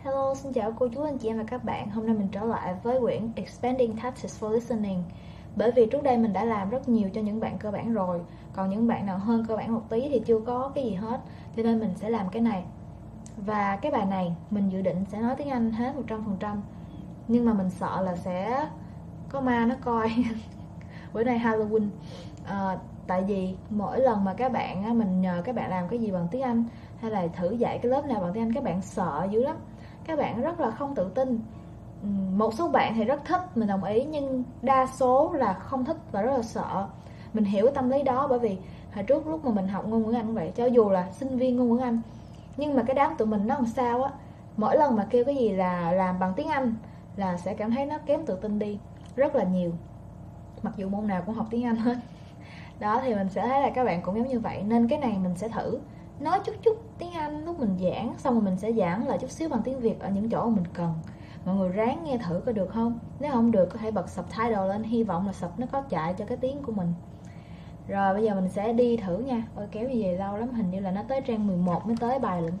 Hello, xin chào cô chú, anh chị em và các bạn. Hôm nay mình trở lại với quyển Expanding Tactics for Listening. Bởi vì trước đây mình đã làm rất nhiều cho những bạn cơ bản rồi, còn những bạn nào hơn cơ bản một tí thì chưa có cái gì hết, cho nên mình sẽ làm cái này. Và cái bài này mình dự định sẽ nói tiếng Anh hết 100%. Nhưng mà mình sợ là sẽ có ma nó coi. Bữa nay Halloween. Tại vì mỗi lần mà các bạn, mình nhờ các bạn làm cái gì bằng tiếng Anh, hay là thử dạy cái lớp nào bằng tiếng Anh, các bạn sợ dữ lắm. Các bạn rất là không tự tin. Một số bạn thì rất thích, mình đồng ý, nhưng đa số là không thích và rất là sợ. Mình hiểu tâm lý đó, bởi vì hồi trước lúc mà mình học ngôn ngữ Anh cũng vậy, cho dù là sinh viên ngôn ngữ Anh, nhưng mà cái đám tụi mình nó làm sao á, mỗi lần mà kêu cái gì là làm bằng tiếng Anh là sẽ cảm thấy nó kém tự tin đi rất là nhiều, mặc dù môn nào cũng học tiếng Anh hết. Đó, thì mình sẽ thấy là các bạn cũng giống như vậy. Nên cái này mình sẽ thử nói chút tiếng Anh lúc mình giảng, xong rồi mình sẽ giảng lại chút xíu bằng tiếng Việt ở những chỗ mà mình cần. Mọi người ráng nghe thử coi được không? Nếu không được có thể bật subtitle lên, hy vọng là sub nó có chạy cho cái tiếng của mình. Rồi bây giờ mình sẽ đi thử nha. Ôi kéo như vậy lâu lắm, hình như là nó tới trang 11 mới tới bài lận.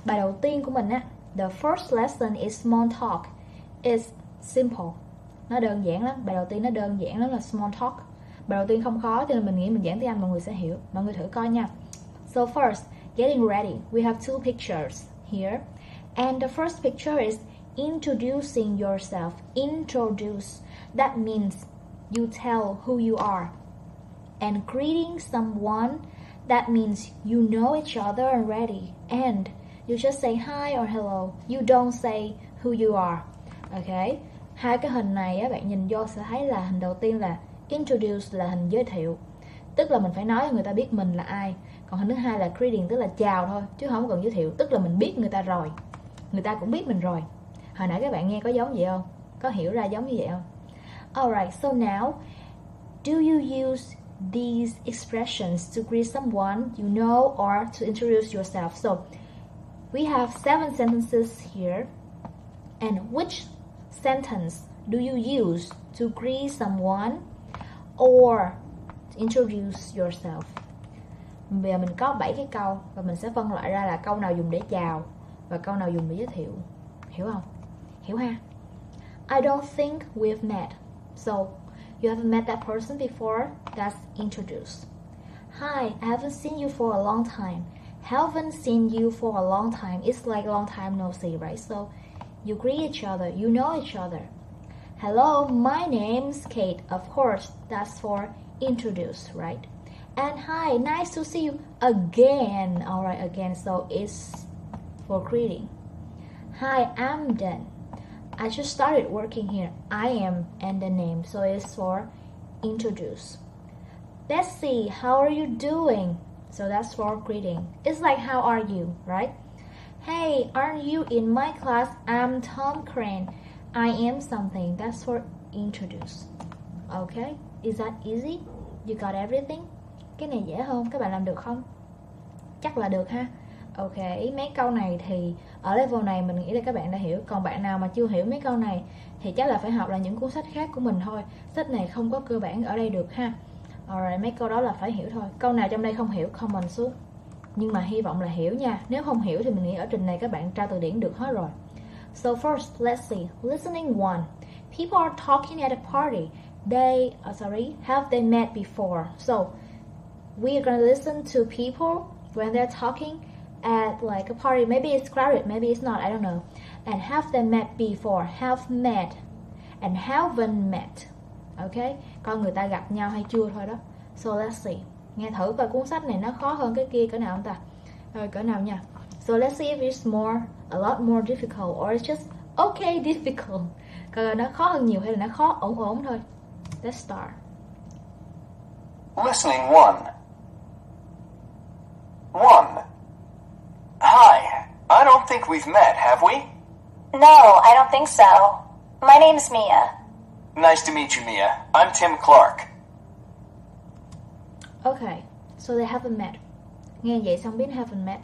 Bài đầu tiên của mình á, the first lesson is small talk. It's simple. Nó đơn giản lắm, bài đầu tiên nó đơn giản lắm là small talk. Bài đầu tiên không khó, cho nên mình nghĩ mình giảng tiếng Anh mọi người sẽ hiểu. Mọi người thử coi nha. So first, getting ready. We have two pictures here. And the first picture is introducing yourself. Introduce. That means you tell who you are. And greeting someone, that means you know each other already. And you just say hi or hello. You don't say who you are. Okay? Hai cái hình này á, bạn nhìn vô sẽ thấy là hình đầu tiên là introduce, là hình giới thiệu, tức là mình phải nói cho người ta biết mình là ai. Còn hình thứ hai là greeting, tức là chào thôi, chứ không cần giới thiệu, tức là mình biết người ta rồi, người ta cũng biết mình rồi. Hồi nãy các bạn nghe có giống vậy không? Có hiểu ra giống như vậy không? Alright, so now, do you use these expressions to greet someone you know or to introduce yourself? So, we have 7 sentences here. And which sentence do you use to greet someone or to introduce yourself? Bây giờ mình có 7 cái câu và mình sẽ phân loại ra là câu nào dùng để chào và câu nào dùng để giới thiệu. Hiểu không? Hiểu ha? I don't think we've met. So, you haven't met that person before. That's introduce. Hi, I haven't seen you for a long time. Haven't seen you for a long time. It's like a long time no see, right? So, you greet each other. You know each other. Hello, my name's Kate. Of course, that's for introduce, right? And hi, nice to see you again. Alright, again, so it's for greeting. Hi, I'm Dan. I just started working here. I am and the name, so it's for introduce. Bessie, how are you doing? So that's for greeting. It's like, how are you, right? Hey, aren't you in my class? I'm Tom Crane. I am something. That's for introduce. Okay, is that easy? You got everything? Cái này dễ không? Các bạn làm được không? Chắc là được ha. Ok, mấy câu này thì ở level này mình nghĩ là các bạn đã hiểu. Còn bạn nào mà chưa hiểu mấy câu này thì chắc là phải học là những cuốn sách khác của mình thôi. Sách này không có cơ bản ở đây được ha. Alright, mấy câu đó là phải hiểu thôi. Câu nào trong đây không hiểu, comment xuống. Nhưng mà hy vọng là hiểu nha. Nếu không hiểu thì mình nghĩ ở trình này các bạn tra từ điển được hết rồi. So first, let's see. Listening 1. People are talking at a party. Have they met before? So, we are going to listen to people when they're talking at like a party. Maybe it's crowded, maybe it's not, I don't know. And have they met before? Have met. And haven't met. Okay? Coi người ta gặp nhau hay chưa thôi đó. So, let's see. Nghe thử coi cuốn sách này nó khó hơn cái kia cỡ nào không ta? Rồi cỡ nào nha. So let's see if it's a lot more difficult or it's just okay difficult. Coi nó khó hơn nhiều hay là nó khó ổn thôi. Let's start. Listening 1. 1. Hi, I don't think we've met, have we? No, I don't think so. My name's Mia. Nice to meet you, Mia. I'm Tim Clark. Okay, so they haven't met. Nghe vậy xong biết haven't met.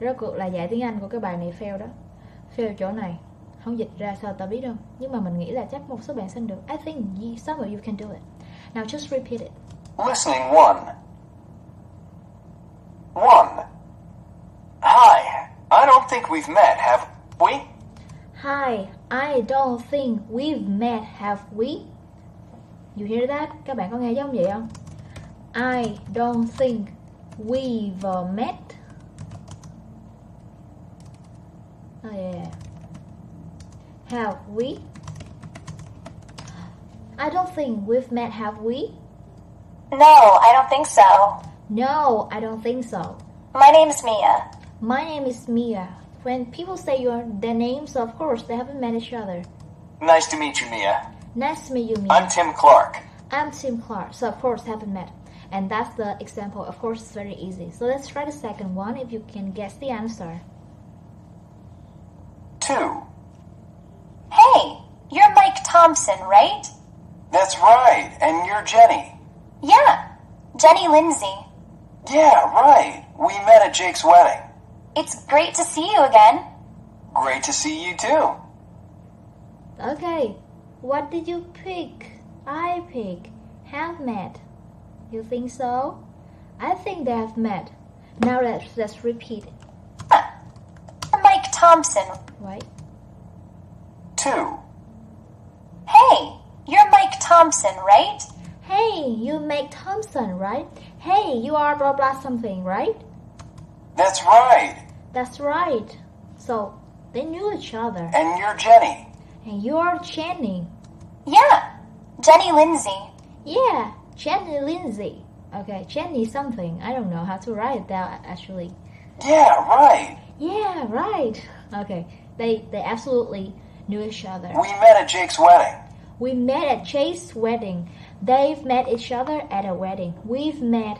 Rốt cuộc là dạy tiếng Anh của cái bài này fail đó. Fail chỗ này. Không dịch ra sao ta biết đâu. Nhưng mà mình nghĩ là chắc một số bạn xin được. I think some of you can do it. Now just repeat it. Listening 1. 1. Hi, I don't think we've met, have we? Hi, I don't think we've met, have we? You hear that? Các bạn có nghe giống vậy không? I don't think we've met. Oh yeah. Have we? I don't think we've met, have we? No, I don't think so. No, I don't think so. My name's Mia. My name is Mia. When people say their names, of course, they haven't met each other. Nice to meet you, Mia. Nice to meet you, Mia. I'm Tim Clark. I'm Tim Clark, so of course haven't met. And that's the example. Of course, it's very easy. So let's try the second one if you can guess the answer. 2. Hey, you're Mike Thompson, right? That's right, and you're Jenny. Yeah, Jenny Lindsay. Yeah, right. We met at Jake's wedding. It's great to see you again. Great to see you too. Okay, what did you pick? I pick have met. You think so? I think they have met. Now let's repeat it. Mike Thompson. Right? 2. Hey, you're Mike Thompson, right? Hey, you Mike Thompson, right? Hey, you are blah blah something, right? That's right. That's right. So they knew each other. And you're Jenny. And you're Jenny. Yeah, Jenny Lindsay. Yeah, Jenny Lindsay. Okay, Jenny something. I don't know how to write it down actually. Yeah, right. Yeah, right. Okay, they absolutely knew each other. We met at Jake's wedding. We met at Jake's wedding. They've met each other at a wedding. We've met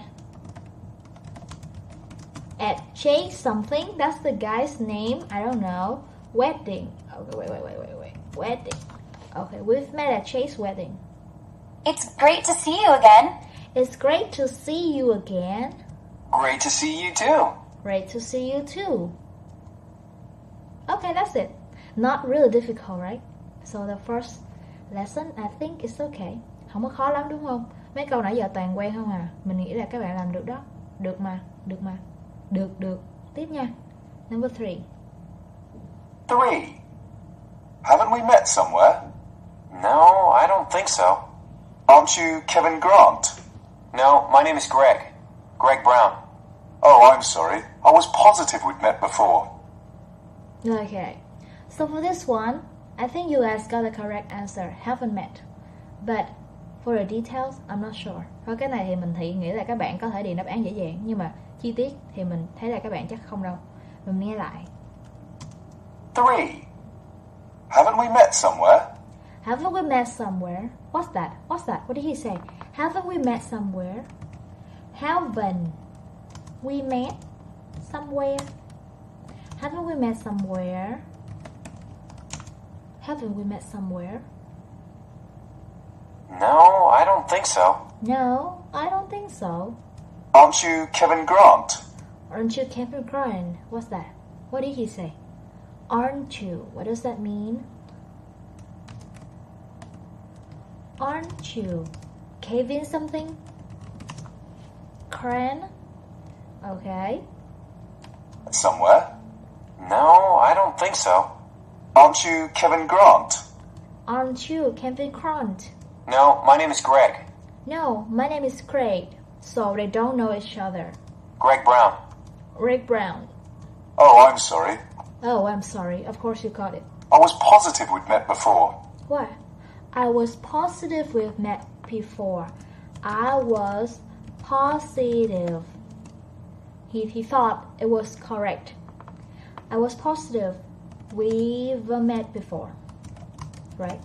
at Jake something. That's the guy's name. I don't know. Wedding. Okay, wait. Wedding. Okay, we've met at Jake's wedding. It's great to see you again. It's great to see you again. Great to see you too. Great to see you too. Okay, that's it. Not really difficult, right? So the first lesson, I think it's okay. Không có khó lắm đúng không? Mấy câu nãy giờ toàn quen không à? Mình nghĩ là các bạn làm được đó. Được mà. Được. Tiếp nha. Number 3. 3. Haven't we met somewhere? No, I don't think so. Aren't you Kevin Grant? No, my name is Greg. Greg Brown. Oh, I'm sorry. I was positive we'd met before. Okay. So for this one, I think you guys got the correct answer. Haven't met. But for the details, I'm not sure. Thôi cái này thì mình nghĩ là các bạn có thể điền đáp án dễ dàng. Nhưng mà chi tiết thì mình thấy là các bạn chắc không đâu. Mình nghe lại. 3. Haven't we met somewhere? Haven't we met somewhere? What's that? What did he say? Haven't we met somewhere? Haven't we met somewhere? Haven't we met somewhere? Haven't we met somewhere? No, I don't think so. No, I don't think so. Aren't you Kevin Grant? Aren't you Kevin Grant? What's that? What did he say? Aren't you? What does that mean? Aren't you Kevin something? Cran? Okay. Somewhere? No, I don't think so. Aren't you Kevin Grant? Aren't you Kevin Grant? No, my name is Greg. No, my name is Craig. So they don't know each other. Greg Brown. Rick Brown. Oh, I'm sorry. Oh, I'm sorry. Of course you got it. I was positive we'd met before. What? I was positive we've met before. I was positive. He thought it was correct. I was positive we've met before. Right?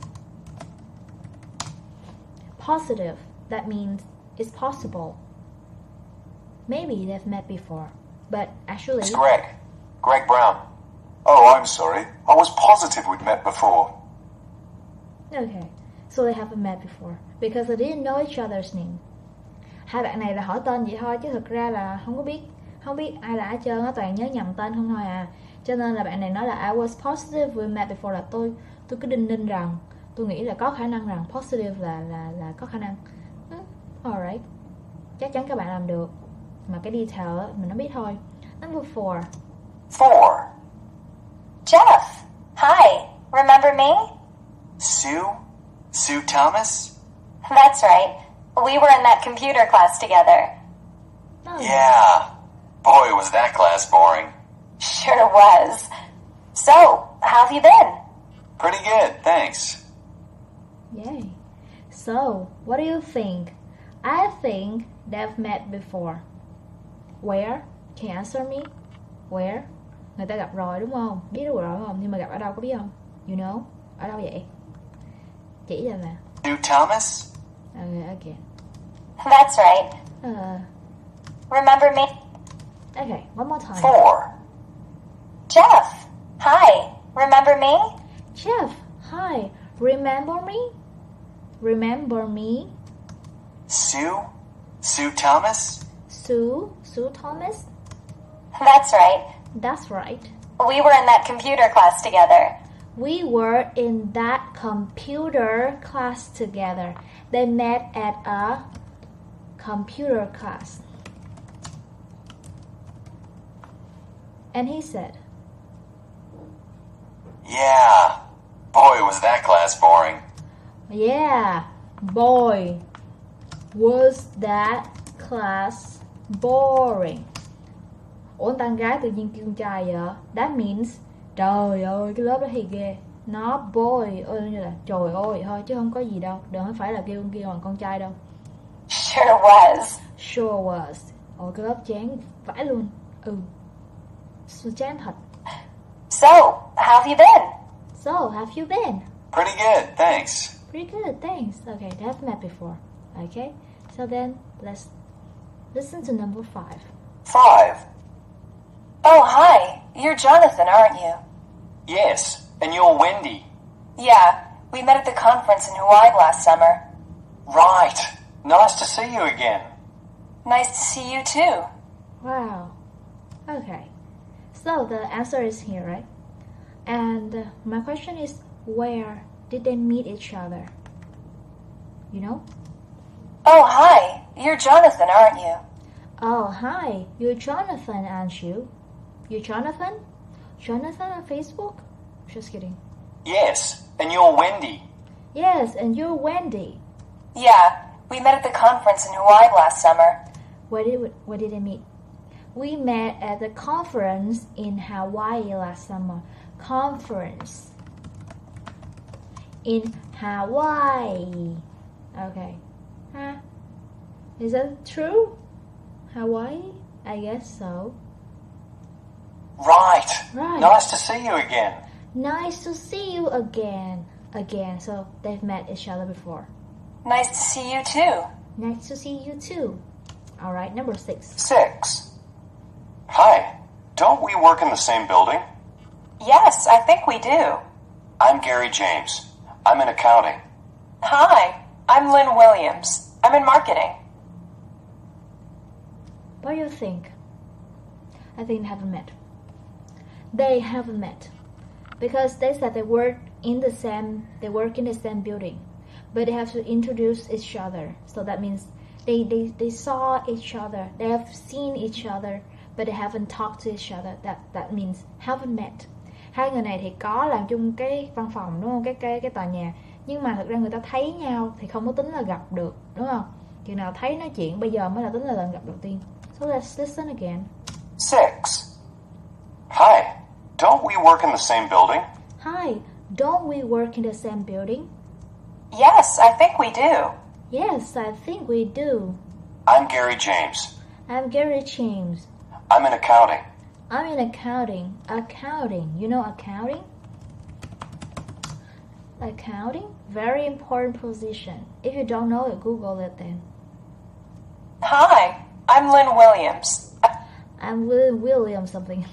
Positive. That means it's possible. Maybe they've met before. But actually... It's Greg. Greg Brown. Oh, I'm sorry. I was positive we'd met before. Okay, so they haven't met before because they didn't know each other's name. Hai bạn này là hỏi tên vậy thôi chứ thực ra là không biết ai là ai trơn á, toàn nhớ nhầm tên không thôi à. Cho nên là bạn này nói là I was positive we met before, là tôi cứ đinh rằng tôi nghĩ là có khả năng rằng positive là có khả năng. Alright, chắc chắn các bạn làm được, mà cái detail á mình nó biết thôi. Number 4. 4. Jeff. Hi. Remember me? Sue? Sue Thomas? That's right. We were in that computer class together. Oh, Yeah. Boy, was that class boring. Sure was. So, how have you been? Pretty good, thanks. Yay. So, what do you think? I think they've met before. Where? Can you answer me? Where? Người ta gặp rồi đúng không? Biết rồi đúng không? Nhưng mà gặp ở đâu có biết không? You know? Ở đâu vậy? Chỉ cho nè. Sue Thomas? Okay. That's right. Remember me? Okay, one more time. 4. Jeff. Hi. Remember me? Jeff, hi. Remember me? Remember me? Sue? Sue Thomas? Sue Thomas? That's right. That's right. We were in that computer class together. We were in that computer class together. They met at a computer class. And he said, Yeah. Boy, was that class boring. yeah, boy, was that class boring. Ủa con trai gái tự nhiên kêu con trai vậy? That means, trời ơi, cái lớp đó thì ghê. Nó boy, ơi như là trời ơi thôi chứ không có gì đâu. Đừng phải là kêu bằng con trai đâu. Sure was. Sure was. Ôi cái lớp chán vãi luôn. Chán thật. So, how have you been? So, have you been? Pretty good, thanks. Pretty good, thanks. Okay, they have met before. Okay, so then let's listen to number 5. 5. Oh, hi. You're Jonathan, aren't you? Yes, and you're Wendy. Yeah, we met at the conference in Hawaii last summer. Right. Nice to see you again. Nice to see you too. Wow. Okay, so the answer is here, right? And my question is, where did they meet each other? You know? Oh, hi. You're Jonathan, aren't you? Oh, hi. You're Jonathan, aren't you? You Jonathan? Jonathan on Facebook? Just kidding. Yes, and you're Wendy. Yes, and you're Wendy. Yeah, we met at the conference in Hawaii last summer. Where did they meet? We met at the conference in Hawaii last summer. Conference in Hawaii. Okay. Huh? Is that true? Hawaii? I guess so. Right. Right. Nice to see you again. Nice to see you again. Again, so they've met each other before. Nice to see you too. Nice to see you too. Alright, number 6. 6. Hi. Don't we work in the same building? Yes, I think we do. I'm Gary James. I'm in accounting. Hi, I'm Lynn Williams. I'm in marketing. What do you think? I think they haven't met. They haven't met. Because they said they work in the same building. But they have to introduce each other. So that means they saw each other. They have seen each other, but they haven't talked to each other. That means haven't met. Hai người này thì có làm chung cái văn phòng đúng không? Cái tòa nhà. Nhưng mà thực ra người ta thấy nhau thì không có tính là gặp được, đúng không? Chừng nào thấy nói chuyện bây giờ mới là tính là lần gặp đầu tiên. So let's listen again. 6. Hi. Don't we work in the same building? Hi, don't we work in the same building? Yes, I think we do. Yes, I think we do. I'm Gary James. I'm Gary James. I'm in accounting. I'm in accounting. Accounting. You know accounting? Accounting? Very important position. If you don't know it, Google it then. Hi, I'm Lynn Williams. I'm William something.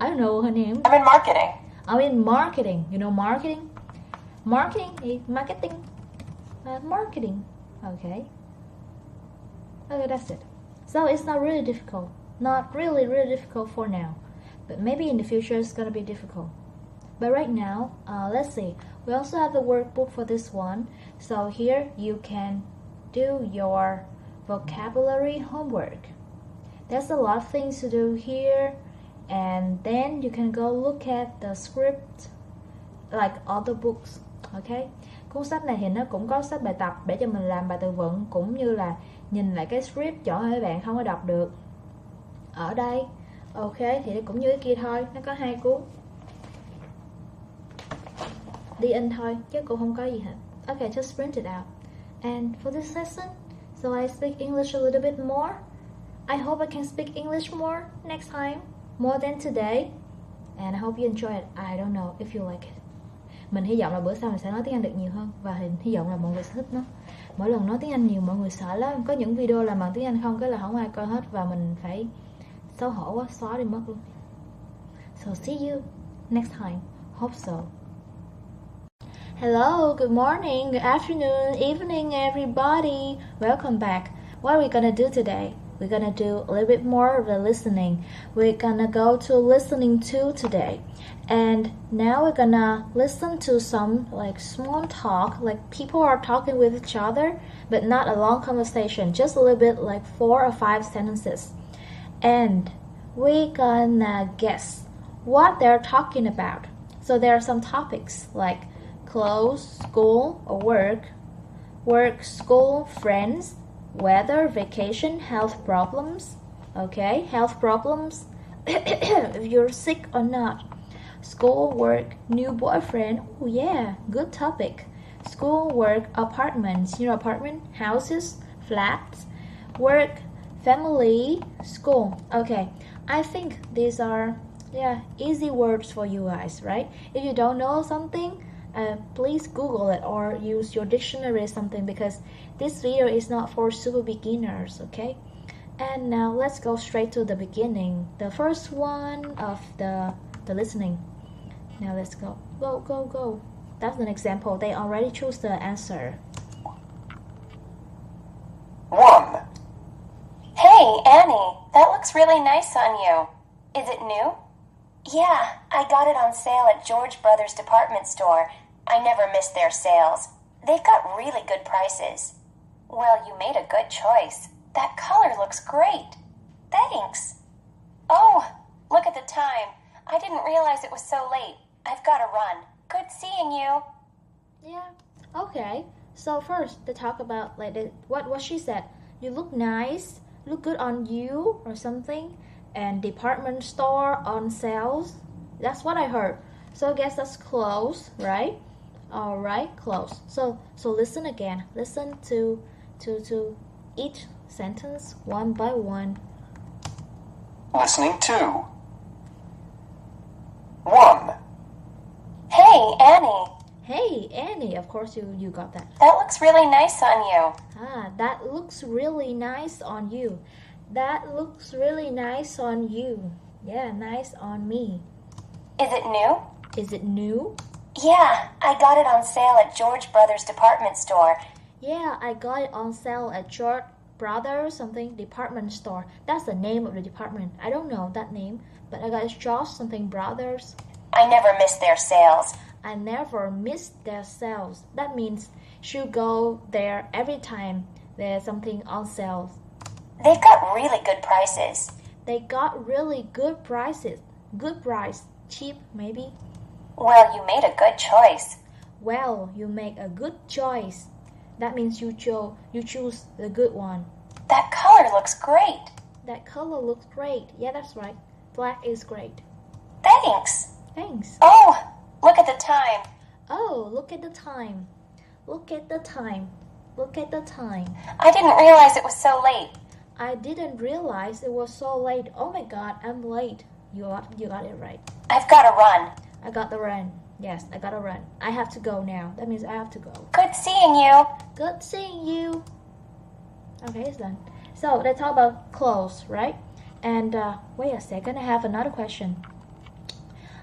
I don't know her name. I'm in marketing. I'm in marketing. You know marketing? Marketing is marketing. Marketing. Okay. Okay, that's it. So it's not really difficult. Not really difficult for now. But maybe in the future it's going to be difficult. But right now, let's see. We also have the workbook for this one. So here you can do your vocabulary homework. There's a lot of things to do here. and then you can go look at the script like other books. Okay, cuốn sách này thì nó cũng có sách bài tập để cho mình làm bài từ vựng, cũng như là nhìn lại cái script chỗ mấy bạn không có đọc được ở đây. Ok, thì cũng như cái kia thôi, nó có 2 cuốn. Đi in thôi chứ cũng không có gì hết. Okay, just print it out. And for this lesson, so I speak English a little bit more. I hope I can speak English more next time, more than today. And I hope you enjoy it. I don't know if you like it. Mình hy vọng là bữa sau mình sẽ nói tiếng Anh được nhiều hơn, và hy vọng là mọi người sẽ thích nó. Mỗi lần nói tiếng Anh nhiều mọi người sợ lắm. Có những video làm bằng tiếng Anh không, cái là không ai coi hết, và mình phải xấu hổ quá, xóa đi mất luôn. So see you next time. Hope so. Hello, good morning, good afternoon, evening everybody. Welcome back. What are we gonna do today? We're gonna do a little bit more of the listening. We're gonna go to listening to today. And now we're gonna listen to some like small talk, like people are talking with each other, but not a long conversation, just a little bit like 4 or 5 sentences. And we're gonna guess what they're talking about. So there are some topics like clothes, school or work, school, friends, weather, vacation, health problems. Okay, health problems, if you're sick or not. School, work, new boyfriend. Oh yeah, good topic. School, work, apartments. You know, apartment, houses, flats. Work, family, school. Okay, I think these are easy words for you guys, right? If you don't know something, please Google it or use your dictionary or something, because this video is not for super beginners. Okay, and now let's go straight to the beginning. The first one of the listening. Now let's go. Go. That's an example. They already choose the answer. 1. Hey, Annie, that looks really nice on you. Is it new? Yeah, I got it on sale at George Brothers department store. I never miss their sales. They've got really good prices. Well, you made a good choice. That color looks great. Thanks. Oh, look at the time. I didn't realize it was so late. I've got to run. Good seeing you. Yeah. Okay. So first, they talk about like what she said. You look nice. Look good on you or something. And department store on sales. That's what I heard. So I guess that's close, right? All right, close. So listen again. Listen to each sentence one by one. Listening to. 1. Hey, Annie. Hey, Annie. Of course you got that. That looks really nice on you. That looks really nice on you. That looks really nice on you. Yeah, nice on me. Is it new? Is it new? Yeah, I got it on sale at George Brothers department store. Yeah, I got it on sale at George Brothers something department store. That's the name of the department. I don't know that name, but I got it George something Brothers. I never miss their sales. I never miss their sales. That means you go there every time there's something on sale. They've got really good prices. They got really good prices. Good price. Cheap, maybe. Well, you made a good choice. Well, you make a good choice. That means you choose the good one. That color looks great. That color looks great. Yeah, that's right. Black is great. Thanks. Thanks. Oh, look at the time. Oh, look at the time. Look at the time. Look at the time. I didn't realize it was so late. I didn't realize it was so late. Oh my god, I'm late. You got it right. I've got to run. I got the run. Yes, I gotta run. I have to go now. That means I have to go. Good seeing you. Good seeing you. Okay, it's done. So let's talk about clothes, right? And wait a second, I have another question.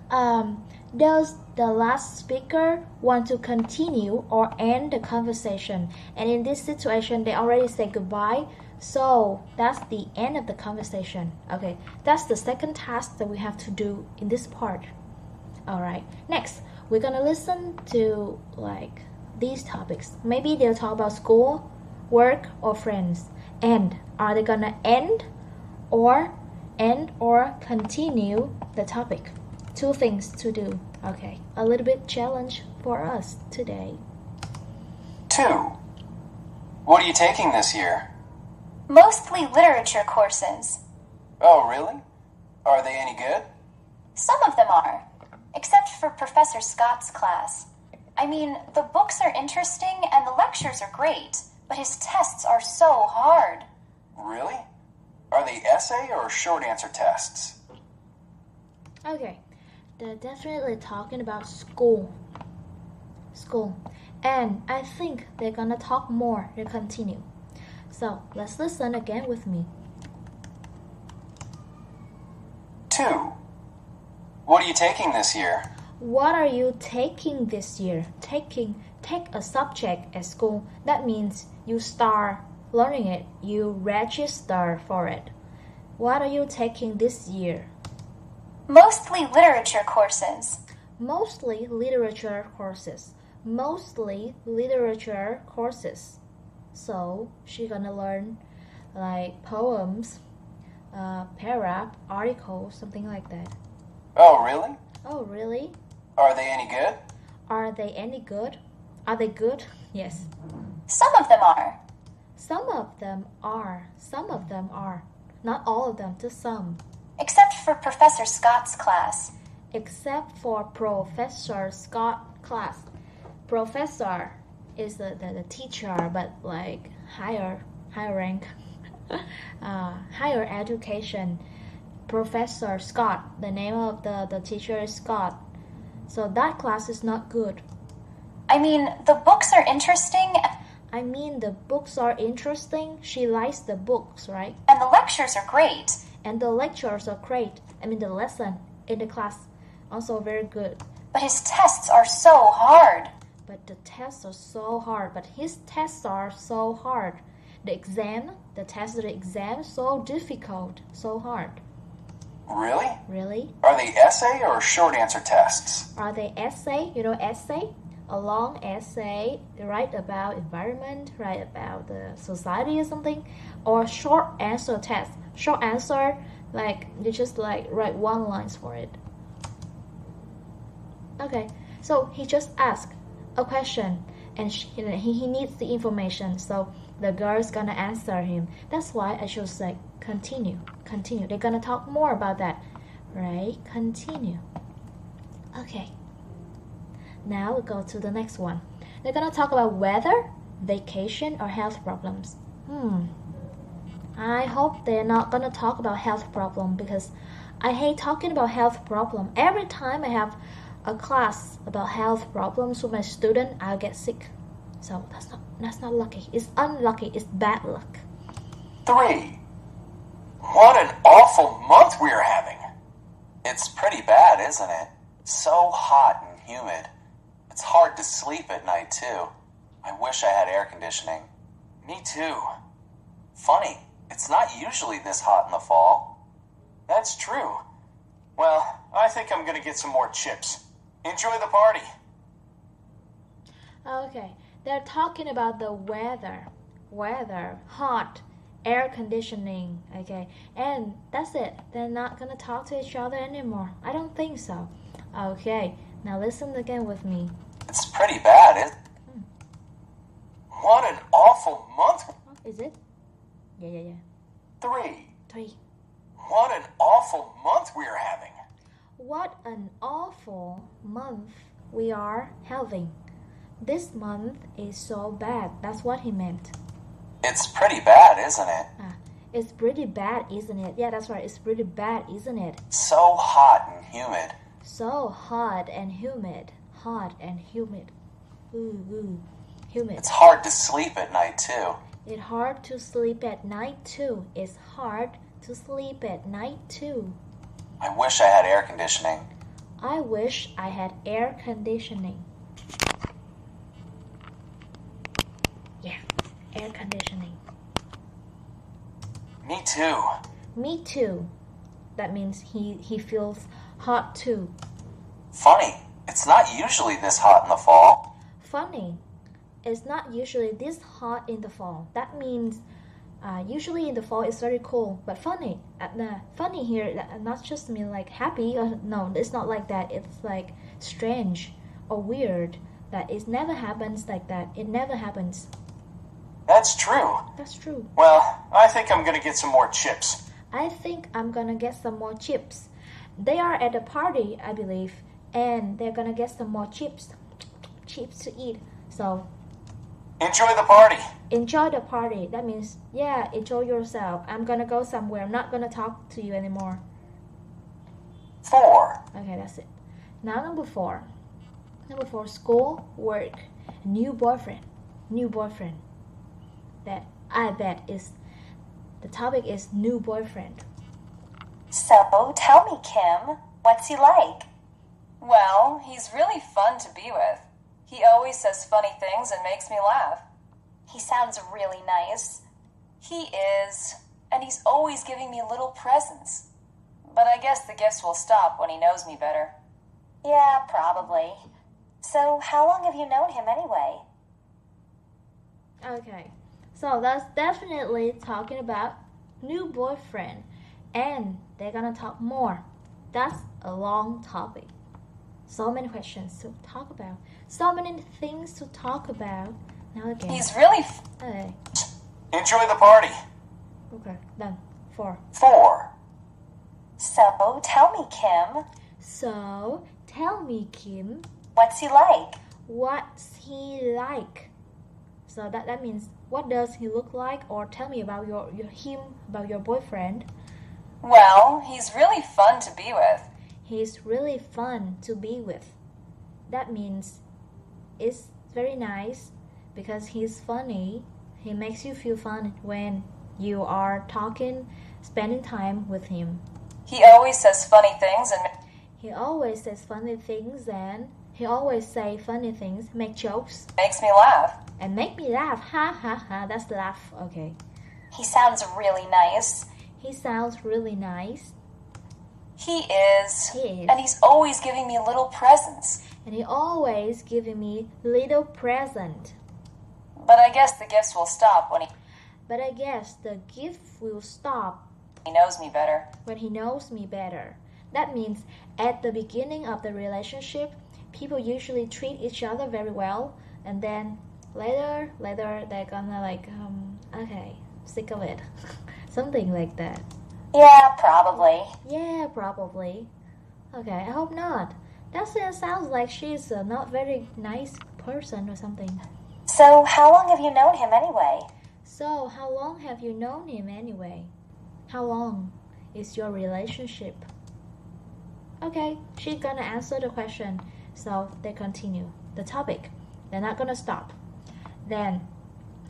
Does the last speaker want to continue or end the conversation? And in this situation, they already said goodbye. So that's the end of the conversation. Okay, that's the second task that we have to do in this part. Alright, next, we're gonna listen to like these topics. Maybe they'll talk about school, work, or friends. And are they gonna end or end or continue the topic. Two things to do. Okay, a little bit challenge for us today. 2. What are you taking this year? Mostly literature courses. Oh, really? Are they any good? Some of them are, except for Professor Scott's class. I mean, the books are interesting and the lectures are great, but his tests are so hard. Really? Are they essay or short answer tests? Okay, they're definitely talking about school. And I think they're gonna talk more to continue. So let's listen again with me. 2. What are you taking this year? What are you taking this year? Take a subject at school. That means you start learning it. You register for it. What are you taking this year? Mostly literature courses. Mostly literature courses. Mostly literature courses. So she's gonna learn like poems, paragraph, articles, something like that. Oh, really? Oh, really? Are they any good? Are they any good? Are they good? Yes. Some of them are. Some of them are. Some of them are. Not all of them, just some. Except for Professor Scott's class. Except for Professor Scott class. Professor is the teacher, but like higher rank, higher education. Professor Scott, the name of the teacher is Scott. So that class is not good. I mean, the books are interesting. I mean, the books are interesting. She likes the books, right? And the lectures are great. And the lectures are great. I mean, the lesson in the class also very good. But his tests are so hard. But the tests are so hard. But his tests are so hard. The test of the exam, so difficult, so hard. Really? Really? Are they essay or short answer tests? Are they essay? You know essay? A long essay, write about environment, write about the society or something, or short answer test. Short answer, like you just like write one lines for it. Okay, so he just asked a question, and he needs the information. So the girl's gonna answer him. That's why I should say continue. They're gonna talk more about that, right? Continue. Okay. Now we go to the next one. They're gonna talk about weather, vacation, or health problems. I hope they're not gonna talk about health problem because I hate talking about health problem. Every time I have a class about health problems with my student, I'll get sick. So that's not lucky. It's unlucky. It's bad luck. 3. What an awful month we're having. It's pretty bad, isn't it? So hot and humid. It's hard to sleep at night, too. I wish I had air conditioning. Me too. Funny, it's not usually this hot in the fall. That's true. Well, I think I'm gonna get some more chips. Enjoy the party. Okay, they're talking about the weather. Weather, hot, air conditioning, okay? And that's it. They're not gonna talk to each other anymore. I don't think so. Okay, now listen again with me. It's pretty bad, isn't it? What an awful month. Oh, is it? Yeah. 3. What an awful month we're having. What an awful month we are having. This month is so bad. That's what he meant. It's pretty bad, isn't it? It's pretty bad, isn't it? Yeah, that's right. It's pretty bad, isn't it? So hot and humid. So hot and humid. Hot and humid. Ooh, humid. It's hard to sleep at night, too. It's hard to sleep at night, too. It's hard to sleep at night, too. I wish I had air conditioning. I wish I had air conditioning. Yeah, air conditioning. Me too. Me too. That means he feels hot too. Funny, it's not usually this hot in the fall. Funny, it's not usually this hot in the fall. That means Usually in the fall it's very cool, but funny. Funny here, not just mean like happy. No, it's not like that. It's like strange or weird. That it never happens like that. It never happens. That's true. That's true. Well, I think I'm gonna get some more chips. I think I'm gonna get some more chips. They are at a party, I believe, and they're gonna get some more chips to eat. So Enjoy the party. enjoy the party. That means, yeah, enjoy yourself. I'm gonna go somewhere. I'm not gonna talk to you anymore. 4. Okay, that's it. Now number 4. Number 4, school, work, new boyfriend. New boyfriend. That I bet is the topic is new boyfriend. So, tell me, Kim, what's he like? Well, he's really fun to be with. He always says funny things and makes me laugh. He sounds really nice. He is, and he's always giving me little presents. But I guess the gifts will stop when he knows me better. Yeah, probably. So, how long have you known him anyway? Okay, so that's definitely talking about new boyfriend, and they're gonna talk more. That's a long topic. So many questions to talk about. So many things to talk about. Now again. He's really Okay, Enjoy the party. okay, done. 4. 4. So, tell me, Kim, So tell me, Kim, what's he like? what's he like? So that means what does he look like, or tell me about about your boyfriend. Well, he's really fun to be with. He's really fun to be with. That means it's very nice because he's funny. He makes you feel fun when you are talking, spending time with him. He always says funny things and He always says funny things and he always say funny things, make jokes, makes me laugh. and make me laugh. Ha ha ha, that's the laugh. Okay. He sounds really nice. He sounds really nice. He is. He is. And he's always giving me little presents. And he always giving me little present. But I guess the gifts will stop when But I guess the gift will stop he knows me better. when he knows me better. That means at the beginning of the relationship, people usually treat each other very well, and then later they're gonna like, okay, sick of it. Something like that. Yeah, probably. Yeah, probably. Okay, I hope not. That sounds like she's a not very nice person or something. So, how long have you known him anyway? So, how long have you known him anyway? How long is your relationship? Okay, she's gonna answer the question. So, they continue the topic. They're not gonna stop. Then,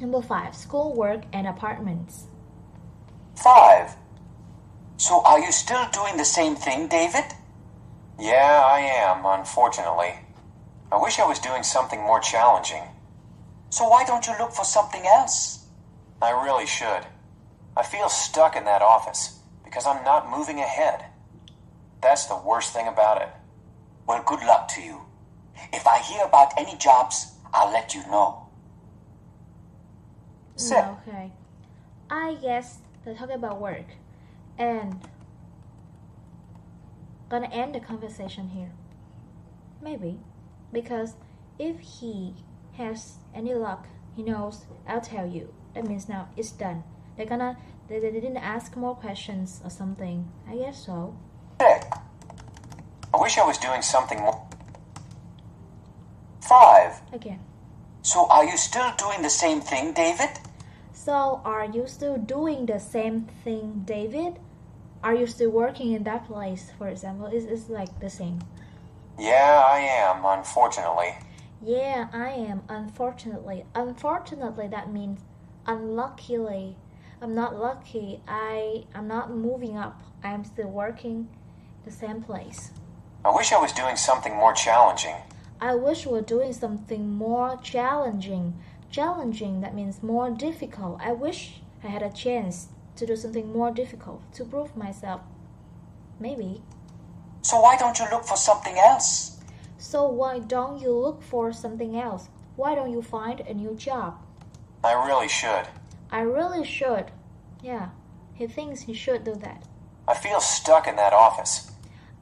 number 5, school, work, and apartments. 5. So are you still doing the same thing, David? Yeah, I am, unfortunately. I wish I was doing something more challenging. So why don't you look for something else? I really should. I feel stuck in that office because I'm not moving ahead. That's the worst thing about it. Well, good luck to you. If I hear about any jobs, I'll let you know. Okay. I guess they're talking about work. And gonna end the conversation here. Maybe. Because if he has any luck, he knows I'll tell you. That means now it's done. They didn't ask more questions or something. I guess so. I wish I was doing something more. 5. Again. So are you still doing the same thing, David? So are you still doing the same thing, David? Are you still working in that place, for example? It's like the same. Yeah, I am, unfortunately. Yeah, I am, unfortunately. Unfortunately, that means unluckily. I'm not lucky. I'm not moving up. I'm still working the same place. I wish I was doing something more challenging. I wish we were doing something more challenging. Challenging, that means more difficult. I wish I had a chance to do something more difficult, to prove myself. Maybe. So why don't you look for something else? So why don't you look for something else? Why don't you find a new job? I really should. I really should. Yeah, he thinks he should do that. I feel stuck in that office.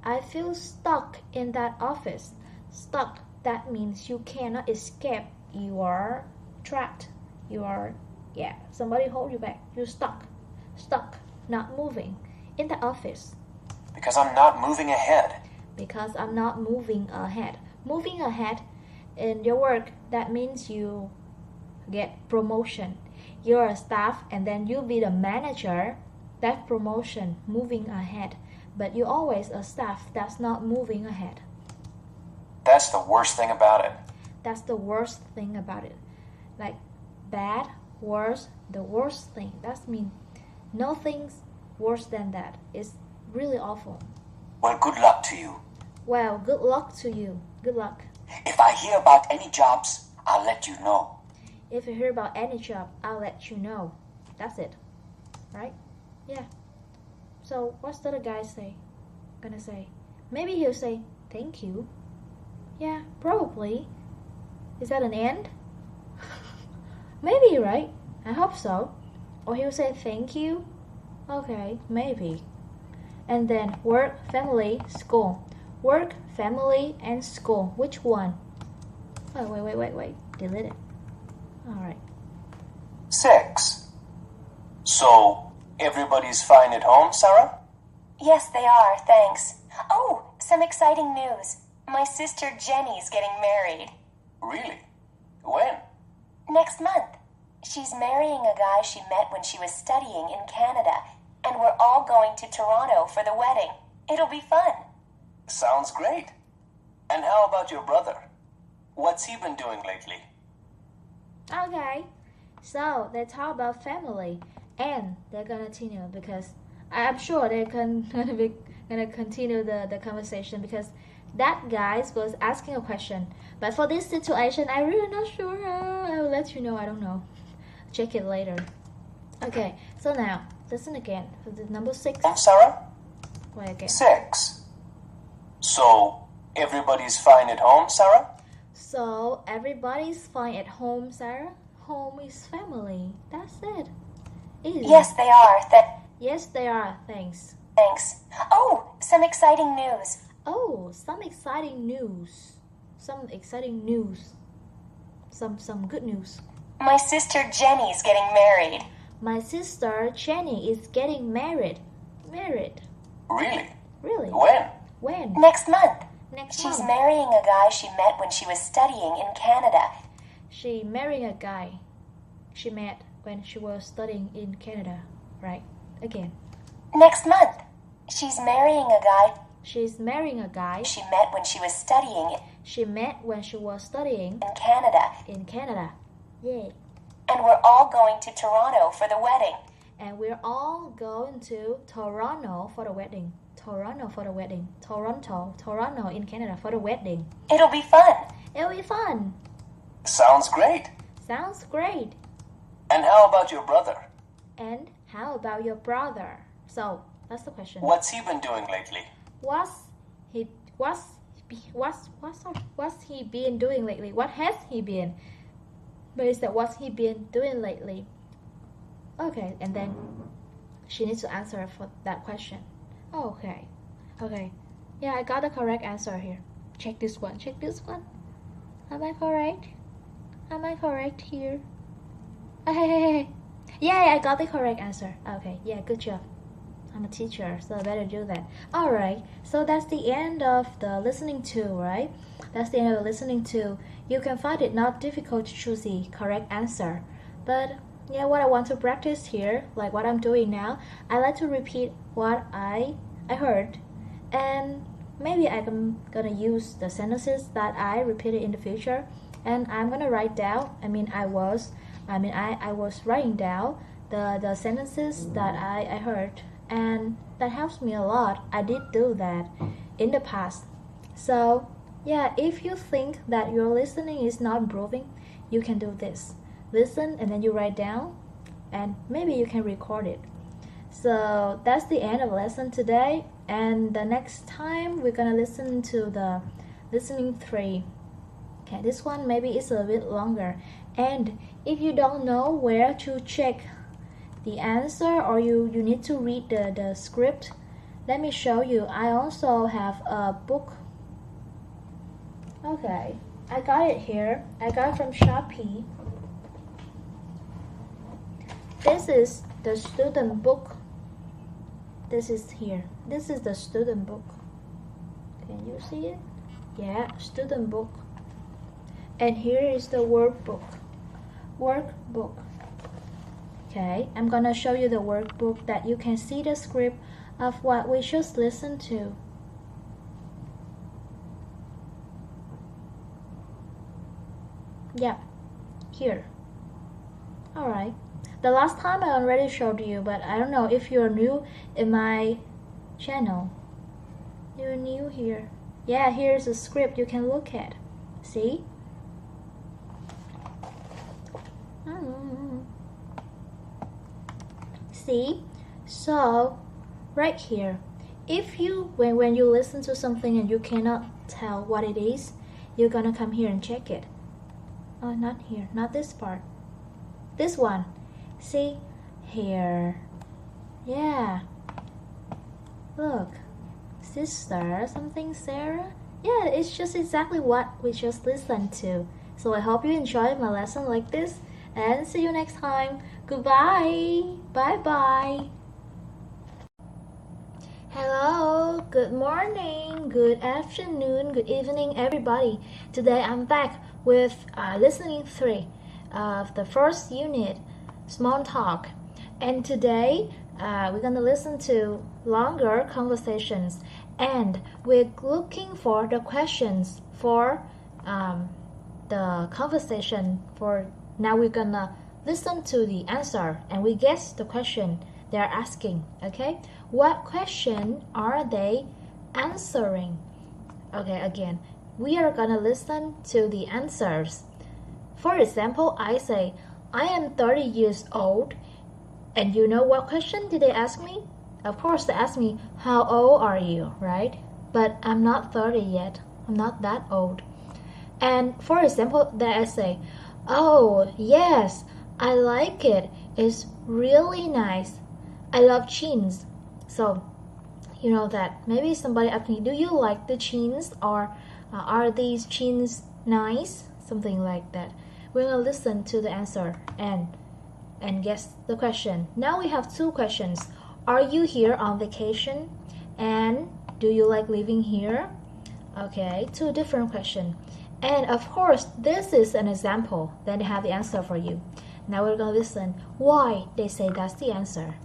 I feel stuck in that office. Stuck, that means you cannot escape. You are trapped. You are, somebody hold you back. You're stuck. Stuck, not moving. In the office. Because I'm not moving ahead. Because I'm not moving ahead. Moving ahead in your work, that means you get promotion. You're a staff and then you be the manager. That promotion, moving ahead. But you're always a staff that's not moving ahead. That's the worst thing about it. That's the worst thing about it. Like bad, worse, the worst thing. That means nothing's worse than that. It's really awful. Well, good luck to you. Well, good luck to you. Good luck. If I hear about any jobs, I'll let you know. If you hear about any job, I'll let you know. That's it. Right? Yeah. So what's the other guy gonna say? Maybe he'll say, thank you. Yeah, probably. Is that an end? Maybe, right? I hope so. Or he'll say thank you. Okay, maybe. And then work, family, school. Work, family, and school. Which one? Oh, wait. Delete it. Alright. 6. So, everybody's fine at home, Sarah? Yes, they are, thanks. Oh, some exciting news. My sister Jenny's getting married. Really? When? Next month. She's marrying a guy she met when she was studying in Canada, and we're all going to Toronto for the wedding. It'll be fun. Sounds great. And how about your brother? What's he been doing lately? Okay. So they talk about family, and they're gonna continue because I'm sure they're gonna continue the conversation because that guy was asking a question. But for this situation, I'm really not sure. I will let you know. I don't know. Check it later. Okay. So now listen again for the number 6. Sarah? Wait again. 6. So, everybody's fine at home, Sarah? So everybody's fine at home, Sarah. Home is family. That's it. Easy. Yes, they are. Yes, they are. Thanks. Thanks. Oh, some exciting news. Oh, some exciting news. Some exciting news. Some good news. My sister Jenny's getting married. My sister Jenny is getting married. Married. Really? Really? When? When? Next month. Next She's month. marrying a guy she met when she was studying in Canada. She marrying a guy she met when she was studying in Canada. Right? Again. Next month. She's marrying a guy She's marrying a guy she met when she was studying she met when she was studying in Canada. in Canada. Yay. And we're all going to Toronto for the wedding. And we're all going to Toronto for the wedding. Toronto for the wedding. Toronto in Canada for the wedding. It'll be fun. It'll be fun. Sounds great. Sounds great. And how about your brother? And how about your brother? So that's the question. What's he been doing lately? What's he been doing lately? What has he been? But it's that what's he been doing lately? Okay, and then she needs to answer for that question. Okay. Yeah, I got the correct answer here. Check this one. Am I correct here? Hey. Yeah, I got the correct answer. Okay, yeah, good job. I'm a teacher, so I better do that. Alright, so that's the end of the listening to, right? That's the end of the listening to. You can find it not difficult to choose the correct answer. But yeah, what I want to practice here, like what I'm doing now, I like to repeat what I heard. And maybe I'm gonna use the sentences that I repeated in the future. And I'm gonna write down, I was writing down the sentences that I heard. And that helps me a lot. I did do that in the past. So yeah, if you think that your listening is not improving, you can do this. Listen and then you write down and maybe you can record it. So that's the end of lesson today. And the next time we're gonna listen to the listening 3. Okay, this one maybe it's a bit longer. And if you don't know where to check the answer, or you need to read the script, let me show you. I also have a book. Okay, I got it here. I got it from Shopee. This is the student book. This is here. This is the student book. Can you see it? Yeah, student book. And here is the workbook. Workbook. Okay, I'm gonna show you the workbook that you can see the script of what we just listened to. Yeah, here. Alright. The last time I already showed you, but I don't know if you're new in my channel. You're new here. Yeah, here's a script you can look at. See? See? So, right here, if you, when you listen to something and you cannot tell what it is, you're gonna come here and check it. Oh, not here, not this part. This one. See? Here. Yeah. Look. Sister, something Sarah? Yeah, it's just exactly what we just listened to. So I hope you enjoyed my lesson like this, and see you next time. Goodbye. Bye-bye. Hello, good morning, good afternoon, good evening, everybody. Today I'm back with listening 3 of the first unit, small talk. And today we're going to listen to longer conversations, and we're looking for the questions for the conversation. For now, we're going to listen to the answer and we guess the question they're asking. Okay, what question are they answering? Okay, again, we are gonna listen to the answers. For example, I say, I am 30 years old, and you know what question did they ask me? Of course, they asked me, how old are you, right? But I'm not 30 yet. I'm not that old. And for example, then I say, oh, yes, I like it. It's really nice. I love jeans. So, you know that maybe somebody asked me, do you like the jeans, or are these jeans nice? Something like that. We're going to listen to the answer and guess the question. Now we have 2 questions. Are you here on vacation? And do you like living here? Okay, 2 different questions. And of course, this is an example. Then they have the answer for you. Now we're going to listen why they say that's the answer.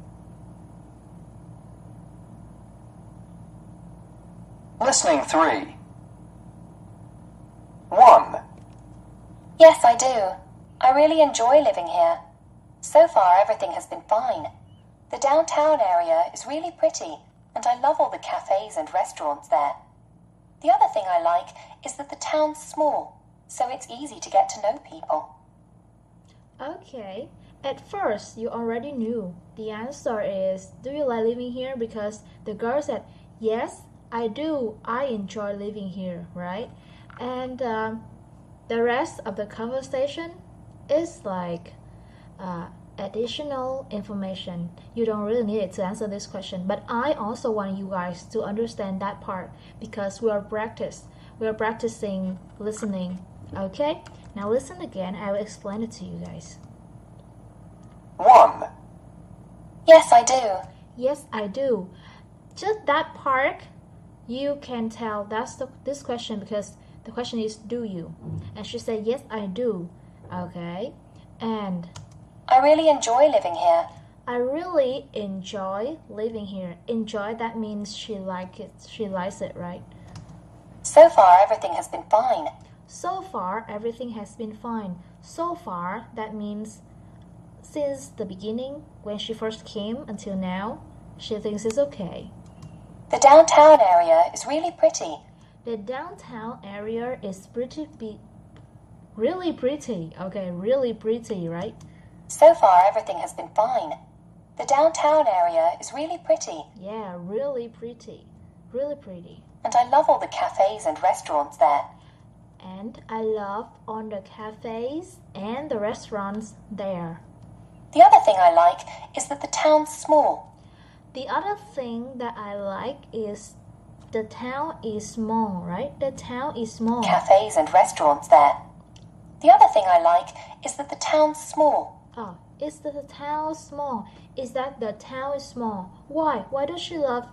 Listening 3. 1. Yes, I do. I really enjoy living here. So far, everything has been fine. The downtown area is really pretty, and I love all the cafes and restaurants there. The other thing I like is that the town's small, so it's easy to get to know people. Okay, at first you already knew the answer is, do you like living here? Because the girl said, yes, I do. I enjoy living here, right? And the rest of the conversation is like additional information. You don't really need it to answer this question, but I also want you guys to understand that part because we are practicing listening. Okay, now listen again. I will explain it to you guys. 1. Yes, I do. Yes, I do. Just that part, you can tell that's this question because the question is, do you? And she said, yes, I do. Okay, and I really enjoy living here. I really enjoy living here. Enjoy, that means she likes it, right? So far, everything has been fine. So far, everything has been fine. So far, that means since the beginning, when she first came until now, she thinks it's okay. The downtown area is really pretty. The downtown area is really pretty. Okay, really pretty, right? So far, everything has been fine. The downtown area is really pretty. Yeah, really pretty. Really pretty. And I love all the cafes and restaurants there. And I love all the cafes and the restaurants there. The other thing I like is that the town's small. The other thing that I like is the town is small, right? The town is small. Cafes and restaurants there. The other thing I like is that the town's small. Oh, is the town small? Is that the town is small? Why? Why does she love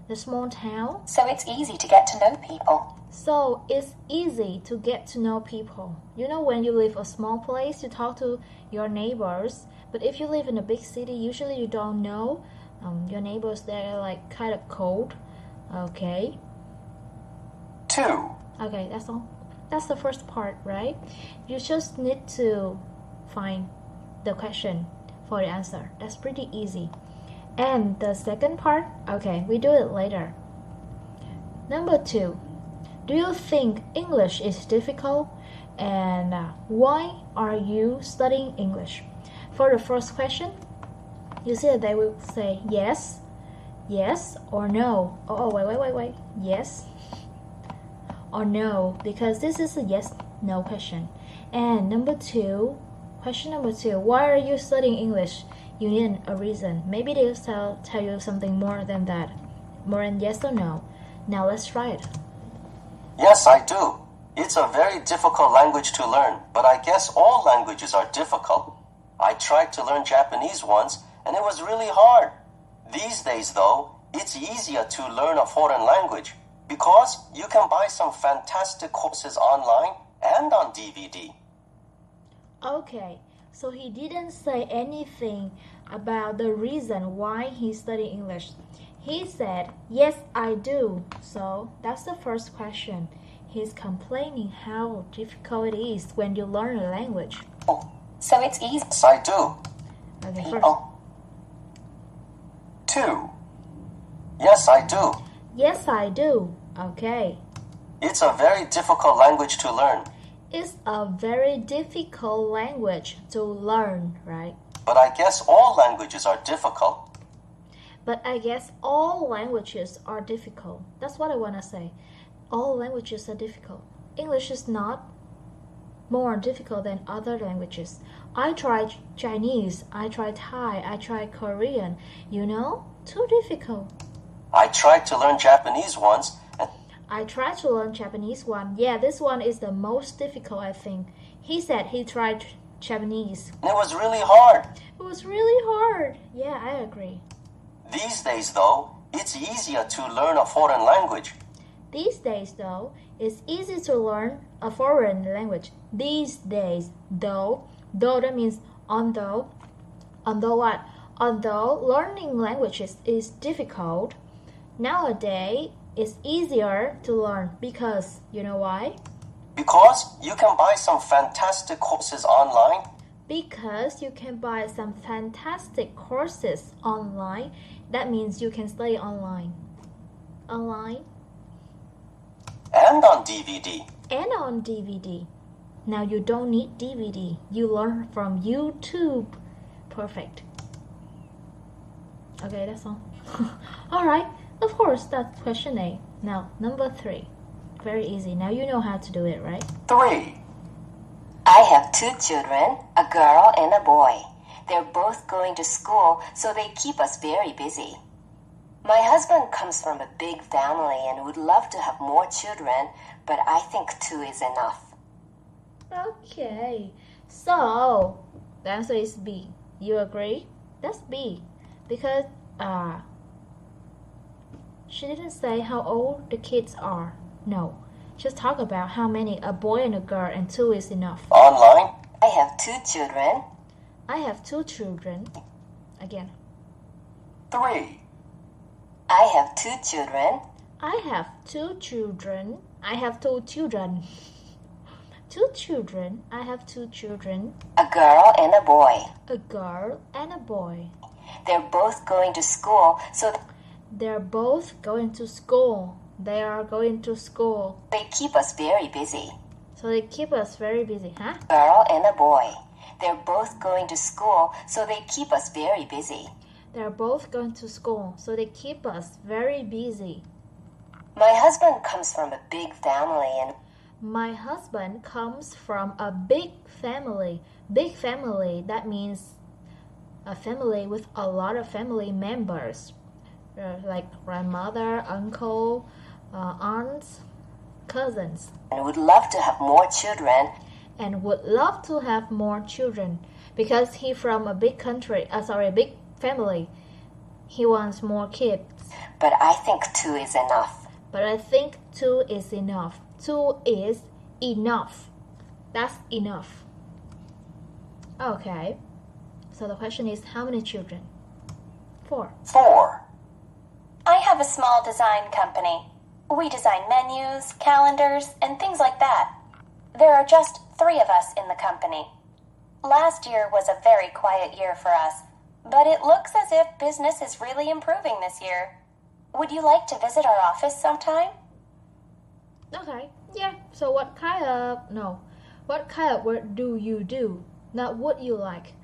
the small town? So it's easy to get to know people. So it's easy to get to know people. You know, when you live a small place, you talk to your neighbors. But if you live in a big city, usually you don't know your neighbors. They're like kind of cold. Okay. 2. Okay, that's all. That's the first part, right? You just need to find the question for the answer. That's pretty easy. And the second part, okay, we do it later. Number 2. Do you think English is difficult? And why are you studying English? For the first question, you see that they will say yes, yes or no. Oh, wait. Yes or no, because this is a yes-no question. And question number 2, why are you studying English? You need a reason. Maybe they'll tell you something more than that, more than yes or no. Now let's try it. Yes, I do. It's a very difficult language to learn, but I guess all languages are difficult. I tried to learn Japanese once, and it was really hard. These days, though, it's easier to learn a foreign language because you can buy some fantastic courses online and on DVD. Okay, so he didn't say anything about the reason why he's studying English. He said, yes, I do. So that's the first question. He's complaining how difficult it is when you learn a language. So it's easy. Yes, I do. Okay, first. People. 2. Yes, I do. Yes, I do. Okay. It's a very difficult language to learn. It's a very difficult language to learn, right? But I guess all languages are difficult. But I guess all languages are difficult. That's what I want to say. All languages are difficult. English is not more difficult than other languages. I tried Chinese, I tried Thai, I tried Korean. You know, too difficult. I tried to learn Japanese once, and I tried to learn Japanese one. Yeah, this one is the most difficult, I think. He said he tried Japanese. it was really hard. It was really hard. Yeah, I agree. These days, though, it's easier to learn a foreign language. These days, though, it's easy to learn a foreign language. These days, though that means although what? Although learning languages is difficult, nowadays it's easier to learn because, you know why? Because you can buy some fantastic courses online. Because you can buy some fantastic courses online. That means you can study online. Online And on DVD. and on DVD. Now you don't need DVD. You learn from YouTube. Perfect. Okay, that's all. Alright, of course, that's question A. Now, number 3. Very easy. Now you know how to do it, right? 3. I have 2 children, a girl and a boy. They're both going to school, so they keep us very busy. My husband comes from a big family and would love to have more children, but I think 2 is enough. Okay, so the answer is B. You agree? That's B. Because she didn't say how old the kids are. No, just talk about how many, a boy and a girl, and 2 is enough. Online. I have 2 children. I have 2 children. Again. 3. I have 2 children. I have 2 children. I have 2 children. 2 children. I have 2 children. A girl and a boy. A girl and a boy. They're both going to school, so They're both going to school. They are going to school. they keep us very busy. So they keep us very busy, huh? Girl and a boy. They're both going to school, so they keep us very busy. They're both going to school, so they keep us very busy. My husband comes from a big family and My husband comes from a big family. Big family, that means a family with a lot of family members, like grandmother, uncle, aunts, cousins. And would love to have more children. And would love to have more children. Because he from a big big family. He wants more kids. But I think 2 is enough. But I think 2 is enough. 2 is enough. That's enough. Okay. So the question is, how many children? 4. 4. I have a small design company. We design menus, calendars, and things like that. There are just 3 of us in the company. Last year was a very quiet year for us, but it looks as if business is really improving this year. Would you like to visit our office sometime? Okay, yeah. So what kind of work do you do? Not what you like.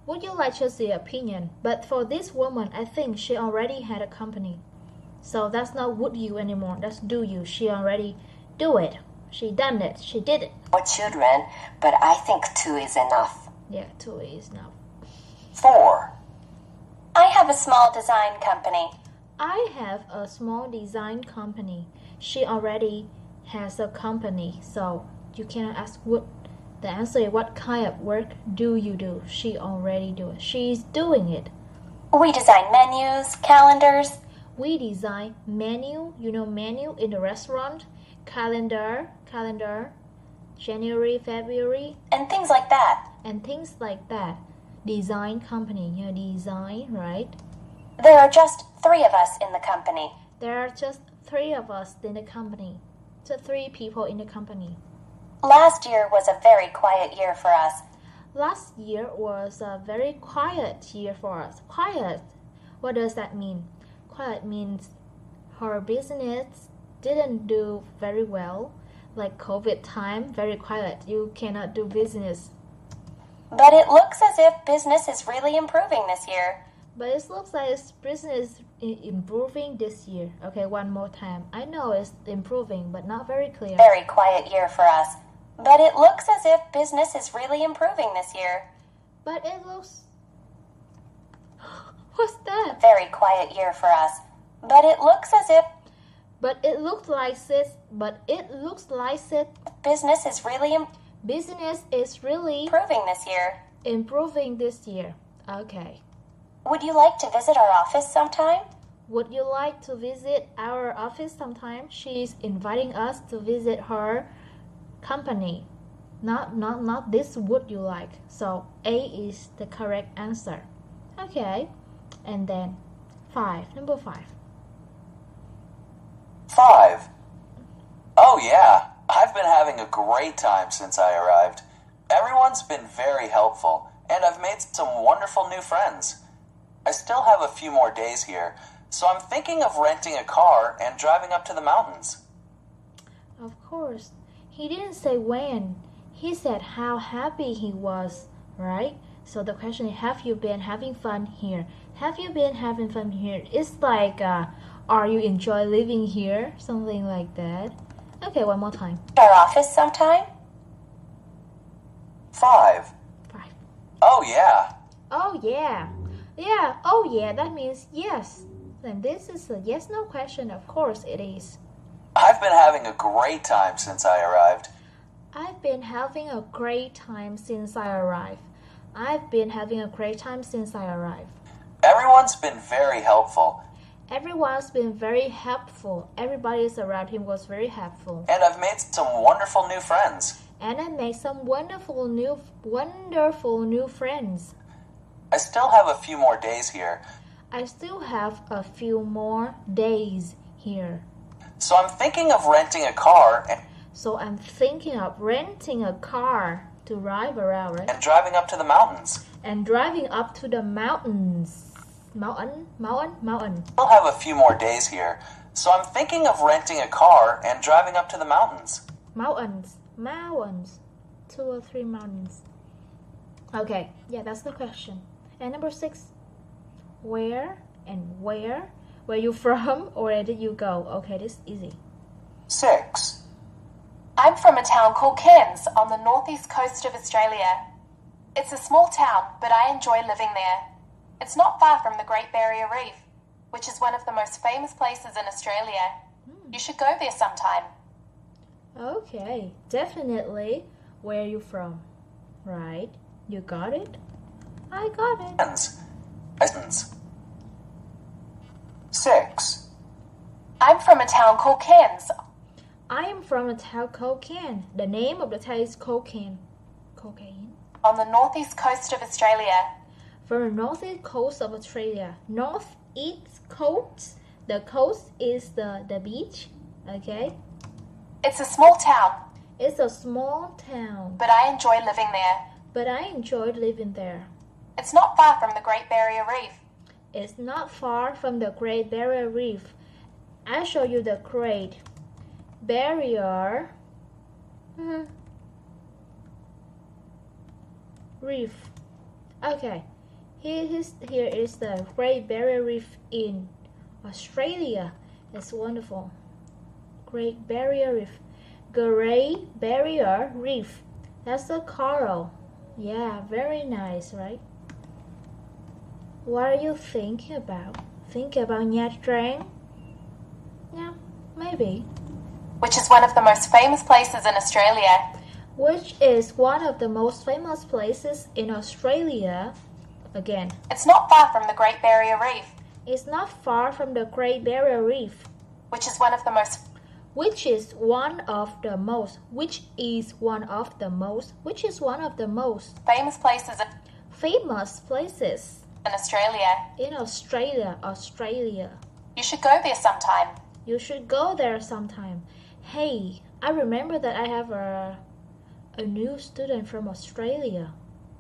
Would you like just the opinion? But for this woman, I think she already had a company. So that's not would you anymore. That's do you. She already do it. She done it. She did it. More children, but I think 2 is enough. Yeah, 2 is enough. 4. I have a small design company. I have a small design company. She already has a company. So you cannot ask what. The answer is what kind of work do you do? She already do it. She's doing it. We design menus, calendars. We design menu. You know menu in the restaurant. Calendar, January, February. And things like that. Design company. You know, design, right? There are just 3 of us in the company. There are just 3 of us in the company. So 3 people in the company. Last year was a very quiet year for us. Last year was a very quiet year for us. Quiet. What does that mean? Quiet means her business didn't do very well. Like COVID time, very quiet. You cannot do business. But it looks as if business is really improving this year. But it looks like business is improving this year. Okay, one more time. I know it's improving, but not very clear. Very quiet year for us. But it looks as if business is really improving this year. But it looks... What's that? Very quiet year for us. But it looks as if... But it looks like it. Business is really improving this year. Okay. Would you like to visit our office sometime? Would you like to visit our office sometime? She's inviting us to visit her company. Not this would you like. So A is the correct answer. Okay. And then 5. Number 5. 5. Oh yeah, I've been having a great time since I arrived. Everyone's been very helpful, and I've made some wonderful new friends. I still have a few more days here, so I'm thinking of renting a car and driving up to the mountains. Of course. He didn't say when. He said how happy he was, right? So the question is, have you been having fun here? Have you been having fun here? It's like, are you enjoy living here? Something like that. Okay, one more time. Our office sometime? 5. 5. Oh yeah. Oh yeah. Yeah, oh yeah, that means yes. Then this is a yes-no question. Of course it is. I've been having a great time since I arrived. I've been having a great time since I arrived. I've been having a great time since I arrived. Everyone's been very helpful. Everyone's been very helpful. Everybody around him was very helpful. And I've made some wonderful new friends. And I made some wonderful new friends. I still have a few more days here. I still have a few more days here. So I'm thinking of renting a car to drive around, right? and driving up to the mountains. And driving up to the mountains. Mountain. Still have a few more days here. So I'm thinking of renting a car and driving up to the mountains. Mountains. 2 or 3 mountains. Okay, yeah, that's the question. And number 6. Where? Where you from or where did you go? Okay, this is easy. 6. I'm from a town called Cairns on the northeast coast of Australia. It's a small town, but I enjoy living there. It's not far from the Great Barrier Reef, which is one of the most famous places in Australia. You should go there sometime. Okay, definitely. Where are you from? Right, you got it? I got it. Lessons. 6. I'm from a town called Cairns. I am from a town called Cairns. The name of the town is Cocaine. Cocaine. On the northeast coast of Australia. From the northeast coast of Australia. Northeast coast. The coast is the beach. Okay. It's a small town. It's a small town. But I enjoy living there. But I enjoyed living there. It's not far from the Great Barrier Reef. It's not far from the Great Barrier Reef. I'll show you the Great Barrier Reef. Okay, here is the Great Barrier Reef in Australia. It's wonderful. Great Barrier Reef. Great Barrier Reef. That's a coral. Yeah, very nice, right? What are you thinking about? Think about Nha Trang? Yeah, maybe. Which is one of the most famous places in Australia. Which is one of the most famous places in Australia. Again. It's not far from the Great Barrier Reef. It's not far from the Great Barrier Reef. Which is one of the most. Which is one of the most. Which is one of the most. Which is one of the most. Famous places. Famous places. In Australia. In Australia. Australia. You should go there sometime. You should go there sometime. Hey, I remember that I have a new student from Australia.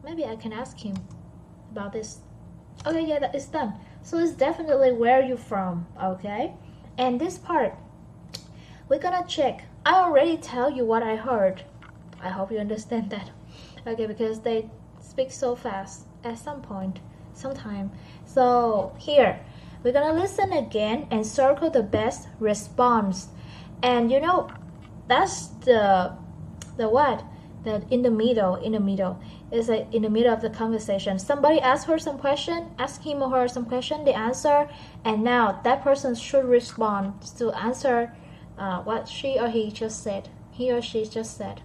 Maybe I can ask him about this. Okay, yeah, that is done. So it's definitely where you're from, okay? And this part, we're gonna check. I already tell you what I heard. I hope you understand that. Okay, because they speak so fast at sometime. So here, we're gonna listen again and circle the best response. And you know, that's the what? That in the middle. It's like in the middle of the conversation. Somebody ask him or her some question, they answer, and now that person should respond to answer what she or he or she just said.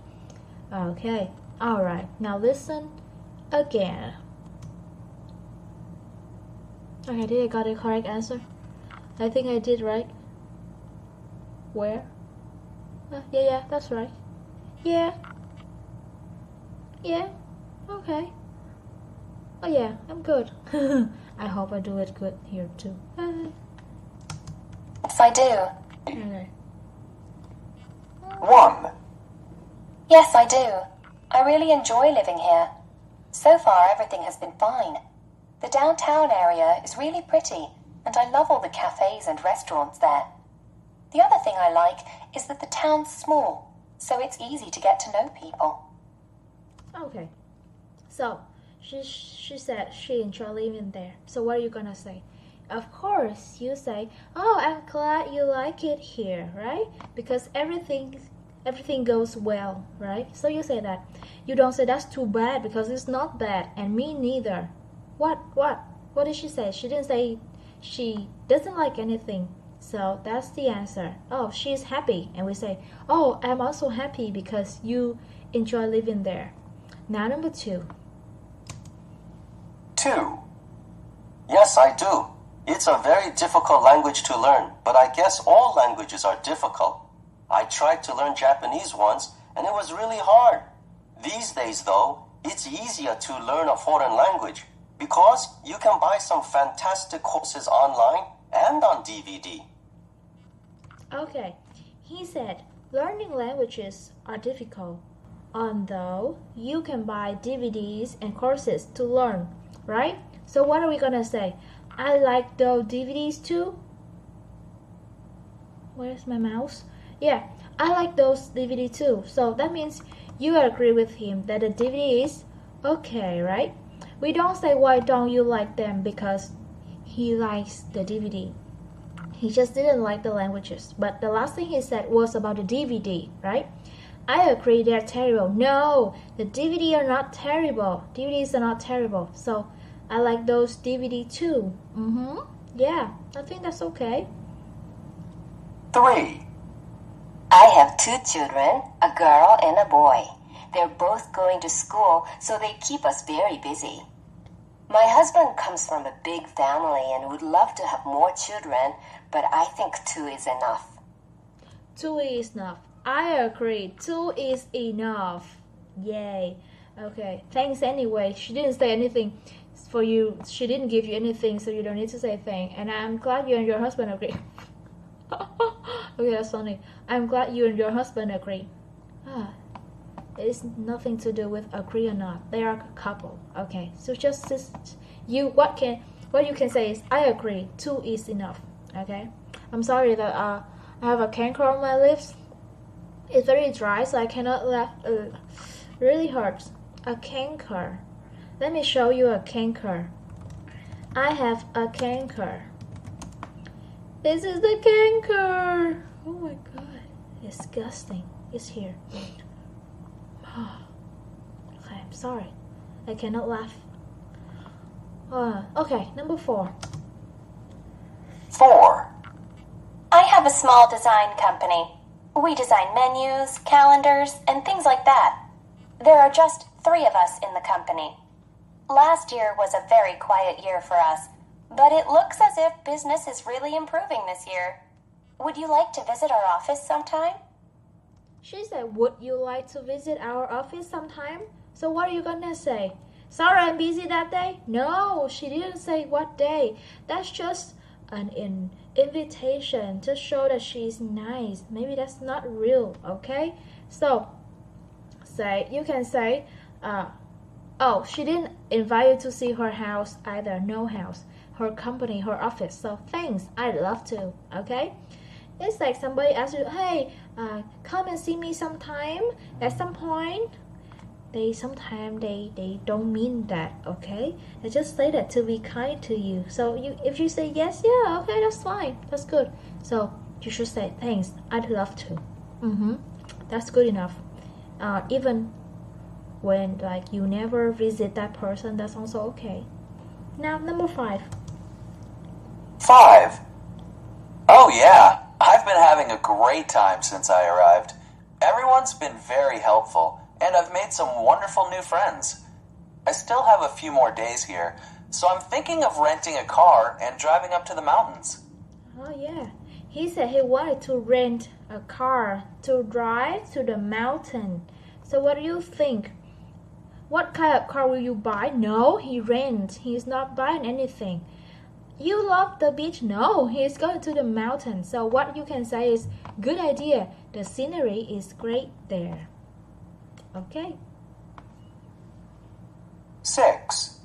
Okay, alright, now listen again. Okay, did I got the correct answer? I think I did, right? Where? Yeah, that's right. Yeah, okay. Oh yeah, I'm good. I hope I do it good here too. Yes, I do. Okay. 1. Yes, I do. I really enjoy living here. So far, everything has been fine. The downtown area is really pretty, and I love all the cafes and restaurants there. The other thing I like is that the town's small, so it's easy to get to know people. Okay. So she said she enjoyed living there. So what are you gonna say? Of course, you say, "Oh, I'm glad you like it here," right? Because everything goes well, right? So you say that. You don't say that's too bad because it's not bad, and me neither. What did she say? She didn't say she doesn't like anything. So that's the answer. Oh, she's happy. And we say, oh, I'm also happy because you enjoy living there. Now number 2. 2. Yes, I do. It's a very difficult language to learn, but I guess all languages are difficult. I tried to learn Japanese once, and it was really hard. These days, though, it's easier to learn a foreign language because you can buy some fantastic courses online and on DVD. Okay, he said learning languages are difficult, although you can buy DVDs and courses to learn, right? So what are we gonna say? I like those DVDs too. Where's my mouse? Yeah, I like those DVD too. So that means you agree with him that the DVD is okay, right? We don't say why don't you like them because he likes the DVD. He just didn't like the languages. But the last thing he said was about the DVD, right? I agree they're terrible. No, the DVD are not terrible. DVDs are not terrible. So I like those DVD too. Yeah, I think that's okay. 3. I have 2 children, a girl and a boy. They're both going to school, so they keep us very busy. My husband comes from a big family and would love to have more children, but I think 2 is enough. 2 is enough. I agree. 2 is enough. Yay. Okay. Thanks anyway. She didn't say anything for you. She didn't give you anything, so you don't need to say thanks. And I'm glad you and your husband agree. Okay, that's funny. I'm glad you and your husband agree. It's nothing to do with agree or not. They are a couple. Okay. So just you. What you can say is I agree. 2 is enough. Okay. I'm sorry that I have a canker on my lips. It's very dry, so I cannot laugh. Really hurts. A canker. Let me show you a canker. I have a canker. This is the canker. Oh my god. Disgusting. It's here. Okay, I'm sorry. I cannot laugh. Okay, number 4. 4. I have a small design company. We design menus, calendars, and things like that. There are just 3 of us in the company. Last year was a very quiet year for us, but it looks as if business is really improving this year. Would you like to visit our office sometime? She said, would you like to visit our office sometime? So what are you gonna say? Sorry, I'm busy that day? No, she didn't say what day. That's just an invitation to show that she's nice. Maybe that's not real, okay? So, you can say, oh, she didn't invite you to see her house either. No house. Her company, her office. So, thanks. I'd love to, okay? It's like somebody asks you, hey, come and see me sometime, at some point. Sometimes they don't mean that, okay? They just say that to be kind to you. So if you say yes, yeah, okay, that's fine. That's good. So you should say thanks. I'd love to. That's good enough. Even when like you never visit that person, that's also okay. Now number 5. 5. Oh yeah, I've been having a great time since I arrived. Everyone's been very helpful, and I've made some wonderful new friends. I still have a few more days here, so I'm thinking of renting a car and driving up to the mountains. Oh yeah, he said he wanted to rent a car to drive to the mountain. So what do you think? What kind of car will you buy? No, he rents. He's not buying anything. You love the beach? No, he's going to the mountain. So what you can say is, good idea. The scenery is great there. Okay. 6.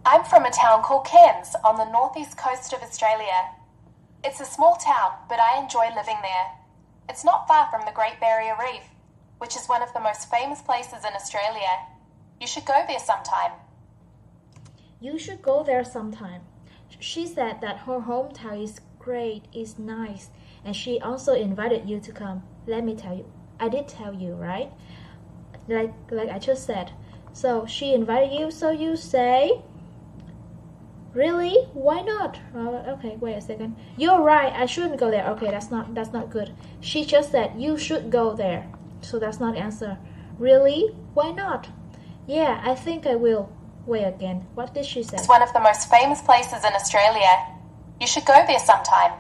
I'm from a town called Cairns on the northeast coast of Australia. It's a small town, but I enjoy living there. It's not far from the Great Barrier Reef, which is one of the most famous places in Australia. You should go there sometime. You should go there sometime. She said that her hometown is great, is nice, and she also invited you to come. Let me tell you. I did tell you, right? Like I just said. So she invited you, so you say, really? Why not? Okay, wait a second. You're right, I shouldn't go there. Okay, that's not good. She just said you should go there. So that's not answer. Really? Why not? Yeah, I think I will. Wait again. What did she say? It's one of the most famous places in Australia. You should go there sometime.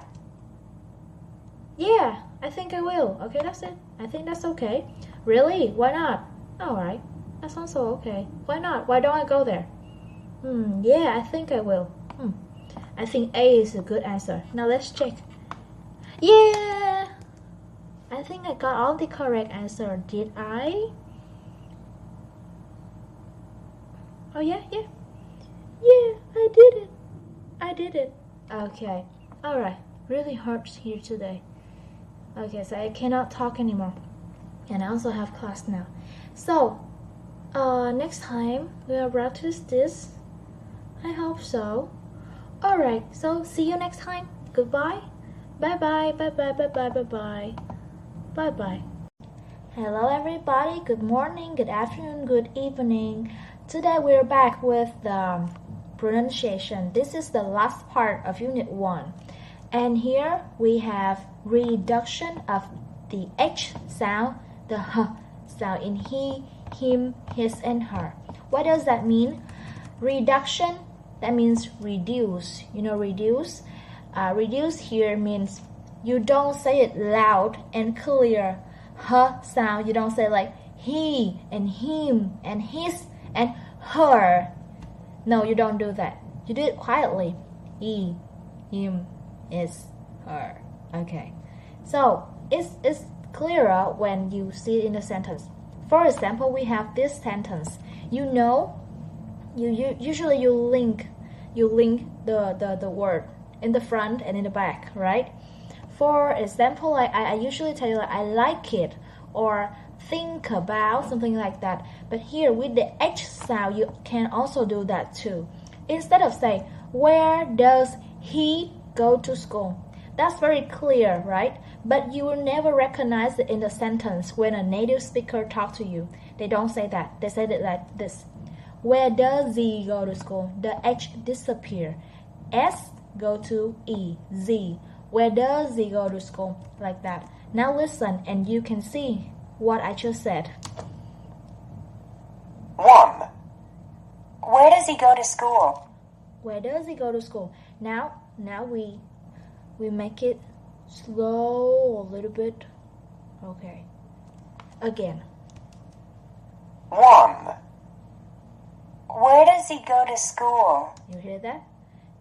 Yeah, I think I will. Okay, that's it. I think that's okay. Really? Why not? Alright. That's also okay. Why not? Why don't I go there? Yeah, I think I will. I think A is a good answer. Now let's check. Yeah! I think I got all the correct answer. Did I? Oh yeah. Yeah, I did it. Okay. Alright. Really hurts here today. Okay, so I cannot talk anymore. And I also have class now. So, next time we'll practice this. I hope so. Alright, so see you next time. Goodbye. Bye-bye. Bye-bye. Hello everybody. Good morning, good afternoon, good evening. Today we're back with the pronunciation. This is the last part of Unit 1. And here we have reduction of the H sound, the H sound in he, him, his, and her. What does that mean? Reduction, that means reduce. You know, reduce? Reduce here means you don't say it loud and clear. H sound, you don't say like he and him and his and her. No, you don't do that. You do it quietly. He, him, his, her. Okay. So it's clearer when you see it in a sentence. For example, we have this sentence. You know, usually you link the word in the front and in the back, right? For example, I usually tell you like, I like it or think about, something like that. But here with the H sound, you can also do that too. Instead of saying, where does he go to school? That's very clear, right? But you will never recognize it in the sentence when a native speaker talks to you. They don't say that. They say it like this. Where does he go to school? The H disappear. S go to E, Z. Where does he go to school? Like that. Now listen and you can see what I just said. 1. Where does he go to school? Where does he go to school? Now we make it slow a little bit. Okay. Again. 1. Where does he go to school? You hear that?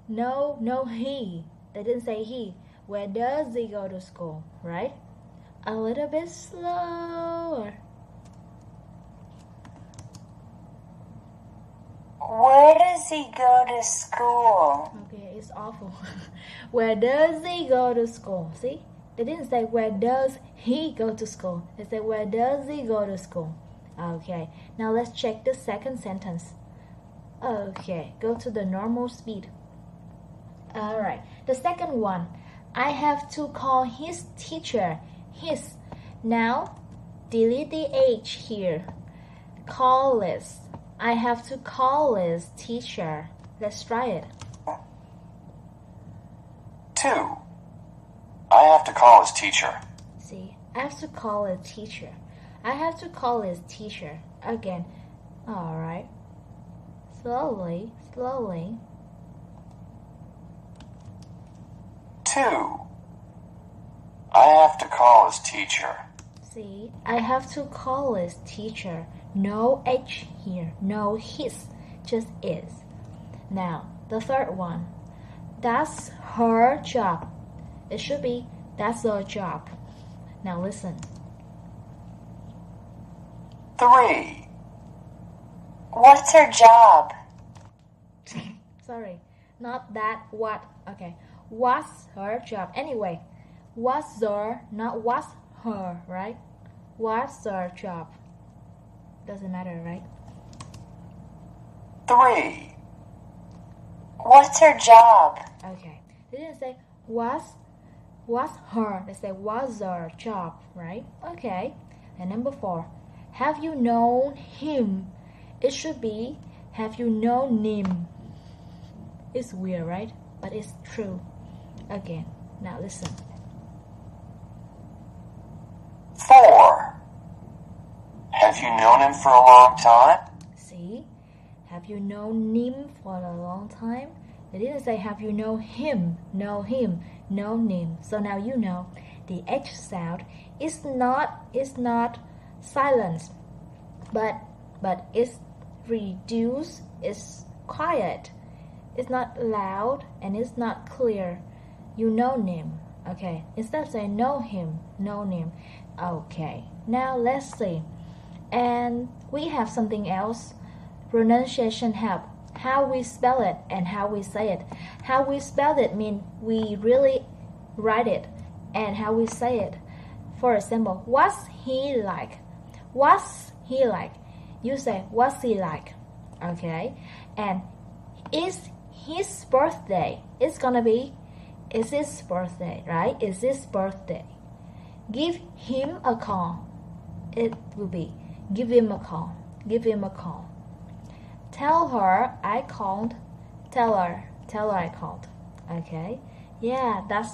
No, he. They didn't say he. Where does he go to school? Right? A little bit slower. Where does he go to school? Okay, it's awful. Where does he go to school? See? They didn't say where does he go to school. They said where does he go to school? Okay, now let's check the second sentence. Okay, go to the normal speed. Alright, the second one. I have to call his teacher. His. Now, delete the H here. Call his. I have to call his teacher. Let's try it. 2. I have to call his teacher. See, I have to call a teacher. I have to call his teacher. Again. Alright. Slowly. 2. I have to call his teacher. See, I have to call his teacher. No H here. No his. Just is. Now, the third one. That's her job. It should be, that's her job. Now listen. 3. What's her job? Sorry, not that, what. Okay, what's her job? Anyway, what's her, not what's her, right? What's her job? Doesn't matter, right? 3. What's her job? Okay, they didn't say what's her. They say what's her job, right? Okay, and number 4. Have you known him? It should be have you known him? It's weird, right? But it's true. Again, now listen. 4. Have you known him for a long time? See? Have you known him for a long time? They didn't say have you known him, know him, known him. So now you know the H sound is not silence, but it's reduced, it's quiet. It's not loud and it's not clear. You know him. Okay. Instead of saying know him. Okay. Now let's see. And we have something else. Pronunciation help. How we spell it and how we say it. How we spell it means we really write it. And how we say it. For example, what's he like? What's he like? You say, what's he like? Okay. And is his birthday? It's gonna be, is his birthday, right? Is his birthday. Give him a call. It will be, give him a call. Give him a call. Tell her I called. teller I called. Okay, yeah, that's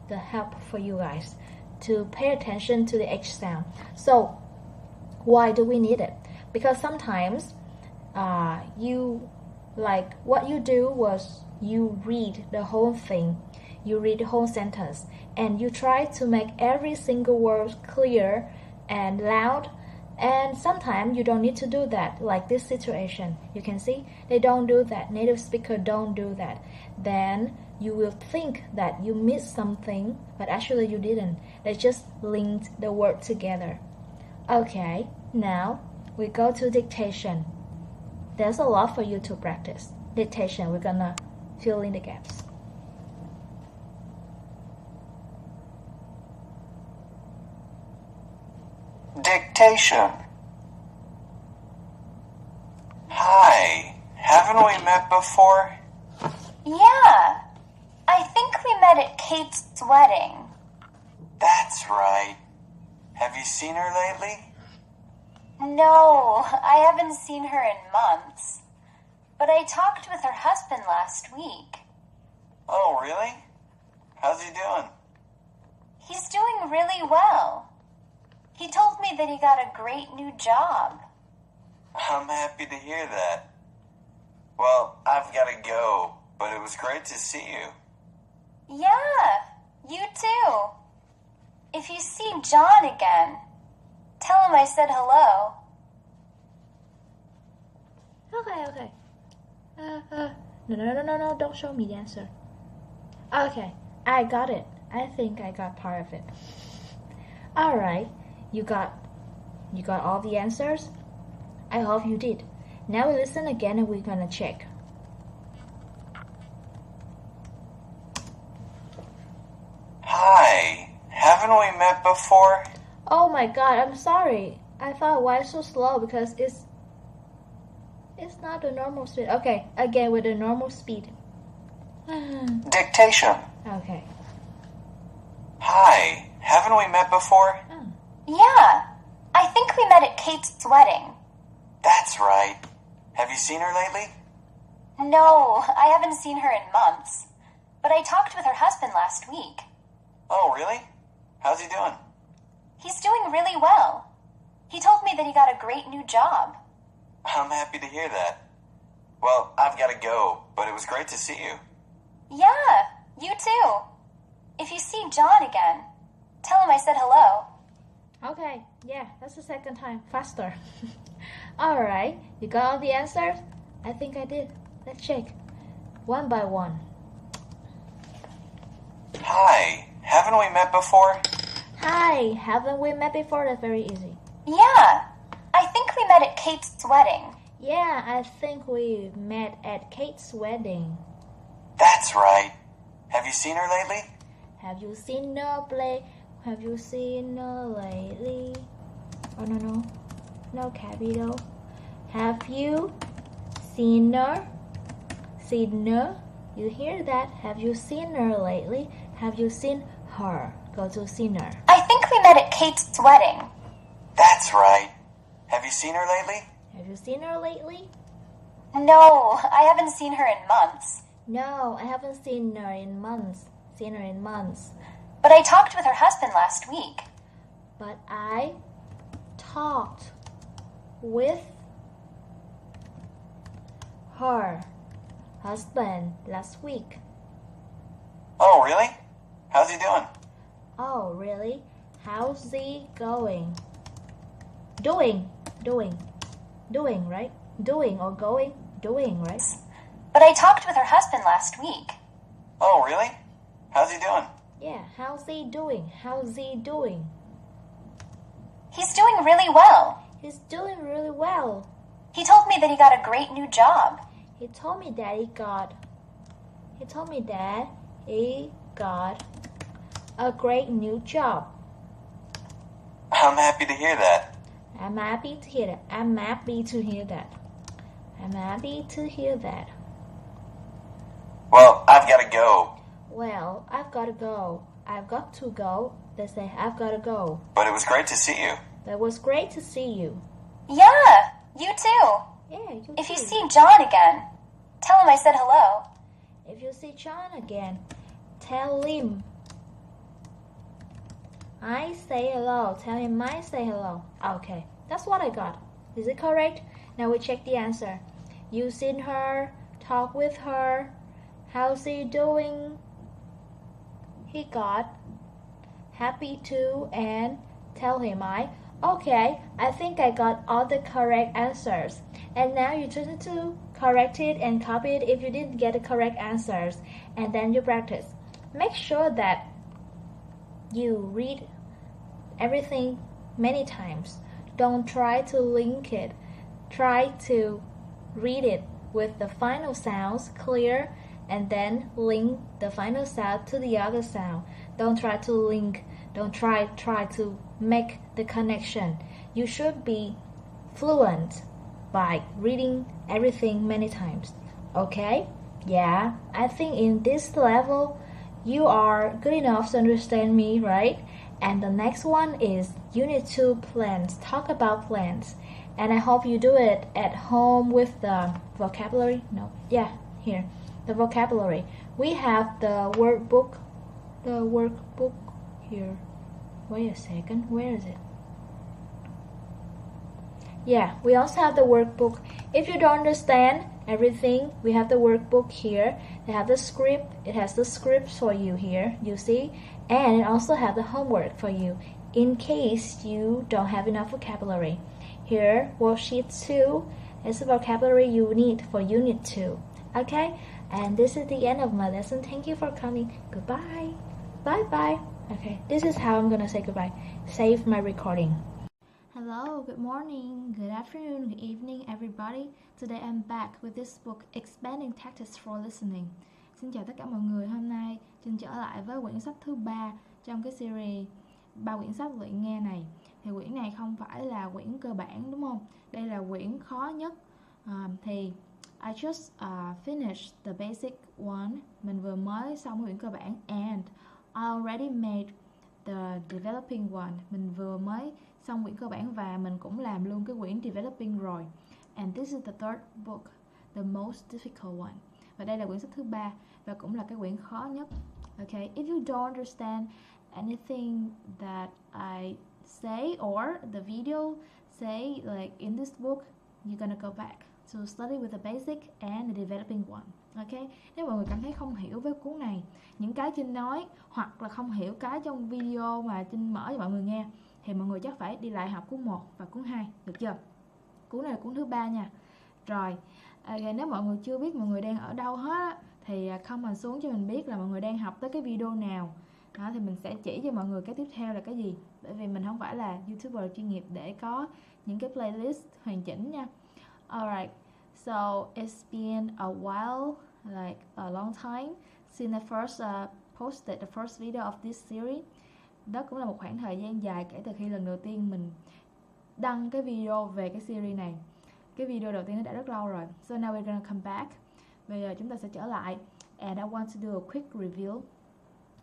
the help for you guys to pay attention to the H sound. So why do we need it? Because sometimes you like what you do was you read the whole thing, you read the whole sentence, and you try to make every single word clear and loud. And sometimes you don't need to do that, like this situation. You can see they don't do that. Native speaker don't do that. Then you will think that you missed something, but actually you didn't. They just linked the word together. Okay, now we go to dictation. There's a lot for you to practice. Dictation, we're gonna fill in the gaps. Dictation. Hi, haven't we met before? Yeah, I think we met at Kate's wedding. That's right. Have you seen her lately? No, I haven't seen her in months. But I talked with her husband last week. Oh, really? How's he doing? He's doing really well. He told me that he got a great new job. I'm happy to hear that. Well, I've got to go, but it was great to see you. Yeah, you too. If you see John again, tell him I said hello. Okay. No, don't show me the answer. Okay, I got it. I think I got part of it. Alright, you got all the answers? I hope you did. Now we listen again and we're gonna check. Hi, haven't we met before? Oh my god, I'm sorry. I thought why so slow because it's not the normal speed. Okay, again with the normal speed. Dictation. Okay. Hi, haven't we met before? Yeah, I think we met at Kate's wedding. That's right. Have you seen her lately? No, I haven't seen her in months. But I talked with her husband last week. Oh, really? How's he doing? He's doing really well. He told me that he got a great new job. I'm happy to hear that. Well, I've got to go, but it was great to see you. Yeah, you too. If you see John again, tell him I said hello. Okay, yeah, that's the second time. Faster. Alright, you got all the answers? I think I did. Let's check. One by one. Hi, haven't we met before? Hi, haven't we met before? That's very easy. Yeah, I think we met at Kate's wedding. Yeah, I think we met at Kate's wedding. That's right. Have you seen her lately? Have you seen her play? Have you seen her lately? Oh, no. No capital. Have you seen her? Seen her? You hear that? Have you seen her lately? Have you seen her? Go to seen her. I think we met at Kate's wedding. That's right. Have you seen her lately? Have you seen her lately? No, I haven't seen her in months. No, I haven't seen her in months. But I talked with her husband last week. But I talked with her husband last week. Oh, really? How's he doing? Oh, really? How's he going? Doing, right? Doing or going? Doing, right? But I talked with her husband last week. Oh, really? How's he doing? Yeah, how's he doing? He's doing really well. He's doing really well. He told me that he got a great new job. He told me that he got a great new job. I'm happy to hear that. I'm happy to hear that. Well, I've got to go. I've got to go. They say I've got to go. But it was great to see you. That was great to see you. Yeah, you too. Yeah, you If you too. see John again, Tell him I said hello. If you see John again, tell him I say hello. Tell him I say hello. Okay, that's what I got. Is it correct? Now we check the answer. You seen her, talk with her. How's he doing? He got happy too and tell him I. Okay, I think I got all the correct answers. And now you try to correct it and copy it if you didn't get the correct answers. And then you practice. Make sure that you read everything many times. Don't try to link it. Try to read it with the final sounds clear and then link the final sound to the other sound. Don't try to link. Don't try to make the connection. You should be fluent by reading everything many times. Okay? Yeah, I think in this level you are good enough to understand me, right? And the next one is Unit 2 plans. Talk about plans. And I hope you do it at home with the vocabulary. No, yeah, here. The vocabulary. We have the workbook. The workbook here. Wait a second. Where is it? Yeah, we also have the workbook. If you don't understand everything, we have the workbook here. They have the script. It has the script for you here, you see. And it also has the homework for you in case you don't have enough vocabulary. Here, worksheet 2 is the vocabulary you need for Unit 2. Okay? And this is the end of my lesson. Thank you for coming. Goodbye. Bye-bye. Okay, this is how I'm gonna say goodbye. Save my recording. Hello, good morning, good afternoon, good evening, everybody. Today I'm back with this book, Expanding Tactics for Listening. Xin chào tất cả mọi người. Hôm nay Trinh trở lại với quyển sách thứ 3 trong cái series 3 quyển sách luyện nghe này. Thì quyển này không phải là quyển cơ bản, đúng không? Đây là quyển khó nhất. Thì I just finished the basic one. Mình vừa mới xong quyển cơ bản. And I already made the developing one. Mình vừa mới xong quyển cơ bản và mình cũng làm luôn cái quyển developing rồi. And this is the third book, the most difficult one. Và đây là quyển sách thứ 3 và cũng là cái quyển khó nhất. Okay, if you don't understand anything that I say or the video say like in this book, you're gonna go back to study with the basic and the developing one. Okay, nếu mọi người cảm thấy không hiểu với cuốn này, những cái Trinh nói hoặc là không hiểu cái trong video mà Trinh mở cho mọi người nghe, thì mọi người chắc phải đi lại học cuốn 1 và cuốn 2, được chưa? Cuốn này là cuốn thứ 3 nha. Rồi, nếu mọi người chưa biết mọi người đang ở đâu hết thì comment xuống cho mình biết là mọi người đang học tới cái video nào. Đó, thì mình sẽ chỉ cho mọi người cái tiếp theo là cái gì. Bởi vì mình không phải là YouTuber chuyên nghiệp để có những cái playlist hoàn chỉnh nha. Alright, so it's been a while, like a long time since I first posted the first video of this series. Đó cũng là một khoảng thời gian dài kể từ khi lần đầu tiên mình đăng cái video về cái series này. Cái video đầu tiên nó đã rất lâu rồi. So now we're gonna come back. Bây giờ chúng ta sẽ trở lại. And I want to do a quick review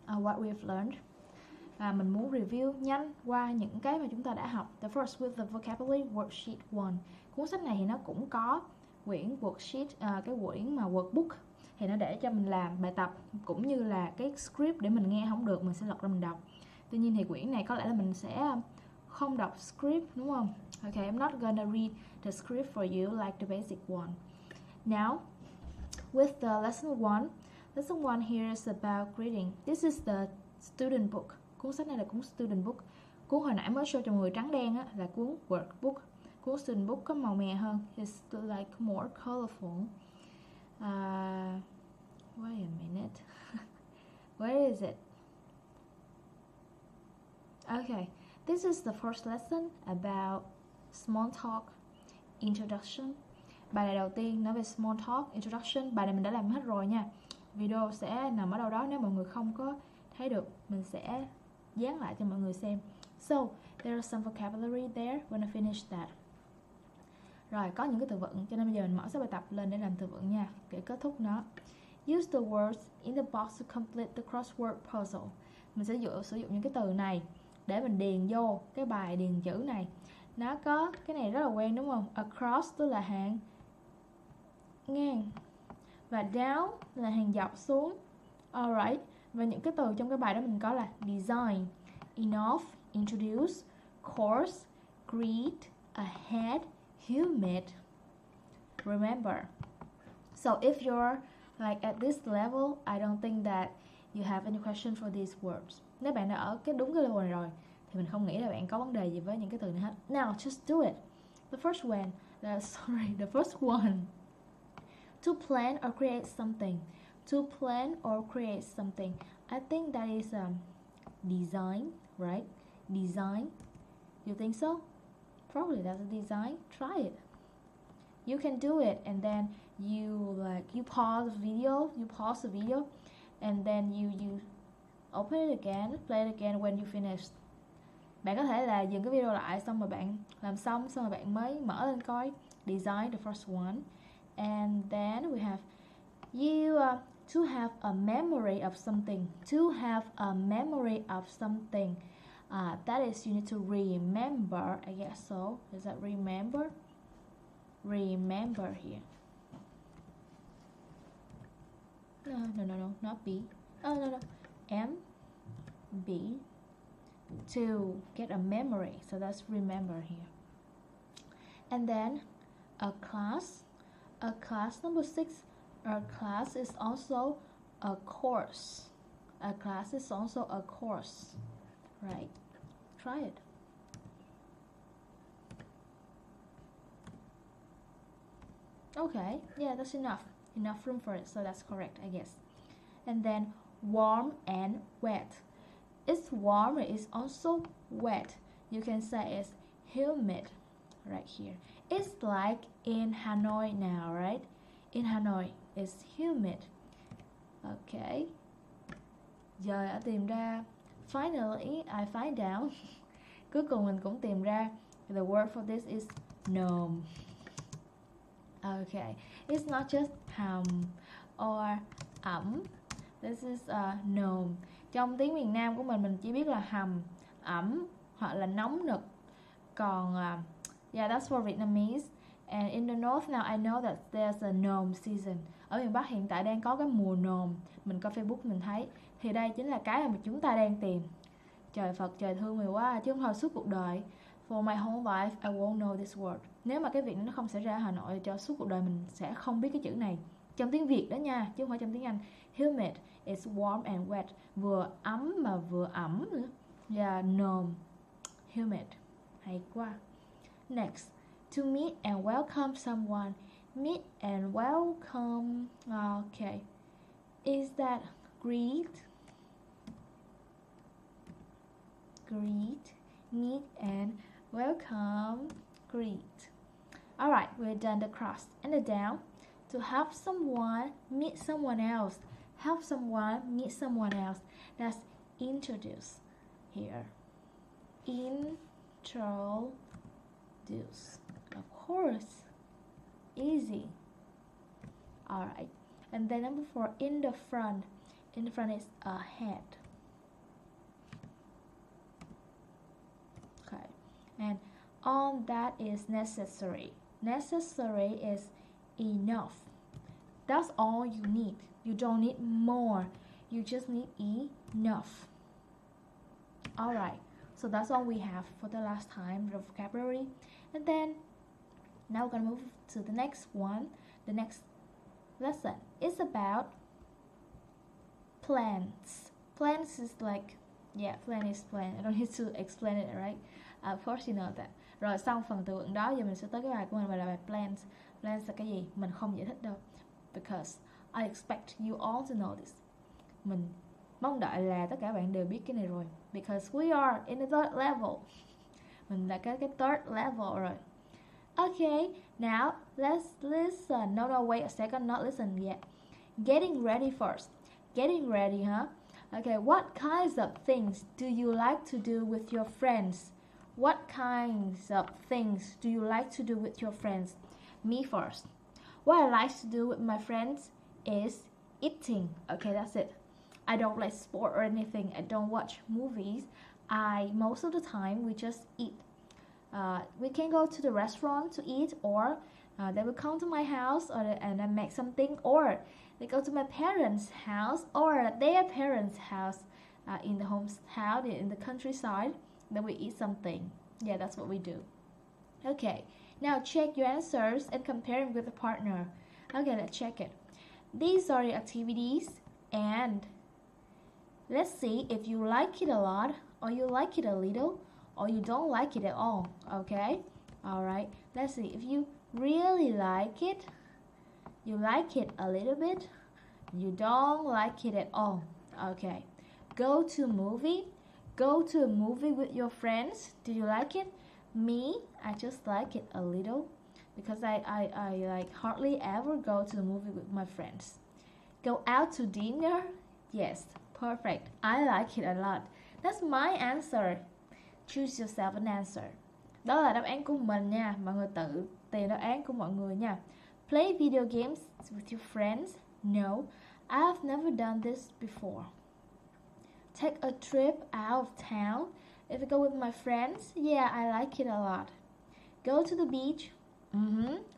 of what we've learned. Mình muốn review nhanh qua những cái mà chúng ta đã học. The first with the vocabulary worksheet 1. Cuốn sách này thì nó cũng có quyển worksheet, cái quyển mà workbook thì nó để cho mình làm bài tập cũng như là cái script để mình nghe không được mình sẽ lật ra mình đọc. Tuy nhiên thì quyển này có lẽ là mình sẽ không đọc script, đúng không? Okay, I'm not gonna read the script for you like the basic one. Now, with the lesson 1. Lesson 1 here is about reading. This is the student book. Cuốn sách này là cuốn student book. Cuốn hồi nãy mới show cho mọi người trắng đen á, là cuốn workbook. Cuốn student book có màu mè hơn. It's like more colorful. Wait a minute. Where is it? Okay, this is the first lesson about small talk, introduction. Bài này đầu tiên nói về small talk, introduction. Bài này mình đã làm hết rồi nha. Video sẽ nằm ở đâu đó, nếu mọi người không có thấy được mình sẽ dán lại cho mọi người xem. So, there are some vocabulary there when I finish that. Rồi, có những cái từ vựng, cho nên bây giờ mình mở sách bài tập lên để làm từ vựng nha, để kết thúc nó. Use the words in the box to complete the crossword puzzle. Mình sẽ sử dụng những cái từ này để mình điền vô cái bài điền chữ này. Nó có cái này rất là quen đúng không? Across tức là hàng ngang. và down là hàng dọc xuống. Alright, và những cái từ trong cái bài đó mình có là design, enough, introduce, course, greet, ahead, humid. Remember. So if you're like at this level, I don't think that you have any question for these words. Nếu bạn đã ở cái đúng cái level này rồi thì mình không nghĩ là bạn có vấn đề gì với những cái từ này hết. Now just do it. The first one. To plan or create something. To plan or create something. I think that is design, right? Design. You think so? Probably that's a design. Try it. You can do it, and then you pause the video, and then you open it again, play it again when you finish. Bạn có thể là dừng cái video lại, xong rồi bạn làm xong rồi bạn mới mở lên coi. Design, the first one. And then we have you to have a memory of something. To have a memory of something. That is, you need to remember, I guess so. Is that remember? Remember here. No, not B. Oh, no. M, B. To get a memory. So that's remember here. And then a class. A class, number 6. A class is also a course. A class is also a course. Right. Try it. Okay, yeah, that's enough room for it, so that's correct, I guess. And then warm and wet. It's warm, it's also wet. You can say it's humid right here. It's like in Hanoi now, right? In Hanoi, it's humid. Okay. Giờ đã tìm ra. Finally, I find out. Cuối cùng mình cũng tìm ra. The word for this is gnome. Okay, it's not just or This is gnome. Trong tiếng miền Nam của mình chỉ biết là hầm, ẩm hoặc là nóng nực. Còn yeah, that's for Vietnamese. And in the north now I know that there's a gnome season. Ở miền Bắc hiện tại đang có cái mùa gnome. Mình coi Facebook mình thấy. Thì đây chính là cái mà chúng ta đang tìm. Trời Phật, trời thương mình quá. Chứ không thôi suốt cuộc đời, for my whole life I won't know this word. Nếu mà cái việc nó không xảy ra ở Hà Nội, cho suốt cuộc đời mình sẽ không biết cái chữ này. Trong tiếng Việt đó nha, chứ không phải trong tiếng Anh. Humid is warm and wet. Vừa ấm mà vừa ẩm nữa. Yeah, gnome. Humid. Hay quá. Next. To meet and welcome someone. Meet and welcome. Okay. Is that greet? Greet. Meet and welcome. Greet. Alright, we're done the cross and the down. To help someone meet someone else. Help someone meet someone else. That's introduce here. Introduce. Of course. Easy. Alright. And then number 4, in the front. In the front is ahead. Okay. And on that is necessary. Necessary is enough. That's all you need. You don't need more. You just need enough. Alright. So that's all we have for the last time, the vocabulary. And then now we're gonna move to the next one. The next lesson is about plants. Plants is like, yeah, plant is plant. I don't need to explain it, right? Of course you know that. Rồi xong phần từ vựng đó, giờ mình sẽ tới cái bài của mình, bài là bài plants. Plants là cái gì? Mình không giải thích đâu. Because I expect you all to know this. Mình mong đợi là tất cả bạn đều biết cái này rồi. Because we are in the third level. Mình là cái third level rồi. Okay, now let's listen. No, wait a second, not listen yet. Getting ready first. Getting ready, huh? Okay, what kinds of things do you like to do with your friends? What kinds of things do you like to do with your friends? Me first. What I like to do with my friends is eating. Okay, that's it. I don't like sport or anything. I don't watch movies. Most of the time we just eat. We can go to the restaurant to eat, or They will come to my house and I make something, or they go to my parents' house or their parents' house in the hometown, in the countryside. Then we eat something. Yeah, that's what we do. Okay, now check your answers and compare them with a partner. Okay, let's check it. These are the activities, and let's see if you like it a lot, or you like it a little, or you don't like it at all. Okay, alright, let's see if you really like it, you like it a little bit, you don't like it at all. Okay, go to a movie with your friends. Do you like it? Me, I just like it a little, because I like hardly ever go to the movie with my friends. Go out to dinner? Yes, perfect. I like it a lot. That's my answer. Choose yourself an answer. Đó là đáp án của mình nha. Mọi người tự tìm đáp án của mọi người nha. Play video games with your friends? No, I've never done this before. Take a trip out of town? If I go with my friends, yeah, I like it a lot. Go to the beach?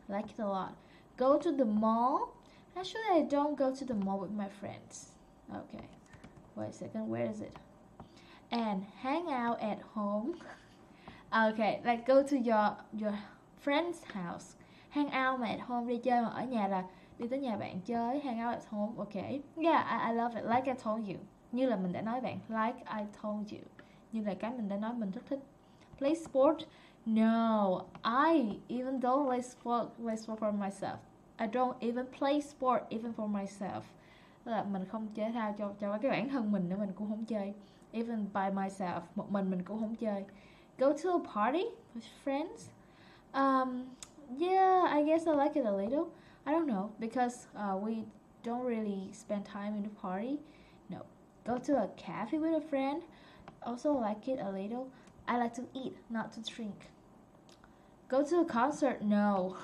Like it a lot. Go to the mall? Actually, I don't go to the mall with my friends. Okay, wait a second, where is it? And hang out at home? Okay, like go to your friend's house. Hang out mà at home, đi chơi mà ở nhà là đi tới nhà bạn chơi. Hang out at home, okay. Yeah, I love it, like I told you. Như là mình đã nói bạn, like I told you. Như là cái mình đã nói mình rất thích. Play sport? No, I even don't play sport for myself. I don't even play sport even for myself. Tức là mình không chơi thao cho cái bản thân mình nữa, mình cũng không chơi. Even by myself, một mình cũng không chơi. Go to a party with friends? Yeah, I guess I like it a little. I don't know, because we don't really spend time in the party. No. Go to a cafe with a friend? Also like it a little. I like to eat, not to drink. Go to a concert? No.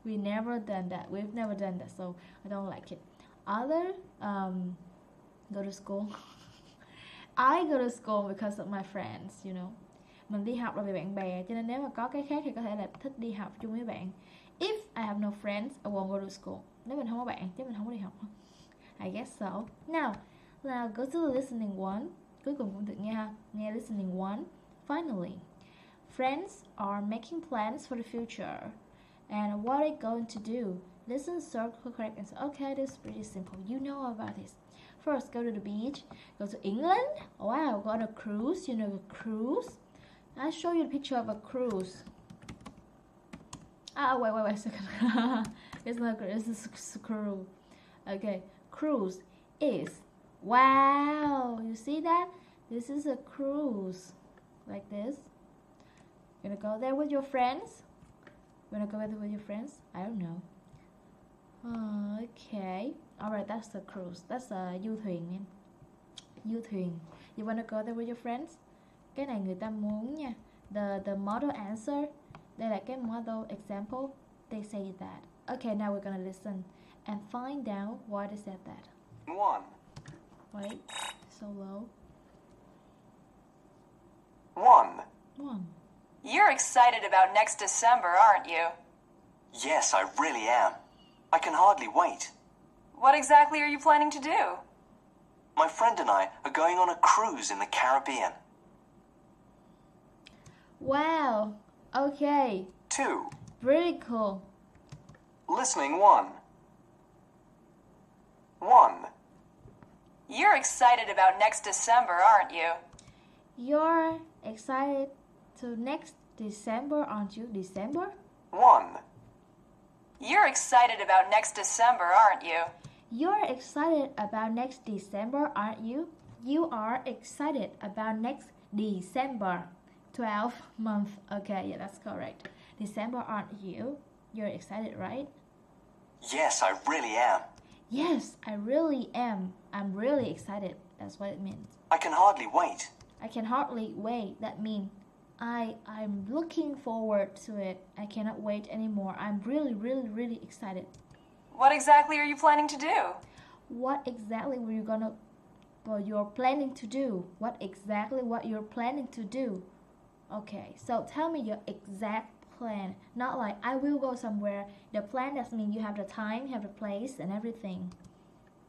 We've never done that, so I don't like it. Other, go to school. I go to school because of my friends, you know. Mình đi học là vì bạn bè, cho nên nếu mà có cái khác thì có thể là thích đi học chung với bạn. If I have no friends, I won't go to school. Nếu mình không có bạn, chứ mình không có đi học. I guess so. Now go to the listening one. Cuối cùng cũng được nghe listening one. Finally, friends are making plans for the future. And what are they going to do? Listen, circle, correct answer. Okay, this is pretty simple. You know about this. First, go to the beach. Go to England. Wow, go on a cruise. You know a cruise? I'll show you a picture of a cruise. Wait a second. It's not a cruise, it's a cruise. Okay, cruise is, wow, you see that? This is a cruise. Like this. You're gonna go there with your friends? You wanna go there with your friends? I don't know. Okay. Alright, that's the cruise. That's a du thuyền man. Du thuyền. You wanna go there with your friends? Cái này người ta muốn nha. The model answer. Đây là cái model example. They say that. Okay, now we're gonna listen and find out why they said that. 1. Wait, so low. 1. You're excited about next December, aren't you? Yes, I really am. I can hardly wait. What exactly are you planning to do? My friend and I are going on a cruise in the Caribbean. Wow. Okay. 2. Pretty cool. Listening 1. 1. You're excited about next December, aren't you? You're excited to next December, aren't you? December? 1. You're excited about next December, aren't you? You're excited about next December, aren't you? You are excited about next December. 12 month. Okay, yeah, that's correct. December, aren't you? You're excited, right? Yes, I really am. Yes, I really am. I'm really excited. That's what it means. I can hardly wait. I can hardly wait. That means I'm looking forward to it. I cannot wait anymore. I'm really excited. What exactly are you planning to do? What exactly you're planning to do? What you're planning to do? Okay, so tell me your exact plan. Not like I will go somewhere. The plan that means you have the time, have the place, and everything.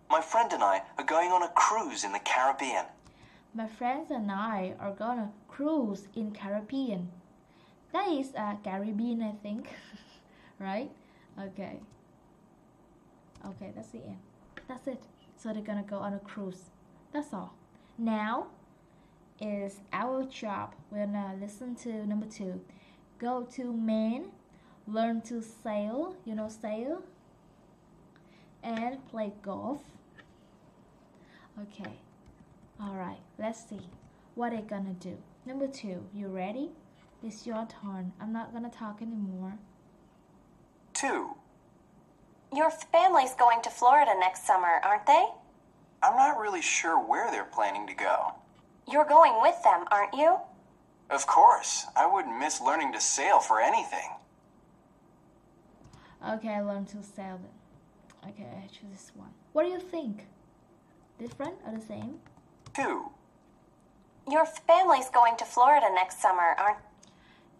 My friend and I are going on a cruise in the Caribbean. My friends and I are gonna cruise in Caribbean. That is Caribbean, I think. Right? Okay. Okay, that's the end. That's it. So they're gonna go on a cruise. That's all. Now is our job. We're gonna listen to number 2. Go to Maine, learn to sail, you know sail, and play golf. Okay. Alright, let's see what they're gonna do. Number 2, you ready? It's your turn. I'm not gonna talk anymore. 2. Your family's going to Florida next summer, aren't they? I'm not really sure where they're planning to go. You're going with them, aren't you? Of course, I wouldn't miss learning to sail for anything. Okay, I learned to sail then. Okay, I choose this one. What do you think? Different or the same? 2. Your family's going to Florida next summer, aren't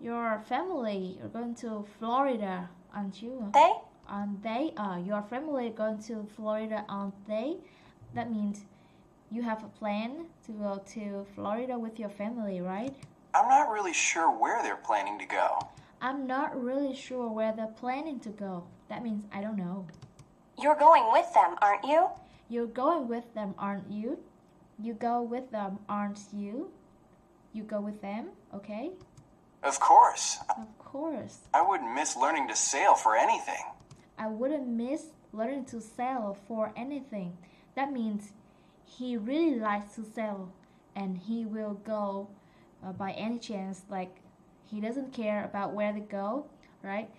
Your family are going to Florida, aren't you? they? Aren't they? Your family going to Florida, aren't they? That means you have a plan to go to Florida with your family, right? I'm not really sure where they're planning to go. I'm not really sure where they're planning to go. That means I don't know. You're going with them, aren't you? You're going with them, aren't you? You go with them, aren't you? You go with them, okay? Of course. Of course. I wouldn't miss learning to sail for anything. I wouldn't miss learning to sail for anything. That means he really likes to sail and he will go by any chance. Like he doesn't care about where to go, right?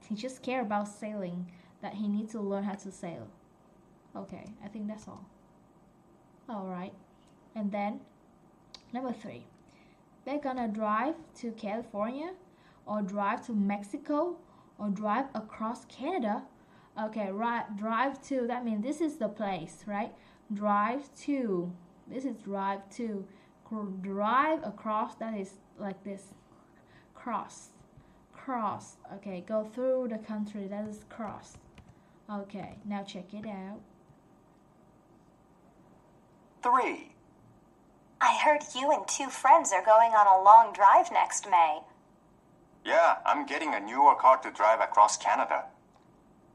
He just cares about sailing, that he needs to learn how to sail. Okay, I think that's all. Alright. And then, number 3. They're gonna drive to California, or drive to Mexico, or drive across Canada. Okay, right, drive to, that means this is the place, right? Drive to, this is drive to. Drive across, that is like this. Cross. Okay, go through the country, that is cross. Okay, now check it out. 3. I heard you and 2 friends are going on a long drive next May. Yeah, I'm getting a newer car to drive across Canada.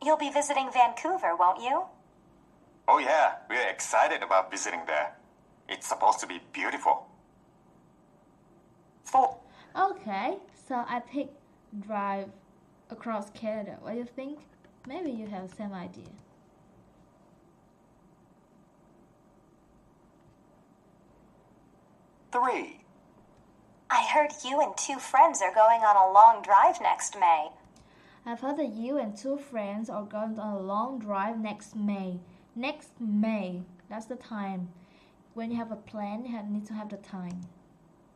You'll be visiting Vancouver, won't you? Oh yeah, we're excited about visiting there. It's supposed to be beautiful. 4. Okay, so I picked drive across Canada. What do you think? Maybe you have some idea. Three. I heard you and 2 friends are going on a long drive next May. I've heard that you and 2 friends are going on a long drive next May. Next May, that's the time. When you have a plan, you need to have the time.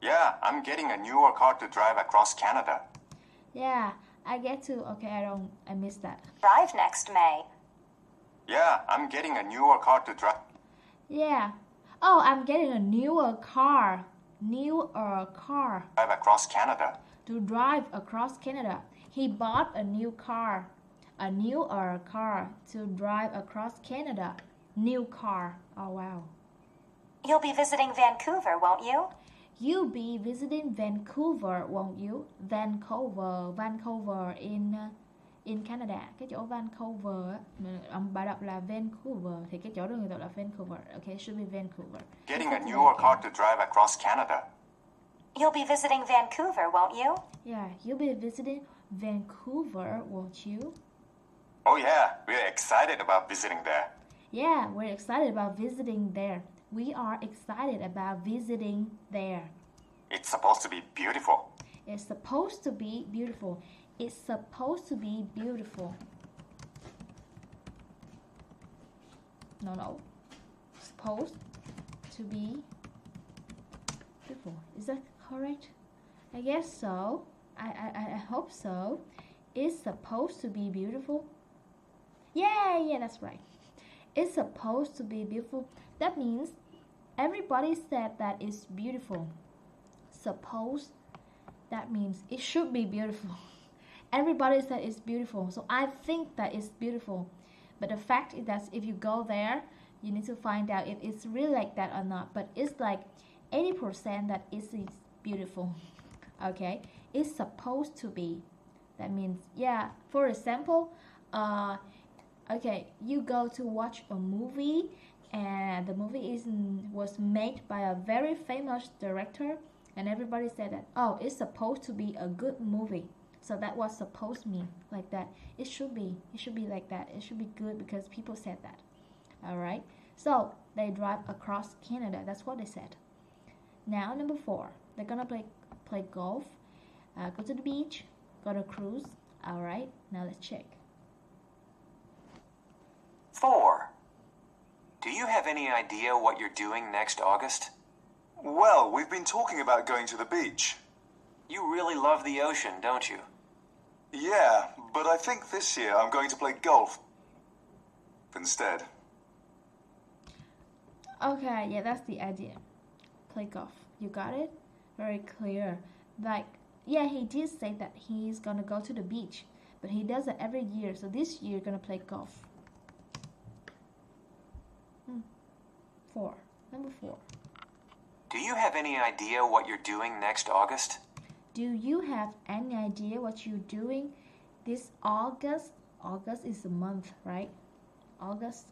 Yeah, I'm getting a newer car to drive across Canada. Yeah, I get to. Okay, I missed that. Drive next May. Yeah, I'm getting a newer car to drive. Yeah. Oh, I'm getting a newer car. Drive across Canada. To drive across Canada. He bought a new car. A newer car to drive across Canada. New car. Oh, wow. You'll be visiting Vancouver, won't you? You'll be visiting Vancouver, won't you? Vancouver in Canada. Cái chỗ Vancouver á, ông bà đọc là Vancouver thì cái chỗ đó người ta là Vancouver. Okay, it should be Vancouver. Getting a newer car to drive across Canada. You'll be visiting Vancouver, won't you? Yeah, you'll be visiting Vancouver, won't you? Oh yeah, we're excited about visiting there. Yeah, we're excited about visiting there. We are excited about visiting there. It's supposed to be beautiful. It's supposed to be beautiful. It's supposed to be beautiful. No. Supposed to be beautiful. Is that correct? I guess so. I hope so. It's supposed to be beautiful. Yeah, that's right. It's supposed to be beautiful. That means everybody said that it's beautiful. Suppose, that means it should be beautiful. everybody said it's beautiful, so I think that it's beautiful. But the fact is that if you go there, you need to find out if it's really like that or not. But it's like 80% that it is beautiful. Okay, it's supposed to be. That means, yeah, for example, okay, you go to watch a movie, and the movie was made by a very famous director, and everybody said that, oh, it's supposed to be a good movie. So that was supposed to mean like that. It should be like that. It should be good because people said that. All right. So they drive across Canada. That's what they said. Now number 4, they're gonna play golf, go to the beach, go to a cruise. All right. Now let's check. 4. Do you have any idea what you're doing next August? Well, we've been talking about going to the beach. You really love the ocean, don't you? Yeah, but I think this year I'm going to play golf instead. Okay, yeah, that's the idea. Play golf. You got it? Very clear. Like, yeah, he did say that he's gonna go to the beach, but he does it every year. So this year, gonna play golf. 4. Number 4. Do you have any idea what you're doing next August? Do you have any idea what you're doing this August? August is a month, right? August.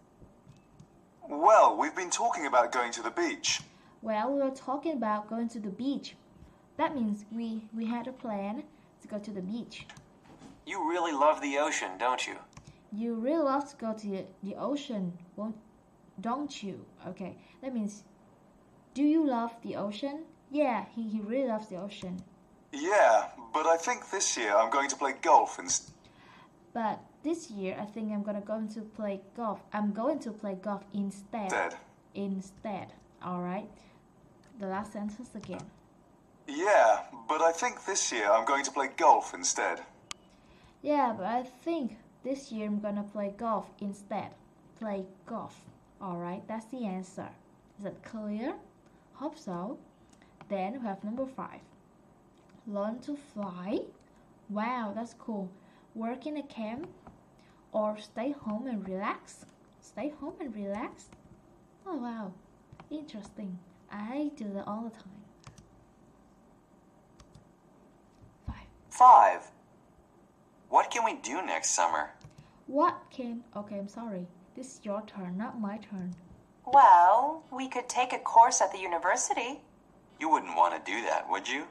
Well, we've been talking about going to the beach. Well, we were talking about going to the beach. That means we had a plan to go to the beach. You really love the ocean, don't you? You really love to go to the ocean, don't you? Okay, that means, do you love the ocean? Yeah, he really loves the ocean. Yeah, but I think this year I'm going to play golf instead. But this year, I think I'm going to play golf. I'm going to play golf instead. Instead. All right. The last sentence again. Yeah, but I think this year I'm going to play golf instead. Yeah, but I think this year I'm going to play golf instead. Play golf. All right. That's the answer. Is that clear? Hope so. Then we have number 5. Learn to fly. Wow, that's cool. Work in a camp or stay home and relax. Stay home and relax. Oh wow, interesting. I do that all the time. 5. What can we do next summer? Okay, I'm sorry. This is your turn, not my turn. Well, we could take a course at the university. You wouldn't want to do that, would you?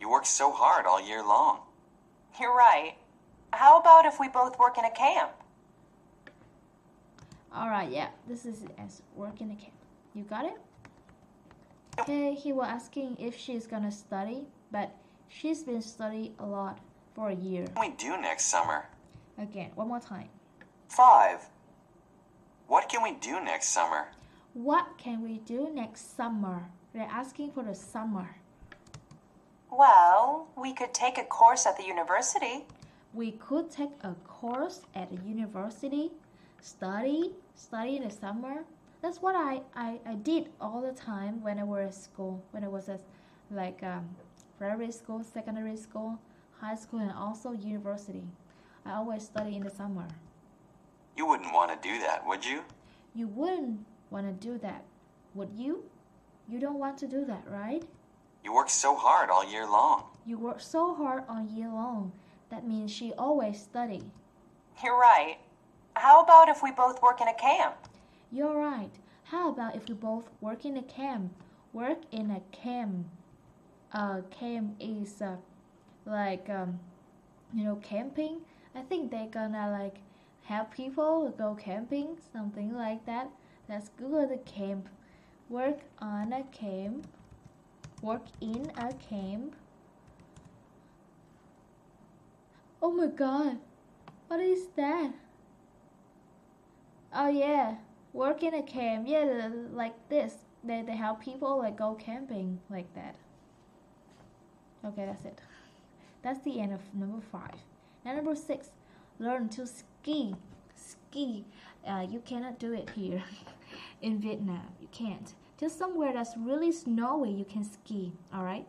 You work so hard all year long. You're right. How about if we both work in a camp? Alright, yeah, this is it as work in a camp. You got it? Okay, he was asking if she's gonna study, but she's been studying a lot for a year. What can we do next summer? Again, one more time. 5. What can we do next summer? What can we do next summer? They're asking for the summer. Well, we could take a course at the university. We could take a course at a university. Study in the summer. That's what I did all the time when I was at school. When I was at primary school, secondary school, high school, and also university. I always study in the summer. You wouldn't want to do that, would you? You wouldn't want to do that, would you? You don't want to do that, right? You work so hard all year long. You work so hard all year long. That means she always study. You're right. How about if we both work in a camp? You're right. How about if we both work in a camp? Work in a camp. Camp is camping. I think they're gonna help people go camping, something like that. Let's Google the camp. Work on a camp. Work in a camp. Oh my god. What is that? Oh yeah. Work in a camp. Yeah, like this. They help people go camping like that. Okay, that's it. That's the end of number 5. Now number 6. Learn to ski. Ski. You cannot do it here in Vietnam. You can't. Just somewhere that's really snowy you can ski. Alright.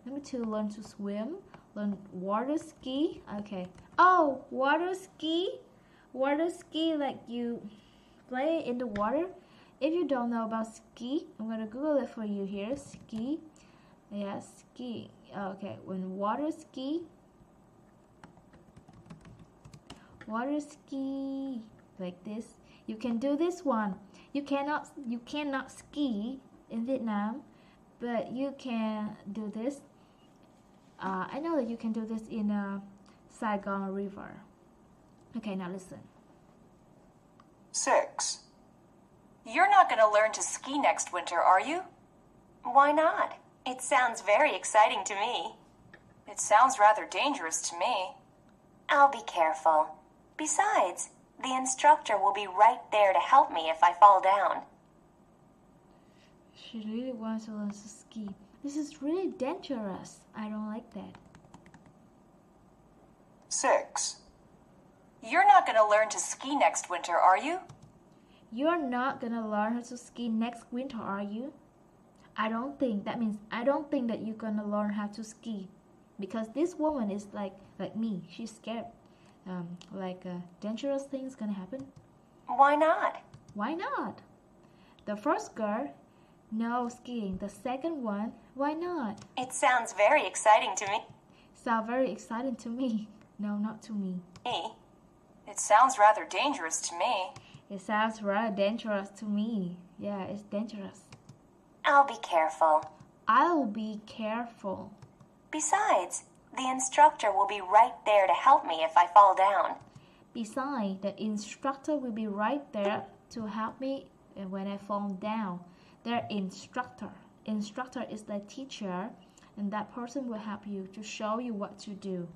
Number 2. Learn to swim. Learn water ski. Okay. Oh, water ski. Water ski, like you play in the water. If you don't know about ski, I'm gonna Google it for you here. Ski. Yeah, ski. Okay, when water ski. Water ski like this. You can do this one. You cannot ski in Vietnam, but you can do this. I know that you can do this in Saigon River. Okay, now listen. 6. You're not going to learn to ski next winter, are you? Why not? It sounds very exciting to me. It sounds rather dangerous to me. I'll be careful. Besides, the instructor will be right there to help me if I fall down. She really wants to learn to ski. This is really dangerous. I don't like that. 6. You're not going to learn to ski next winter, are you? You're not gonna learn how to ski next winter, are you? I don't think. That means I don't think that you're gonna learn how to ski, because this woman is like me. She's scared. Dangerous things gonna happen. Why not? Why not? The first girl, no skiing. The second one, why not? It sounds very exciting to me. Sound very exciting to me. No, not to me. It sounds rather dangerous to me. It sounds rather dangerous to me. Yeah, it's dangerous. I'll be careful. I'll be careful. Besides, the instructor will be right there to help me if I fall down. Besides, the instructor will be right there to help me when I fall down. Their instructor. Instructor is the teacher, and that person will help you to show you what to do.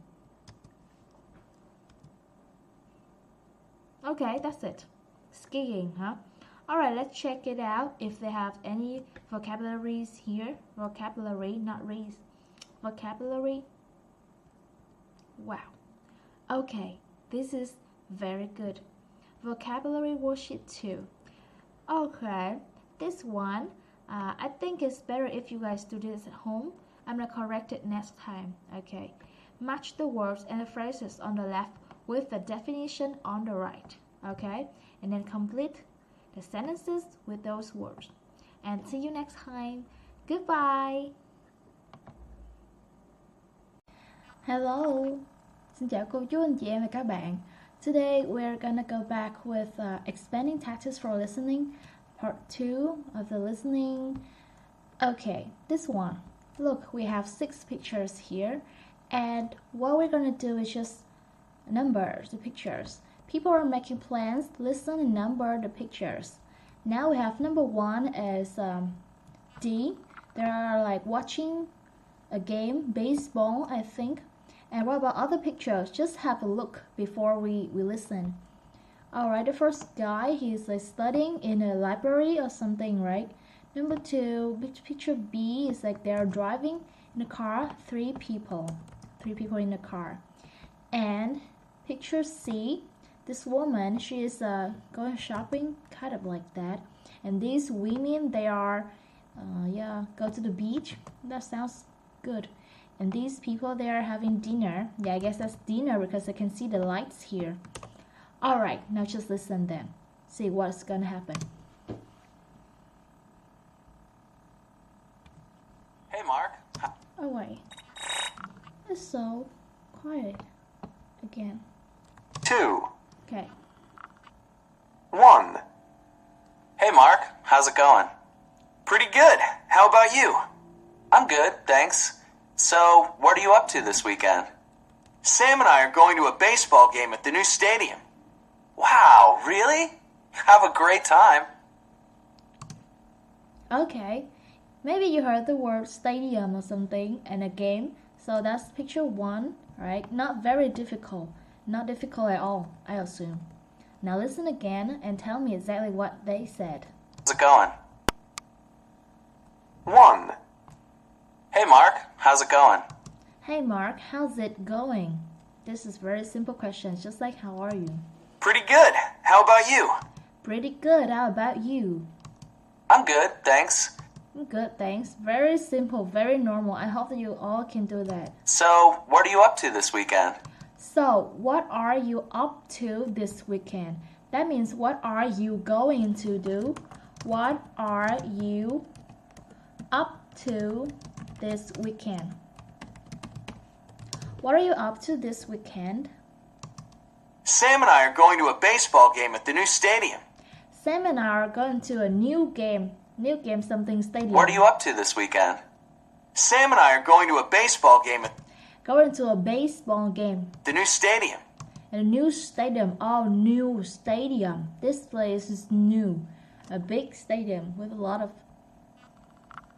Okay, that's it. Skiing, huh? Alright, let's check it out if they have any vocabularies here. Vocabulary, not race. Vocabulary. Wow. Okay, this is very good. Vocabulary worksheet 2. Okay, this one, I think it's better if you guys do this at home. I'm gonna correct it next time. Okay. Match the words and the phrases on the left with the definition on the right. Okay, and then complete the sentences with those words. And see you next time. Goodbye. Hello. Xin chào cô chú, anh chị em và các bạn. Today we're gonna go back with expanding tactics for listening, part 2 of the listening. Okay, this one. Look, we have 6 pictures here, and what we're gonna do is just number the pictures. People are making plans, listen and number the pictures. Now we have number 1 as D. They are like watching a game, baseball, I think. And what about other pictures? Just have a look before we listen. Alright, the first guy, he's like studying in a library or something, right? Number 2, picture B is like they're driving in a car, 3 people. 3 people in a car. And picture C, this woman, she is going shopping, kind of like that. And these women, they are, go to the beach. That sounds good. And these people, they are having dinner. Yeah, I guess that's dinner because I can see the lights here. Alright, now just listen then. See what's gonna happen. Hey, Mark. Oh, wait. It's so quiet again. 2. Okay. 1. Hey, Mark. How's it going? Pretty good. How about you? I'm good, thanks. So, what are you up to this weekend? Sam and I are going to a baseball game at the new stadium. Wow, really? Have a great time. Okay. Maybe you heard the word stadium or something and a game. So that's picture 1, right? Not very difficult. Not difficult at all, I assume. Now listen again and tell me exactly what they said. How's it going? 1. Hey, Mark. How's it going? Hey Mark, how's it going? This is very simple questions, just like how are you? Pretty good. How about you? Pretty good, how about you? I'm good, thanks. Good, thanks. Very simple, very normal. I hope that you all can do that. So, what are you up to this weekend? So, what are you up to this weekend? That means what are you going to do? What are you up to this weekend? What are you up to this weekend? Sam and I are going to a baseball game at the new stadium. Sam and I are going to a new game something stadium. What are you up to this weekend? Sam and I are going to a baseball game at Going to a baseball game. the new stadium. A new stadium. Oh, new stadium. This place is new. A big stadium with a lot of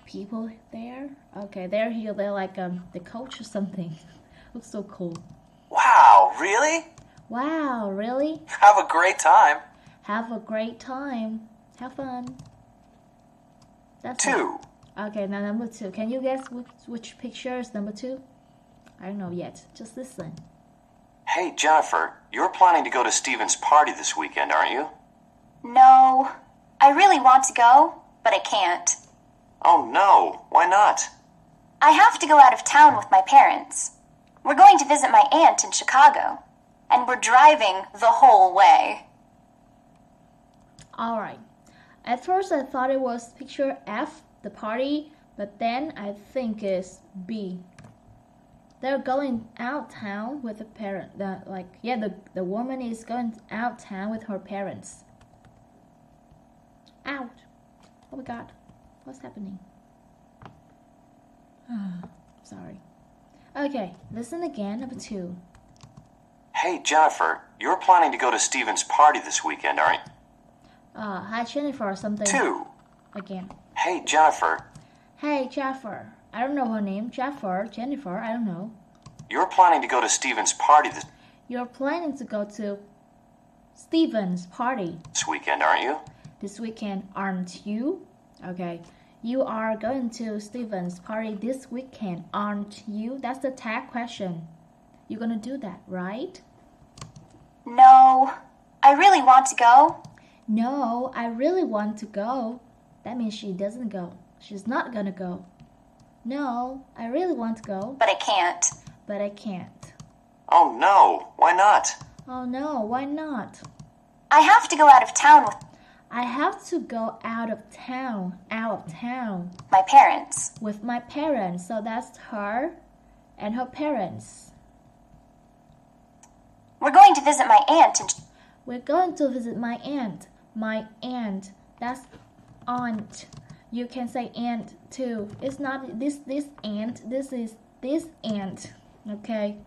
people there. Okay, they're here. They're like the coach or something. Looks so cool. Wow, really? Wow, really? Have a great time. Have a great time. Have fun. That's 2. it. Okay, now number 2. Can you guess which picture is number 2? I don't know yet. Just listen. Hey, Jennifer, you're planning to go to Steven's party this weekend, aren't you? No, I really want to go, but I can't. Oh, no. Why not? I have to go out of town with my parents. We're going to visit my aunt in Chicago, and we're driving the whole way. Alright. At first I thought it was picture F, the party, but then I think it's B. They're going out town with the parent. The woman is going out town with her parents. Out. Oh my god. What's happening? Sorry. Okay, listen again, number 2. Hey, Jennifer, you're planning to go to Steven's party this weekend, aren't you? Hi Jennifer or something. 2. Again. Hey, Jennifer, Hey Jennifer. I don't know her name. Jennifer, I don't know. you're planning to go to Steven's party this You're planning to go to Steven's party weekend, aren't you? this weekend, aren't you? Okay. You are going to Steven's party this weekend, aren't you? That's the tag question. You're gonna do that, right? No, I really want to go. No, I really want to go. That means she doesn't go. She's not gonna go. No, I really want to go, But I can't. but I can't. Oh, no. Why not? Oh no, why not? I have to go out of town with I have to go out of town my parents. with my parents. So that's her and her parents. We're going to visit my aunt in We're going to visit my aunt. My aunt. That's aunt. You can say aunt too. It's not this aunt. This is this aunt. Okay.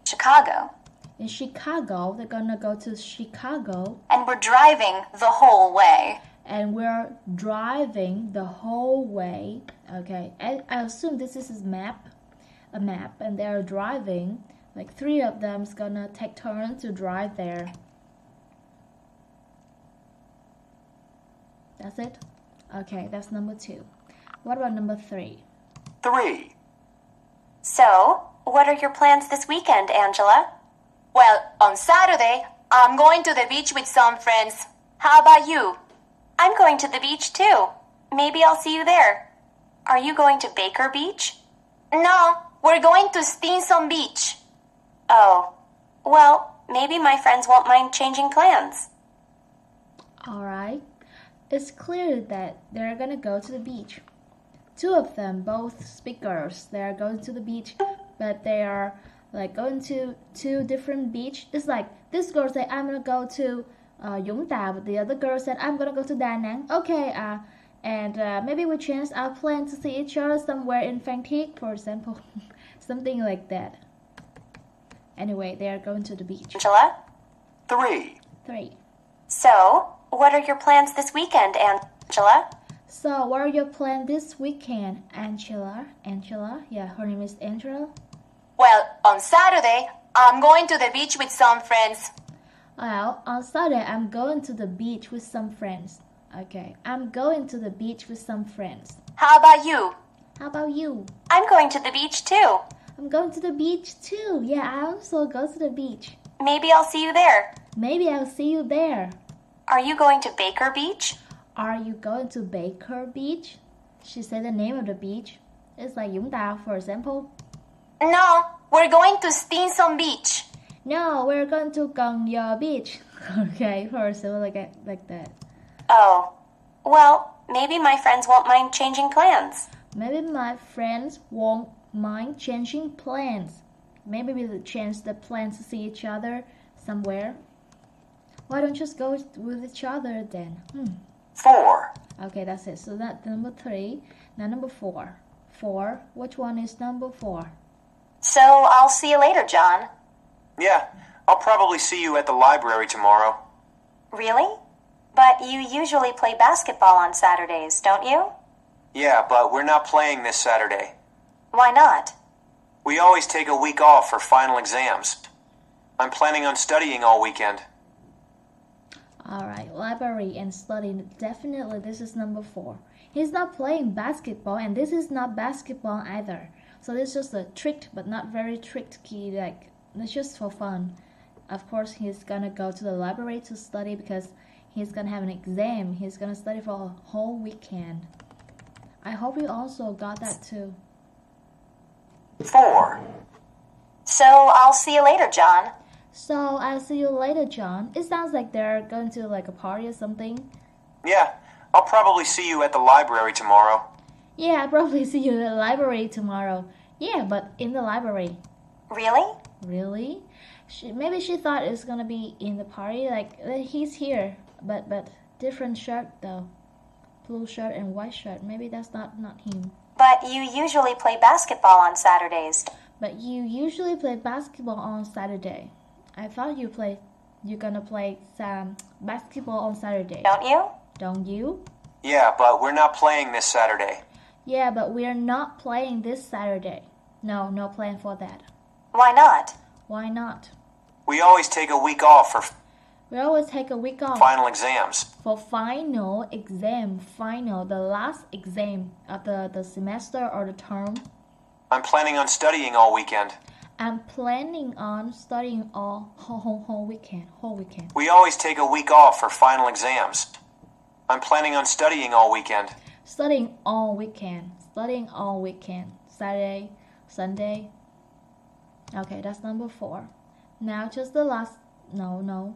Chicago, In Chicago, they're gonna go to Chicago, and we're driving the whole way. and we're driving the whole way. Okay. I assume this is a map, and they're driving. Like 3 of them's gonna take turns to drive there. That's it? Okay, that's number 2. What about number 3? 3. So, what are your plans this weekend, Angela? Well, on Saturday, I'm going to the beach with some friends. How about you? I'm going to the beach too. Maybe I'll see you there. Are you going to Baker Beach? No, we're going to Stinson Beach. Oh, well, maybe my friends won't mind changing plans. Alright. It's clear that they're gonna go to the beach. 2 of them, both speakers, they are going to the beach, but they are like going to 2 different beach. It's like this girl said, I'm gonna go to Vũng Tàu, but the other girl said, I'm gonna go to Da Nang. Okay, and maybe we change our plan to see each other somewhere in Phan Thiết, for example. Something like that. Anyway, they are going to the beach. Angela? 3. 3. So, what are your plans this weekend, Angela? So, what are your plans this weekend, Angela? Yeah, her name is Angela. Well, on Saturday, I'm going to the beach with some friends. Well, on Saturday, I'm going to the beach with some friends. Okay, I'm going to the beach with some friends. How about you? How about you? I'm going to the beach too. I'm going to the beach too. Yeah, I also go to the beach. Maybe I'll see you there. Maybe I'll see you there. Are you going to Baker Beach? Are you going to Baker Beach? She said the name of the beach. It's like Vũng Tàu, for example. No, we're going to Stinson Beach. No, we're going to Cần Giờ Beach. Okay, for example, like that. Oh, well, maybe my friends won't mind changing plans. Maybe my friends won't mind changing plans. Maybe we'll change the plans to see each other somewhere. Why don't you just go with each other then? 4. Okay, that's it. So that's number 3. Now number 4. 4. Which one is number 4? So I'll see you later, John. Yeah, I'll probably see you at the library tomorrow. Really? But you usually play basketball on Saturdays, don't you? Yeah, but we're not playing this Saturday. Why not? We always take a week off for final exams. I'm planning on studying all weekend. Alright, library and studying. Definitely this is number 4. He's not playing basketball, and this is not basketball either. So this is just a trick, but not very tricky, like it's just for fun. Of course, he's gonna go to the library to study because he's gonna have an exam. He's gonna study for a whole weekend. I hope you also got that too. 4. So I'll see you later, John. So I'll see you later, John. It sounds like they're going to like a party or something. Yeah, I'll probably see you at the library tomorrow. Yeah, I'll probably see you at the library tomorrow. Yeah, but in the library. Really? Really? Maybe she thought it was gonna be in the party, like he's here, but different shirt though. Blue shirt and white shirt. Maybe that's not him. But you usually play basketball on Saturdays. But you usually play basketball on Saturday. I thought you're gonna play some basketball on Saturday. Don't you? Don't you? Yeah, but we're not playing this Saturday. Yeah, but we're not playing this Saturday. No plan for that. Why not? Why not? We always take a week off for We always take a week off final exams. for final exam. Final, the last exam of the semester or the term. I'm planning on studying all weekend. I'm planning on studying all whole weekend. We always take a week off for final exams. I'm planning on studying all weekend. Studying all weekend. Studying all weekend. Saturday, Sunday. Okay, that's number 4. Now just the last. No.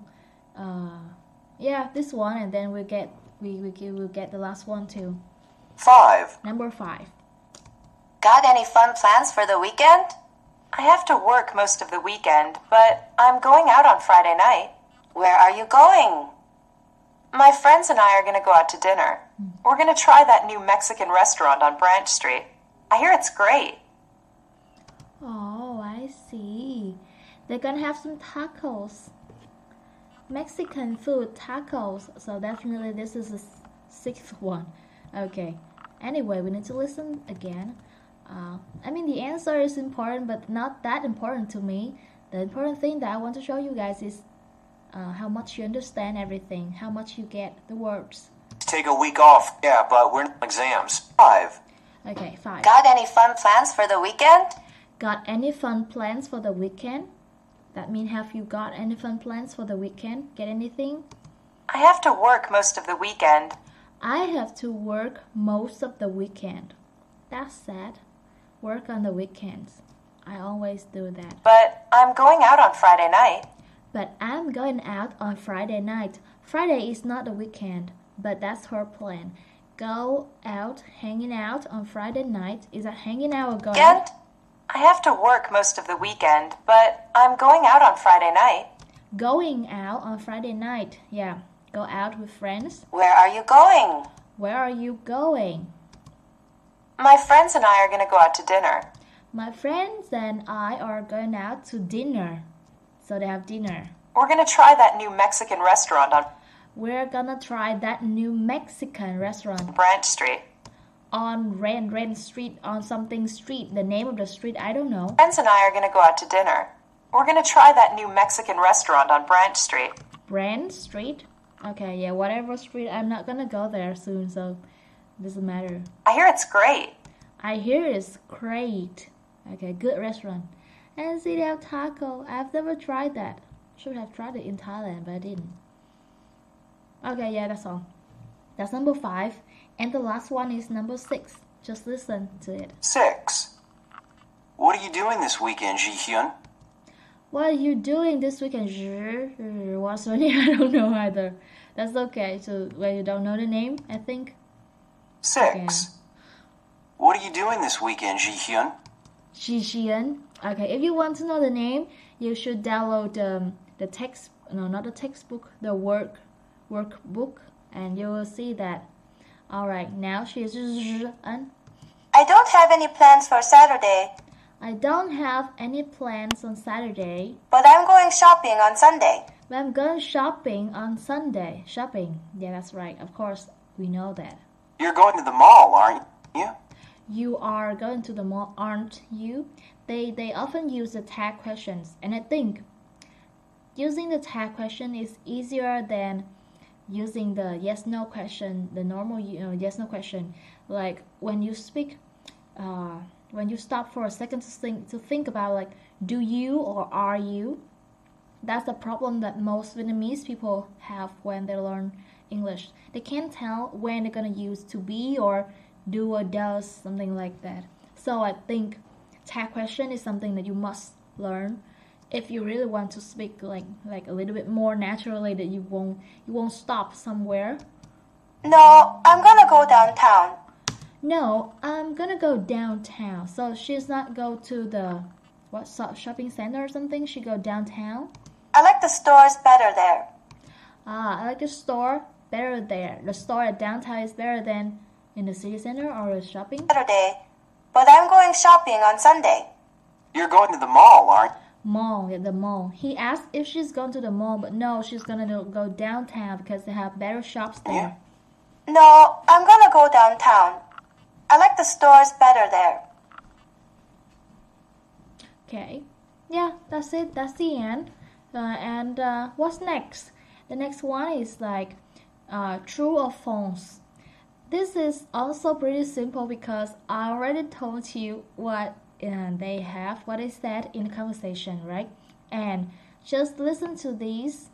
Yeah, this one, and then we'll get the last one too. 5. Number 5. Got any fun plans for the weekend? I have to work most of the weekend, but I'm going out on Friday night. Where are you going? My friends and I are going to go out to dinner. We're going to try that new Mexican restaurant on Branch Street. I hear it's great. Oh, I see. They're gonna have some tacos. Mexican food tacos. So definitely this is the 6th one. Okay. Anyway, we need to listen again. I mean, the answer is important, but not that important to me. The important thing that I want to show you guys is how much you understand everything, how much you get the words. Take a week off. Yeah, but we're not exams. 5. Okay, 5. Got any fun plans for the weekend? Got any fun plans for the weekend? That means have you got any fun plans for the weekend? Get anything? I have to work most of the weekend. I have to work most of the weekend. That's sad. Work on the weekends. I always do that. But I'm going out on Friday night. But I'm going out on Friday night. Friday is not the weekend, but that's her plan. Go out, hanging out on Friday night. Is that hanging out or going? Weekend? I have to work most of the weekend, but I'm going out on Friday night. Going out on Friday night. Yeah, go out with friends. Where are you going? Where are you going? My friends and I are going to go out to dinner. My friends and I are going out to dinner. So they have dinner. We're going to try that new Mexican restaurant on We're gonna try that new Mexican restaurant Branch Street. on Ren Street, on something street. The name of the street, I don't know. Friends and I are going to go out to dinner. We're going to try that new Mexican restaurant on Branch Street. Brand Street? Okay, yeah, whatever street. I'm not gonna go there soon, so it doesn't matter. I hear it's great. I hear it's great. Okay, good restaurant. And see, they have taco. I've never tried that. Should have tried it in Thailand, but I didn't. Okay, yeah, that's all. That's number 5. And the last one is number 6. Just listen to it. 6. What are you doing this weekend, Ji-hyun? What are you doing this weekend? What's her name? I don't know either. That's okay. So when you don't know the name, I think. 6. Okay. What are you doing this weekend, Ji-hyun? Ji-hyun. Okay, if you want to know the name, you should download the text. No, not the textbook. The workbook, and you will see that. All right, now she's. I don't have any plans for Saturday. I don't have any plans on Saturday. But I'm going shopping on Sunday. But I'm going shopping on Sunday. Shopping. Yeah, that's right. Of course, we know that. You're going to the mall, aren't you? You are going to the mall, aren't you? They often use the tag questions, and I think using the tag question is easier than using the yes/no question, the normal yes/no question. Like when you speak, when you stop for a second to think about like, do you or are you? That's the problem that most Vietnamese people have when they learn English. They can't tell when they're gonna use to be or do or does, something like that. So I think tag question is something that you must learn if you really want to speak like a little bit more naturally, that you won't stop somewhere. No, I'm gonna go downtown. No, I'm gonna go downtown. So she's not go to the shopping center or something. She go downtown. I like the stores better there. I like the store better there. The store at downtown is better than in the city center or the shopping. Saturday, but I'm going shopping on Sunday. You're going to the mall, aren't you? Mall, the mall. He asked if she's going to the mall, but no, she's gonna go downtown because they have better shops there. Yeah. No, I'm gonna go downtown. I like the stores better there. Okay. Yeah, that's it. That's the end. And what's next? The next one is like true or false. This is also pretty simple because I already told you what what is said in the conversation, right? And just listen to these.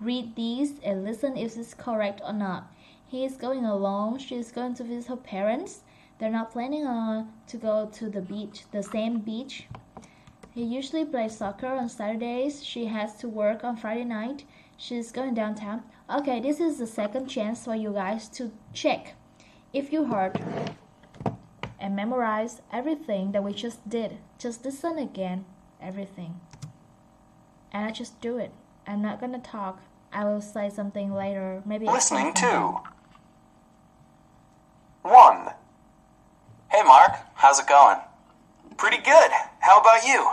Read these and listen if it's correct or not. He is going alone. She's going to visit her parents. They're not planning to go to the beach, the same beach. He usually plays soccer on Saturdays. She has to work on Friday night. She's going downtown. Okay, this is the second chance for you guys to check if you heard and memorize everything that we just did. Just listen again, everything. And I just do it. I'm not gonna talk. I will say something later. Maybe Listening to 1. Hey Mark, how's it going? Pretty good. How about you?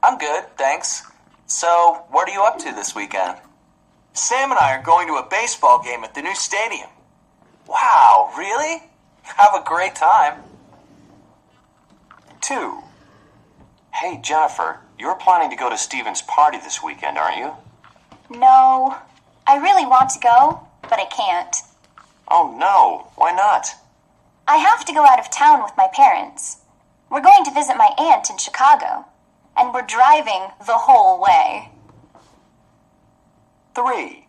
I'm good, thanks. So, what are you up to this weekend? Sam and I are going to a baseball game at the new stadium. Wow, really? Have a great time. 2. Hey, Jennifer, you're planning to go to Steven's party this weekend, aren't you? No, I really want to go, but I can't. Oh, no. Why not? I have to go out of town with my parents. We're going to visit my aunt in Chicago, and we're driving the whole way. 3.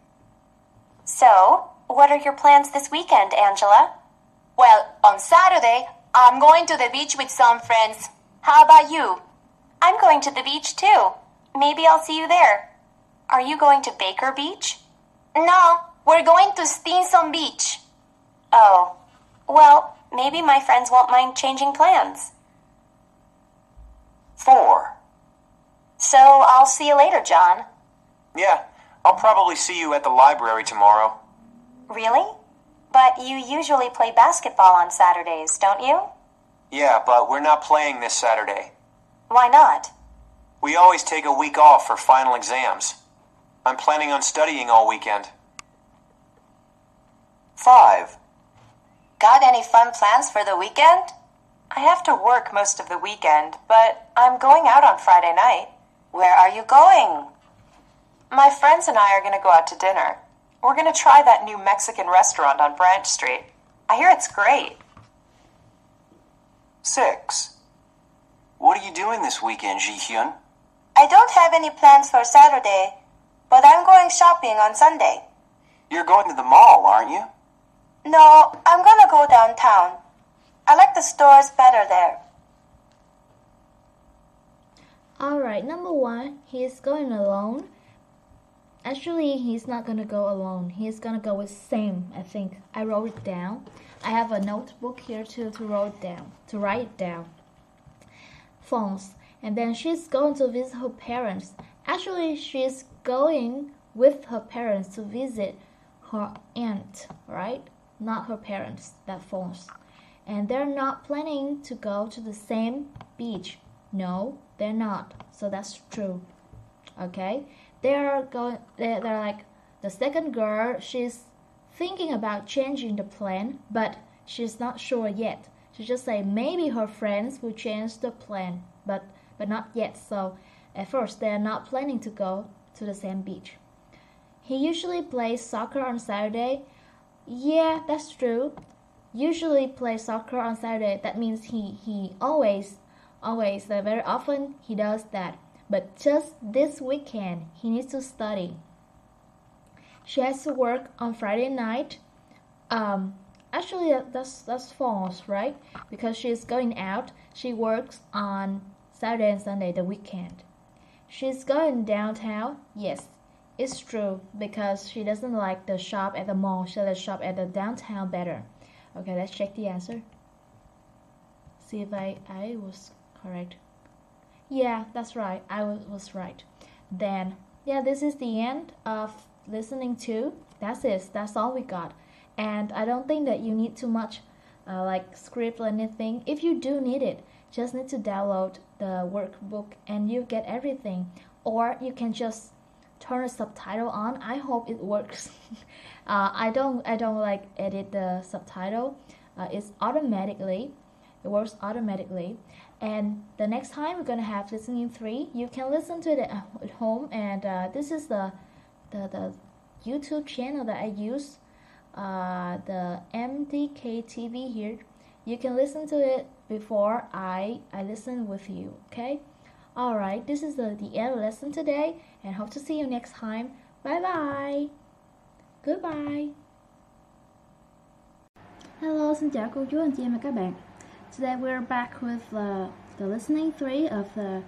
So, what are your plans this weekend, Angela? Well, on Saturday, I'm going to the beach with some friends. How about you? I'm going to the beach too. Maybe I'll see you there. Are you going to Baker Beach? No, we're going to Stinson Beach. Oh, well, maybe my friends won't mind changing plans. 4. So I'll see you later, John. Yeah, I'll probably see you at the library tomorrow. Really? But you usually play basketball on Saturdays, don't you? Yeah, but we're not playing this Saturday. Why not? We always take a week off for final exams. I'm planning on studying all weekend. 5. Got any fun plans for the weekend? I have to work most of the weekend, but I'm going out on Friday night. Where are you going? My friends and I are going to go out to dinner. We're going to try that new Mexican restaurant on Branch Street. I hear it's great. 6. What are you doing this weekend, Ji-hyun? I don't have any plans for Saturday, but I'm going shopping on Sunday. You're going to the mall, aren't you? No, I'm gonna go downtown. I like the stores better there. Alright, number 1, he's going alone. Actually, he's not gonna go alone. He's gonna go with Sam, I think. I wrote it down. I have a notebook here to write it down. Phones. And then she's going to visit her parents. Actually, she's going with her parents to visit her aunt, right? Not her parents, that phones. And they're not planning to go to the same beach. No, they're not. So that's true. Okay? They're like the second girl, she's thinking about changing the plan, but she's not sure yet. She just say maybe her friends will change the plan, but not yet. So at first they're not planning to go to the same beach. He usually plays soccer on Saturday. Yeah, that's true. Usually plays soccer on Saturday. That means he always, very often he does that. But just this weekend, he needs to study. She has to work on Friday night. Actually, that's false, right? Because she's going out. She works on Saturday and Sunday, the weekend. She's going downtown. Yes, it's true, because she doesn't like the shop at the mall. She likes shop at the downtown better. Okay, let's check the answer. See if I was correct. Yeah, that's right. I was right. Then, yeah, this is the end of listening to. That's it. That's all we got. And I don't think that you need too much like script or anything. If you do need it, just need to download the workbook and you get everything. Or you can just turn a subtitle on. I hope it works. I don't like edit the subtitle. It works automatically. And the next time we're gonna have listening 3. You can listen to it at home. And this is the YouTube channel that I use, the MDK TV here. You can listen to it before I listen with you. Okay. Alright, this is the end of the lesson today, and hope to see you next time. Bye bye. Goodbye. Hello, xin chào cô chú anh chị em và các bạn. Today we're back with the listening 3 of the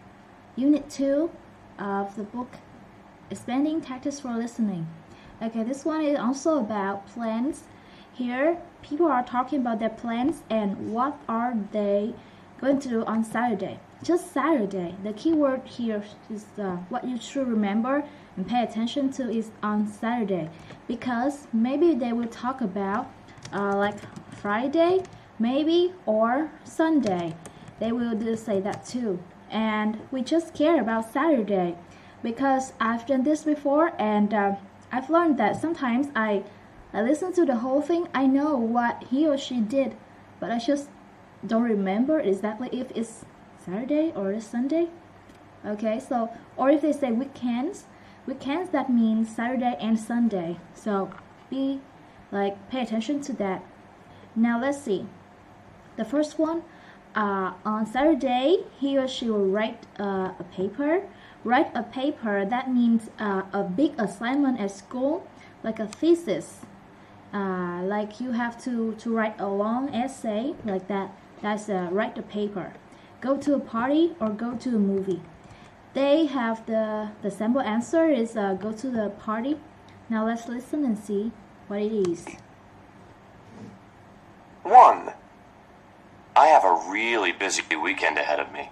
Unit 2 of the book Expanding Tactics for Listening. Okay, this one is also about plans. Here, people are talking about their plans and what are they going to do on Saturday. Just Saturday. The key word here is what you should remember and pay attention to is on Saturday, because maybe they will talk about like Friday, maybe, or Sunday. They will just say that too. And we just care about Saturday because I've done this before, and I've learned that sometimes I listen to the whole thing. I know what he or she did, but I just don't remember exactly if it's Saturday or it's Sunday. Okay, so, or if they say weekends, that means Saturday and Sunday. So pay attention to that. Now let's see. The first one, on Saturday, he or she will write a paper. Write a paper, that means a big assignment at school, like a thesis. Like you have to write a long essay like that. That's write a paper. Go to a party or go to a movie. They have the sample answer is go to the party. Now let's listen and see what it is. 1. I have a really busy weekend ahead of me.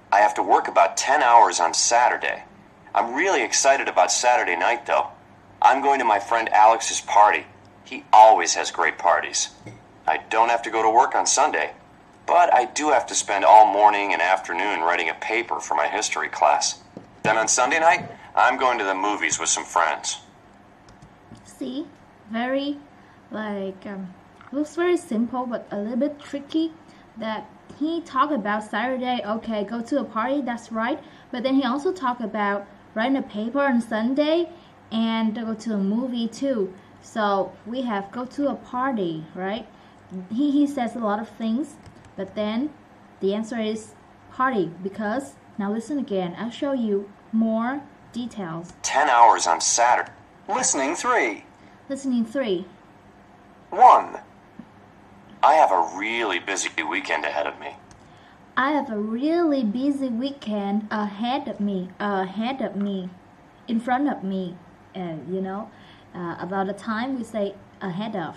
I have to work about 10 hours on Saturday. I'm really excited about Saturday night, though. I'm going to my friend Alex's party. He always has great parties. I don't have to go to work on Sunday, but I do have to spend all morning and afternoon writing a paper for my history class. Then on Sunday night, I'm going to the movies with some friends. See, very looks very simple but a little bit tricky. That he talked about Saturday, okay, go to a party, that's right. But then he also talked about writing a paper on Sunday and go to a movie too. So we have go to a party, right? He says a lot of things, but then the answer is party, because now listen again. I'll show you more details. 10 hours on Saturday. Listening 3. Listening 3. 1. I have a really busy weekend ahead of me. I have a really busy weekend ahead of me. In front of me. About the time we say ahead of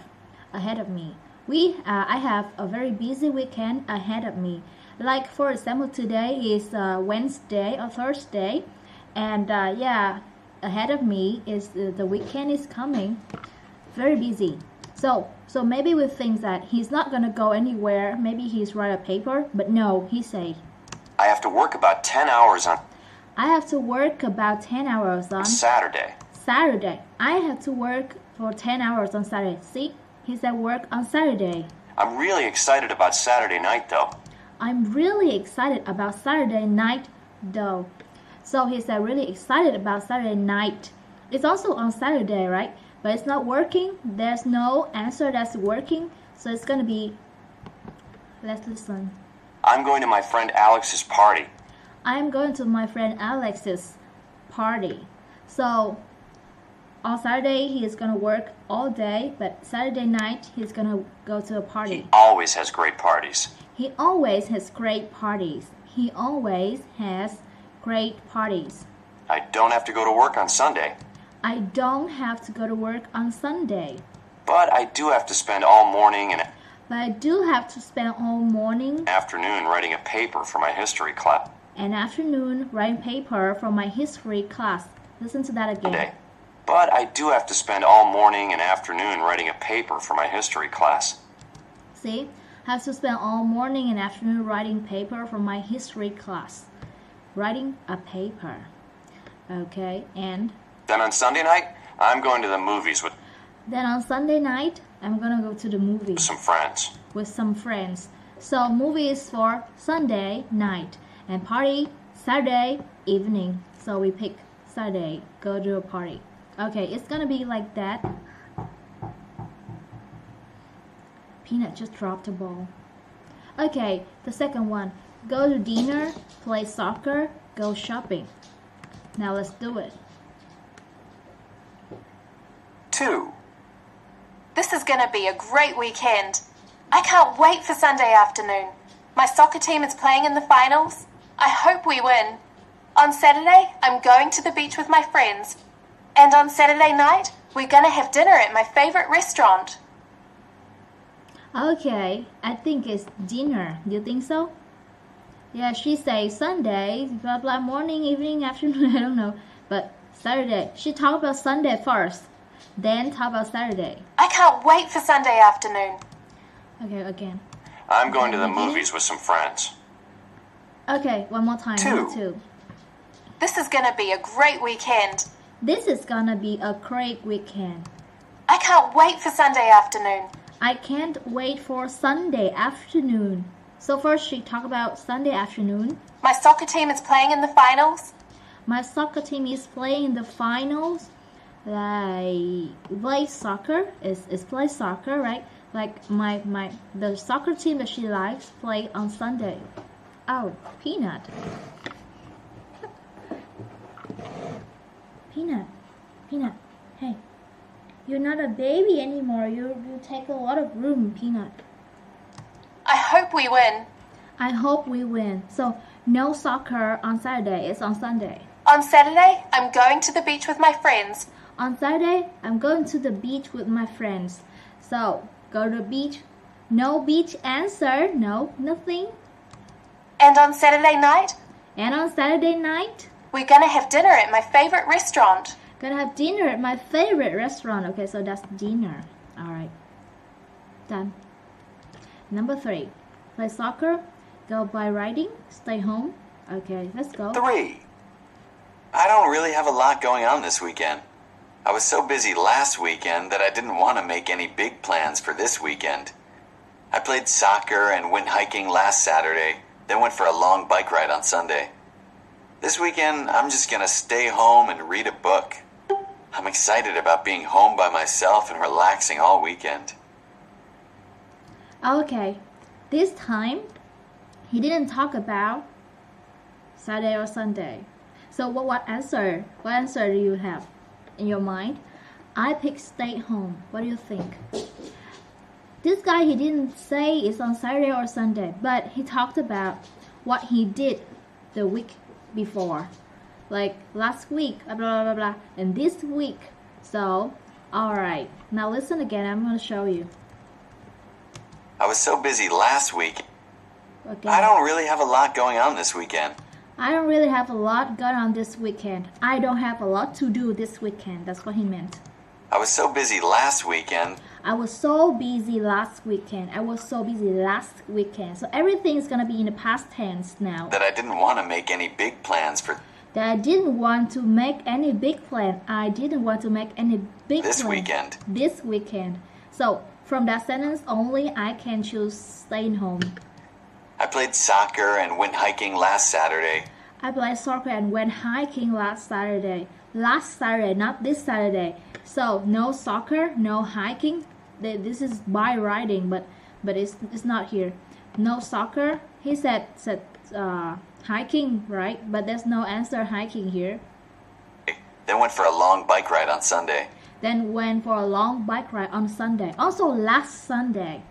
me. I have a very busy weekend ahead of me. Like for example, today is Wednesday or Thursday, and ahead of me is the weekend is coming. Very busy. So maybe we think that he's not gonna go anywhere. Maybe he's write a paper, but no, he say, I have to work about 10 hours on I have to work about 10 hours on Saturday. I have to work for 10 hours on Saturday. See, he said work on Saturday. I'm really excited about Saturday night, though. I'm really excited about Saturday night, though. So he said really excited about Saturday night. It's also on Saturday, right? But it's not working. There's no answer that's working. So it's going to be, let's listen. I'm going to my friend Alex's party. I'm going to my friend Alex's party. So on Saturday, he is going to work all day. But Saturday night, he's going to go to a party. He always has great parties. He always has great parties. He always has great parties. I don't have to go to work on Sunday. I don't have to go to work on Sunday. But I do have to spend all morning and afternoon writing a paper for my history class. Listen to that again. But I do have to spend all morning and afternoon writing a paper for my history class. See? Have to spend all morning and afternoon writing paper for my history class. Writing a paper. Okay, and then on Sunday night, I'm going to the movies with some friends. So movie is for Sunday night and party Saturday evening. So we pick Saturday, go to a party. Okay, it's gonna be like that. Peanut just dropped a ball. Okay, the second one. Go to dinner, play soccer, go shopping. Now let's do it. 2. This is going to be a great weekend. I can't wait for Sunday afternoon. My soccer team is playing in the finals. I hope we win. On Saturday, I'm going to the beach with my friends. And on Saturday night, we're going to have dinner at my favorite restaurant. Okay, I think it's dinner. Do you think so? Yeah, she says Sunday, blah blah, morning, evening, afternoon, I don't know. But Saturday, she talked about Sunday first, then talk about Saturday. I can't wait for Sunday afternoon. Okay, again. I'm going to the movies with some friends. Okay, one more time. 2. This is going to be a great weekend. This is gonna be a great weekend. I can't wait for Sunday afternoon. I can't wait for Sunday afternoon. So first she talked about Sunday afternoon. My soccer team is playing in the finals. My soccer team is playing in the finals. Like play soccer is play soccer, right? Like the soccer team that she likes play on Sunday. Oh, Peanut. Peanut. Hey. You're not a baby anymore. You take a lot of room, Peanut. I hope we win. I hope we win. So, no soccer on Saturday. It's on Sunday. On Saturday, I'm going to the beach with my friends. On Saturday, I'm going to the beach with my friends. So, go to the beach. No beach answer. No, nothing. And on Saturday night? And on Saturday night? We're going to have dinner at my favorite restaurant. Gonna have dinner at my favorite restaurant. Okay, so that's dinner. Alright. Done. Number 3. Play soccer. Go by riding. Stay home. Okay, let's go. 3. I don't really have a lot going on this weekend. I was so busy last weekend that I didn't want to make any big plans for this weekend. I played soccer and went hiking last Saturday, then went for a long bike ride on Sunday. This weekend, I'm just gonna stay home and read a book. I'm excited about being home by myself and relaxing all weekend. Okay, this time, he didn't talk about Saturday or Sunday. So what answer do you have in your mind? I pick stay home. What do you think? This guy, he didn't say it's on Saturday or Sunday, but he talked about what he did the week before. Like last week, blah, blah, blah, blah, and this week. So, alright. Now listen again, I'm going to show you. I was so busy last week. Okay. I don't really have a lot going on this weekend. I don't really have a lot going on this weekend. I don't have a lot to do this weekend. That's what he meant. I was so busy last weekend. I was so busy last weekend. I was so busy last weekend. So everything is going to be in the past tense now. That I didn't want to make any big plans for That I didn't want to make any big plan. I didn't want to make any big this plan. weekend. This weekend. So from that sentence only, I can choose staying home. I played soccer and went hiking last Saturday. I played soccer and went hiking last Saturday. Last Saturday, not this Saturday. So no soccer, no hiking. This is by writing, but it's not here. No soccer. He said hiking, right? But there's no answer hiking here. Then went for a long bike ride on Sunday. Then went for a long bike ride on Sunday. Also last Sunday.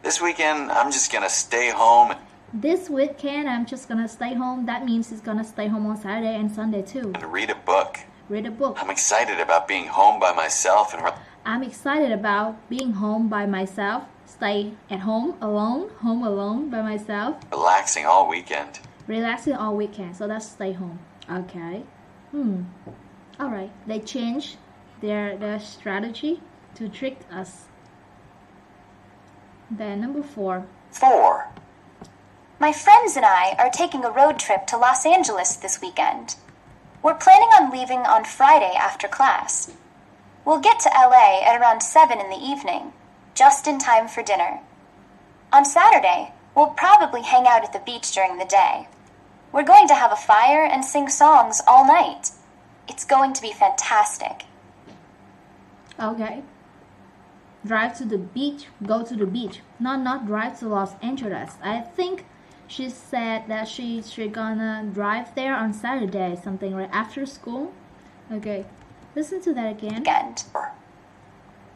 This weekend, I'm just gonna stay home. This weekend, I'm just gonna stay home. That means he's gonna stay home on Saturday and Sunday too. And read a book. Read a book. I'm excited about being home by myself and I'm excited about being home by myself. Stay at home alone by myself. relaxing all weekend. Relaxing all weekend. So that's stay home. Okay. Alright. They changed their strategy to trick us. Then number 4. 4. My friends and I are taking a road trip to Los Angeles this weekend. We're planning on leaving on Friday after class. We'll get to LA at around 7 in the evening, just in time for dinner. On Saturday, we'll probably hang out at the beach during the day. We're going to have a fire and sing songs all night. It's going to be fantastic. Okay. Drive to the beach, go to the beach. Not drive to Los Angeles. I think she said that she's gonna drive there on Saturday, something right after school. Okay, listen to that again.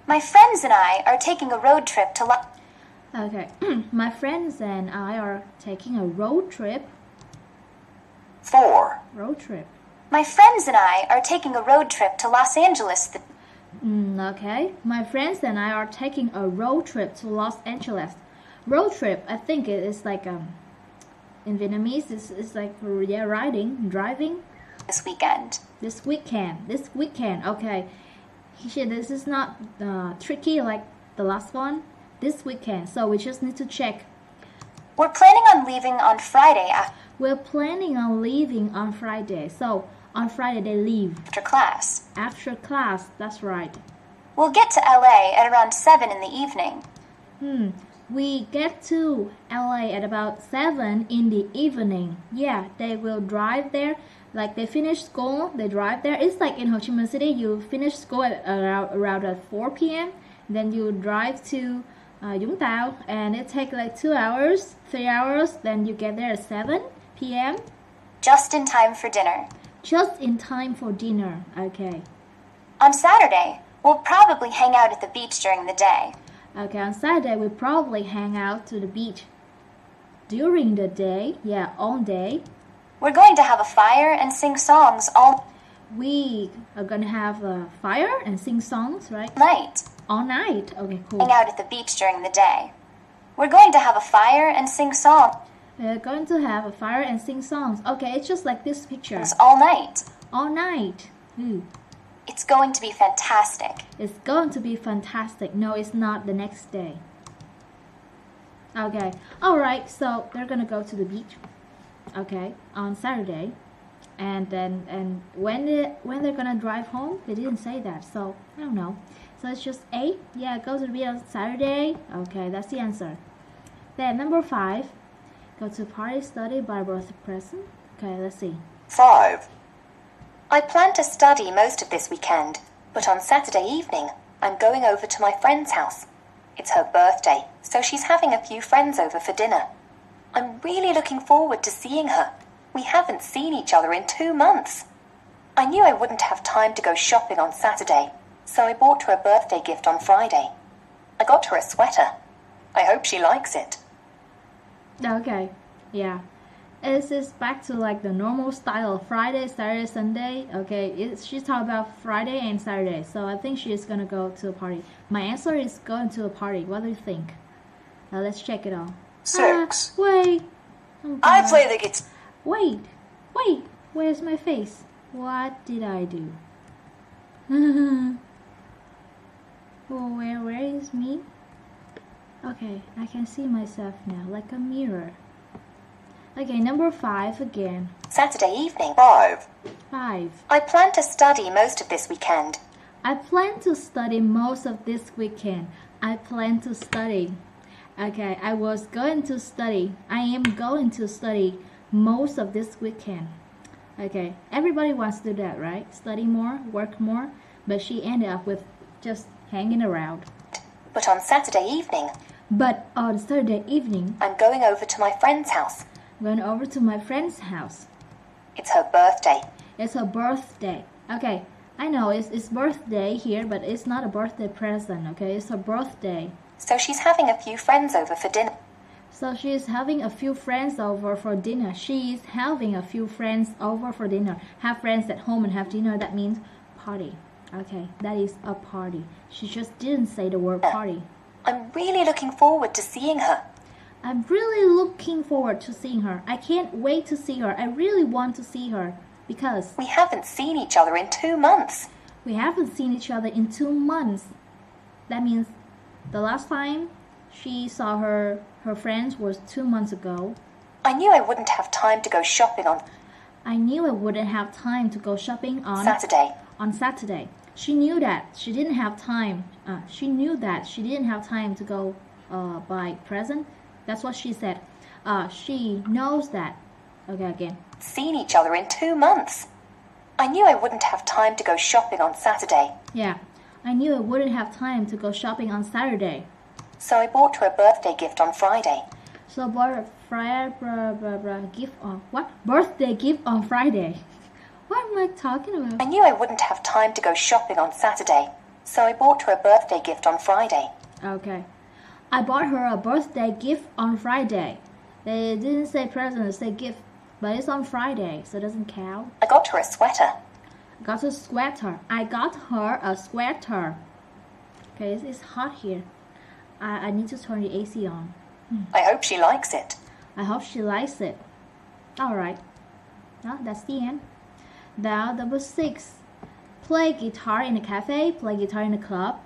My friends and I are taking a road trip to Okay, my friends and I are taking a road trip. 4. Road trip. My friends and I are taking a road trip to Los Angeles. Okay, my friends and I are taking a road trip to Los Angeles. Road trip, I think it is like in Vietnamese, it's like driving. This weekend. This weekend. Okay, this is not tricky like the last one. This weekend, so we just need to check. We're planning on leaving on Friday We're planning on leaving on Friday. So on Friday they leave. after class. After class, that's right. We'll get to LA at around 7 in the evening. We get to LA at about 7 in the evening. Yeah, they will drive there. Like they finish school, they drive there. It's like in Ho Chi Minh City, you finish school at around at 4 p.m. Then you drive to Vũng and it takes like 2 hours, 3 hours. Then you get there at 7 p.m. Just in time for dinner. Just in time for dinner. Okay. On Saturday, we'll probably hang out at the beach during the day. Okay, on Saturday we probably hang out to the beach. During the day, yeah, all day. We're going to have a fire and sing songs all We are gonna have a fire and sing songs, right? night. All night. Okay, cool. Hang out at the beach during the day. We're going to have a fire and sing songs We're going to have a fire and sing songs. Okay, it's just like this picture. all night. All night. It's going to be fantastic. It's going to be fantastic. No, it's not the next day. Okay. Alright, so they're gonna go to the beach. Okay, on Saturday. And when they're gonna drive home, they didn't say that, so I don't know. So it's just A. Yeah, go to the beach on Saturday. Okay, that's the answer. Then number 5. Go to party, study, by birthday present. Okay, let's see. 5. I plan to study most of this weekend, but on Saturday evening, I'm going over to my friend's house. It's her birthday, so she's having a few friends over for dinner. I'm really looking forward to seeing her. We haven't seen each other in 2 months. I knew I wouldn't have time to go shopping on Saturday, so I bought her a birthday gift on Friday. I got her a sweater. I hope she likes it. Okay, yeah. It's back to like the normal style of Friday, Saturday, Sunday. Okay, she's talking about Friday and Saturday, so I think she's gonna go to a party. My answer is going to a party. What do you think? Let's check it out. 6. Wait. Oh, I God. play the guitar. Wait. Where's my face? What did I do? Oh, where is me? Okay, I can see myself now, like a mirror. Okay, number 5 again. Saturday evening. 5. 5. I plan to study most of this weekend. I plan to study most of this weekend. I plan to study. Okay, I was going to study. I am going to study most of this weekend. Okay, everybody wants to do that, right? Study more, work more. But she ended up with just hanging around. But on Saturday evening, But on Saturday evening, I'm going over to my friend's house. I'm going over to my friend's house. It's her birthday. It's her birthday. Okay, I know it's birthday here, but it's not a birthday present, okay? It's her birthday. So she's having a few friends over for dinner. So she's having a few friends over for dinner. She's having a few friends over for dinner. Have friends at home and have dinner. That means party. Okay, that is a party. She just didn't say the word party. I'm really looking forward to seeing her. I'm really looking forward to seeing her. I can't wait to see her. I really want to see her because We haven't seen each other in 2 months. we haven't seen each other in 2 months. That means the last time she saw her friends was 2 months ago. I knew I wouldn't have time to go shopping on I knew I wouldn't have time to go shopping on Saturday. She knew that she didn't have time. She knew that she didn't have time to go buy present. That's what she said. She knows that. Okay, again. Seen each other in 2 months. I knew I wouldn't have time to go shopping on Saturday. Yeah, I knew I wouldn't have time to go shopping on Saturday. So I bought her a birthday gift on Friday. So bought a gift on what? Birthday gift on Friday. What am I talking about? I knew I wouldn't have time to go shopping on Saturday. So I bought her a birthday gift on Friday. Okay. I bought her a birthday gift on Friday. They didn't say present, they said gift. But it's on Friday, so it doesn't count. I got her a sweater. Got a sweater. I got her a sweater. Okay, it's hot here. I need to turn the AC on. I hope she likes it. I hope she likes it. Alright. Well, that's the end. Now, number 6. Play guitar in a cafe, play guitar in a club,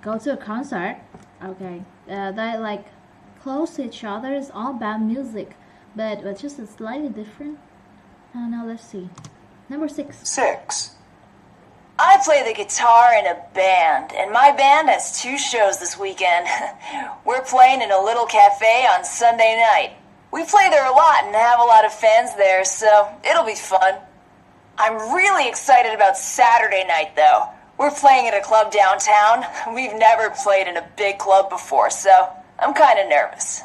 go to a concert. Okay. They like close to each other. It's all about music, but just a slightly different. Now let's see. Number 6. 6. I play the guitar in a band, and my band has 2 shows this weekend. We're playing in a little cafe on Sunday night. We play there a lot and have a lot of fans there, so it'll be fun. I'm really excited about Saturday night, though. We're playing at a club downtown. We've never played in a big club before, so I'm kind of nervous.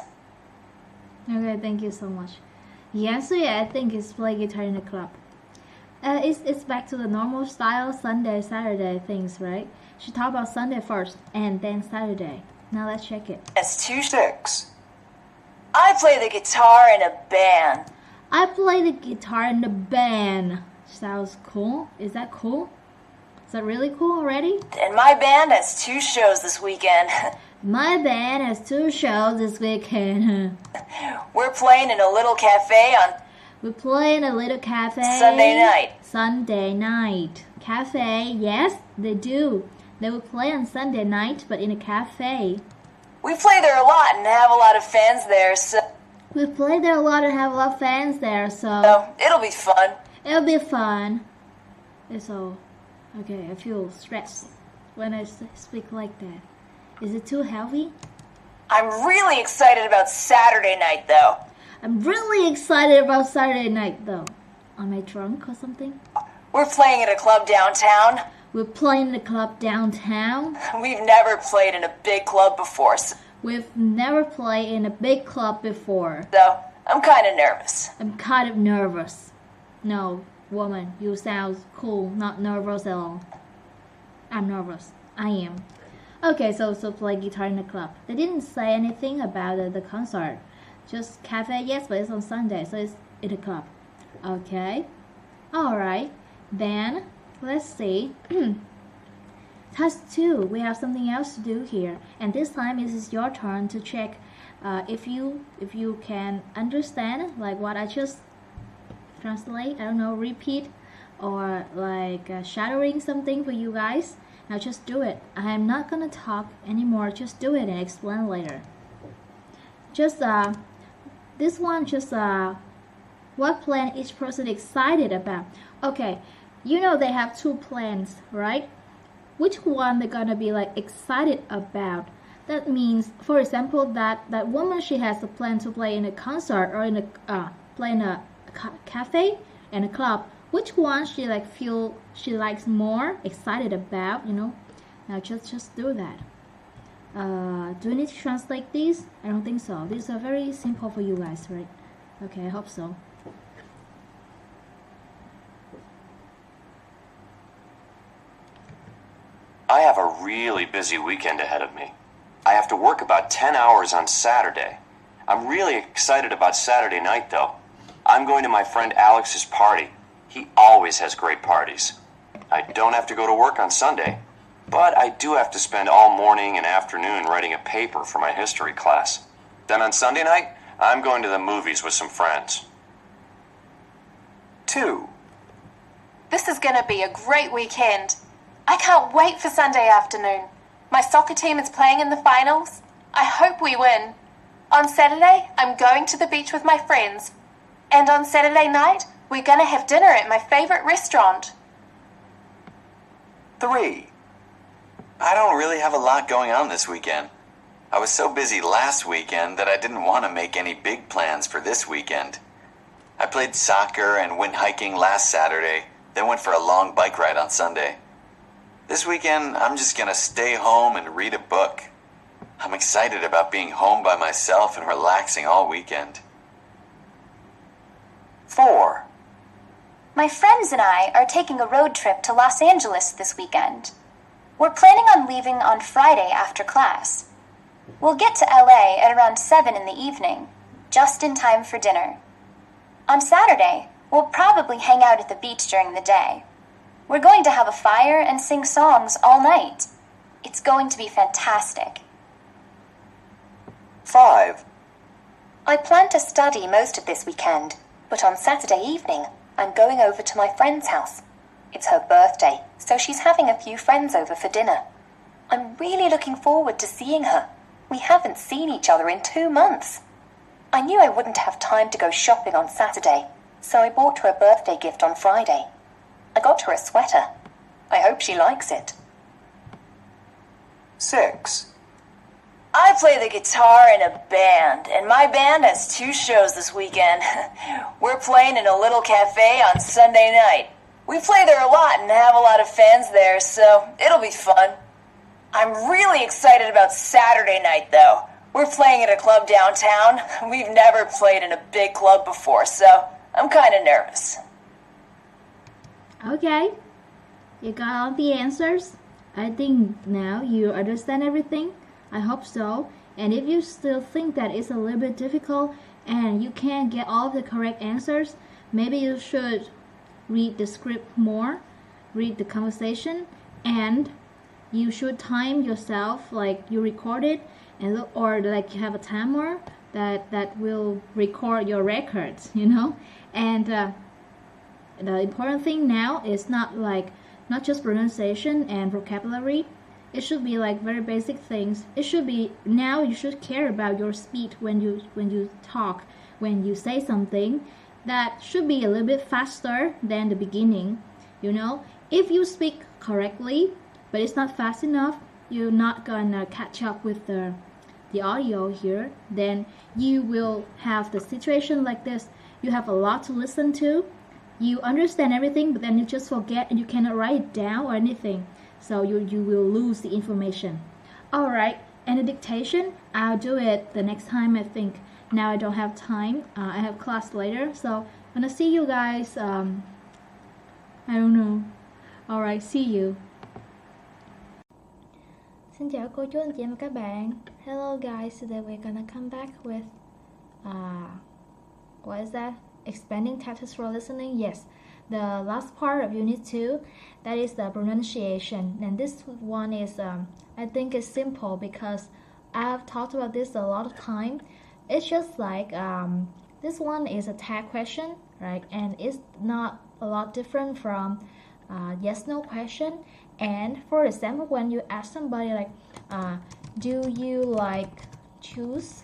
Okay, thank you so much. The answer, I think, is play guitar in a club. It's back to the normal style Sunday, Saturday things, right? She talked about Sunday first and then Saturday. Now let's check it. That's 2 6. I play the guitar in a band. I play the guitar in the band. Sounds cool. Is that cool? Is that really cool already? And my band has 2 shows this weekend. My band has 2 shows this weekend. We're playing in a little cafe on We play in a little cafe. Sunday night. Sunday night. Cafe, yes, they do. They will play on Sunday night, but in a cafe. We play there a lot and have a lot of fans there, so We play there a lot and have a lot of fans there, so it'll be fun. it'll be fun. So, okay, I feel stressed when I speak like that. Is it too heavy? I'm really excited about Saturday night, though. I'm really excited about Saturday night, though. Am I drunk or something? We're playing at a club downtown. We're playing in the club downtown. We've never played in a big club before, so We've never played in a big club before. I'm kind of nervous. I'm kind of nervous. No, woman, you sound cool, not nervous at all. I'm nervous. I am. Okay, so play guitar in a club. They didn't say anything about the concert. Just cafe, yes, but it's on Sunday, so it's in a club. Okay. Alright. Then, let's see. Task 2. We have something else to do here. And this time, it is your turn to check if you can understand like what I just translate. I don't know, repeat or like shadowing something for you guys. Now just do it. I am not gonna talk anymore. Just do it and explain later. Just this one, just what plan each person excited about. Okay, you know they have 2 plans, right? Which one they're gonna be like excited about? That means, for example, that woman, she has a plan to play in a concert or in a play in a cafe and a club. Which one she like feel she likes more, excited about, you know? Now just do that. Do I need to translate these? I don't think so. These are very simple for you guys, right? Okay, I hope so. I have a really busy weekend ahead of me. I have to work about 10 hours on Saturday. I'm really excited about Saturday night, though. I'm going to my friend Alex's party. He always has great parties. I don't have to go to work on Sunday, but I do have to spend all morning and afternoon writing a paper for my history class. Then on Sunday night, I'm going to the movies with some friends. 2. This is going to be a great weekend. I can't wait for Sunday afternoon. My soccer team is playing in the finals. I hope we win. On Saturday, I'm going to the beach with my friends. And on Saturday night, we're going to have dinner at my favorite restaurant. 3. I don't really have a lot going on this weekend. I was so busy last weekend that I didn't want to make any big plans for this weekend. I played soccer and went hiking last Saturday, then went for a long bike ride on Sunday. This weekend, I'm just going to stay home and read a book. I'm excited about being home by myself and relaxing all weekend. 4. My friends and I are taking a road trip to Los Angeles this weekend. We're planning on leaving on Friday after class. We'll get to LA at around 7 in the evening, just in time for dinner. On Saturday, we'll probably hang out at the beach during the day. We're going to have a fire and sing songs all night. It's going to be fantastic. 5. I plan to study most of this weekend, but on Saturday evening, I'm going over to my friend's house. It's her birthday, so she's having a few friends over for dinner. I'm really looking forward to seeing her. We haven't seen each other in 2 months. I knew I wouldn't have time to go shopping on Saturday, so I bought her a birthday gift on Friday. I got her a sweater. I hope she likes it. 6. I play the guitar in a band, and my band has 2 shows this weekend. We're playing in a little cafe on Sunday night. We play there a lot and have a lot of fans there, so it'll be fun. I'm really excited about Saturday night, though. We're playing at a club downtown. We've never played in a big club before, so I'm kind of nervous. Okay, you got all the answers. I think now you understand everything. I hope so. And if you still think that it's a little bit difficult and you can't get all of the correct answers, maybe you should read the script more, read the conversation, and you should time yourself, like you record it, and or like you have a timer that will record your records, you know. And the important thing now is not just pronunciation and vocabulary. It should be like very basic things. It should be, now you should care about your speed when you talk, when you say something. That should be a little bit faster than the beginning, you know. If you speak correctly, but it's not fast enough, you're not gonna catch up with the audio here. Then you will have the situation like this. You have a lot to listen to. You understand everything, but then you just forget and you cannot write it down or anything. So you will lose the information. Alright, and the dictation, I'll do it the next time, I think. Now I don't have time. I have class later, so I'm gonna see you guys. I don't know. Alright, see you. Xin chào cô chú anh chị em và các bạn. Hello guys, today we're gonna come back with what is that? Expanding tactics for listening. Yes, the last part of Unit 2, that is the pronunciation. And this one is, I think it's simple because I've talked about this a lot of time. It's just like, this one is a tag question, right? And it's not a lot different from yes/no question. And for example, when you ask somebody like, do you like choose?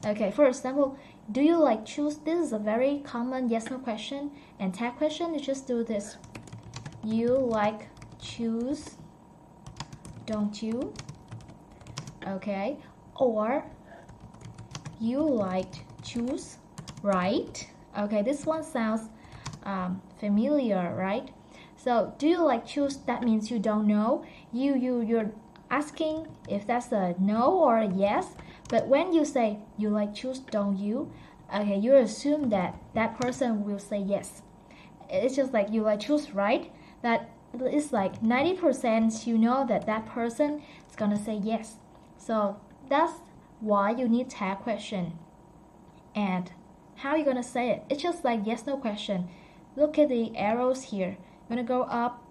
Okay, for example, do you like choose? This is a very common yes/no question. And tag question, you just do this. You like choose, don't you? Okay, or you like choose, right? Okay, this one sounds familiar, right? So do you like choose? That means you don't know. You're asking if that's a no or a yes. But when you say you like choose, don't you? Okay, you assume that that person will say yes. It's just like you like choose, right? That is like 90% you know that that person is gonna say yes. So that's why you need tag question. And how are you gonna say it? It's just like yes/no question. Look at the arrows here. You're gonna go up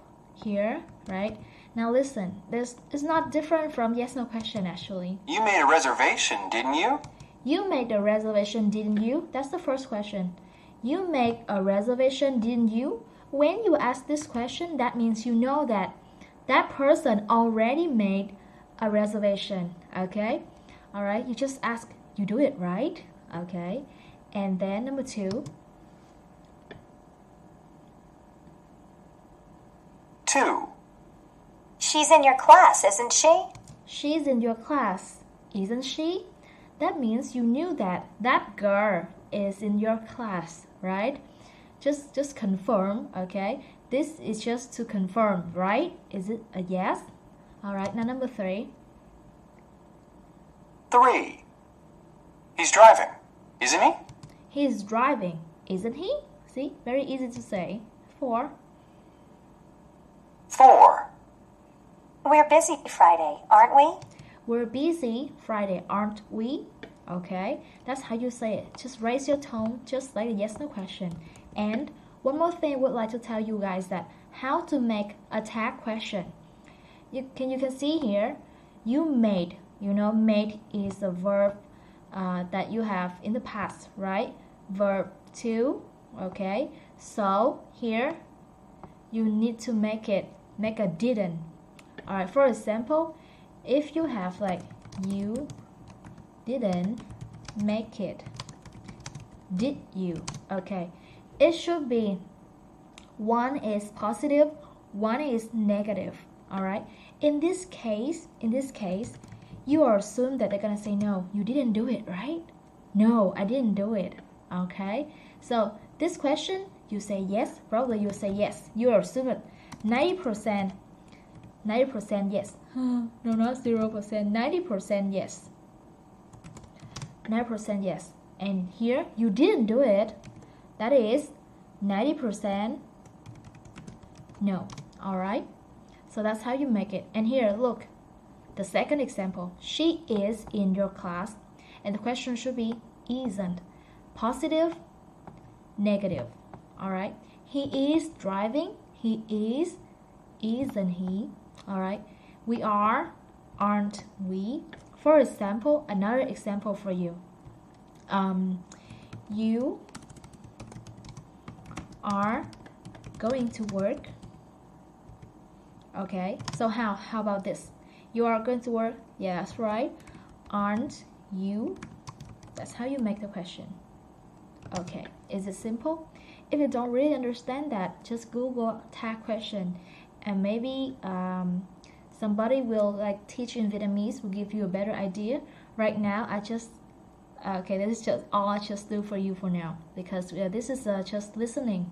here, right? Now listen, it's not different from yes/no question actually. You made a reservation, didn't you? You made a reservation, didn't you? That's the first question. You make a reservation, didn't you? When you ask this question, that means you know that that person already made a reservation, okay? All right, you just ask, you do it, right? Okay. And then number 2. 2. She's in your class, isn't she? She's in your class, isn't she? That means you knew that that girl is in your class, right? Just confirm, okay? This is just to confirm, right? Is it a yes? All right, now number 3. 3. He's driving, isn't he? He's driving, isn't he? See, very easy to say. 4. 4. We're busy Friday, aren't we? We're busy Friday, aren't we? Okay, that's how you say it. Just raise your tone, just like a yes/no question. And one more thing I would like to tell you guys that how to make a tag question. You can see here, you made. You know, made is a verb that you have in the past, right? Verb to, okay? So here, you need to make a didn't. All right, for example, if you have like, you didn't make it, did you? Okay, it should be one is positive, one is negative. All right, in this case, you assume that they're gonna say no, you didn't do it, right? No, I didn't do it. Okay, so this question, you say yes, probably you say yes. You assume it 90% yes. No, not 0%, 90% yes. 90% yes. And here, you didn't do it. That is 90% no. Alright? So that's how you make it. And here, look. The second example. She is in your class. And the question should be isn't. Positive, negative. Alright? He is driving. He is, isn't he? Alright? We are, aren't we? For example, another example for you. You are going to work. Okay, so how about this? You are going to work? Yeah, that's right. Aren't you? That's how you make the question. Okay, is it simple? If you don't really understand that, just Google tag question, and maybe somebody will like teach in Vietnamese, will give you a better idea. Right now, okay, this is just all I just do for you for now, because this is just listening.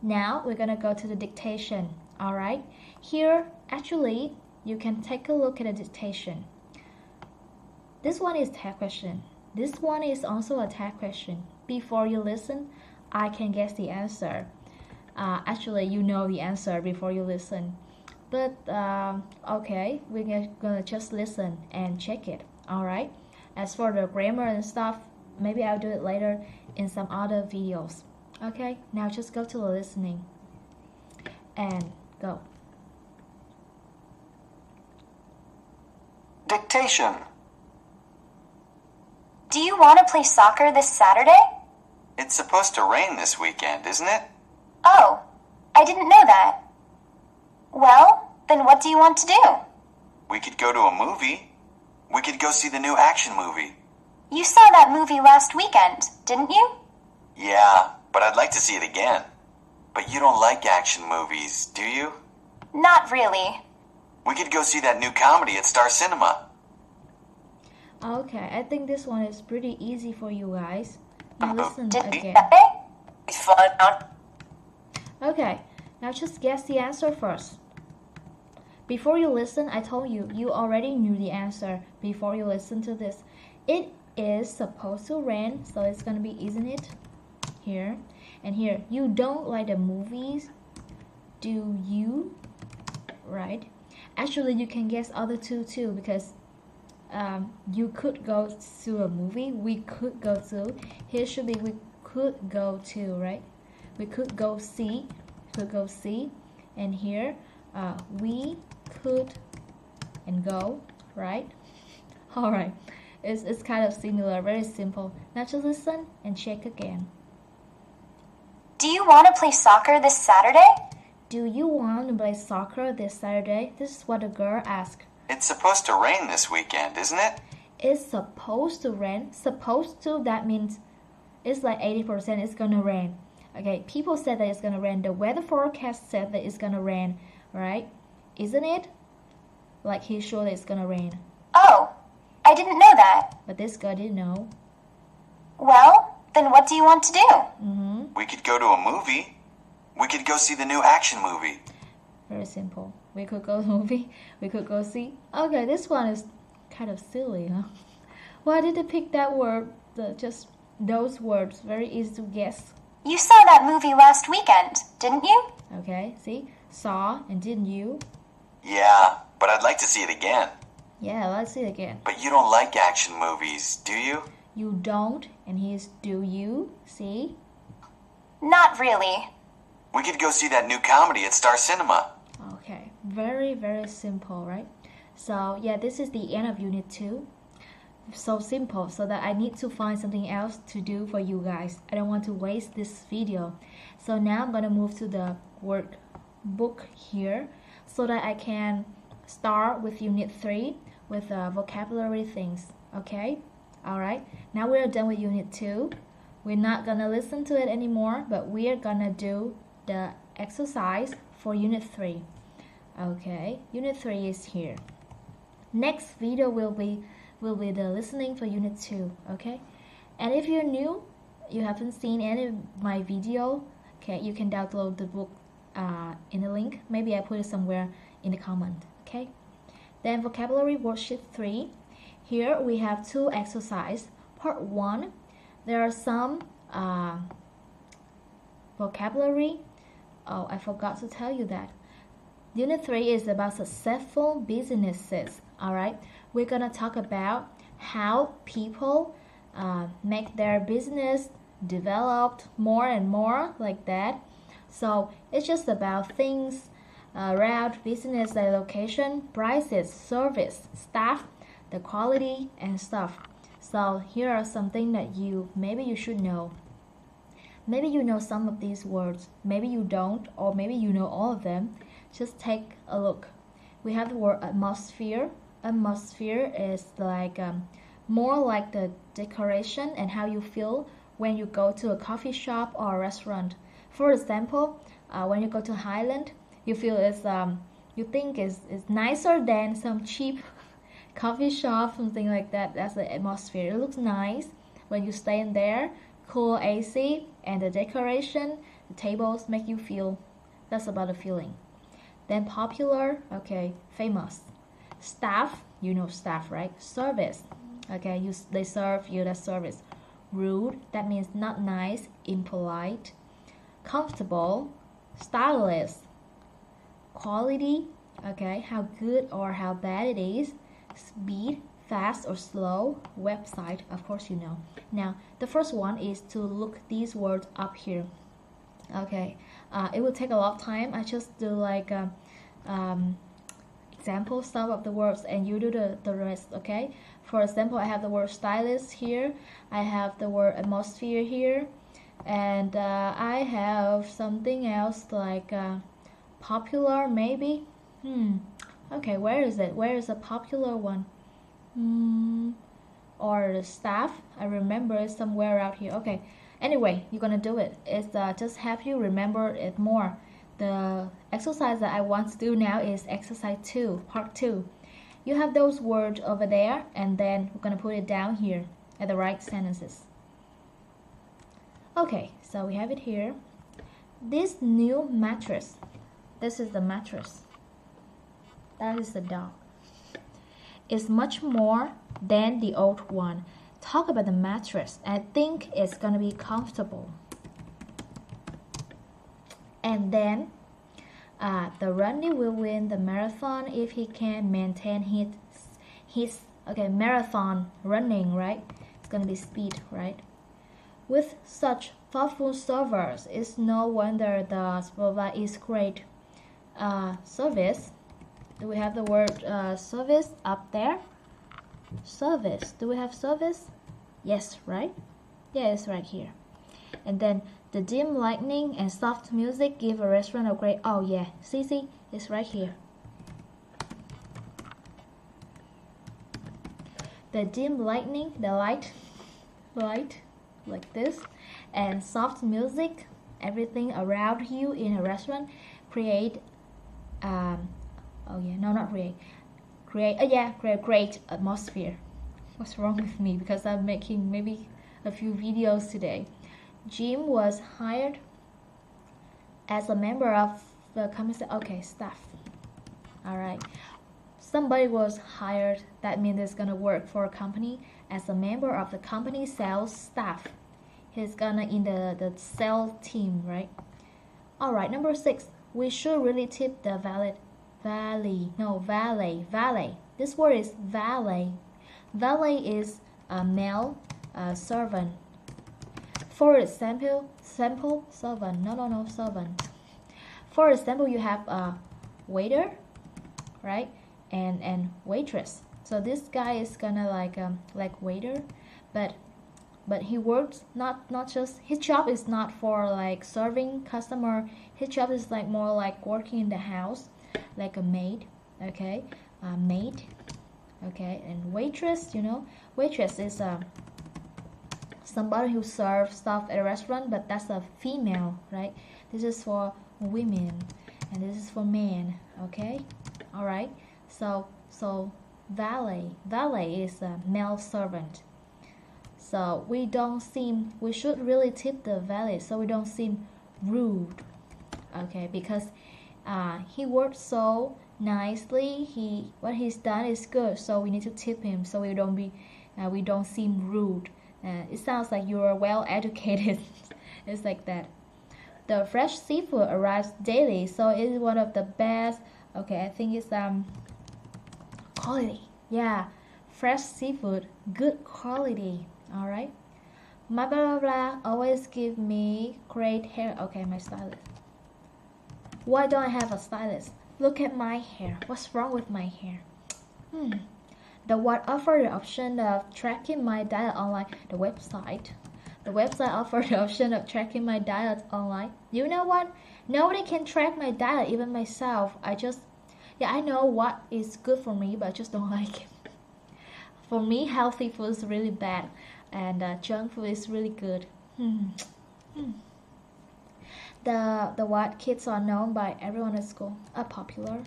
Now we're gonna go to the dictation. All right, here actually you can take a look at the dictation. This one is tag question. This one is also a tag question. Before you listen, I can guess the answer. Actually, you know the answer before you listen. But okay, we're gonna just listen and check it. All right. As for the grammar and stuff, maybe I'll do it later in some other videos. Okay, now just go to the listening and go. Dictation. Do you want to play soccer this Saturday? It's supposed to rain this weekend, isn't it? Oh, I didn't know that. Well, then what do you want to do? We could go to a movie. We could go see the new action movie. You saw that movie last weekend, didn't you? Yeah, but I'd like to see it again. But you don't like action movies, do you? Not really. We could go see that new comedy at Star Cinema. Okay, I think this one is pretty easy for you guys. Now listen again. It's fun. Okay, now just guess the answer first. Before you listen, I told you, you already knew the answer before you listen to this. It is supposed to rain, so it's gonna be, isn't it? Here and here. You don't like the movies, do you? Right? Actually, you can guess other two too, because you could go to a movie. We could go to. Here should be we could go to, right? We could go see. Could go see. And here, we could and go, right? All right. It's kind of similar, very simple. Now just listen and check again. Do you want to play soccer this Saturday? Do you want to play soccer this Saturday? This is what the girl asked. It's supposed to rain this weekend, isn't it? It's supposed to rain. Supposed to, that means it's like 80% it's gonna rain. Okay, people said that it's gonna rain. The weather forecast said that it's gonna rain, right? Isn't it? Like he's sure that it's gonna rain. Oh, I didn't know that. But this girl didn't know. Well, then what do you want to do? We could go to a movie. We could go see the new action movie. Very simple. We could go to a movie. We could go see. Okay, this one is kind of silly, huh? Why did they pick that word? Just those words. Very easy to guess. You saw that movie last weekend, didn't you? Okay, see? Saw and didn't you? Yeah, but I'd like to see it again. Yeah, let's see it again. But you don't like action movies, do you? You don't, and here's do you? See? Not really. We could go see that new comedy at Star Cinema. Okay, very, very simple, right? So, yeah, this is the end of Unit 2. So simple, so that I need to find something else to do for you guys. I don't want to waste this video. So now I'm going to move to the workbook here so that I can start with Unit 3 with vocabulary things, okay? Alright, now we're done with Unit 2. We're not going to listen to it anymore, but we are going to do the exercise for Unit 3. Okay, Unit 3 is here. Next video will be the listening for Unit 2, okay? And if you're new, you haven't seen any of my video, okay, you can download the book in the link. Maybe I put it somewhere in the comment, okay? Then vocabulary worksheet 3. Here we have two exercises. Part 1, there are some vocabulary. Oh, I forgot to tell you that. Unit 3 is about successful businesses, alright? We're going to talk about how people make their business developed more and more like that. So it's just about things around business, like location, prices, service, staff, the quality and stuff. So here are some things that maybe you should know. Maybe you know some of these words, maybe you don't, or maybe you know all of them. Just take a look. We have the word atmosphere. Atmosphere is like more like the decoration and how you feel when you go to a coffee shop or a restaurant. For example, when you go to Highland, you feel you think it's nicer than some cheap coffee shop, something like that. That's the atmosphere. It looks nice when you stay in there. Cool AC and the decoration, the tables make you feel. That's about the feeling. Then popular, okay, famous. Staff, you know staff, right? Service, okay, they serve you that service. Rude, that means not nice, impolite. Comfortable, stylish. Quality, Okay, how good or how bad it is. Speed, fast or slow. Website, of course you know. Now, the first one is to look these words up here. Okay, it will take a lot of time. I just do like example some of the words and you do the rest. Okay, for example, I have the word stylist here, I have the word atmosphere here, and I have something else like popular maybe. Okay, where is it? Where is a popular one? Or the staff, I remember it somewhere out here. Okay, anyway, you're gonna do it. It's just help you remember it more. The exercise that I want to do now is exercise 2, part 2. You have those words over there, and then we're gonna put it down here at the right sentences. Okay, so we have it here. This new mattress, this is the mattress, that is the dog, is much more than the old one. Talk about the mattress. I think it's gonna be comfortable. And then the runner will win the marathon if he can maintain his marathon running, right? It's gonna be speed, right? With such thoughtful servers, it's no wonder the Spova is great. Service. Do we have the word service up there? Service. Do we have service? Yes, right? Yeah, it's right here. And then the dim lighting and soft music give a restaurant a great... Oh yeah, see, it's right here. The dim lighting, the light like this, and soft music, everything around you in a restaurant create create great atmosphere. What's wrong with me? Because I'm making maybe a few videos today. Jim was hired as a member of the company. Okay, staff. All right. Somebody was hired. That means it's gonna work for a company as a member of the company sales staff. He's gonna in the sales team, right? All right. Number 6. We should really tip the valet. This word is valet. Valet is a male servant. For example, servant. No, servant. For example, you have a waiter, right? And waitress. So this guy is gonna like waiter, but he works not just, his job is not for like serving customer. His job is like more like working in the house, like a maid. Okay, maid. Okay, and waitress, you know, waitress is somebody who serves stuff at a restaurant, but that's a female, right? This is for women, and this is for men. Okay, all right. So valet is a male servant. So we should really tip the valet so we don't seem rude. Okay, because he worked so nicely. What he's done is good, so we need to tip him so we don't seem rude. It sounds like you are well educated. It's like that. The fresh seafood arrives daily, so it's one of the best. Okay, I think it's quality. Yeah, fresh seafood, good quality. All right. My blah blah blah always give me great hair. Okay, my stylist. Why don't I have a stylist? Look at my hair. What's wrong with my hair? The what offer the option of tracking my diet online. The website offers the option of tracking my diet online. You know what? Nobody can track my diet, even myself. I know what is good for me, but I just don't like it. For me, healthy food is really bad, and junk food is really good. The what kids are known by everyone at school? Popular.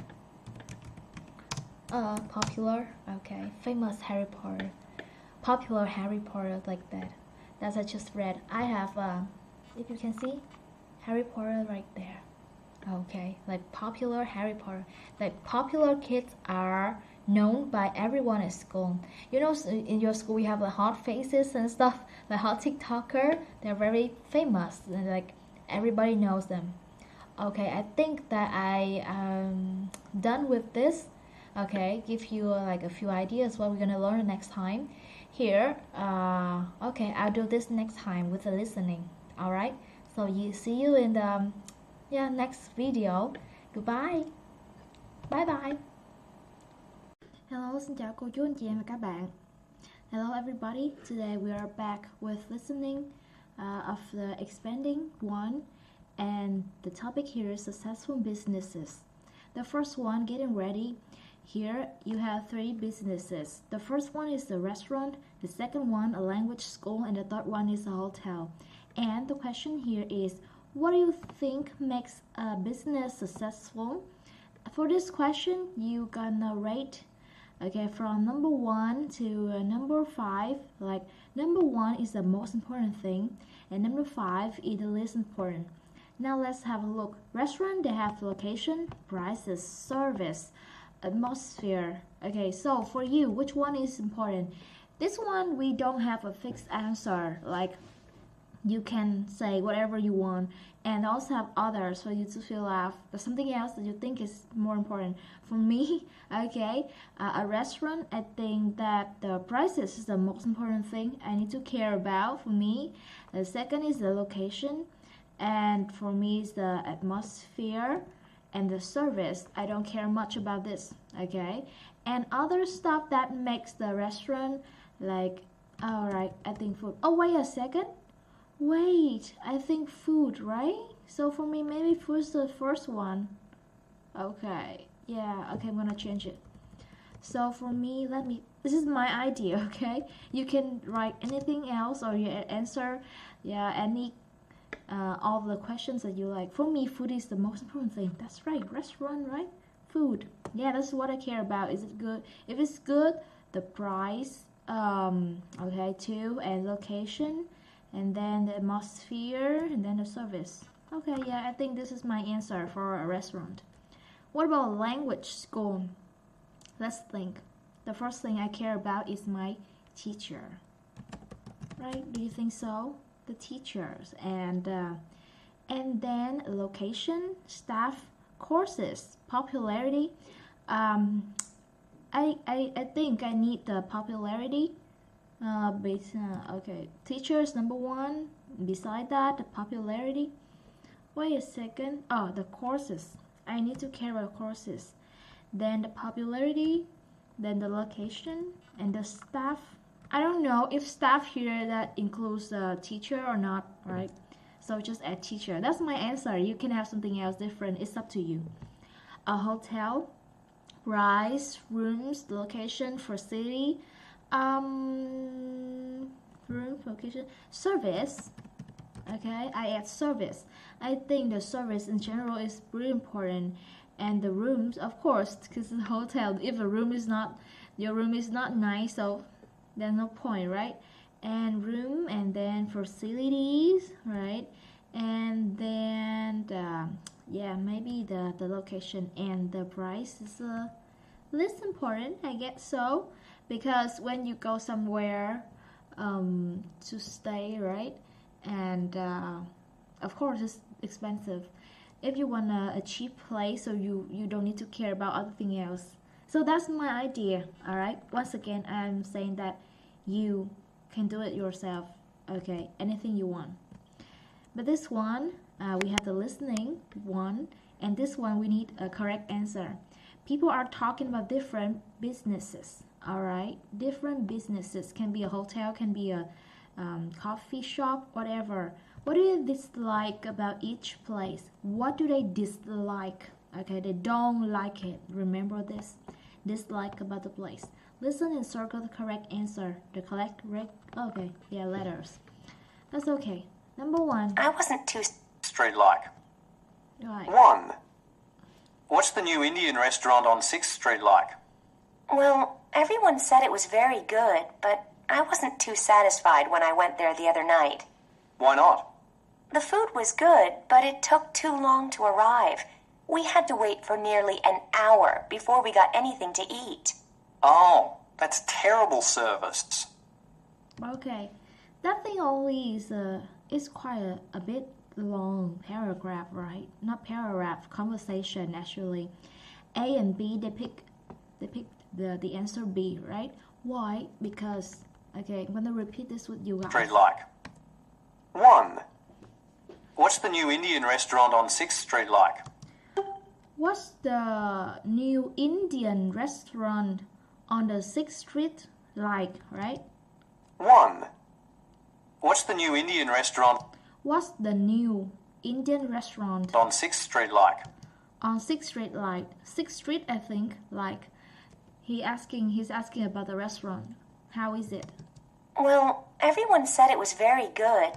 Popular. Okay, famous Harry Potter. Popular Harry Potter, like that. That's I just read. I have if you can see, Harry Potter right there. Okay, like popular Harry Potter. Like popular kids are known by everyone at school. You know, in your school we have the hot faces and stuff. The hot TikToker, they're very famous. And like everybody knows them. Okay, I think that I am done with this. Okay, give you like a few ideas what we're gonna learn next time. Here, okay, I'll do this next time with the listening. All right. So you see you in the next video. Goodbye. Bye bye. Hello, xin chào cô chú anh chị em và các bạn. Hello everybody. Today we are back with listening of the expanding one, and the topic here is successful businesses. The first one, getting ready. Here you have 3 businesses. The first one is the restaurant, the second one a language school, and the third one is a hotel. And the question here is, what do you think makes a business successful? For this question, you gonna rate from number 1 to number 5. Like number 1 is the most important thing, and number 5 is the least important. Now let's have a look. Restaurant, they have location, prices, service, atmosphere. Okay, so for you, which one is important? This one we don't have a fixed answer. Like you can say whatever you want, and also have others for you to fill out. There's something else that you think is more important. For me, okay, a restaurant, I think that the prices is the most important thing I need to care about for me. The second is the location, and for me is the atmosphere and the service. I don't care much about this, okay? And other stuff that makes the restaurant like, alright, I think food. Oh, wait a second. Wait, I think food, right? So for me, maybe food's the first one. Okay, yeah, okay, I'm gonna change it. So for me, this is my idea, okay? You can write anything else or you answer, any, all the questions that you like. For me, food is the most important thing. That's right, restaurant, right? Food. Yeah, that's what I care about. Is it good? If it's good, the price, okay, too, and location, and then the atmosphere, and then the service. Okay, yeah, I think this is my answer for a restaurant. What about language school? Let's think. The first thing I care about is my teacher. Right? Do you think so? The teachers, and then location, staff, courses, popularity. I think I need the popularity. Okay, teachers number 1. Beside that, the popularity. Wait a second. Oh, the courses. I need to care about courses. Then the popularity, then the location, and the staff. I don't know if staff here that includes a teacher or not, right? So just add teacher. That's my answer. You can have something else different. It's up to you. A hotel, price, rooms, location, facility, room, location, service. Okay, I add service. I think the service in general is pretty important, and the rooms, of course, because the hotel. If your room is not nice, so there's no point, right? And room, and then facilities, right? And then maybe the location and the price is less important, I guess so, because when you go somewhere to stay, right? And of course it's expensive. If you want a cheap place, so you don't need to care about other thing else. So that's my idea. All right, once again, I'm saying that you can do it yourself. Okay, anything you want. But this one, we have the listening one, and this one we need a correct answer. People are talking about different businesses. All right, different businesses, can be a hotel, can be a coffee shop, whatever. What do you dislike about each place? What do they dislike? Okay, they don't like it. Remember this. Dislike about the place. Listen and circle the correct answer. The correct letters. That's okay. Number 1. I wasn't too Street like. Right. 1. What's the new Indian restaurant on 6th Street like? Well, everyone said it was very good, but I wasn't too satisfied when I went there the other night. Why not? The food was good, but it took too long to arrive. We had to wait for nearly an hour before we got anything to eat. Oh, that's terrible service. Okay, that thing only is quite a bit long paragraph, right? Not paragraph, conversation actually. A and B, they pick the answer B, right? Why? Because, okay, I'm gonna repeat this with you guys. Street like? 1. What's the new Indian restaurant on 6th Street like? What's the new Indian restaurant on the 6th Street like, right? 1. What's the new Indian restaurant What's the new Indian restaurant on 6th Street like? on 6th Street like? 6th Street, I think, like. He's asking about the restaurant. How is it? Well, everyone said it was very good.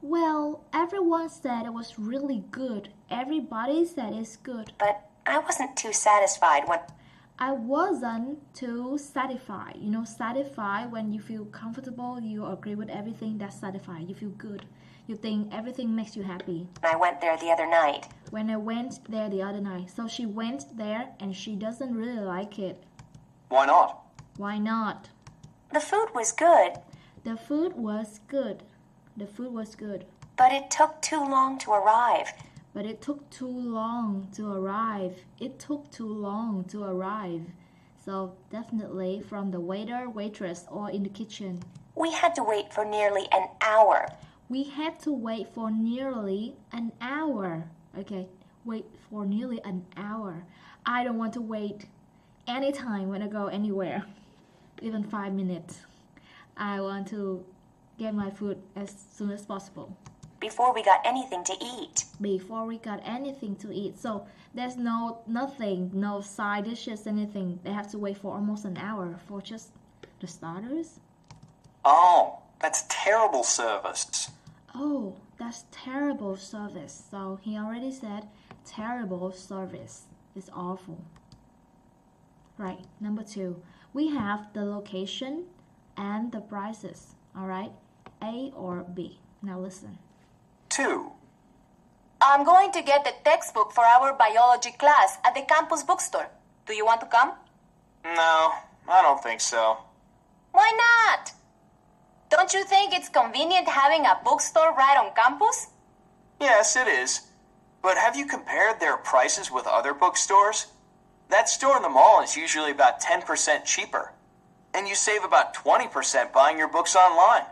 Well, everyone said it was really good. Everybody said it's good. But I wasn't too satisfied when... I wasn't too satisfied. You know, satisfied when you feel comfortable, you agree with everything, that's satisfied. You feel good. You think everything makes you happy. I went there the other night. When I went there the other night. So she went there and she doesn't really like it. Why not? Why not? The food was good, The food was good. The food was good. but it took too long to arrive. But it took too long to arrive. It took too long to arrive. So definitely from the waiter, waitress, or in the kitchen. We had to wait for nearly an hour. We had to wait for nearly an hour. Okay, wait for nearly an hour. I don't want to wait anytime when I go anywhere, even 5 minutes. I want to get my food as soon as possible. Before we got anything to eat. Before we got anything to eat. So there's nothing, no side dishes, anything. They have to wait for almost an hour for just the starters. Oh, that's terrible service. Oh, that's terrible service. So he already said terrible service. It's awful. Right, number 2. We have the location and the prices. Alright, A or B. Now listen. 2. I'm going to get the textbook for our biology class at the campus bookstore. Do you want to come? No, I don't think so. Why not? Don't you think it's convenient having a bookstore right on campus? Yes, it is. But have you compared their prices with other bookstores? That store in the mall is usually about 10% cheaper. And you save about 20% buying your books online.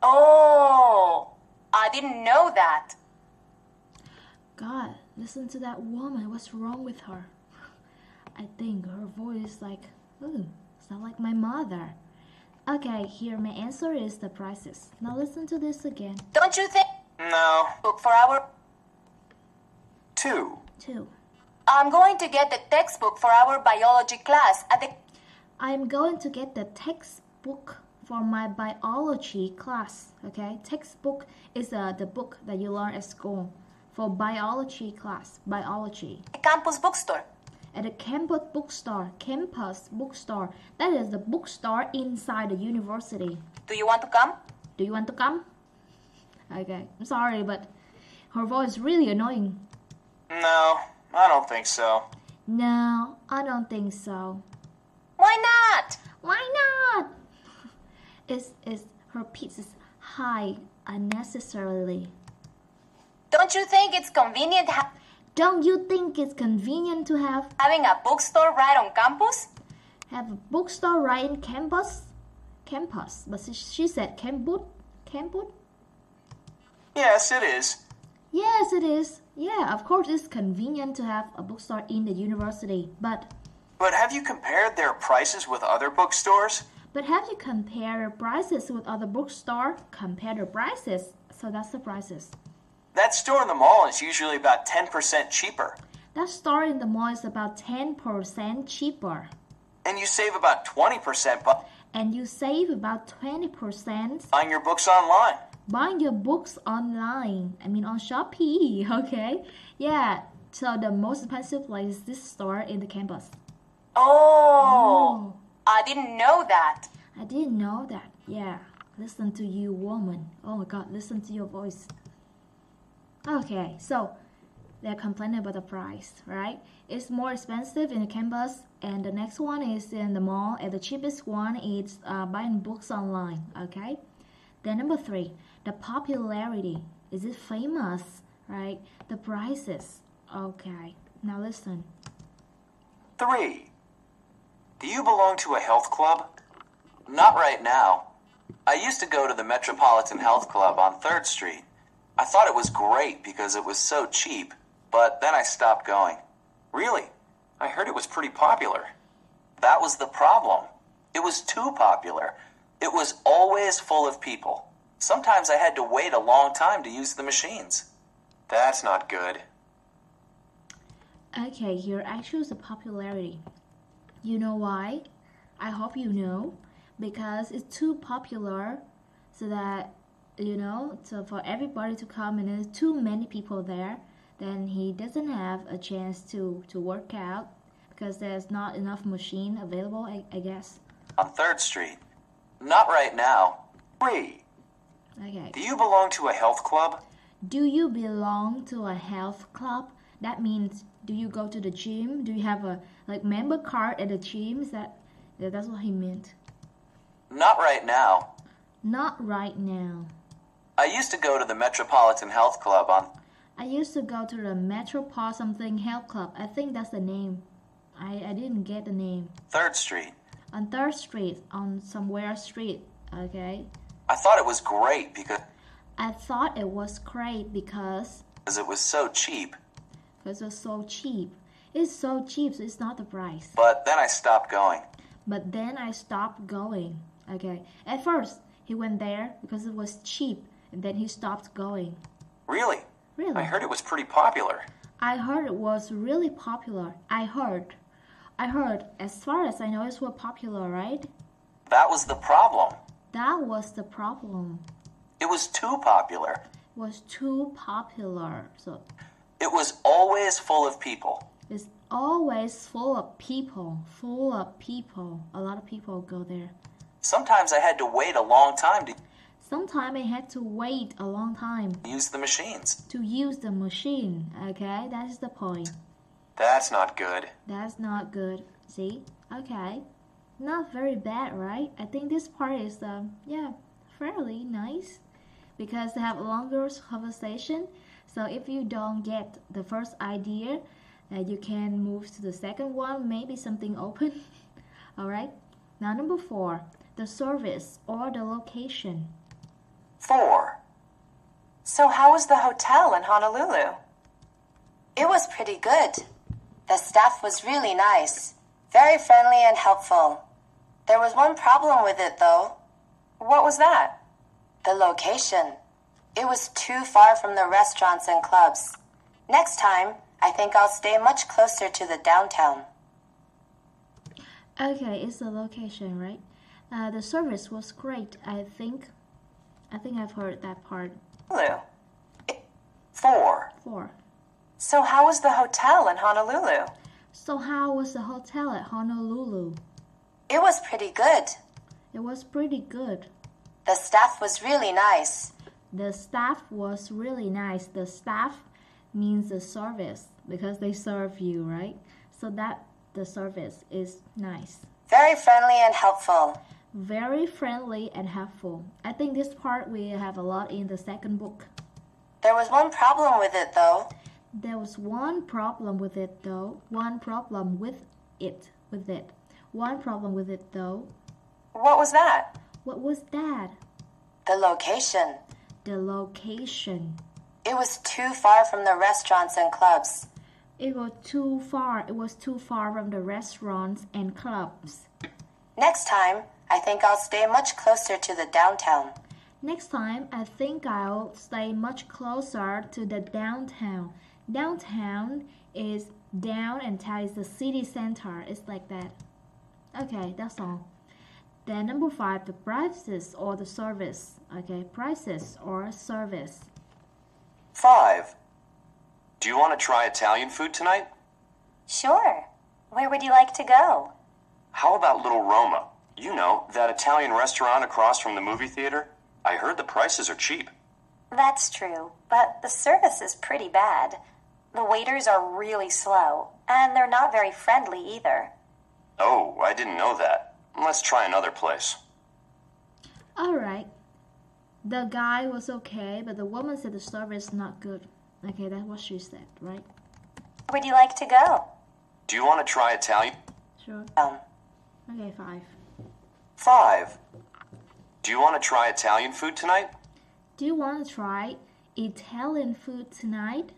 Oh, I didn't know that. God, listen to that woman. What's wrong with her? I think her voice like, ooh, sound like my mother. Okay, here my answer is the prices. Now listen to this again. Don't you think? No. Book for our... 2. 2. I'm going to get the textbook for our biology class at the... I'm going to get the textbook for my biology class. Okay, textbook is the book that you learn at school. For biology class, biology. campus bookstore. At the campus bookstore. That is the bookstore inside the university. Do you want to come? Do you want to come? Okay, I'm sorry, but her voice is really annoying. No, I don't think so. No, I don't think so. Why not? Why not? Her pitch is high unnecessarily. Don't you think it's convenient Don't you think it's convenient to having a bookstore right on campus? have a bookstore right in campus? Campus, but she said campus? Campus? Yes, it is. Yes, it is. Yeah, of course it's convenient to have a bookstore in the university, but But have you compared their prices with other bookstores? have you compared prices with other bookstore? Compare the prices. So that's the prices. That store in the mall is usually about 10% cheaper. That store in the mall is about 10% cheaper. And you save about 20% And you save about 20% buying your books online. buying your books online. I mean on Shopee, okay? Yeah, so the most expensive place is this store in the campus. Oh, I didn't know that. I didn't know that. Yeah, listen to you, woman. Oh my God, listen to your voice. Okay, so they're complaining about the price, right? It's more expensive in the campus, and the next one is in the mall, and the cheapest one is buying books online, okay? Then number 3, the popularity Is it famous? Right? The prices. Okay. Now listen. 3. Do you belong to a health club? Not right now. I used to go to the Metropolitan Health Club on 3rd Street. I thought it was great because it was so cheap, but then I stopped going. Really? I heard it was pretty popular. That was the problem. It was too popular. It was always full of people. Sometimes I had to wait a long time to use the machines. That's not good. Okay, here I choose the popularity. You know why? I hope you know. Because it's too popular, so that, so for everybody to come and there's too many people there, then he doesn't have a chance to work out because there's not enough machine available, I guess. On 3rd Street. Not right now. 3. Okay. Do you belong to a health club? Do you belong to a health club? That means, do you go to the gym? Do you have a member card at the gym? That's what he meant. Not right now. Not right now. I used to go to the Metropolitan Health Club on... I used to go to the Metropolitan something health club. I think that's the name. I didn't get the name. 3rd Street. On 3rd Street, on somewhere street, okay? I thought it was great because... I thought it was great because it was so cheap. Because it was so cheap. It's so cheap, so it's not the price. But then I stopped going. But then I stopped going. Okay. At first, he went there because it was cheap, and then he stopped going. Really? Really? I heard it was pretty popular. I heard it was really popular. I heard. As far as I know, it was popular, right? That was the problem. That was the problem. It was too popular. It was too popular. So it was always full of people. It's always full of people. Full of people. A lot of people go there. Sometimes I had to wait a long time to... Sometimes I had to wait a long time. Use the machines. To use the machine. Okay, that's the point. That's not good. That's not good. See? Okay. Not very bad, right? I think this part is, fairly nice. Because they have a longer conversation. So if you don't get the first idea, you can move to the second one. Maybe something open. Alright? Now number 4. The service or the location. 4. So how was the hotel in Honolulu? It was pretty good. The staff was really nice. Very friendly and helpful. There was one problem with it, though. What was that? The location. It was too far from the restaurants and clubs. Next time, I think I'll stay much closer to the downtown. Okay, it's the location, right? The service was great. I think I've heard that part. 4. 4. So how was the hotel in Honolulu? So how was the hotel at Honolulu? It was pretty good. It was pretty good. The staff was really nice. The staff was really nice. The staff means the service because they serve you, right? So that the service is nice. Very friendly and helpful. Very friendly and helpful. I think this part we have a lot in the second book. There was one problem with it, though. There was one problem with it, though. One problem with it. One problem with it, though. What was that? What was that? The location. The location. It was too far from the restaurants and clubs. It was too far. It was too far from the restaurants and clubs. Next time, I think I'll stay much closer to the downtown. Next time, I think I'll stay much closer to the downtown. Downtown is down and town is the city center. It's like that. Okay, that's all. Then number 5, the prices or the service. Okay, prices or service. 5. Do you want to try Italian food tonight? Sure. Where would you like to go? How about Little Roma? You know, that Italian restaurant across from the movie theater? I heard the prices are cheap. That's true, but the service is pretty bad. The waiters are really slow, and they're not very friendly either. Oh, I didn't know that. Let's try another place. Alright. The guy was okay, but the woman said the service not good. Okay, that's what she said, right? Where would you like to go? Do you want to try Italian? Sure. Okay, 5. 5. Do you want to try Italian food tonight? Do you want to try Italian food tonight?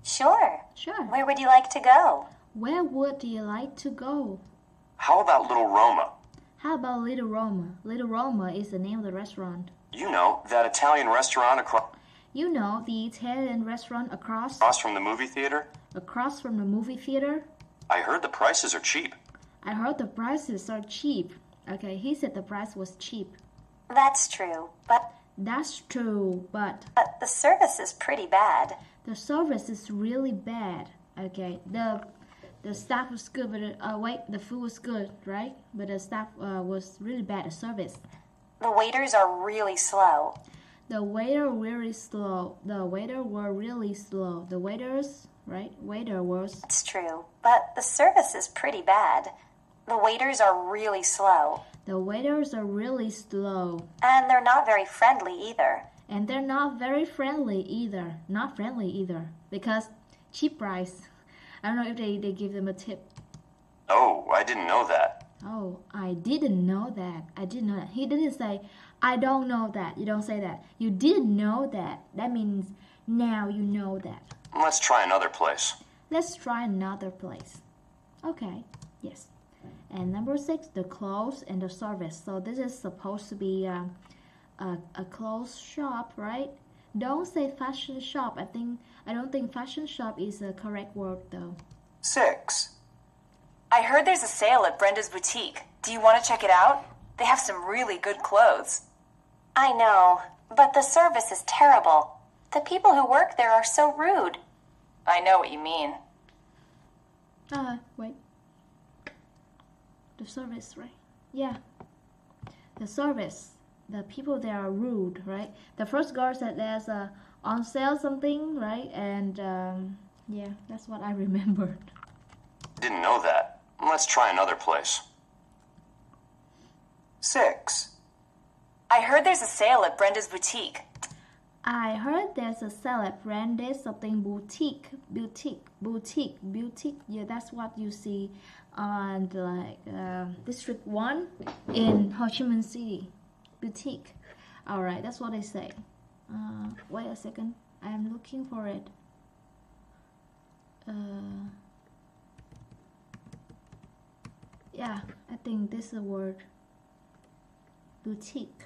Sure. Sure. Where would you like to go? Where would you like to go? How about Little Roma? How about Little Roma? Little Roma is the name of the restaurant. You know, that Italian restaurant You know, the Italian restaurant across from the movie theater? from the movie theater? I heard the prices are cheap. I heard the prices are cheap. Okay, he said the price was cheap. That's true, but That's true, but the service is pretty bad. the service is really bad. Okay, the staff was good, but the food was good, right? But the staff was really bad. The service. The waiters are really slow. The waiter really slow. The waiter were really slow. The waiters, right? Waiter was. It's true, but the service is pretty bad. The waiters are really slow. The waiters are really slow. And they're not very friendly either. And they're not very friendly either. Not friendly either. Because cheap price. I don't know if they give them a tip. Oh, I didn't know that. Oh, I didn't know that. I didn't know that. He didn't say, I don't know that. You don't say that. You didn't know that. That means now you know that. Let's try another place. Let's try another place. Okay, yes. And number 6, the clothes and the service. So this is supposed to be a clothes shop, right? Don't say fashion shop. I don't think fashion shop is a correct word though. 6. I heard there's a sale at Brenda's boutique. Do you want to check it out? They have some really good clothes. I know, but the service is terrible. The people who work there are so rude. I know what you mean. Wait. The service, right? Yeah. The service. The people there are rude, right? The first girl said there's a on sale something, right? And yeah, that's what I remembered. Didn't know that. Let's try another place. 6. I heard there's a sale at Brenda's boutique. I heard there's a sale at Brenda's something boutique. Yeah, that's what you see on District 1 in Ho Chi Minh City. Boutique. Alright, that's what they say. Wait a second. I'm looking for it. Yeah, I think this is a word. Boutique.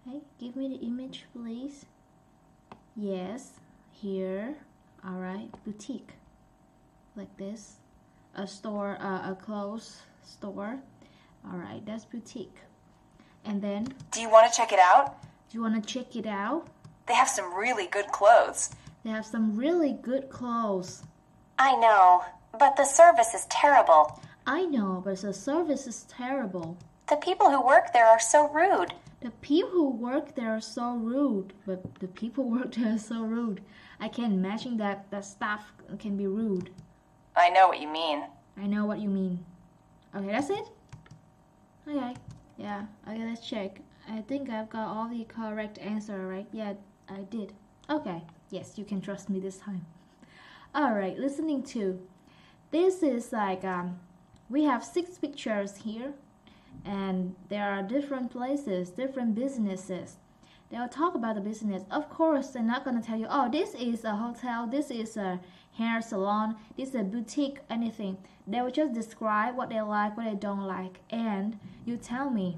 Hey, give me the image, please. Yes, here. Alright, boutique. Like this. A store, a clothes store. Alright, that's boutique. And then, Do you want to check it out? do you want to check it out? They have some really good clothes. They have some really good clothes. I know, but the service is terrible. I know, but the service is terrible. The people who work there are so rude. The people who work there are so rude. But the people who work there are so rude. I can't imagine that the staff can be rude. I know what you mean. I know what you mean. Okay, that's it? Okay. Yeah, okay, let's check. I think I've got all the correct answer, right? Yeah, I did. Okay, yes, you can trust me this time. Alright, listening to. This is like, we have 6 pictures here. And there are different places, different businesses. They'll talk about the business. Of course, they're not going to tell you, oh, this is a hotel, this is a hair salon, this is a boutique, anything. They will just describe what they like, what they don't like, and you tell me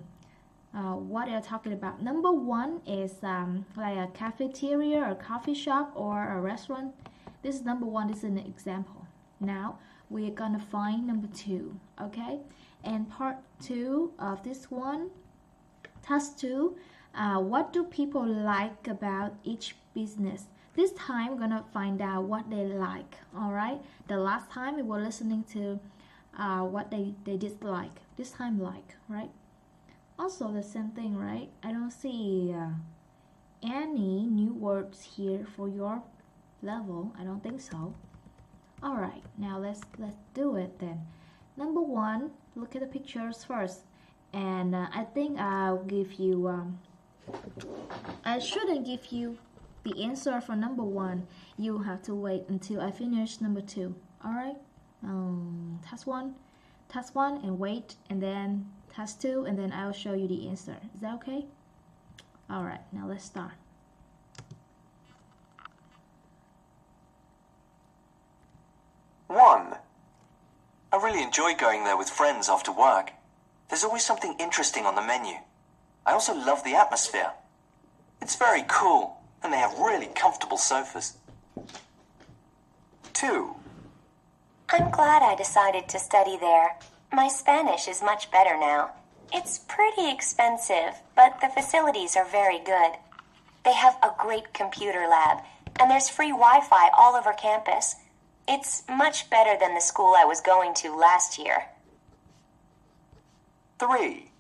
what they're talking about. Number 1 is like a cafeteria or coffee shop or a restaurant. This is number 1. This is an example. Now we're gonna find number 2. Okay, and part 2 of this one, task 2. What do people like about each business? This time we're gonna find out what they like. All right. The last time we were listening to what they dislike. This time like, right? Also the same thing, right? I don't see any new words here for your level. I don't think so. All right. Now let's do it then. Number 1, look at the pictures first, and I think I'll give you I shouldn't give you the answer for number 1. You have to wait until I finish number 2. Alright? Task 1 and wait, and then task 2, and then I'll show you the answer. Is that okay? Alright, now let's start. One. I really enjoy going there with friends after work. There's always something interesting on the menu. I also love the atmosphere. It's very cool, and they have really comfortable sofas. 2. I'm glad I decided to study there. My Spanish is much better now. It's pretty expensive, but the facilities are very good. They have a great computer lab, and there's free Wi-Fi all over campus. It's much better than the school I was going to last year. 3.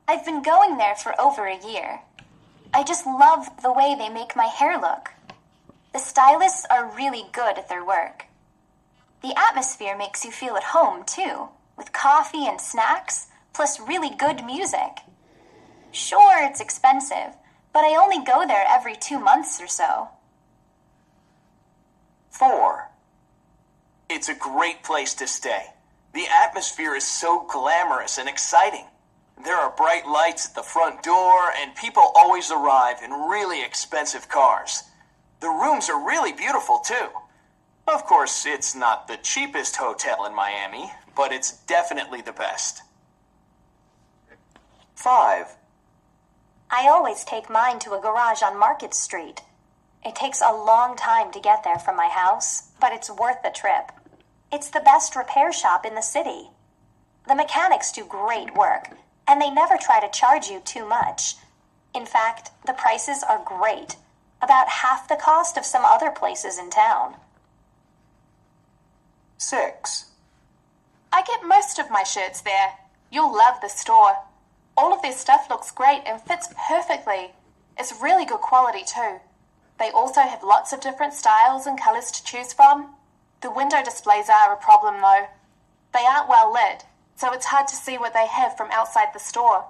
I've been going there for over a year. I just love the way they make my hair look. The stylists are really good at their work. The atmosphere makes you feel at home, too, with coffee and snacks, plus really good music. Sure, it's expensive, but I only go there every 2 months or so. 4. It's a great place to stay. The atmosphere is so glamorous and exciting. There are bright lights at the front door, and people always arrive in really expensive cars. The rooms are really beautiful, too. Of course, it's not the cheapest hotel in Miami, but it's definitely the best. 5. I always take mine to a garage on Market Street. It takes a long time to get there from my house, but it's worth the trip. It's the best repair shop in the city. The mechanics do great work, and they never try to charge you too much. In fact, the prices are great, about half the cost of some other places in town. 6. I get most of my shirts there. You'll love the store. All of their stuff looks great and fits perfectly. It's really good quality too. They also have lots of different styles and colors to choose from. The window displays are a problem though. They aren't well lit, so it's hard to see what they have from outside the store.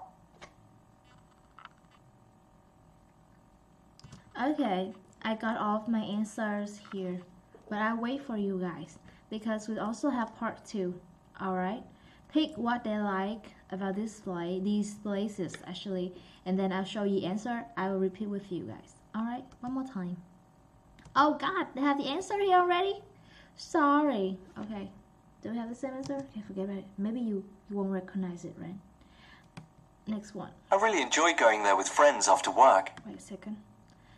Okay, I got all of my answers here, but I'll wait for you guys because we also have part 2. Alright? Pick what they like about these places actually, and then I'll show you the answer. I will repeat with you guys. Alright, one more time. Oh god, they have the answer here already? Sorry. Okay, do we have the same answer? Okay, forget about it. Maybe you won't recognize it, right? Next one. I really enjoy going there with friends after work. Wait a second.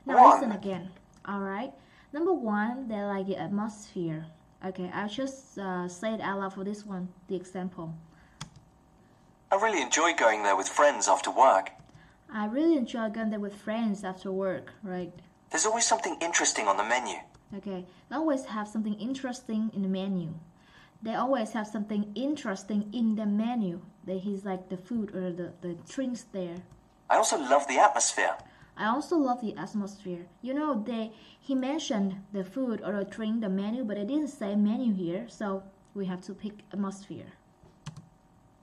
Now 1. listen again. Alright, number 1, they like the atmosphere. Okay, I'll just say it out loud for this one, the example. I really enjoy going there with friends after work. I really enjoy going there with friends after work, right? There's always something interesting on the menu. Okay, they always have something interesting in the menu. They always have something interesting in the menu. He's like the food or the drinks there. I also love the atmosphere. I also love the atmosphere. You know, he mentioned the food or the drink, the menu, but it didn't say menu here, so we have to pick atmosphere.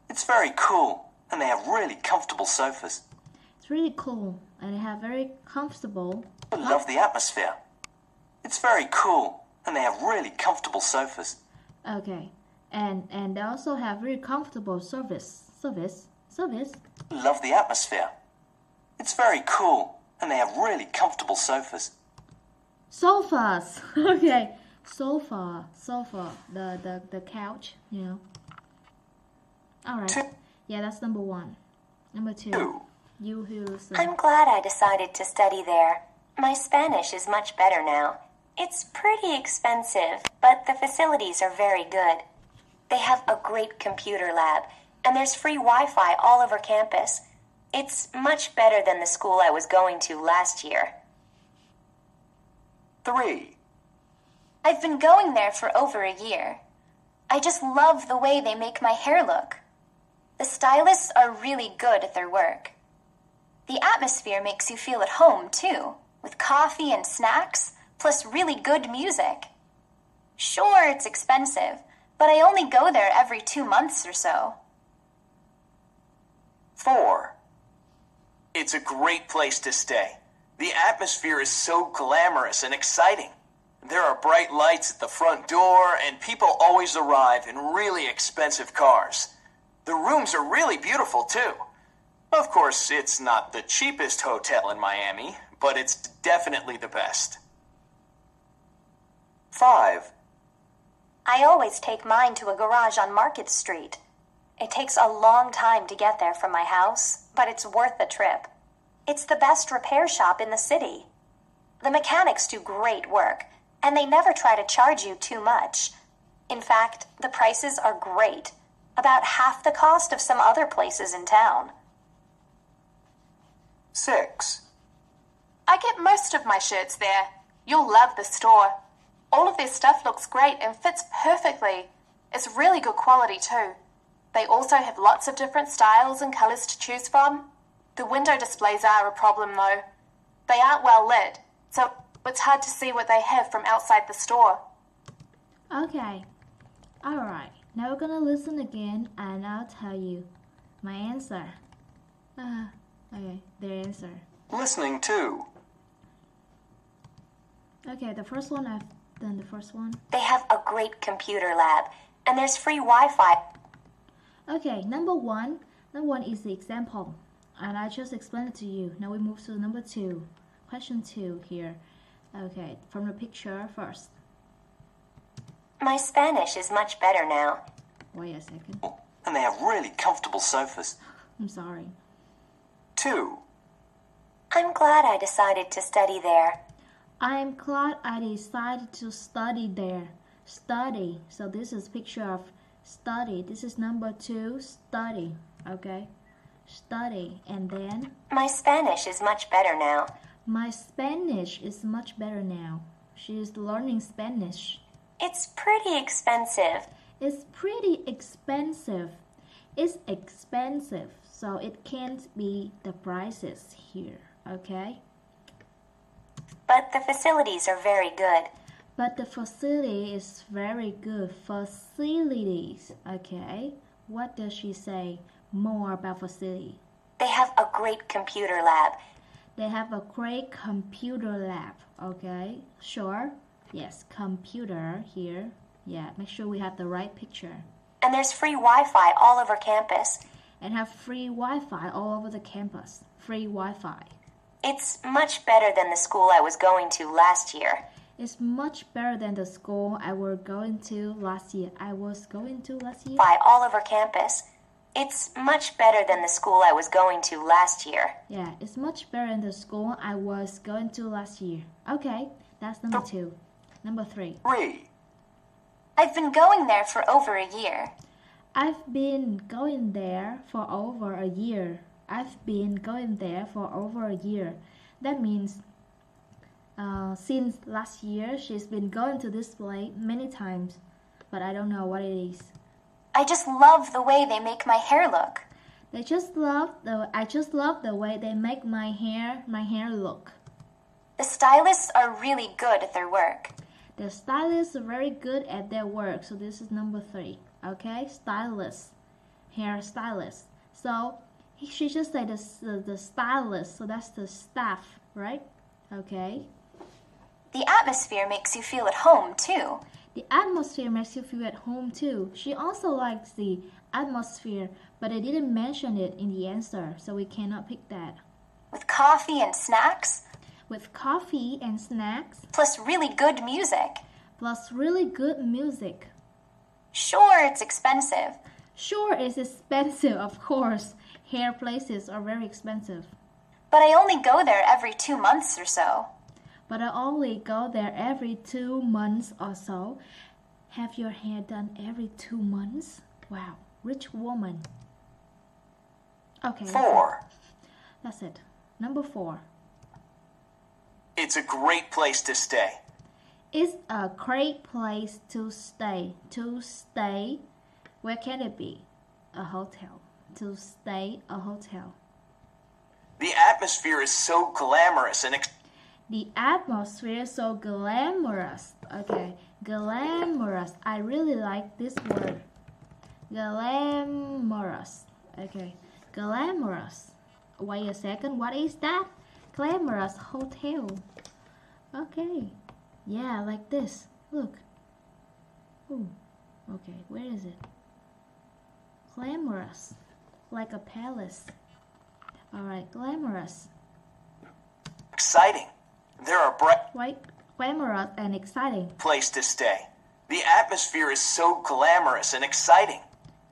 It's very cool, and they have really comfortable sofas. It's really cool, and they have very comfortable. I love the atmosphere. It's very cool, and they have really comfortable sofas. Okay, and they also have very comfortable service. I love the atmosphere. It's very cool, and they have really comfortable sofas. Sofas. Okay, sofa, the couch, you know. All right. 2. Yeah, that's number 1. Number 2. You who listen. I'm glad I decided to study there. My Spanish is much better now. It's pretty expensive, but the facilities are very good. They have a great computer lab, and there's free Wi-Fi all over campus. It's much better than the school I was going to last year. 3. I've been going there for over a year. I just love the way they make my hair look. The stylists are really good at their work. The atmosphere makes you feel at home, too, with coffee and snacks, plus really good music. Sure, it's expensive, but I only go there every 2 months or so. 4. It's a great place to stay. The atmosphere is so glamorous and exciting. There are bright lights at the front door, and people always arrive in really expensive cars. The rooms are really beautiful, too. Of course, it's not the cheapest hotel in Miami, but it's definitely the best. 5. I always take mine to a garage on Market Street. It takes a long time to get there from my house, but it's worth the trip. It's the best repair shop in the city. The mechanics do great work, and they never try to charge you too much. In fact, the prices are great, about half the cost of some other places in town. 6. I get most of my shirts there. You'll love the store. All of their stuff looks great and fits perfectly. It's really good quality too. They also have lots of different styles and colours to choose from. The window displays are a problem though. They aren't well lit, so it's hard to see what they have from outside the store. Okay. Alright. Now we're gonna listen again and I'll tell you my answer. Okay, their answer. Listening to. Okay, the first one I've done the first one. They have a great computer lab, and there's free Wi-Fi. Okay, number one is the example, and I just explained it to you. Now we move to number 2. Question 2 here. Okay, from the picture first. My Spanish is much better now. Wait a second. And they have really comfortable sofas. I'm sorry. 2. I'm glad I decided to study there. I'm glad I decided to study there. Study. So this is picture of study. This is number 2, study. Okay? Study. And then? My Spanish is much better now. My Spanish is much better now. She is learning Spanish. It's pretty expensive. It's pretty expensive. It's expensive. So it can't be the prices here. Okay? But the facilities are very good. But the facility is very good. Facilities. Okay. What does she say more about facility? They have a great computer lab. They have a great computer lab. Okay. Sure. Yes. Computer here. Yeah. Make sure we have the right picture. And there's free Wi-Fi all over campus. And have free Wi-Fi all over the campus. Free Wi-Fi. It's much better than the school I was going to last year. It's much better than the school I was going to last year. Wi-Fi all over campus. It's much better than the school I was going to last year. Yeah, it's much better than the school I was going to last year. Okay, that's number 2. Number 3. 3. I've been going there for over a year. I've been going there for over a year. I've been going there for over a year. That means since last year, she's been going to this place many times. But I don't know what it is. I just love the way they make my hair look. I just love the way they make my hair look. The stylists are really good at their work. The stylists are very good at their work. So this is number 3. Okay, stylist, hair stylist. So she just said the stylist. So that's the staff, right? Okay. The atmosphere makes you feel at home too. The atmosphere makes you feel at home too. She also likes the atmosphere, but I didn't mention it in the answer, so we cannot pick that. With coffee and snacks. With coffee and snacks. Plus really good music. Plus really good music. Sure, it's expensive. Sure, it's expensive, of course. Hair places are very expensive. But I only go there every 2 months or so. But I only go there every 2 months or so. Have your hair done every 2 months? Wow, rich woman. Okay. 4. That's it. Number 4. It's a great place to stay. It's a great place to stay. To stay, where can it be? A hotel. To stay, a hotel. The atmosphere is so glamorous and The atmosphere is so glamorous. Okay, glamorous. I really like this word. Glamorous. Okay, glamorous. Wait a second, what is that? Glamorous hotel. Okay. Yeah, like this. Look. Ooh. Okay, where is it? Glamorous. Like a palace. Alright, glamorous. Exciting. There are bright Right? Glamorous and exciting. place to stay. The atmosphere is so glamorous and exciting.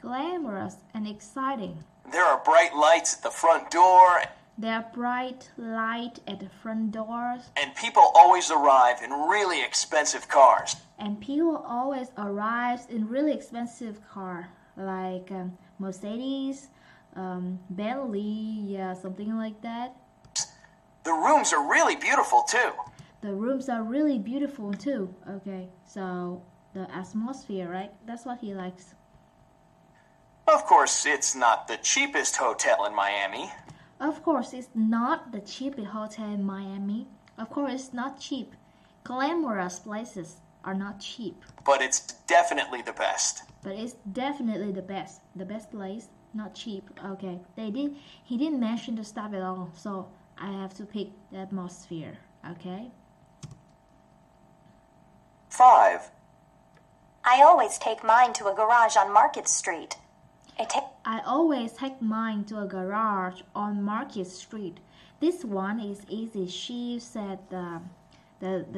Glamorous and exciting. There are bright lights at the front door, There are bright light at the front doors, and people always arrive in really expensive cars. and people always arrive in really expensive car, like Mercedes, Bentley, yeah, something like that. The rooms are really beautiful too. The rooms are really beautiful too. Okay, so the atmosphere, right? That's what he likes. Of course, it's not the cheapest hotel in Miami. Of course, it's not the cheapest hotel in Miami. Of course, it's not cheap. Glamorous places are not cheap. But it's definitely the best. But it's definitely the best. The best place, not cheap. Okay, he didn't mention the stuff at all, so I have to pick the atmosphere. Okay. 5. I always take mine to a garage on Market Street. I always take mine to a garage on Market Street. This one is easy. She said the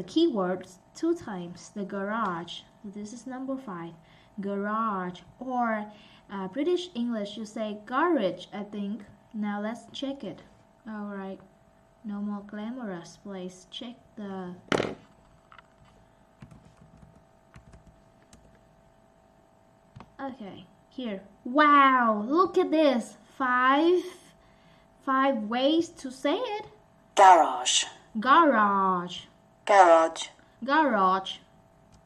keywords 2 times. The garage. This is number 5. Garage. Or British English, you say garage, I think. Now let's check it. Alright. No more glamorous place. Check the... Okay. Here. Wow, look at this. 5 ways to say it. Garage. Garage. Garage. Garage.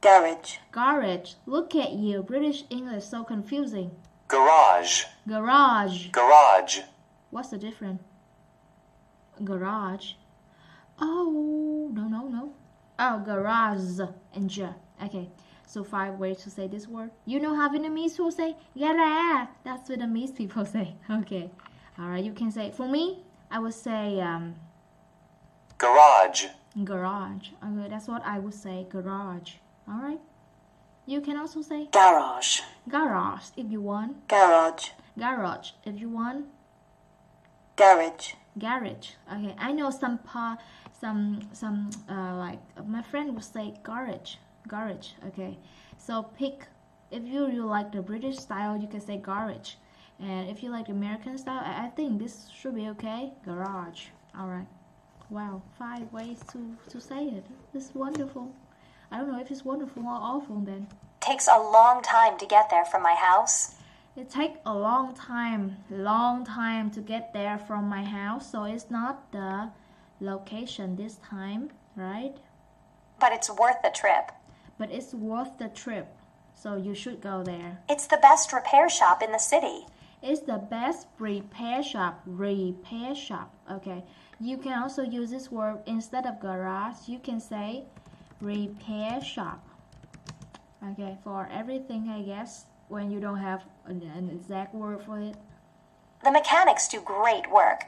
Garage. Garage. Look at you. British English so confusing. Garage. Garage. Garage. What's the difference? Garage. Oh, no. Oh, garage and ja. Okay. So 5 ways to say this word. You know how Vietnamese people say garage. That's what Vietnamese people say. Okay. Alright, you can say, for me, I would say Garage. garage. Okay, that's what I would say, garage. Alright. You can also say Garage. garage if you want. Garage. Garage if you want. Garage. Garage. Okay, I know some like my friend would say garage. Garage. Okay, so pick. If you like the British style, you can say garage, and if you like the American style, I think this should be okay. Garage. All right. Wow, 5 ways to say it. It's wonderful. I don't know if it's wonderful or awful then. Takes a long time to get there from my house. It takes a long time to get there from my house, so it's not the location this time, right? But it's worth the trip. But it's worth the trip, so you should go there. It's the best repair shop in the city. It's the best repair shop. Repair shop. Okay. You can also use this word instead of garage. You can say repair shop. Okay, for everything, I guess, when you don't have an exact word for it. The mechanics do great work.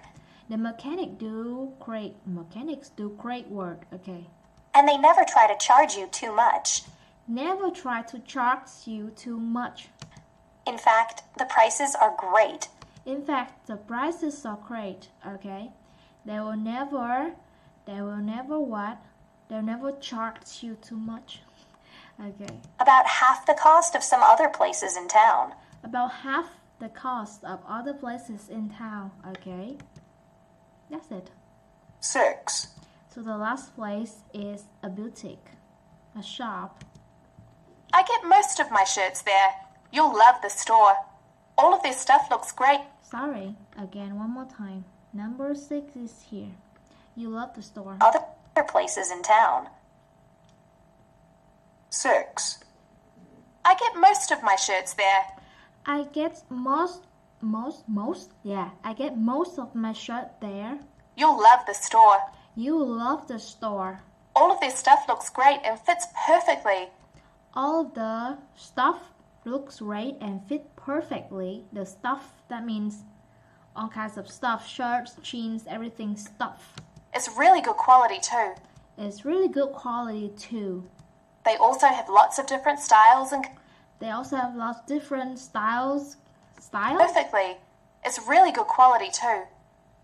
The mechanics do great work. Okay. And they never try to charge you too much. Never try to charge you too much. In fact, the prices are great. In fact, the prices are great. Okay. They'll never what? They'll never charge you too much. Okay. About half the cost of some other places in town. About half the cost of other places in town. Okay. That's it. 6. So the last place is a boutique, a shop. I get most of my shirts there. You'll love the store. All of their stuff looks great. Sorry, again, one more time. Number 6 is here. You love the store. Other places in town. 6. I get most of my shirts there. I get most of my shirt there. You'll love the store. You love the store. All of their stuff looks great and fits perfectly. All the stuff looks great and fit perfectly. The stuff, that means all kinds of stuff, shirts, jeans, everything stuff. It's really good quality too. It's really good quality too. They also have lots of different styles and... They also have lots of different styles. Perfectly. It's really good quality too.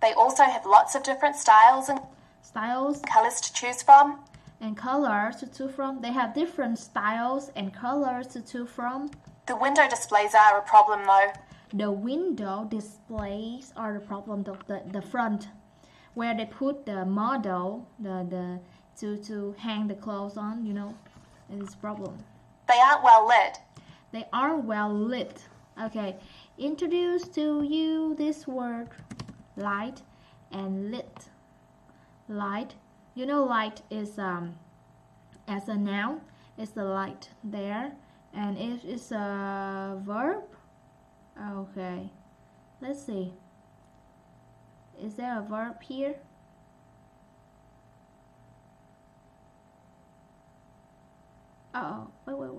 They also have lots of different styles and... Colors to choose from. And colors to choose from. They have different styles and colors to choose from. The window displays are a problem though. The window displays are the problem, the front, where they put the model, to hang the clothes on, you know, it is a problem. They aren't well lit. They aren't well lit. Okay, introduce to you this word, light and lit. Light, you know, light is as a noun, it's the light there, and it is a verb. Okay, let's see. Is there a verb here? Uh-oh, wait.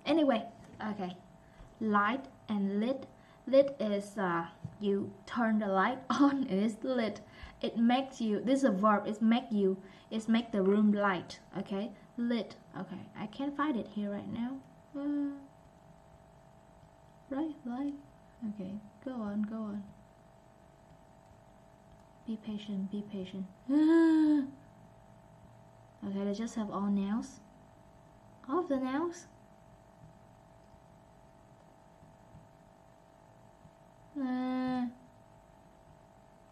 Anyway, okay, light and lit. Lit is you turn the light on. It is lit. It makes you. This is a verb. It's make you. It's make the room light. Okay, lit. Okay, I can't find it here right now. Right, light. Okay, go on. Be patient. Okay, they just have all nouns. All of the nouns.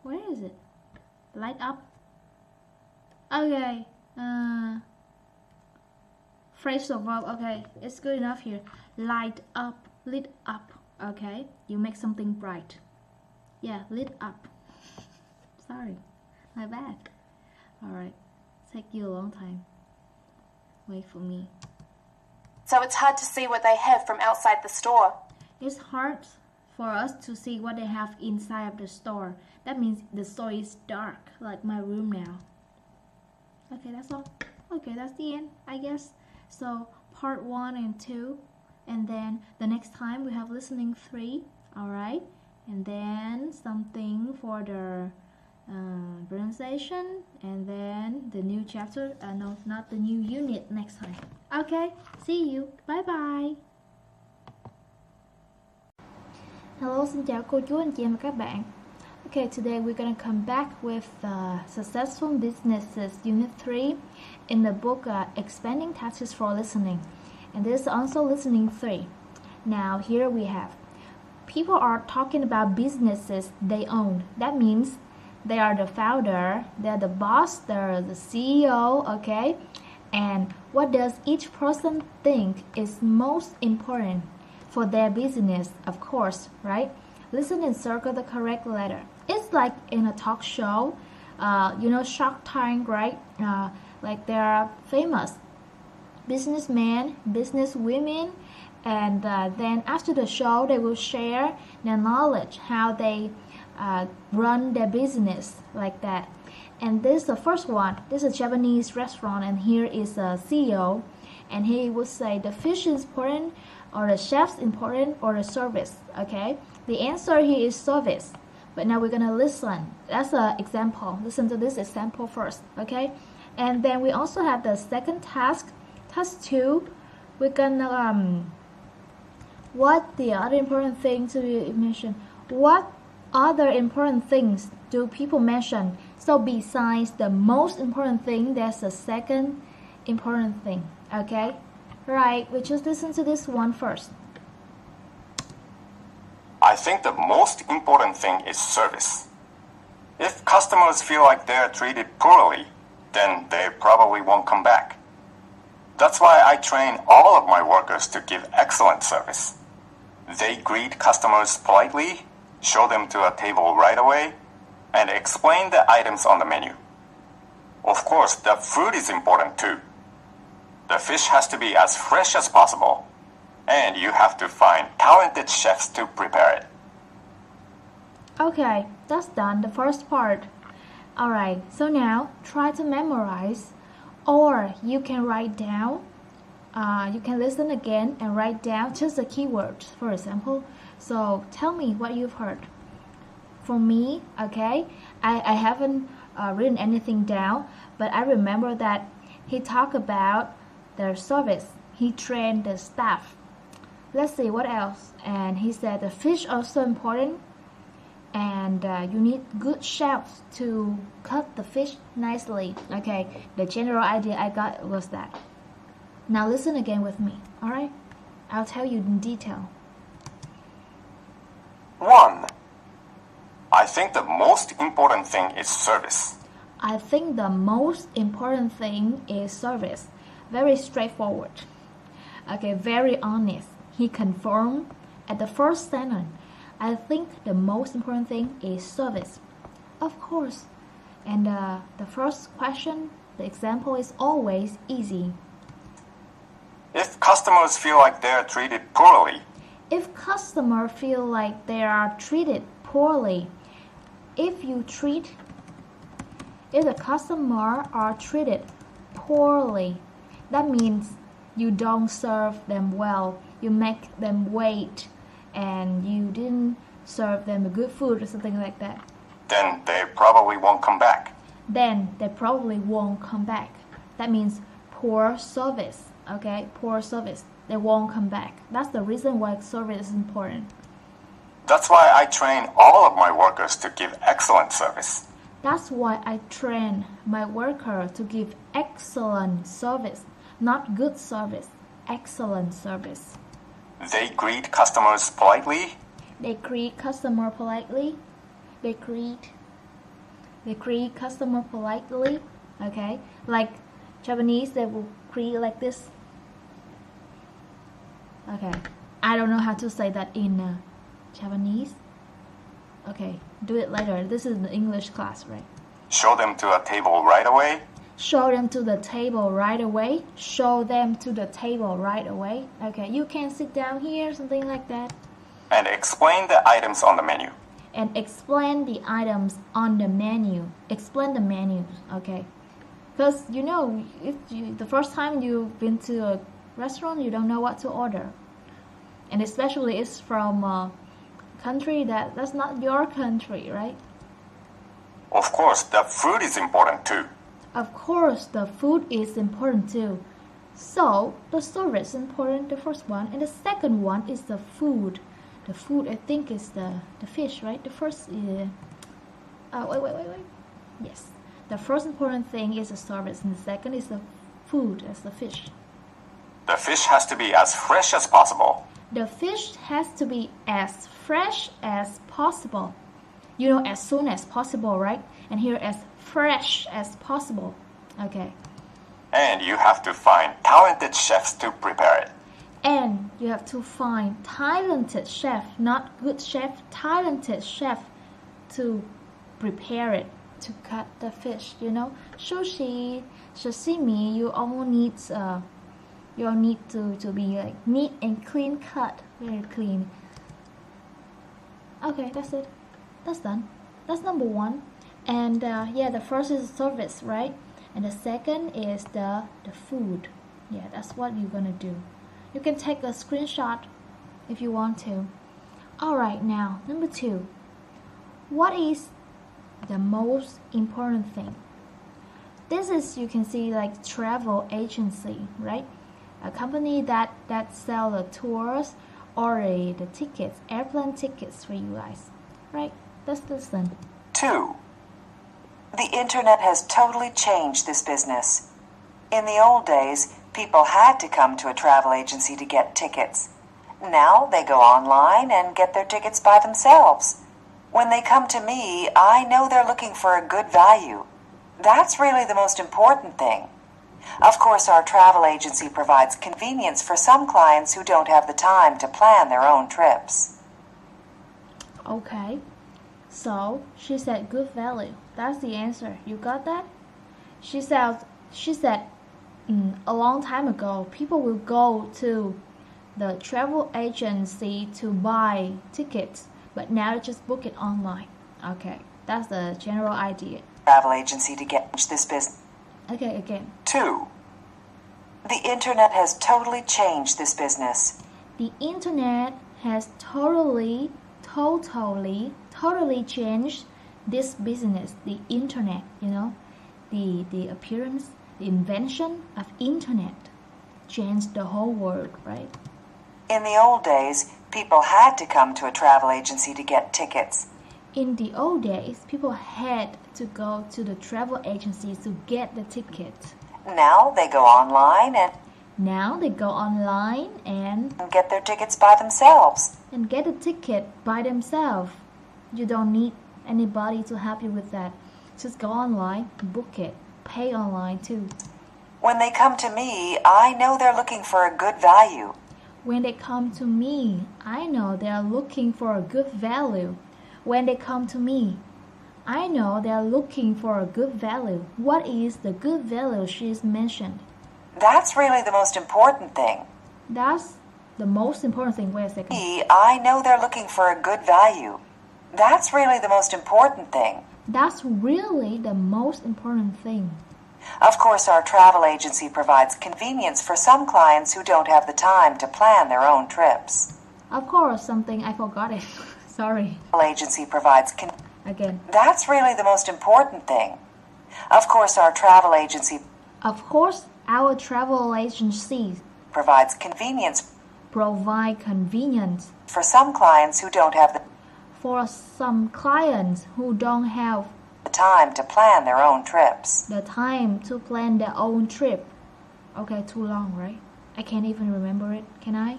Where is it? Light up. Okay. Phrasal verb. Okay, it's good enough here. Light up, lit up. Okay, you make something bright. Yeah, lit up. Sorry, my bad. Alright, take you a long time. Wait for me. So it's hard to see what they have from outside the store. It's hard for us to see what they have inside of the store. That means the store is dark, like my room now. Okay, that's all. Okay, that's the end, I guess. So part 1 and 2, and then the next time we have listening 3. Alright, and then something for the pronunciation, and then the new chapter. No, not the new unit next time. Okay, see you. Bye bye. Hello, xin chào cô chú, anh chị em và các bạn. Okay, today we're gonna come back with Successful Businesses Unit 3 in the book Expanding Tactics for Listening. And this is also listening 3. Now here we have, people are talking about businesses they own. That means they are the founder, they're the boss, they're the CEO, okay? And what does each person think is most important for their business, of course, right? Listen and circle the correct letter. It's like in a talk show, you know, Shark Tank, right? Like there are famous businessmen, businesswomen, and then after the show, they will share their knowledge, how they run their business, like that. And this is the first one. This is a Japanese restaurant, and here is a CEO, and he would say the fish is important, or the chef's important, or the service. Okay, the answer here is service. But now we're gonna listen. That's an example. Listen to this example first. Okay, and then we also have the second task. Task 2. We're gonna what the other important thing to mention? What other important things do people mention? So besides the most important thing, there's a second important thing. Okay, right? We just listen to this one first. I think the most important thing is service. If customers feel like they're treated poorly, then they probably won't come back. That's why I train all of my workers to give excellent service. They greet customers politely, show them to a table right away, and explain the items on the menu. Of course, the food is important too. The fish has to be as fresh as possible, and you have to find talented chefs to prepare it. Okay, that's done, the first part. Alright, so now try to memorize, or you can write down. You can listen again and write down just the keywords, for example. So tell me what you've heard. For me, okay, I haven't written anything down, but I remember that he talked about their service. He trained the staff. Let's see what else. And he said the fish are so important, and you need good chefs to cut the fish nicely. Okay, the general idea I got was that. Now listen again with me, alright? I'll tell you in detail. 1. I think the most important thing is service. I think the most important thing is service. Very straightforward. Okay, very honest. He confirmed at the first sentence. I think the most important thing is service. Of course. And the first question, the example is always easy. If customers feel like they're treated poorly. If customers feel like they are treated poorly. If the customer are treated poorly, that means you don't serve them well. You make them wait, and you didn't serve them good food or something like that. Then they probably won't come back. That means poor service. Okay, poor service. They won't come back. That's the reason why service is important. That's why I train all of my workers to give excellent service. That's why I train my worker to give excellent service, not good service, excellent service. They greet customers politely. They greet customer politely. Okay, like Japanese, they will greet like this. Okay, I don't know how to say that in Japanese. Okay, do it later. This is the English class, right? Show them to a table right away. Show them to the table right away. Show them to the table right away. Okay, you can sit down here, something like that. And explain the items on the menu. And explain the items on the menu. Explain the menus, okay? Because you know, the first time you've been to a restaurant, you don't know what to order. And especially it's from a country that's not your country, right? Of course, the food is important too. Of course, the food is important too. So, the service is important, the first one. And the second one is the food. The food, I think, is the fish, right? The first is... wait. Yes. The first important thing is the service. And the second is the food, as the fish. The fish has to be as fresh as possible. The fish has to be as fresh as possible. You know, as soon as possible, right? And here, as fresh as possible. Okay. And you have to find talented chefs to prepare it. And you have to find talented chef, not good chef, talented chef to prepare it, to cut the fish, you know. Sushi, sashimi, you all need to be like neat and clean cut, very clean. Okay, that's it. That's done. That's number one. And yeah, the first is service, right? And the second is the food. Yeah, that's what you're gonna do. You can take a screenshot if you want to. Alright, now, number 2. What is the most important thing? This is, you can see, like travel agency, right? A company that sell the tours or the tickets, airplane tickets for you guys, right? Let's listen. 2. The internet has totally changed this business. In the old days, people had to come to a travel agency to get tickets. Now they go online and get their tickets by themselves. When they come to me, I know they're looking for a good value. That's really the most important thing. Of course, our travel agency provides convenience for some clients who don't have the time to plan their own trips. Okay, so she said good value. That's the answer. You got that? She said a long time ago, people will go to the travel agency to buy tickets but now just book it online. Okay, that's the general idea. Travel agency to get this business. Okay, again. 2. The internet has totally changed this business. The internet has totally changed this business. The internet, the appearance, the invention of internet changed the whole world, right? In the old days, people had to come to a travel agency to get tickets. In the old days, people had to go to the travel agencies to get the tickets. Now they go online and get their tickets by themselves. And get the ticket by themselves. You don't need anybody to help you with that. Just go online, book it, pay online too. When they come to me, I know they're looking for a good value. When they come to me, I know they are looking for a good value. When they come to me, I know they are looking for a good value. What is the good value she's mentioned? That's really the most important thing. That's the most important thing. Wait a second. I know they're looking for a good value. That's really the most important thing. That's really the most important thing. Of course, our travel agency provides convenience for some clients who don't have the time to plan their own trips. Of course, something I forgot it. Sorry. Travel agency provides Again. That's really the most important thing. Of course, our travel agency provides convenience. Provide convenience. For some clients who don't have the time to plan their own trips. Okay, too long, right? I can't even remember it. Can I?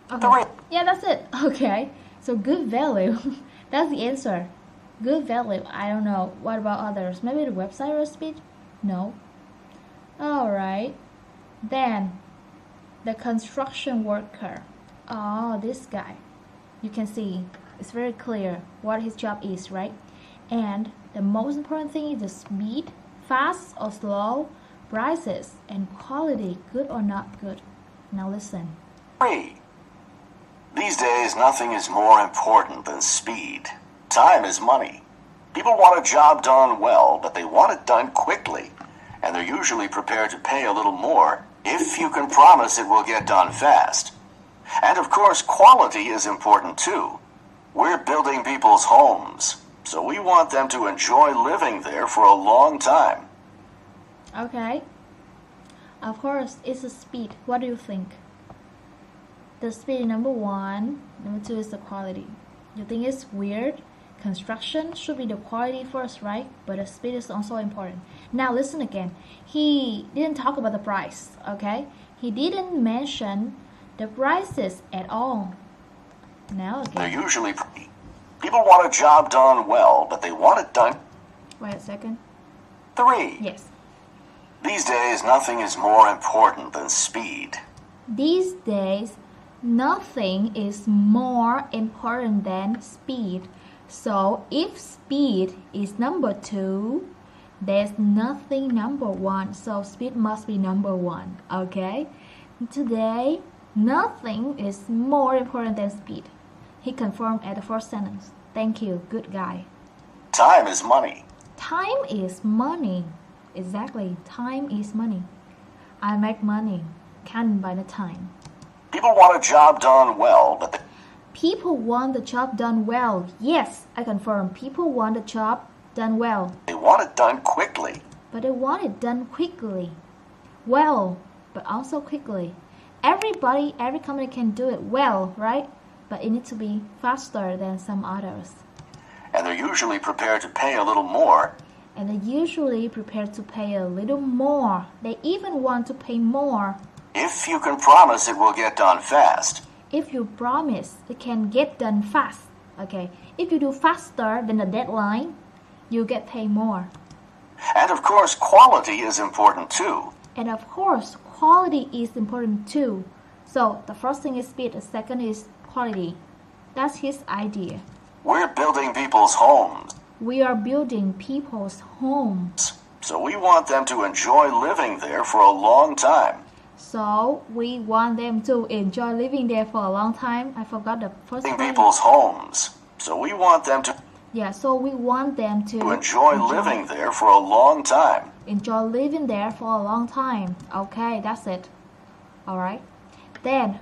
Okay. 3. Yeah, that's it. Okay. So good value. That's the answer. Good value. I don't know. What about others? Maybe the website or speech? No. Alright. Then, the construction worker. Oh, this guy. You can see, it's very clear what his job is, right? And the most important thing is the speed, fast or slow, prices, and quality, good or not good. Now listen. 3. These days, nothing is more important than speed. Time is money. People want a job done well, but they want it done quickly. And they're usually prepared to pay a little more if you can promise it will get done fast. And of course, quality is important too. We're building people's homes, so we want them to enjoy living there for a long time. Okay. Of course, it's the speed. What do you think? The speed is number 1. Number 2 is the quality. You think it's weird? Construction should be the quality first, right? But the speed is also important. Now listen again. He didn't talk about the price, okay? He didn't mention the prices at all. Now again. They're usually people want a job done well, but they want it done. Wait a second. 3. Yes. These days, nothing is more important than speed. These days, nothing is more important than speed. So if speed is number 2, there's nothing number 1. So speed must be number 1. Okay? Today, nothing is more important than speed. He confirmed at the first sentence. Thank you, good guy. Time is money. Time is money. Exactly, time is money. I make money, counted by the time. People want a job done well, but people want the job done well. Yes, I confirm. People want the job done well. They want it done quickly. But they want it done quickly. Well, but also quickly. Every company can do it well, right? But it needs to be faster than some others. And they're usually prepared to pay a little more. And they're usually prepared to pay a little more. They even want to pay more. If you can promise it will get done fast. If you promise it can get done fast. Okay, if you do faster than the deadline, you get paid more. And of course, quality is important too. And of course, quality is important too. So the first thing is speed, the second is quality. That's his idea. We're building people's homes. We are building people's homes. So we want them to enjoy living there for a long time. So we want them to enjoy living there for a long time. I forgot the first In part. people's homes. So we want them to Yeah, so we want them to enjoy living there for a long time. enjoy living there for a long time. Okay, that's it. Alright. Then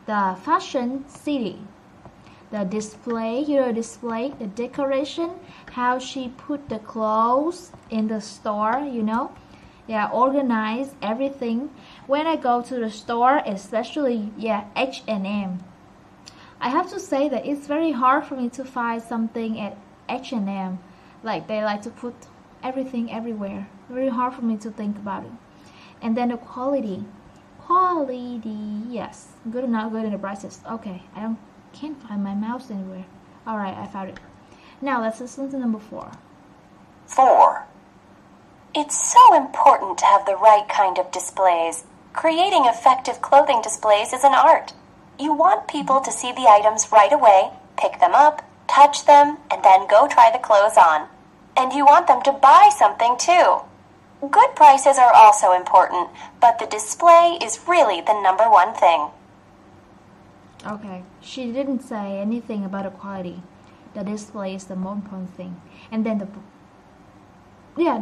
the fashion city. The display, display, the decoration, how she put the clothes in the store, Yeah, organize everything. When I go to the store, especially, H&M. I have to say that it's very hard for me to find something at H&M. Like, they like to put everything everywhere. Very hard for me to think about it. And then the quality. Yes. Good or not good in the prices. Okay, can't find my mouse anywhere. Alright, I found it. Now let's listen to number 4. 4. It's so important to have the right kind of displays. Creating effective clothing displays is an art. You want people to see the items right away, pick them up, touch them, and then go try the clothes on. And you want them to buy something too. Good prices are also important, but the display is really the number one thing. Okay, she didn't say anything about the quality. The display is the most important thing. And then the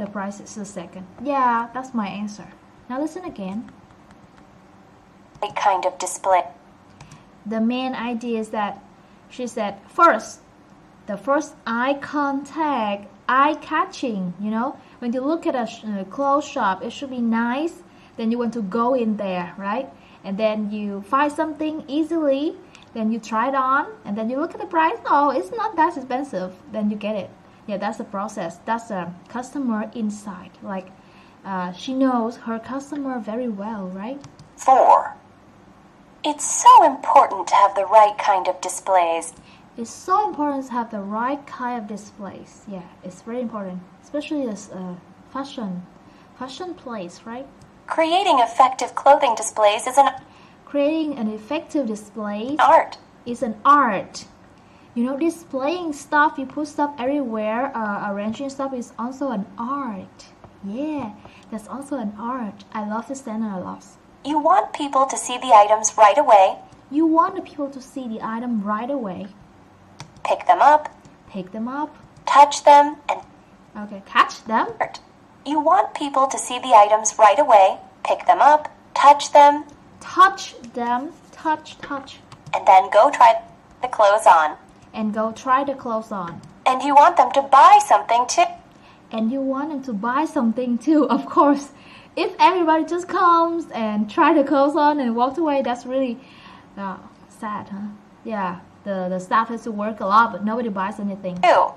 price is the second. Yeah, that's my answer. Now listen again. Right kind of display. The main idea is that she said first, the first eye contact, eye-catching, When you look at a clothes shop, it should be nice. Then you want to go in there, right? And then you find something easily. Then you try it on. And then you look at the price. Oh, it's not that expensive. Then you get it. Yeah, that's the process. That's a customer insight. Like, she knows her customer very well, right? 4. It's so important to have the right kind of displays. It's so important to have the right kind of displays. Yeah, it's very important. Especially as fashion place, right? Creating effective clothing displays is an Creating an effective display art. is an art. Displaying stuff, you put stuff everywhere, arranging stuff is also an art. Yeah, that's also an art. I love this sentence a lot. You want people to see the items right away. You want the people to see the item right away. Pick them up. Pick them up. Touch them and Okay, catch them. You want people to see the items right away. Pick them up. Touch them. Touch them. Touch. And then go try the clothes on. And go try the clothes on. And you want them to buy something too. And you want them to buy something too, of course. If everybody just comes and try the clothes on and walks away, that's really sad, huh? Yeah, the staff has to work a lot, but nobody buys anything. 2.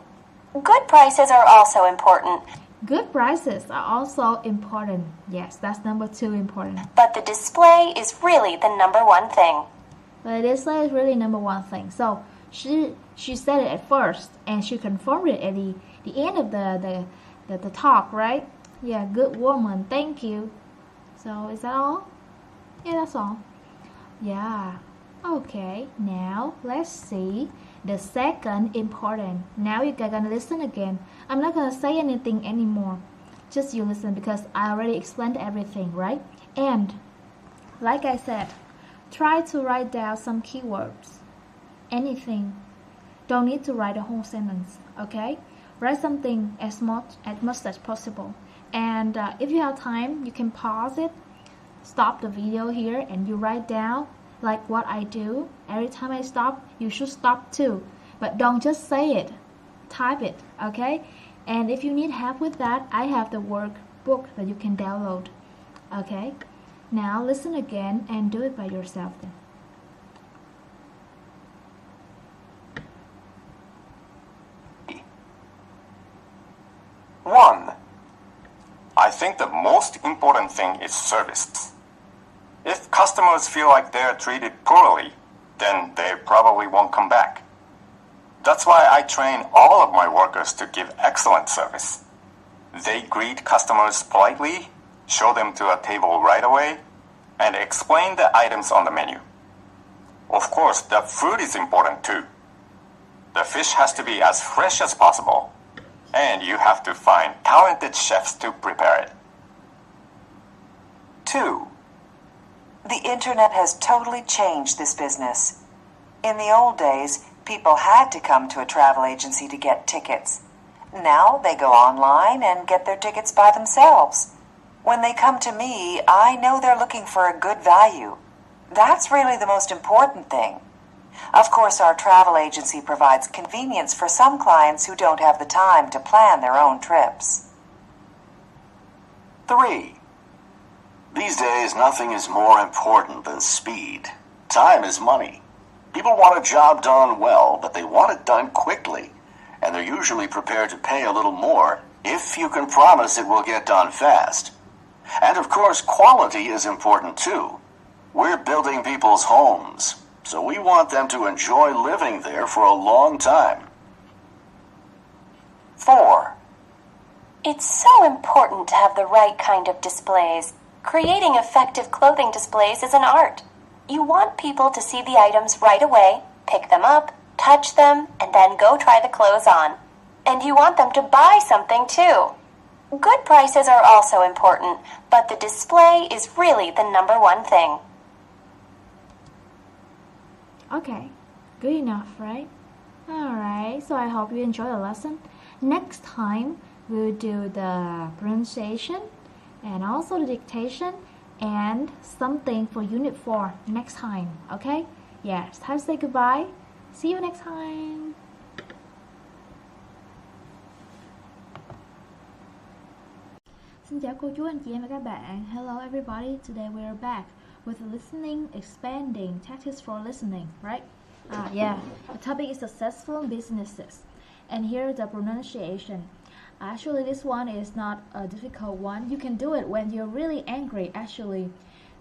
Good prices are also important. Good prices are also important. Yes, that's number 2 important. But the display is really the number one thing. But the display is really number 1 thing. So she said it at first, and she confirmed it at the end of the talk, right? Yeah, good woman. Thank you. So is that all? Yeah, that's all. Yeah. Okay, now let's see the second important. Now you're gonna listen again. I'm not gonna say anything anymore. Just you listen because I already explained everything, right? And like I said, try to write down some keywords. Anything. Don't need to write a whole sentence, okay? Write something as much as possible. And if you have time, you can pause it, stop the video here, and you write down like what I do. Every time I stop, you should stop too. But don't just say it. Type it, okay? And if you need help with that, I have the workbook that you can download, okay? Now listen again and do it by yourself then. One. I think the most important thing is service. If customers feel like they're treated poorly, then they probably won't come back. That's why I train all of my workers to give excellent service. They greet customers politely, show them to a table right away, and explain the items on the menu. Of course, the food is important too. The fish has to be as fresh as possible, and you have to find talented chefs to prepare it. 2. The internet has totally changed this business. In the old days, people had to come to a travel agency to get tickets. Now they go online and get their tickets by themselves. When they come to me, I know they're looking for a good value. That's really the most important thing. Of course, our travel agency provides convenience for some clients who don't have the time to plan their own trips. 3. These days, nothing is more important than speed. Time is money. People want a job done well, but they want it done quickly, and they're usually prepared to pay a little more if you can promise it will get done fast. And of course, quality is important too. We're building people's homes, so we want them to enjoy living there for a long time. 4. It's so important to have the right kind of displays. Creating effective clothing displays is an art. You want people to see the items right away, pick them up, touch them, and then go try the clothes on. And you want them to buy something too. Good prices are also important, but the display is really the number one thing. Okay, good enough, right? Alright, so I hope you enjoy the lesson. Next time, we'll do the pronunciation and also the dictation and something for Unit 4 next time, okay? Yeah, it's time to say goodbye. See you next time. Xin chào cô chú, anh chị em và các bạn. Hello everybody, today we are back with listening, expanding, tactics for listening, right? Yeah, the topic is successful businesses. And here the pronunciation. Actually, this one is not a difficult one. You can do it when you're really angry, actually,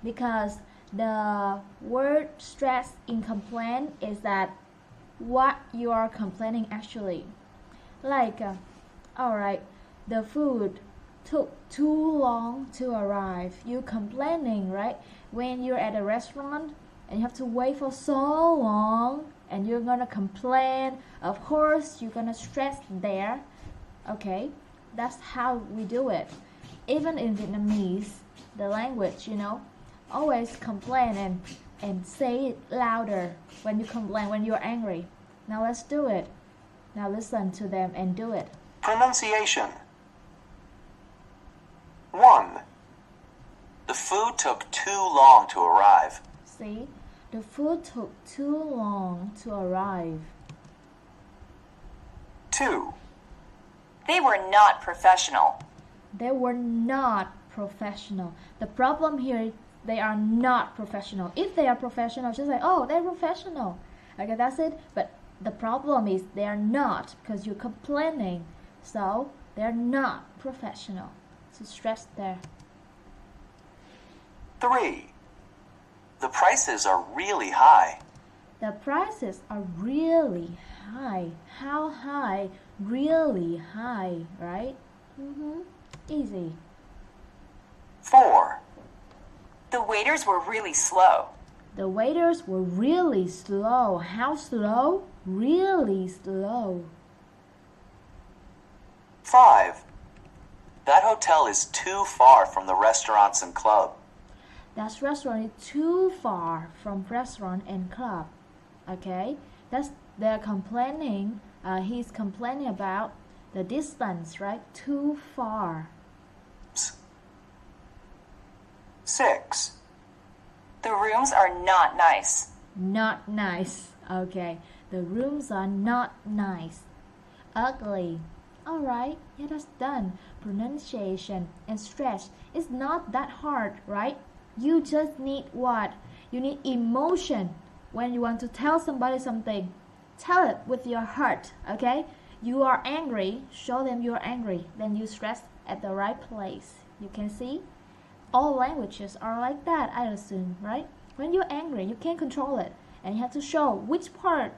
because the word stress in complaint is that what you are complaining actually. Like, alright, the food took too long to arrive. You're complaining, right? When you're at a restaurant and you have to wait for so long and you're gonna complain, of course you're gonna stress there. Okay, that's how we do it. Even in Vietnamese, the language, you know, always complain and say it louder when you complain, when you're angry. Now let's do it. Now listen to them and do it. Pronunciation. 1. The food took too long to arrive. See, the food took too long to arrive. 2. They were not professional. They were not professional. The problem here is they are not professional. If they are professional, just like, oh, they're professional. Okay, that's it. But the problem is they are not, because you're complaining. So they're not professional. So stress there. 3. The prices are really high. The prices are really high. How high? Really high, right? Easy. 4. The waiters were really slow. The waiters were really slow. How slow? Really slow. 5. That hotel is too far from the restaurants and club. That restaurant is too far from restaurant and club. Okay, they're complaining. He's complaining about the distance, right? Too far. 6. The rooms are not nice. Not nice. Okay, the rooms are not nice. Ugly. Alright, yeah, that's done. Pronunciation and stress is not that hard, right? You just need what? You need emotion. When you want to tell somebody something, tell it with your heart, okay? You are angry, show them you're angry. Then you stress at the right place. You can see? All languages are like that, I assume, right? When you're angry, you can't control it. And you have to show which part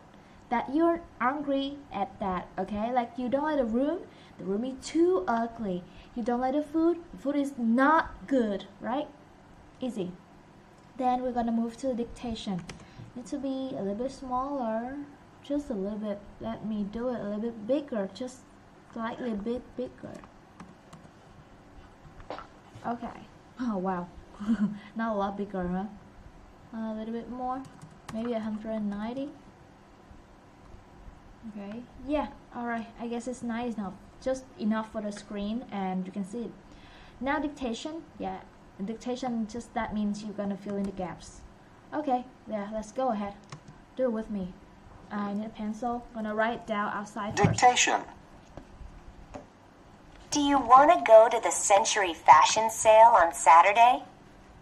that you're angry at that, okay? Like you don't like the room is too ugly. You don't like the food is not good, right? Easy. Then we're gonna move to the dictation. Need to be a little bit smaller, just a little bit. Let me do it a little bit bigger, just slightly bit bigger. Okay. Oh wow, not a lot bigger, huh? a little bit more, maybe 190. Okay, yeah, alright, I guess it's nice enough, just enough for the screen and you can see it. Now dictation, yeah, dictation, just that means you're gonna fill in the gaps. Okay, yeah, let's go ahead, do it with me. I need a pencil, gonna write down outside first. Dictation. Do you want to go to the Century Fashion Sale on Saturday?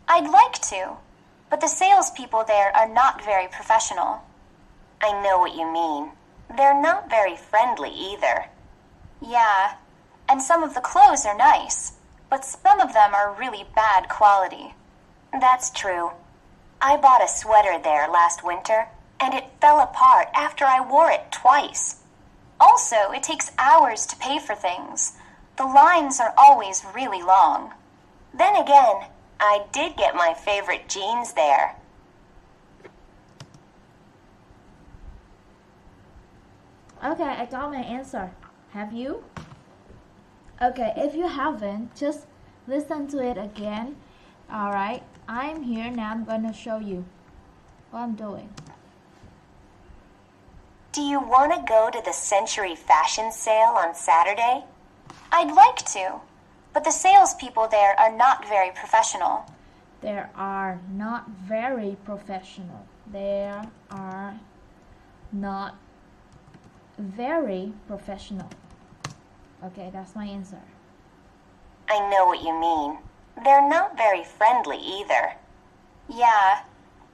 I'd like to, but the salespeople there are not very professional. I know what you mean. They're not very friendly either. Yeah, and some of the clothes are nice, but some of them are really bad quality. That's true. I bought a sweater there last winter, and it fell apart after I wore it twice. Also, it takes hours to pay for things. The lines are always really long. Then again, I did get my favorite jeans there. Okay, I got my answer. Have you? Okay, if you haven't, just listen to it again. Alright, I'm here now. I'm going to show you what I'm doing. Do you want to go to the Century Fashion Sale on Saturday? I'd like to, but the salespeople there are not very professional. They are not very professional. They are not very professional. Okay, that's my answer. I know what you mean. They're not very friendly either. Yeah,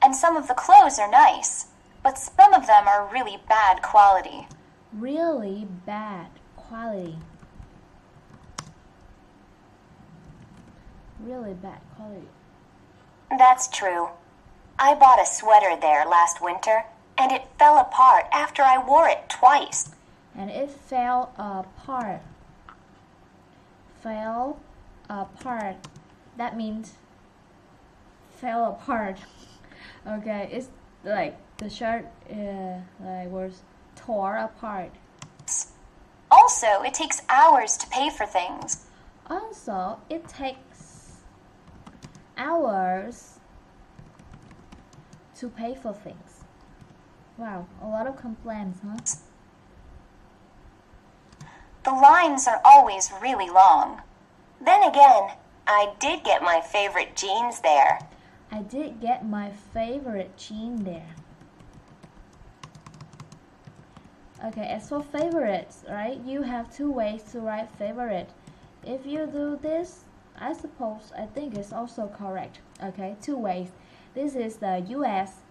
and some of the clothes are nice, but some of them are really bad quality. Really bad quality. Really bad quality. That's true. I bought a sweater there last winter, and it fell apart after I wore it twice. And it fell apart. Fell apart. That means fell apart. Okay, it's like the shirt was tore apart. Also, it takes hours to pay for things. Also, it takes hours to pay for things. Wow, a lot of complaints, huh? The lines are always really long. Then again, I did get my favorite jeans there. I did get my favorite jean there. Okay, as for favorites, right? You have two ways to write favorite. If you do this, I think it's also correct. Okay, two ways. This is the US.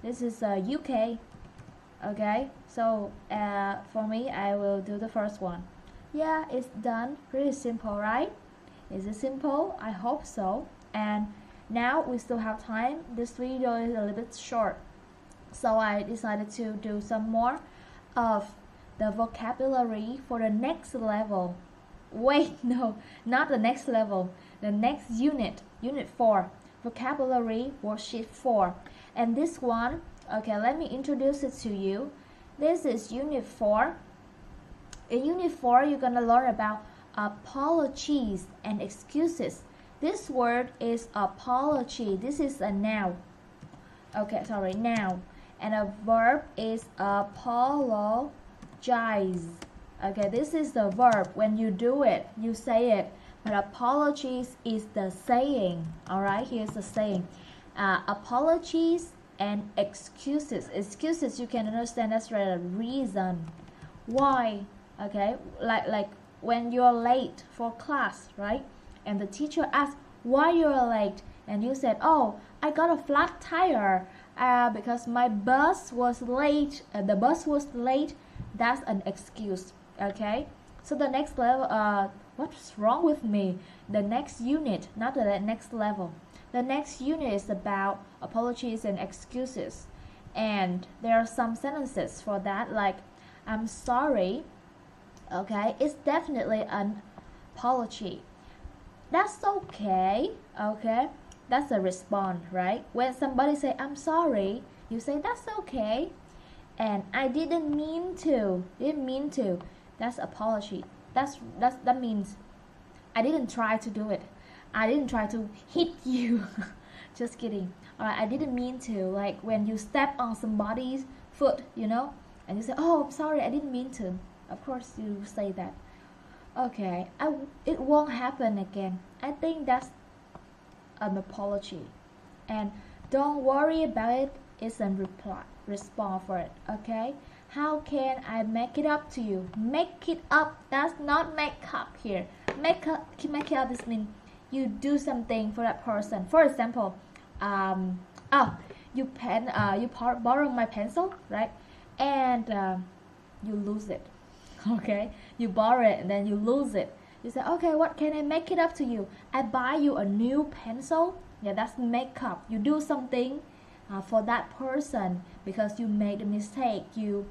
This is the UK. Okay, so for me, I will do the first one. Yeah, it's done. Pretty simple, right? Is it simple? I hope so. And now we still have time. This video is a little bit short, so I decided to do some more of the vocabulary for the next level. Wait, no, not the next level. The next unit, unit 4, vocabulary worksheet 4. And this one, okay, let me introduce it to you. This is unit 4. In unit 4, you're gonna learn about apologies and excuses. This word is apology. This is a noun. Okay, sorry, noun. And a verb is apologize. Okay, this is the verb. When you do it, you say it. But apologies is the saying. Alright, here's the saying. Apologies and excuses. Excuses, you can understand that's a reason. Why? Okay, like when you're late for class, right? And the teacher asks why you're late, and you said, oh, I got a flat tire because my bus was late. The bus was late. That's an excuse. Okay, so the next level, what's wrong with me? The next unit, not the next level. The next unit is about apologies and excuses, and there are some sentences for that, like I'm sorry. Okay, it's definitely an apology. That's okay. Okay, that's a response, right? When somebody say I'm sorry, you say that's okay. And I didn't mean to. That's apology. That means I didn't try to do it. I didn't try to hit you just kidding. Alright, I didn't mean to. Like when you step on somebody's foot, you know, and you say, oh, I'm sorry, I didn't mean to. Of course you say that. Okay, it won't happen again. I think that's an apology. And don't worry about it is a response for it. Okay, how can I make it up to you? Make it up, that's not make up here. Make it up, this means you do something for that person. For example, you borrow my pencil, right? And you lose it. Okay, you borrow it and then you lose it. You say, okay, what can I make it up to you? I buy you a new pencil. Yeah, that's make up. You do something for that person because you made a mistake. You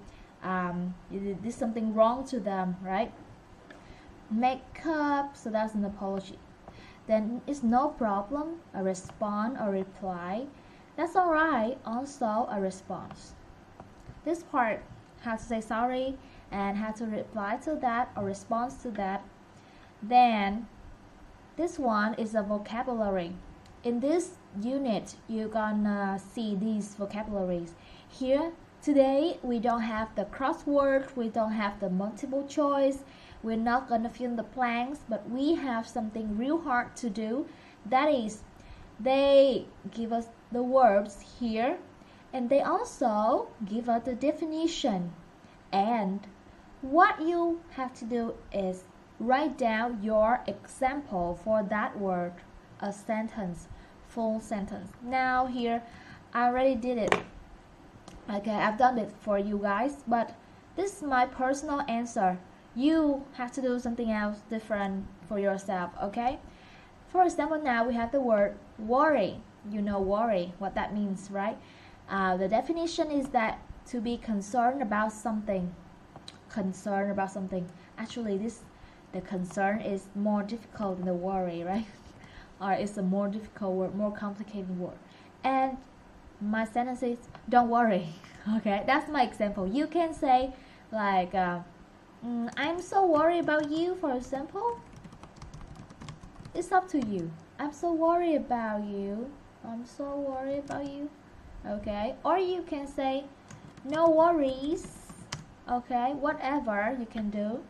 did something wrong to them, right? Make up, so that's an apology. Then it's no problem, a response or reply. That's alright, also a response. This part, how to say sorry and how to reply to that or response to that. Then this one is a vocabulary. In this unit, you're gonna see these vocabularies. Here, today, we don't have the crossword, we don't have the multiple choice, we're not gonna fill the blanks, but we have something real hard to do. That is, they give us the words here, and they also give us the definition. And what you have to do is write down your example for that word, a sentence, full sentence. Now here, I already did it. Okay, I've done it for you guys, but this is my personal answer. You have to do something else different for yourself, okay? For example, now we have the word worry. You know worry, what that means, right? The definition is that to be concerned about something. Concerned about something. Actually, the concern is more difficult than the worry, right? Or it's a more difficult word, more complicated word. And my sentence is, don't worry. Okay, that's my example. You can say like, I'm so worried about you, for example. It's up to you. I'm so worried about you. I'm so worried about you. Okay, or you can say, no worries. Okay, whatever you can do.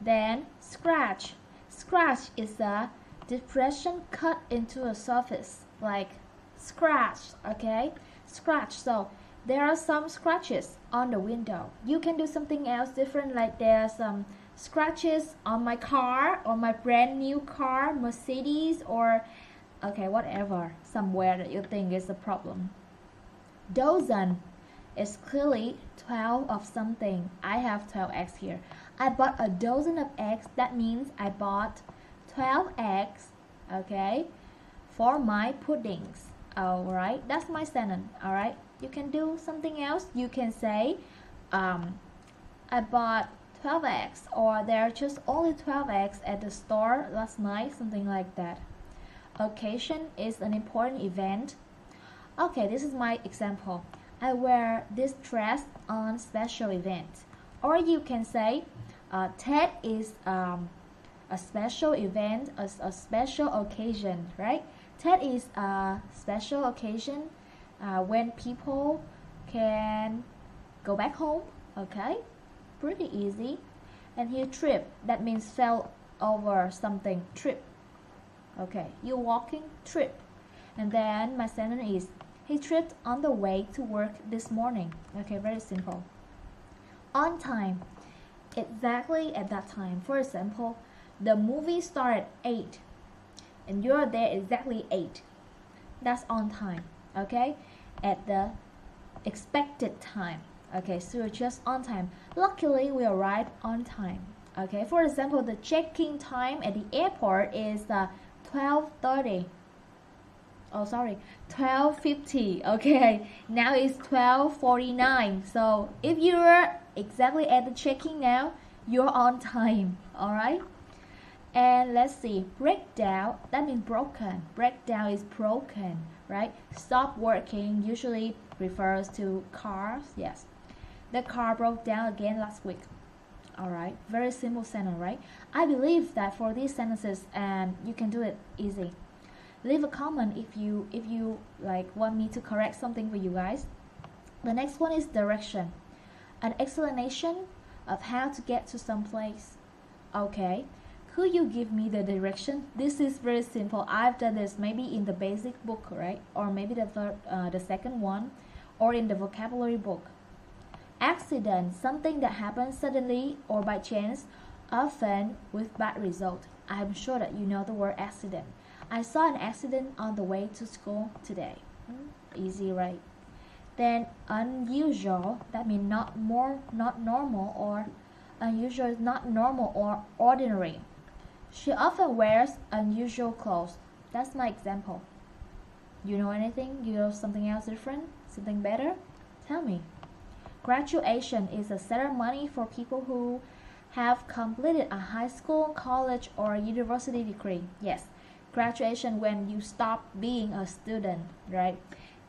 Then scratch. Scratch is a depression cut into a surface, like scratch. Okay, scratch. So there are some scratches on the window. You can do something else different, like there's some scratches on my car, or my brand new car, Mercedes, or okay, whatever, somewhere that you think is a problem. Dozen is clearly 12 of something. I have 12 eggs here. I bought a dozen of eggs. That means I bought 12 eggs, okay, for my puddings. Alright, that's my sentence. Alright, you can do something else. You can say, I bought 12 eggs, or there are just only 12 eggs at the store last night, something like that. Occasion is an important event. Okay, this is my example. I wear this dress on special event. Or you can say, Ted is a special event, a special occasion, right? Ted is a special occasion when people can go back home, okay? Pretty easy. And here, trip, that means fell over something, trip. Okay, you're walking, trip. And then my sentence is, he tripped on the way to work this morning. Okay, very simple. On time, exactly at that time. For example, the movie started 8 and you're there exactly 8. That's on time, okay? At the expected time. Okay, so you're just on time. Luckily, we arrived on time. Okay, for example, the check-in time at the airport is 12:30. Oh, sorry, 12:50. Okay, now it's 12:49. So if you're exactly at the check-in now, you're on time. All right. And let's see, breakdown. That means broken. Breakdown is broken, right? Stop working usually refers to cars. Yes, the car broke down again last week. All right, very simple sentence, right? I believe that for these sentences, and you can do it easy. Leave a comment if you like want me to correct something for you guys. The next one is direction, an explanation of how to get to some place. Okay, could you give me the direction? This is very simple. I've done this maybe in the basic book, right? Or maybe the second one, or in the vocabulary book. Accident, something that happens suddenly or by chance, often with bad result. I'm sure that you know the word accident. I saw an accident on the way to school today. Easy, right? Then unusual, that means not normal, or unusual is not normal or ordinary. She often wears unusual clothes. That's my example. You know anything? You know something else different? Something better? Tell me. Graduation is a ceremony for people who have completed a high school, college, or university degree. Yes, graduation when you stop being a student, right?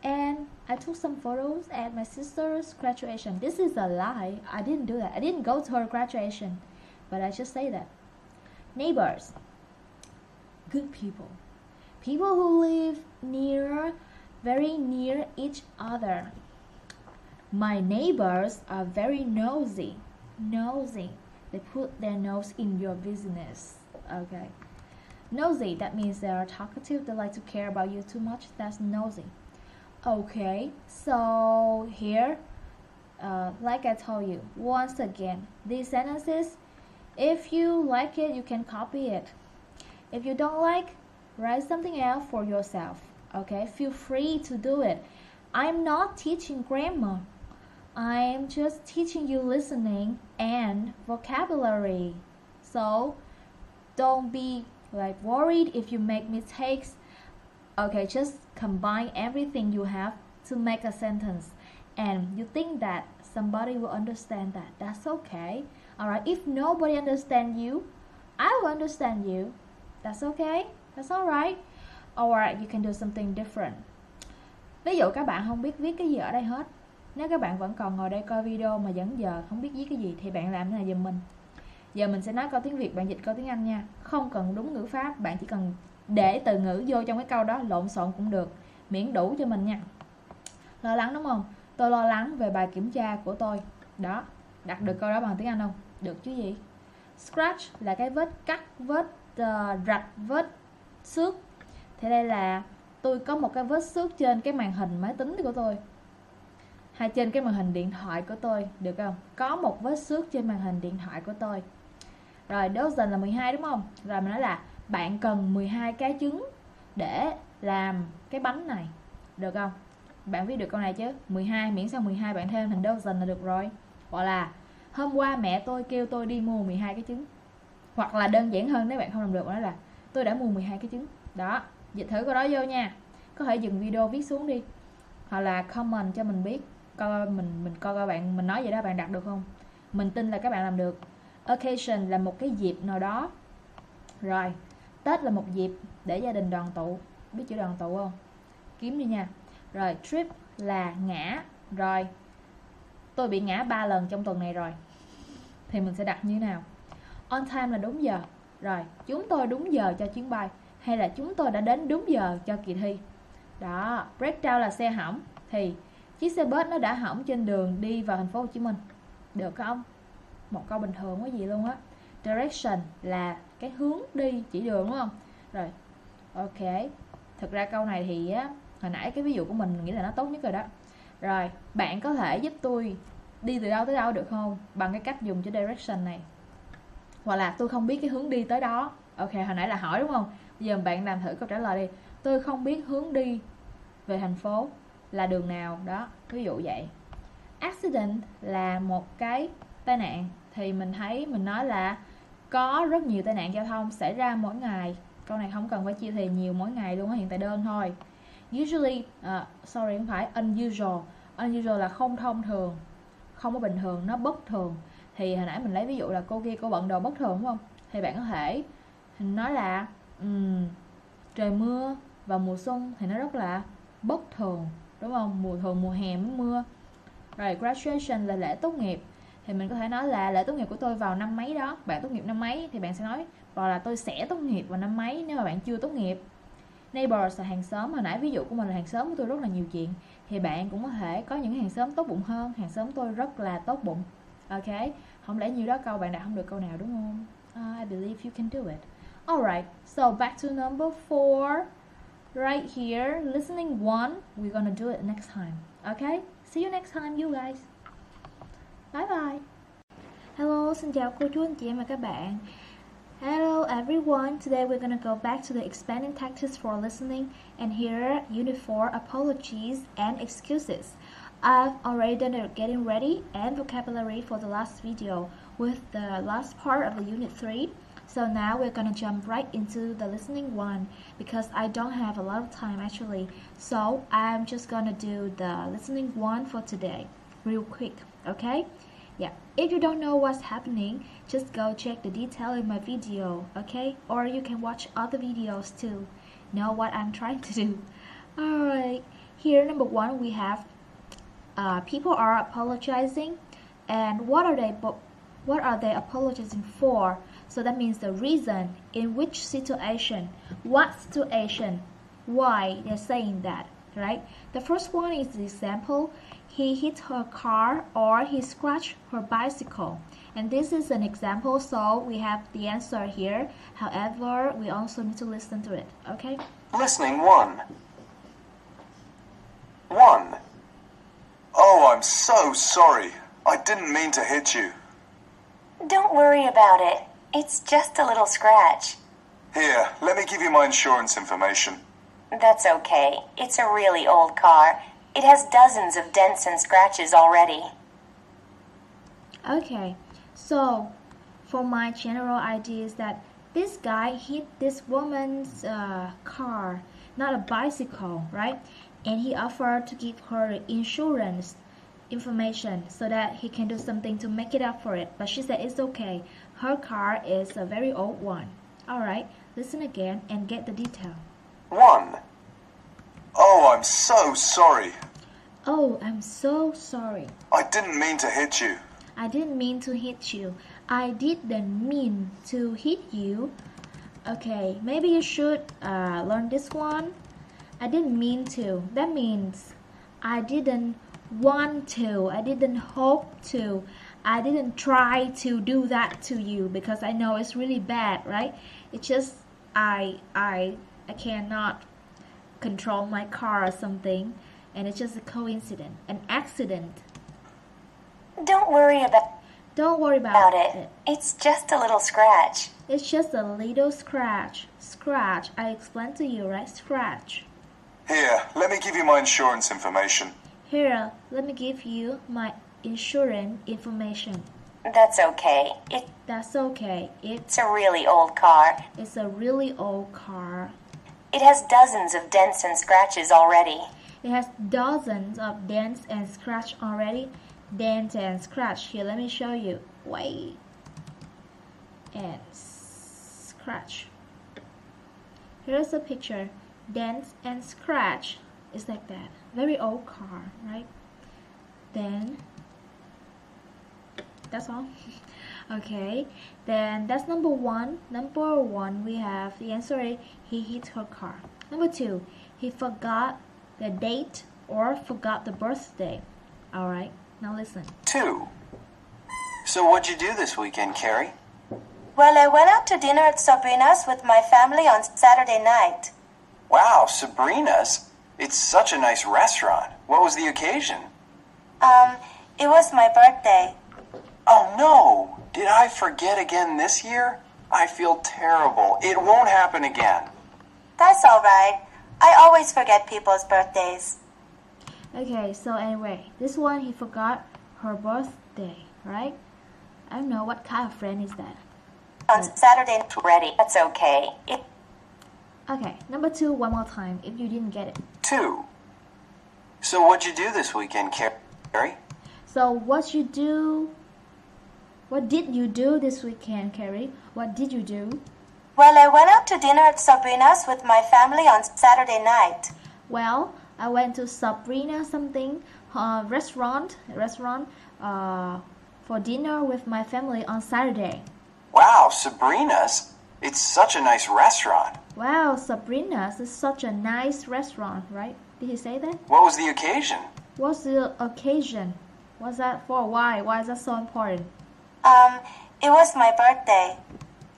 And I took some photos at my sister's graduation. This is a lie. I didn't do that. I didn't go to her graduation, but I just say that. Neighbors, good people. People who live very near each other. My neighbors are very nosy. Nosy. They put their nose in your business. Okay. Nosy, that means they are talkative. They like to care about you too much. That's nosy. Okay, so here, like I told you, once again, these sentences, if you like it, you can copy it. If you don't like, write something else for yourself. Okay, feel free to do it. I'm not teaching grammar. I'm just teaching you listening and vocabulary. So don't be like worried if you make mistakes. Okay, just combine everything you have to make a sentence, and you think that somebody will understand that. That's okay. Alright, if nobody understands you, I will understand you. That's okay. That's alright. Alright, you can do something different. Ví dụ các bạn không biết viết cái gì ở đây hết. Nếu các bạn vẫn còn ngồi đây coi video mà vẫn giờ không biết viết cái gì thì bạn làm thế này giùm mình. Giờ mình sẽ nói câu tiếng Việt, bạn dịch câu tiếng Anh nha. Không cần đúng ngữ pháp, bạn chỉ cần để từ ngữ vô trong cái câu đó, lộn xộn cũng được, miễn đủ cho mình nha. Lo lắng đúng không? Tôi lo lắng về bài kiểm tra của tôi. Đó, đặt được câu đó bằng tiếng Anh không? Được chứ gì. Scratch là cái vết cắt, vết rạch, vết xước. Thế đây là tôi có một cái vết xước trên cái màn hình máy tính của tôi, hay trên cái màn hình điện thoại của tôi, được không? Có một vết xước trên màn hình điện thoại của tôi. Rồi, dozen là 12 đúng không? Rồi mình nói là bạn cần 12 cái trứng để làm cái bánh này, được không? Bạn viết được câu này chứ? 12, miễn sao 12 bạn thêm thành dozen là được rồi. Hoặc là hôm qua mẹ tôi kêu tôi đi mua 12 cái trứng. Hoặc là đơn giản hơn nếu bạn không làm được, đó là tôi đã mua 12 cái trứng. Đó, dịch thử câu đó vô nha. Có thể dừng video viết xuống đi, hoặc là comment cho mình biết, coi mình coi các bạn, mình nói vậy đó bạn đặt được không? Mình tin là các bạn làm được. Occasion là một cái dịp nào đó. Rồi, Tết là một dịp để gia đình đoàn tụ. Biết chữ đoàn tụ không? Kiếm đi nha. Rồi, trip là ngã. Rồi, tôi bị ngã 3 lần trong tuần này rồi. Thì mình sẽ đặt như thế nào? On time là đúng giờ. Rồi, chúng tôi đúng giờ cho chuyến bay, hay là chúng tôi đã đến đúng giờ cho kỳ thi. Đó, breakdown là xe hỏng, thì chiếc xe bus nó đã hỏng trên đường đi vào thành phố Hồ Chí Minh. Được không? Một câu bình thường quá gì luôn á. Direction là cái hướng đi, chỉ đường đúng không? Rồi, ok. Thực ra câu này thì á, hồi nãy cái ví dụ của mình nghĩ là nó tốt nhất rồi đó. Rồi, bạn có thể giúp tôi đi từ đâu tới đâu được không? Bằng cái cách dùng chữ direction này. Hoặc là tôi không biết cái hướng đi tới đó. Ok, hồi nãy là hỏi đúng không? Bây giờ bạn làm thử câu trả lời đi. Tôi không biết hướng đi về thành phố là đường nào. Đó, ví dụ vậy. Accident là một cái tai nạn. Thì mình thấy, mình nói là có rất nhiều tai nạn giao thông xảy ra mỗi ngày. Câu này không cần phải chia thì nhiều, mỗi ngày luôn á, hiện tại đơn thôi. Usually, không phải, unusual. Unusual là không thông thường, không có bình thường, nó bất thường. Thì hồi nãy mình lấy ví dụ là cô kia cô bận đồ bất thường đúng không? Thì bạn có thể nói là trời mưa vào mùa xuân thì nó rất là bất thường, đúng không? Mùa hè mới mưa. Rồi graduation là lễ tốt nghiệp. Thì mình có thể nói là lễ tốt nghiệp của tôi vào năm mấy đó. Bạn tốt nghiệp năm mấy thì bạn sẽ nói, hoặc là tôi sẽ tốt nghiệp vào năm mấy nếu mà bạn chưa tốt nghiệp. Neighbors là hàng xóm, hồi nãy ví dụ của mình là hàng xóm của tôi rất là nhiều chuyện, thì bạn cũng có thể có những hàng xóm tốt bụng hơn. Hàng xóm tôi rất là tốt bụng. Ok, không lẽ nhiều đó câu bạn đạt không được câu nào đúng không? I believe you can do it. Alright, so back to number 4. Right here, listening 1. We're gonna do it next time. Okay, see you next time you guys. Bye bye. Hello, xin chào cô chú anh chị em và các bạn. Hello everyone, today we're gonna go back to the expanding tactics for listening, and here Unit 4, apologies and excuses. I've already done the getting ready and vocabulary for the last video with the last part of the Unit 3. So now we're gonna jump right into the listening one because I don't have a lot of time actually. So I'm just gonna do the listening one for today real quick, okay? Yeah, if you don't know what's happening, just go check the detail in my video, okay? Or you can watch other videos to know what I'm trying to do. Alright, here number 1 we have people are apologizing, and what are they apologizing for? So that means the reason, in which situation, what situation, why they're saying that, right? The first one is the example, he hit her car or he scratched her bicycle. And this is an example, so we have the answer here. However, we also need to listen to it, okay? Listening 1. 1. Oh, I'm so sorry. I didn't mean to hit you. Don't worry about it. It's just a little scratch. Here, let me give you my insurance information. That's okay. It's a really old car. It has dozens of dents and scratches already. Okay, so for my general idea is that this guy hit this woman's car, not a bicycle, right? And he offered to give her insurance information so that he can do something to make it up for it. But she said it's okay. Her car is a very old one. Alright, listen again and get the detail. 1. Oh, I'm so sorry. Oh, I'm so sorry. I didn't mean to hit you. I didn't mean to hit you. I didn't mean to hit you. Okay, maybe you should learn this one. I didn't mean to. That means I didn't want to. I didn't hope to. I didn't try to do that to you because I know it's really bad, right? It's just I cannot control my car or something, and it's just a coincidence, an accident. Don't worry about it. It's just a little scratch. It's just a little scratch. Scratch. I explained to you, right? Scratch. Here, let me give you my insurance information. Here, let me give you my insurance information. That's okay. That's okay. It's a really old car. It's a really old car. It has dozens of dents and scratches already. It has dozens of dents and scratch already. Dent and scratch. Here, let me show you. Wait. And scratch. Here's a picture. Dents and scratch. It's like that. Very old car, right? Then that's all. Okay, then that's number 1. Number 1 we have the answer is he hit her car. Number 2, he forgot the date or forgot the birthday. Alright, now listen. 2. So what'd you do this weekend, Carrie? Well, I went out to dinner at Sabrina's with my family on Saturday night. Wow, Sabrina's? It's such a nice restaurant. What was the occasion? It was my birthday. Oh no! Did I forget again this year? I feel terrible. It won't happen again. That's alright. I always forget people's birthdays. Okay, so anyway, this one he forgot her birthday, right? I don't know what kind of friend is that. On Saturday night, ready. That's okay. Okay, number 2 one more time if you didn't get it. 2. So what'd you do this weekend, Carrie? So what did you do this weekend, Carrie? What did you do? Well, I went out to dinner at Sabrina's with my family on Saturday night. Well, I went to Sabrina something restaurant for dinner with my family on Saturday. Wow, Sabrina's? It's such a nice restaurant. Wow, Sabrina's is such a nice restaurant, right? Did he say that? What was the occasion? What's the occasion? What's that for? Why? Why is that so important? It was my birthday.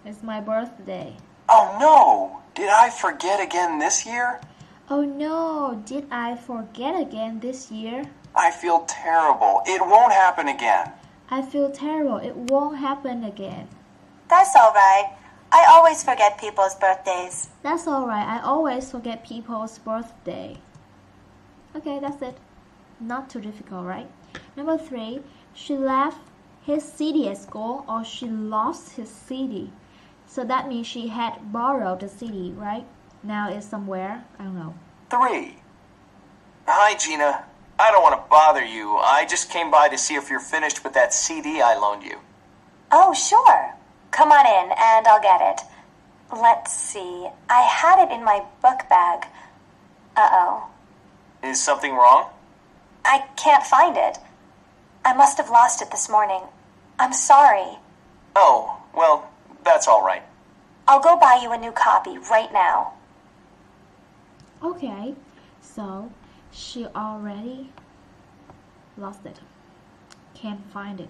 It's my birthday. Oh no! Did I forget again this year? Oh no, did I forget again this year? I feel terrible. It won't happen again. I feel terrible. It won't happen again. That's alright. I always forget people's birthdays. That's alright. I always forget people's birthday. Okay, that's it. Not too difficult, right? Number 3, she left his CD at school, or she lost his CD. So that means she had borrowed the CD, right? Now it's somewhere. I don't know. 3. Hi, Gina. I don't want to bother you. I just came by to see if you're finished with that CD I loaned you. Oh, sure. Come on in and I'll get it. Let's see. I had it in my book bag. Uh-oh. Is something wrong? I can't find it. I must have lost it this morning. I'm sorry. Oh, well, that's all right. I'll go buy you a new copy right now. Okay, so she already lost it. Can't find it.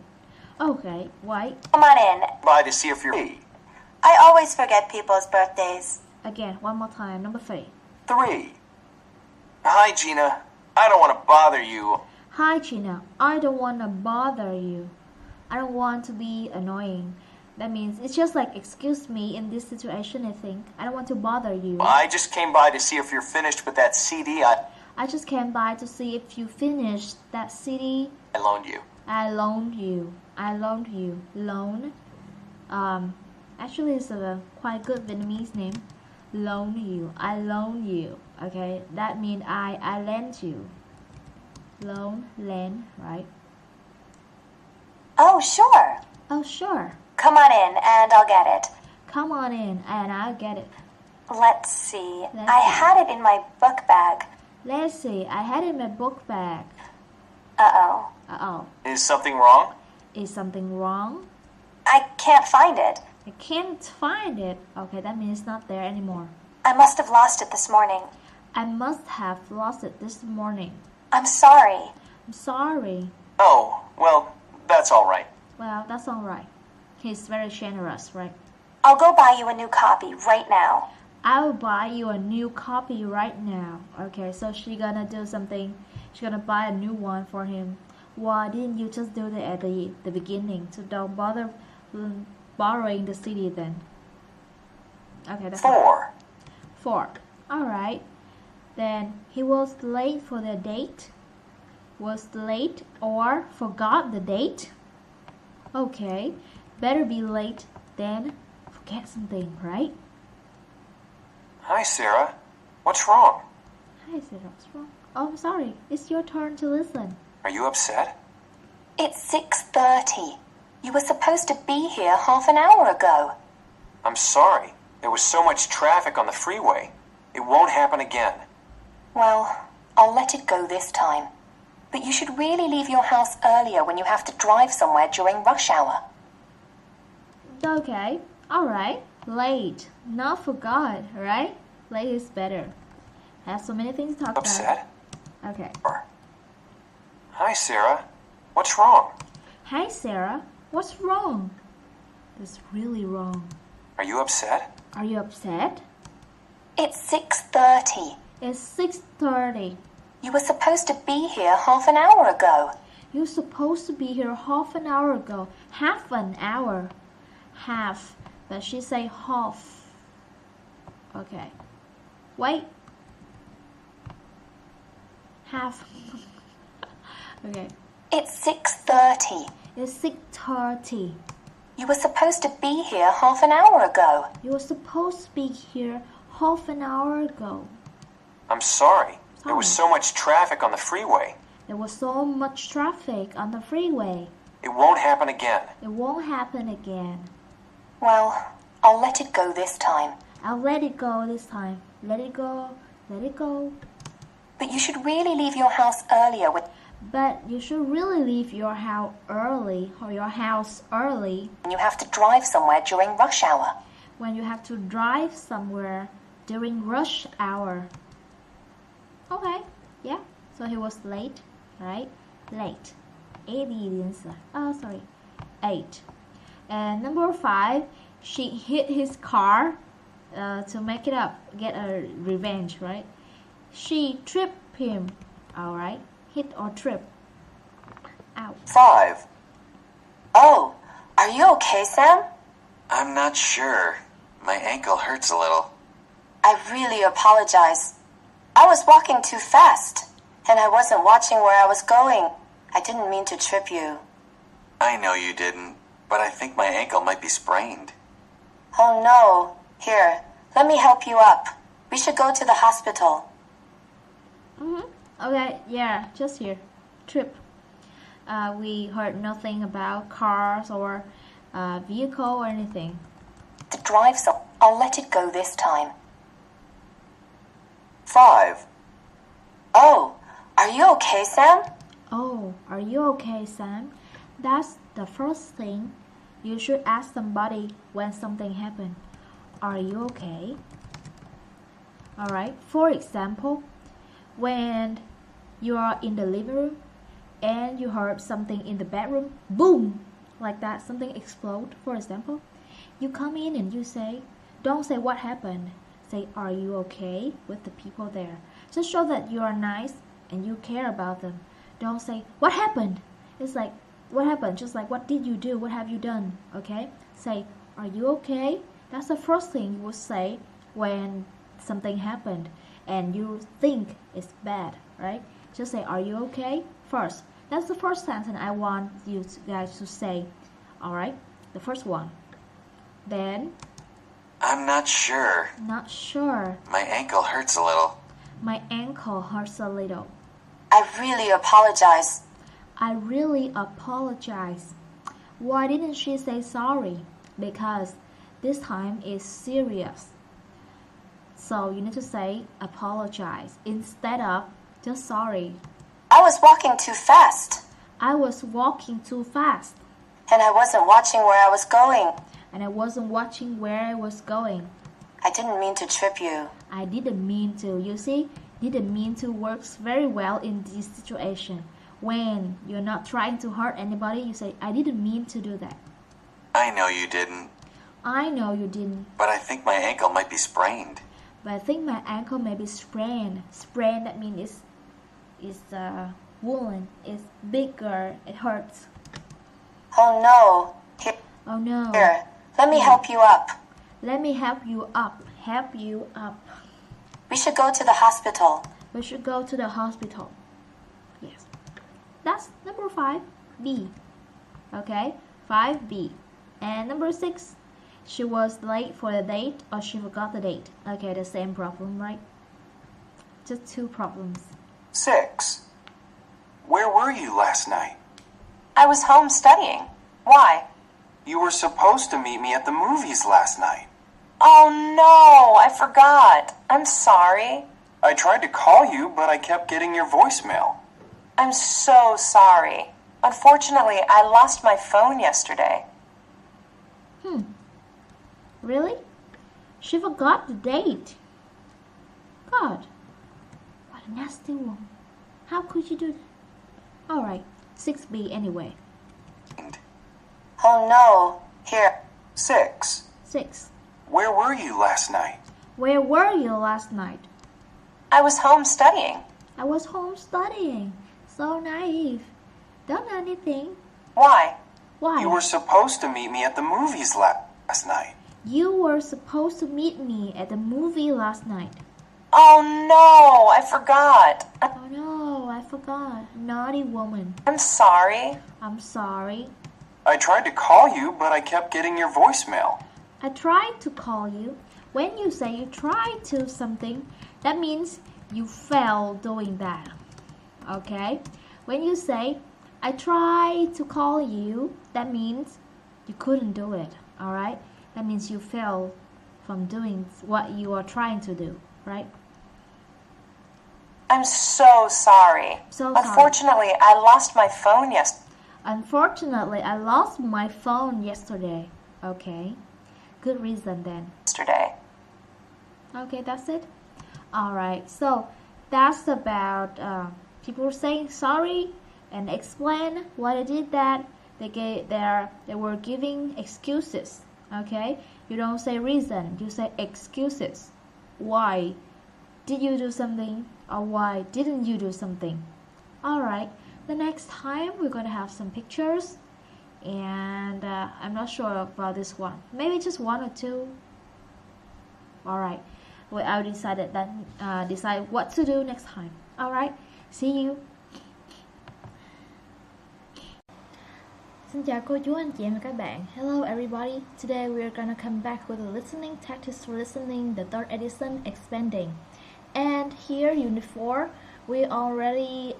Okay, wait. Come on in. By to see if you're... I always forget people's birthdays. Again, one more time. Number 3. 3. Hi, Gina. I don't want to bother you. Hi, Gina. I don't want to bother you. I don't want to be annoying. That means it's just like, excuse me, in this situation, I think. I don't want to bother you. I just came by to see if you're finished with that CD I just came by to see if you finished that CD I loaned you. I loaned you. I loaned you. Loan. Actually, it's a quite good Vietnamese name. Loan you. I loan you. Okay, that means I lend you. Loan, lend, right? Oh, sure. Oh, sure. Come on in and I'll get it. Come on in and I'll get it. Let's see. Let's I see. had it in my book bag. Let's see. I had it in my book bag. Uh-oh. Uh-oh. Is something wrong? Is something wrong? I can't find it. I can't find it. Okay, that means it's not there anymore. I must have lost it this morning. I must have lost it this morning. I'm sorry. I'm sorry. Oh, well, that's all right. Well, that's all right. He's very generous, right? I'll go buy you a new copy right now. I'll buy you a new copy right now. Okay, so she's gonna do something. She's gonna buy a new one for him. Why didn't you just do that at the beginning? So don't bother borrowing the CD then. Okay, that's 4. 4. Alright. Then he was late for the date. Was late or forgot the date. Okay. Better be late than forget something, right? Hi, Sarah. What's wrong? Hi, Sarah. What's wrong? Oh, I'm sorry. It's your turn to listen. Are you upset? It's 6:30. You were supposed to be here half an hour ago. I'm sorry. There was so much traffic on the freeway. It won't happen again. Well, I'll let it go this time. But you should really leave your house earlier when you have to drive somewhere during rush hour. Okay. Alright. Late. Not forgot, right? Late is better. Have so many things to talk Upset? about. Okay. Hi, Sarah. What's wrong? Hi, Sarah. What's wrong? That's really wrong. Are you upset? Are you upset? It's 6:30. It's 6:30. You were supposed to be here half an hour ago. You're supposed to be here half an hour ago. Half an hour. Half. But she say half. Okay. Wait. Half. Okay. It's 6:30. It's 6:30. You were supposed to be here half an hour ago. You were supposed to be here half an hour ago. I'm sorry. There was so much traffic on the freeway. There was so much traffic on the freeway. It won't happen again. It won't happen again. Well, I'll let it go this time. I'll let it go this time. Let it go. Let it go. But you should really leave your house earlier with... But you should really leave your house early, or your house early, when you have to drive somewhere during rush hour. when you have to drive somewhere during rush hour. Okay, yeah, so he was late, right? Late. 8. And number 5, she hit his car to make it up, get a revenge, right? She tripped him, alright? Hit or trip. Out. 5. Oh, are you okay, Sam? I'm not sure. My ankle hurts a little. I really apologize. I was walking too fast, and I wasn't watching where I was going. I didn't mean to trip you. I know you didn't, but I think my ankle might be sprained. Oh no. Here, let me help you up. We should go to the hospital. Okay, yeah, just here. Trip. We heard nothing about cars or vehicle or anything. The drive, so I'll let it go this time. 5. Oh, are you okay, Sam? Oh, are you okay, Sam? That's the first thing you should ask somebody when something happened. Are you okay? Alright, for example, when you are in the living room and you heard something in the bedroom, boom, like that, something explode, for example, you come in and you say, don't say what happened, say, are you okay with the people there? Just show that you are nice and you care about them. Don't say, what happened? It's like, what happened? Just like, what did you do? What have you done? Okay? Say, are you okay? That's the first thing you would say when something happened and you think it's bad, right? Just say, are you okay? First. That's the first sentence I want you guys to say. Alright? The first one. Then, I'm not sure. not sure. My ankle hurts a little. My ankle hurts a little. I really apologize. I really apologize. Why didn't she say sorry? Because this time is serious. So you need to say apologize instead of just sorry. I was walking too fast, I was walking too fast and I wasn't watching where I was going. and I wasn't watching where I was going. I didn't mean to trip you. I didn't mean to. You see, didn't mean to works very well in this situation. When you're not trying to hurt anybody, you say, I didn't mean to do that. I know you didn't, I know you didn't, but I think my ankle might be sprained. but I think my ankle may be sprained. Sprained, that means it's swollen, it's bigger, it hurts. Oh no. Oh no. Here, let me help you up. Let me help you up. Help you up. We should go to the hospital. We should go to the hospital. Yes. That's number 5B. Okay? 5B. And number 6. She was late for the date or she forgot the date. Okay, the same problem, right? Just 2 problems. 6. Where were you last night? I was home studying. Why? You were supposed to meet me at the movies last night. Oh no, I forgot. I'm sorry. I tried to call you, but I kept getting your voicemail. I'm so sorry. Unfortunately, I lost my phone yesterday. Really? She forgot the date. God, what a nasty woman. How could you do that? Alright, 6B anyway. Oh no. Here. 6. 6. Where were you last night? Where were you last night? I was home studying. I was home studying. So naive. Don't know anything. Why? Why? You were supposed to meet me at the movies last night. You were supposed to meet me at the movie last night. Oh no, I forgot. Oh no, I forgot. Naughty woman. I'm sorry. I'm sorry. I tried to call you, but I kept getting your voicemail. I tried to call you. When you say you tried to something, that means you failed doing that. Okay? When you say, I tried to call you, that means you couldn't do it. Alright? That means you failed from doing what you are trying to do. Right? I'm so sorry. So sorry. Unfortunately, I lost my phone yesterday. Unfortunately, I lost my phone yesterday. Okay. good reason then. Yesterday. Okay, that's it. Alright, so that's about people saying sorry and explain why they did that. They were giving excuses. Okay, you don't say reason, you say excuses. Why did you do something, or why didn't you do something? Alright, the next time we're going to have some pictures, and I'm not sure about this one, maybe just one or two. Alright, well, I decided that decide what to do next time. Alright, see you. Xin chào cô chú, anh chị em và các bạn. Hello everybody. Today we are gonna come back with the listening tactics for listening, the third edition, expanding. And here, unit 4, we already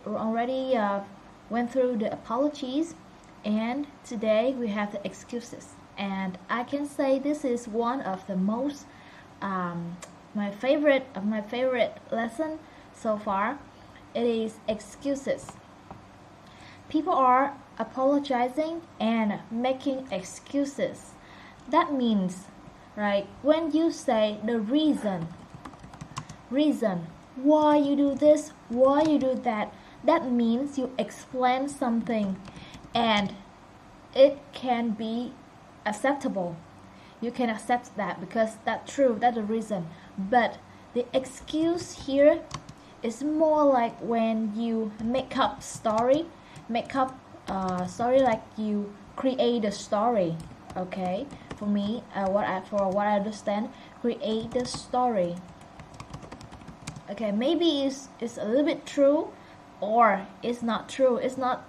went through the apologies, and today we have the excuses. And I can say this is one of the most my favorite lesson so far. It is excuses. People are apologizing and making excuses. That means, right, when you say the reason why you do this, why you do that, that means you explain something and it can be acceptable. You can accept that because that's true, that's the reason. But the excuse here is more like when you make up story like you create a story. Okay, for me, what I understand, create the story. Okay, maybe it's a little bit true, or it's not true. It's not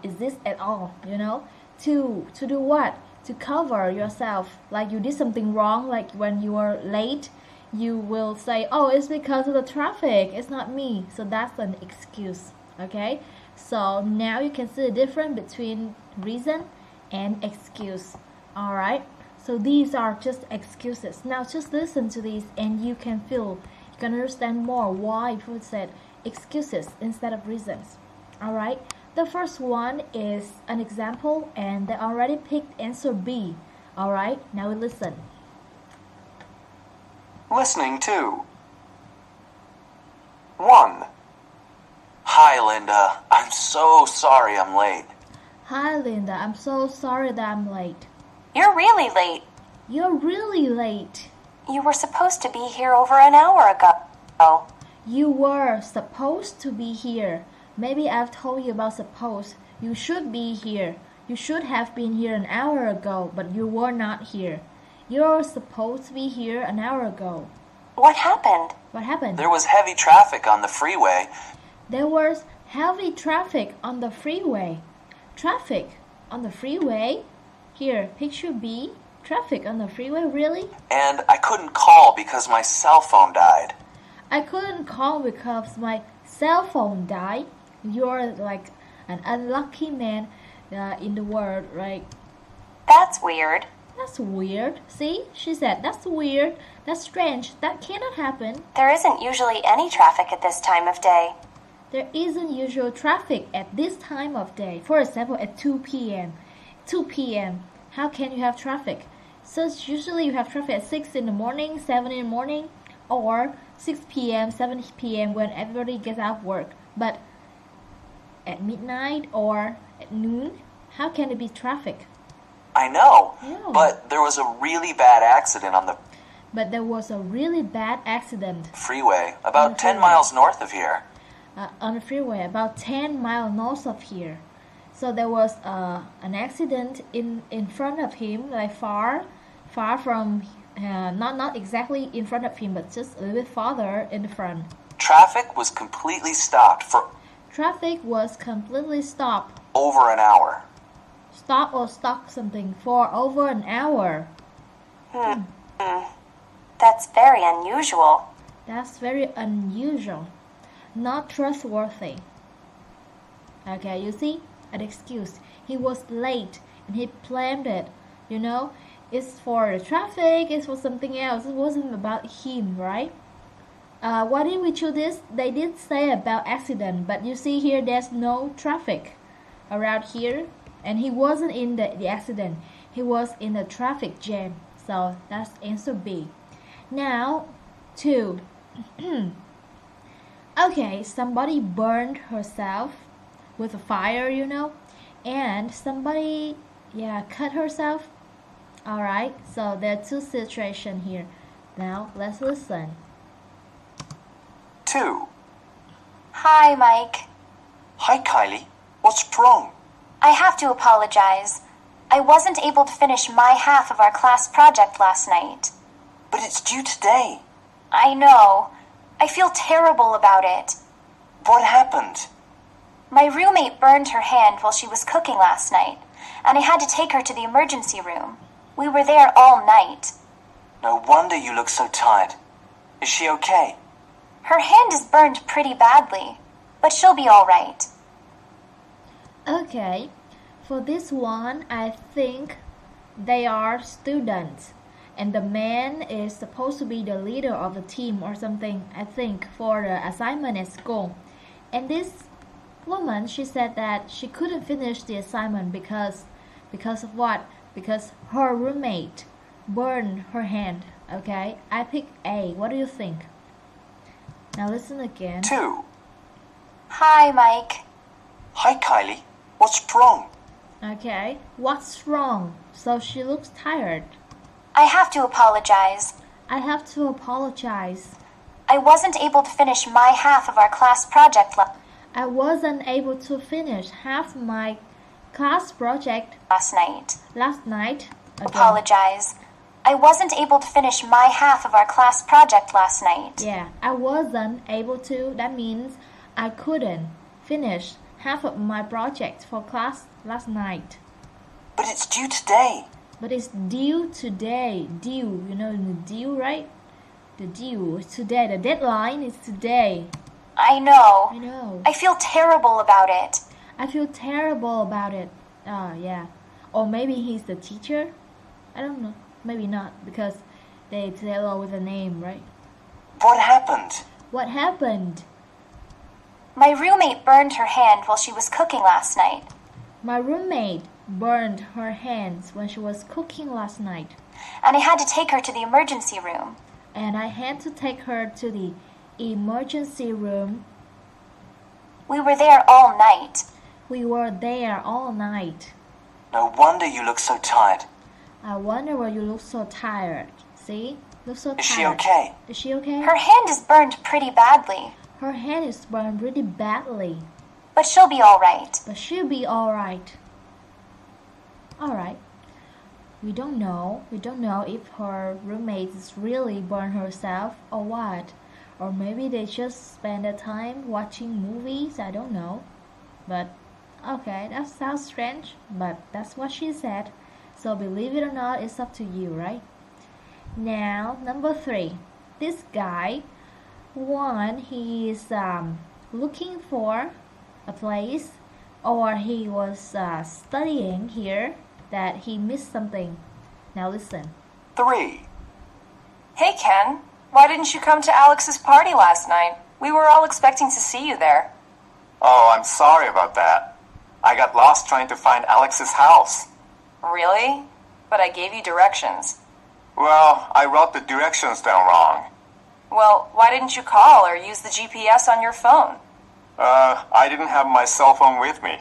is this at all, you know? To do what? To cover yourself, like you did something wrong, like when you were late, you will say, oh, it's because of the traffic, it's not me. So that's an excuse. Okay, so now you can see the difference between reason and excuse. Alright, so these are just excuses. Now just listen to these and you can understand more why people said excuses instead of reasons. Alright, the first one is an example, and they already picked answer B. Alright, now we listen. Listening to 1. Hi, Linda. I'm so sorry I'm late. Hi, Linda. I'm so sorry that I'm late. You're really late. You're really late. You were supposed to be here over an hour ago. You were supposed to be here. Maybe I've told you about suppose. You should be here. You should have been here an hour ago, but you were not here. You're supposed to be here an hour ago. What happened? What happened? There was heavy traffic on the freeway. There was heavy traffic on the freeway. Traffic on the freeway? Here, picture B. Traffic on the freeway, really? And I couldn't call because my cell phone died. I couldn't call because my cell phone died. You're like an unlucky man in the world, right? That's weird. That's weird. See? She said, that's weird. That's strange. That cannot happen. There isn't usually any traffic at this time of day. There isn't usual traffic at this time of day. For example, at 2 p.m. 2 p.m. How can you have traffic? So usually you have traffic at 6 in the morning, 7 in the morning, or 6 p.m., 7 p.m. when everybody gets out of work. But at midnight or at noon, how can it be traffic? I know, No. but there was a really bad accident on the But there was a really bad accident freeway about 10 freeway. miles north of here. On the freeway, about 10 miles north of here. So there was an accident in front of him, like far from, not exactly in front of him, but just a little bit farther in the front. Traffic was completely stopped for Traffic was completely stopped. over an hour. Stop or stuck something for over an hour. That's very unusual. That's very unusual. Not trustworthy. Okay, you see? An excuse. He was late and he planned it. You know? It's for the traffic, it's for something else. It wasn't about him, right? Why did we choose this? They did say about accident, but you see here there's no traffic around here. And he wasn't in the accident. He was in the traffic jam. So that's answer B. Now 2. Okay, somebody burned herself with a fire, and somebody cut herself. Alright, so there are 2 situations here. Now let's listen. 2. Hi, Mike. Hi, Kylie. What's wrong? I have to apologize. I wasn't able to finish my half of our class project last night. But it's due today. I know. I feel terrible about it. What happened? My roommate burned her hand while she was cooking last night, and I had to take her to the emergency room. We were there all night. No wonder you look so tired. Is she okay? Her hand is burned pretty badly, but she'll be all right. Okay, for this one, I think they are students, and the man is supposed to be the leader of the team or something, I think, for the assignment at school. And this woman, she said that she couldn't finish the assignment because of what? Because her roommate burned her hand. Okay, I pick A. What do you think? Now listen again. 2. Hi, Mike. Hi, Kylie. What's wrong? Okay, what's wrong? So she looks tired. I have to apologize. I have to apologize. I wasn't able to finish my half of our class project I wasn't able to finish half my class project last night. Again. Apologize. I wasn't able to finish my half of our class project last night. Yeah, I wasn't able to. That means I couldn't finish half of my project for class last night. But it's due today. But it's due today. Due, the due, right? The due is today. The deadline is today. I know. I know. I feel terrible about it. I feel terrible about it. Yeah. Or maybe he's the teacher. I don't know. Maybe not, because they tell with a name, right? What happened? What happened? My roommate burned her hand while she was cooking last night. My roommate burned her hands when she was cooking last night. And I had to take her to the emergency room. And I had to take her to the emergency room. We were there all night. We were there all night. No wonder you look so tired. I wonder why you look so tired. See? Look so tired. Is she okay? Is she okay? Her hand is burned pretty badly. Her hand is burned really badly. But she'll be all right. But she'll be all right. All right. We don't know. We don't know if her roommate is really burned herself or what. Or maybe they just spend their time watching movies. I don't know. But okay, that sounds strange. But that's what she said. So believe it or not, it's up to you, right? Now, number 3. This guy, he is looking for a place, or he was studying here that he missed something. Now listen. 3. Hey, Ken. Why didn't you come to Alex's party last night? We were all expecting to see you there. Oh, I'm sorry about that. I got lost trying to find Alex's house. Really? But I gave you directions. Well, I wrote the directions down wrong. Well, why didn't you call or use the GPS on your phone? I didn't have my cell phone with me.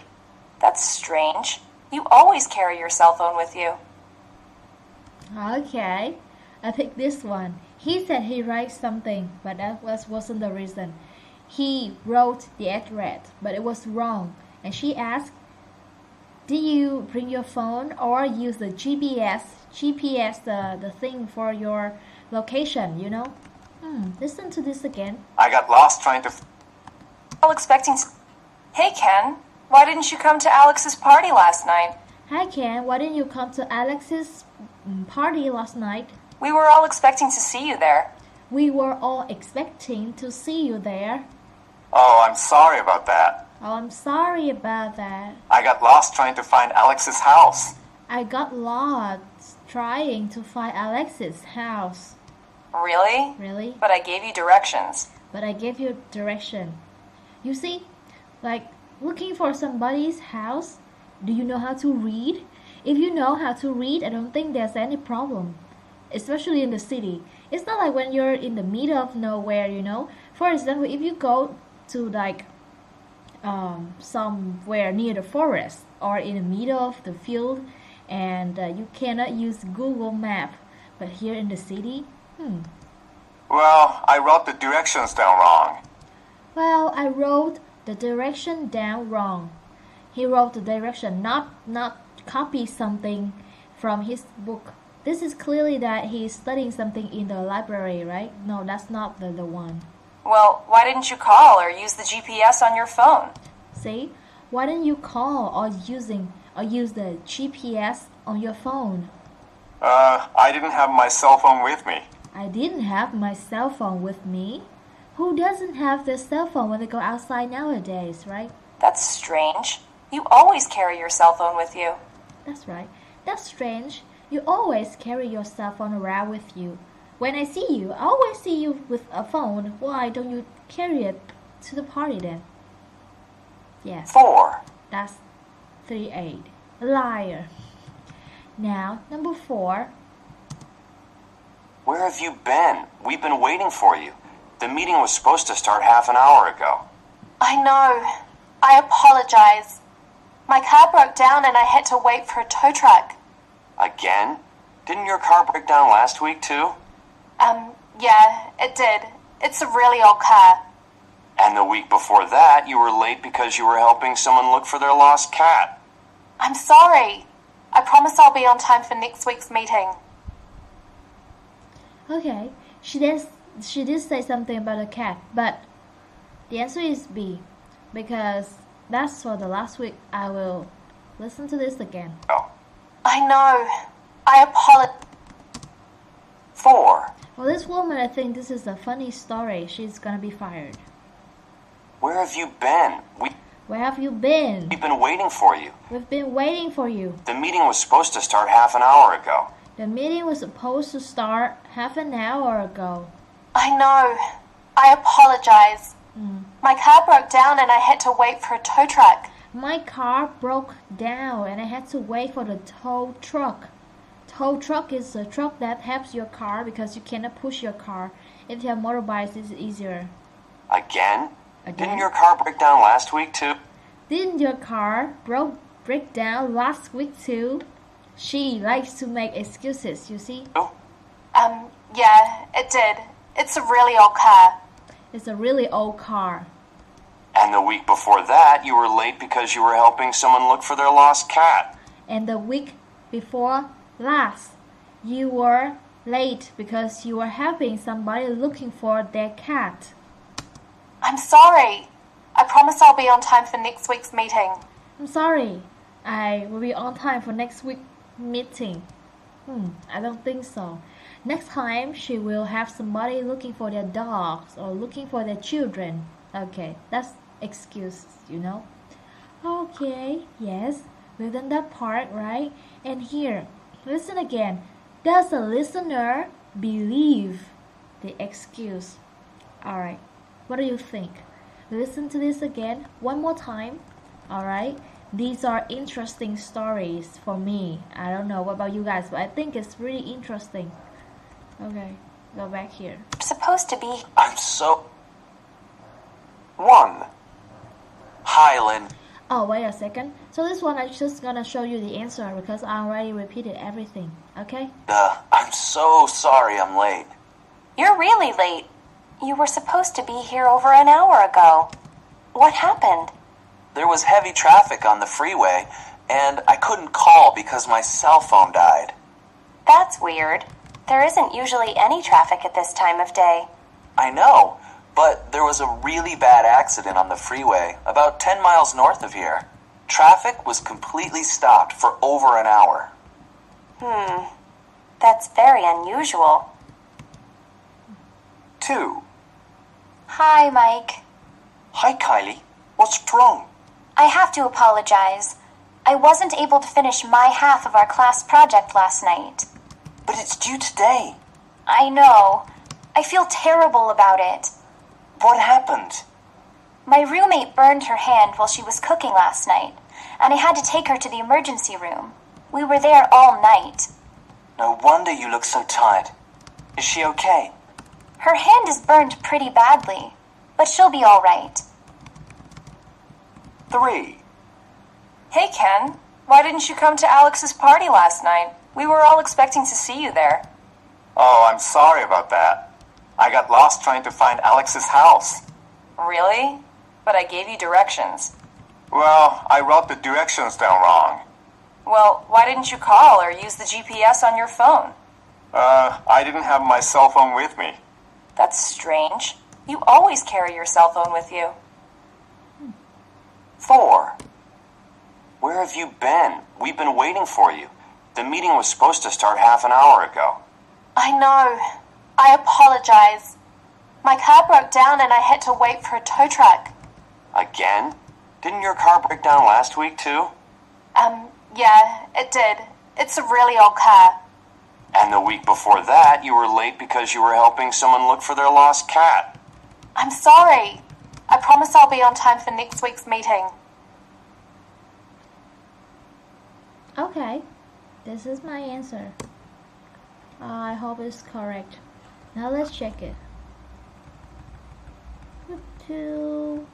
That's strange. You always carry your cell phone with you. Okay, I picked this one. He said he writes something, but that wasn't the reason. He wrote the address, but it was wrong. And she asked, did you bring your phone or use the GPS, the thing for your location, Listen to this again. I got lost trying to... All expecting... Hey, Ken. Why didn't you come to Alex's party last night? Hi, Ken. Why didn't you come to Alex's party last night? We were all expecting to see you there. We were all expecting to see you there. Oh, I'm sorry about that. Oh, I'm sorry about that. I got lost trying to find Alex's house. I got lost trying to find Alex's house. Really? Really? But I gave you directions. But I gave you direction. You see, like looking for somebody's house. Do you know how to read? If you know how to read, I don't think there's any problem. especially in the city. It's not like when you're in the middle of nowhere, you know. For example, if you go to like somewhere near the forest or in the middle of the field, and you cannot use Google Map, but here in the city, Well, I wrote the directions down wrong. well, I wrote the direction down wrong. He wrote the direction, not copy something from his book. This is clearly that he's studying something in the library, right? No, that's not the one. Well, why didn't you call or use the GPS on your phone? See? Why didn't you call or use the GPS on your phone? I didn't have my cell phone with me. I didn't have my cell phone with me. Who doesn't have their cell phone when they go outside nowadays, right? That's strange. You always carry your cell phone with you. That's right. That's strange. You always carry your cell phone around with you. When I see you, I always see you with a phone. Why don't you carry it to the party then? Yes. 4. That's 3-8. Liar. Now, number 4. Where have you been? We've been waiting for you. The meeting was supposed to start half an hour ago. I know. I apologize. My car broke down and I had to wait for a tow truck. Again? Didn't your car break down last week too? Yeah, it did. It's a really old car. And the week before that, you were late because you were helping someone look for their lost cat. I'm sorry. I promise I'll be on time for next week's meeting. Okay, she did say something about a cat, but the answer is B, because that's for the last week. I will listen to this again. Oh. I know. I apologize. 4. Well, this woman, I think this is a funny story. She's gonna be fired. Where have you been? Where have you been? We've been waiting for you. We've been waiting for you. The meeting was supposed to start half an hour ago. The meeting was supposed to start half an hour ago. I know. I apologize. My car broke down and I had to wait for a tow truck. My car broke down and I had to wait for the tow truck. Tow truck is a truck that helps your car because you cannot push your car. If you have motorbikes, it's easier. Again? Didn't your car break down last week too? Didn't your car break down last week too? She likes to make excuses, you see? Oh. Yeah, it did. It's a really old car. It's a really old car. And the week before that, you were late because you were helping someone look for their lost cat. And the week before last, you were late because you were helping somebody looking for their cat. I'm sorry. I promise I'll be on time for next week's meeting. I'm sorry. I will be on time for next week's meeting. I don't think so. Next time, she will have somebody looking for their dogs or looking for their children. Okay, that's excuse, you know. Okay, yes, we've done that part, right? And here, listen again. Does the listener believe the excuse? Alright, what do you think? Listen to this again, one more time. Alright, these are interesting stories for me. I don't know what about you guys, but I think it's really interesting. Okay, go back here. Supposed to be. I'm so... 1. Highland. Oh, wait a second. So this one I'm just gonna show you the answer because I already repeated everything. Okay? I'm so sorry I'm late. You're really late. You were supposed to be here over an hour ago. What happened? There was heavy traffic on the freeway, and I couldn't call because my cell phone died. That's weird. There isn't usually any traffic at this time of day. I know, but there was a really bad accident on the freeway about 10 miles north of here. Traffic was completely stopped for over an hour. That's very unusual. 2. Hi, Mike. Hi, Kylie. What's wrong? I have to apologize. I wasn't able to finish my half of our class project last night. But it's due today. I know. I feel terrible about it. What happened? My roommate burned her hand while she was cooking last night, and I had to take her to the emergency room. We were there all night. No wonder you look so tired. Is she okay? Her hand is burned pretty badly, but she'll be all right. 3. Hey, Ken. Why didn't you come to Alex's party last night? We were all expecting to see you there. Oh, I'm sorry about that. I got lost trying to find Alex's house. Really? But I gave you directions. Well, I wrote the directions down wrong. Well, why didn't you call or use the GPS on your phone? I didn't have my cell phone with me. That's strange. You always carry your cell phone with you. 4. Where have you been? We've been waiting for you. The meeting was supposed to start half an hour ago. I know. I apologize. My car broke down and I had to wait for a tow truck. Again? Didn't your car break down last week too? Yeah, it did. It's a really old car. And the week before that, you were late because you were helping someone look for their lost cat. I'm sorry. I promise I'll be on time for next week's meeting. Okay, this is my answer. I hope it's correct. Now let's check it. Number 2.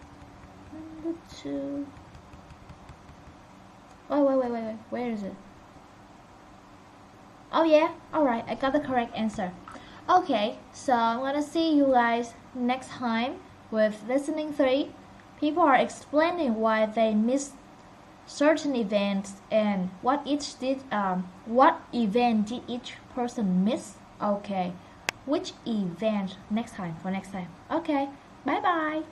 Oh, wait. Where is it? Oh yeah, alright, I got the correct answer. Okay, so I'm gonna see you guys next time with listening 3. People are explaining why they missed certain events and what event did each person miss. Okay, which event next time. Okay, bye bye.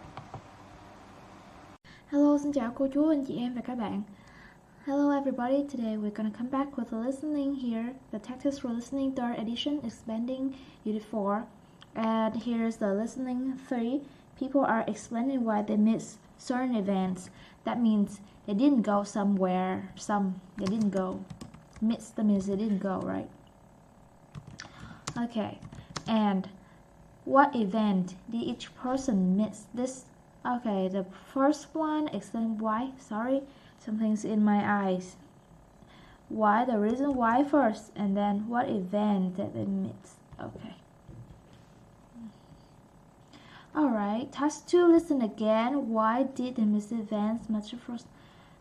Hello, xin chào cô chú, anh chị em và các bạn. Hello everybody, today we're gonna come back with the listening here, the Tactics for Listening 3rd edition, expanding Unit 4. And here's the listening 3. People are explaining why they miss certain events. That means they didn't go somewhere, they didn't go. Miss, that means they didn't go, right? Okay, and what event did each person miss? This, okay, the first one, explain why, sorry. Something's in my eyes. Why, the reason why first, and then what event that they missed. Okay. Alright, task 2, listen again. Why did they miss events much first?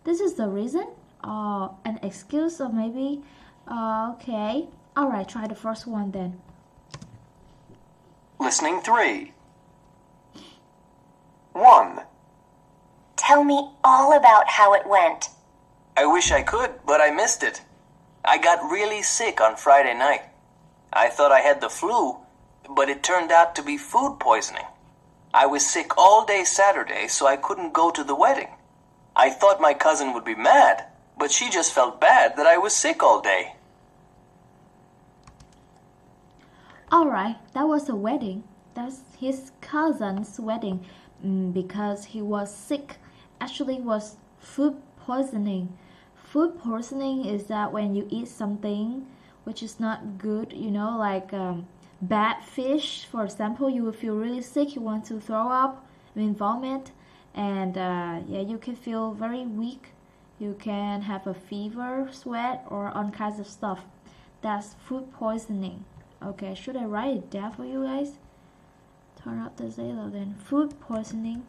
This is the reason? An excuse or maybe, okay. Alright, try the first one then. Listening 3. 1. Tell me all about how it went. I wish I could, but I missed it. I got really sick on Friday night. I thought I had the flu, but it turned out to be food poisoning. I was sick all day Saturday, so I couldn't go to the wedding. I thought my cousin would be mad, but she just felt bad that I was sick all day. Alright, that was a wedding. That's his cousin's wedding because he was sick. Actually, it was food poisoning. Food poisoning is that when you eat something which is not good, you know, like bad fish, for example, you will feel really sick, you want to throw up, vomit, and yeah, you can feel very weak. You can have a fever, sweat, or all kinds of stuff. That's food poisoning. Okay, should I write it down for you guys? Turn up the zero then. Food poisoning.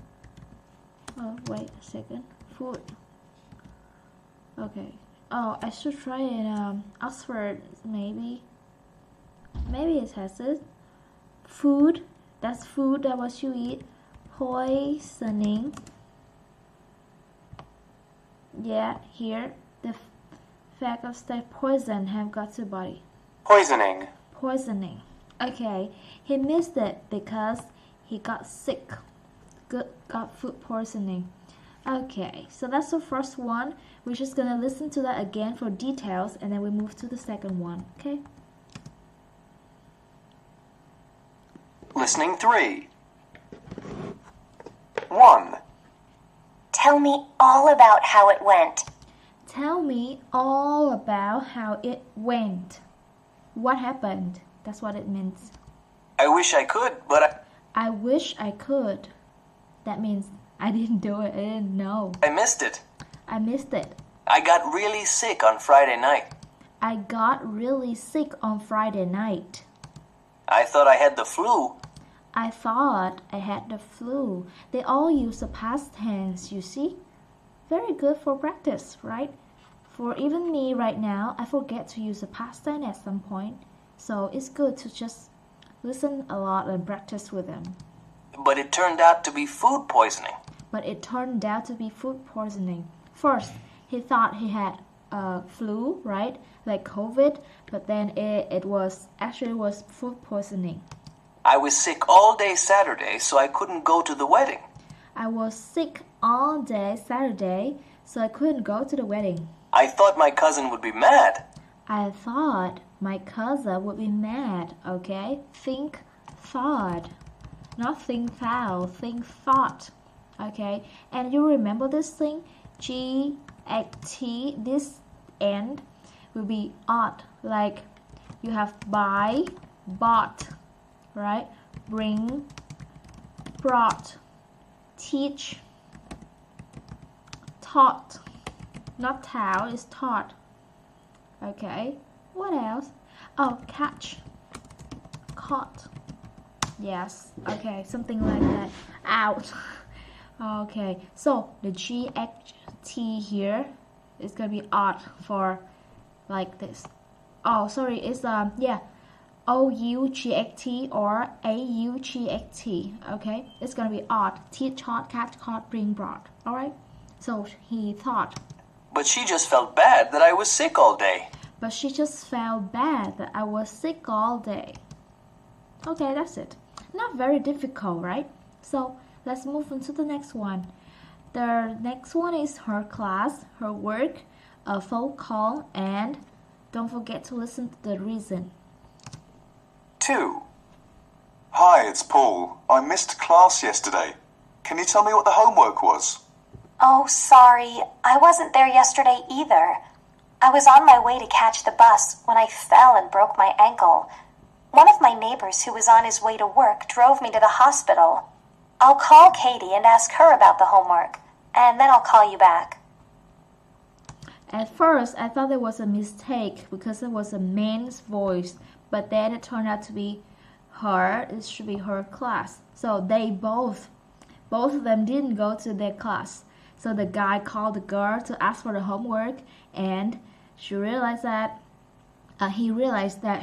Oh, wait a second. Food. Okay. Oh, I should try in Oxford, maybe. Maybe it has it. Food. That's food, that what you eat. Poisoning. Yeah, here. The fact of that poison have got to body. Poisoning. Poisoning. Okay, he missed it because he got sick. Got food poisoning. Okay, so that's the first one. We're just gonna listen to that again for details, and then we move to the second one. Okay. Listening 3. 1. Tell me all about how it went. Tell me all about how it went. What happened? That's what it means. I wish I could, but I wish I could. That means I didn't do it. I didn't know. I missed it. I missed it. I got really sick on Friday night. I got really sick on Friday night. I thought I had the flu. I thought I had the flu. They all use the past tense, you see? Very good for practice, right? For even me right now, I forget to use the past tense at some point. So it's good to just listen a lot and practice with them. But it turned out to be food poisoning. First, he thought he had flu, right? Like COVID, but then it was food poisoning. I was sick all day Saturday, so I couldn't go to the wedding. I was sick all day Saturday, so I couldn't go to the wedding. I thought my cousin would be mad. I thought my cousin would be mad, okay? Think, thought. Not think foul, think thought. Okay? And you remember this thing? G-T, this end will be odd. Like you have buy, bought, right? Bring, brought, teach, taught. Not taught, it's taught. Okay, what else? Oh, catch, caught. Yes, okay, something like that. Out. Okay, so the GXT here is gonna be odd for like this. Oh, sorry, it's OUGXT or AUGXT. Okay, it's gonna be odd. Teach, taught, catch, caught, bring, brought. All right. So he thought. But she just felt bad that I was sick all day. Okay, that's it. Not very difficult, right? So let's move on to the next one. The next one is her class, her work, a phone call, and don't forget to listen to the reason. 2. Hi, it's Paul. I missed class yesterday. Can you tell me what the homework was? Oh, sorry. I wasn't there yesterday either. I was on my way to catch the bus when I fell and broke my ankle. One of my neighbors who was on his way to work drove me to the hospital. I'll call Katie and ask her about the homework, and then I'll call you back. At first, I thought there was a mistake because it was a man's voice, but then it turned out to be her. It should be her class. So they both of them didn't go to their class. So the guy called the girl to ask for the homework, and he realized that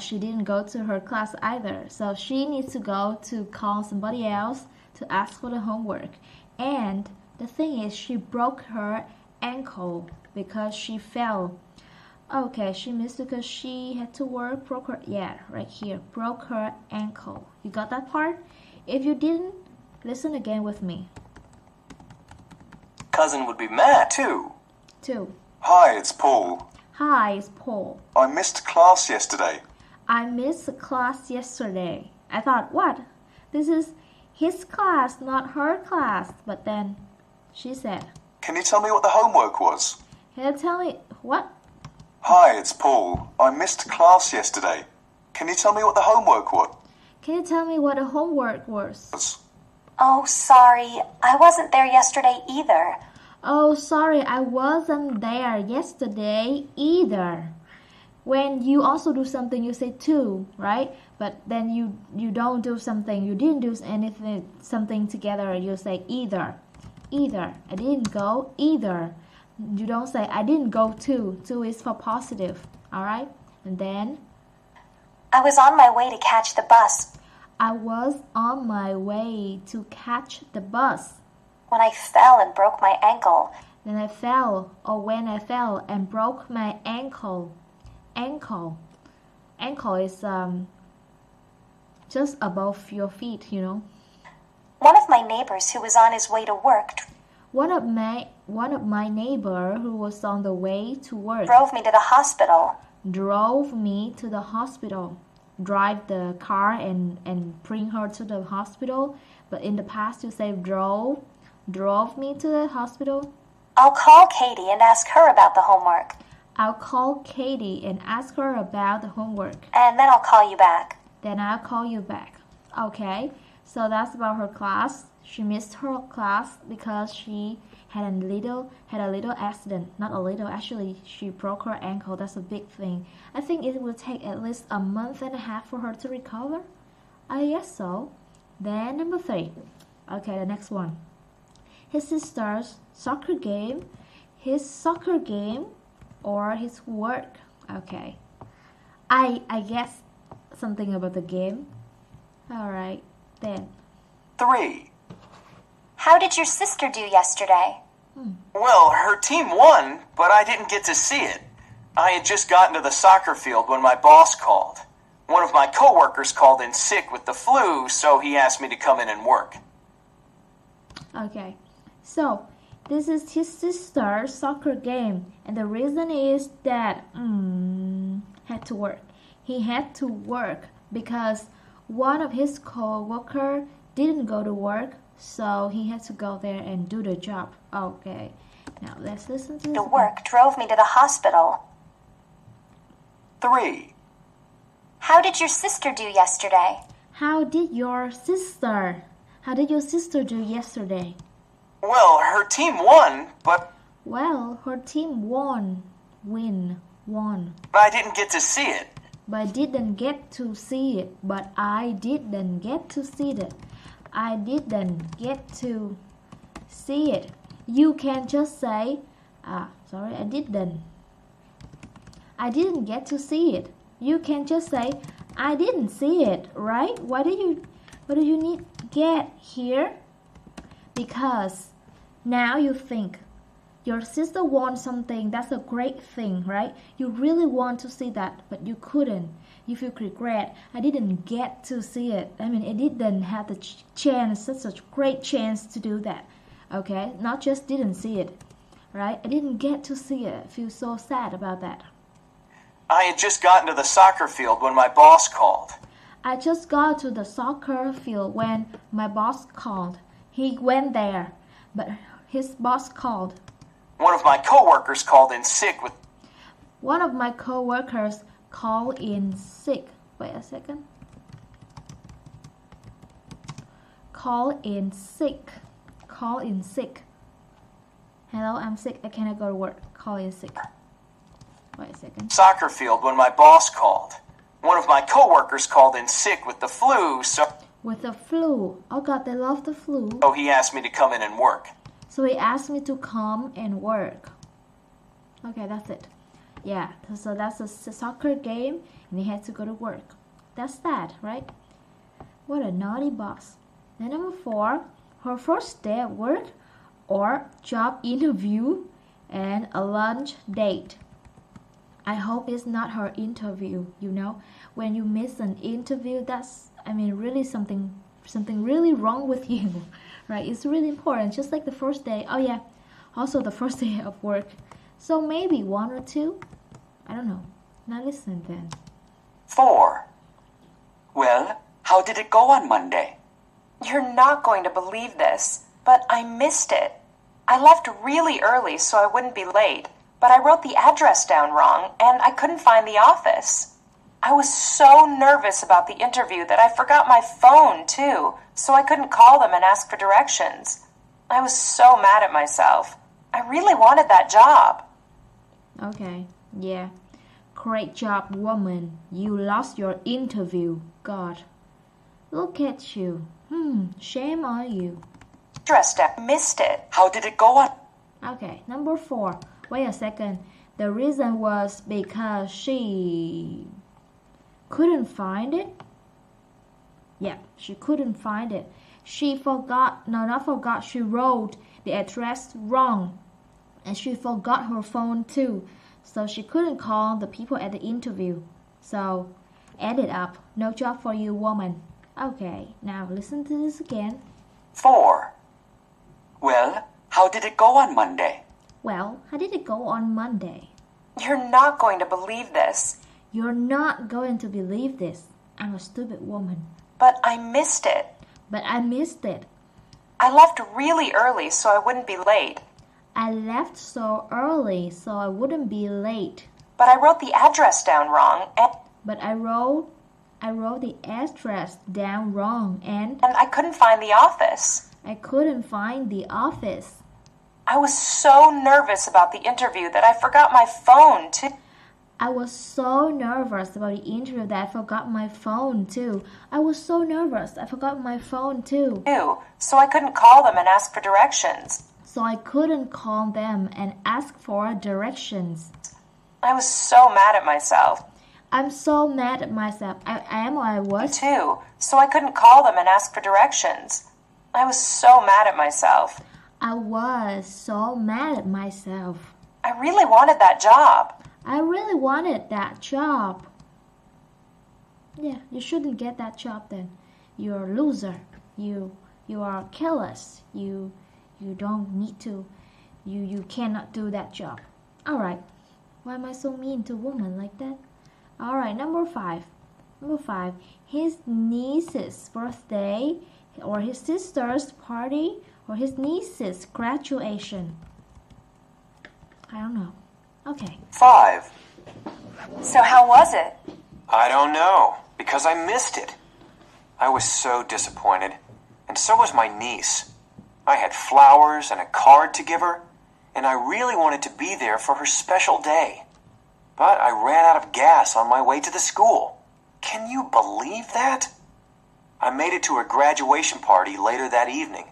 she didn't go to her class either. So she needs to go to call somebody else to ask for the homework. And the thing is, she broke her ankle because she fell. Okay, she missed because she had to work, broke her ankle. You got that part? If you didn't, listen again with me. Cousin would be mad too. 2. Hi, it's Paul. Hi, it's Paul. I missed class yesterday. I missed class yesterday. I thought, what? This is his class, not her class. But then she said, Can you tell me what the homework was? Can you tell me what? Hi, it's Paul. I missed class yesterday. Can you tell me what the homework was? Can you tell me what the homework was? Oh, sorry. I wasn't there yesterday either. Oh, sorry, I wasn't there yesterday either. When you also do something, you say too, right? But then you don't do something, you didn't do something together, you say either. Either. I didn't go either. You don't say I didn't go too. Too is for positive, all right? And then I was on my way to catch the bus. I was on my way to catch the bus. When I fell and broke my ankle. Then I fell, or when I fell and broke my ankle. Ankle is just above your feet, you know. One of my neighbors who was on his way to work. One of my neighbor who was on the way to work. Drove me to the hospital. Drove me to the hospital. Drive the car and bring her to the hospital. But in the past you say drove me to the hospital. I'll call Katie and ask her about the homework. I'll call Katie and ask her about the homework. And then I'll call you back. Then I'll call you back. Okay, So that's about her class. She missed her class because she had a little accident. Not a little, actually, she broke her ankle. That's a big thing. I think it will take at least a month and a half for her to recover. I guess so. Then number 3. Okay, the next one. His sister's soccer game. His soccer game or his work. Okay. I guess something about the game. Alright, then. 3. How did your sister do yesterday? Well, her team won, but I didn't get to see it. I had just gotten to the soccer field when my boss called. One of my coworkers called in sick with the flu, so he asked me to come in and work. Okay, so this is his sister's soccer game, and the reason is that had to work. He had to work because one of his co-workers didn't go to work, so he had to go there and do the job. Okay, now let's listen to this. The work drove me to the hospital. 3. How did your sister do yesterday? How did your sister do yesterday? Well, her team won, but Well, her team won. I didn't get to see it. But I didn't get to see it. I didn't get to see it. You can just say, sorry, I didn't get to see it. You can just say, I didn't see it, right? What do you need get here? Because now you think your sister won something, that's a great thing, right? You really want to see that, but you couldn't. You feel regret. I didn't get to see it. I mean, I didn't have the chance, such a great chance to do that. Okay, not just didn't see it, right? I didn't get to see it. I feel so sad about that. I had just gotten to the soccer field when my boss called. I just got to the soccer field when my boss called. He went there, but his boss called. One of my coworkers called in sick with... One of my co-workers called in sick. Wait a second. Call in sick. Hello, I'm sick. I cannot go to work. Call in sick. Wait a second. Soccer field when my boss called. One of my coworkers called in sick with the flu, so... With the flu. Oh God, they love the flu. So he asked me to come in and work. So he asked me to come and work. Okay, that's it. Yeah, so that's a soccer game and he had to go to work. That's sad, right? What a naughty boss. Then number 4, her first day at work or job interview and a lunch date. I hope it's not her interview, you know. When you miss an interview, that's, I mean, really something really wrong with you, right? It's really important, just like the first day. Oh yeah, also the first day of work. So maybe 1 or 2, I don't know. Now listen then. 4. Well, how did it go on Monday? You're not going to believe this, but I missed it. I left really early so I wouldn't be late, but I wrote the address down wrong and I couldn't find the office. I was so nervous about the interview that I forgot my phone too, so I couldn't call them and ask for directions. I was so mad at myself. I really wanted that job. Okay, yeah. Great job, woman. You lost your interview. God. Look at you. Shame on you. Dressed up, missed it. How did it go on? Okay, number 4. Wait a second. The reason was because she couldn't find it. Yeah, she couldn't find it. She forgot, no, not forgot, she wrote the address wrong. And she forgot her phone too. So she couldn't call the people at the interview. So, add it up. No job for you, woman. Okay, now listen to this again. 4. Well, how did it go on Monday? Well, how did it go on Monday? You're not going to believe this. You're not going to believe this. I'm a stupid woman. But I missed it. I left really early so I wouldn't be late. I left so early so I wouldn't be late. But I wrote the address down wrong and... But I wrote I wrote the address down wrong and I couldn't find the office. I couldn't find the office. I was so nervous about the interview that I forgot my phone too. I was so nervous about the interview that I forgot my phone too. I was so nervous I forgot my phone too. So I couldn't call them and ask for directions. So I couldn't call them and ask for directions. I was so mad at myself. I'm so mad at myself. I am or I was? Too. So I couldn't call them and ask for directions. I was so mad at myself. I was so mad at myself. I really wanted that job. I really wanted that job. Yeah, you shouldn't get that job then. You're a loser. You are careless. You don't need to. You cannot do that job. Alright. Why am I so mean to women like that? Alright, number 5. Number 5. His niece's birthday or his sister's party or his niece's graduation. I don't know. Okay. 5. So how was it? I don't know, because I missed it. I was so disappointed, and so was my niece. I had flowers and a card to give her, and I really wanted to be there for her special day. But I ran out of gas on my way to the school. Can you believe that? I made it to her graduation party later that evening,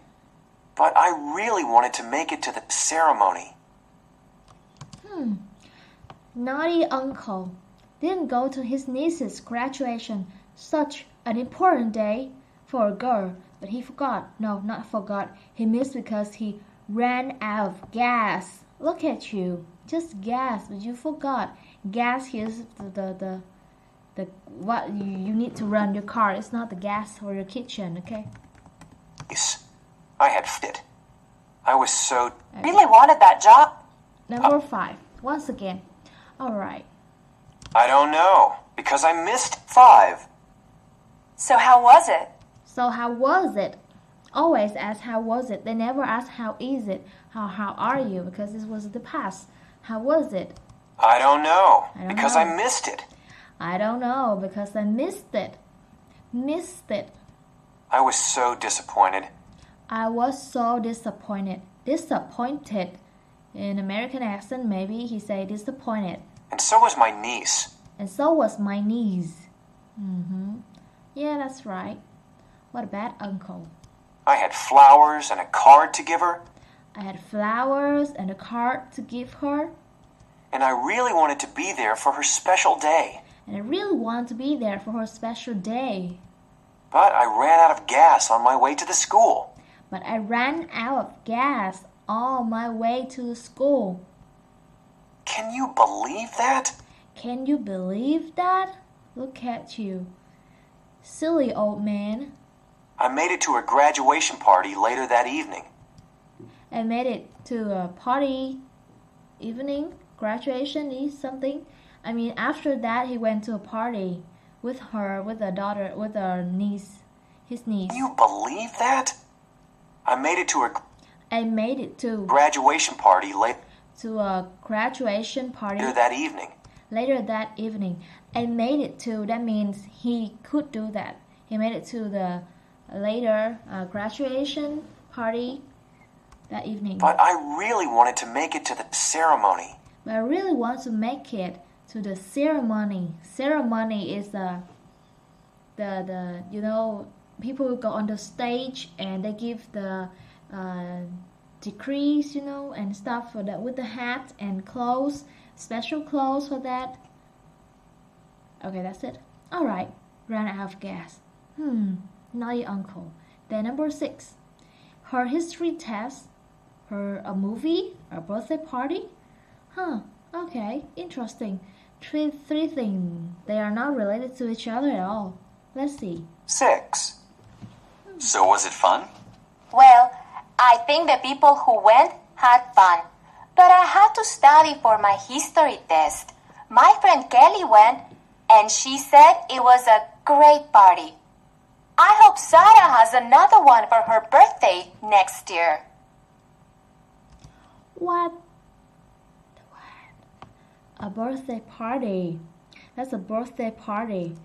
but I really wanted to make it to the ceremony. Naughty uncle didn't go to his niece's graduation, such an important day for a girl, but he forgot. No, not forgot. He missed because he ran out of gas. Look at you, just gas, but you forgot. Gas is the what you need to run your car. It's not the gas for your kitchen, okay? I had it. I was so really wanted that job. Number 5. Once again. Alright. I don't know, because I missed 5. So how was it? So how was it? Always ask how was it. They never ask how is it. How are you? Because this was the past. How was it? I don't know, because know. I missed it. I don't know, because I missed it. Missed it. I was so disappointed. I was so disappointed. Disappointed. In American accent, maybe he say disappointed. And so was my niece. And so was my niece. Yeah, that's right. What a bad uncle. I had flowers and a card to give her. I had flowers and a card to give her. And I really wanted to be there for her special day. And I really want to be there for her special day. But I ran out of gas on my way to the school. But I ran out of gas on my way to the school. Can you believe that? Can you believe that? Look at you. Silly old man. I made it to her graduation party later that evening. I made it to a party evening. Graduation is something. I mean, after that, he went to a party with her, with a daughter, with her niece, his niece. Can you believe that? I made it to her graduation party later that evening. Later that evening. I made it to, that means he could do that. He made it to the later graduation party that evening. But I really wanted to make it to the ceremony. But I really want to make it to the ceremony. Ceremony is the you know, people go on the stage and they give the decrees, you know, and stuff for that with the hat and clothes, special clothes for that. Okay, that's it. Alright, ran out of gas. Naughty uncle. Then number 6. Her history test, a movie, a birthday party. Okay, interesting. Three things. They are not related to each other at all. Let's see. 6. So was it fun? Well, I think the people who went had fun. But I had to study for my history test. My friend Kelly went, and she said it was a great party. I hope Sarah has another one for her birthday next year. What? A birthday party. That's a birthday party.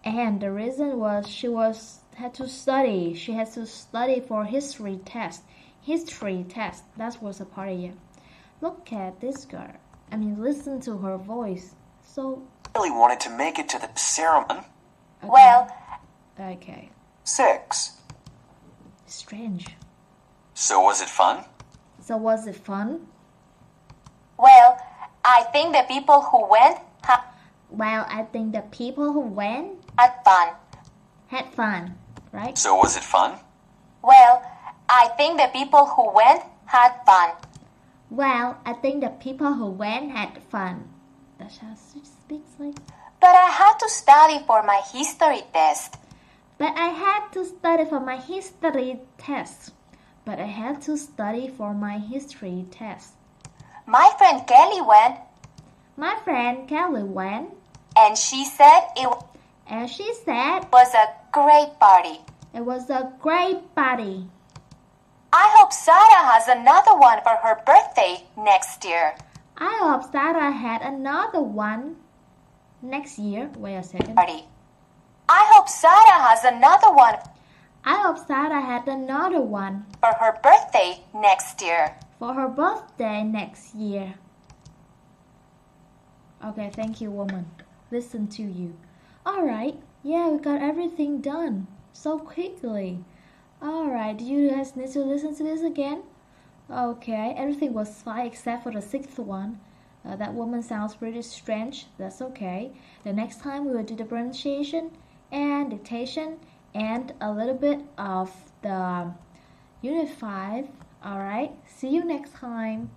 And the reason was she had to study. She had to study for history test. History test. That was a party. Yeah. Look at this girl. I mean, listen to her voice. So. I really wanted to make it to the ceremony. Okay. Well. Okay. 6. Strange. So was it fun? So was it fun? Well, I think the people who went had fun. Had fun, right? So was it fun? Well, I think the people who went had fun. Well, I think the people who went had fun. That's how she speaks like. But I had to study for my history test. But I had to study for my history test. But I had to study for my history test. My friend Kelly went. My friend Kelly went. And she said it was a great party. It was a great party. I hope Sarah has another one for her birthday next year. I hope Sarah had another one next year. Wait a second. Party. I hope Sarah has another one. I hope Sarah had another one for her birthday next year. For her birthday next year. Okay, thank you, woman. Listen to you. Alright, yeah, we got everything done so quickly. Alright, do you guys need to listen to this again? Okay, everything was fine except for the 6th one. That woman sounds pretty strange. That's okay. The next time we will do the pronunciation and dictation and a little bit of the Unit 5. Alright, see you next time.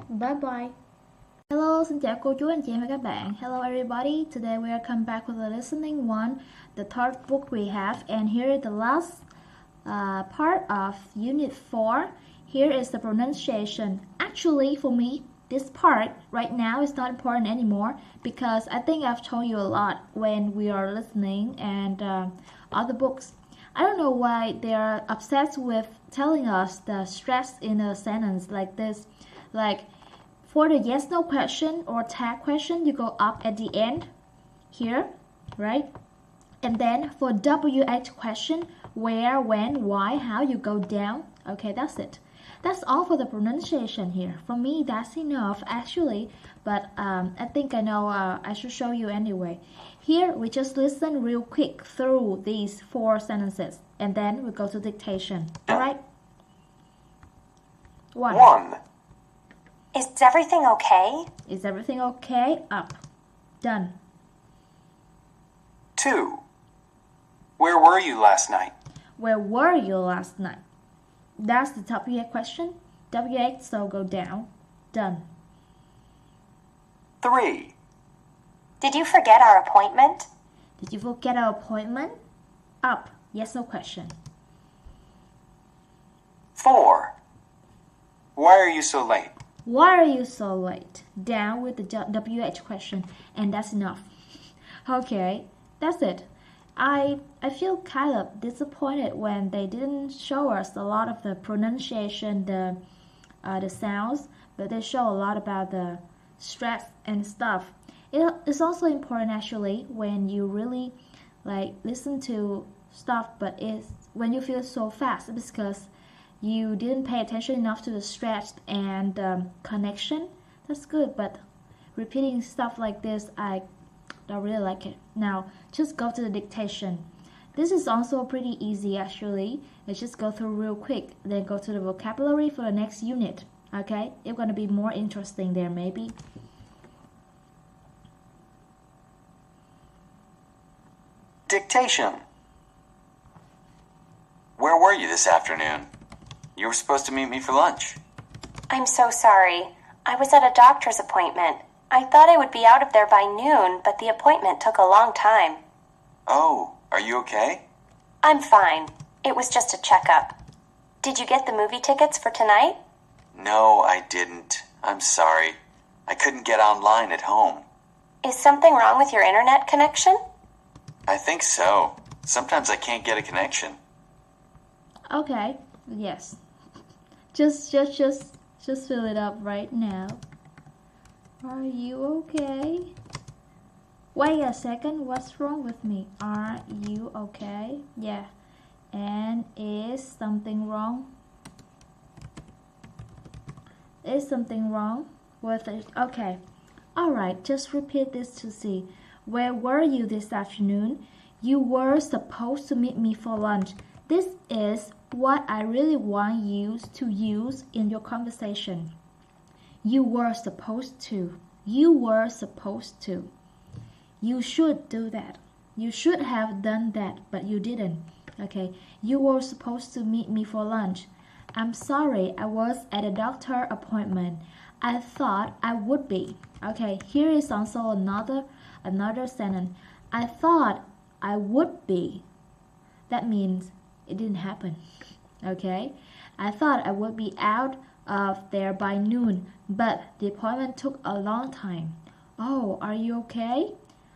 Bye bye. Hello, xin chào cô chú, anh chị và các bạn. Hello everybody. Today we are come back with the listening one, the third book we have, and here is the last part of Unit 4. Here is the pronunciation. Actually, for me, this part right now is not important anymore because I think I've told you a lot when we are listening and other books. I don't know why they are obsessed with telling us the stress in a sentence like this. Like for the yes/no question or tag question, you go up at the end here, right? And then for WH question, where, when, why, how, you go down. Okay, that's it. That's all for the pronunciation here. For me, that's enough actually, but I think I know I should show you anyway. Here, we just listen real quick through these 4 sentences, and then we go to dictation. Alright? 1. Is everything okay? Is everything okay? Up. Done. 2. Where were you last night? Where were you last night? That's the WH question. WH, so go down. Done. 3. Did you forget our appointment? Did you forget our appointment? Up. Yes, no question. 4. Why are you so late? Why are you so late? Down with the WH question. And that's enough. Okay, that's it. I feel kind of disappointed when they didn't show us a lot of the pronunciation, the sounds, but they show a lot about the stress and stuff. It's also important actually when you really like listen to stuff, but it's when you feel so fast because you didn't pay attention enough to the stress and connection. That's good, but repeating stuff like this, I don't really like it. Now, just go to the dictation. This is also pretty easy actually. Let's just go through real quick, then go to the vocabulary for the next unit. Okay, it's gonna be more interesting there maybe. Dictation. Where were you this afternoon? You were supposed to meet me for lunch. I'm so sorry. I was at a doctor's appointment. I thought I would be out of there by noon, but the appointment took a long time. Oh, are you okay? I'm fine. It was just a checkup. Did you get the movie tickets for tonight? No, I didn't. I'm sorry. I couldn't get online at home. Is something wrong with your internet connection? I think so. Sometimes I can't get a connection. Okay, yes. Just fill it up right now. Are you okay? Wait a second, what's wrong with me? Are you okay? Yeah. And is something wrong? Is something wrong with it? Okay. Alright, just repeat this to see. Where were you this afternoon? You were supposed to meet me for lunch. This is what I really want you to use in your conversation. You were supposed to. You were supposed to. You should do that. You should have done that, but you didn't. Okay, you were supposed to meet me for lunch. I'm sorry, I was at a doctor appointment. I thought I would be. Okay, here is also another sentence. I thought I would be. That means it didn't happen. Okay, I thought I would be out of there by noon, but the appointment took a long time. Oh, are you okay?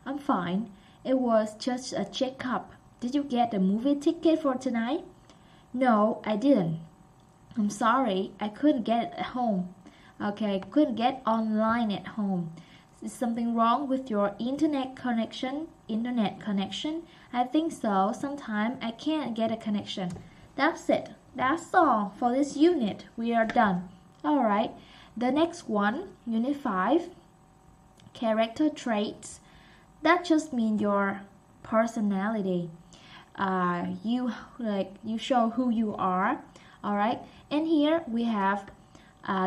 I'm fine. It was just a checkup. Did you get the movie ticket for tonight? No, I didn't. I'm sorry, I couldn't get it at home. Okay, couldn't get online at home. Is something wrong with your internet connection? I think so. Sometimes I can't get a connection. That's it. That's all for this unit. We are done. Alright, the next one, Unit 5, character traits. That just means your personality. You show who you are. Alright, and here we have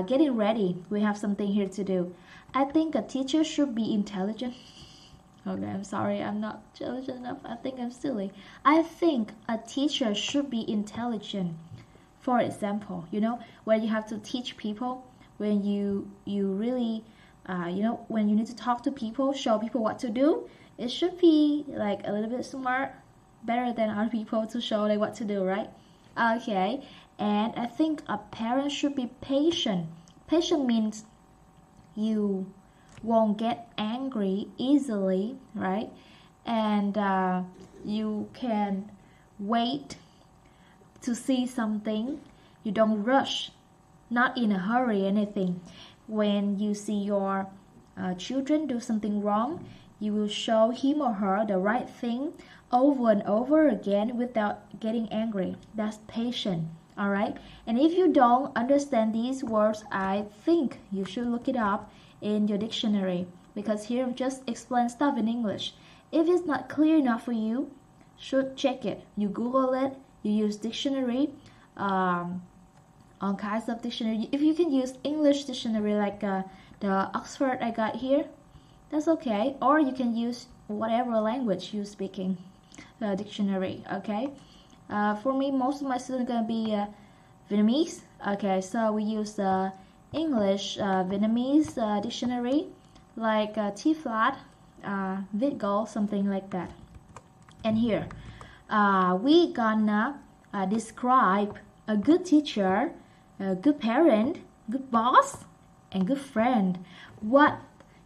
getting ready. We have something here to do. I think a teacher should be intelligent. Okay, I'm sorry, I'm not intelligent enough. I think I'm silly. I think a teacher should be intelligent. For example, when you have to teach people, when you really, when you need to talk to people, show people what to do, it should be like a little bit smart, better than other people to show like what to do, right? Okay, and I think a parent should be patient. Patient means you won't get angry easily, right? And you can wait to see something. You don't rush, not in a hurry, anything. When you see your children do something wrong, you will show him or her the right thing over and over again without getting angry. That's patient. Alright? And if you don't understand these words, I think you should look it up in your dictionary, because here I'm just explain stuff in English. If it's not clear enough for you, should check it. You Google it, you use dictionary, all kinds of dictionary. If you can use English dictionary like the Oxford I got here, that's okay. Or you can use whatever language you're speaking, the dictionary, okay? For me, most of my students are going to be Vietnamese. Okay, so we use English Vietnamese dictionary like T-flat, Vitgol, something like that. And here, we gonna describe a good teacher, a good parent, good boss, and good friend. What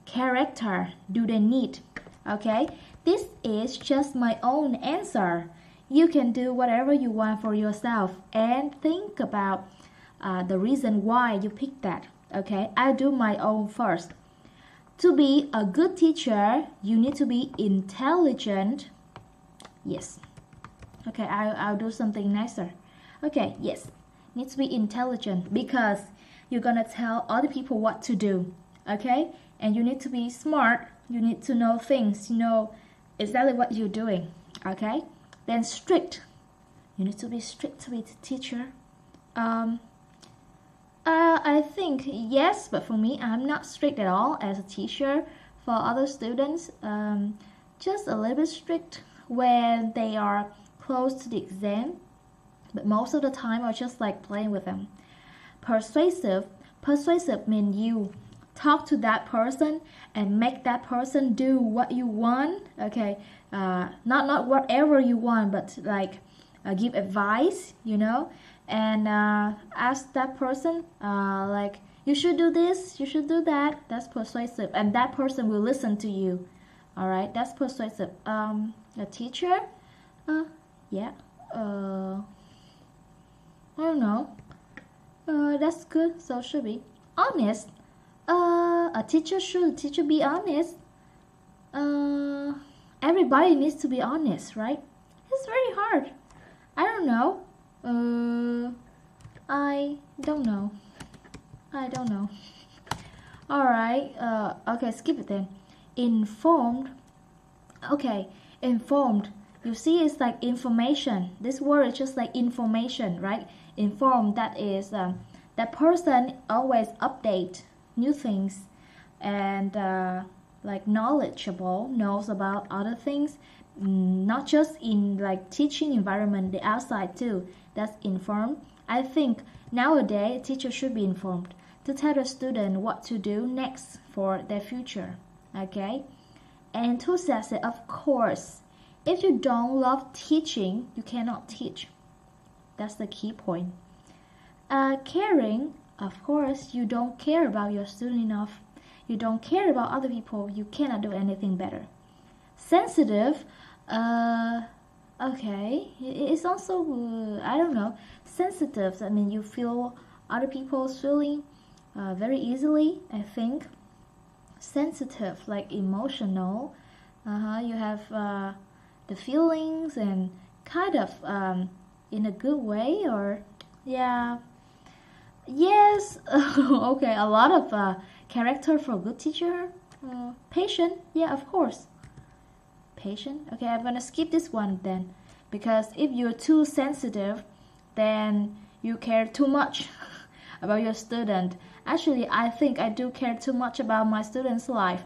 character do they need? Okay, this is just my own answer. You can do whatever you want for yourself and think about the reason why you picked that. Okay, I do my own first. To be a good teacher, you need to be intelligent. Yes. Okay, I'll do something nicer. Okay, yes. Needs to be intelligent because you're gonna tell other people what to do. Okay? And you need to be smart. You need to know things. You know exactly what you're doing. Okay? Then strict. You need to be strict to be a teacher. I think yes, but for me, I'm not strict at all as a teacher. For other students, just a little bit strict when they are close to the exam. But most of the time, I just like playing with them. Persuasive means you talk to that person and make that person do what you want. Okay, not whatever you want, but like give advice, and ask that person like you should do this, you should do that. That's persuasive, and that person will listen to you. All right, that's persuasive. A teacher, yeah, I don't know. That's good. So should be honest. A teacher should be honest. everybody needs to be honest, right? It's very hard. I don't know. I don't know. Alright, okay, skip it then. Informed. Okay, informed. You see, it's like information. This word is just like information, right? Informed, that is, that person always update new things and like knowledgeable, knows about other things, not just in like teaching environment, the outside too. That's informed. I think nowadays teachers should be informed to tell the student what to do next for their future. Okay, enthusiastic, of course. If you don't love teaching, you cannot teach. That's the key point. Caring, of course. You don't care about your student enough. You don't care about other people. You cannot do anything better. Sensitive, okay. It's also, I don't know. Sensitive, I mean, you feel other people's feeling very easily, I think. Sensitive, like emotional. You have the feelings and kind of in a good way, or yeah, yes. Okay, a lot of character for a good teacher. Patient, yeah, of course. Patient. Okay, I'm gonna skip this one then, because if you're too sensitive, then you care too much about your student. Actually, I think I do care too much about my students' life.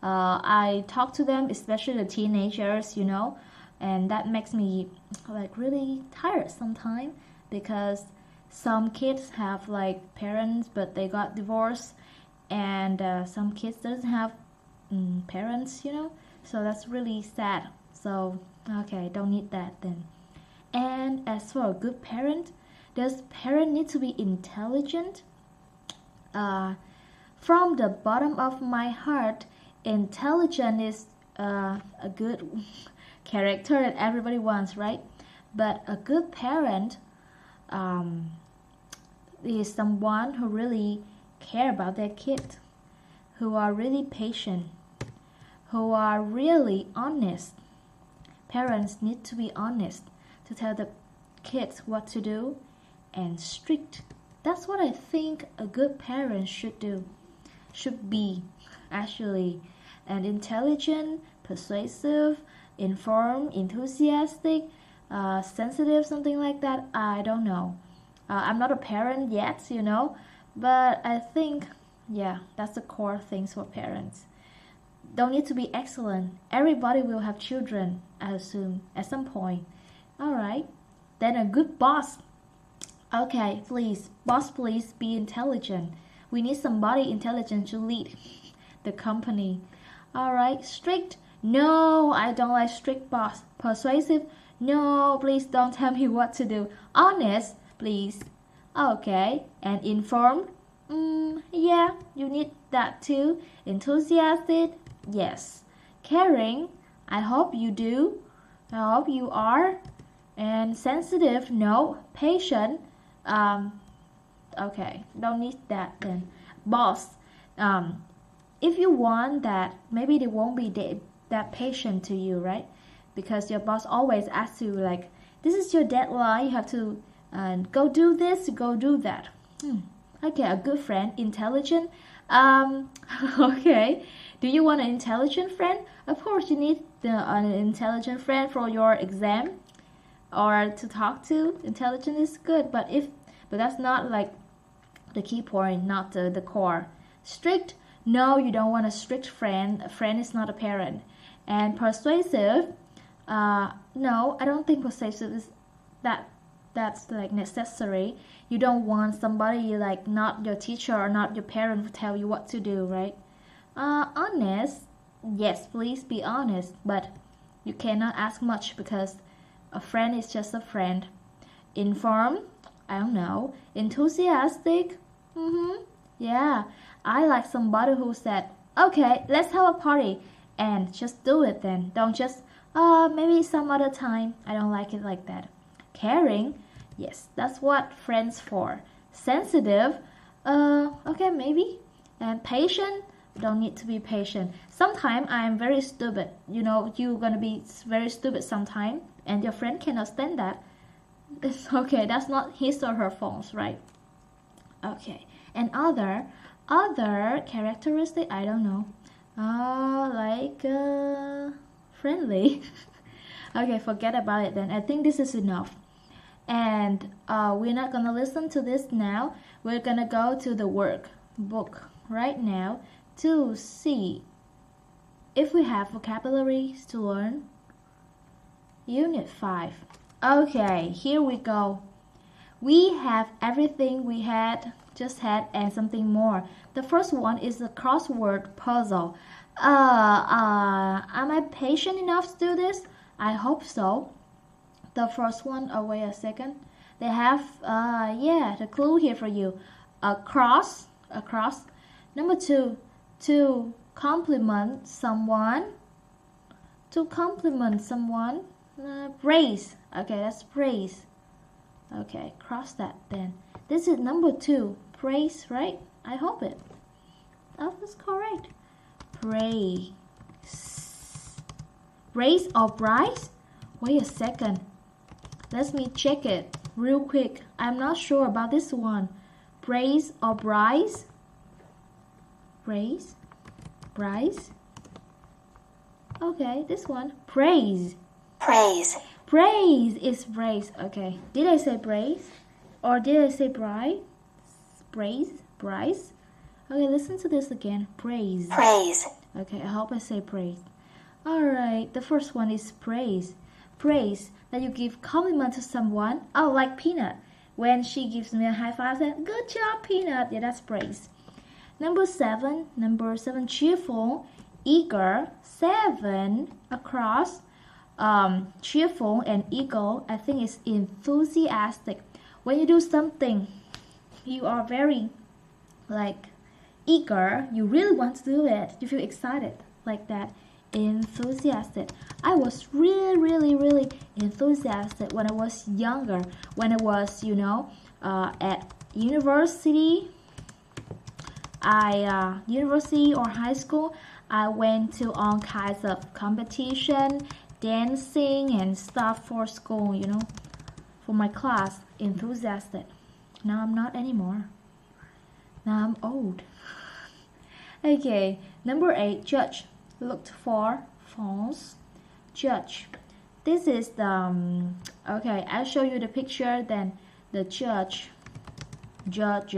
I talk to them, especially the teenagers, you know, and that makes me like really tired sometimes, because some kids have like parents but they got divorced, and some kids doesn't have parents, you know, so that's really sad. So okay, don't need that then. And as for a good parent, does parent need to be intelligent? From the bottom of my heart, intelligent is a good character that everybody wants, right? But a good parent is someone who really care about their kid, who are really patient, who are really honest. Parents need to be honest to tell the kids what to do, and strict. That's what I think a good parent should do, should be actually. And intelligent, persuasive, informed, enthusiastic, sensitive, something like that. I don't know. I'm not a parent yet, you know, but I think, yeah, that's the core things for parents. Don't need to be excellent. Everybody will have children, I assume, at some point. Alright. Then a good boss. Okay, please, boss, please be intelligent. We need somebody intelligent to lead the company. Alright, strict. No, I don't like strict boss. Persuasive. No, please don't tell me what to do. Honest, please. Okay, and informed. Yeah, you need that too. Enthusiastic. Yes. Caring. I hope you do. I hope you are. And sensitive. No. Patient. Okay, don't need that then. Boss. If you want that, maybe they won't be that patient to you, right? Because your boss always asks you like, this is your deadline, you have to go do this, go do that. Okay, a good friend, intelligent. Okay, do you want an intelligent friend? Of course, you need an intelligent friend for your exam or to talk to. Intelligent is good, but that's not like the key point, not the core. Strict. No, you don't want a strict friend. A friend is not a parent. And persuasive. No, I don't think persuasive is that's like necessary. You don't want somebody like not your teacher or not your parent to tell you what to do, right? Honest. Yes, please be honest, but you cannot ask much because a friend is just a friend. Informed. I don't know. Enthusiastic. Yeah. I like somebody who said, okay, let's have a party, and just do it then. Don't just, maybe some other time. I don't like it like that. Caring, yes, that's what friends for. Sensitive, okay, maybe. And patient, don't need to be patient. Sometimes I am very stupid. You know, you're gonna be very stupid sometime, and your friend cannot stand that. It's okay. That's not his or her fault, right? Okay. And other characteristic, I don't know. Like friendly. Okay, forget about it then. I think this is enough. And we're not gonna listen to this now. We're gonna go to the workbook right now to see if we have vocabularies to learn. Unit 5. Okay, here we go. We have everything we just had and something more. The first one is the crossword puzzle. Am I patient enough to do this? I hope so. The first one, wait a second. They have, the clue here for you. A cross. Number 2, to compliment someone. Praise. Okay, that's praise. Okay, cross that then. This is number 2, praise, right? I hope it. That was correct. Praise. Praise or price? Wait a second. Let me check it real quick. I'm not sure about this one. Praise or price? Praise? Price? Okay, this one. Praise. Praise. Praise is praise. Okay. Did I say praise? Or did I say price? Praise? Price? Okay, listen to this again. Praise. Praise. Okay, I hope I say praise. Alright, the first one is praise. Praise, that you give compliment to someone. Oh, like Peanut. When she gives me a high five, then good job, Peanut. Yeah, that's praise. Number 7, cheerful, eager. 7, across. Cheerful and eager, I think it's enthusiastic. When you do something, you are very eager. You really want to do it. You feel excited like that. Enthusiastic. I was really enthusiastic when I was younger. When I was, at university. University or high school, I went to all kinds of competition, dancing and stuff for school, for my class. Enthusiastic. Now I'm not anymore. Now I'm old. Okay, number 8, judge. Looked for false. Judge. This is the okay, I'll show you the picture, then the judge. Judge.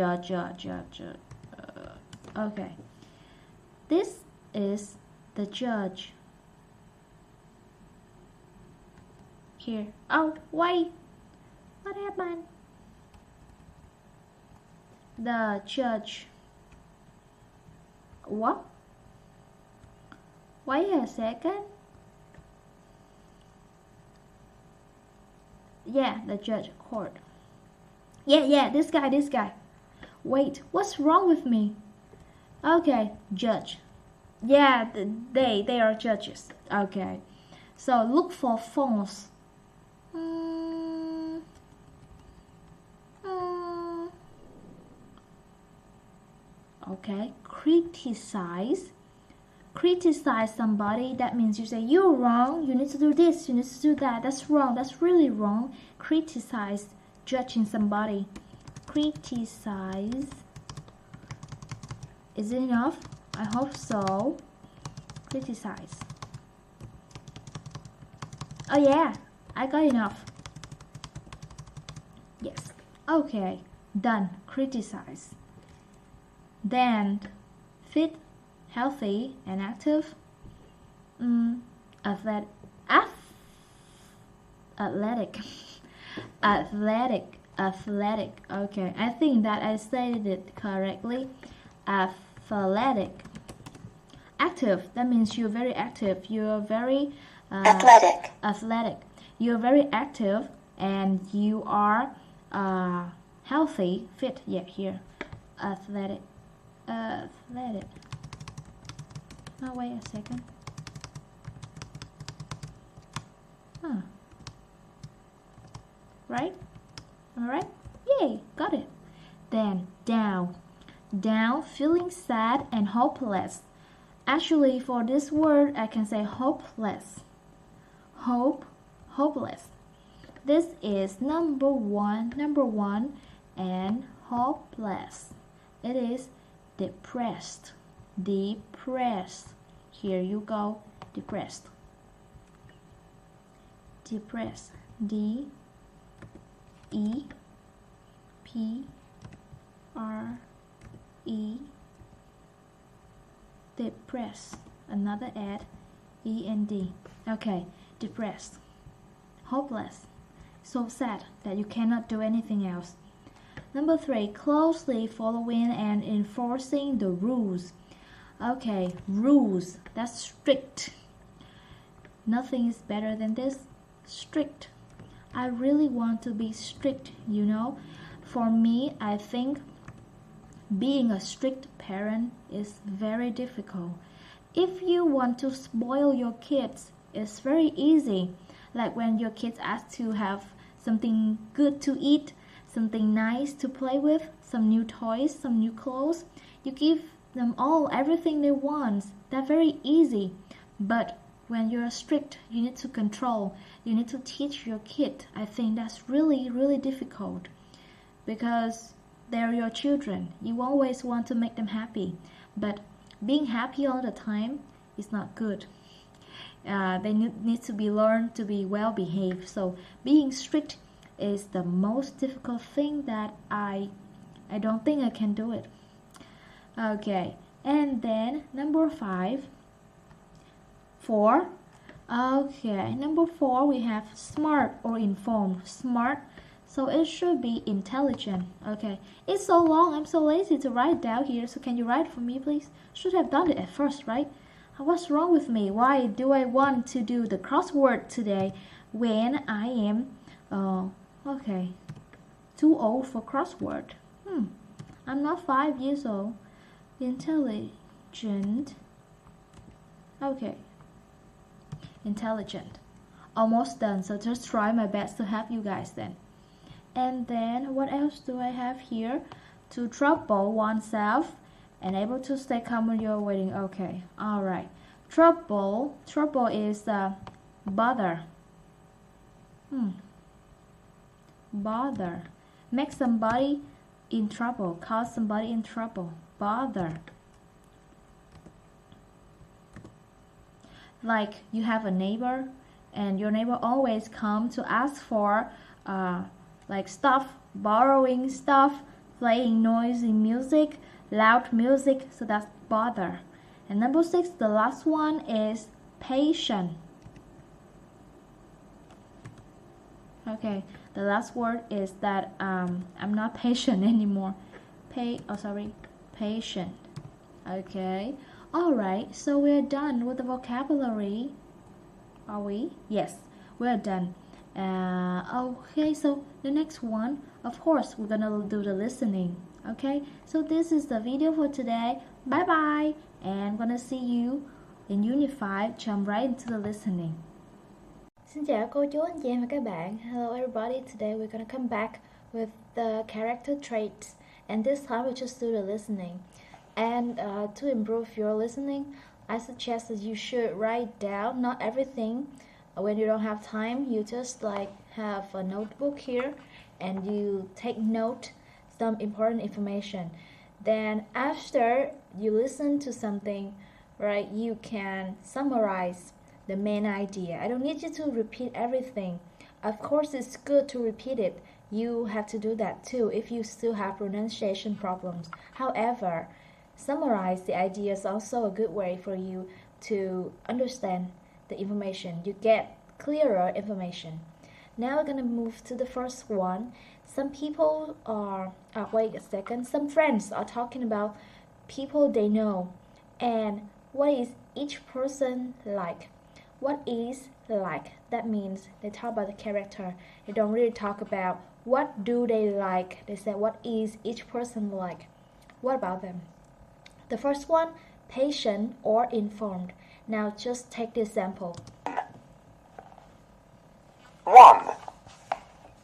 Okay, this is the judge. Here. Oh, wait. What happened? The judge. What? Wait a second. Yeah, the judge court. Yeah, this guy. Wait, what's wrong with me? Okay, judge. Yeah, they are judges. Okay. So look for false. Okay, criticize somebody. That means you say you're wrong, you need to do this, you need to do that. That's wrong, that's really wrong. Criticize, judging somebody. Criticize. Is it enough? I hope so. Criticize. Oh yeah, I got enough. Yes. Okay, done. Criticize. Then fit, healthy and active. Athletic. Okay, I think that I stated it correctly. Athletic. Active, that means you're very active. You're very athletic. You're very active and you are healthy, fit. Yeah, here. Athletic. Oh, wait a second. Right? Am I right? Yay, got it. Then down, feeling sad and hopeless. Actually, for this word, I can say hopeless. Hopeless. This is number one, and hopeless. It is depressed. Here you go, depressed. D E P R E. Depressed. Another add E-N-D. Okay, depressed. Hopeless. So sad that you cannot do anything else. Number 3, closely following and enforcing the rules. Okay, rules. That's strict. Nothing is better than this. Strict. I really want to be strict, you know. For me, I think being a strict parent is very difficult. If you want to spoil your kids, it's very easy. Like when your kids ask to have something good to eat, something nice to play with, some new toys, some new clothes, you give them everything they want. That's very easy. But when you're strict, you need to control, you need to teach your kid. I think that's really, really difficult because they're your children. You always want to make them happy, but being happy all the time is not good. They need to be learned to be well behaved. So being strict is the most difficult thing that I don't think I can do it. Okay, and then number 4. Okay, number 4 we have smart or informed. Smart, so it should be intelligent. Okay, it's so long, I'm so lazy to write down here, so can you write for me please? Should have done it at first, right? What's wrong with me? Why do I want to do the crossword today when I am too old for crossword? I'm not 5 years old. Intelligent. Okay, intelligent. Almost done, so just try my best to help you guys then. And then what else do I have here? To trouble oneself and able to stay calm when you're waiting. Okay, all right. Trouble is bother. Bother. Make somebody in trouble. Cause somebody in trouble. Bother. Like you have a neighbor, and your neighbor always come to ask for like stuff, borrowing stuff, playing noisy music, loud music, so that's bother. And number 6, the last one is patient. Okay, the last word is that I'm not patient anymore. Patient. Okay, alright, so we're done with the vocabulary. Are we? Yes, we're done. Okay, so the next one, of course, we're gonna do the listening. Okay, so this is the video for today. Bye bye, and I'm gonna see you in Unit 5. Jump right into the listening. Xin chào cô chú anh chị em và các bạn. Hello everybody. Today we're gonna come back with the character traits, and this time we just do the listening. And to improve your listening, I suggest that you should write down, not everything. When you don't have time, you just like have a notebook here and you take note some important information. Then after you listen to something, right, you can summarize the main idea. I don't need you to repeat everything. Of course, it's good to repeat it. You have to do that too if you still have pronunciation problems. However, summarize the idea is also a good way for you to understand the information. You get clearer information. Now we're gonna move to the first one. Some people are, wait a second, some friends are talking about people they know and what is each person like. What is like? That means they talk about the character. They don't really talk about what do they like. They say what is each person like. What about them? The first one, patient or informed. Now just take the example. 1.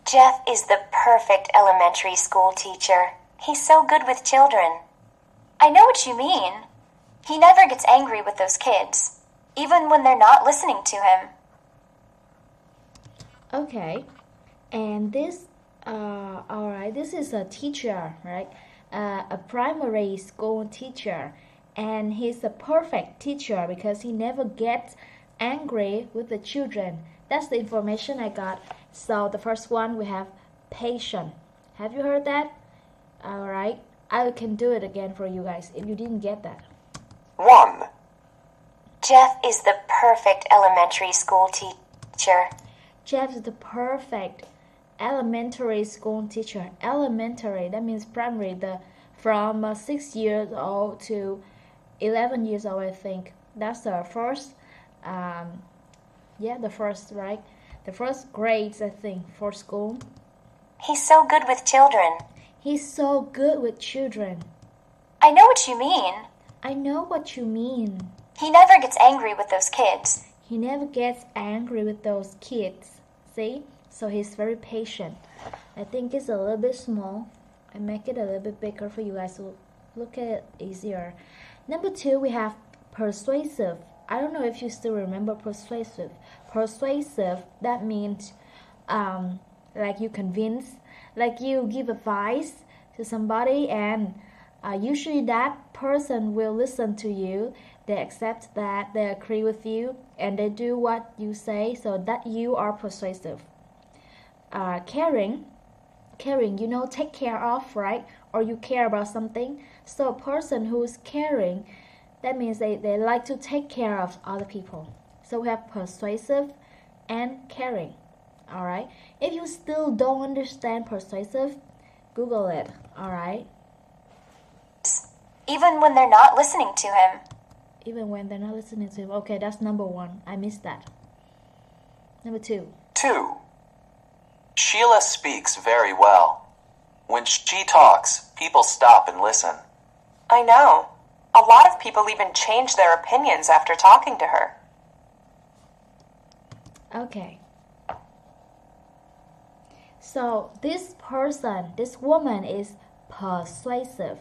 Jeff is the perfect elementary school teacher. He's so good with children. I know what you mean. He never gets angry with those kids, even when they're not listening to him. Okay, and this, all right, this is a teacher, right? A primary school teacher, and he's a perfect teacher because he never gets angry with the children. That's the information I got. So the first one we have patient. Have you heard that? All right, I can do it again for you guys if you didn't get that. 1. Jeff is the perfect elementary school teacher. Jeff is the perfect elementary school teacher. Elementary, that means primary, from 6 years old to 11 years old, I think. That's the first, the first, right? The first grades, I think, for school. He's so good with children. He's so good with children. I know what you mean. I know what you mean. He never gets angry with those kids. He never gets angry with those kids. See? So he's very patient. I think it's a little bit small. I make it a little bit bigger for you guys to look at it easier. Number 2, we have persuasive. I don't know if you still remember persuasive. Persuasive, that means like you convince, like you give advice to somebody, and usually that person will listen to you. They accept that, they agree with you, and they do what you say, so that you are persuasive. Caring, take care of, right? Or you care about something. So a person who is caring, that means they like to take care of other people. So we have persuasive and caring. All right. If you still don't understand persuasive, Google it. All right. Even when they're not listening to him. Even when they're not listening to him. Okay, that's number 1. I missed that. Number 2. 2. Sheila speaks very well. When she talks, people stop and listen. I know. A lot of people even change their opinions after talking to her. Okay. So this woman is persuasive.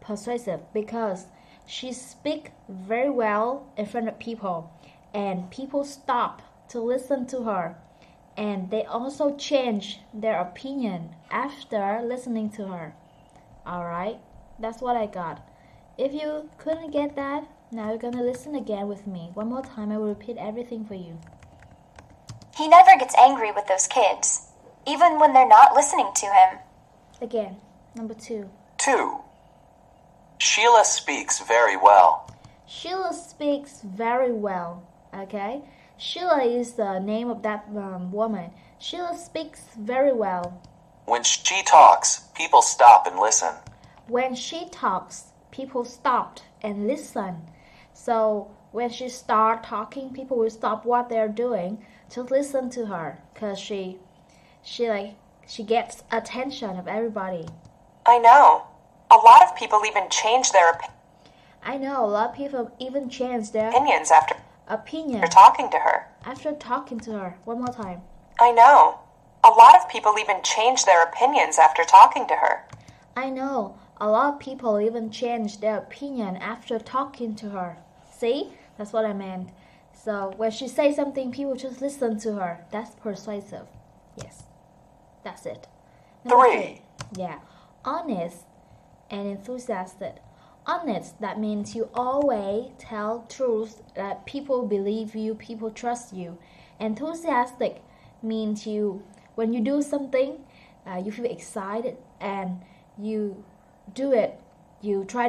Persuasive because she speaks very well in front of people, and people stop to listen to her, and they also change their opinion after listening to her. Alright, that's what I got. If you couldn't get that, now you're gonna listen again with me. One more time, I will repeat everything for you. He never gets angry with those kids, even when they're not listening to him. Again, number 2. 2. Sheila speaks very well. Sheila speaks very well. Okay? Sheila is the name of that woman. Sheila speaks very well. When she talks, people stop and listen. When she talks, people stop and listen. So when she starts talking, people will stop what they're doing to listen to her, because she gets attention of everybody. I know. A lot of people even change their opinions after talking to her. After talking to her. One more time. I know. A lot of people even change their opinions after talking to her. I know. A lot of people even change their opinion after talking to her. See? That's what I meant. So when she says something, people just listen to her. That's persuasive. Yes. That's it. Number 3. Yeah. Honest and enthusiastic. Honest, that means you always tell truth, that people believe you, people trust you. Enthusiastic means when you do something, you feel excited and you do it. You try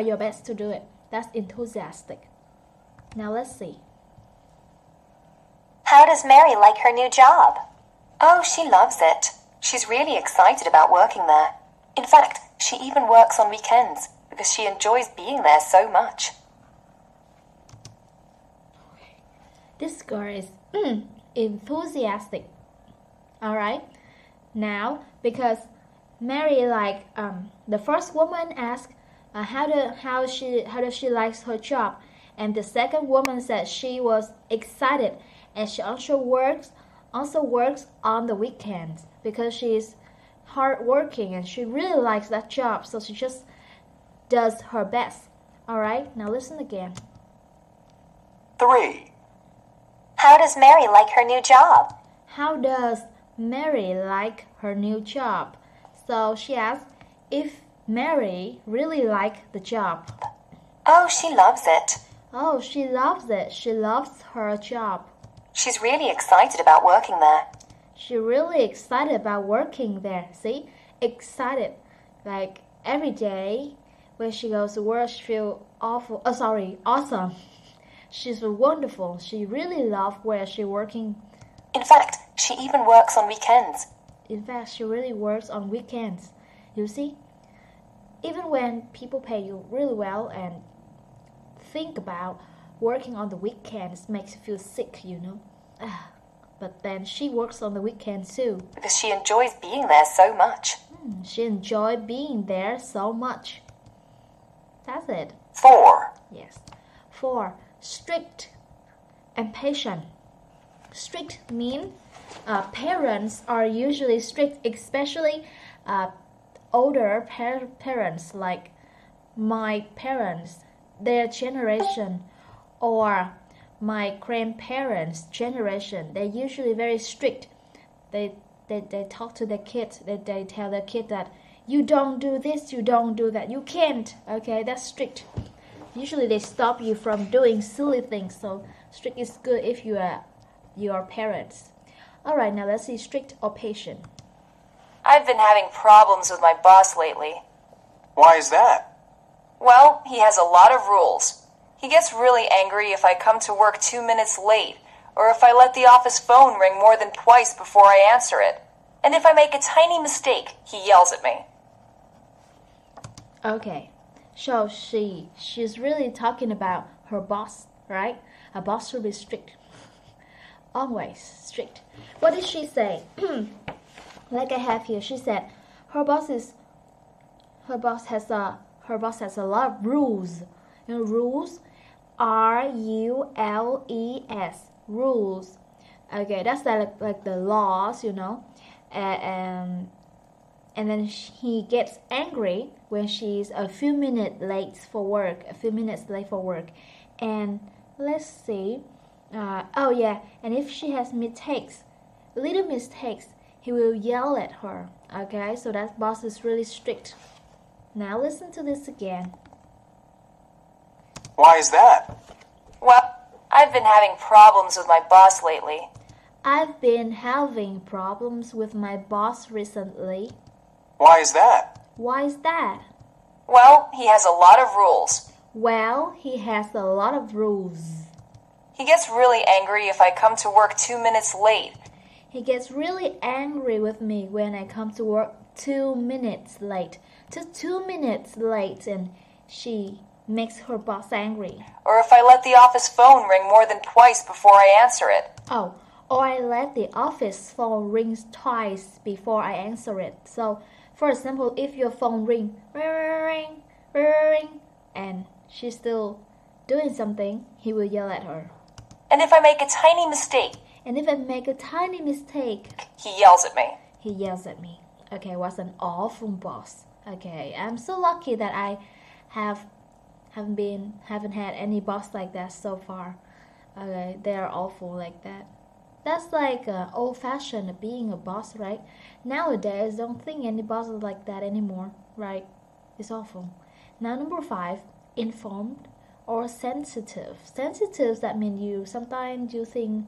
your best to do it. That's enthusiastic. Now let's see. How does Mary like her new job? Oh, she loves it. She's really excited about working there. In fact, she even works on weekends because she enjoys being there so much. This girl is enthusiastic. Alright? Now, because Mary, the first woman asked how does she like her job, and the second woman said she was excited, and she also works on the weekends because she's hardworking and she really likes that job, so she just does her best. Alright, now listen again. 3. How does Mary like her new job? How does Mary like her new job? So she asks if Mary really like the job. Oh, she loves it. Oh, she loves it. She loves her job. She's really excited about working there. She's really excited about working there. See? Excited. Like every day when she goes to work, she feels awesome. She's wonderful. She really loves where she's working. In fact, she even works on weekends. In fact, she really works on weekends. You see? Even when people pay you really well and think about working on the weekends makes you feel sick, you know. But then she works on the weekends too. Because she enjoys being there so much. She enjoys being there so much. That's it. 4. Yes. 4. Strict and patient. Strict mean parents are usually strict, especially older parents like my parents, their generation, or my grandparents' generation. They're usually very strict. They talk to their kids. They tell their kid that you don't do this, you don't do that, you can't. Okay, that's strict. Usually they stop you from doing silly things. So strict is good if you are your parents. Alright, now let's see strict or patient. I've been having problems with my boss lately. Why is that? Well, he has a lot of rules. He gets really angry if I come to work 2 minutes late, or if I let the office phone ring more than twice before I answer it. And if I make a tiny mistake, he yells at me. Okay, so she's really talking about her boss, right? Her boss will be strict. Always strict. What did she say? Like I have here, she said her boss has a lot of rules. You know, rules, RULES, rules. Okay, that's like the laws, you know. And then he gets angry when she's a few minutes late for work. And let's see. And if she has little mistakes, he will yell at her. Okay, so that boss is really strict. Now listen to this again. Why is that? Well, I've been having problems with my boss lately. I've been having problems with my boss recently. Why is that? Why is that? Well, he has a lot of rules. He gets really angry if I come to work 2 minutes late. He gets really angry with me when I come to work 2 minutes late. Just 2 minutes late, and she makes her boss angry. Or if I let the office phone ring more than twice before I answer it. Oh, or I let the office phone ring twice before I answer it. So, for example, if your phone ring, and she's still doing something, he will yell at her. And if I make a tiny mistake, he yells at me. Okay, was an awful boss. Okay, I'm so lucky that I haven't had any boss like that so far. Okay, they are awful like that. That's like old-fashioned being a boss, right? Nowadays, don't think any boss is like that anymore, right? It's awful. Now, number 5, informed or sensitive. Sensitive, that means sometimes you think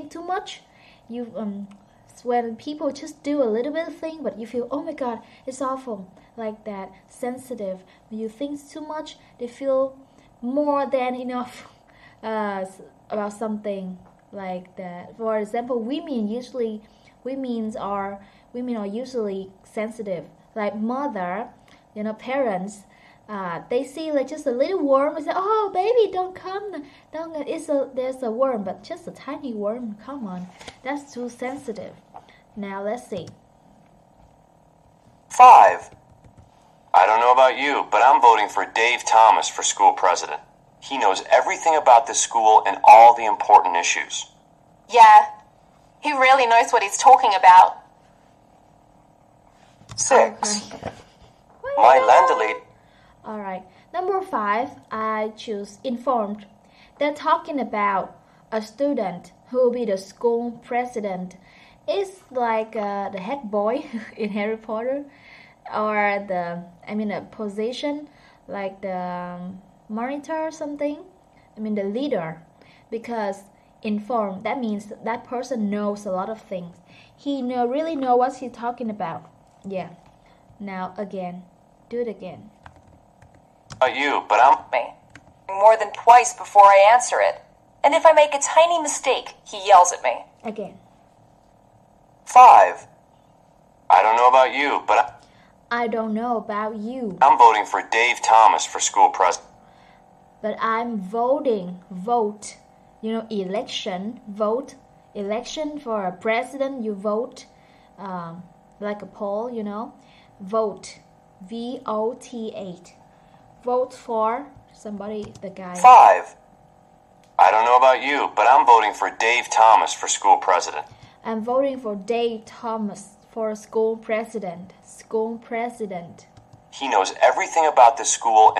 too much. When people just do a little bit of thing, but you feel, oh my god, it's awful, like that. Sensitive, when you think too much, they feel more than enough about something like that. For example, women are usually sensitive. Like mother, parents, they see like just a little worm and say, oh baby, don't come, there's a worm, but just a tiny worm, come on, that's too sensitive. Now let's see. 5. I don't know about you, but I'm voting for Dave Thomas for school president. He knows everything about this school and all the important issues. Yeah, he really knows what he's talking about. 6. My landlady. Alright, Number 5, I choose informed. They're talking about a student who will be the school president. It's like the head boy in Harry Potter, or a position like the monitor or something. The leader. Because informed, that means that person knows a lot of things. He really know what he's talking about. Yeah. Now again, do it again. You, but I'm Me. More than twice before I answer it. And if I make a tiny mistake, he yells at me. Again. 5. I don't know about you, but I don't know about you, I'm voting for Dave Thomas for school president. but I'm voting. Vote. Election. Vote. Election for a president, you vote. Like a poll, Vote. VOTE. Vote for somebody, the guy. 5. I don't know about you, but I'm voting for Dave Thomas for school president. I'm voting for Dave Thomas for school president. School president. He knows everything about the school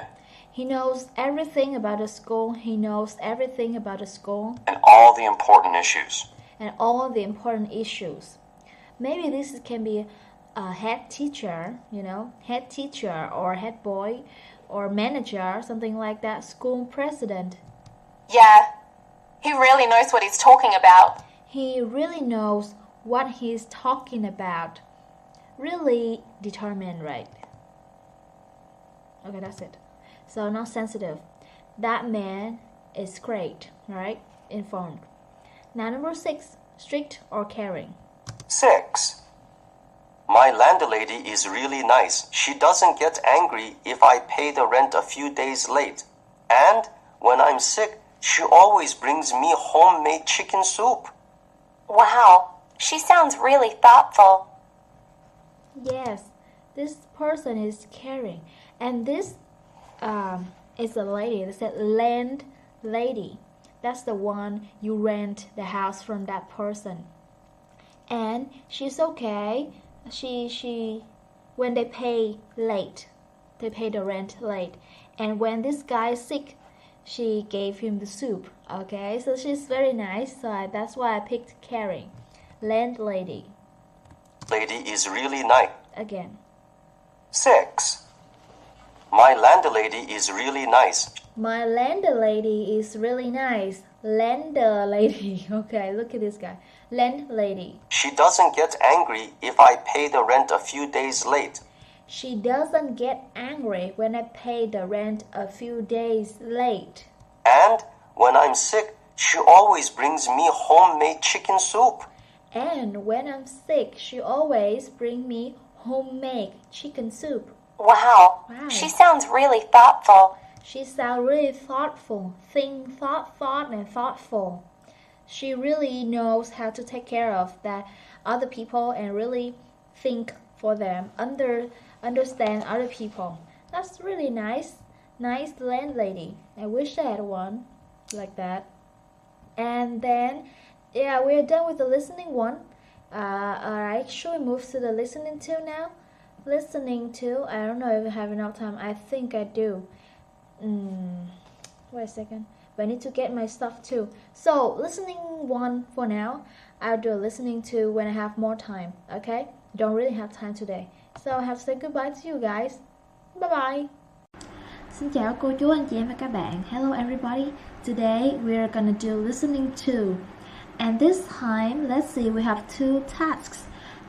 He knows everything about the school. He knows everything about the school and all the important issues. and all the important issues. Maybe this can be a head teacher, head teacher or head boy or manager, something like that. School president. Yeah, he really knows what he's talking about. He really knows what he's talking about. Really determined, right? Okay, that's it. So not sensitive. That man is great, right? Informed. Now number 6, strict or caring. 6. My landlady is really nice. She doesn't get angry if I pay the rent a few days late. And when I'm sick, she always brings me homemade chicken soup. Wow, she sounds really thoughtful. Yes, this person is caring. And this is a lady. They said landlady. That's the one you rent the house from that person. And she's okay. She when they pay late, they pay the rent late. And when this guy is sick, she gave him the soup. Okay, so she's very nice. So that's why I picked caring. Landlady. Lady is really nice. Again. 6. My landlady is really nice. My landlady is really nice. Landlady. Okay, look at this guy. Landlady. She doesn't get angry if I pay the rent a few days late. She doesn't get angry when I pay the rent a few days late. And when I'm sick, she always brings me homemade chicken soup. And when I'm sick, she always brings me homemade chicken soup. Wow, she sounds really thoughtful. She sounds really thoughtful. Think, thought, and thoughtful. She really knows how to take care of that other people and really think for them, understand other people. That's really nice. Nice landlady. I wish I had one like that. And then, yeah, we're done with the listening one. Alright, should we move to the listening to now? Listening to, I don't know if I have enough time. I think I do. Wait a second. But I need to get my stuff too. So, listening one for now. I'll do listening to when I have more time. Okay? Don't really have time today. So, I have to say goodbye to you guys. Bye bye. Xin chào cô chú anh chị em và các bạn. Hello everybody. Today we're gonna do listening to. And this time, let's see, we have 2 tasks.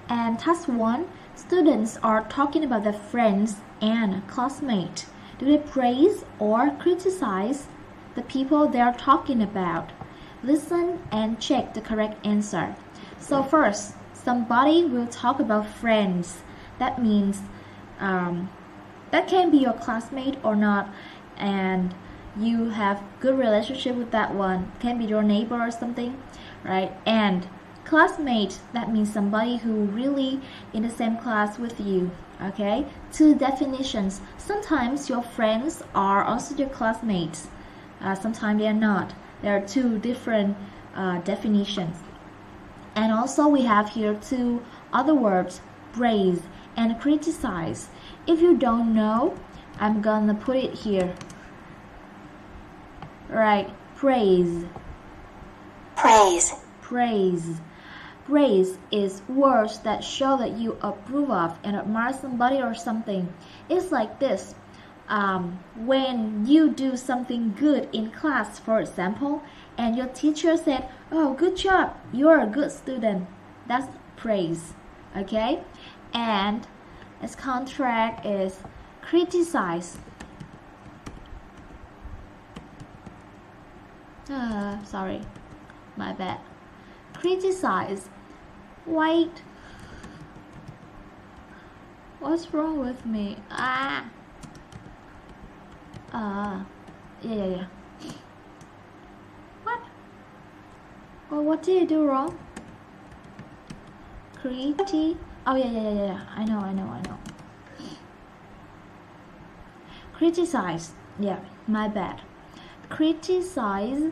And task 1, students are talking about their friends and classmates. Do they praise or criticize the people they are talking about? Listen and check the correct answer. So first, somebody will talk about friends. That means that can be your classmate or not, and you have good relationship with that one. Can be your neighbor or something, right? And classmate, that means somebody who really in the same class with you. Okay, 2 definitions. Sometimes your friends are also your classmates. Sometimes they are not. There are 2 different definitions. And also we have here 2 other words, praise and criticize. If you don't know I'm gonna put it here. Right, praise. Praise. Praise. Praise is words that show that you approve of and admire somebody or something. It's like this. When you do something good in class, for example, and your teacher said, "Oh, good job, you're a good student." That's praise, okay? And its contract is criticize. Sorry, my bad. Criticize. Wait. What's wrong with me? Yeah. What? Well, what did I do wrong? Oh, yeah. I know. Criticize. Yeah, my bad. Criticize.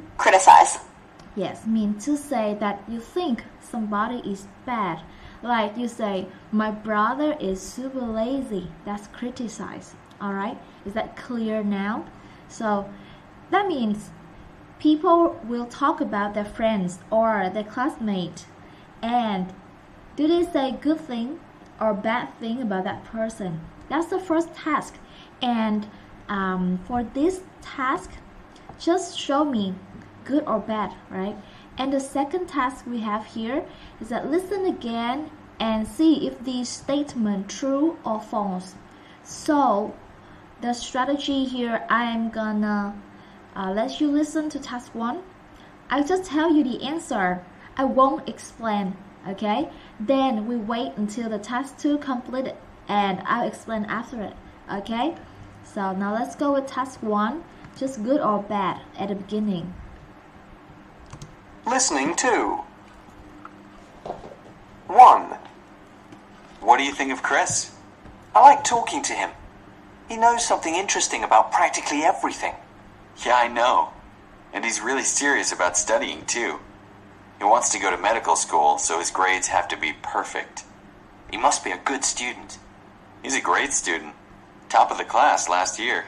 Yes, mean to say that you think somebody is bad. Like you say, my brother is super lazy. That's criticize. Alright? Is that clear now? So that means people will talk about their friends or their classmate. And do they say good thing or bad thing about that person? That's the first task. And for this task, just show me good or bad, right? And the second task we have here is that listen again and see if these statements true or false. So the strategy here, I'm gonna let you listen to task 1. I just tell you the answer. I won't explain, okay? Then we wait until the task 2 completed and I'll explain after it, okay? So now let's go with task 1, just good or bad at the beginning. Listening to. 1. What do you think of Chris? I like talking to him. He knows something interesting about practically everything. Yeah, I know. And he's really serious about studying, too. He wants to go to medical school, so his grades have to be perfect. He must be a good student. He's a great student. Top of the class last year.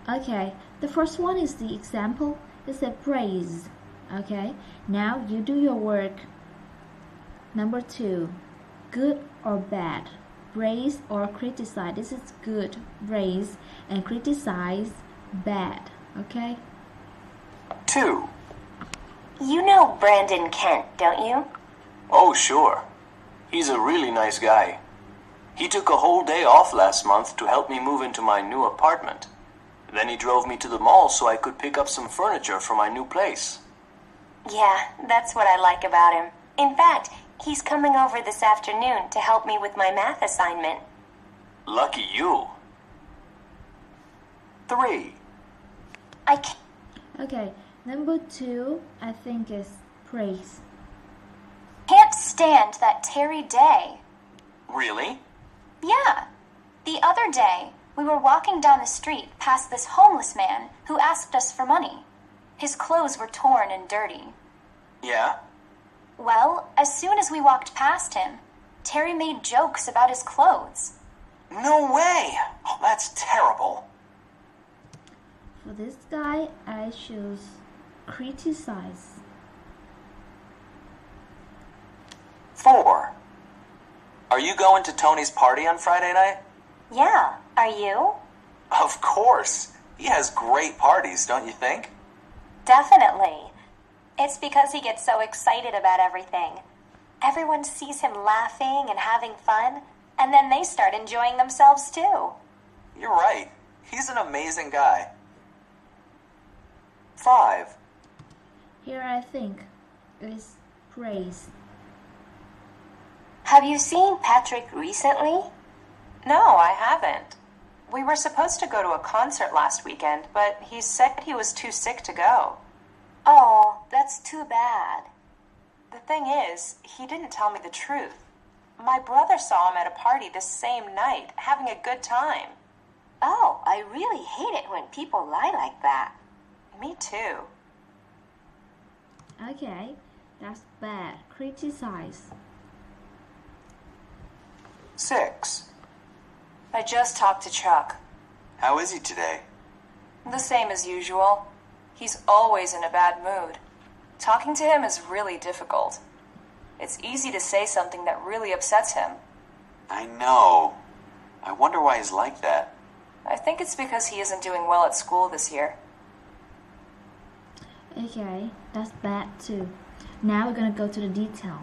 Okay, the first one is the example. It's a praise. Okay, now you do your work. Number 2, good or bad. Praise or criticize. This is good, praise, and criticize, bad. Okay? 2. You know Brandon Kent, don't you? Oh, sure. He's a really nice guy. He took a whole day off last month to help me move into my new apartment. Then he drove me to the mall so I could pick up some furniture for my new place. Yeah, that's what I like about him. In fact, he's coming over this afternoon to help me with my math assignment. Lucky you. 3. Okay, number 2, I think is praise. Can't stand that Terry Day. Really? Yeah. The other day, we were walking down the street past this homeless man who asked us for money. His clothes were torn and dirty. Yeah? Well, as soon as we walked past him, Terry made jokes about his clothes. No way! Oh, that's terrible. For this guy, I choose criticize. 4. Are you going to Tony's party on Friday night? Yeah, are you? Of course. He has great parties, don't you think? Definitely. It's because he gets so excited about everything. Everyone sees him laughing and having fun, and then they start enjoying themselves too. You're right. He's an amazing guy. 5. Here I think is praise. Have you seen Patrick recently? No, I haven't. We were supposed to go to a concert last weekend, but he said he was too sick to go. Oh, that's too bad. The thing is, he didn't tell me the truth. My brother saw him at a party this same night, having a good time. Oh, I really hate it when people lie like that. Me too. Okay, that's bad. Criticize. 6. I just talked to Chuck. How is he today? The same as usual. He's always in a bad mood. Talking to him is really difficult. It's easy to say something that really upsets him. I know. I wonder why he's like that. I think it's because he isn't doing well at school this year. Okay, that's bad too. Now we're gonna go to the detail.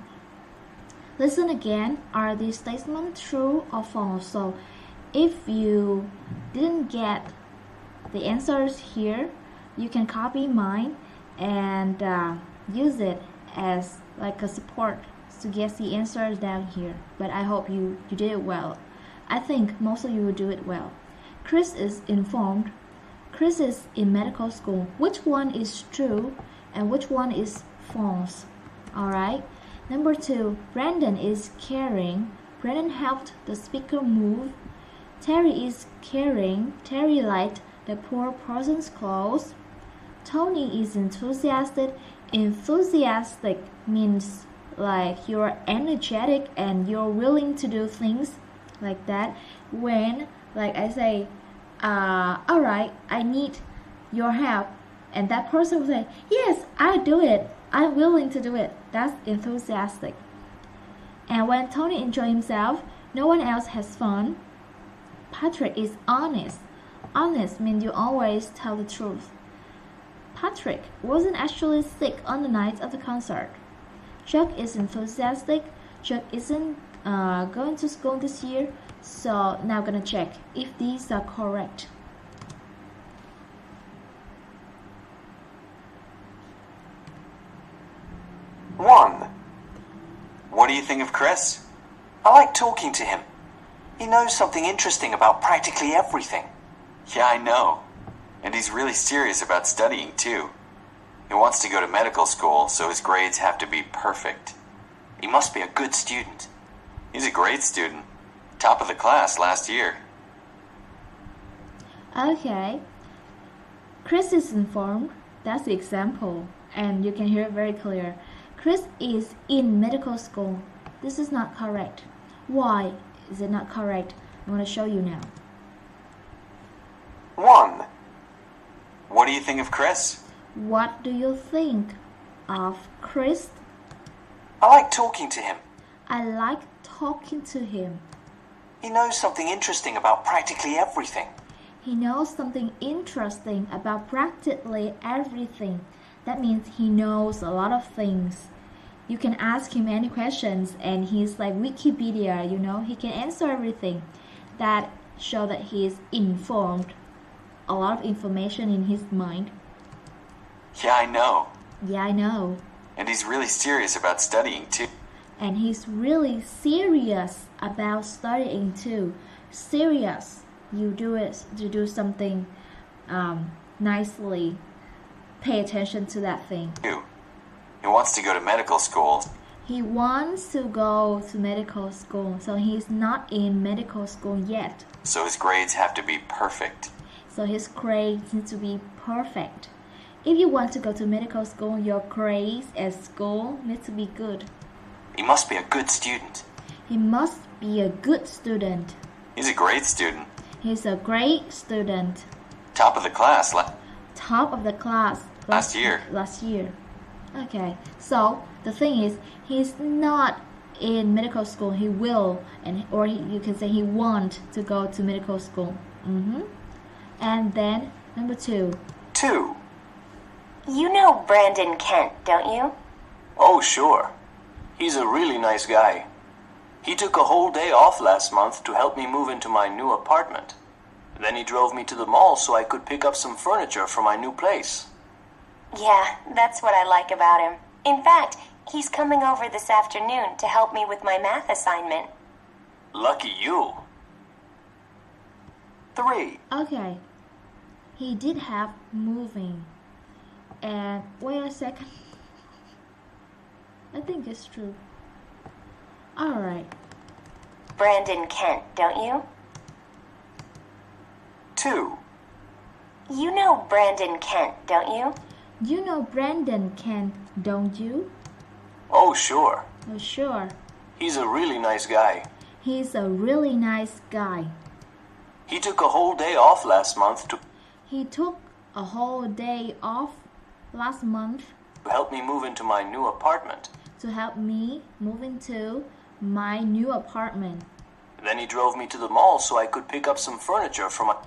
Listen again. Are these statements true or false? So if you didn't get the answers here, you can copy mine and use it as like a support to get the answers down here. But I hope you did it well. I think most of you will do it well. Chris is informed. Chris is in medical school. Which one is true and which one is false? Alright. Number 2, Brandon is caring. Brandon helped the speaker move. Terry is caring. Terry liked the poor person's clothes. Tony is enthusiastic. Enthusiastic means like you're energetic and you're willing to do things like that. When like I say, alright, I need your help, and that person will say, yes, I do it, I'm willing to do it. That's enthusiastic. And when Tony enjoys himself, no one else has fun. Patrick is honest. Honest means you always tell the truth. Patrick wasn't actually sick on the night of the concert. Chuck is enthusiastic. Chuck isn't going to school this year. So now I'm gonna check if these are correct. One. What do you think of Chris? I like talking to him. He knows something interesting about practically everything. Yeah, I know. And he's really serious about studying, too. He wants to go to medical school, so his grades have to be perfect. He must be a good student. He's a great student. Top of the class last year. Okay. Chris is informed. That's the example. And you can hear it very clear. Chris is in medical school. This is not correct. Why is it not correct? I'm going to show you now. 1. What do you think of Chris? What do you think of Chris? I like talking to him. I like talking to him. He knows something interesting about practically everything. He knows something interesting about practically everything. That means he knows a lot of things. You can ask him any questions and he's like Wikipedia, you know, he can answer everything. That shows that he is informed. A lot of information in his mind. Yeah, I know. Yeah, I know. And he's really serious about studying too. And he's really serious about studying too. Serious. You do it to do something nicely. Pay attention to that thing. He wants to go to medical school. He wants to go to medical school. So he's not in medical school yet. So his grades have to be perfect. So his grades need to be perfect. If you want to go to medical school, your grades at school need to be good. He must be a good student. He must be a good student. He's a great student. He's a great student. Top of the class. Top of the class. Last year. Last year. Okay. So the thing is, he's not in medical school. He will, you can say he want to go to medical school. And then number 2. 2. You know Brandon Kent, don't you? Oh, sure. He's a really nice guy. He took a whole day off last month to help me move into my new apartment. Then he drove me to the mall so I could pick up some furniture for my new place. Yeah, that's what I like about him. In fact, he's coming over this afternoon to help me with my math assignment. Lucky you. 3. Okay. He did have moving. And wait a second. I think it's true. Alright. Brandon Kent, don't you? 2. You know Brandon Kent, don't you? You know Brandon Kent, don't you? Oh, sure. Oh, sure. He's a really nice guy. He's a really nice guy. He took a whole day off last month to He took a whole day off last month help me move into my new apartment. to help me move into my new apartment. Then he drove me to the mall so I could pick up some furniture for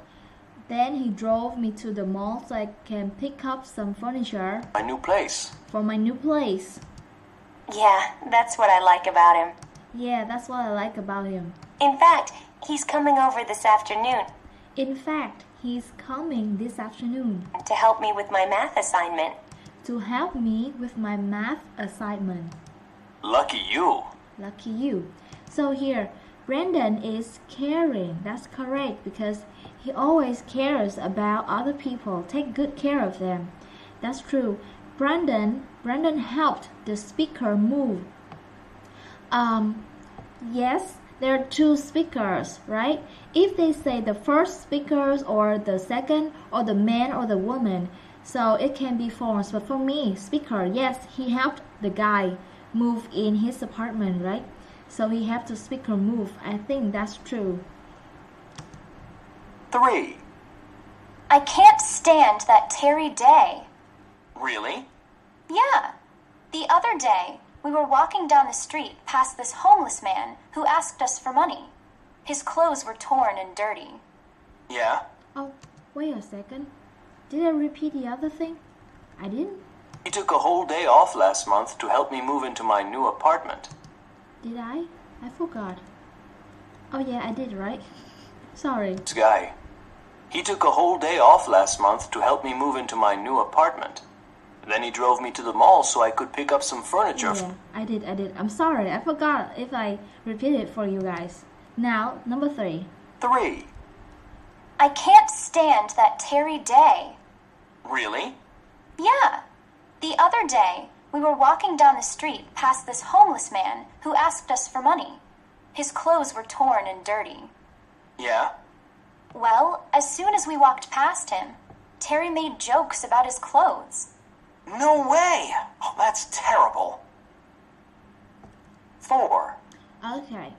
Then he drove me to the mall so I can pick up some furniture my new place. for my new place. Yeah, that's what I like about him. Yeah, that's what I like about him. In fact, he's coming over this afternoon In fact, he's coming this afternoon to help me with my math assignment. to help me with my math assignment. Lucky you. Lucky you. So here, Brandon is caring. That's correct because he always cares about other people. Take good care of them. That's true. Brandon helped the speaker move. Yes, there are two speakers, right? If they say the first speakers or the second or the man or the woman, so it can be false. But for me, speaker, yes, he helped the guy move in his apartment, right? So he helped the speaker move. I think that's true. 3. I can't stand that Terry Day. Really? Yeah. The other day, we were walking down the street past this homeless man who asked us for money. His clothes were torn and dirty. Yeah. Oh, wait a second. Did I repeat the other thing? I didn't. He took a whole day off last month to help me move into my new apartment. Did I? I forgot. Oh yeah, I did, right? Sorry. This guy. He took a whole day off last month to help me move into my new apartment. Then he drove me to the mall so I could pick up some furniture. Yeah, I did. I'm sorry. I forgot if I repeat it for you guys. Now, number 3. 3. I can't stand that Terry Day. Really? Yeah. The other day, we were walking down the street past this homeless man who asked us for money. His clothes were torn and dirty. Yeah. Well, as soon as we walked past him, Terry made jokes about his clothes. No way! Oh, that's terrible. 4. Okay.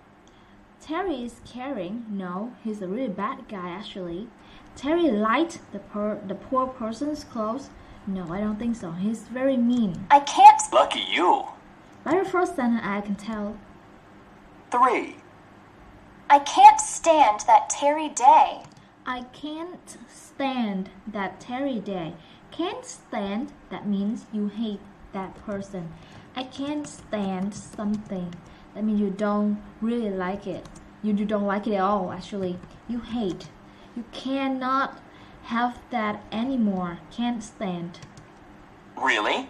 Terry is caring. No, he's a really bad guy actually. Terry liked the poor person's clothes. No, I don't think so. He's very mean. I can't... Lucky you. By the first sentence, I can tell. 3. I can't stand that Terry Day. I can't stand that Terry Day. Can't stand, that means you hate that person. I can't stand something. That means you don't really like it. You don't like it at all, actually. You hate. You cannot have that anymore. Can't stand. Really?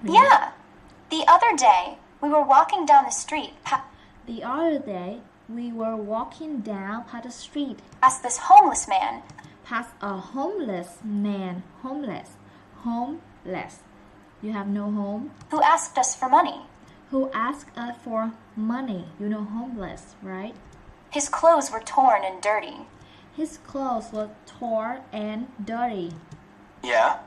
Yeah. The other day, we were walking down the street The other day, we were walking down by the street past this homeless man. past a homeless man. Homeless. You have no home. Who asked us for money. Who asked us for money. You know homeless, right? His clothes were torn and dirty. His clothes were torn and dirty. Yeah.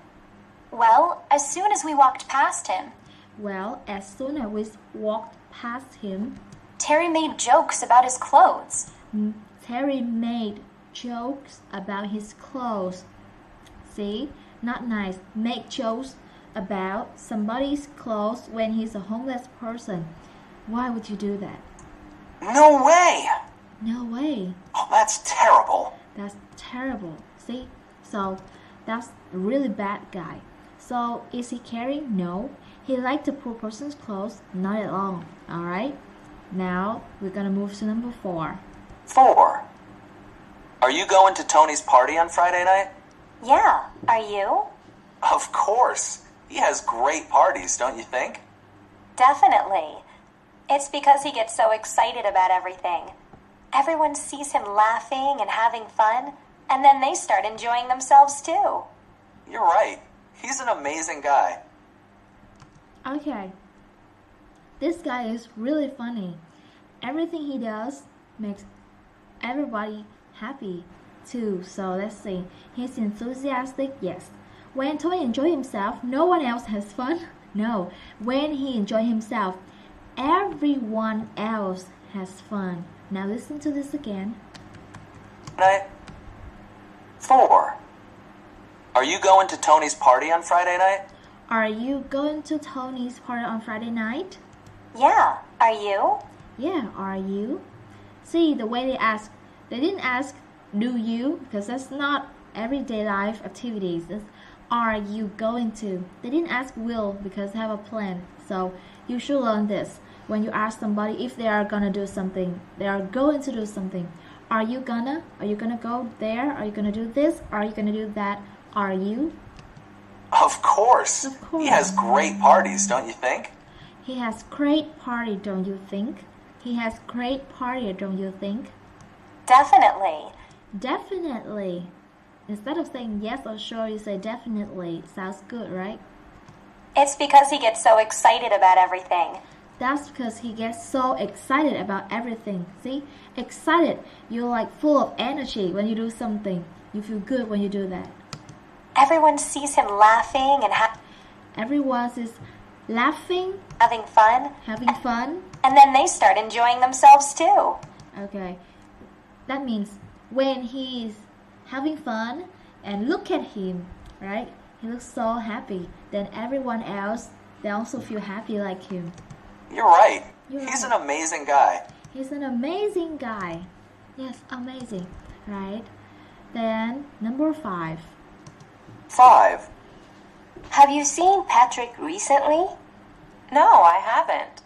Well, as soon as we walked past him, Well, as soon as we walked past him, Terry made jokes about his clothes. Terry made jokes about his clothes. See? Not nice. Make jokes about somebody's clothes when he's a homeless person. Why would you do that? No way! No way. Oh, that's terrible. That's terrible. See? So, that's a really bad guy. So, is he caring? No. He liked the poor person's clothes? Not at all. Alright? Now, we're gonna move to number 4. 4. Are you going to Tony's party on Friday night? Yeah, are you? Of course. He has great parties, don't you think? Definitely. It's because he gets so excited about everything. Everyone sees him laughing and having fun, and then they start enjoying themselves too. You're right. He's an amazing guy. Okay. This guy is really funny. Everything he does makes everybody happy too. So let's see. He's enthusiastic, yes. When Tony enjoys himself, no one else has fun. No. When he enjoys himself, everyone else has fun. Now listen to this again. Night? 4. Are you going to Tony's party on Friday night? Are you going to Tony's party on Friday night? Yeah, are you? Yeah, are you? See, the way they didn't ask, do you? Because that's not everyday life activities. It's, are you going to? They didn't ask will because they have a plan. So you should learn this. When you ask somebody if they are gonna do something, they are going to do something. Are you gonna go there? Are you gonna do this? Are you gonna do that? Are you? Of course. Of course. He has great parties, don't you think? He has great party, don't you think? He has great party, don't you think? Definitely. Definitely. Instead of saying yes or sure, you say definitely. Sounds good, right? It's because he gets so excited about everything. That's because he gets so excited about everything. See? Excited. You're like full of energy when you do something. You feel good when you do that. Everyone sees him laughing and Everyone is laughing, having fun. having fun. And then they start enjoying themselves too. Okay. That means when he's having fun and look at him, right? He looks so happy. Then everyone else, they also feel happy like him. You're right. You're He's right. an amazing guy. He's an amazing guy. Yes, amazing, right? Then number 5. 5. Have you seen Patrick recently? No, I haven't.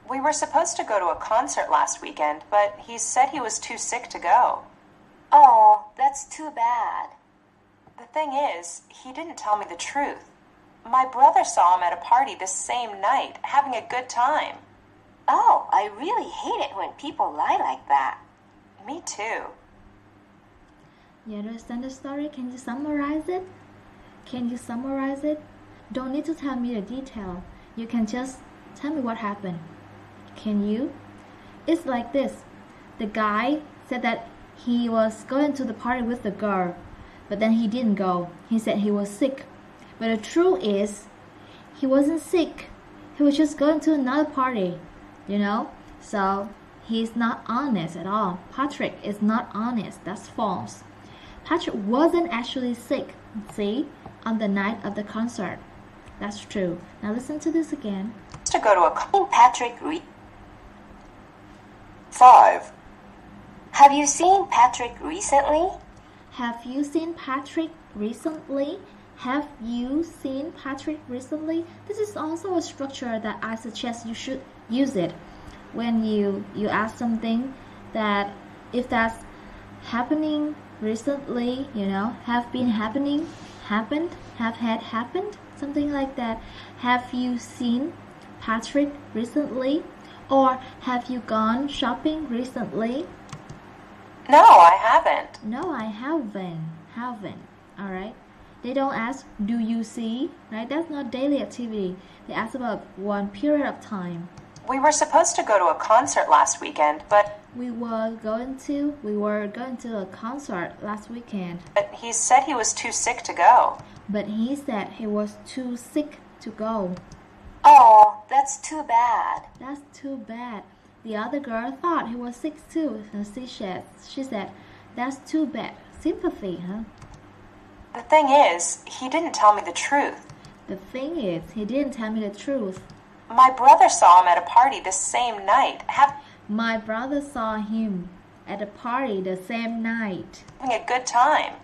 We were supposed to go to a concert last weekend, but he said he was too sick to go. Oh, that's too bad. The thing is, he didn't tell me the truth. My brother saw him at a party this same night, having a good time. Oh, I really hate it when people lie like that. Me too. You understand the story? Can you summarize it? Can you summarize it? Don't need to tell me the detail. You can just tell me what happened. Can you? It's like this. The guy said that he was going to the party with the girl, but then he didn't go. He said he was sick. But the truth is, he wasn't sick. He was just going to another party, you know? So, he's not honest at all. Patrick is not honest. That's false. Patrick wasn't actually sick, see, on the night of the concert. That's true. Now listen to this again. To go to a Patrick 5. Have you seen Patrick recently? Have you seen Patrick recently? Have you seen Patrick recently? This is also a structure that I suggest you should use it when you ask something that if that's happening recently, you know, have been happening, happened, have had happened, something like that. Have you seen Patrick recently? Or have you gone shopping recently? No, I haven't. No, I haven't. Alright? They don't ask, do you see? Right? That's not daily activity. They ask about one period of time. We were supposed to go to a concert last weekend, but We were going to a concert last weekend. he said he was too sick to go. But he said he was too sick to go. Oh, that's too bad. That's too bad. The other girl thought he was sick too. And she said, that's too bad. Sympathy, huh? The thing is, he didn't tell me the truth. The thing is, he didn't tell me the truth. My brother saw him at a party this same night, My brother saw him at a party the same night. having a good time.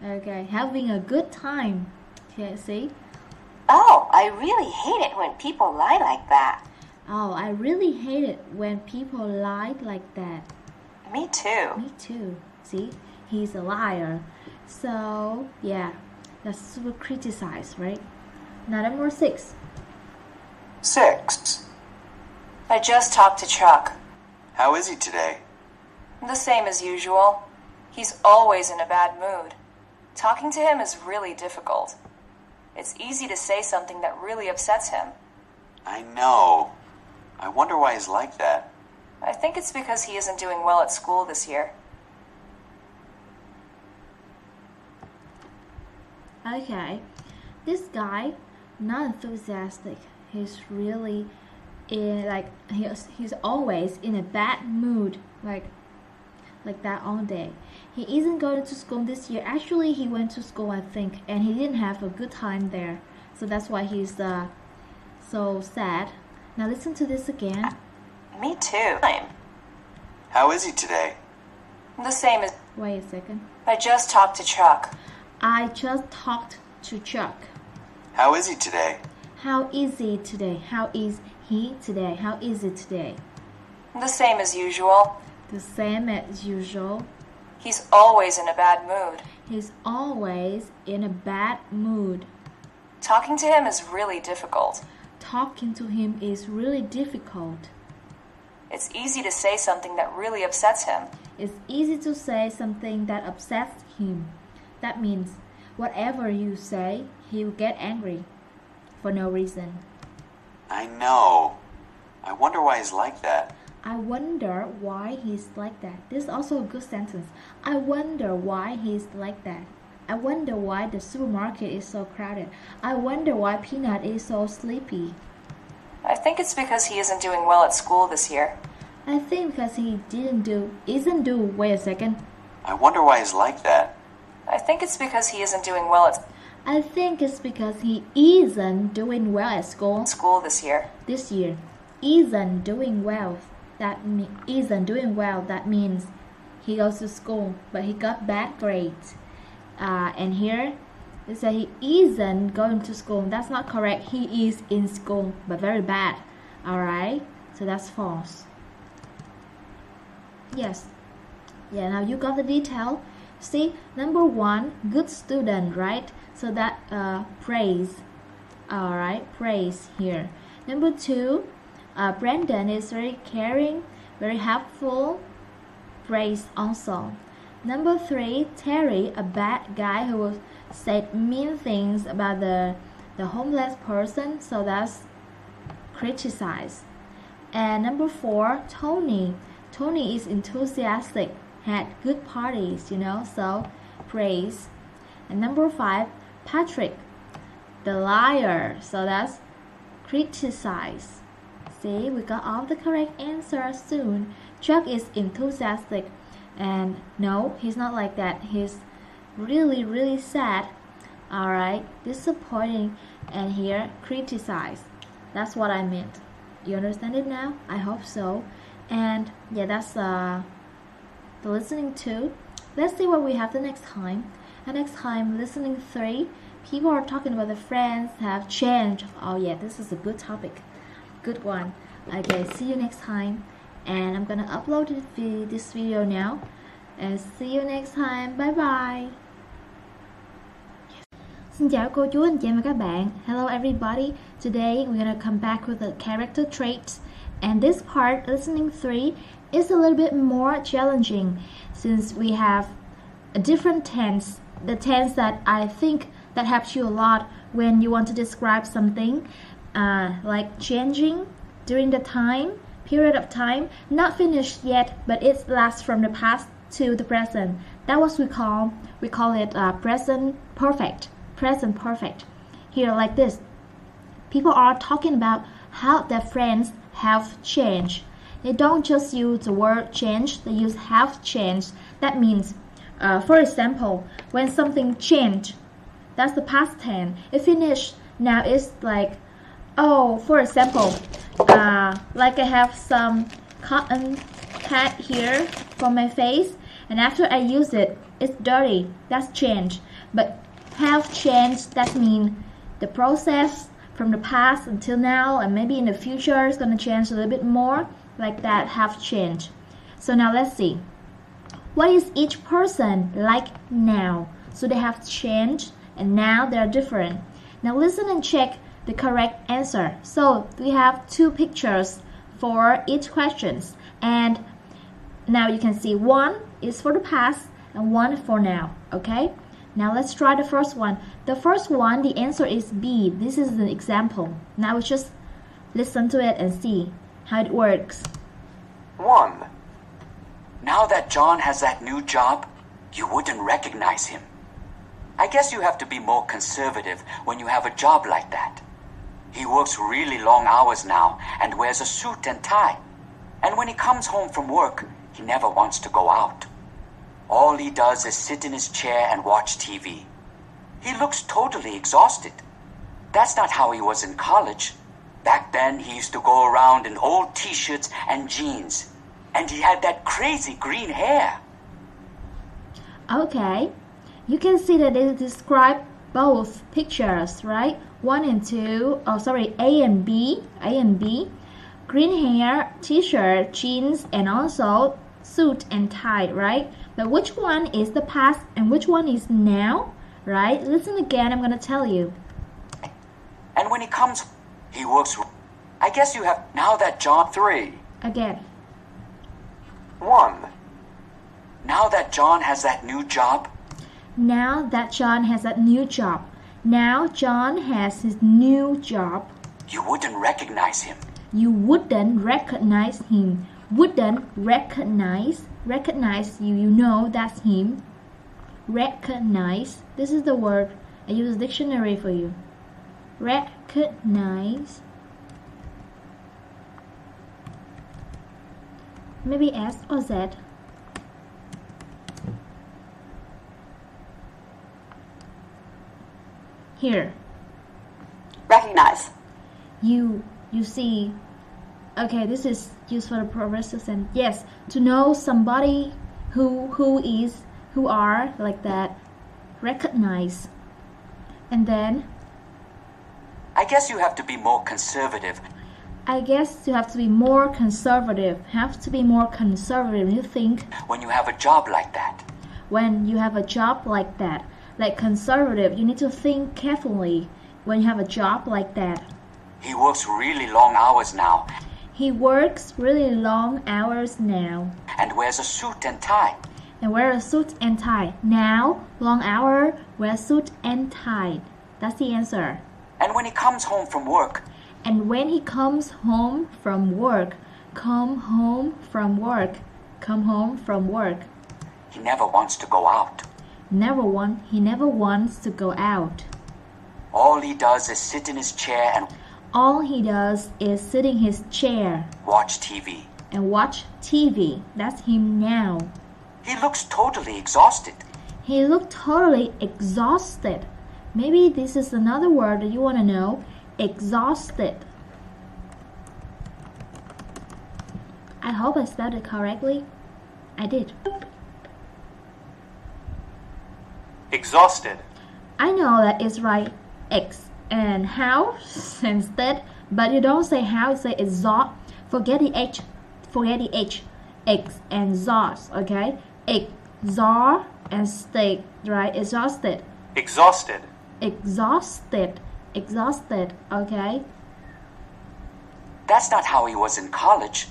Okay, having a good time. Okay, see? Oh, I really hate it when people lie like that. Oh, I really hate it when people lie like that. Me too. Me too. See? He's a liar. So, yeah, that's super criticized, right? Now, number 6. 6. I just talked to Chuck. How is he today? The same as usual. He's always in a bad mood. Talking to him is really difficult. It's easy to say something that really upsets him. I know. I wonder why he's like that. I think it's because he isn't doing well at school this year. Okay, this guy, not enthusiastic. He's really he's always in a bad mood. Like like that all day. He isn't going to school this year. Actually, he went to school, I think, and he didn't have a good time there. So that's why he's so sad. Now listen to this again. Me too. How is he today? The same as... Wait a second. I just talked to Chuck. I just talked to Chuck. How is he today? How is he today? How is he today? How is it today? The same as usual. The same as usual. He's always in a bad mood. He's always in a bad mood. Talking to him is really difficult. Talking to him is really difficult. It's easy to say something that really upsets him. It's easy to say something that upsets him. That means whatever you say, he'll get angry for no reason. I know. I wonder why he's like that. I wonder why he's like that. This is also a good sentence. I wonder why he's like that. I wonder why the supermarket is so crowded. I wonder why Peanut is so sleepy. I think it's because he isn't doing well at school this year. I think because he wait a second. I wonder why he's like that. I think it's because he isn't doing well at I think it's because he isn't doing well at school this year. This year. Isn't doing well. Isn't doing well. That means he goes to school, but he got bad grades. And here it says he isn't going to school. That's not correct. He is in school, but very bad. Alright? So that's false. Yes. Yeah, now you got the detail. See, number 1, good student, right? So that praise. Alright, praise here. Number 2, Brandon is very caring, very helpful. Praise also. Number 3, Terry, a bad guy who said mean things about the homeless person, so that's criticize. And number 4, Tony. Tony is enthusiastic, had good parties, so praise. And number 5, Patrick, the liar, so that's criticize. See, we got all the correct answers soon. Chuck is enthusiastic, and no, he's not like that. He's really, really sad. Alright, disappointing, and here, criticize. That's what I meant. You understand it now? I hope so. And yeah, that's the listening 2. Let's see what we have the next time. And next time, listening 3. People are talking about the friends have changed. Oh yeah, this is a good topic. Good one. Okay, see you next time. And I'm gonna upload this video now. And see you next time. Bye bye. Xin chào cô chú, anh chị em và các bạn. Hello everybody. Today we're gonna come back with the character traits. And this part, listening 3, is a little bit more challenging since we have a different tense. The tense that I think that helps you a lot when you want to describe something, like changing during the period of time, not finished yet, but it lasts from the past to the present. That what we call it present perfect. Present perfect. Here, like this, people are talking about how their friends have changed. They don't just use the word change, they use have changed. That means, for example, when something changed, that's the past tense. It finished, now it's like, oh, for example, like I have some cotton pad here for my face, and after I use it, it's dirty. That's change. But have changed, that means the process from the past until now, and maybe in the future it's going to change a little bit more, like that, have changed. So now let's see. What is each person like now? So they have changed, and now they're different. Now listen and check the correct answer. So we have 2 pictures for each questions, and now you can see 1 is for the past and 1 for now. Okay, now let's try the first one. The first one, the answer is B. This is an example. Now we just listen to it and see how it works. 1. Now that John has that new job, you wouldn't recognize him. I guess you have to be more conservative when you have a job like that. He works really long hours now and wears a suit and tie. And when he comes home from work, he never wants to go out. All he does is sit in his chair and watch TV. He looks totally exhausted. That's not how he was in college. Back then, he used to go around in old t-shirts and jeans. And he had that crazy green hair. Okay, you can see that it describes both pictures, right? 1 and 2, A and B. Green hair, t-shirt, jeans, and also suit and tie, right? But which one is the past and which one is now, right? Listen again, I'm going to tell you. And when he comes, he works. I guess you have now that John 3. Again. 1. Now that John has that new job. Now that John has that new job. Now John has his new job. You wouldn't recognize him. You wouldn't recognize him. Wouldn't recognize. Recognize you know that's him. Recognize. This is the word. I use a dictionary for you. Recognize. Maybe S or Z. Here. Recognize. You see. Okay, this is used for the progressive sense. Yes, to know somebody who are like that. Recognize. And then I guess you have to be more conservative. I guess you have to be more conservative. Have to be more conservative. You think when you have a job like that. When you have a job like that. Like conservative, you need to think carefully when you have a job like that. He works really long hours now. He works really long hours now. And wears a suit and tie. And wear a suit and tie. Now, long hour, wear suit and tie. That's the answer. And when he comes home from work. And when he comes home from work. Come home from work. Come home from work. He never wants to go out. He never wants to go out. All he does is sit in his chair and all he does is sit in his chair. Watch TV. And watch TV. That's him now. He looks totally exhausted. He looked totally exhausted. Maybe this is another word that you want to know. Exhausted. I hope I spelled it correctly. I did. Exhausted. I know that it's right. X and how instead, but you don't say how, you say exhaust. Forget the H. X and exhaust, okay? Exhaust and stick, right? Exhausted. Exhausted. Okay? That's not how he was in college.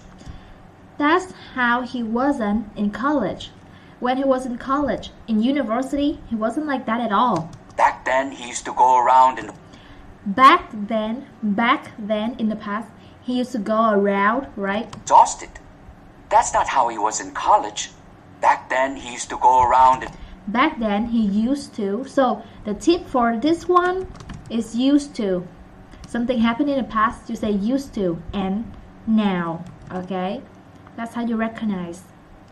That's how he wasn't in college. When he was in college, in university, he wasn't like that at all. Back then, he used to go around in... Back then, in the past, he used to go around, right? Exhausted. That's not how he was in college. Back then, he used to go around and... Back then, he used to. So, the tip for this one is used to. Something happened in the past, you say used to and now, okay? That's how you recognize.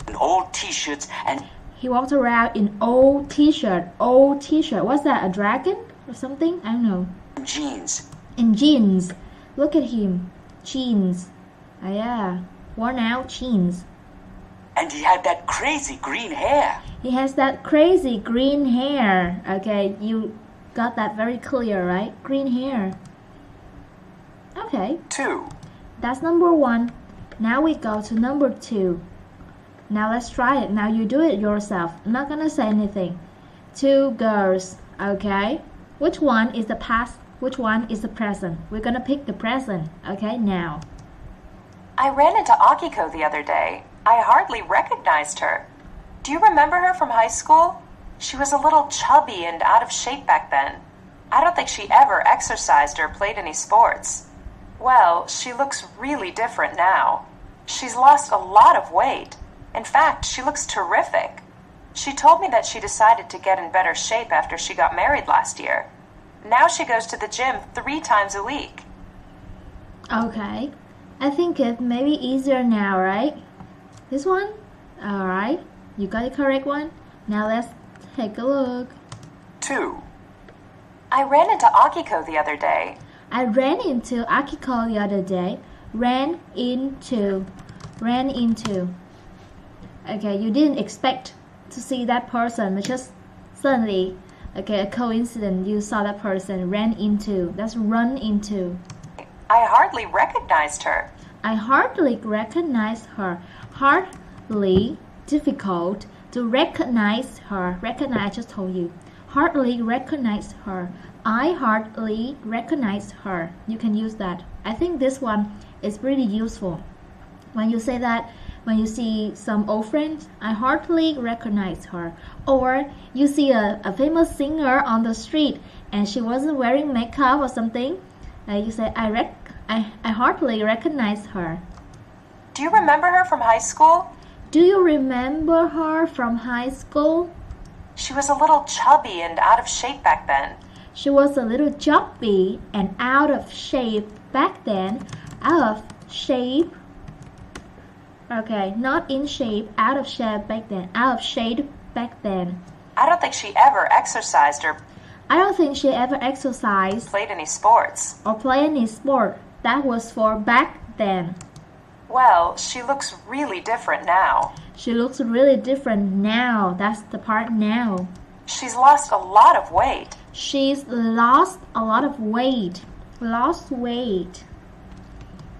In old t-shirts and... He walked around in old t-shirt. What's that, a dragon or something? I don't know. Jeans. In jeans. Look at him. Jeans. Ah, yeah. Worn out jeans. And he had that crazy green hair. He has that crazy green hair. Okay, you got that very clear, right? Green hair. Okay. 2. That's number 1. Now we go to number 2. Now let's try it. Now you do it yourself. I'm not gonna say anything. 2 girls. Okay? Which one is the past? Which one is the present? We're gonna pick the present. Okay, now. I ran into Akiko the other day. I hardly recognized her. Do you remember her from high school? She was a little chubby and out of shape back then. I don't think she ever exercised or played any sports. Well, she looks really different now. She's lost a lot of weight. In fact, she looks terrific. She told me that she decided to get in better shape after she got married last year. Now she goes to the gym 3 times a week. Okay. I think it may be easier now, right? This one? Alright. You got the correct one? Now let's take a look. 2. I ran into Akiko the other day. I ran into Akiko the other day. Ran into. Okay, you didn't expect to see that person, but just suddenly, okay, a coincidence, you saw that person. Ran into. That's run into. I hardly recognized her. I hardly recognized her. Hardly, difficult to recognize her. Recognize, I just told you. Hardly recognize her. I hardly recognize her. You can use that. I think this one is pretty useful. When you say that, when you see some old friends, I hardly recognize her. Or you see a famous singer on the street and she wasn't wearing makeup or something. You say, I hardly recognize her. Do you remember her from high school? Do you remember her from high school? She was a little chubby and out of shape back then. She was a little chubby and out of shape back then. Out of shape. Okay, not in shape, out of shape back then. Out of shape back then. I don't think she ever exercised or I don't think she ever exercised played any sports. or played any sport. That was for back then. Well, she looks really different now. She looks really different now. That's the part now. She's lost a lot of weight. She's lost a lot of weight. Lost weight.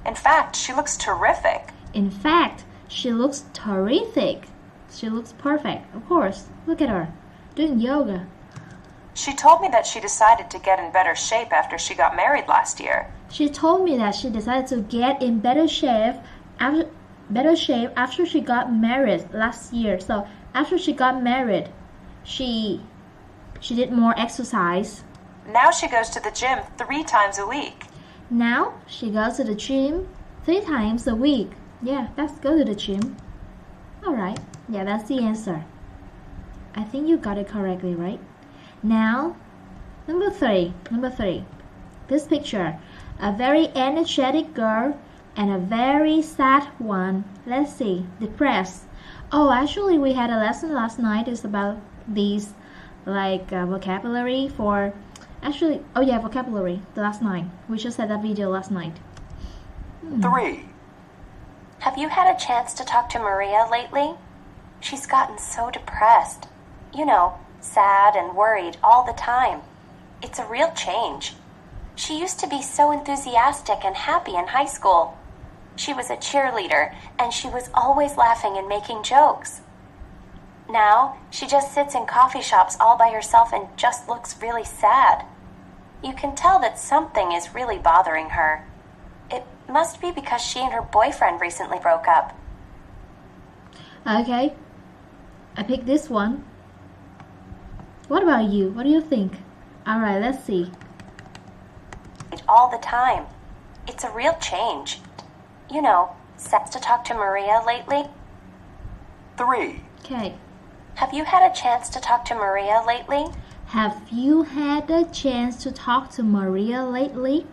In fact, she looks terrific. In fact, she looks terrific. She looks perfect. Of course. Look at her. Doing yoga. She told me that she decided to get in better shape after she got married last year. She told me that she decided to get in better shape after she got married last year. So after she got married, she did more exercise. Now she goes to the gym 3 times a week. Now she goes to the gym 3 times a week. Yeah, let's go to the gym. Alright, yeah, that's the answer. I think you got it correctly, right? Now, number three. This picture, a very energetic girl and a very sad one. Let's see, depressed. Oh, actually we had a lesson last night. It's about these vocabulary for vocabulary the last night. We just had that video last night. 3. Have you had a chance to talk to Maria lately? She's gotten so depressed. You know, sad and worried all the time. It's a real change. She used to be so enthusiastic and happy in high school. She was a cheerleader, and she was always laughing and making jokes. Now, she just sits in coffee shops all by herself and just looks really sad. You can tell that something is really bothering her. It must be because she and her boyfriend recently broke up. Okay, I picked this one. What about you? What do you think? Alright, let's see. All the time. It's a real change. You know, set to talk to Maria lately? 3. Okay. Have you had a chance to talk to Maria lately? Have you had a chance to talk to Maria lately?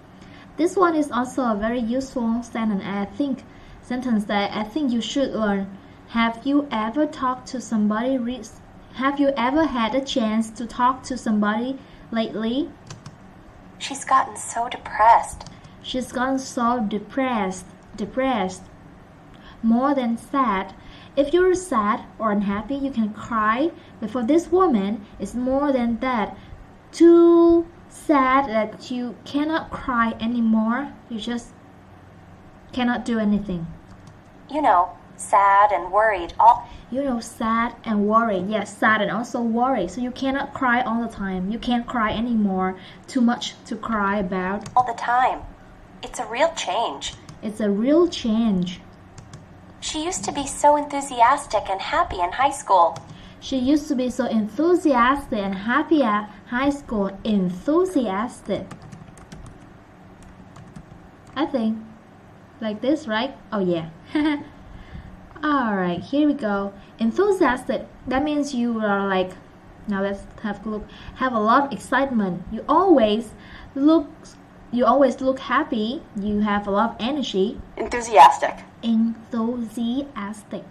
This one is also a very useful sentence that I think you should learn. Have you ever talked to somebody Have you ever had a chance to talk to somebody lately? She's gotten so depressed. She's gotten so depressed. More than sad. If you're sad or unhappy, you can cry. But for this woman, it's more than that. Too sad that you cannot cry anymore. You just cannot do anything. You know, sad and worried all. You know, sad and worried. Yes, sad and also worried. So you cannot cry all the time. You can't cry anymore. Too much to cry about. All the time. It's a real change. It's a real change. She used to be so enthusiastic and happy in high school. She used to be so enthusiastic and happy at high school. Enthusiastic. I think. Like this, right? Oh yeah. Alright, here we go. Enthusiastic. That means you are like, now let's have a look. Have a lot of excitement. You always look happy. You have a lot of energy. Enthusiastic. Enthusiastic.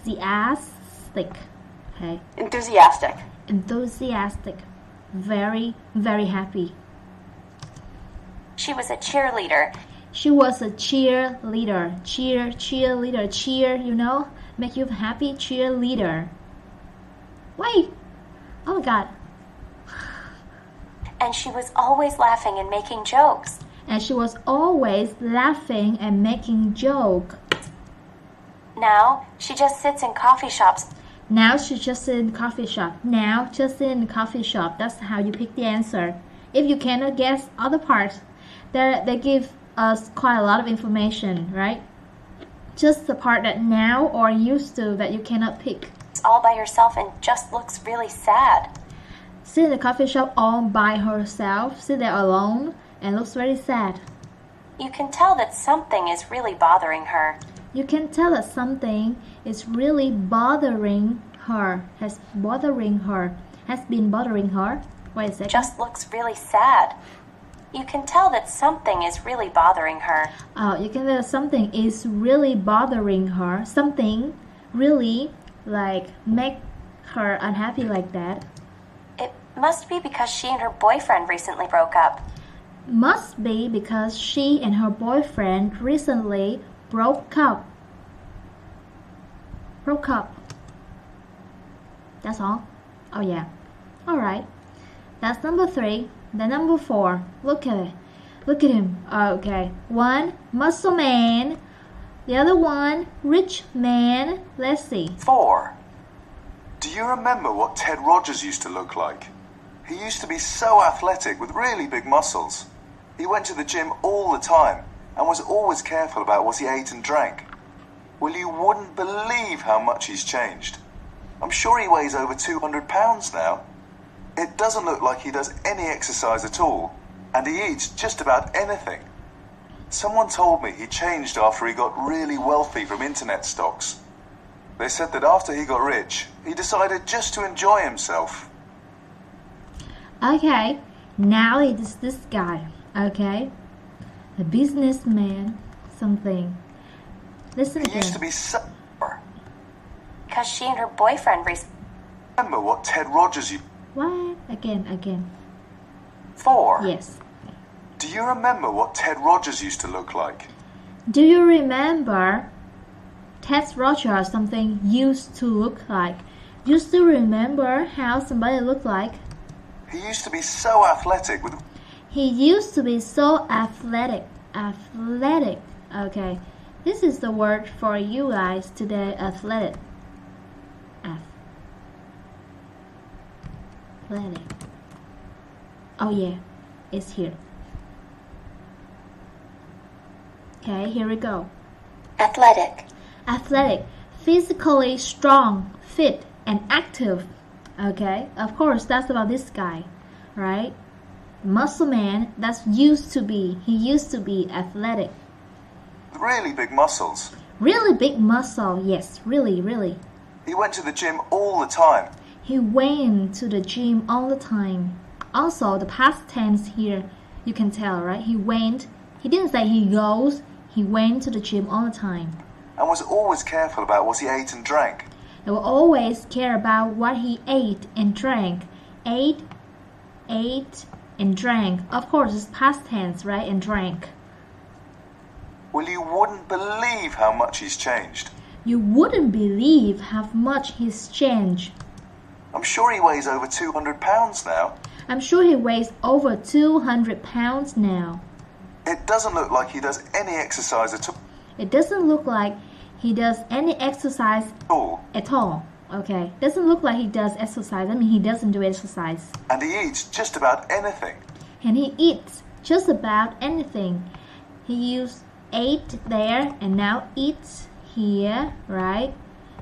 Okay. Enthusiastic. Very, very happy. She was a cheerleader. She was a cheerleader. Cheerleader. Cheer, you know, make you happy. Cheerleader. Wait. Oh my God. And she was always laughing and making jokes. And she was always laughing and making jokes. Now she just sits in coffee shops. Now she just in coffee shop. Now just in coffee shop. That's how you pick the answer. If you cannot guess other parts, they give us quite a lot of information, right? Just the part that now or used to that you cannot pick. It's all by herself and just looks really sad. Sit in the coffee shop all by herself. Sit there alone and looks very sad. You can tell that something is really bothering her. You can tell that something is really bothering her. Has been bothering her. Wait a second. Just looks really sad. You can tell that something is really bothering her. Oh, you can tell that something is really bothering her. Something really like make her unhappy like that. It must be because she and her boyfriend recently broke up. Must be because she and her boyfriend recently broke up. That's all. Oh yeah. Alright. That's number 3. Then number 4. Look at it. Look at him. Okay. One, muscle man. The other one, rich man. Let's see. 4. Do you remember what Ted Rogers used to look like? He used to be so athletic with really big muscles. He went to the gym all the time and was always careful about what he ate and drank. Well, you wouldn't believe how much he's changed. I'm sure he weighs over 200 pounds now. It doesn't look like he does any exercise at all, and he eats just about anything. Someone told me he changed after he got really wealthy from internet stocks. They said that after he got rich, he decided just to enjoy himself. Okay, now it is this guy, okay? A businessman, something. Listen again. He used to be so... Because she and her boyfriend recently... Remember what Ted Rogers used... What? Again. 4. Yes. Do you remember what Ted Rogers used to look like? Do you remember Ted Rogers something used to look like? You still remember how somebody looked like? He used to be so athletic with... He used to be so athletic. Athletic. Okay. This is the word for you guys today. Athletic. Athletic. Oh yeah, it's here. Okay, here we go. Athletic. Athletic. Physically strong, fit, and active. Okay, of course, that's about this guy, right? Muscle man, that's used to be. He used to be athletic. Really big muscles. Really big muscle, yes, really. He went to the gym all the time. He went to the gym all the time. Also, the past tense here, you can tell, right? He went. He didn't say he goes. He went to the gym all the time. And was always careful about what he ate and drank. They will always care about what he ate and drank. Ate, and drank. Of course, it's past tense, right? And drank. Well, you wouldn't believe how much he's changed. You wouldn't believe how much he's changed. I'm sure he weighs over 200 pounds now. I'm sure he weighs over 200 pounds now. It doesn't look like he does any exercise at all. It doesn't look like he does any exercise at all. Okay. Doesn't look like he does exercise. I mean, he doesn't do exercise. And he eats just about anything. And he eats just about anything. He ate there and now eats here, right?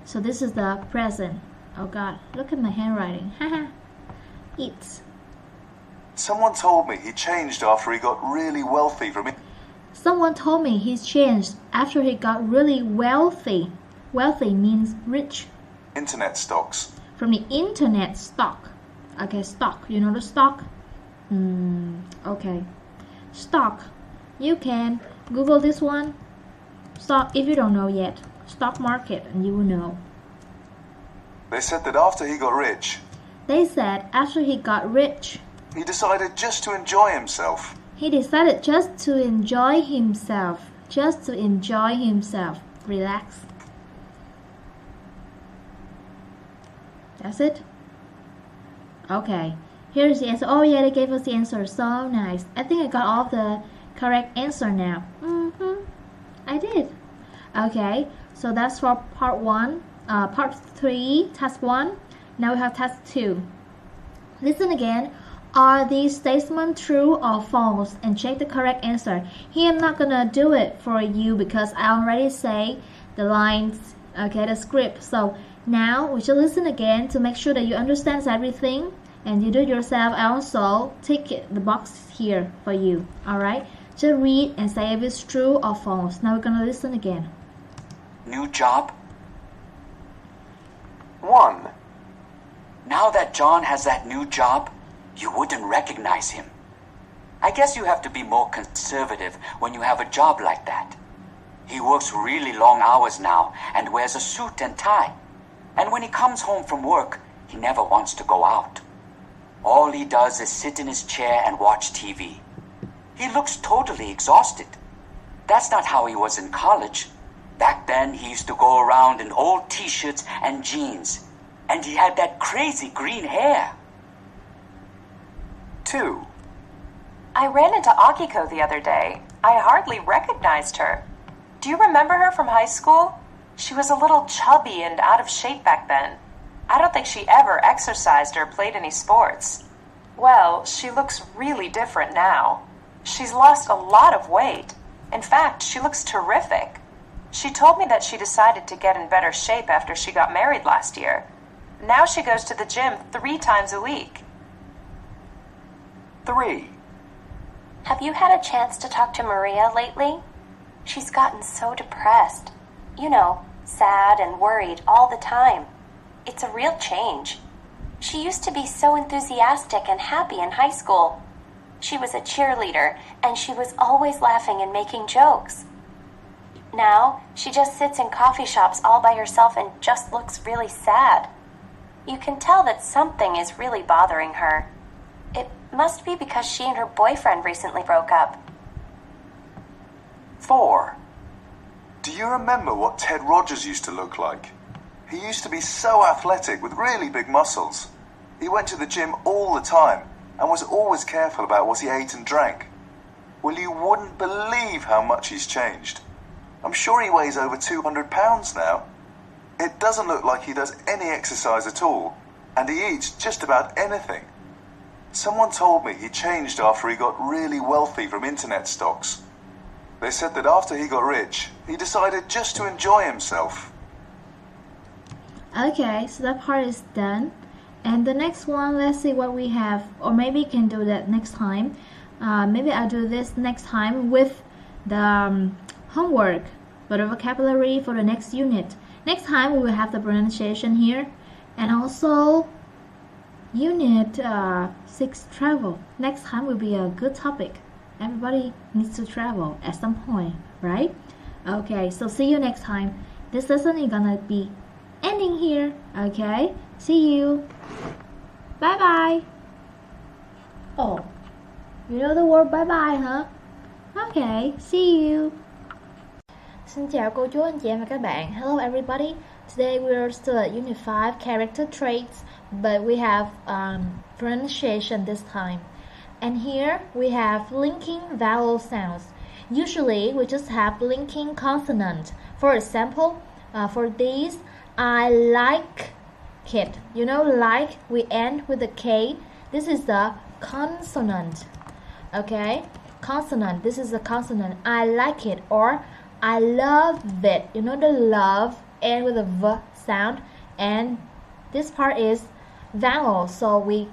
So this is the present. Oh God, look at my handwriting. Haha. Eats. Someone told me he changed after he got really wealthy from it. Someone told me he's changed after he got really wealthy. Wealthy means rich. Internet stocks. From the internet stock. Okay, stock. You know the stock? Okay. Stock. You can Google this one. Stock, if you don't know yet. Stock market, and you will know. They said that after he got rich, They said after he got rich, he decided just to enjoy himself. he decided just to enjoy himself. Just to enjoy himself. Relax. That's it? Okay. Here's the answer. Oh yeah, they gave us the answer. So nice. I think I got all the correct answer now. I did. Okay, so that's for part 1. Part 3, task 1. Now we have task 2. Listen again. Are these statements true or false? And check the correct answer. Here I'm not gonna do it for you because I already say the lines, okay, the script. So now we should listen again to make sure that you understand everything and you do it yourself. I also tick the box here for you. Alright? Just read and say if it's true or false. Now we're gonna listen again. New job? 1. Now that John has that new job, you wouldn't recognize him. I guess you have to be more conservative when you have a job like that. He works really long hours now and wears a suit and tie. And when he comes home from work, he never wants to go out. All he does is sit in his chair and watch TV. He looks totally exhausted. That's not how he was in college. Back then, he used to go around in old t-shirts and jeans. And he had that crazy green hair. 2. I ran into Akiko the other day. I hardly recognized her. Do you remember her from high school? She was a little chubby and out of shape back then. I don't think she ever exercised or played any sports. Well, she looks really different now. She's lost a lot of weight. In fact, she looks terrific. She told me that she decided to get in better shape after she got married last year. Now she goes to the gym 3 times a week. 3. Have you had a chance to talk to Maria lately? She's gotten so depressed. You know, sad and worried all the time. It's a real change. She used to be so enthusiastic and happy in high school. She was a cheerleader, and she was always laughing and making jokes. Now, she just sits in coffee shops all by herself and just looks really sad. You can tell that something is really bothering her. It must be because she and her boyfriend recently broke up. 4. Do you remember what Ted Rogers used to look like? He used to be so athletic with really big muscles. He went to the gym all the time and was always careful about what he ate and drank. Well, you wouldn't believe how much he's changed. I'm sure he weighs over 200 pounds now. It doesn't look like he does any exercise at all, and he eats just about anything. Someone told me he changed after he got really wealthy from internet stocks. They said that after he got rich, he decided just to enjoy himself. Okay, so that part is done. And the next one, let's see what we have. Or maybe you can do that next time. Maybe I'll do this next time with the homework for the vocabulary for the next unit. Next time we will have the pronunciation here. And also unit 6 travel. Next time will be a good topic. Everybody needs to travel at some point, right? Okay, so see you next time. This lesson is gonna be ending here. Okay, see you. Bye bye. Oh, you know the word bye bye, huh? Okay, see you. Xin chào cô chú, anh chị em và các bạn. Hello everybody. Today we are still at Unit 5 character traits, but we have pronunciation this time. And here we have linking vowel sounds. Usually we just have linking consonant. For example, for these, I like it. You know, like we end with a K. This is the consonant. Okay, consonant. This is the consonant. I like it or I love it. You know, the love end with a V sound, and this part is vowel, so we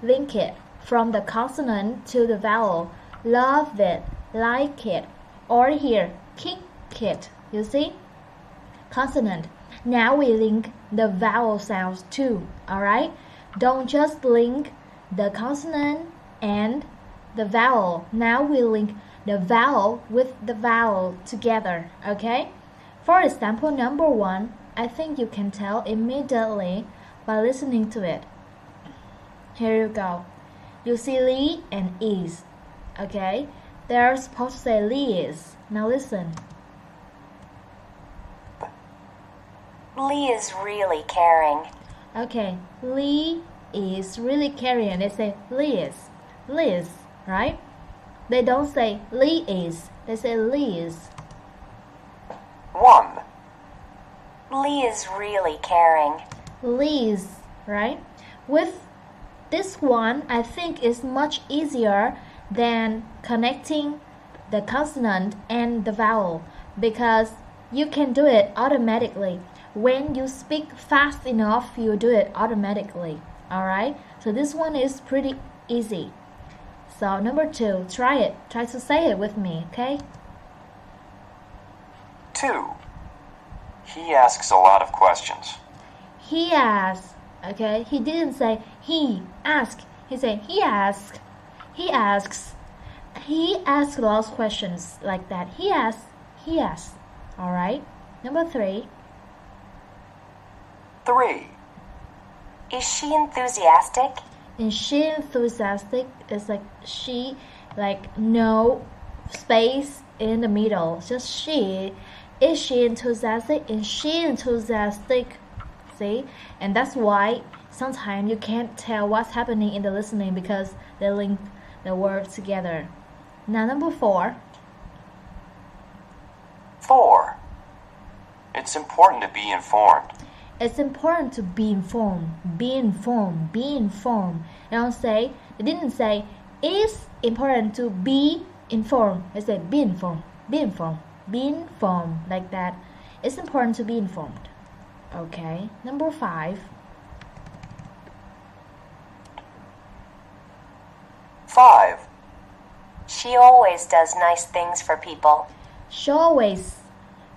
link it from the consonant to the vowel. Love it, like it, or here, kick it. You see? Consonant. Now we link the vowel sounds too. Alright? Don't just link the consonant and the vowel. Now we link the vowel with the vowel together. Okay? For example, number 1, I think you can tell immediately by listening to it. Here you go. You see Lee and is. Okay? They're supposed to say Lee is. Now listen. Lee is really caring. Okay, Lee is really caring. They say Liz, Liz, right? They don't say Lee is. They say Liz. 1. Lee is really caring. Liz, right? With this one, I think it's much easier than connecting the consonant and the vowel because you can do it automatically. When you speak fast enough, you do it automatically. Alright? So this one is pretty easy. So number 2, try it. Try to say it with me, okay? 2. He asks a lot of questions. He asks, okay? He didn't say he asked. He said he asked. He asks. He asks a lot of questions like that. He asks. He asks. Alright? Number 3. 3. Is she enthusiastic? Is she enthusiastic? It's like she, like no space in the middle. Just she. Is she enthusiastic? Is she enthusiastic? See? And that's why sometimes you can't tell what's happening in the listening because they link the words together. Now number 4. 4. It's important to be informed. It's important to be informed. Be informed. Be informed. They didn't say it's important to be informed. They said be informed. Be informed. Be informed like that. It's important to be informed. Okay. Number 5. 5. She always does nice things for people. She always.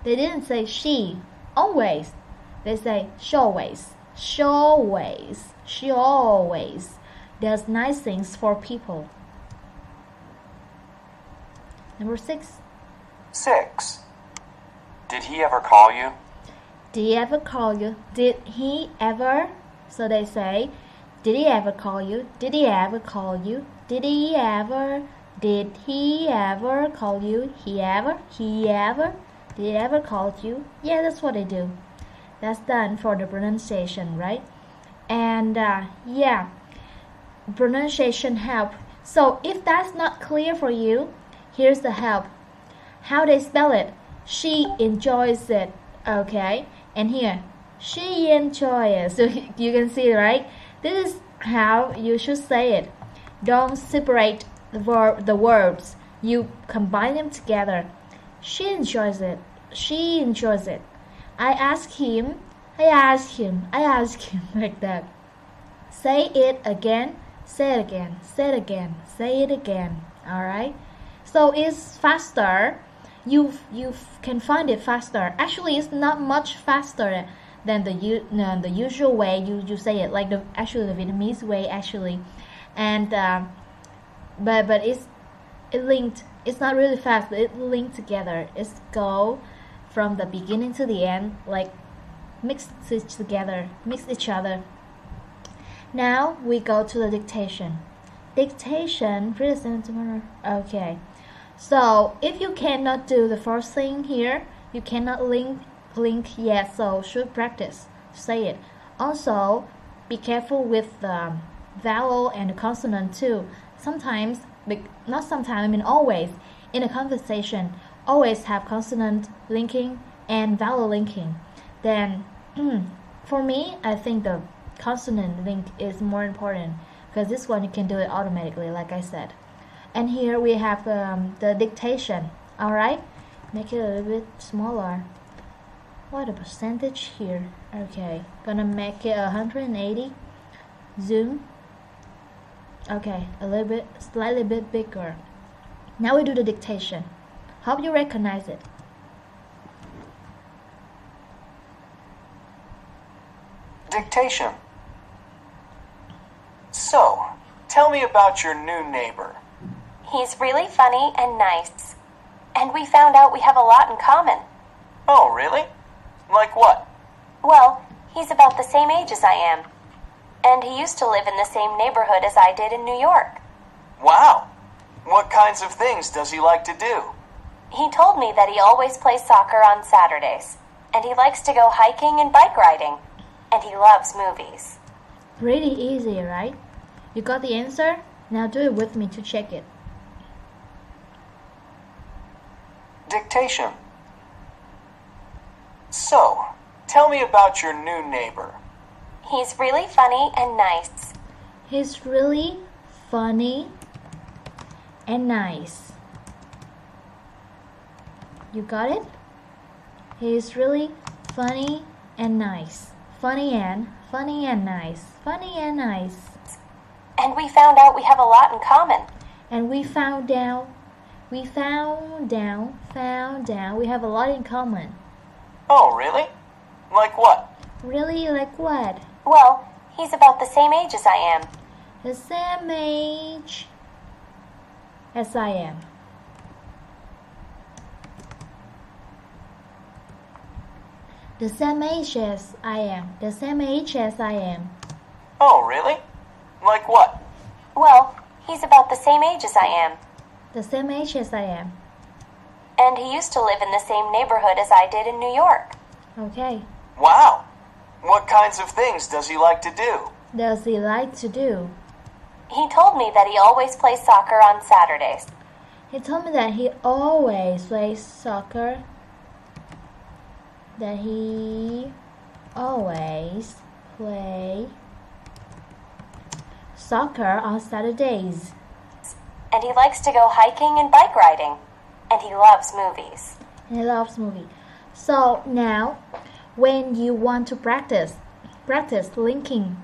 They didn't say she. Always. They say she always. She always. She always does nice things for people. Number 6. 6. Did he ever call you? Did he ever call you? Did he ever? So they say, did he ever call you? Did he ever call you? Did he ever? Did he ever call you? He ever? He ever? Did he ever call you? Yeah, that's what they do. That's done for the pronunciation, right? And yeah, pronunciation help. So if that's not clear for you, here's the help. How they spell it. She enjoys it. Okay, and here she enjoys. So you can see, right? This is how you should say it. Don't separate the words. You combine them together. She enjoys it. She enjoys it. I ask him. I ask him. I ask him like that. Say it again. Say it again. Say it again. Say it again. All right. So it's faster. You can find it faster. Actually, it's not much faster than the usual way you say it. Like the Vietnamese way actually, and but it linked. It's not really fast, but it linked together. It's go from the beginning to the end, like mix it together, mix each other. Now we go to the dictation. Dictation, present tomorrow. Okay. So if you cannot do the first thing here, you cannot link yet. So should practice. Say it. Also, be careful with the vowel and the consonant too. Sometimes, not sometimes, I mean always, in a conversation, always have consonant linking and vowel linking. Then, for me, I think the consonant link is more important because this one you can do it automatically, like I said. And here we have the dictation. Alright, make it a little bit smaller. What a percentage here? Okay, gonna make it 180. Zoom. Okay, a little bit, slightly bit bigger. Now we do the dictation. Hope you recognize it. Dictation. So, tell me about your new neighbor. He's really funny and nice. And we found out we have a lot in common. Oh, really? Like what? Well, he's about the same age as I am. And he used to live in the same neighborhood as I did in New York. Wow! What kinds of things does he like to do? He told me that he always plays soccer on Saturdays, and he likes to go hiking and bike riding, and he loves movies. Pretty easy, right? You got the answer? Now do it with me to check it. Dictation. So, tell me about your new neighbor. He's really funny and nice. He's really funny and nice. You got it? He's really funny and nice. Funny and nice. Funny and nice. And we found out we have a lot in common. And we found out we have a lot in common. Oh, really? Like what? Really, like what? Well, he's about the same age as I am. The same age as I am. The same age as I am. The same age as I am. Oh, really? Like what? Well, he's about the same age as I am. The same age as I am. And he used to live in the same neighborhood as I did in New York. Okay. Wow! What kinds of things does he like to do? Does he like to do? He told me that he always plays soccer on Saturdays. He told me that he always plays soccer. That he always play soccer on Saturdays. And he likes to go hiking and bike riding. And he loves movies. And he loves movies. So now, when you want to practice linking,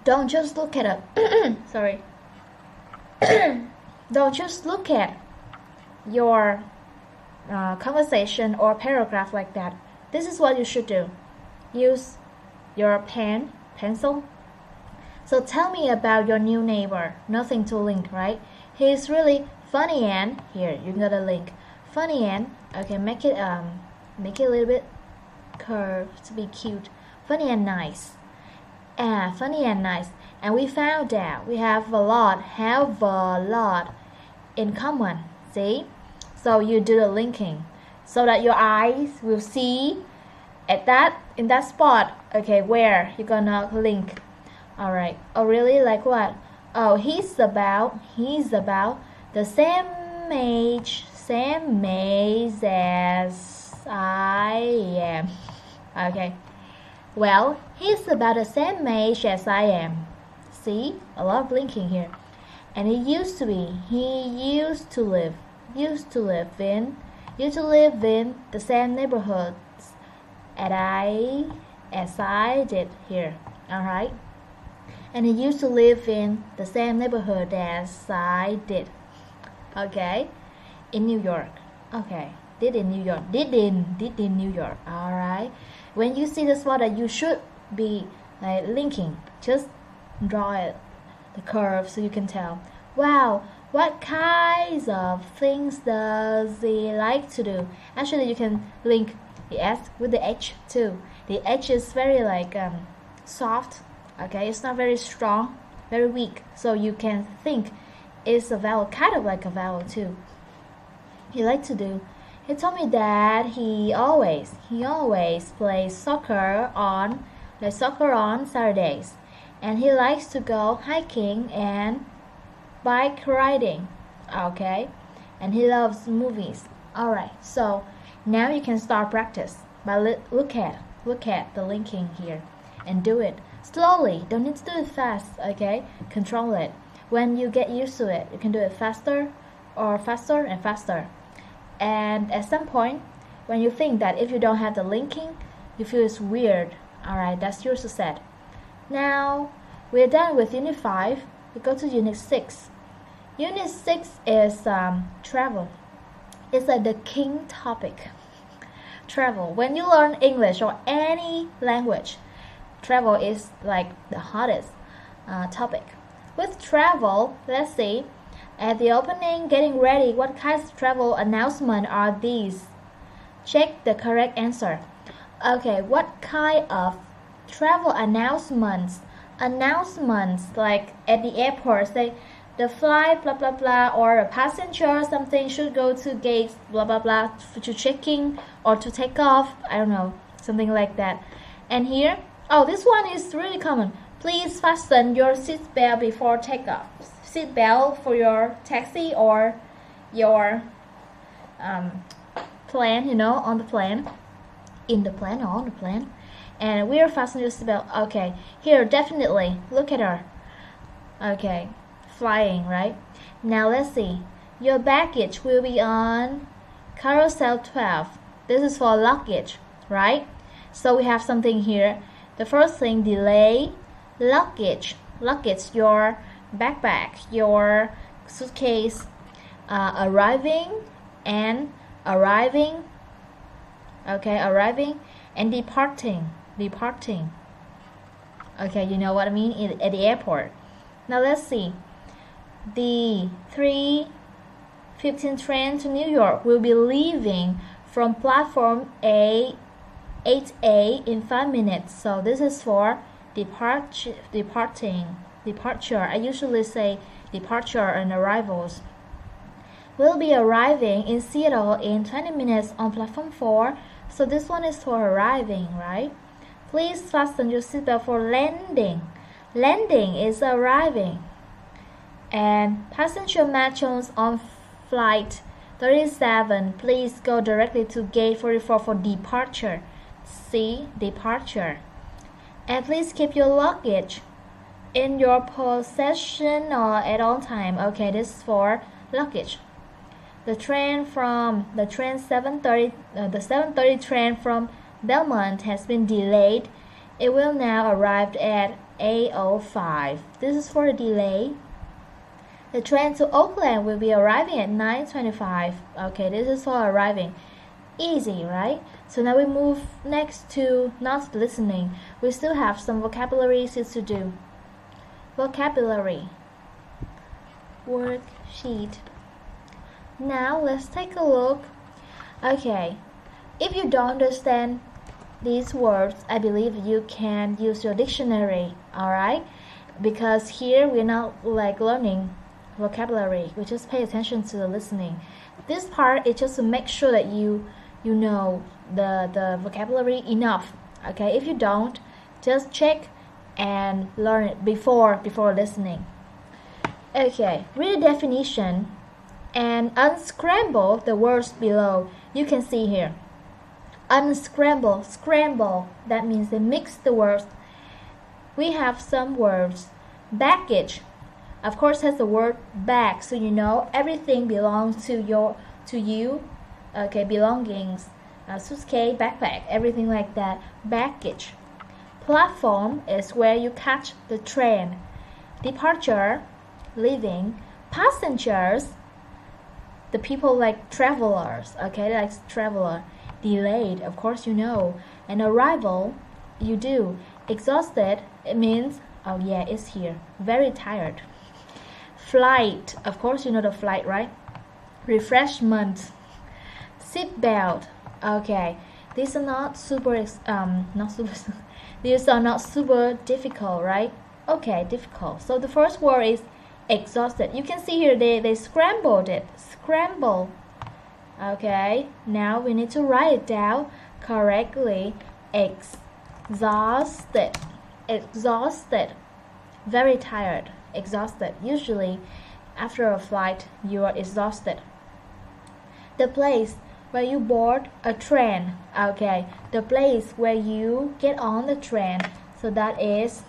don't just look at a sorry. Don't just look at your conversation or paragraph like that. This is what you should do. Use your pencil. So tell me about your new neighbor. Nothing to link, right? He's really funny and here you got a link. Funny and okay, make it a little bit curved to be cute. Funny and nice. Funny and nice. And we found out we have a lot in common. See? So you do the linking so that your eyes will see in that spot, okay, where you're gonna link. Alright. Oh really? Like what? Oh, he's about the same age as I am. Okay. Well, he's about the same age as I am. See? A lot of linking here. And he used to live in the same neighborhoods as I did here. Alright? And he used to live in the same neighborhood as I did. Okay? In New York. Okay. Did in New New York. Alright? When you see the spot that you should be like linking, just draw it, the curve, so you can tell. Wow, what kinds of things does he like to do? Actually, you can link the S with the H too. The H is very like soft. Okay, it's not very strong, very weak. So you can think it's a vowel, kind of like a vowel too. He liked to do. He told me that he always plays soccer on Saturdays, and he likes to go hiking and bike riding. Okay, and he loves movies. Alright, so now you can start practice by look at the linking here and do it slowly. Don't need to do it fast. Okay, control it. When you get used to it, you can do it faster and faster. And at some point, when you think that if you don't have the linking, you feel it's weird. Alright, that's your success. Now, we're done with Unit 5. We go to Unit 6. Unit 6 is travel. It's like the king topic. Travel. When you learn English or any language, travel is like the hottest topic. With travel, let's see. At the opening, getting ready, what kinds of travel announcements are these? Check the correct answer. Okay, what kind of travel announcements announcements, like at the airport, say the flight blah blah blah, or a passenger or something should go to gate blah blah blah to check-in or to take off. I don't know, something like that. And here, oh, this one is really common. Please fasten your seatbelt before takeoff. Seatbelt for your taxi or your plane, you know, on the plane, in the plane or on the plane. And we are fastening your seatbelt. Okay, here, definitely. Look at her. Okay, flying, right? Now let's see. Your baggage will be on carousel 12. This is for luggage, right? So we have something here. The first thing, delay, luggage. Luggage, your backpack, your suitcase, arriving and arriving. Okay, arriving and departing. Okay, you know what I mean, at the airport. Now let's see. The 3:15 train to New York will be leaving from platform 8A in 5 minutes. So this is for departure. I usually say departure and arrivals. We'll be arriving in Seattle in 20 minutes on platform 4. So this one is for arriving, right? Please fasten your seatbelt for landing. Landing is arriving. And passenger matchons on flight 37, please go directly to gate 44 for departure. See, departure. And please keep your luggage in your possession or at all time. Okay, this is for luggage. The 7:30 train from Belmont has been delayed. It will now arrive at 8:05. This is for a delay. The train to Oakland will be arriving at 9:25. Okay, this is for arriving. Easy, right? So now we move next to not listening. We still have some vocabulary to do. Vocabulary. Worksheet. Now let's take a look. Okay, if you don't understand these words, I believe you can use your dictionary, alright? Because here we're not like learning vocabulary, we just pay attention to the listening. This part is just to make sure that you know the vocabulary enough. Okay, if you don't, just check and learn it before listening. Okay, read the definition and unscramble the words below. You can see here. Unscramble, scramble, that means they mix the words. We have some words. Baggage, of course, has the word bag, so you know everything belongs to you. Okay, belongings, suitcase, backpack, everything like that. Baggage. Platform is where you catch the train. Departure, leaving. Passengers, the people like travelers, okay, like traveler. Delayed, of course you know. And arrival, you do. Exhausted, it means, oh yeah, it's here. Very tired. Flight, of course you know the flight, right? Refreshment. Seatbelt, okay. These are not super, these are not super difficult, right? Okay, difficult. So the first word is exhausted. You can see here they scrambled it. Scramble. Okay, now we need to write it down correctly. Exhausted. Exhausted. Very tired. Exhausted. Usually after a flight you are exhausted. The place where you board a train. Okay, the place where you get on the train. So that is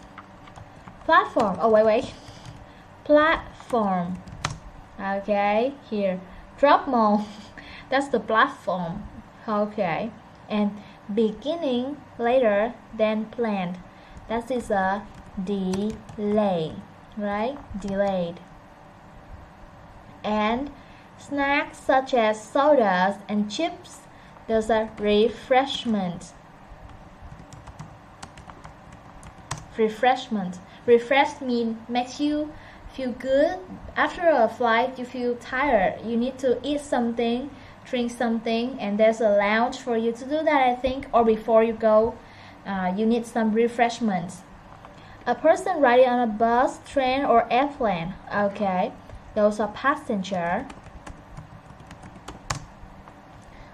platform. Oh wait. Platform. Okay, here. Drop mall. That's the platform. Okay, and beginning later than planned. That is a delay, right? Delayed. And snacks such as sodas and chips, those are refreshments. Refreshment. Refresh means makes you feel good. After a flight, you feel tired. You need to eat something, drink something, and there's a lounge for you to do that, I think. Or before you go, you need some refreshments. A person riding on a bus, train, or airplane. Okay, those are passenger.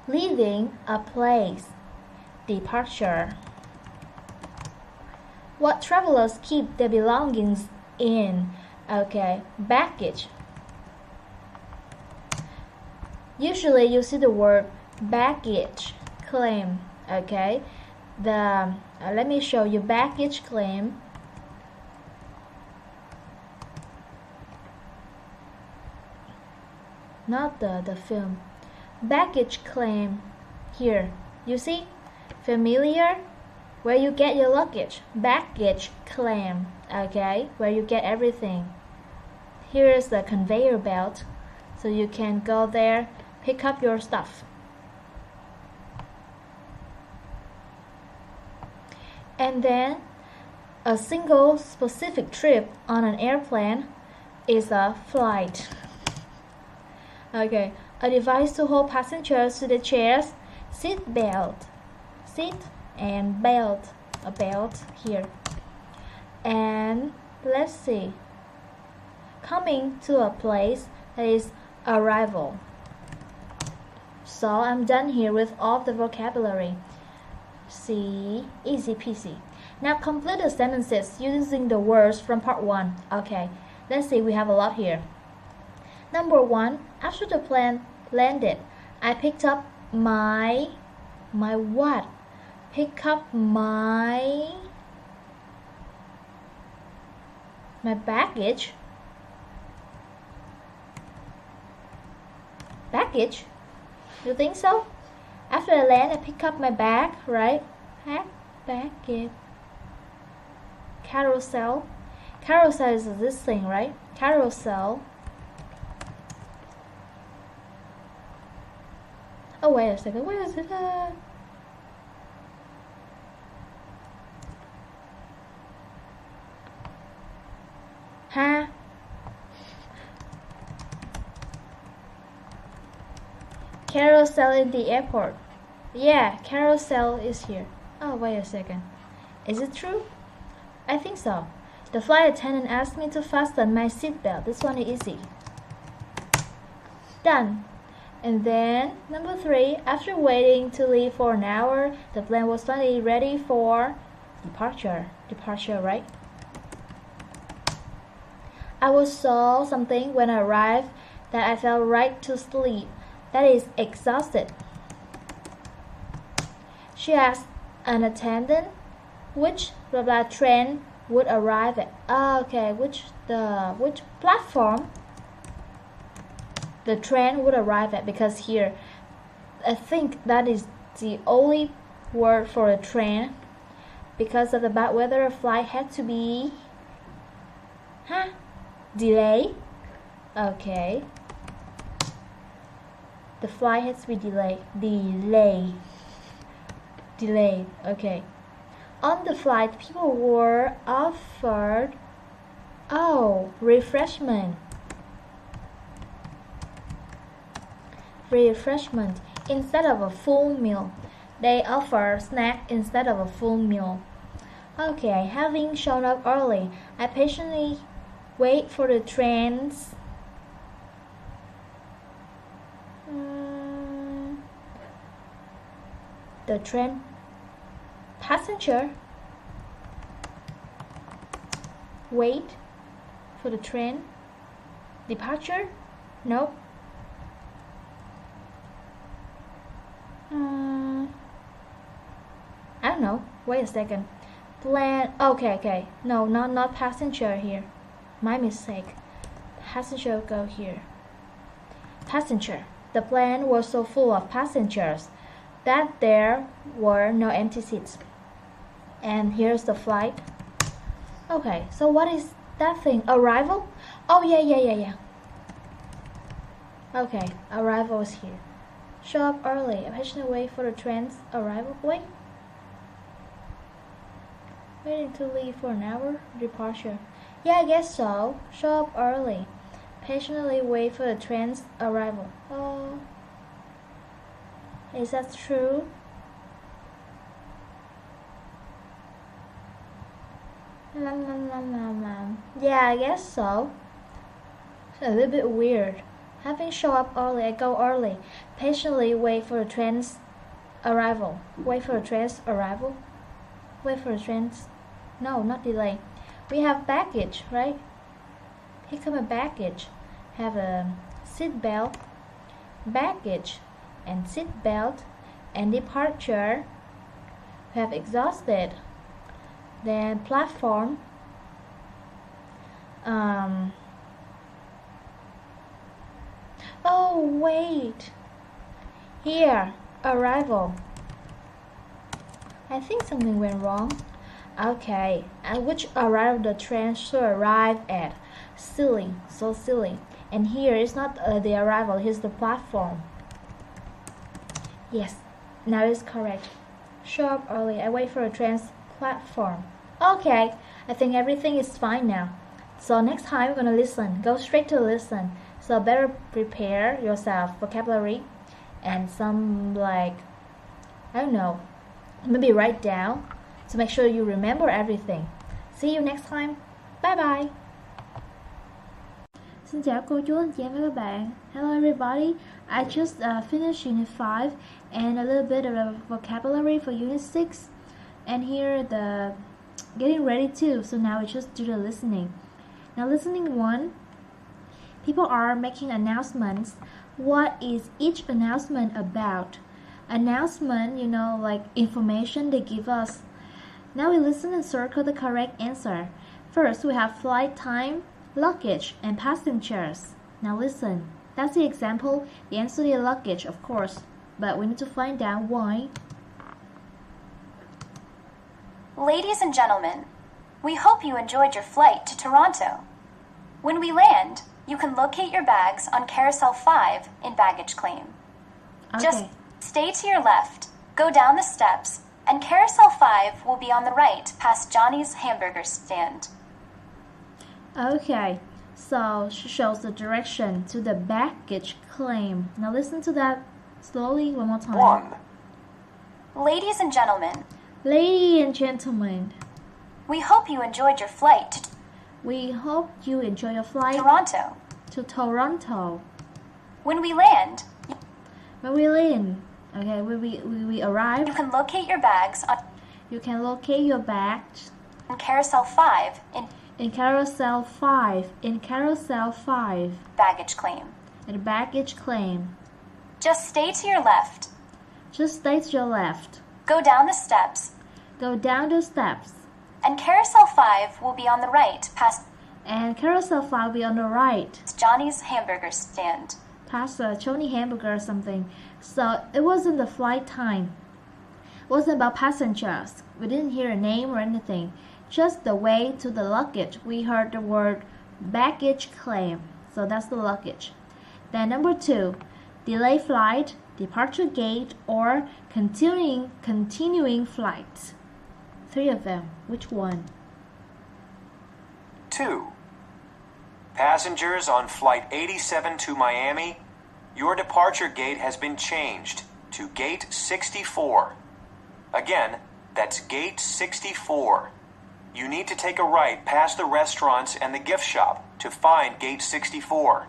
Leaving a place. Departure. What travelers keep their belongings in. Okay, baggage. Usually you see the word baggage claim. Okay, let me show you baggage claim. Not the film. Baggage claim. Here, you see? Familiar? Where you get your luggage. Baggage claim. Okay, where you get everything. Here is the conveyor belt, so you can go there, pick up your stuff. And then a single specific trip on an airplane is a flight. Okay, a device to hold passengers to the chairs. Seat belt. Seat and belt. A belt here. And let's see. Coming to a place that is arrival. So I'm done here with all the vocabulary. See, easy peasy. Now complete the sentences using the words from part 1. Okay, let's see, we have a lot here. Number 1, after the plane landed, I picked up my what? Pick up my baggage. Baggage? You think so? After I land, I pick up my bag, right? Baggage. Carousel. Carousel is this thing, right? Carousel. Oh, wait a second. Where is it? Huh? Carousel in the airport. Yeah, carousel is here. Oh, wait a second. Is it true? I think so. The flight attendant asked me to fasten my seatbelt. This one is easy. Done. And then, number 3, after waiting to leave for an hour, the plane was finally ready for departure. Departure, right? I was saw something when I arrived that I fell right to sleep. That is exhausted. She asked an attendant which blah blah train would arrive at. Okay, which platform the train would arrive at, because here I think that is the only word for a train. Because of the bad weather, a flight had to be delay. Okay. The flight has to be delayed. Delayed. Okay. On the flight, people were offered refreshment instead of a full meal. They offer snack instead of a full meal. Okay, having shown up early, I patiently wait for the trains. The train passenger wait for the train departure. Nope. I don't know. Wait a second. Plan. Okay. No, not passenger here. My mistake. Passenger go here. Passenger. The plane was so full of passengers that there were no empty seats. And here's the flight. Okay, so what is that thing? Arrival? Oh, yeah. Okay, arrival is here. Show up early. I patiently wait for the train's arrival. Waiting to leave for an hour. Departure. Yeah, I guess so. Show up early. Patiently wait for the train's arrival. Oh, is that true? Yeah, I guess so. It's a little bit weird. Having show up early, I go early. Patiently wait for the train's arrival. Wait for the train's arrival? Wait for the train's... No, not delay. We have baggage, right? Pick up a baggage. Have a seat belt, baggage, and seat belt, and departure. We have exhausted. Then platform. Oh, wait. Here, arrival. I think something went wrong. Okay, at which arrival the train should arrive at. Silly, so silly. And here is not the arrival, here's the platform. Yes, now it's correct. Show up early, I wait for a train's platform. Okay, I think everything is fine now. So next time we're gonna listen. Go straight to listen. So better prepare yourself vocabulary and some I don't know, maybe write down to make sure you remember everything. See you next time. Bye bye. Xin chào cô chú anh chị em và các bạn. Hello everybody. I just finished Unit 5 and a little bit of a vocabulary for Unit 6. And here the getting ready too. So now we just do the listening. Now listening 1. People are making announcements. What is each announcement about? Announcement, you know, like information they give us. Now we listen and circle the correct answer. First, we have flight time, luggage, and passengers. Now listen. That's the example. The answer is luggage, of course. But we need to find out why. Ladies and gentlemen, we hope you enjoyed your flight to Toronto. When we land, you can locate your bags on Carousel 5 in baggage claim. Okay. Just stay to your left, go down the steps, and Carousel 5 will be on the right past Johnny's hamburger stand. Okay, so she shows the direction to the baggage claim. Now listen to that slowly one more time. 1. Ladies and gentlemen, Ladies and gentlemen, we hope you enjoyed your flight to we hope you enjoy your flight Toronto. to Toronto. When we land, When we land, okay, when we arrive, you can locate your bags on you can locate your bags Carousel 5 in Carousel 5 baggage claim. at baggage claim. Just stay to your left, Just stay to your left. go down the steps, Go down the steps. and Carousel 5 will be on the right past And Carousel 5 will be on the right. Johnny's hamburger stand. Past Johnny Hamburger or something. So it wasn't the flight time. It wasn't about passengers. We didn't hear a name or anything. Just the way to the luggage. We heard the word baggage claim. So that's the luggage. Then number 2, delay flight, departure gate, or continuing flight. 3 of them. Which one? 2. Passengers on Flight 87 to Miami, your departure gate has been changed to Gate 64. Again, that's Gate 64. You need to take a right past the restaurants and the gift shop to find Gate 64.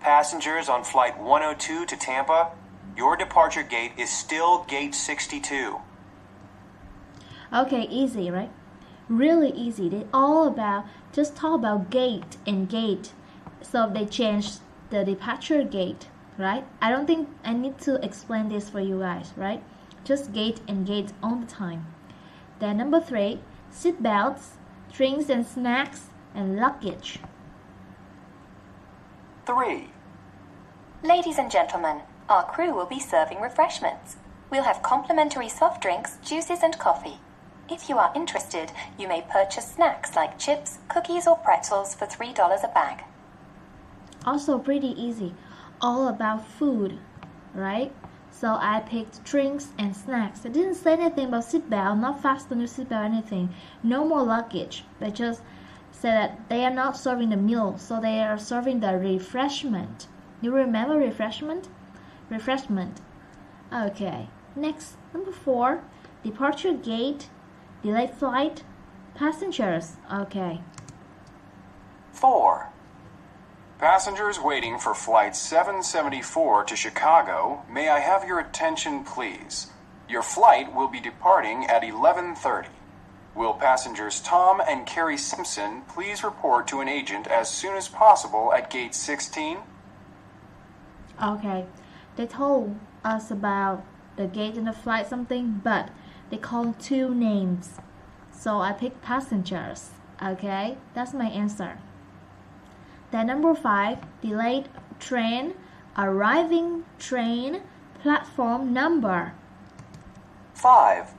Passengers on Flight 102 to Tampa, your departure gate is still Gate 62. Okay, easy, right? Really easy. They all just talk about gate and gate. So they changed the departure gate, right? I don't think I need to explain this for you guys, right? Just gate and gate all the time. Then number 3, seat belts, drinks and snacks, and luggage. 3. Ladies and gentlemen, our crew will be serving refreshments. We'll have complimentary soft drinks, juices, and coffee. If you are interested, you may purchase snacks like chips, cookies, or pretzels for $3 a bag. Also pretty easy. All about food, right? So I picked drinks and snacks. I didn't say anything about seatbelt, not fasten your seatbelt, anything. No more luggage. They just said that they are not serving the meal, so they are serving the refreshment. You remember refreshment? Refreshment. Okay. Next, number 4, departure gate, delay flight, Passengers. Okay. 4. Passengers waiting for flight 774 to Chicago, may I have your attention, please? Your flight will be departing at 11:30. Will passengers Tom and Carrie Simpson please report to an agent as soon as possible at gate 16? Okay. They told us about the gate in the flight something, but they called 2 names. So I picked passengers. Okay, that's my answer. Then number 5, delayed train, arriving train, platform number. 5.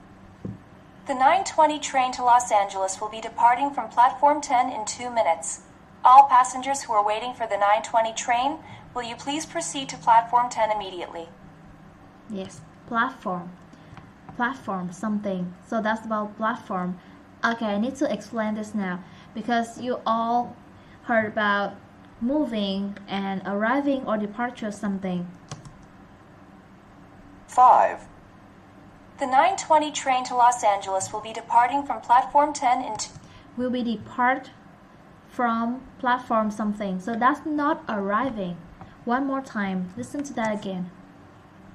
The 9:20 train to Los Angeles will be departing from platform 10 in 2 minutes. All passengers who are waiting for the 9:20 train, will you please proceed to platform 10 immediately? Yes, platform. Platform something. So that's about platform. Okay, I need to explain this now because you all heard about moving and arriving or departure something. 5. The 9:20 train to Los Angeles will be departing from platform 10 in Will be depart from platform something. So that's not arriving. One more time. Listen to that again.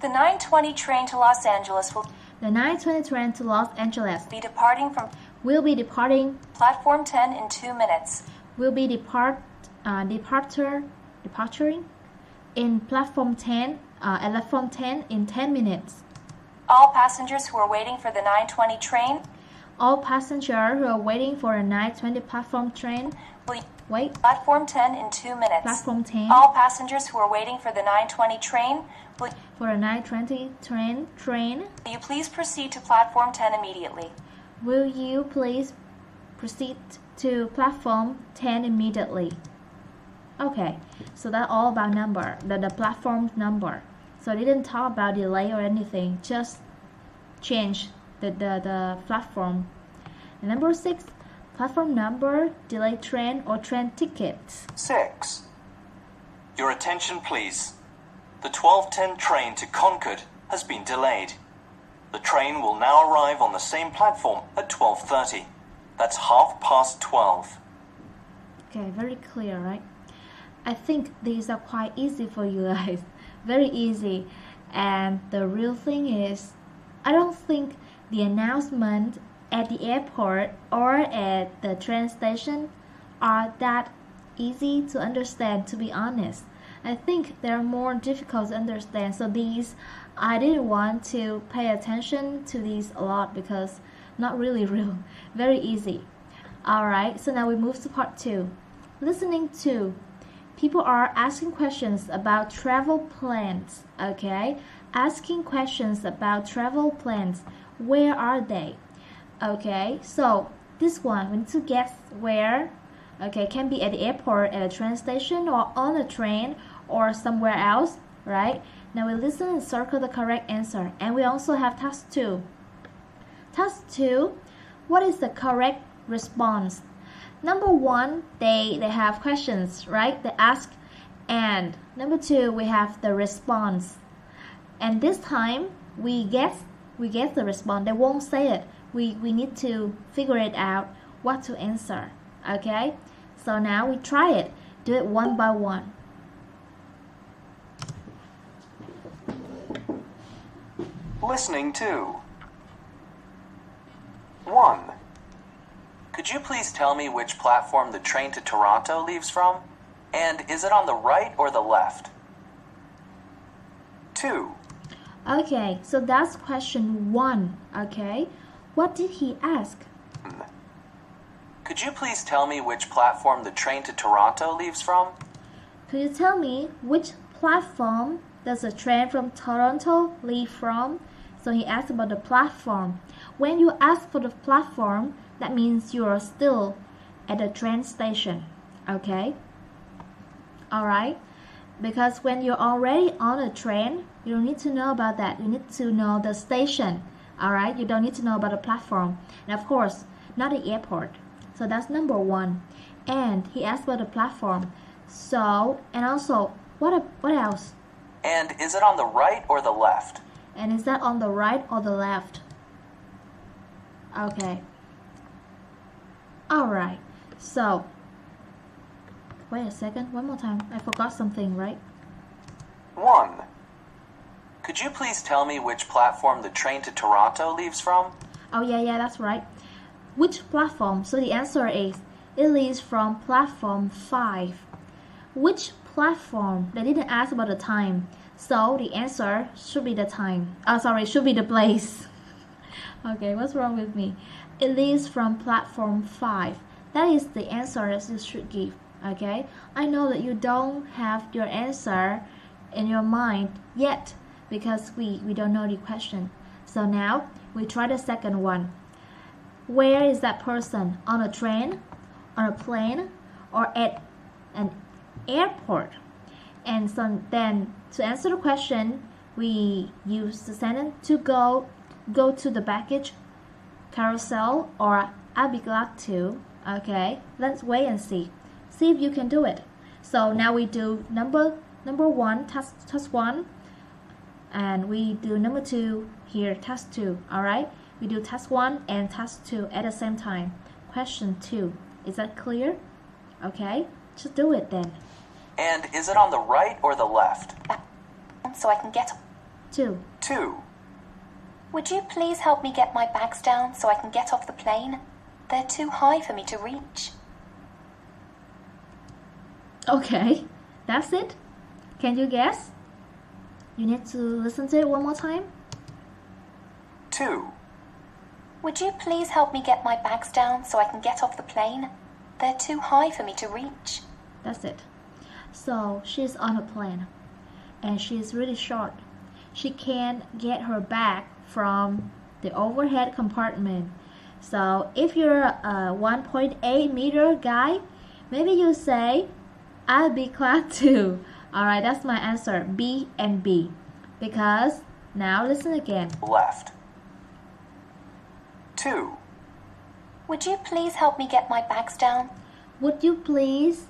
The 9:20 train to Los Angeles will The 9:20 train to Los Angeles be departing from will be departing platform 10 in 2 minutes. Will be departing in platform 10 at platform 10 in 10 minutes. All passengers who are waiting for the 9:20 train. All passengers who are waiting for a 9:20 platform train. Wait. Platform 10 in 2 minutes. Platform 10. All passengers who are waiting for the 9:20 train. For a 9:20 train. Will you please proceed to platform 10 immediately? Will you please proceed to platform 10 immediately? Okay, so that's all about number, the platform number. So I didn't talk about delay or anything, just change the platform. And number 6, platform number, delayed train or train tickets. 6. Your attention, please. The 12:10 train to Concord has been delayed. The train will now arrive on the same platform at 12:30. That's 12:30. Okay, very clear, right? I think these are quite easy for you guys. Very easy. And the real thing is, I don't think the announcement at the airport or at the train station are that easy to understand, to be honest. I think they're more difficult to understand. So these, I didn't want to pay attention to these a lot because not really real. Very easy. Alright, so now we move to part 2. Listening to. People are asking questions about travel plans. Okay, asking questions about travel plans. Where are they? Okay, so this one we need to guess where. Okay, can be at the airport, at a train station, or on a train, or somewhere else. Right? Now we listen and circle the correct answer. And we also have task 2. Task 2. What is the correct response? Number 1, they have questions, right? They ask, and number 2, we have the response. And this time we guess the response. They won't say it. We need to figure it out what to answer. Okay? So now we try it. Do it one by one. Listening to. 1. Could you please tell me which platform the train to Toronto leaves from? And is it on the right or the left? 2. Okay, so that's question 1. Okay, what did he ask? Could you please tell me which platform the train to Toronto leaves from? Could you tell me which platform does the train from Toronto leave from? So he asked about the platform. When you ask for the platform, that means you are still at the train station. Okay? Alright? Because when you're already on a train, you don't need to know about that. You need to know the station. Alright? You don't need to know about the platform. And of course, not the airport. So that's number 1. And he asked about the platform. So, and also, what else? And is it on the right or the left? And is that on the right or the left? Okay. Alright, so wait a second, one more time. I forgot something, right? 1. Could you please tell me which platform the train to Toronto leaves from? Oh yeah, that's right. Which platform? So the answer is, it leaves from platform 5. Which platform? They didn't ask about the time. So the answer should be the time. Oh, sorry, should be the place. Okay, what's wrong with me? It leaves from platform 5. That is the answer that you should give. Okay, I know that you don't have your answer in your mind yet because we don't know the question. So now we try the second one. Where is that person? On a train, on a plane, or at an airport? And so then to answer the question, we use the sentence to go to the baggage carousel, or I'll be glad to. Okay, let's wait and see if you can do it. So now we do number 1, task 1, and we do number 2 here, task 2. Alright, we do task 1 and task 2 at the same time. Question 2, is that clear? Okay, just do it then. And is it on the right or the left? So I can get... 2. Would you please help me get my bags down so I can get off the plane? They're too high for me to reach. Okay, that's it. Can you guess? You need to listen to it one more time. 2. Would you please help me get my bags down so I can get off the plane? They're too high for me to reach. That's it. So she's on a plane and she's really short. She can't get her bag from the overhead compartment. So if you're a 1.8 meter guy, maybe you say, I'll be glad to. Alright, that's my answer, B and B. Because, now listen again. Left. 2. Would you please help me get my bags down? Would you please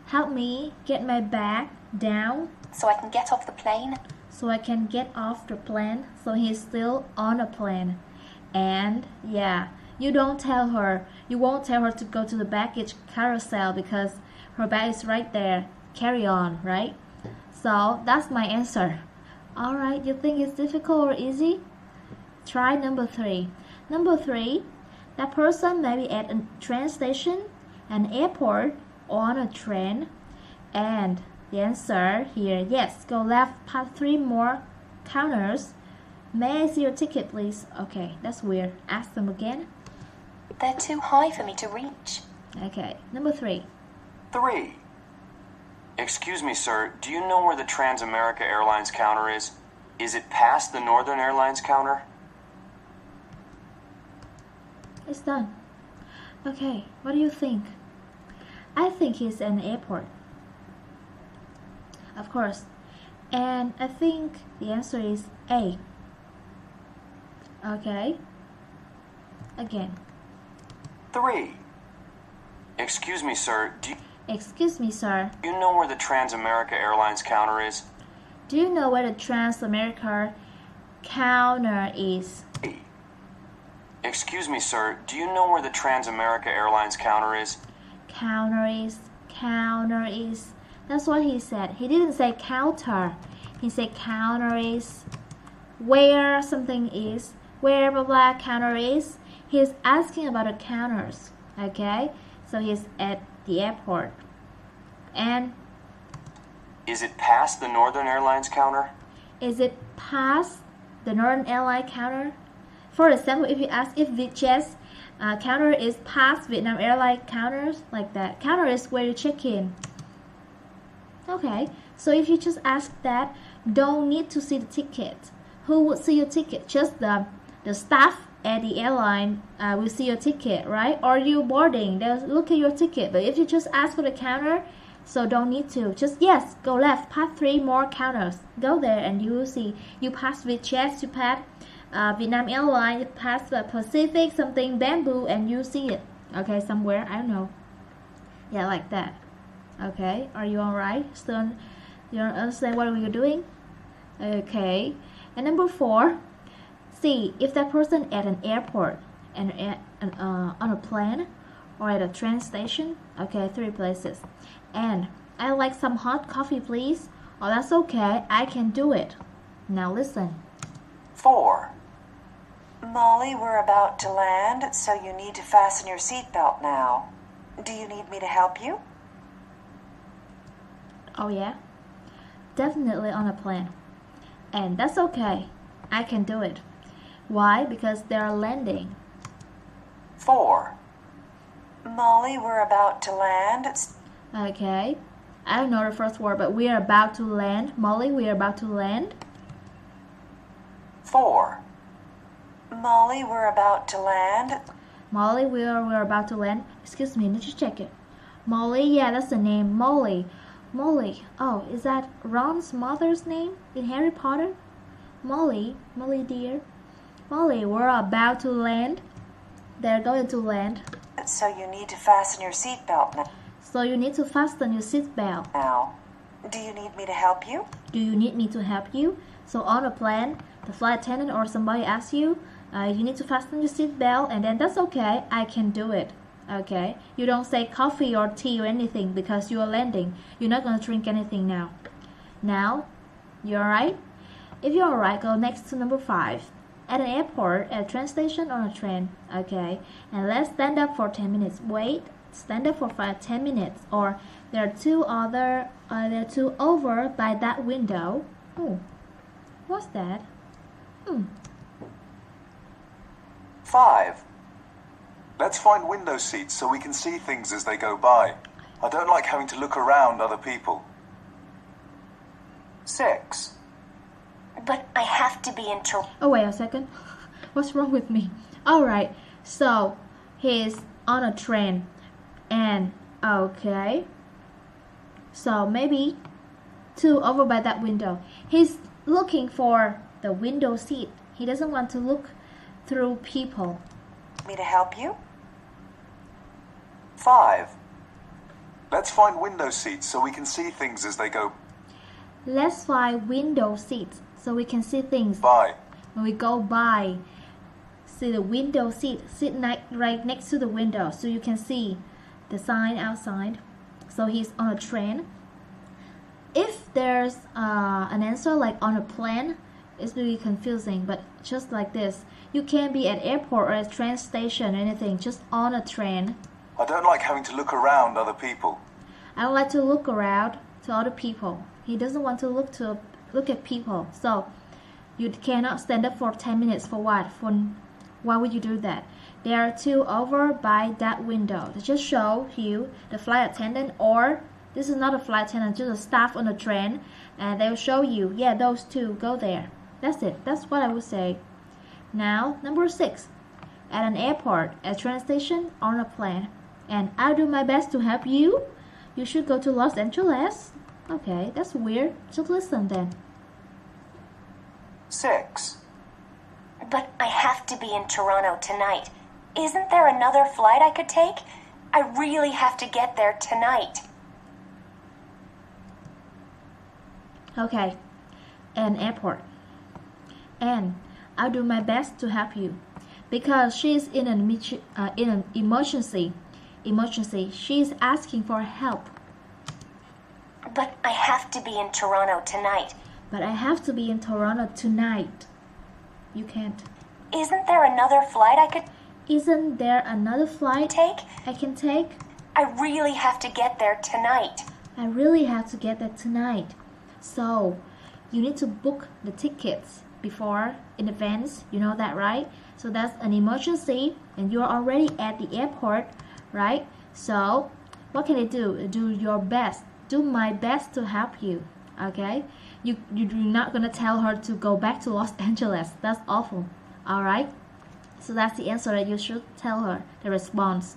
help me get my bag down? So I can get off the plane? So I can get off the plane. So he's still on a plane. And, yeah, you won't tell her to go to the baggage carousel because her bag is right there. Carry on, right? So that's my answer. Alright, you think it's difficult or easy? Try number 3. Number 3, that person may be at a train station, an airport, or on a train. And the answer here, yes, go left past 3 more counters. May I see your ticket, please? Okay, that's weird. Ask them again. They're too high for me to reach. Okay, number 3. 3. Excuse me, sir, do you know where the Trans-America Airlines counter is? Is it past the Northern Airlines counter? It's done. Okay, what do you think? I think it's an airport. Of course. And I think the answer is A. Okay. Again. 3. Excuse me, sir, do you know where the Trans-America Airlines counter is? Do you know where the Trans-America counter is? Excuse me, sir, do you know where the Trans-America Airlines counter is? Counter is. That's what he said. He didn't say counter. He said counter is. Where something is. Where blah blah counter is. He's asking about the counters. Okay? So he's at the airport. And is it past the Northern Airlines counter? Is it past the Northern Airlines counter? For example, if you ask if VJet's counter is past Vietnam Airlines counters, like that. Counter is where you check in. Okay, so if you just ask that, don't need to see the ticket. Who would see your ticket? Just the staff at the airline will see your ticket, right? Or you boarding, they'll look at your ticket. But if you just ask for the counter, so don't need to. Just, yes, go left, past 3 more counters. Go there and you will see. You pass VJet, you pass Vietnam Airlines, you pass the Pacific, something bamboo, and you see it. Okay, somewhere, I don't know. Yeah, like that. Okay, are you alright? Still, you don't understand what we're doing? Okay, and number 4, see if that person at an airport and on a plane or at a train station. Okay, 3 places. And I'd like some hot coffee, please. Oh, that's okay. I can do it. Now listen. 4. Molly, we're about to land, so you need to fasten your seatbelt now. Do you need me to help you? Oh yeah? Definitely on a plane. And that's okay. I can do it. Why? Because they're landing. 4. Molly, we're about to land. Okay. I don't know the first word, but we are about to land. Molly, we are about to land. 4. Molly, we're about to land. Molly, we're about to land. Excuse me, did you check it? Molly, yeah, that's the name. Molly. Molly. Oh, is that Ron's mother's name in Harry Potter? Molly. Molly, dear. Molly, we're about to land. They're going to land. So you need to fasten your seatbelt now. So you need to fasten your seatbelt. Now, do you need me to help you? Do you need me to help you? So on a plane, the flight attendant or somebody asks you, you need to fasten your seatbelt, and then that's okay. I can do it. Okay? You don't say coffee or tea or anything because you are landing. You're not going to drink anything now. Now, you alright? If you're alright, go next to number 5. At an airport, at a train station, or a train. Okay? And let's stand up for 10 minutes. Wait. Stand up for 10 minutes. Or there are two over by that window. Oh, what's that? 5. Let's find window seats so we can see things as they go by. I don't like having to look around other people. 6. But I have to be in Toronto. Oh, wait a second. What's wrong with me? Alright, so he's on a train. And, okay. So maybe 2 over by that window. He's looking for the window seat. He doesn't want to look through people. Me to help you? 5. Let's find window seats so we can see things as they go Let's find window seats so we can see things by. When we go by, see the window seat, sit right next to the window so you can see the sign outside. So he's on a train. If there's an answer like on a plane, it's really confusing, but just like this, you can be at airport or at train station or anything, just on a train. I don't like having to look around other people. I don't like to look around to other people. He doesn't want to look at people. So you cannot stand up for 10 minutes for what? Why would you do that? There are 2 over by that window. They just show you the flight attendant, or this is not a flight attendant, just a staff on the train, and they'll show you, yeah, those 2 go there. That's it. That's what I would say. Now, number 6. At an airport, a train station, on a plane. And I'll do my best to help you. You should go to Los Angeles. Okay, that's weird. Just listen then. 6. But I have to be in Toronto tonight. Isn't there another flight I could take? I really have to get there tonight. Okay, an airport. And I'll do my best to help you. Because she's in an emergency. She's asking for help. But I have to be in Toronto tonight. But I have to be in Toronto tonight. You can't. Isn't there another flight I could... Isn't there another flight take? I can take? I really have to get there tonight. I really have to get there tonight. So, you need to book the tickets before, in advance. You know that, right? So that's an emergency, and you're already at the airport, right? So, what can I do? Do your best. Do my best to help you. Okay? You're not gonna tell her to go back to Los Angeles. That's awful. Alright? So that's the answer that you should tell her, the response.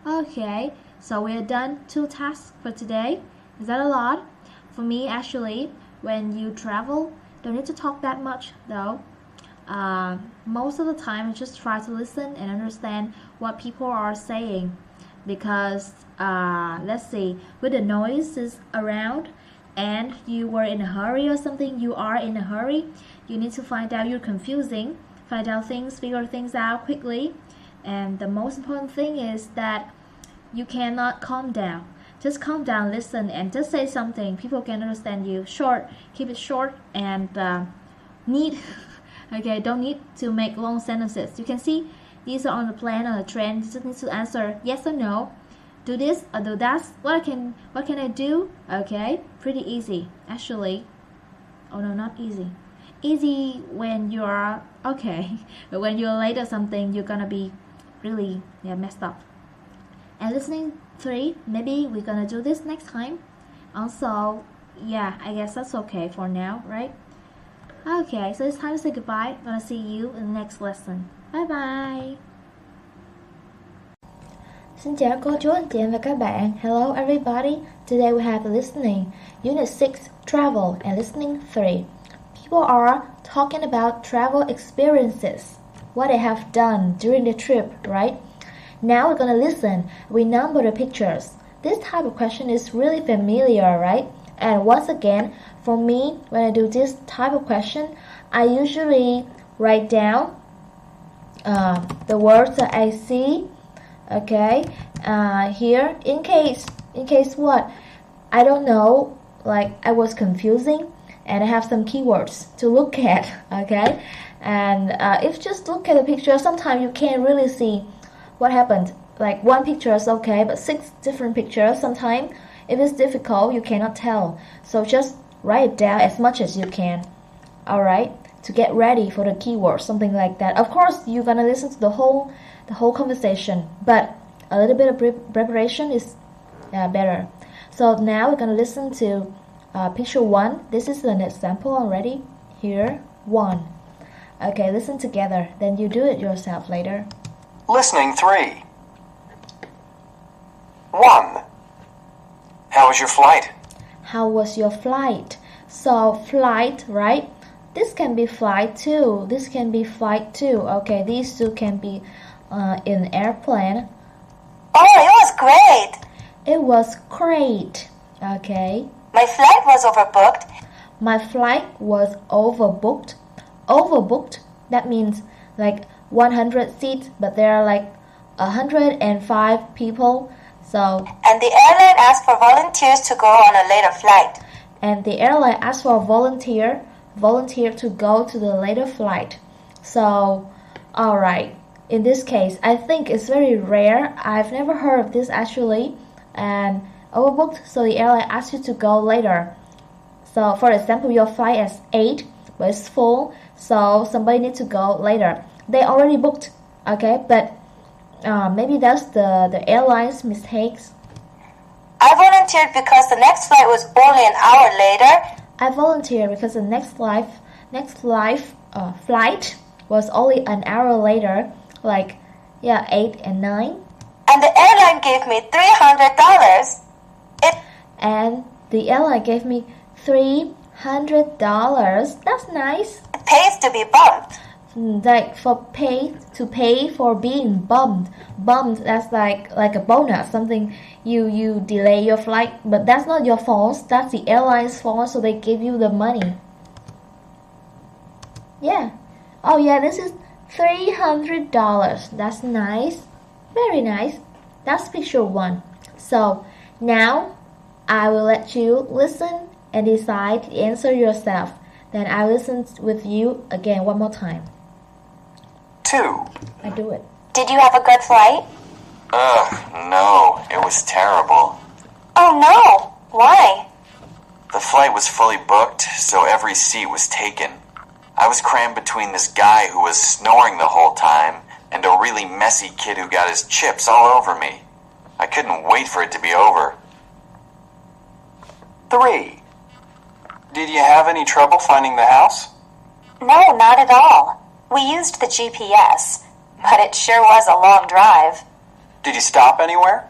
Okay, so we are done 2 tasks for today. Is that a lot? For me, actually, when you travel, don't need to talk that much though. Most of the time, I just try to listen and understand what people are saying. Because, let's see, with the noises around, and you were in a hurry or something, you are in a hurry, you need to find out, you're confusing, find out things, figure things out quickly. And the most important thing is that you cannot calm down. Just calm down, listen, and just say something. People can understand you. Short, keep it short and neat. Okay, don't need to make long sentences. You can see these are on the plan, on the trend. You just need to answer yes or no. Do this or do that. What can I do? Okay, pretty easy. Actually, oh no, not easy. Easy when you're okay, but when you're late or something, you're gonna be really messed up. And listening 3, maybe we're gonna do this next time. Also, I guess that's okay for now, right? Okay, so it's time to say goodbye. I'm gonna see you in the next lesson. Bye bye. Xin chào cô chú anh chị em và các bạn. Hello everybody. Today we have listening. Unit 6, Travel and Listening 3. People are talking about travel experiences. What they have done during the trip, right? Now we're gonna listen. We number the pictures. This type of question is really familiar, right? And once again, for me, when I do this type of question, I usually write down the words that I see. Okay, here in case what? I don't know, like I was confusing and I have some keywords to look at, okay? And if just look at the picture, sometimes you can't really see what happened. Like one picture is okay, but 6 different pictures, sometimes if it's difficult, you cannot tell. So just write it down as much as you can, alright? To get ready for the keywords, something like that. Of course, you're gonna listen to the whole conversation, but a little bit of preparation is better. So now we're gonna listen to picture 1. This is an example already. Here, 1. Okay, listen together. Then you do it yourself later. Listening 3. 1. How was your flight? How was your flight? So flight, right? This can be flight too. This can be flight too. Okay, these two can be in airplane. Oh, it was great. It was great. Okay. My flight was overbooked. My flight was overbooked. Overbooked, that means like 100 seats, but there are like 105 people. So. And the airline asked for volunteers to go on a later flight. And the airline asked for a volunteer to go to the later flight. So, alright. In this case, I think it's very rare. I've never heard of this actually. And overbooked, so the airline asks you to go later. So, for example, your flight is 8, but it's full, so somebody needs to go later. They already booked, okay? But maybe that's the airline's mistakes. I volunteered because the next flight was only an hour later. I volunteered because the next flight was only an hour later, like 8 and 9. And the airline gave me $300. And the airline gave me $300. That's nice. It pays to be bumped. Like to pay for being bumped. Bumped, that's like a bonus, something you delay your flight, but that's not your fault. That's the airline's fault, so they give you the money. Yeah. Oh yeah, this is $300. That's nice. Very nice. That's picture 1. So now I will let you listen and decide the answer yourself. Then I listen with you again one more time. 2. I do it. Did you have a good flight? No, it was terrible. Oh no, why? The flight was fully booked, so every seat was taken. I was crammed between this guy who was snoring the whole time and a really messy kid who got his chips all over me. I couldn't wait for it to be over. 3. Did you have any trouble finding the house? No, not at all. We used the GPS, but it sure was a long drive. Did you stop anywhere?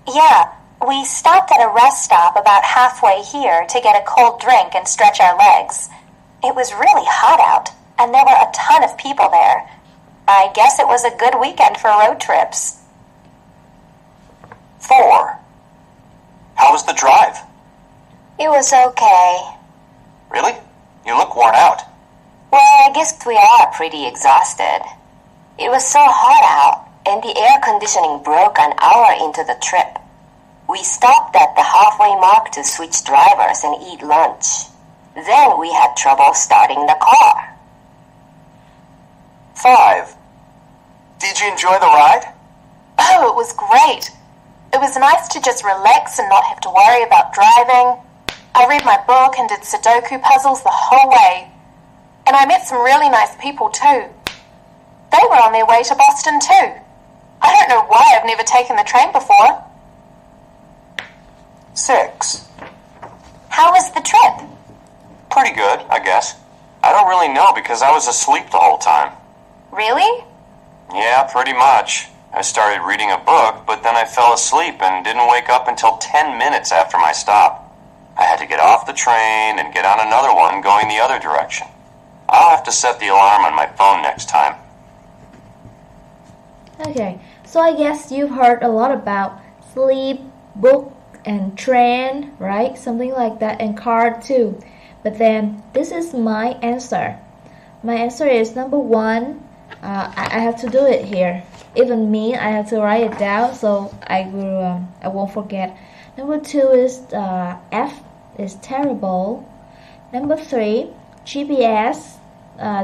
Yeah, we stopped at a rest stop about halfway here to get a cold drink and stretch our legs. It was really hot out, and there were a ton of people there. I guess it was a good weekend for road trips. 4. How was the drive? It was okay. Really? You look worn out. Well, I guess we are pretty exhausted. It was so hot out, and the air conditioning broke an hour into the trip. We stopped at the halfway mark to switch drivers and eat lunch. Then we had trouble starting the car. 5. Did you enjoy the ride? Oh, it was great. It was nice to just relax and not have to worry about driving. I read my book and did Sudoku puzzles the whole way. And I met some really nice people too. They were on their way to Boston too. I don't know why I've never taken the train before. 6. How was the trip? Pretty good, I guess. I don't really know because I was asleep the whole time. Really? Yeah, pretty much. I started reading a book, but then I fell asleep and didn't wake up until 10 minutes after my stop. I had to get off the train and get on another one going the other direction. I'll have to set the alarm on my phone next time. Okay, so I guess you've heard a lot about sleep, book, and train, right? Something like that, and car too. But then this is my answer. My answer is number 1. I have to do it here. Even me, I have to write it down so I won't forget. Number 2 is F is terrible. Number 3, GPS.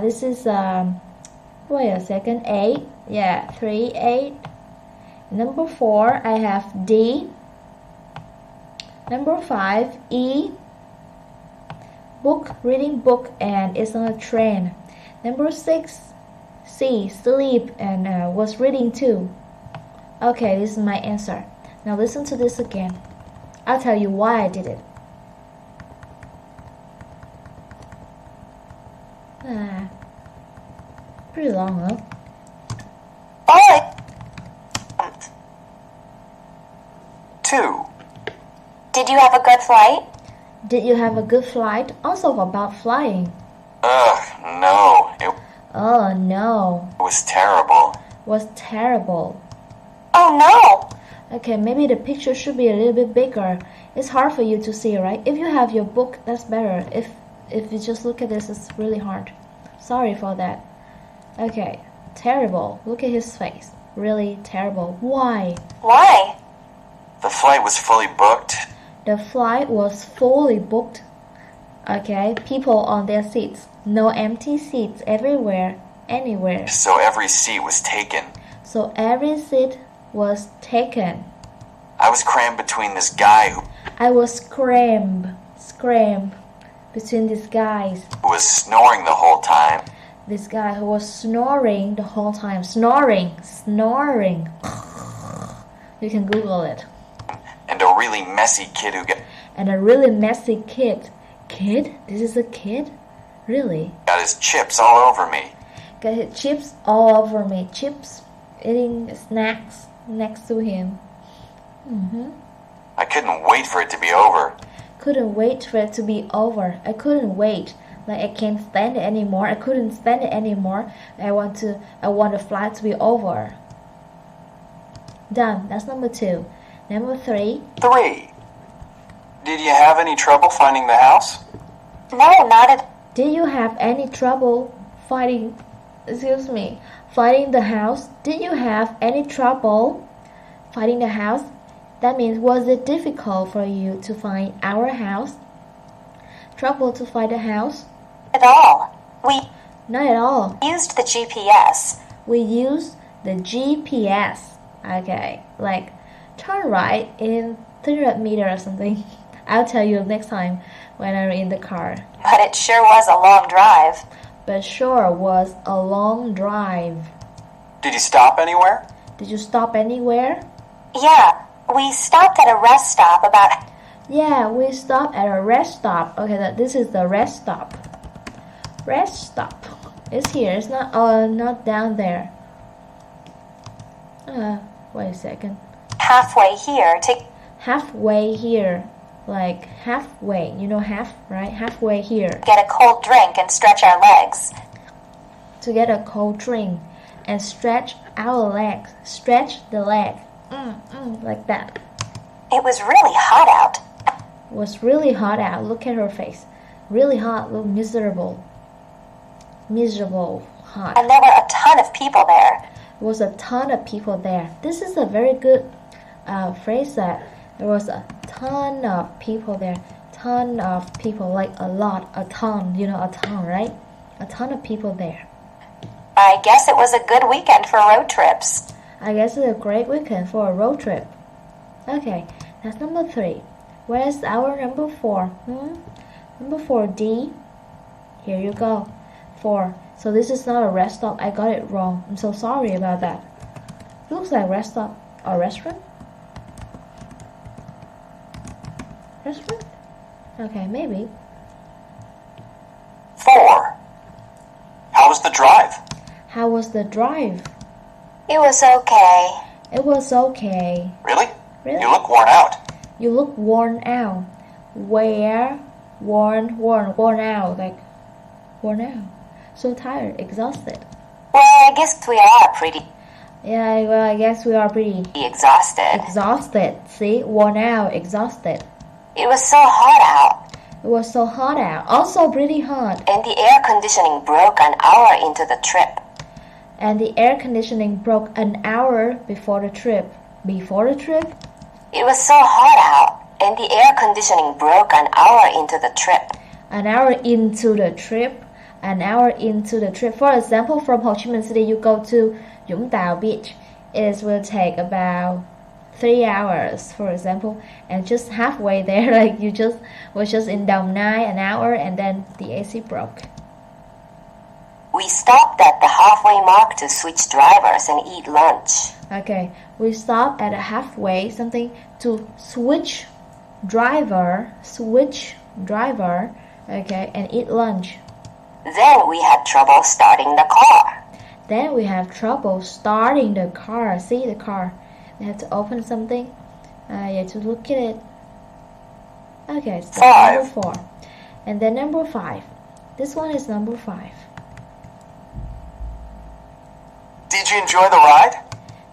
This is wait a second, 8. Yeah, 3, 8. Number 4, I have D. Number 5, E. Book, reading book, and it's on a train. Number 6, C, sleep, and was reading too. Okay, this is my answer. Now listen to this again. I'll tell you why I did it. Pretty long, huh? Oh. 2. Did you have a good flight? Did you have a good flight? Also about flying. No. Oh no. It was terrible. Was terrible. Oh no. Okay, maybe the picture should be a little bit bigger. It's hard for you to see, right? If you have your book, that's better. If you just look at this, it's really hard. Sorry for that. Okay, terrible. Look at his face. Really terrible. Why? Why? The flight was fully booked. The flight was fully booked. Okay, people on their seats. No empty seats everywhere, anywhere. So every seat was taken. So every seat was taken. I was crammed between this guy who was crammed between these guys. was snoring the whole time. This guy who was snoring the whole time. Snoring. You can Google it. And a really messy kid And a really messy kid. Kid? This is a kid? Really? got his chips all over me. Got his chips all over me. Chips, eating snacks next to him. I couldn't wait for it to be over. Couldn't wait for it to be over. I couldn't wait. Like I can't stand it anymore. I couldn't stand it anymore. I want the flight to be over. Done. That's number 2. Number 3. 3. Did you have any trouble finding the house? No, not at all. Did you have any trouble finding the house? Did you have any trouble finding the house? That means, was it difficult for you to find our house? Trouble to find the house? At all. Not at all. Used the GPS. We used the GPS. Okay, like turn right in 300 meters or something. I'll tell you next time when I'm in the car. But it sure was a long drive. Did you stop anywhere? Did you stop anywhere? Yeah, we stopped at a rest stop about... Yeah, we stopped at a rest stop. Okay, this is the rest stop. Rest stop. It's here. It's not down there. Wait a second. Halfway here to... Halfway here. Like halfway. You know half, right? Halfway here. Get a cold drink and stretch our legs. To get a cold drink and stretch our legs. Stretch the leg. Like that. It was really hot out. It was really hot out. Look at her face. Really hot. Look miserable. Miserable. Hot. And there were a ton of people there. was a ton of people there. This is a very good phrase that there was a ton of people there. Ton of people, like a lot, a ton, a ton, right? A ton of people there. I guess it was a good weekend for road trips. I guess it's a great weekend for a road trip. Okay, that's number 3. Where's our number 4? Number 4, D. Here you go. 4. So this is not a rest stop. I got it wrong. I'm so sorry about that. It looks like rest stop or restaurant. Restaurant? Okay, maybe. 4. How was the drive? How was the drive? It was okay. It was okay. Really? Really? You look worn out. You look worn out. Where? Worn out. Like, worn out. So tired, exhausted. Well, I guess we are pretty... Yeah, well, I guess we are pretty... exhausted. Exhausted. See? Worn out, exhausted. It was so hot out. It was so hot out. Also pretty hot. And the air conditioning broke an hour into the trip. And the air conditioning broke an hour before the trip. Before the trip? It was so hot out. And the air conditioning broke an hour into the trip. An hour into the trip. An hour into the trip. For example, from Ho Chi Minh City, you go to Vũng Beach. It will take about 3 hours, for example, and just halfway there, like you was just in Đồng Nai an hour, and then the AC broke. We stopped at the halfway mark to switch drivers and eat lunch. Okay, we stopped at a halfway something to switch driver, okay, and eat lunch. Then we had trouble starting the car. Then we have trouble starting the car. See the car. We have to open something. You have to look at it. Okay, so number 4. And then number 5. This one is number 5. Did you enjoy the ride?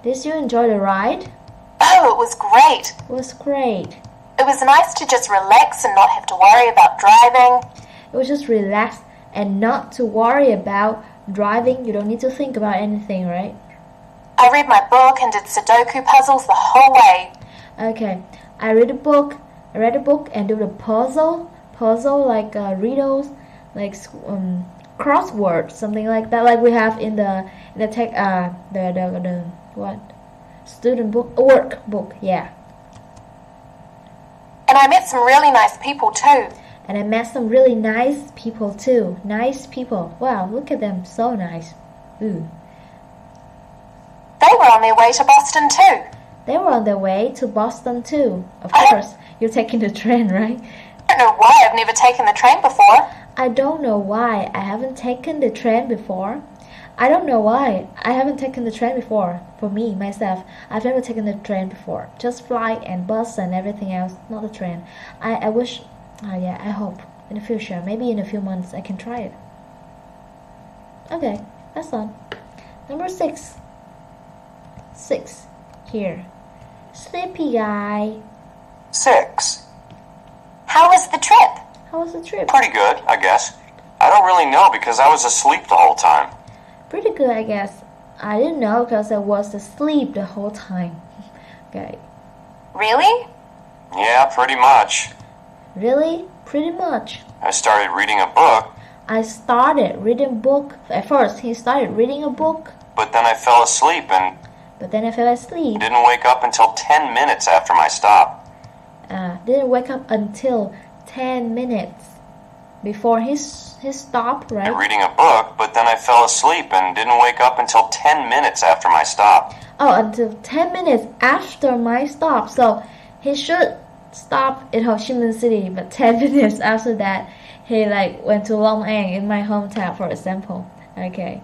Did you enjoy the ride? Oh, it was great. It was great. It was nice to just relax and not have to worry about driving. It was just relax and not to worry about driving. You don't need to think about anything, right? I read my book and did Sudoku puzzles the whole way. Okay, I read a book and do the puzzle like riddles, like crosswords, something like that, like we have in the tech the what student book workbook, yeah. And I met some really nice people too. And I met some really nice people too. Nice people. Wow, look at them, so nice. Ooh. They were on their way to Boston too. They were on their way to Boston too. Of course, you're taking the train, right? I don't know why I've never taken the train before. I don't know why I haven't taken the train before. I don't know why I haven't taken the train before. For me, myself, I've never taken the train before. Just flight and bus and everything else, not the train. I wish, I hope in the future, maybe in a few months, I can try it. Okay, that's all. Number 6. 6. Here. Sleepy guy. 6. How was the trip? How was the trip? Pretty good, I guess. I don't really know because I was asleep the whole time. Pretty good, I guess. I didn't know because I was asleep the whole time. Okay. Really? Yeah, pretty much. Really? Pretty much. I started reading a book. I started reading a book. At first, he started reading a book. But then I fell asleep and... But then I fell asleep. Didn't wake up until 10 minutes after my stop. Didn't wake up until 10 minutes before his stop, right? Reading a book, but then I fell asleep and didn't wake up until 10 minutes after my stop. Oh, until 10 minutes after my stop. So he should stop in Ho Chi Minh City, but 10 minutes after that, he went to Long An in my hometown, for example. Okay.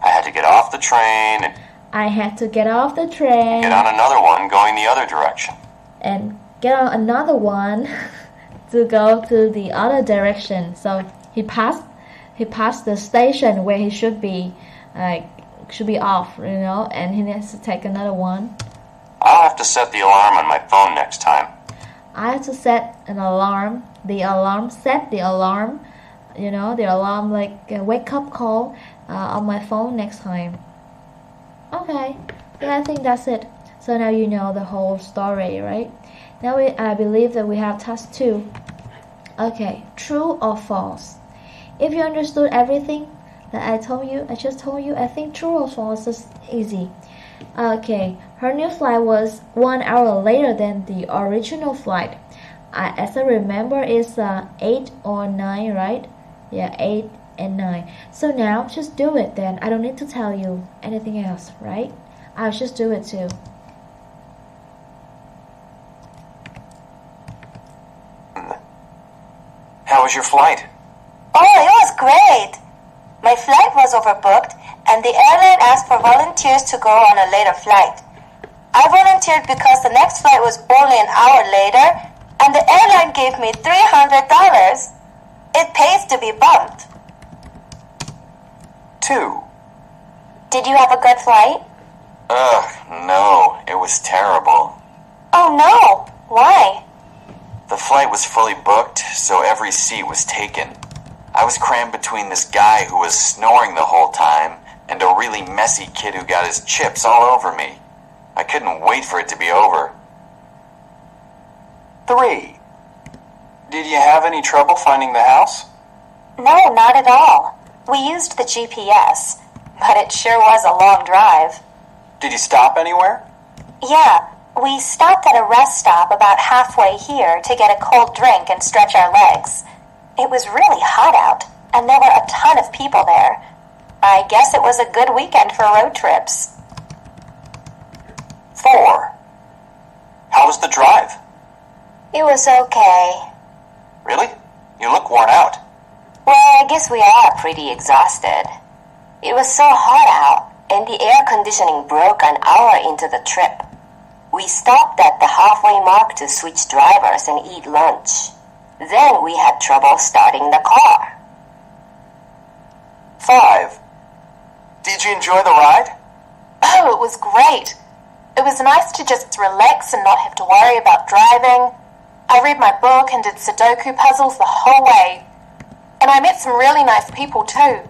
I had to get off the train and I had to get off the train. Get on another one going the other direction. And get on another one to go to the other direction. So he passed the station where he should be off, and he needs to take another one. I'll have to set the alarm on my phone next time. I have to set an alarm. Set the alarm, the alarm like a wake up call on my phone next time. Okay, yeah, I think that's it. So now you know the whole story, right? Now I believe that we have task 2. Okay, true or false? If you understood everything that I just told you, I think true or false is easy. Okay, her new flight was 1 hour later than the original flight. As I remember, it's 8 or 9, right? Yeah, 8 and 9. So now just do it then. I don't need to tell you anything else, right? I'll just do it too. How was your flight? Oh, it was great. My flight was overbooked, and the airline asked for volunteers to go on a later flight. I volunteered because the next flight was only an hour later, and the airline gave me $300. It pays to be bumped. 2. Did you have a good flight? Ugh, no, it was terrible. Oh no, why? The flight was fully booked, so every seat was taken. I was crammed between this guy who was snoring the whole time and a really messy kid who got his chips all over me. I couldn't wait for it to be over. 3. Did you have any trouble finding the house? No, not at all. We used the GPS, but it sure was a long drive. Did you stop anywhere? Yeah, we stopped at a rest stop about halfway here to get a cold drink and stretch our legs. It was really hot out, and there were a ton of people there. I guess it was a good weekend for road trips. 4. How was the drive? It was okay. Really? You look worn out. Well, I guess we are pretty exhausted. It was so hot out, and the air conditioning broke an hour into the trip. We stopped at the halfway mark to switch drivers and eat lunch. Then we had trouble starting the car. 5. Did you enjoy the ride? Oh, it was great. It was nice to just relax and not have to worry about driving. I read my book and did Sudoku puzzles the whole way. And I met some really nice people too.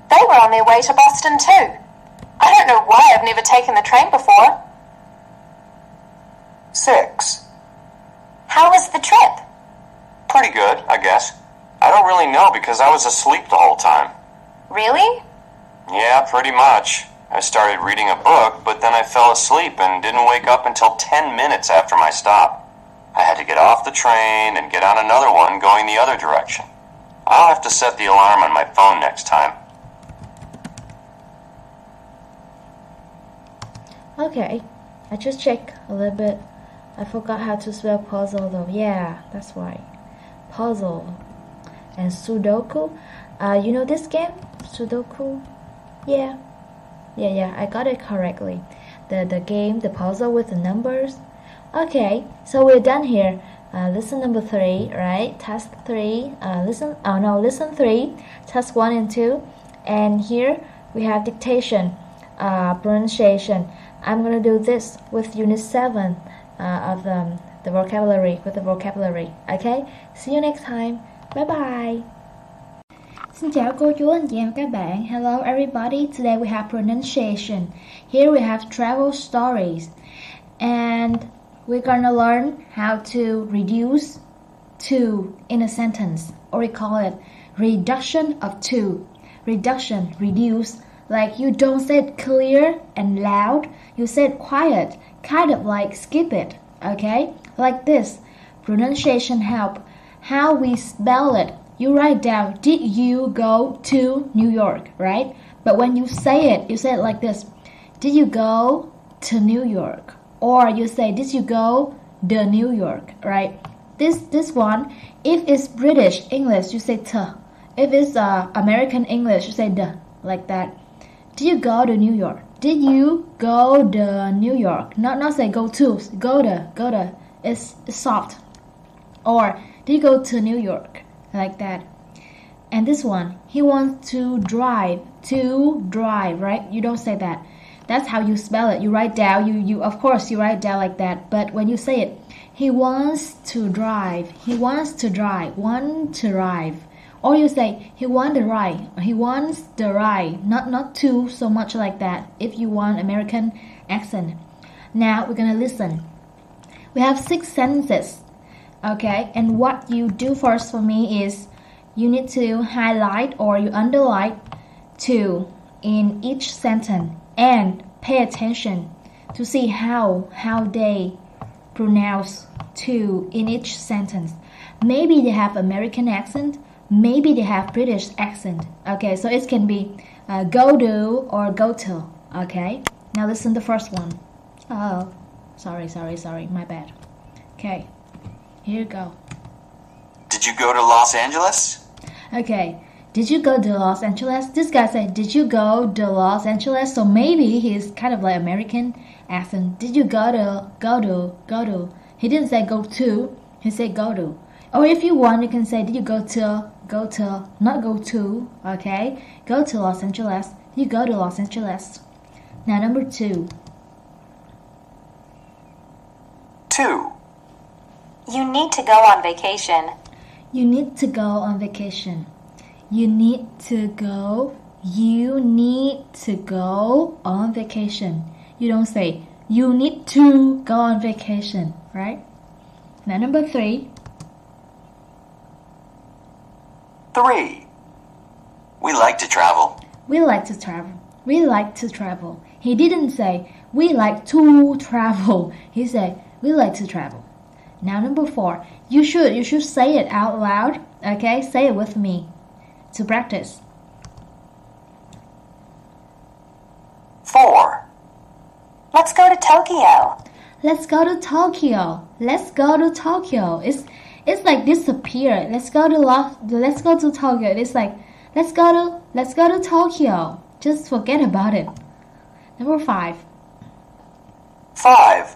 They were on their way to Boston too. I don't know why I've never taken the train before. 6. How was the trip? Pretty good, I guess. I don't really know because I was asleep the whole time. Really? Yeah, pretty much. I started reading a book, but then I fell asleep and didn't wake up until 10 minutes after my stop. I had to get off the train and get on another one going the other direction. I'll have to set the alarm on my phone next time. Okay, I just checked a little bit. I forgot how to spell puzzle though. Yeah, that's right. Puzzle and Sudoku. You know this game? Sudoku? Yeah, I got it correctly. The game, the puzzle with the numbers. Okay, so we're done here. Lesson number 3, right? Task 3. Lesson 3. Task 1 and 2. And here we have dictation, pronunciation. I'm gonna do this with Unit 7 of the vocabulary, with the vocabulary. Okay? See you next time. Bye bye. Xin chào cô chú anh chị em các bạn. Hello everybody. Today we have pronunciation. Here we have travel stories. And we're gonna learn how to reduce to in a sentence, or we call it reduction of to. Reduction, reduce, like you don't say it clear and loud, you say it quiet, kind of like skip it, okay? Like this. Pronunciation help. How we spell it. You write down, did you go to New York, right? But when you say it like this. Did you go to New York? Or you say, did you go to New York, right? This one, if it's British English, you say t. If it's American English, you say the, like that. Did you go to New York? Did you go to New York? Not say go to, go to. It's soft. Or did you go to New York? Like that. And this one, he wants to drive, right? You don't say that. That's how you spell it. You write down, you of course you write down like that. But when you say it, he wants to drive. He wants to drive. Want to drive. Or you say he wants the ride. He wants the ride. Not too so much like that. If you want American accent. Now we're gonna listen. We have 6 sentences. Okay, and what you do first for me is you need to highlight or you underline to in each sentence and pay attention to see how they pronounce to in each sentence. Maybe they have American accent, maybe they have British accent. Okay, so it can be go do or go to. Okay, now listen to the first one. Oh, sorry, my bad. Okay, here you go. Did you go to Los Angeles? Okay, did you go to Los Angeles? This guy said, did you go to Los Angeles? So maybe he's kind of like American accent. Did you go to? He didn't say go to, he said go to. Or if you want, you can say, did you go to, not go to, okay? Go to Los Angeles. Did you go to Los Angeles? Now number 2. 2. You need to go on vacation. You need to go on vacation. You need to go on vacation. You don't say, you need to go on vacation, right? Now number 3. 3. We like to travel. We like to travel. We like to travel. He didn't say, we like to travel. He said, we like to travel. Now number 4. You should say it out loud. Okay, say it with me to practice. 4. Let's go to Tokyo. Let's go to Tokyo. Let's go to Tokyo. It's like disappear. Let's go to Tokyo. It's like let's go to Tokyo. Just forget about it. Number 5. 5.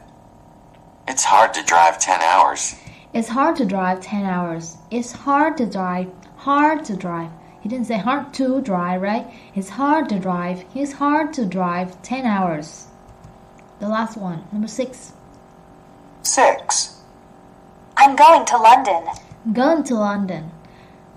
It's hard to drive 10 hours. It's hard to drive 10 hours. It's hard to drive. Hard to drive. He didn't say hard to drive, right? It's hard to drive. It's hard to drive 10 hours. The last one, number 6. 6. I'm going to London. Going to London.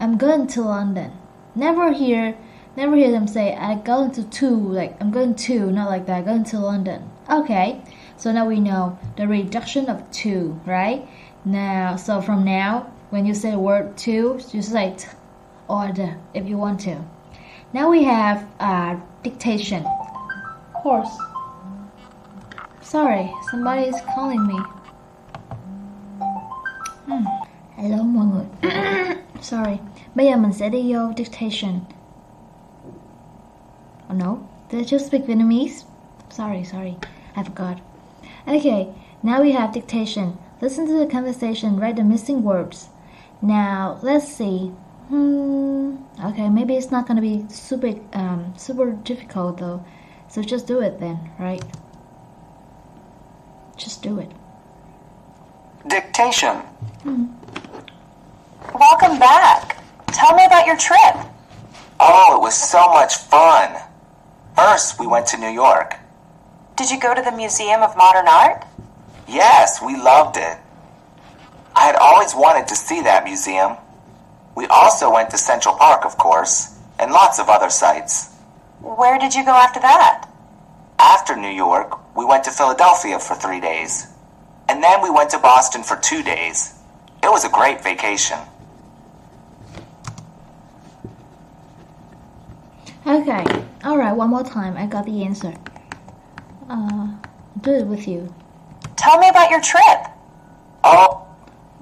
I'm going to London. Never hear them say I'm going to, like I'm going to, not like that. Going to London. Okay, so now we know the reduction of to, right? Now, so from now, when you say the word to, you say t or the if you want to. Now we have dictation. Of course. Sorry, somebody is calling me. Hello mọi người. Sorry. Bây giờ mình sẽ đi vô dictation. Oh no, did I just speak Vietnamese? Sorry, I forgot. Okay, now we have dictation. Listen to the conversation, write the missing words. Now, let's see. Okay, maybe it's not gonna be super difficult though. So just do it then, right? Just do it. Dictation. Welcome back. Tell me about your trip. Oh, it was so much fun. First, we went to New York. Did you go to the Museum of Modern Art? Yes, we loved it. I had always wanted to see that museum. We also went to Central Park, of course, and lots of other sites. Where did you go after that? After New York, we went to Philadelphia for 3 days. And then we went to Boston for 2 days. It was a great vacation. Okay, alright, one more time. I got the answer. Do it with you. Tell me about your trip. Oh.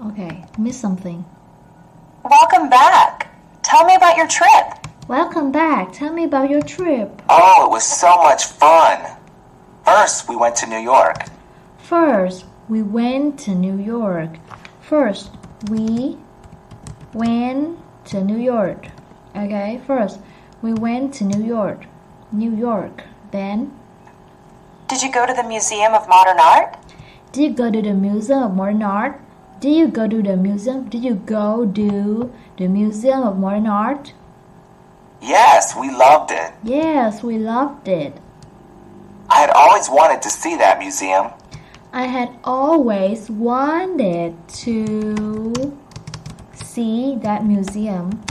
Okay, missed something. Welcome back. Tell me about your trip. Welcome back. Tell me about your trip. Oh, it was so much fun. First, we went to New York. First, we went to New York. First, we went to New York. Okay, first, we went to New York. New York. Then, did you go to the Museum of Modern Art? Did you go to the Museum of Modern Art? Did you go to the museum? Did you go to the Museum of Modern Art? Yes, we loved it. Yes, we loved it. I had always wanted to see that museum. I had always wanted to see that museum.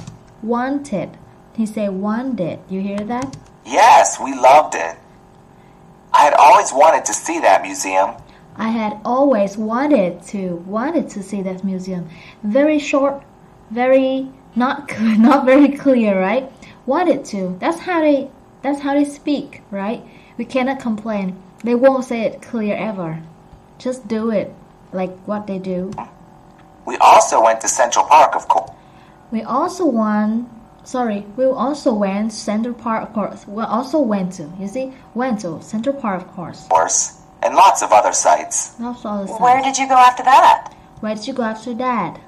wanted. He said wanted. You hear that? Yes, we loved it. I had always wanted to see that museum. I had always wanted to see that museum. Very short, very not very clear, right? Wanted to. That's how they speak, right? We cannot complain. They won't say it clear ever. Just do it like what they do. We also went to Central Park, of course. We also went Central Park, of course. Went to Central Park, of course. And lots of other sites. Where did you go after that? Where did you go after that?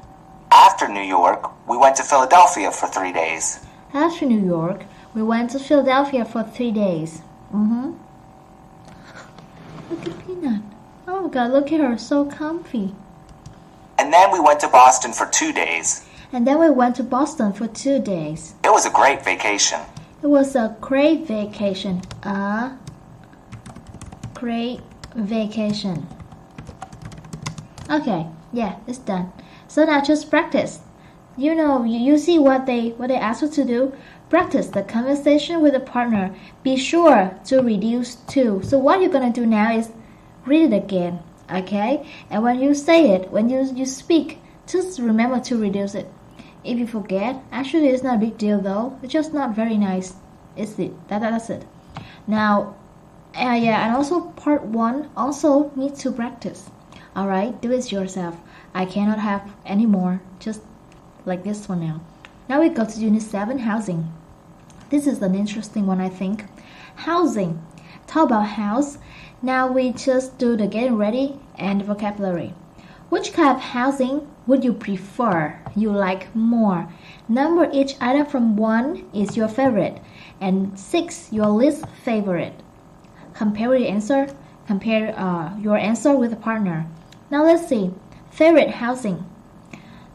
After New York, we went to Philadelphia for 3 days. After New York, we went to Philadelphia for 3 days. Look at Peanut. Oh God, look at her, so comfy. And then we went to Boston for 2 days. And then we went to Boston for 2 days. It was a great vacation. It was a great vacation. Great vacation. Okay, yeah, it's done. So now just practice. You know, you see what they ask you to do. Practice the conversation with a partner. Be sure to reduce to. So what you're gonna do now is read it again, okay? And when you say it, when you speak, just remember to reduce it. If you forget, actually it's not a big deal though. It's just not very nice. It's it. That's it. Now, and also part 1 also needs to practice. Alright, do it yourself. I cannot have any more. Just like this one now. Now we go to Unit 7, housing. This is an interesting one, I think. Housing. Talk about house. Now we just do the getting ready and vocabulary. Which kind of housing would you prefer? You like more? Number each item from 1 is your favorite and 6 your least favorite. Compare your answer. Compare your answer with a partner. Now let's see. Favorite housing.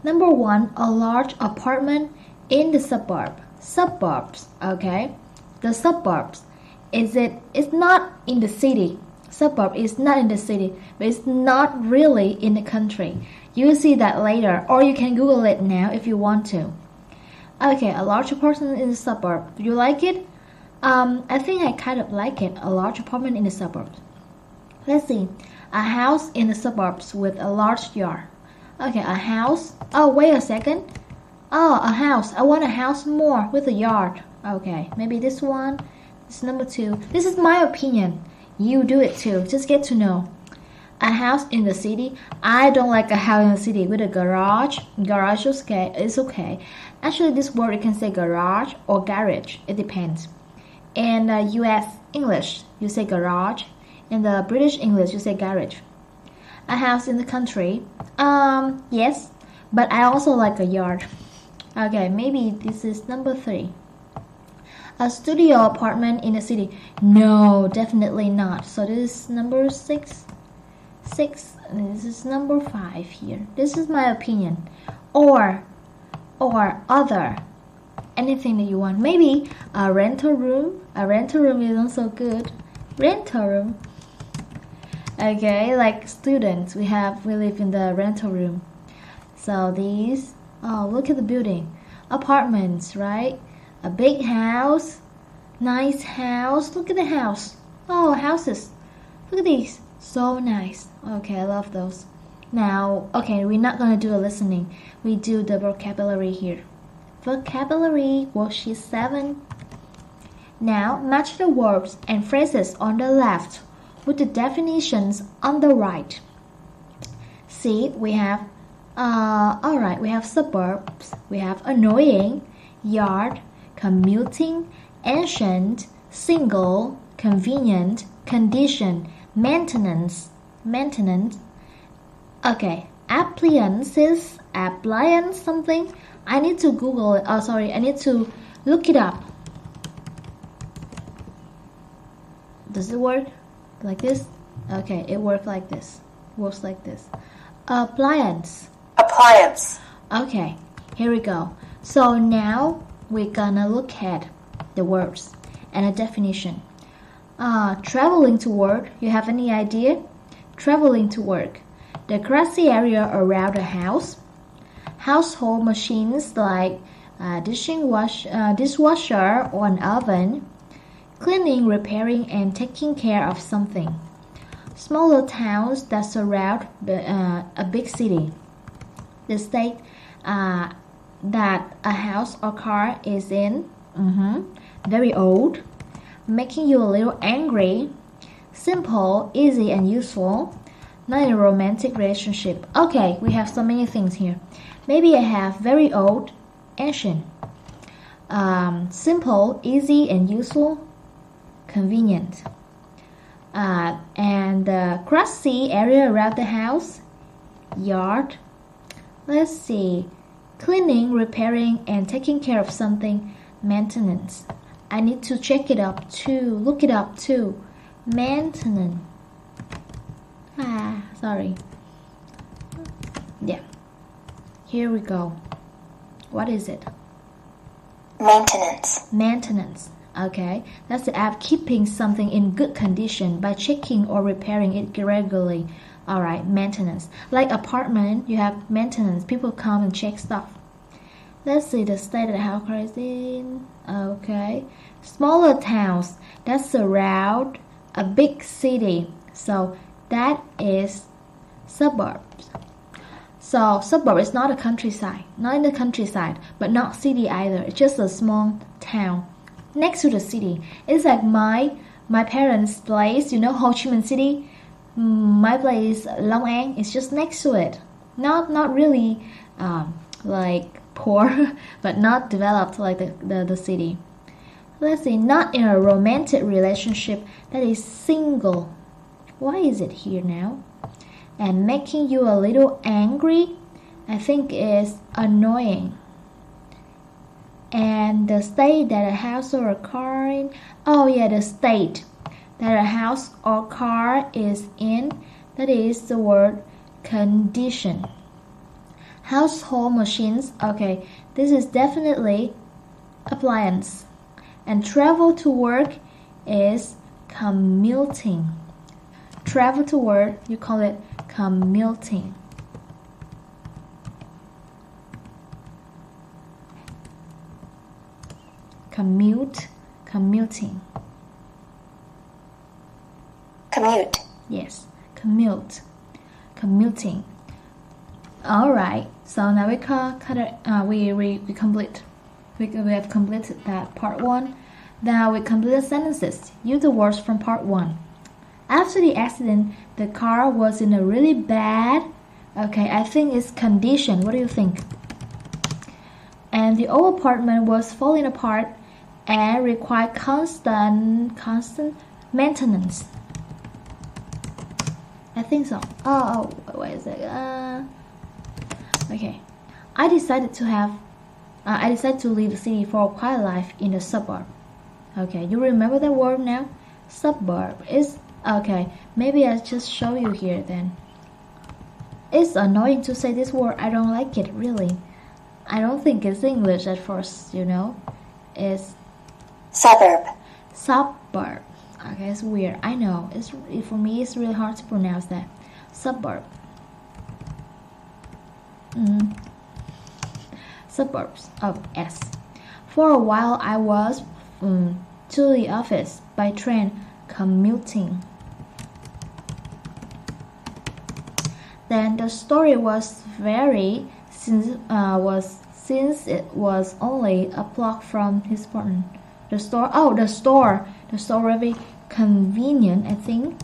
Number 1, a large apartment in the suburbs, okay? The suburbs. It's not in the city. Suburb is not in the city, but it's not really in the country. You'll see that later, or you can Google it now if you want to. Okay, a large apartment in the suburb. Do you like it? I think I kind of like it. A large apartment in the suburbs. Let's see. A house in the suburbs with a large yard. Okay, a house. Oh, wait a second. Oh, a house. I want a house more with a yard. Okay, maybe this one. This is number 2. This is my opinion. You do it too. Just get to know. A house in the city. I don't like a house in the city with a garage. Garage is okay. It's okay. Actually, this word you can say garage or garage. It depends. In U.S. English, you say garage. In the British English, you say garage. A house in the country. Yes, but I also like a yard. Okay, maybe this is number 3. A studio apartment in the city. No, definitely not. So this is number 6. And this is number 5 here. This is my opinion. Or other. Anything that you want. Maybe a rental room. A rental room is also good. Rental room. Okay, like students, we live in the rental room. So these, oh, look at the building. Apartments, right? A big house, nice house. Look at the house. Oh, houses. Look at these. So nice. Okay, I love those. Now, okay, we're not going to do a listening. We do the vocabulary here. Vocabulary, worksheet 7. Now, match the words and phrases on the left with the definitions on the right. See, we have, alright, we have suburbs, we have annoying, yard, commuting, ancient, single, convenient, condition, maintenance. Okay, appliances, appliance something. I need to Google it. Oh, sorry, I need to look it up. Does it work like this? Okay, it works like this. Works like this. Appliance. Okay, here we go. So now we're gonna look at the words and a definition. Traveling to work. You have any idea? Traveling to work. The grassy area around the house. Household machines like dishwasher or an oven, cleaning, repairing, and taking care of something. Smaller towns that surround a big city. The state that a house or car is in. Very old. Making you a little angry. Simple, easy, and useful. Not in a romantic relationship. Okay, we have so many things here. Maybe I have very old, ancient. Simple, easy, and useful. Convenient. And the grassy area around the house. Yard. Let's see. Cleaning, repairing, and taking care of something. Maintenance. I need to check it up too. Look it up too. Maintenance. Sorry. Yeah. Here we go. What is it? Maintenance. Maintenance. Okay. That's the act keeping something in good condition by checking or repairing it regularly. Alright, maintenance. Like apartment, you have maintenance. People come and check stuff. Let's see the state that the house is in. Okay. Smaller towns that surround a big city. So that is suburbs. So suburb is not a countryside. Not in the countryside, but not city either. It's just a small town next to the city. It's like my parents' place, you know, Ho Chi Minh City. My place, Long An, is just next to it. Not really like poor, but not developed like the city. Let's see, not in a romantic relationship, that is single. Why is it here now? And making you a little angry, I think is annoying. And the state that a house or a car in, oh yeah, the state that a house or car is in, that is the word condition. Household machines, okay, this is definitely appliance. And travel to work is commuting. Travel to work, you call it commuting. Commuting. Commute. Yes, commuting. All right. So now we have completed that part 1. Now we complete the sentences. Use the words from part 1. After the accident, the car was in a really bad. Okay, I think it's condition. What do you think? And the old apartment was falling apart and required constant maintenance. I think so. Oh, wait a second. Okay. I decided to leave the city for a quiet life in the suburb. Okay, you remember that word now? Suburb is okay. Maybe I'll just show you here then. It's annoying to say this word. I don't like it really. I don't think it's English at first, you know. It's suburb. Suburb. Okay, it's weird. I know. For me, it's really hard to pronounce that. Suburb. Suburbs of S. For a while, I was to the office by train, commuting. Then the story was very since it was only a block from his apartment. The store very convenient, I think.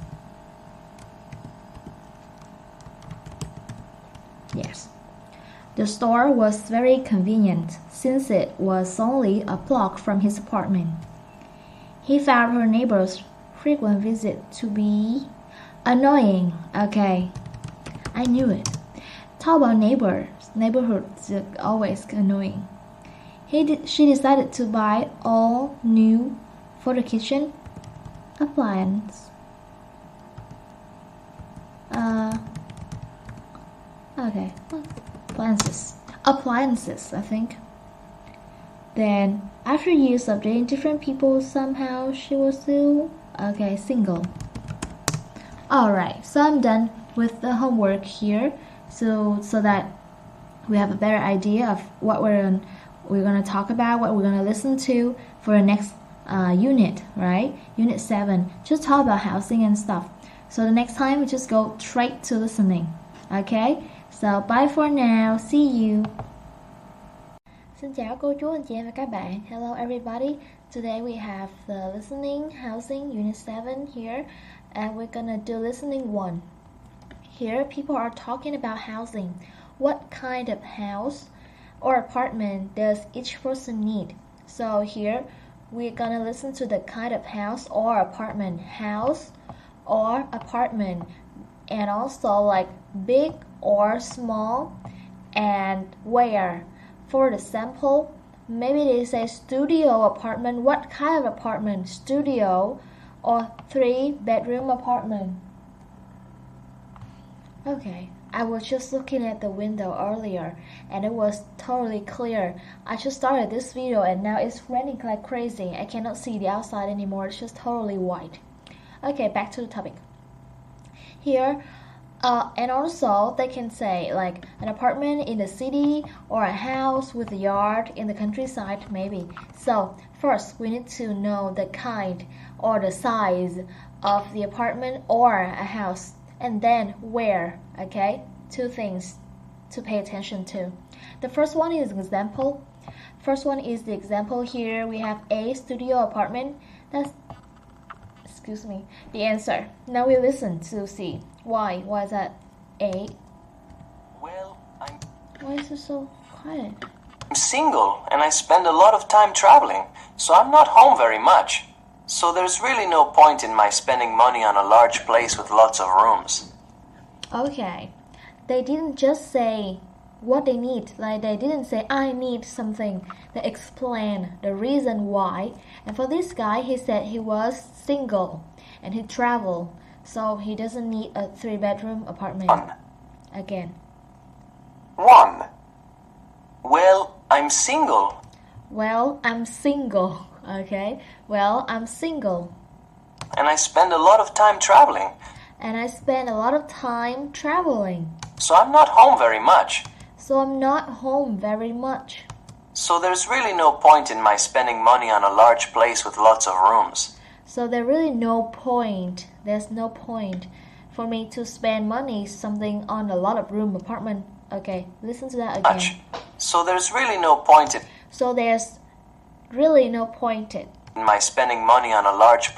Yes. The store was very convenient since it was only a block from his apartment. He found her neighbor's frequent visit to be annoying. Okay, I knew it. Talk about neighborhoods are always annoying. She decided to buy all new for the kitchen appliance. Okay, appliances, I think. Then, after years of dating different people, somehow she was still, single. Alright, so I'm done with the homework here, so that we have a better idea of what we're going to talk about, what we're going to listen to for the next unit, right? Unit 7, just talk about housing and stuff. So the next time we just go straight to listening. Okay, so bye for now, see you. Xin chào cô chú, anh chị em và các bạn. Hello everybody. Today we have the listening, housing, unit 7 here, and we're gonna do listening 1. Here people are talking about housing. What kind of house or apartment does each person need? So here we're gonna listen to the kind of house or apartment. House or apartment, and also like big or small, and where. For the sample, maybe they say studio apartment. What kind of apartment? Studio or 3-bedroom apartment? Okay, I was just looking at the window earlier and it was totally clear. I just started this video and now it's raining like crazy. I cannot see the outside anymore. It's just totally white. Okay, back to the topic. Here, and also they can say like an apartment in the city or a house with a yard in the countryside maybe. So first we need to know the kind or the size of the apartment or a house, and then where. Okay, 2 things to pay attention to. The first one is example. First one is the example. Here we have a studio apartment. That's the answer. Now we listen to see why. Why is that A? Well, Why is it so quiet? I'm single and I spend a lot of time traveling, so I'm not home very much. So there's really no point in my spending money on a large place with lots of rooms. Okay, they didn't just say what they need. Like they didn't say I need something. They explain the reason why. And for this guy, he said he was single and he traveled, so he doesn't need a 3-bedroom apartment. Again. 1. Well, I'm single. Well, I'm single. Okay. Well, I'm single. And I spend a lot of time traveling. And I spend a lot of time traveling. So I'm not home very much. So I'm not home very much. So there's really no point in my spending money on a large place with lots of rooms. So there's really no point. There's no point for me to spend money something on a lot of room apartment. Okay, listen to that again. So there's really no point in... So there's really no point in my spending money on a large...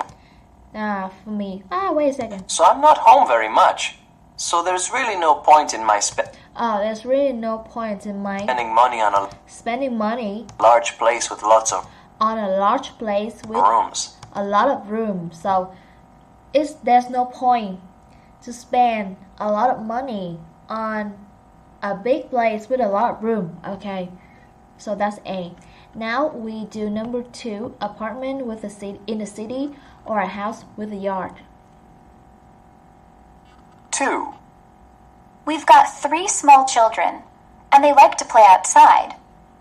for me. Wait a second. So I'm not home very much. So there's really no point in my there's really no point in my spending money large place with lots of rooms. A lot of room. So there's no point to spend a lot of money on a big place with a lot of room. Okay, so that's A. Now we do number 2, apartment with in the city or a house with a yard. 2. We've got 3 small children, and they like to play outside.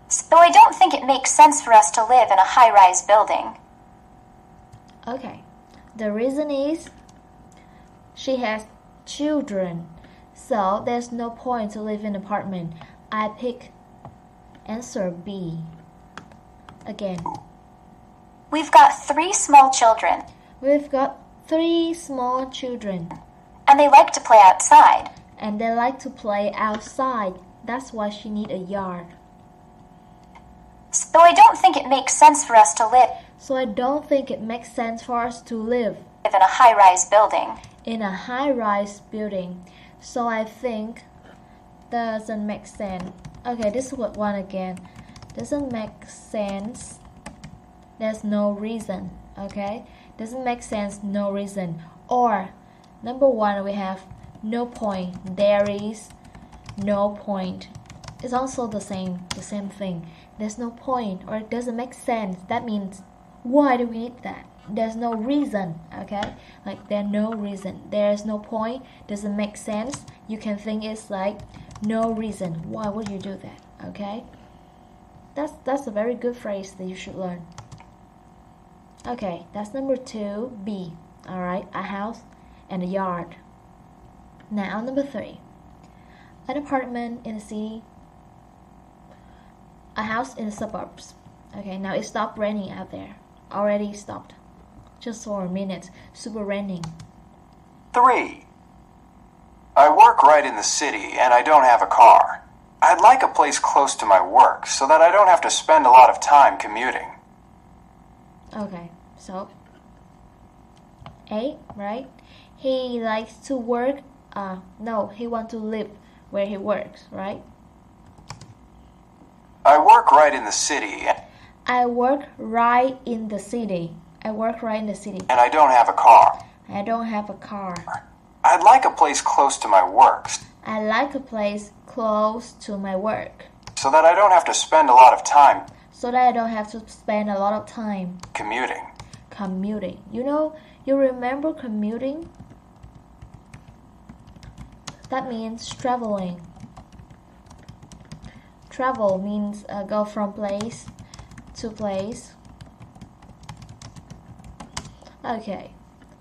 So I don't think it makes sense for us to live in a high-rise building. Okay, the reason is she has children, so there's no point to live in an apartment. I pick answer B. Again. We've got 3 small children. We've got 3 small children. And they like to play outside. And they like to play outside. That's why she need a yard. So I don't think it makes sense for us to live. So I don't think it makes sense for us to live in a high-rise building. In a high-rise building. So I think doesn't make sense. Okay, this is one again. Doesn't make sense. There's no reason. Okay, doesn't make sense. No reason. Or number 1 we have no point. There is no point. It's also the same thing. There's no point, or it doesn't make sense. That means why do we need that? There's no reason. Okay, like there's no reason. There's no point. Doesn't make sense. You can think it's like no reason. Why would you do that? Okay, that's a very good phrase that you should learn. Okay, that's number 2, B. Alright, a house and a yard. Now number 3, an apartment in a city A house in the suburbs. Okay, now it stopped raining out there. Already stopped. Just for a minute. Super raining. 3. I work right in the city and I don't have a car. I'd like a place close to my work so that I don't have to spend a lot of time commuting. Okay, so A, right? He likes to work. No, he wants to live where he works, right? I work right in the city. I work right in the city. I work right in the city. And I don't have a car. I don't have a car. I'd like a place close to my work. I like a place close to my work. So that I don't have to spend a lot of time. So that I don't have to spend a lot of time. Commuting. Commuting. You remember commuting? That means traveling. Travel means go from place to place. Okay.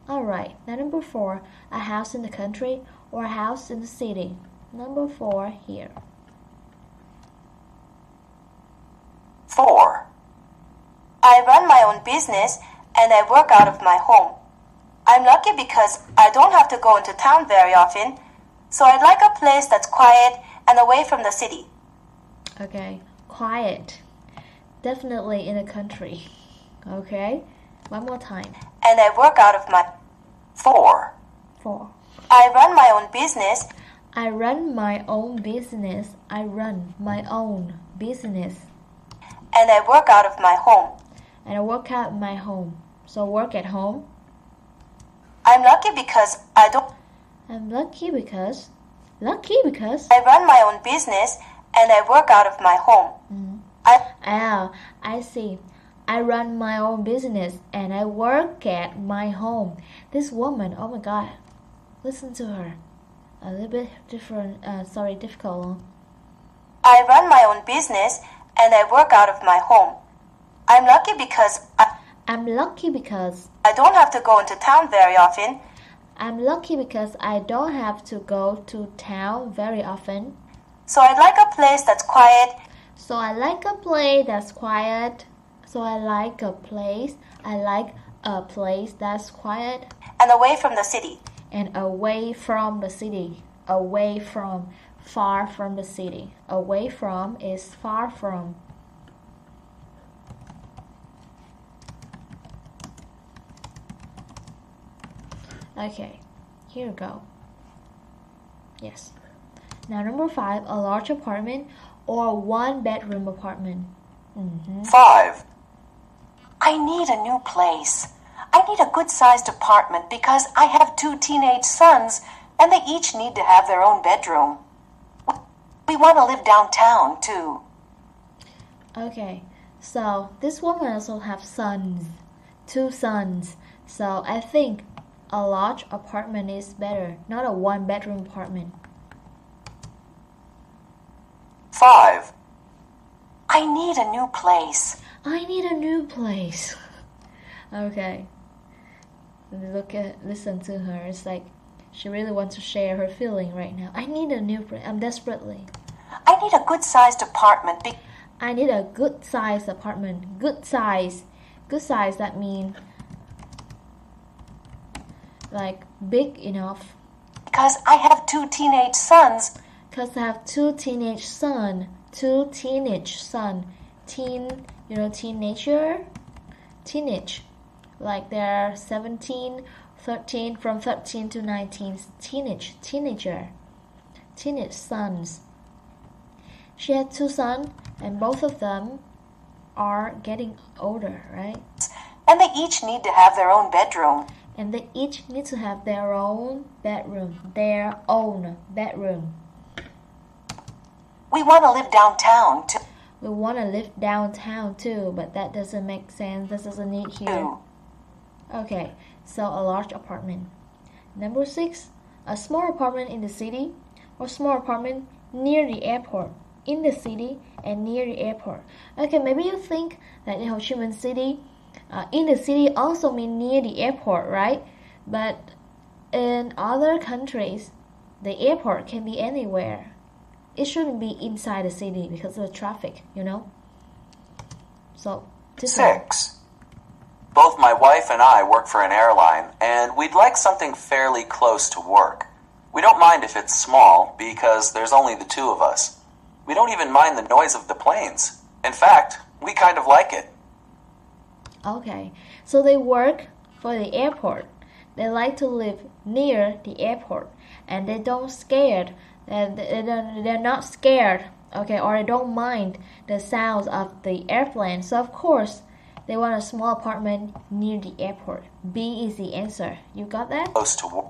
Alright. Now number 4. A house in the country or a house in the city. Number 4 here. 4. I run my own business and I work out of my home. I'm lucky because I don't have to go into town very often, so I'd like a place that's quiet and away from the city. Okay, quiet. Definitely in a country. Okay, one more time. And I work out of my... 4. 4. I run my own business. I run my own business. I run my own business. And I work out of my home. And I work out my home. So work at home. I'm lucky because I don't... I'm lucky because... Lucky because... I run my own business and I work out of my home. I see. I run my own business and I work at my home. This woman, oh my god. Listen to her. A little bit different, difficult. I run my own business and I work out of my home. I'm lucky because I don't have to go into town very often. I'm lucky because I don't have to go to town very often. So I'd like a place that's quiet. So I like a place that's quiet. So I like a place that's quiet. And away from the city. And away from the city. Away from, far from the city. Away from is far from. Okay, here we go. Yes. Now number 5, a large apartment or a 1-bedroom apartment. 5. I need a new place. I need a good-sized apartment because I have 2 teenage sons and they each need to have their own bedroom. We want to live downtown too. Okay, so this woman also have sons. 2 sons. So I think a large apartment is better, not a 1-bedroom apartment. 5. I need a new place. I need a new place. Okay. Listen to her. It's like she really wants to share her feeling right now. I need a new place. I'm desperately. I need a good-sized apartment. I need a good-sized apartment. Good size. Good size, that means like big enough. Because I have 2 teenage sons. Because I have 2 teenage sons. 2 teenage sons. Teen, teenager? Teenage. Like they're 17, 13, from 13 to 19. Teenager. Teenage sons. She had 2 sons, and both of them are getting older, right? And they each need to have their own bedroom. And they each need to have their own bedroom. Their own bedroom. We want to live downtown too. We want to live downtown too, but that doesn't make sense. This doesn't need here. Okay, so a large apartment. Number 6, a small apartment in the city or small apartment near the airport. In the city and near the airport. Okay, maybe you think that in Ho Chi Minh City, in the city also mean near the airport, right? But in other countries, the airport can be anywhere. It shouldn't be inside the city because of the traffic, So, 6. Both my wife and I work for an airline, and we'd like something fairly close to work. We don't mind if it's small, because there's only the two of us. We don't even mind the noise of the planes. In fact, we kind of like it. Okay, so they work for the airport. They like to live near the airport, and they don't scared. They're not scared, okay, or they don't mind the sounds of the airplane. So of course, they want a small apartment near the airport. B is the answer. You got that? Close to work.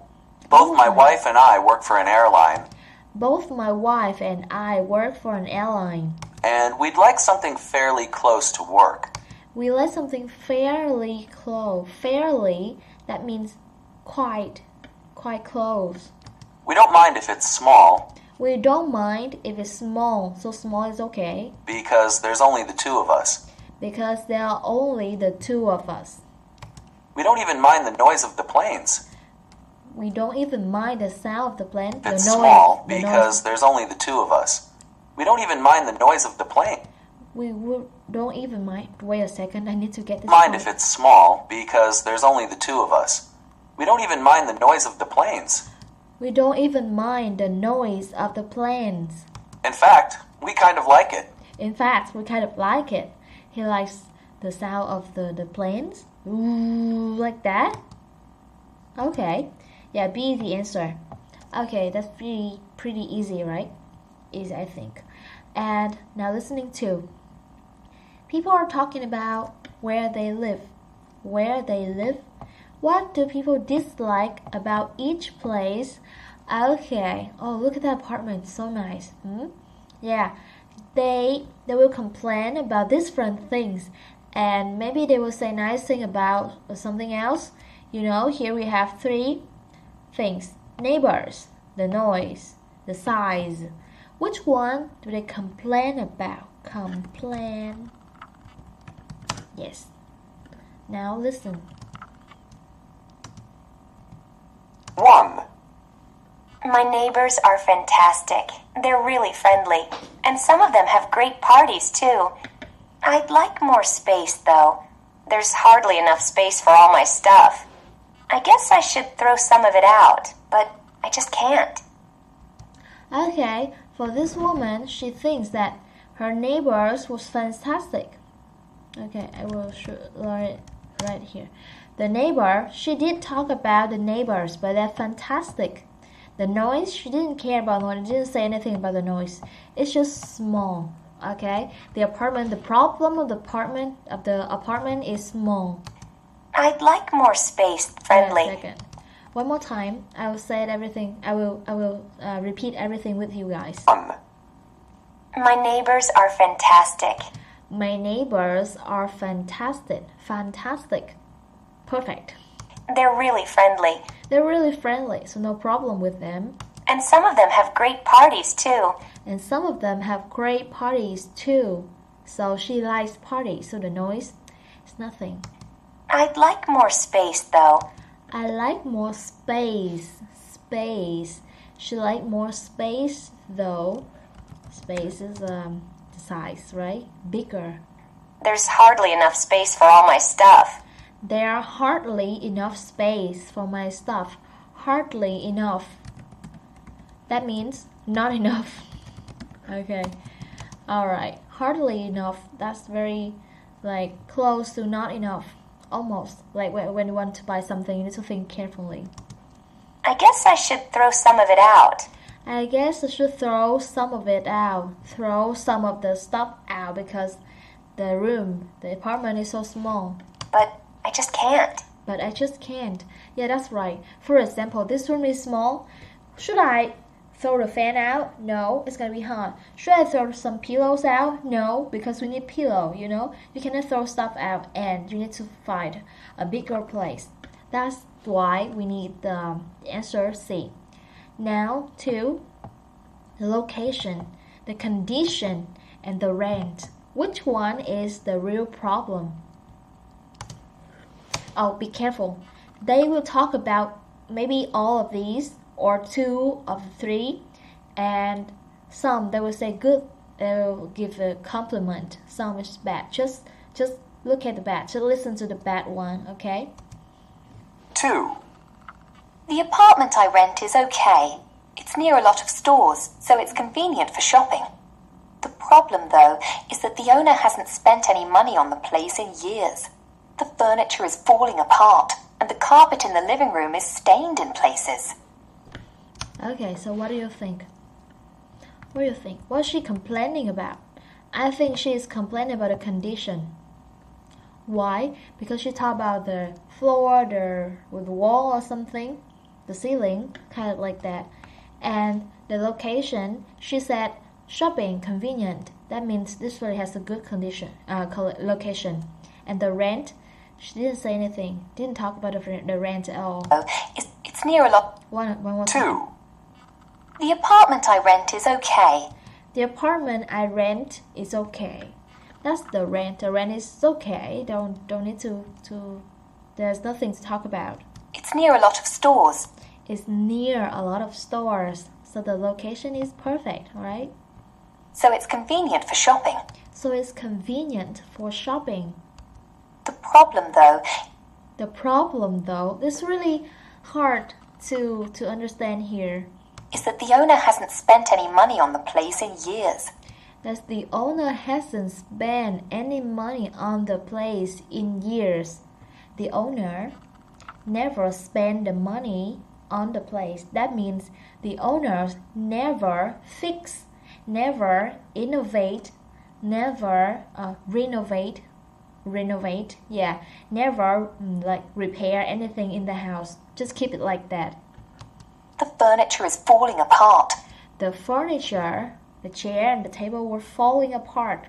Both my wife and I work for an airline. Both my wife and I work for an airline. And we'd like something fairly close to work. We like something fairly close. Fairly, that means quite close. We don't mind if it's small. We don't mind if it's small. So small is okay. Because there's only the two of us. Because there are only the two of us. We don't even mind the noise of the planes. We don't even mind the sound of the plane. It's small because there's only the two of us. We don't even mind the noise of the plane. We don't even mind. Wait a second, I need to get this. Mind if it's small because there's only the two of us. We don't even mind the noise of the planes. We don't even mind the noise of the planes. In fact, we kind of like it. In fact, we kind of like it. He likes the sound of the planes. Ooh, like that? Okay. Yeah, B is the answer. Okay, that's pretty easy, right? Easy, I think. And now listening to. People are talking about where they live. Where they live? What do people dislike about each place? Okay. Oh, look at that apartment. So nice. Yeah. They will complain about different things. And maybe they will say nice thing about something else. You know, here we have 3 things. Neighbors, the noise, the size. Which one do they complain about? Complain. Yes. Now listen. 1. My neighbors are fantastic. They're really friendly. And some of them have great parties, too. I'd like more space, though. There's hardly enough space for all my stuff. I guess I should throw some of it out, but I just can't. Okay, for this woman, she thinks that her neighbors was fantastic. Okay, I will write it right here. The neighbor, she did talk about the neighbors, but they're fantastic. The noise, she didn't care about noise. She didn't say anything about the noise. It's just small. Okay, the apartment. The problem of the apartment is small. I'd like more space, friendly. Wait a second. One more time. I will say everything. I will repeat everything with you guys. 1. My neighbors are fantastic. My neighbors are fantastic. Fantastic. Perfect. They're really friendly. They're really friendly, so no problem with them. And some of them have great parties, too. And some of them have great parties, too. So she likes parties, so the noise is nothing. I'd like more space, though. I like more space. Space. She like more space, though. Space is the size, right? Bigger. There's hardly enough space for all my stuff. There are hardly enough space for my stuff. Hardly enough. That means not enough. Okay. Alright. Hardly enough. That's very close to not enough. Almost. Like when you want to buy something, you need to think carefully. I guess I should throw some of it out. I guess I should throw some of it out. Throw some of the stuff out because the apartment is so small. But I just can't. But I just can't. Yeah, that's right. For example, this room is small. Should I throw the fan out? No, it's gonna be hot. Should I throw some pillows out? No, because we need pillow, you know? You cannot throw stuff out and you need to find a bigger place. That's why we need the answer C. Now, 2. The location, the condition, and the rent. Which one is the real problem? Oh, be careful. They will talk about maybe all of these or 2 of the 3, and some they will say good. They will give a compliment. Some is bad. Just Just look at the bad. Just listen to the bad one, okay? 2. The apartment I rent is okay. It's near a lot of stores, so it's convenient for shopping. The problem, though, is that the owner hasn't spent any money on the place in years. The furniture is falling apart, and the carpet in the living room is stained in places. Okay, so what do you think? What do you think? What's she complaining about? I think she is complaining about the condition. Why? Because she talked about the floor, the wall or something, the ceiling, kind of like that. And the location, she said shopping, convenient. That means this really has a good condition, location. And the rent, she didn't say anything. Didn't talk about the rent at all. It's near a lot. One more 2. time. The apartment I rent is okay. The apartment I rent is okay. That's the rent. The rent is okay. Don't need to. There's nothing to talk about. It's near a lot of stores. It's near a lot of stores, so the location is perfect, alright? So it's convenient for shopping. So it's convenient for shopping. The problem, though, it's really hard to understand here. Is that the owner hasn't spent any money on the place in years. That the owner hasn't spent any money on the place in years. The owner never spent the money on the place. That means the owners never fix, never innovate, never renovate, never like repair anything in the house. Just keep it like that. The furniture is falling apart. The furniture, the chair and the table were falling apart.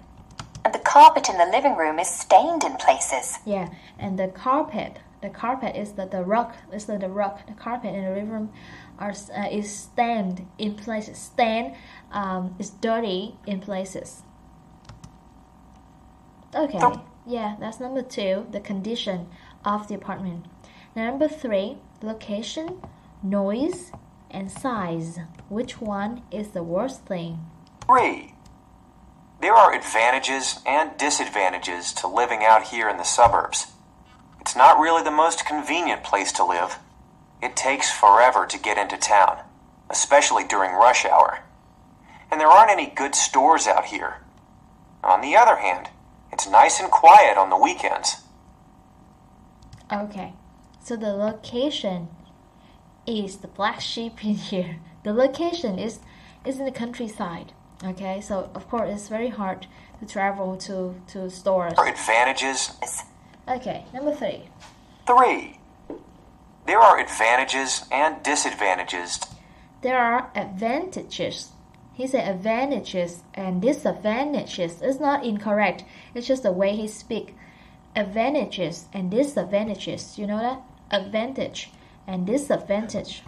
And the carpet in the living room is stained in places. Yeah, and the carpet is the rug. It's the rug. The carpet in the living room is stained in places. Stained is dirty in places. Okay, yeah, that's number 2, the condition of the apartment. Now, number 3, location, noise, and size. Which one is the worst thing? 3. There are advantages and disadvantages to living out here in the suburbs. It's not really the most convenient place to live. It takes forever to get into town, especially during rush hour. And there aren't any good stores out here. On the other hand, it's nice and quiet on the weekends. Okay, so the location is the black sheep in here. The location is in the countryside. Okay, so of course it's very hard to travel to stores. There are advantages. Okay, number 3. 3. There are advantages and disadvantages. There are advantages. He said advantages and disadvantages. It's not incorrect. It's just the way he speaks. Advantages and disadvantages. You know that? Advantage and disadvantage.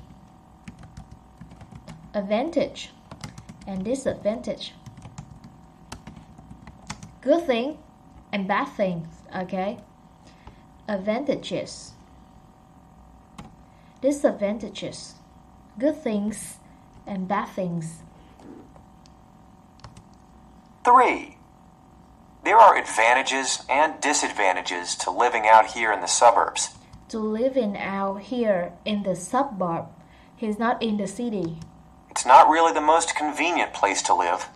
Advantage and disadvantage. Good thing and bad things. Okay? Advantages. Disadvantages. Good things and bad things. 3. There are advantages and disadvantages to living out here in the suburbs. To living out here in the suburb. He's not in the city. It's not really the most convenient place to live.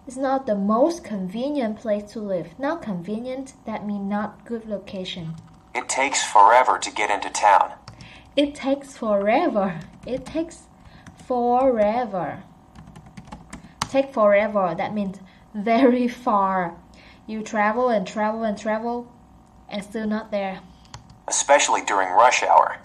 It's not the most convenient place to live. Not convenient, that means not good location. It takes forever to get into town. It takes forever. It takes forever. Take forever, that means very far. You travel and travel and travel and still not there. Especially during rush hour.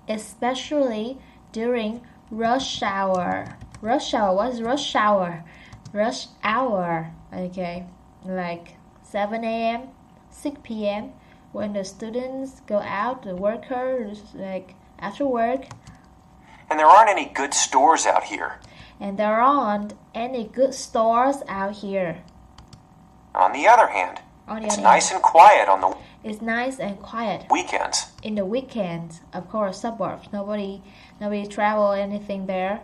Especially during rush hour. Rush hour, what is rush hour? Rush hour, okay. Like 7 a.m., 6 p.m. when the students go out, the workers, like after work. And there aren't any good stores out here. And there aren't any good stores out here. On the other hand, it's nice and quiet on the It's nice and quiet. Weekends. In the weekends, of course, suburbs. Nobody travel anything there.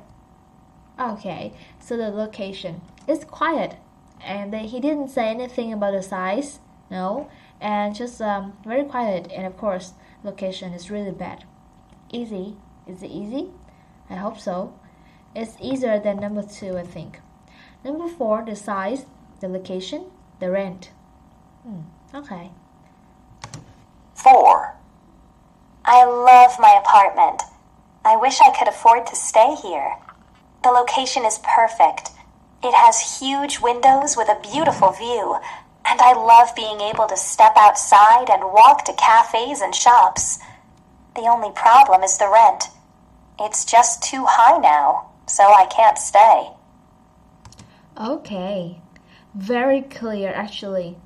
Okay, so the location. It's quiet. And he didn't say anything about the size. No. and just very quiet. And of course, location is really bad. Easy. Is it easy? I hope so. It's easier than number 2, I think. Number 4, the size, the location, the rent. Okay. 4. I love my apartment. I wish I could afford to stay here. The location is perfect. It has huge windows with a beautiful view, and I love being able to step outside and walk to cafes and shops. The only problem is the rent. It's just too high now, so I can't stay. Okay. Very clear, actually.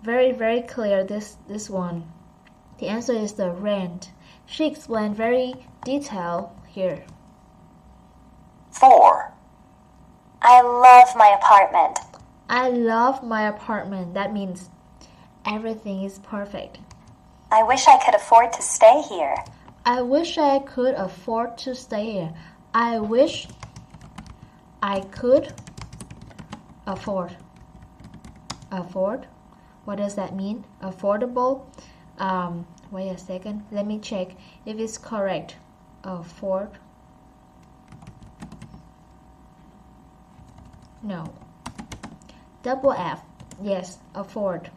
Very, very clear, this one. The answer is the rent. She explained very detailed here. 4. I love my apartment. I love my apartment. That means everything is perfect. I wish I could afford to stay here. I wish I could afford to stay here. I wish I could afford. Afford? What does that mean? Affordable? Wait a second. Let me check if it's correct. Afford. No. Double F. Yes, afford.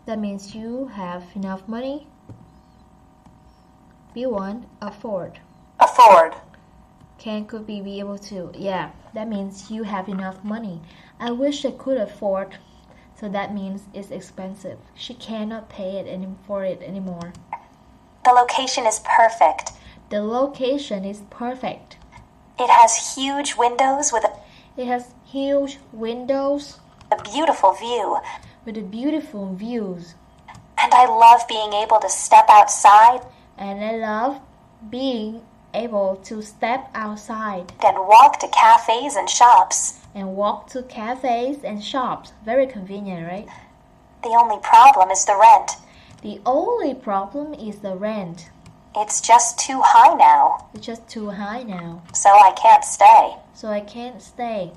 That means you have enough money. B1, afford. Afford. Could be able to. Yeah, that means you have enough money. I wish I could afford. So that means it's expensive. She cannot pay it for it anymore. The location is perfect. The location is perfect. It has huge windows with a beautiful view. With a beautiful views. And I love being able to step outside. And I love being able to step outside. And walk to cafes and shops. Very convenient, right? The only problem is the rent. The only problem is the rent. It's just too high now. So I can't stay.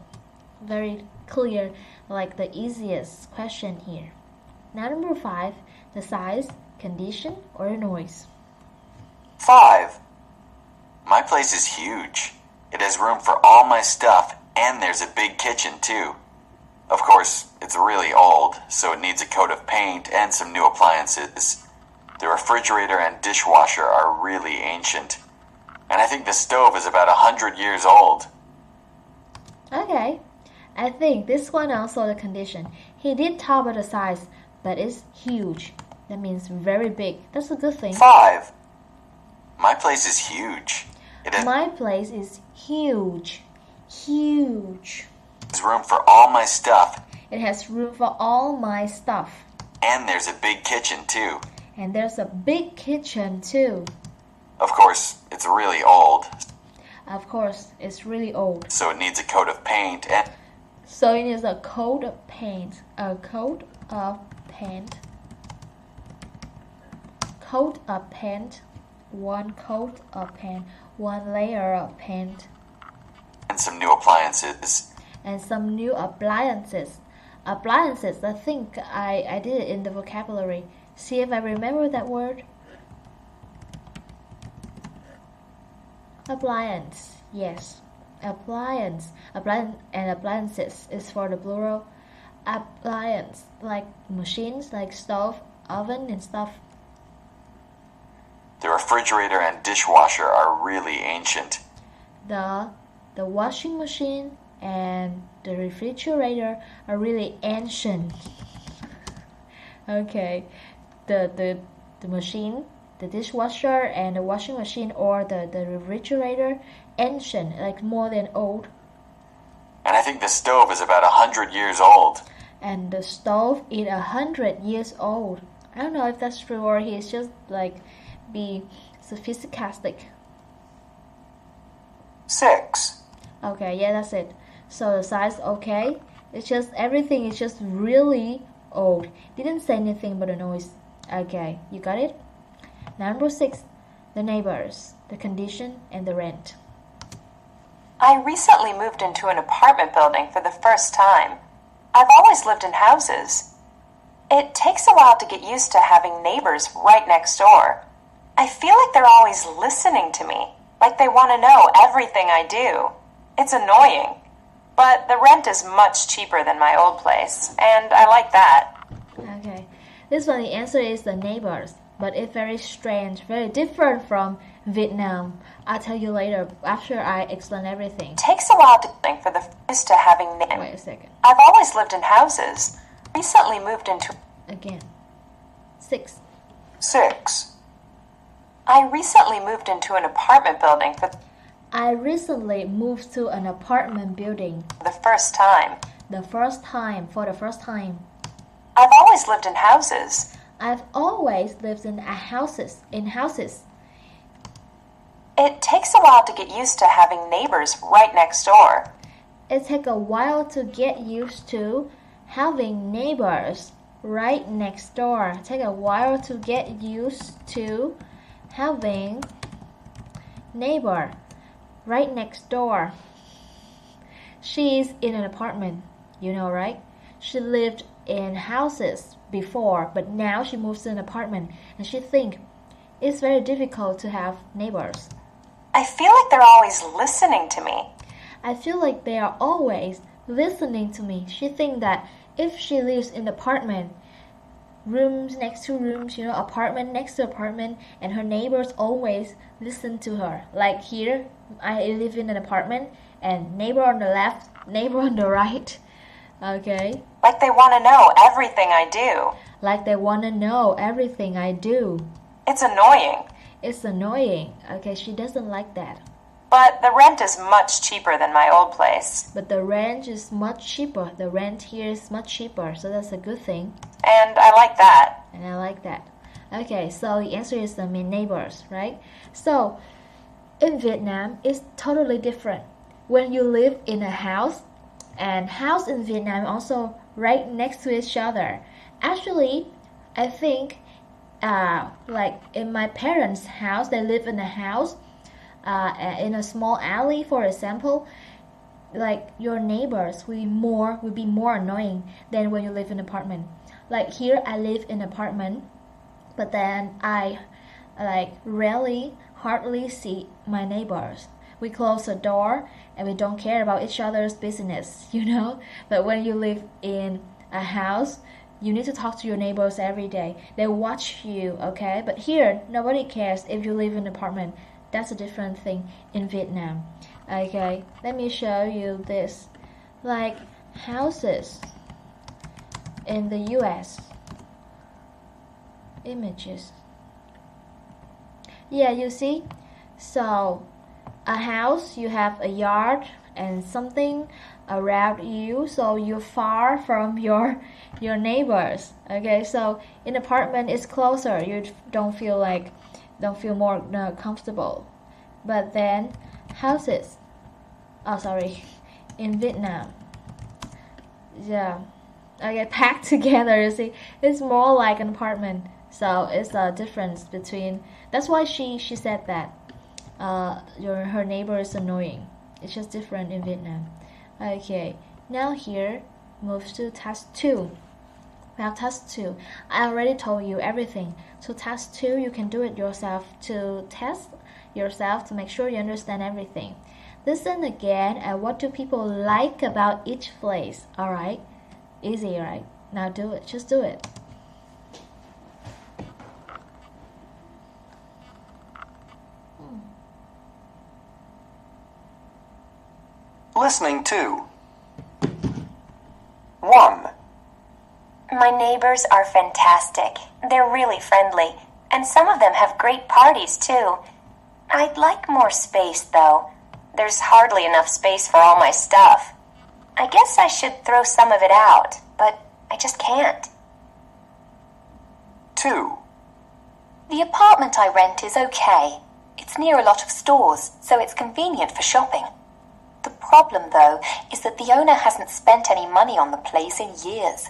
Very clear, like the easiest question here. Now number 5, the size, condition, or noise. 5. My place is huge. It has room for all my stuff, and there's a big kitchen too. Of course, it's really old, so it needs a coat of paint and some new appliances. The refrigerator and dishwasher are really ancient. And I think the stove is about 100 years old. Okay. I think this one also the condition. He did talk about the size, but it's huge. That means very big. That's a good thing. 5. My place is huge. My place is huge. Huge. There's room for all my stuff. It has room for all my stuff. And there's a big kitchen too. Of course, it's really old. So it needs a coat of paint and... So it needs a coat of paint. A coat of paint. Coat of paint. One coat of paint. One layer of paint. And some new appliances. Appliances, I think I did it in the vocabulary. See if I remember that word. Appliance, yes. Appliances is for the plural. Appliance, like machines, like stove, oven, and stuff. The refrigerator and dishwasher are really ancient. The washing machine and the refrigerator are really ancient. Okay, the machine, the dishwasher and the washing machine or the refrigerator, ancient, like more than old. And I think the stove is about 100 years old. And the stove is 100 years old. I don't know if that's true or he's just like be sophisticated. 6. Okay, yeah, that's it. So the size, okay. It's just everything is just really old. Didn't say anything about the noise. Okay, you got it? Number 6, the neighbors, the condition, and the rent. I recently moved into an apartment building for the first time. I've always lived in houses. It takes a while to get used to having neighbors right next door. I feel like they're always listening to me, like they want to know everything I do. It's annoying. But the rent is much cheaper than my old place, and I like that. Okay, this one the answer is the neighbors, but it's very strange, very different from Vietnam. I'll tell you later after I explain everything. It takes a while to think for the used to having neighbors. Wait a second. I've always lived in houses. Recently moved into... Again. 6. 6. I recently moved into an apartment building for... I recently moved to an apartment building. The first time. The first time, for the first time. I've always lived in houses. I've always lived in houses. It takes a while to get used to having neighbors right next door. It takes a while to get used to having neighbors right next door. It takes a while to get used to having neighbor right next door. She's in an apartment, you know, right? She lived in houses before, but now she moves to an apartment, and she thinks it's very difficult to have neighbors. I feel like they're always listening to me. I feel like they are always listening to me. She thinks that if she lives in an apartment, rooms next to rooms, you know, apartment next to apartment, and her neighbors always listen to her. Like here, I live in an apartment, and neighbor on the left, neighbor on the right. Okay? Like they want to know everything I do. Like they want to know everything I do. It's annoying. It's annoying. Okay, she doesn't like that. But the rent is much cheaper than my old place. But the rent is much cheaper. The rent here is much cheaper, so that's a good thing. And I like that. And I like that. Okay, so the answer is the neighbors, right? So, in Vietnam, it's totally different. When you live in a house, and house in Vietnam also right next to each other. Actually, I think, like in my parents' house, they live in a house, in a small alley, for example. Like your neighbors will be more annoying than when you live in an apartment. Like here, I live in an apartment, but then I hardly see my neighbors. We close the door and we don't care about each other's business, you know. But when you live in a house, you need to talk to your neighbors every day. They watch you, okay? But here, nobody cares if you live in an apartment. That's a different thing in Vietnam. Okay, let me show you this. Like houses in the US. Images. Yeah, you see? So, a house, you have a yard and something around you, so you're far from your neighbors. Okay, so in apartment it's closer. You don't feel more comfortable. But then houses, in Vietnam, yeah, okay, packed together. You see, it's more like an apartment. So it's a difference between. That's why she said that. Her neighbor is annoying. It's just different in Vietnam. Okay, now here moves to task 2. We have task 2. I already told you everything. So task 2, you can do it yourself to test yourself to make sure you understand everything. Listen again at what do people like about each place. Alright? Easy, right? Now do it. Just do it. Listening to 1. My neighbors are fantastic. They're really friendly, and some of them have great parties too. I'd like more space though. There's hardly enough space for all my stuff. I guess I should throw some of it out, but I just can't. 2. The apartment I rent is okay. It's near a lot of stores, so it's convenient for shopping. The problem, though, is that the owner hasn't spent any money on the place in years.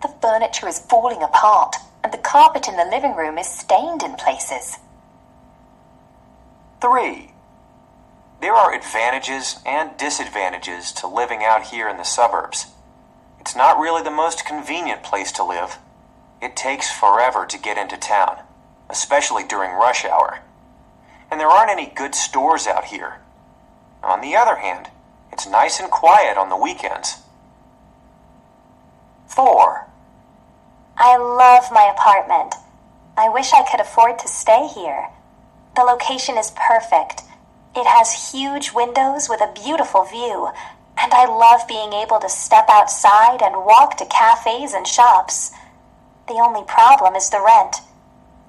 The furniture is falling apart, and the carpet in the living room is stained in places. 3. There are advantages and disadvantages to living out here in the suburbs. It's not really the most convenient place to live. It takes forever to get into town, especially during rush hour. And there aren't any good stores out here. On the other hand, it's nice and quiet on the weekends. 4. I love my apartment. I wish I could afford to stay here. The location is perfect. It has huge windows with a beautiful view, and I love being able to step outside and walk to cafes and shops. The only problem is the rent.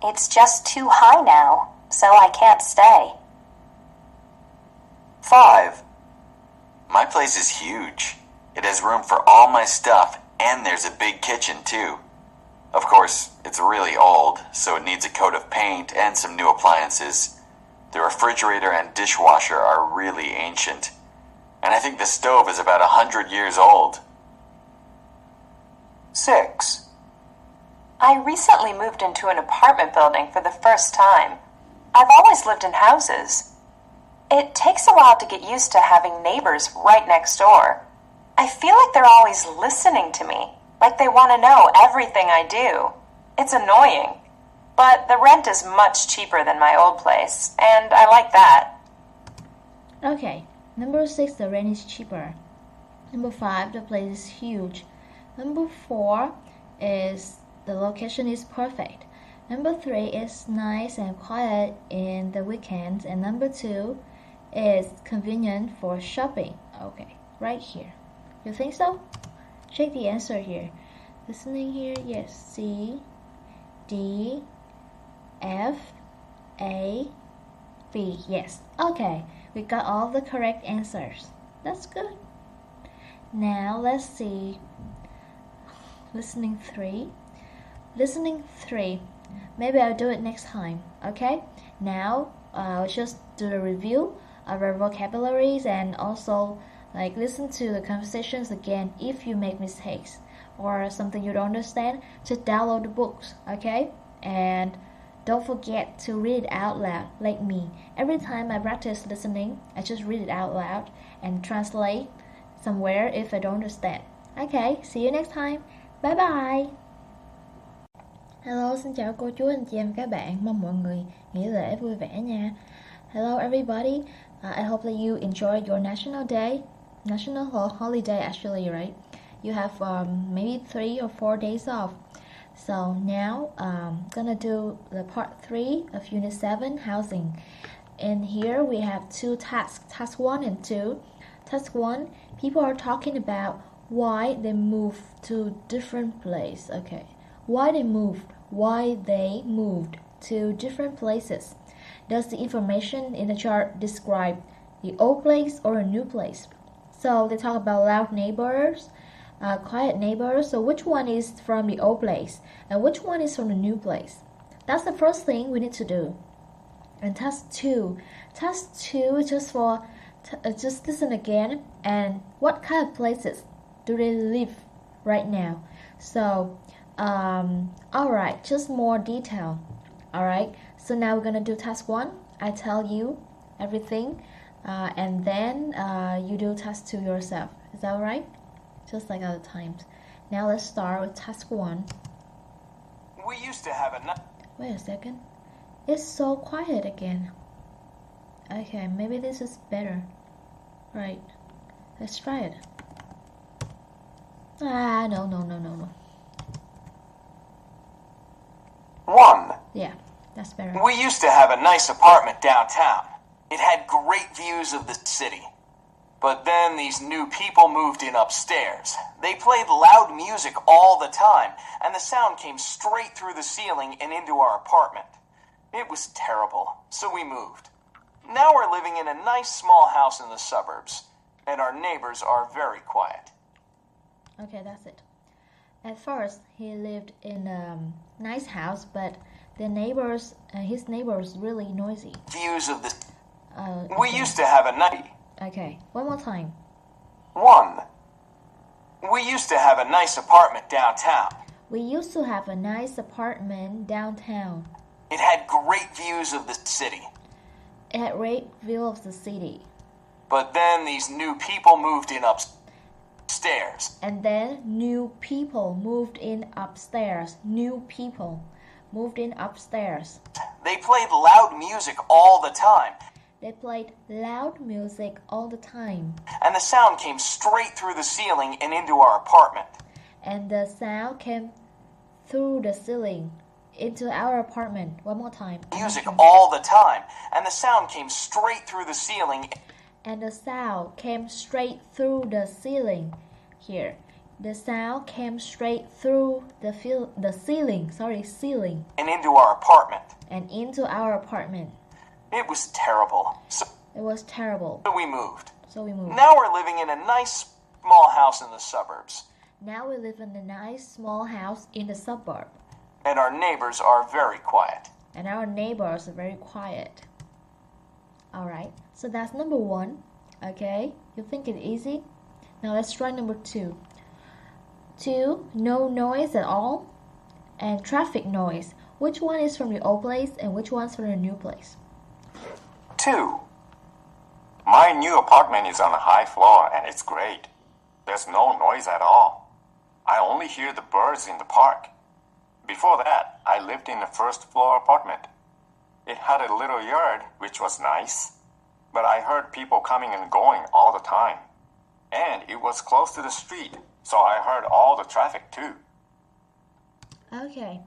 It's just too high now, so I can't stay. 5. My place is huge. It has room for all my stuff, and there's a big kitchen too. Of course, it's really old, so it needs a coat of paint and some new appliances. The refrigerator and dishwasher are really ancient, and I think the stove is about 100 years old. 6. I recently moved into an apartment building for the first time. I've always lived in houses. It takes a while to get used to having neighbors right next door. I feel like they're always listening to me, like they want to know everything I do. It's annoying. But the rent is much cheaper than my old place, and I like that. Okay, number 6, the rent is cheaper. Number 5, the place is huge. Number 4 is the location is perfect. Number 3 is nice and quiet in the weekends. And number 2 is convenient for shopping. Okay, right here. You think so? Check the answer here. Listening here, yes. C, D, F, A, B. Yes. Okay, we got all the correct answers. That's good. Now let's see. Listening 3. Listening 3. Maybe I'll do it next time. Okay? Now I'll just do the review of our vocabularies and also listen to the conversations again. If you make mistakes or something you don't understand, just download the books. Okay? And don't forget to read it out loud like me. Every time I practice listening, I just read it out loud and translate somewhere if I don't understand. Okay, see you next time. Bye bye. Hello, xin chào cô chú anh chị em các bạn. Mong mọi người nghỉ lễ vui vẻ nha. Hello everybody. I hope that you enjoyed your national day. National holiday actually, right? You have maybe 3 or 4 days off. So now gonna do the part 3 of Unit 7, housing. And here we have 2 tasks, task 1 and 2. Task 1, people are talking about why they moved to different place. Okay, why they moved to different places. Does the information in the chart describe the old place or a new place? So they talk about loud neighbors, quiet neighbors. So which one is from the old place and which one is from the new place? That's the first thing we need to do. And task 2 is just for just listen again and what kind of places do they live right now. So alright, just more detail. Alright, so now we're gonna do task 1. I tell you everything and then you do task 2 yourself. Is that alright? Just like other times. Now let's start with task 1. We used to have a... Wait a second. It's so quiet again. Okay, maybe this is better. Right. Let's try it. No. 1. Yeah, that's better. We used to have a nice apartment downtown. It had great views of the city. But then these new people moved in upstairs. They played loud music all the time, and the sound came straight through the ceiling and into our apartment. It was terrible, so we moved. Now we're living in a nice small house in the suburbs, and our neighbors are very quiet. Okay, that's it. At first, he lived in a nice house, but the neighbors, his neighbors, really noisy. Views of the... Okay. We used to have a night. Okay, one more time. 1. We used to have a nice apartment downtown. We used to have a nice apartment downtown. It had great views of the city. It had great view of the city. But then these new people moved in stairs. And then new people moved in upstairs. New people moved in upstairs. They played loud music all the time. They played loud music all the time. And the sound came straight through the ceiling and into our apartment. And the sound came through the ceiling into our apartment. One more time. Music all the time. And the sound came straight through the ceiling. And the sound came straight through the ceiling. Here. The sound came straight through the ceiling. Ceiling. And into our apartment. And into our apartment. It was terrible. It was terrible. So we moved. Now we're living in a nice small house in the suburbs. Now we live in a nice small house in the suburb. And our neighbors are very quiet. Alright, so that's number 1. Okay, you think it's easy? Now let's try number 2. 2, no noise at all. And traffic noise. Which one is from the old place and which one's from the new place? 2. My new apartment is on a high floor and it's great. There's no noise at all. I only hear the birds in the park. Before that, I lived in a first floor apartment. It had a little yard, which was nice, but I heard people coming and going all the time. And it was close to the street, so I heard all the traffic too. Okay,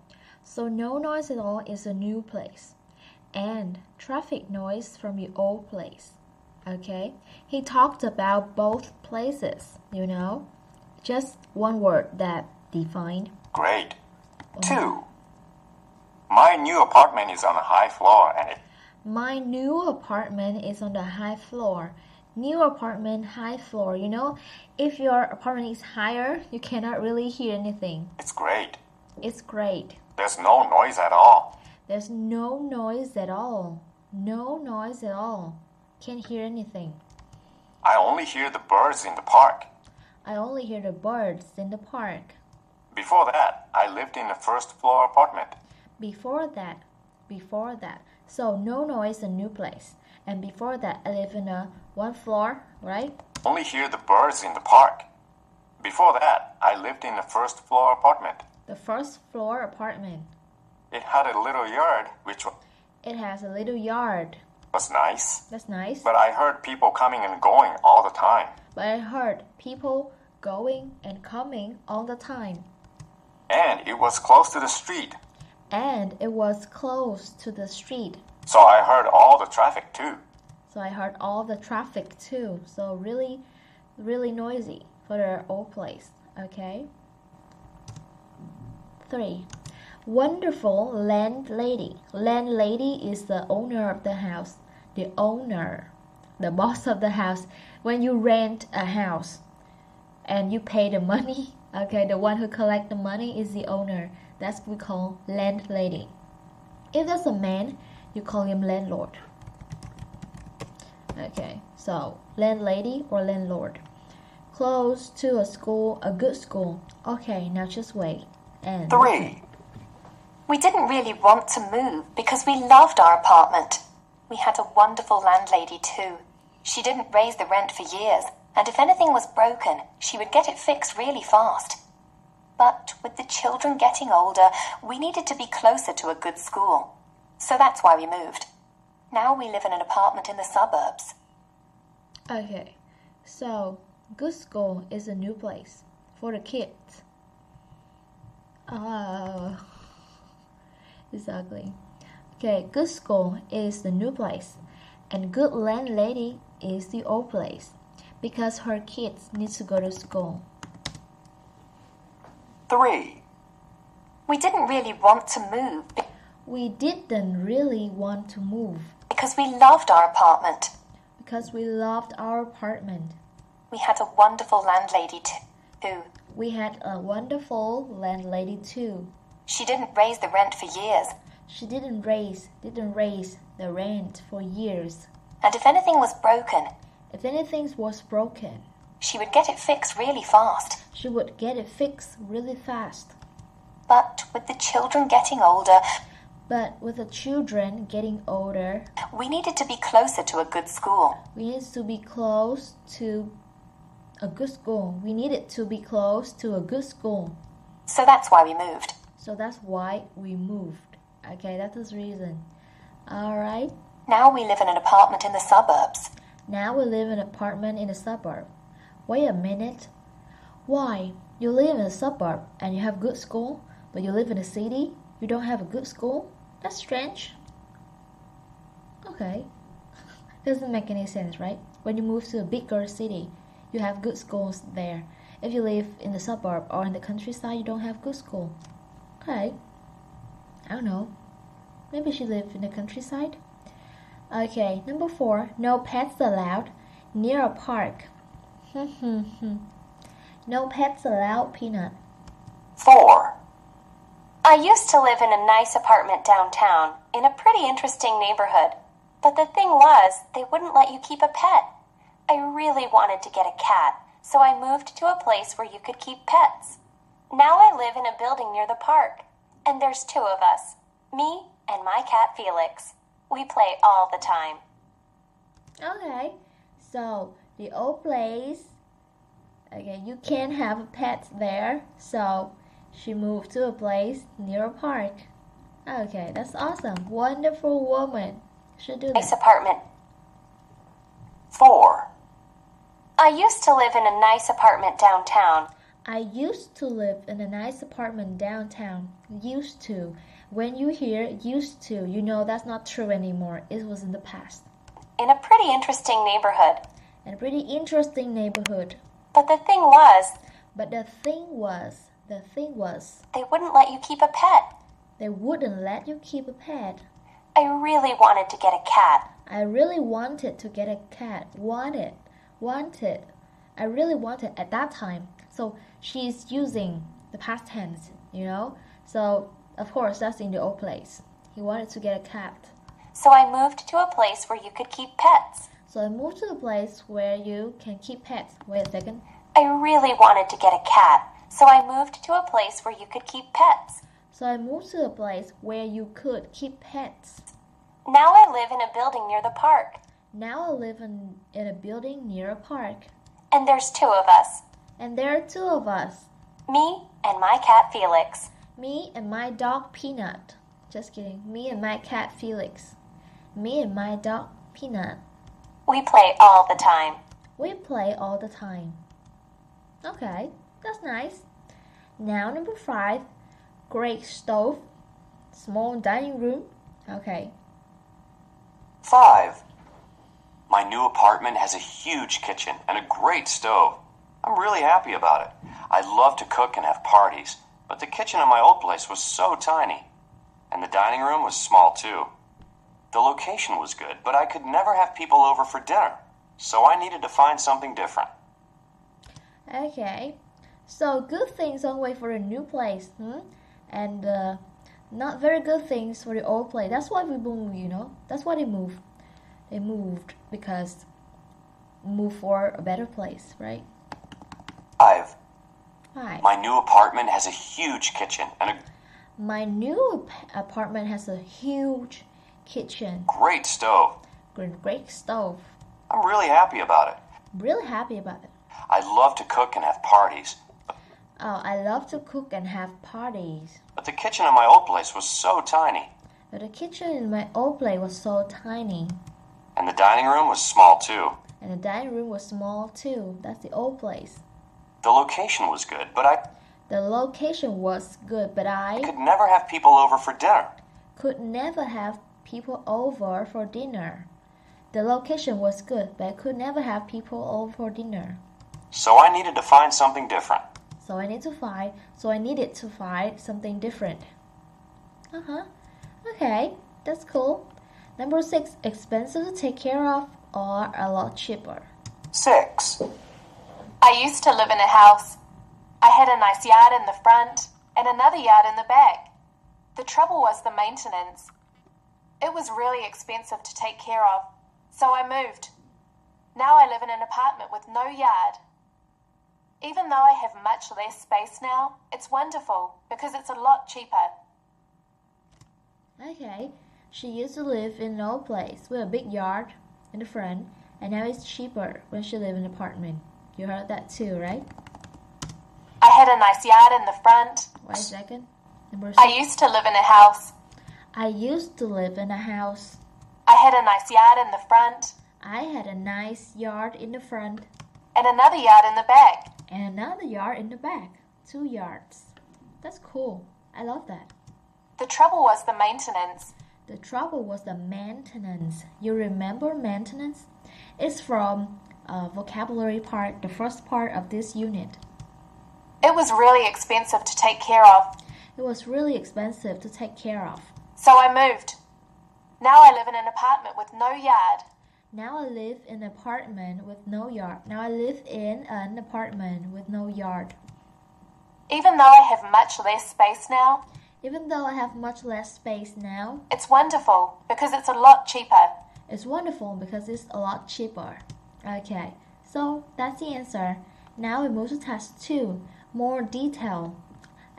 so no noise at all is a new place. And traffic noise from the old place. Okay, he talked about both places, Just one word that defined. Great. 2. My new apartment is on a high floor and My new apartment is on the high floor. New apartment, high floor. If your apartment is higher, you cannot really hear anything. It's great. It's great. There's no noise at all. There's no noise at all. No noise at all. Can't hear anything. I only hear the birds in the park. I only hear the birds in the park. Before that, I lived in a first floor apartment. Before that. So no noise, a new place. And before that, I live in a 1 floor, right? Only hear the birds in the park. Before that, I lived in a first floor apartment. The first floor apartment. It had a little yard, It has a little yard. Was nice. That's nice. But I heard people coming and going all the time. And it was close to the street. So I heard all the traffic too. So really, really noisy for the old place. Okay. 3. Wonderful landlady. Landlady is the owner of the house. The owner. The boss of the house. When you rent a house and you pay the money, okay, the one who collects the money is the owner. That's what we call landlady. If there's a man, you call him landlord. Okay, so landlady or landlord. Close to a school, a good school. Okay, now just wait. And 3. We didn't really want to move because we loved our apartment. We had a wonderful landlady too. She didn't raise the rent for years, and if anything was broken, she would get it fixed really fast. But with the children getting older, we needed to be closer to a good school. So that's why we moved. Now we live in an apartment in the suburbs. Okay, so good school is a new place for the kids. Exactly. Okay, good school is the new place, and good landlady is the old place, because her kids need to go to school. 3. We didn't really want to move. We didn't really want to move. Because we loved our apartment. Because we loved our apartment. We had a wonderful landlady too. We had a wonderful landlady too. She didn't raise the rent for years. She didn't raise the rent for years. And if anything was broken, she would get it fixed really fast. But with the children getting older, we needed to be closer to a good school. a good school. We needed to be close to a good school. So that's why we moved. So that's why we moved. Okay, that's the reason. Alright. Now we live in an apartment in the suburbs. Now we live in an apartment in a suburb. Wait a minute. Why? You live in a suburb and you have good school, but you live in a city, you don't have a good school? That's strange. Okay. Doesn't make any sense, right? When you move to a bigger city, you have good schools there. If you live in the suburb or in the countryside, you don't have good school. Okay. I don't know. Maybe she lived in the countryside. Okay, number 4. No pets allowed near a park. No pets allowed, Peanut. 4. I used to live in a nice apartment downtown, in a pretty interesting neighborhood. But the thing was, they wouldn't let you keep a pet. I really wanted to get a cat, so I moved to a place where you could keep pets. Now I live in a building near the park, and there's 2 of us, me and my cat Felix. We play all the time. Okay, so the old place, okay, you can't have a pet there, so she moved to a place near a park. Okay, that's awesome. Wonderful woman. Should do that. Nice apartment. 4. I used to live in a nice apartment downtown. I used to live in a nice apartment downtown. Used to. When you hear used to, you know that's not true anymore. It was in the past. In a pretty interesting neighborhood. In a pretty interesting neighborhood. But the thing was, they wouldn't let you keep a pet. They wouldn't let you keep a pet. I really wanted to get a cat. I really wanted to get a cat. Wanted. I really wanted at that time. So she's using the past tense, you know? So, of course, that's in the old place. He wanted to get a cat. So I moved to a place where you could keep pets. So I moved to the place where you can keep pets. Wait a second. I really wanted to get a cat. So I moved to a place where you could keep pets. So I moved to a place where you could keep pets. Now I live in a building near the park. Now I live in a building near a park. And there's 2 of us. And there are 2 of us. Me and my cat Felix. Me and my dog Peanut. Just kidding. Me and my cat Felix. Me and my dog Peanut. We play all the time. We play all the time. Okay, that's nice. Now number 5. Great stove. Small dining room. Okay. 5. My new apartment has a huge kitchen and a great stove. I'm really happy about it. I love to cook and have parties, but the kitchen in my old place was so tiny. And the dining room was small too. The location was good, but I could never have people over for dinner, so I needed to find something different. Okay, so good things only for a new place, and not very good things for the old place. That's why we moved, you know. That's why they moved. They moved because move for a better place, right? 5. 5. My new apartment has a huge kitchen and a My new apartment has a huge kitchen. great stove. Great stove. I'm really happy about it. Really happy about it. I love to cook and have parties, Oh, I love to cook and have parties. but the kitchen in my old place was so tiny. But the kitchen in my old place was so tiny. And the dining room was small too. And the dining room was small too. That's the old place. The location was good, but I The location was good, but I could never have people over for dinner. could never have people over for dinner. The location was good, but I could never have people over for dinner. So I needed to find something different. So I needed to find something different. Okay, that's cool. Number 6, expensive to take care of or a lot cheaper. 6. I used to live in a house. I had a nice yard in the front and another yard in the back. The trouble was the maintenance. It was really expensive to take care of, so I moved. Now I live in an apartment with no yard. Even though I have much less space now, it's wonderful because it's a lot cheaper. Okay, she used to live in an old place with a big yard in the front, and now it's cheaper when she lives in an apartment. You heard that too, right? I had a nice yard in the front. Wait a second. Number 6. I used to live in a house. I used to live in a house. I had a nice yard in the front. I had a nice yard in the front. And another yard in the back. And another yard in the back. 2 yards. That's cool. I love that. The trouble was the maintenance. The trouble was the maintenance. You remember maintenance? It's from vocabulary part, the first part of this unit. It was really expensive to take care of. It was really expensive to take care of. So I moved. Now I live in an apartment with no yard. Now I live in an apartment with no yard. Now I live in an apartment with no yard. Even though I have much less space now, Even though I have much less space now, it's wonderful because it's a lot cheaper. It's wonderful because it's a lot cheaper. Okay, so that's the answer. Now we move to task 2. More detail.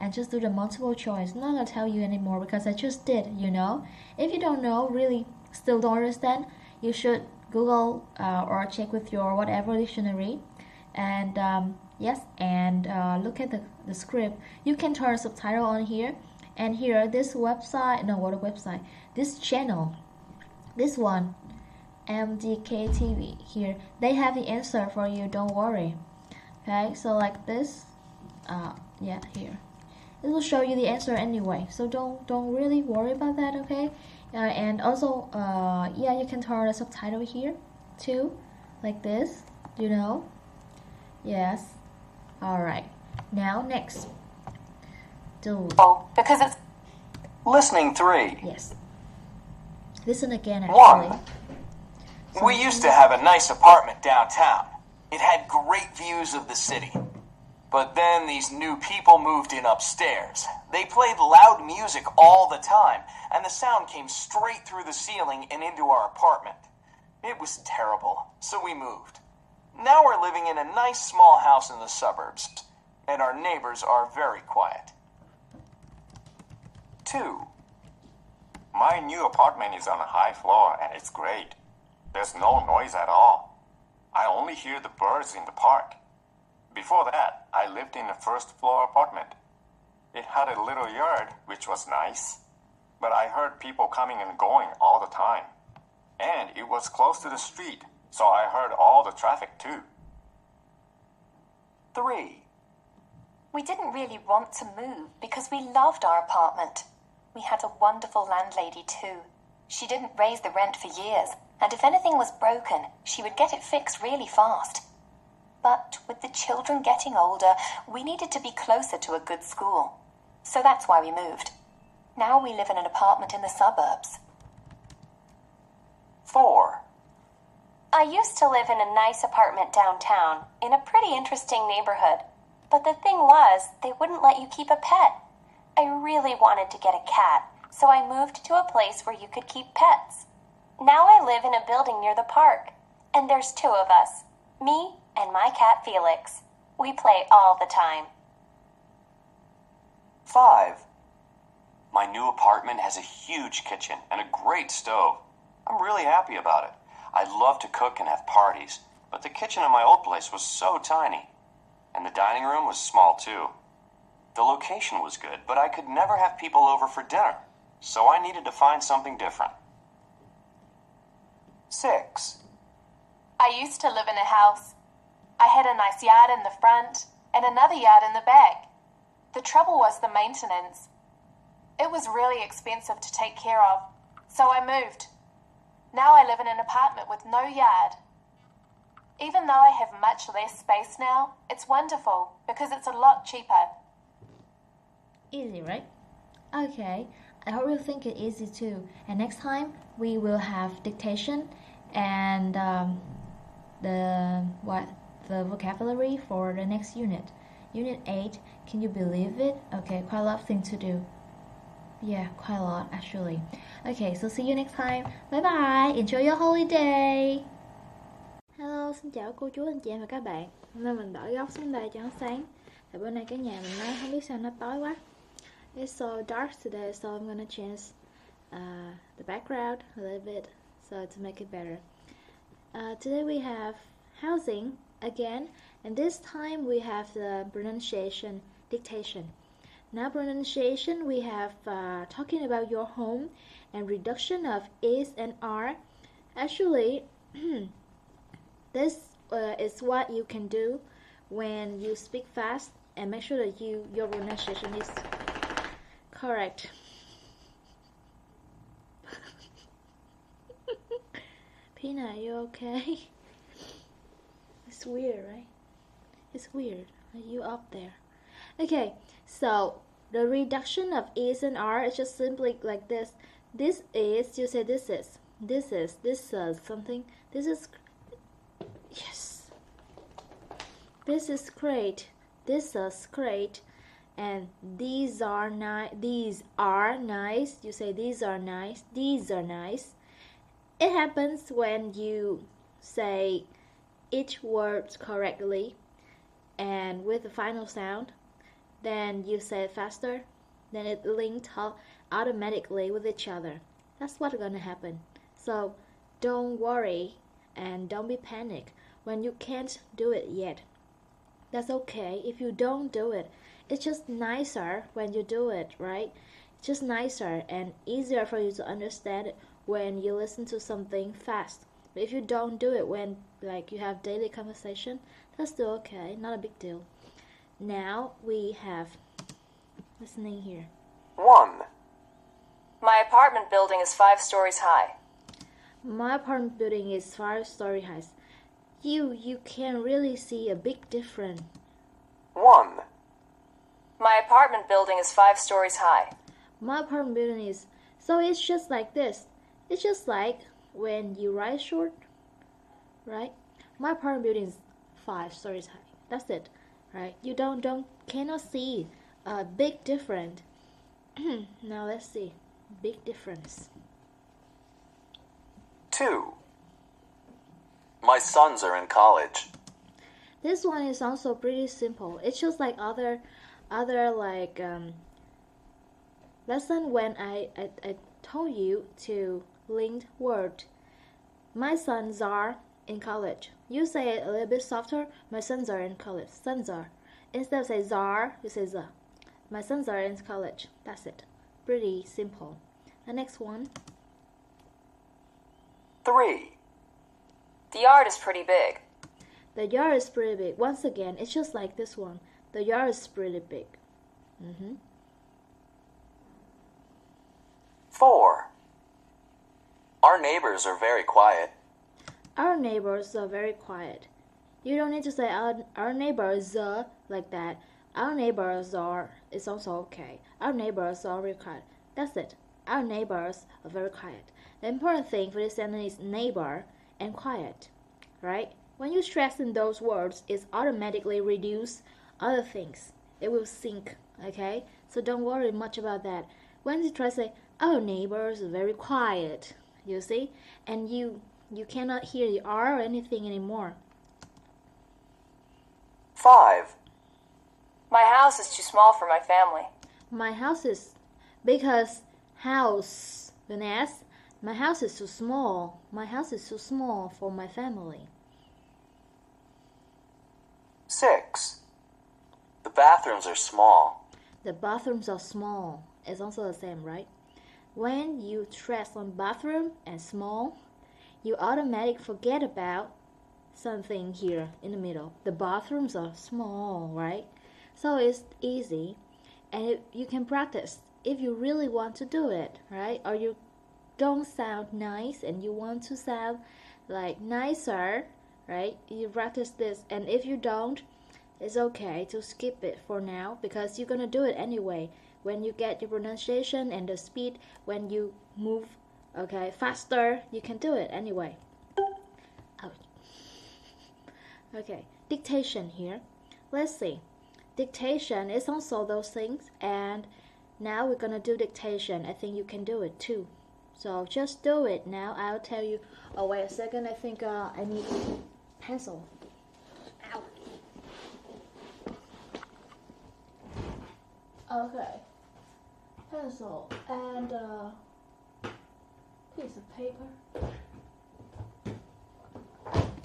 And just do the multiple choice. I'm not going to tell you anymore because I just did, you know. If you don't know, really still don't understand, you should Google or check with your whatever dictionary. And yes, and look at the script. You can turn a subtitle on here. And here, this website, no, what a website, this channel, this one, MDK TV, here, they have the answer for you, don't worry. Okay, so like this, yeah, here. It will show you the answer anyway, so don't really worry about that, okay? And also, yeah, you can turn a subtitle here, too, like this, you know? Yes. Alright, now next. Because it's Listening 3. Yes. Listen again, actually. 1. We used to have a nice apartment downtown. It had great views of the city. But then these new people moved in upstairs. They played loud music all the time, and the sound came straight through the ceiling and into our apartment. It was terrible, so we moved. Now we're living in a nice small house in the suburbs, and our neighbors are very quiet. 2. My new apartment is on a high floor and it's great. There's no noise at all. I only hear the birds in the park. Before that, I lived in a first floor apartment. It had a little yard, which was nice, but I heard people coming and going all the time. And it was close to the street, so I heard all the traffic too. 3. We didn't really want to move because we loved our apartment. We had a wonderful landlady too. She didn't raise the rent for years, and if anything was broken, she would get it fixed really fast. But with the children getting older, we needed to be closer to a good school. So that's why we moved. Now we live in an apartment in the suburbs. 4. I used to live in a nice apartment downtown, in a pretty interesting neighborhood. But the thing was, they wouldn't let you keep a pet. I really wanted to get a cat, so I moved to a place where you could keep pets. Now I live in a building near the park, and there's 2 of us, me and my cat Felix. We play all the time. 5. My new apartment has a huge kitchen and a great stove. I'm really happy about it. I love to cook and have parties, but the kitchen in my old place was so tiny. And the dining room was small too. The location was good, but I could never have people over for dinner, so I needed to find something different. 6. I used to live in a house. I had a nice yard in the front and another yard in the back. The trouble was the maintenance. It was really expensive to take care of, so I moved. Now I live in an apartment with no yard. Even though I have much less space now, it's wonderful because it's a lot cheaper. Easy, right? Okay, I hope you think it easy too. And next time we will have dictation and the vocabulary for the next unit. Unit 8, can you believe it? Okay, quite a lot of things to do. Yeah, quite a lot actually. Okay, so see you next time. Bye bye, enjoy your holiday. Hello, xin chào cô chú, anh chị em và các bạn. Hôm nay mình đổi góc xuống đây cho nó sáng. Tại bữa nay cái nhà mình nói không biết sao nó tối quá. It's so dark today, so I'm gonna change the background a little bit so to make it better. Today we have housing again, And this time we have the pronunciation, dictation. Now pronunciation, we have talking about your home and reduction of is and are. Actually, this is what you can do when you speak fast and make sure that your pronunciation is correct. Pina, are you okay? It's weird, right? It's weird. Are you up there? Okay, so the reduction of is and are is just simply like this. This is, you say this is. This is, this is something. This is, yes. This is great. This is great. And these are nice. These are nice. You say these are nice. These are nice. It happens when you say each word correctly and with the final sound. Then you say it faster. Then it linked automatically with each other. That's what's gonna happen. So don't worry and don't be panic when you can't do it yet. That's okay if you don't do it. It's just nicer when you do it, right? It's just nicer and easier for you to understand it when you listen to something fast. But if you don't do it when like you have daily conversation, that's still okay, not a big deal. Now we have listening here. 1. My apartment building is 5 stories high. My apartment building is 5-story high. You can really see a big difference. 1. My apartment building is 5 stories high. My apartment building is, so it's just like this. It's just like when you write short, right? My apartment building is 5 stories high. That's it, right? You cannot see a big difference. Now let's see, big difference. 2. My sons are in college. This one is also pretty simple. It's just like other like lesson when I told you to link word. My sons are in college. You say it a little bit softer. My sons are in college. Sons are. Instead of say zar, you say za. My sons are in college. That's it. Pretty simple. The next one. 3. The yard is pretty big. The yard is pretty big. Once again, it's just like this one. The yard is pretty big. 4. Our neighbors are very quiet. Our neighbors are very quiet. You don't need to say our neighbors are like that. Our neighbors are, it's also okay. Our neighbors are very quiet. That's it. Our neighbors are very quiet. The important thing for this sentence is neighbor and quiet, right? When you stress in those words, it automatically reduce other things. It will sink, okay? So don't worry much about that. When you try to say, our neighbors are very quiet, you see? And you cannot hear the R or anything anymore. 5. My house is too small for my family. My house is, because house, with an S, my house is too small. My house is too small for my family. 6. The bathrooms are small. The bathrooms are small. It's also the same, right? When you stress on bathroom and small, you automatically forget about something here in the middle. The bathrooms are small, right? So it's easy, and you can practice if you really want to do it, right? Or you don't sound nice and you want to sound like nicer, right? You practice this, and if you don't, it's okay to skip it for now because you're gonna do it anyway. When you get your pronunciation and the speed, when you move, okay, faster, you can do it anyway. Ouch. Okay, dictation here. Let's see. Dictation is also those things, and now we're gonna do dictation. I think you can do it too. So just do it now. I'll tell you. Oh, wait a second. I think I need pencil. Ow. Okay. Pencil and piece of paper.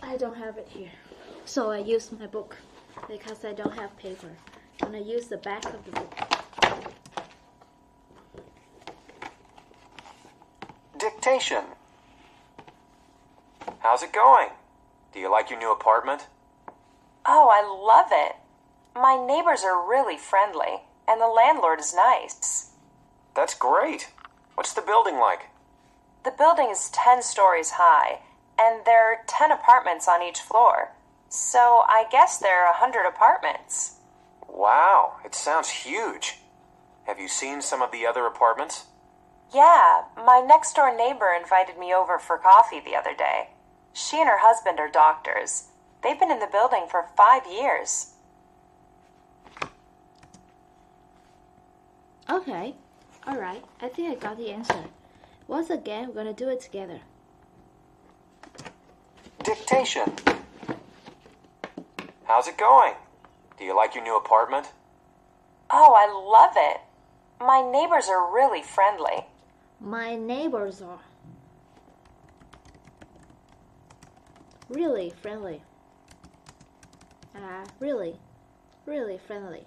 I don't have it here, so I use my book. because I don't have paper. I'm going to use the back of the book. Dictation. How's it going? Do you like your new apartment? Oh, I love it. My neighbors are really friendly, and the landlord is nice. That's great. What's the building like? The building is 10 stories high, and there are 10 apartments on each floor. So I guess there are 100 apartments. Wow, it sounds huge. Have you seen some of the other apartments? Yeah, my next door neighbor invited me over for coffee the other day. She and her husband are doctors. They've been in the building for 5 years. Okay, alright, I think I got the answer. Once again, we're going to do it together. Dictation. How's it going? Do you like your new apartment? Oh, I love it. My neighbors are really friendly. My neighbors are really friendly. Really friendly.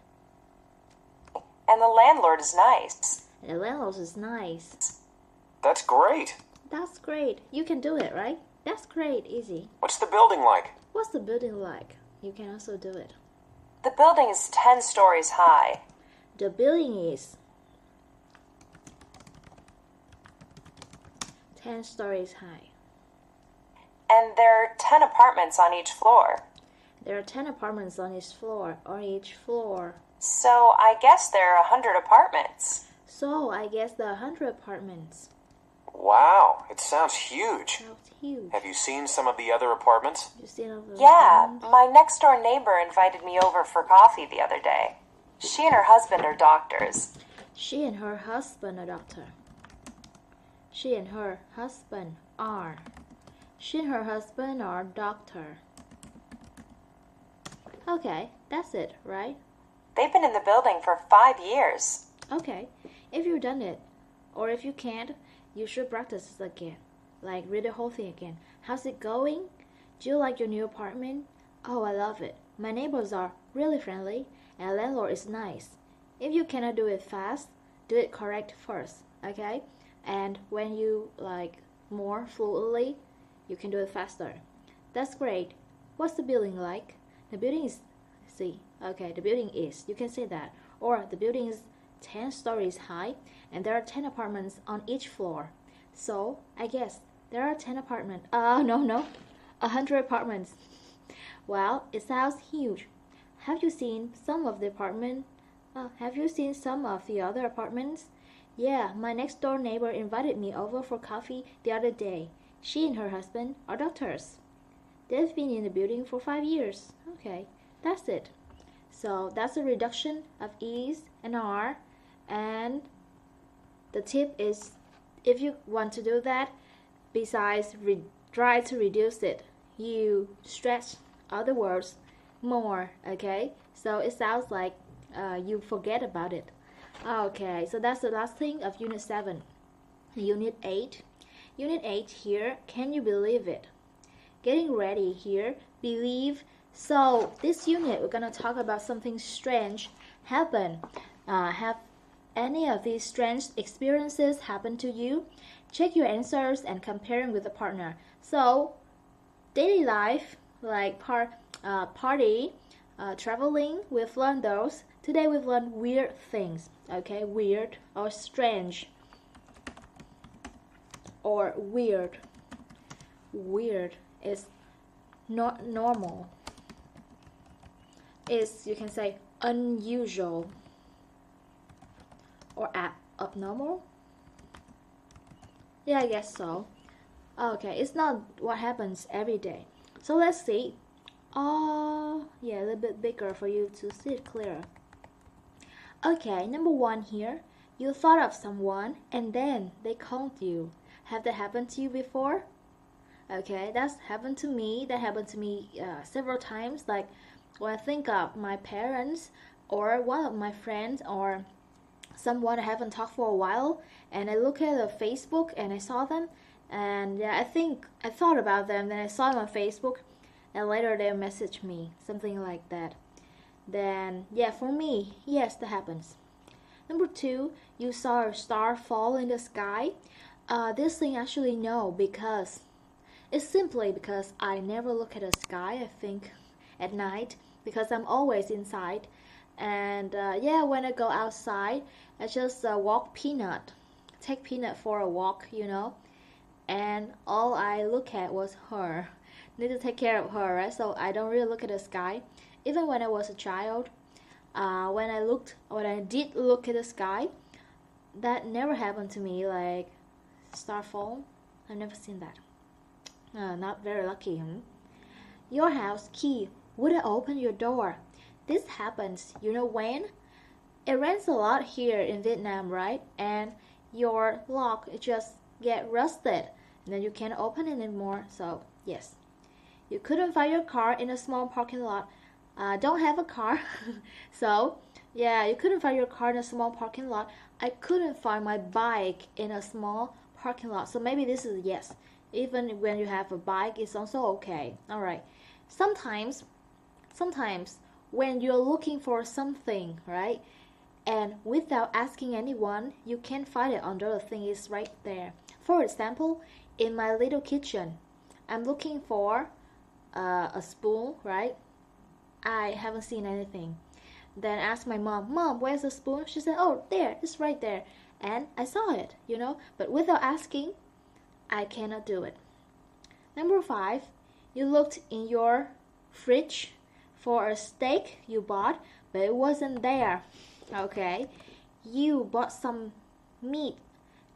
And the landlord is nice. And the landlord is nice. That's great. That's great. You can do it, right? That's great. Easy. What's the building like? What's the building like? You can also do it. The building is 10 stories high. The building is 10 stories high. And there are 10 apartments on each floor. There are 10 apartments on each floor. So I guess there are 100 apartments. So I guess there are 100 apartments. Wow, it sounds huge. Sounds huge. Have you seen some of the other apartments? Yeah, my next door neighbor invited me over for coffee the other day. She and her husband are doctors. She and her husband are doctor. She and her husband are. She and her husband are doctor. Okay, that's it, right? They've been in the building for 5 years. Okay, if you've done it, or if you can't, you should practice this again. Like, read the whole thing again. How's it going? Do you like your new apartment? Oh, I love it. My neighbors are really friendly, and the landlord is nice. If you cannot do it fast, do it correct first, okay? And when you like more fluently, you can do it faster. That's great. What's the building like? The building is, the building is, you can say that. Or the building is 10 stories high, and there are 10 apartments on each floor. So, I guess there are 10 apartments. 100 apartments. Well, it sounds huge. Have you seen some of the apartment? Have you seen some of the other apartments? Yeah, my next door neighbor invited me over for coffee the other day. She and her husband are doctors. They've been in the building for 5 years. Okay, that's it. So that's a reduction of is and are. And the tip is, if you want to do that, besides try to reduce it, you stretch other words more, okay? So it sounds like you forget about it. Okay, so that's the last thing of Unit 7. Unit 8. Unit 8 here, can you believe it? Getting ready here, believe. So this unit, we're going to talk about something strange happen. Have any of these strange experiences happen to you? Check your answers and compare them with a partner. So daily life, like party, traveling, we've learned those. Today we've learned weird things, okay? Weird or strange or weird. Weird is not normal. Is, you can say, unusual or abnormal. Yeah, I guess so. Okay, it's not what happens every day. So let's see. Yeah, a little bit bigger for you to see it clearer. Okay, number 1 here. You thought of someone and then they called you. Have that happened to you before? Okay, that's happened to me. That happened to me several times. Like when I think of my parents or one of my friends or someone I haven't talked for a while, and I look at the Facebook and I saw them, and yeah, I thought about them. Then I saw them on Facebook, and later they messaged me, something like that. then yeah, for me, yes, that happens. Number 2, you saw a star fall in the sky. This thing actually no, because it's simply because I never look at the sky, I think, at night, because I'm always inside. And yeah, when I go outside, I just take Peanut for a walk, and all I look at was her. Need to take care of her, right? So I don't really look at the sky. Even when I was a child, when I did look at the sky, that never happened to me, like starfall. I've never seen that. Not very lucky. Your house key wouldn't open your door. This happens, you know when? It rains a lot here in Vietnam, right? And your lock just get rusted, and then you can't open it anymore. So yes, you couldn't find your car in a small parking lot. Don't have a car, so yeah, you couldn't find your car in a small parking lot. I couldn't find my bike in a small parking lot. So maybe this is yes. Even when you have a bike, it's also okay. All right. Sometimes when you're looking for something, right, and without asking anyone, you can't find it under the thing is right there. For example, in my little kitchen, I'm looking for a spoon, right? I haven't seen anything. Then ask my mom, where's the spoon? She said, oh, there, it's right there. And I saw it, but without asking, I cannot do it. Number 5, you looked in your fridge for a steak you bought, but it wasn't there. Okay, you bought some meat,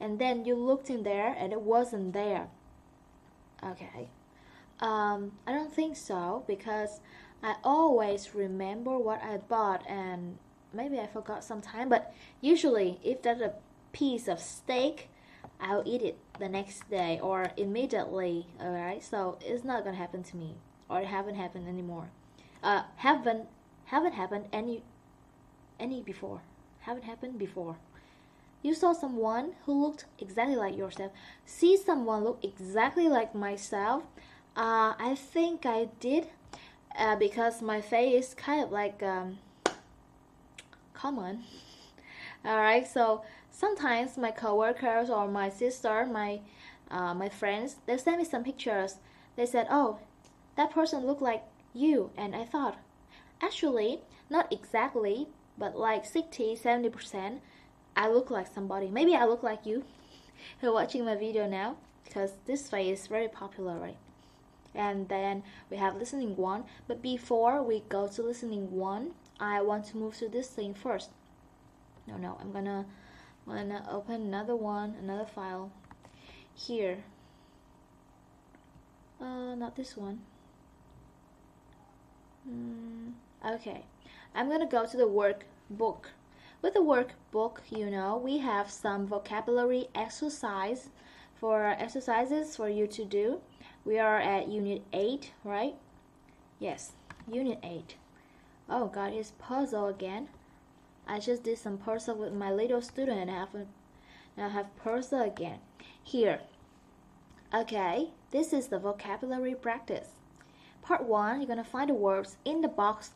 and then you looked in there, and it wasn't there. Okay, I don't think so, because I always remember what I bought, and maybe I forgot sometime, but usually if there's a piece of steak, I'll eat it the next day or immediately. Alright, so it's not gonna happen to me, or it haven't happened anymore. Haven't happened any before. Haven't happened before. You saw someone who looked exactly like yourself. See someone look exactly like myself. I think I did, because my face is kind of like common. Alright, so sometimes my coworkers or my sister, my friends, they send me some pictures. They said, oh, that person looked like you, and I thought, actually, not exactly, but like 60-70%, I look like somebody. Maybe I look like you who are watching my video now, because this face is very popular, right? And then we have listening 1, but before we go to listening 1, I want to move to this thing first. No, I'm gonna open another file here. Not this one. Okay, I'm gonna go to the workbook. With the workbook, we have some vocabulary exercises for you to do. We are at Unit 8, right? Yes, Unit 8. Oh God, it's puzzle again. I just did some puzzle with my little student, and I have puzzle again. Here. Okay, this is the vocabulary practice. Part 1, you're going to find the words in the box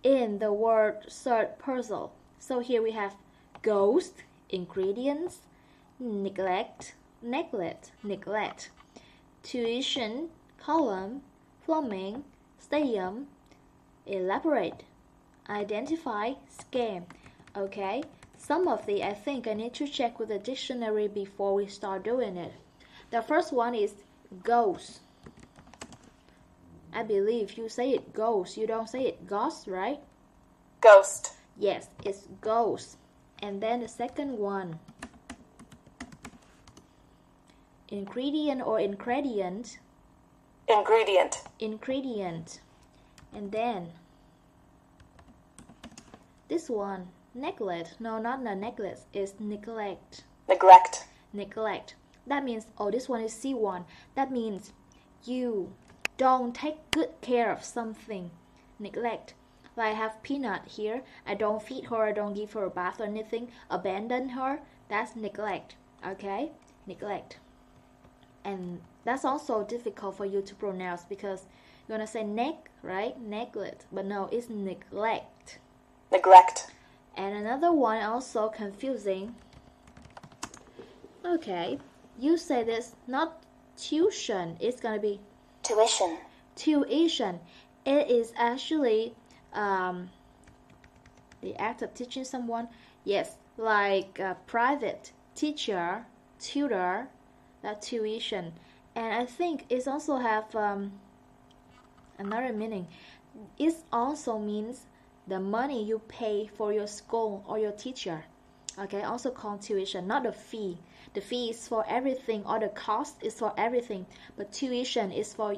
in the word search puzzle. So here we have ghost, ingredients, neglect, tuition, column, plumbing, stadium, elaborate, identify, scam. Okay, some of the I think I need to check with the dictionary before we start doing it. The first one is ghost. I believe you say it ghost, you don't say it ghost, right? Ghost. Yes, it's ghost. And then the second one, ingredient or ingredient. Ingredient. And then this one, neglect. No, not the neglect, it's neglect. Neglect. That means, oh, this one is C1. That means you don't take good care of something. Neglect. Like I have Peanut here. I don't feed her, I don't give her a bath or anything. Abandon her. That's neglect. Okay? Neglect. And that's also difficult for you to pronounce because, You're gonna say right? Neglect, but no, it's neglect. Neglect. And another one also confusing. Okay, you say this, not tuition, it's gonna be Tuition. tuition. It is actually the act of teaching someone. Yes, like private teacher, tutor, that tuition. And I think it also have another meaning. It also means the money you pay for your school or your teacher. Okay, also called tuition, not the fee. The fee is for everything, or the cost is for everything, but tuition is for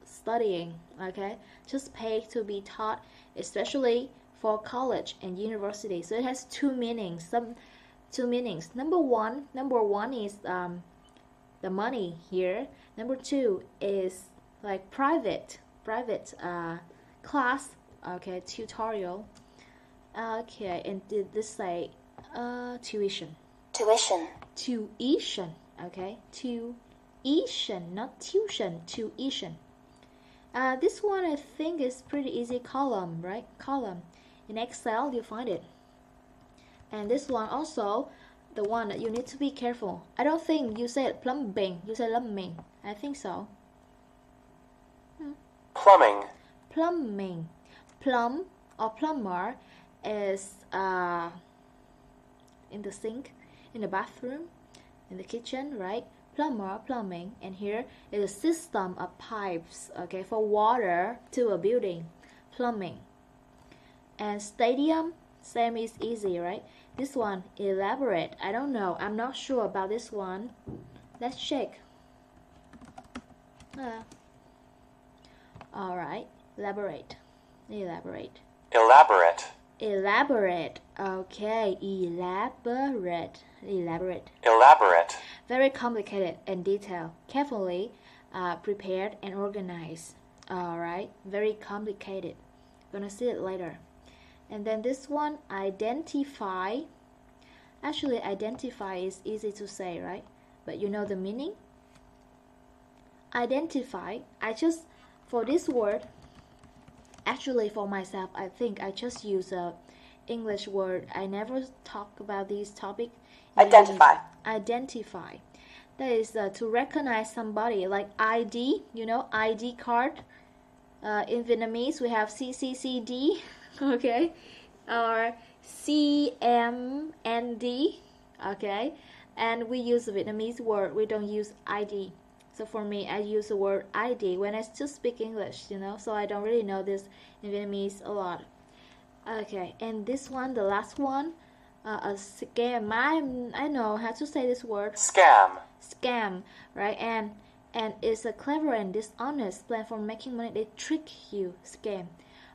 studying. Okay, just pay to be taught, especially for college and university. So it has two meanings. Two meanings. Number one is the money here. Number two is like private class. Okay, tutorial. Okay, and did this say tuition? Tuition. Tuition. Okay, tuition, not tuition. Tuition. This one I think is pretty easy. Column, right? Column. In Excel, you find it. And this one also, the one that you need to be careful. I don't think you said plumbing. You said plumbing. I think so. Plumbing. Plumbing. Plumb or plumber is in the sink, in the bathroom, in the kitchen, right? Plumber, plumbing, and here is a system of pipes, okay, for water to a building. Plumbing. And stadium, same is easy, right? This one, elaborate. I don't know. I'm not sure about this one. Let's check. Alright, elaborate. Elaborate. Elaborate. Elaborate. Okay, elaborate. Elaborate. Elaborate. Very complicated and detailed. Carefully prepared and organized. Alright, very complicated. Gonna see it later. And then this one, identify. Actually, identify is easy to say, right? But you know the meaning? Identify. For this word, actually for myself, I think I just use a English word. I never talk about this topic. Identify. Identify. That is to recognize somebody, like ID, ID card. In Vietnamese, we have CCCD, okay, or CMND, okay, and we use the Vietnamese word. We don't use ID. So for me, I use the word ID when I still speak English, so I don't really know this in Vietnamese a lot. Okay, and this one, the last one, a scam. I know how to say this word. Scam. Scam, right? And it's a clever and dishonest plan for making money. They trick you. Scam.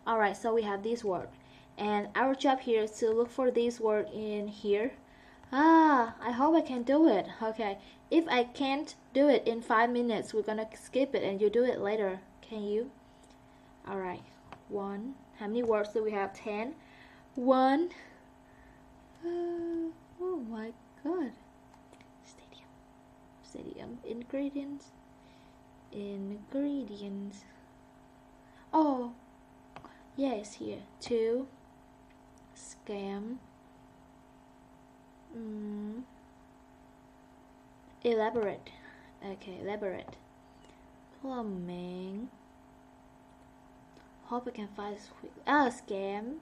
Alright, so we have this word. And our job here is to look for this word in here. I hope I can do it. Okay, if I can't do it in 5 minutes, we're gonna skip it and you do it later. Can you? Alright, 1. How many words do we have? 10. 1. Oh my god. Stadium. Ingredients. Oh, yeah, it's here. 2. Scam. Elaborate. Okay, elaborate. Plumbing. Hope I can find this quick. Scam.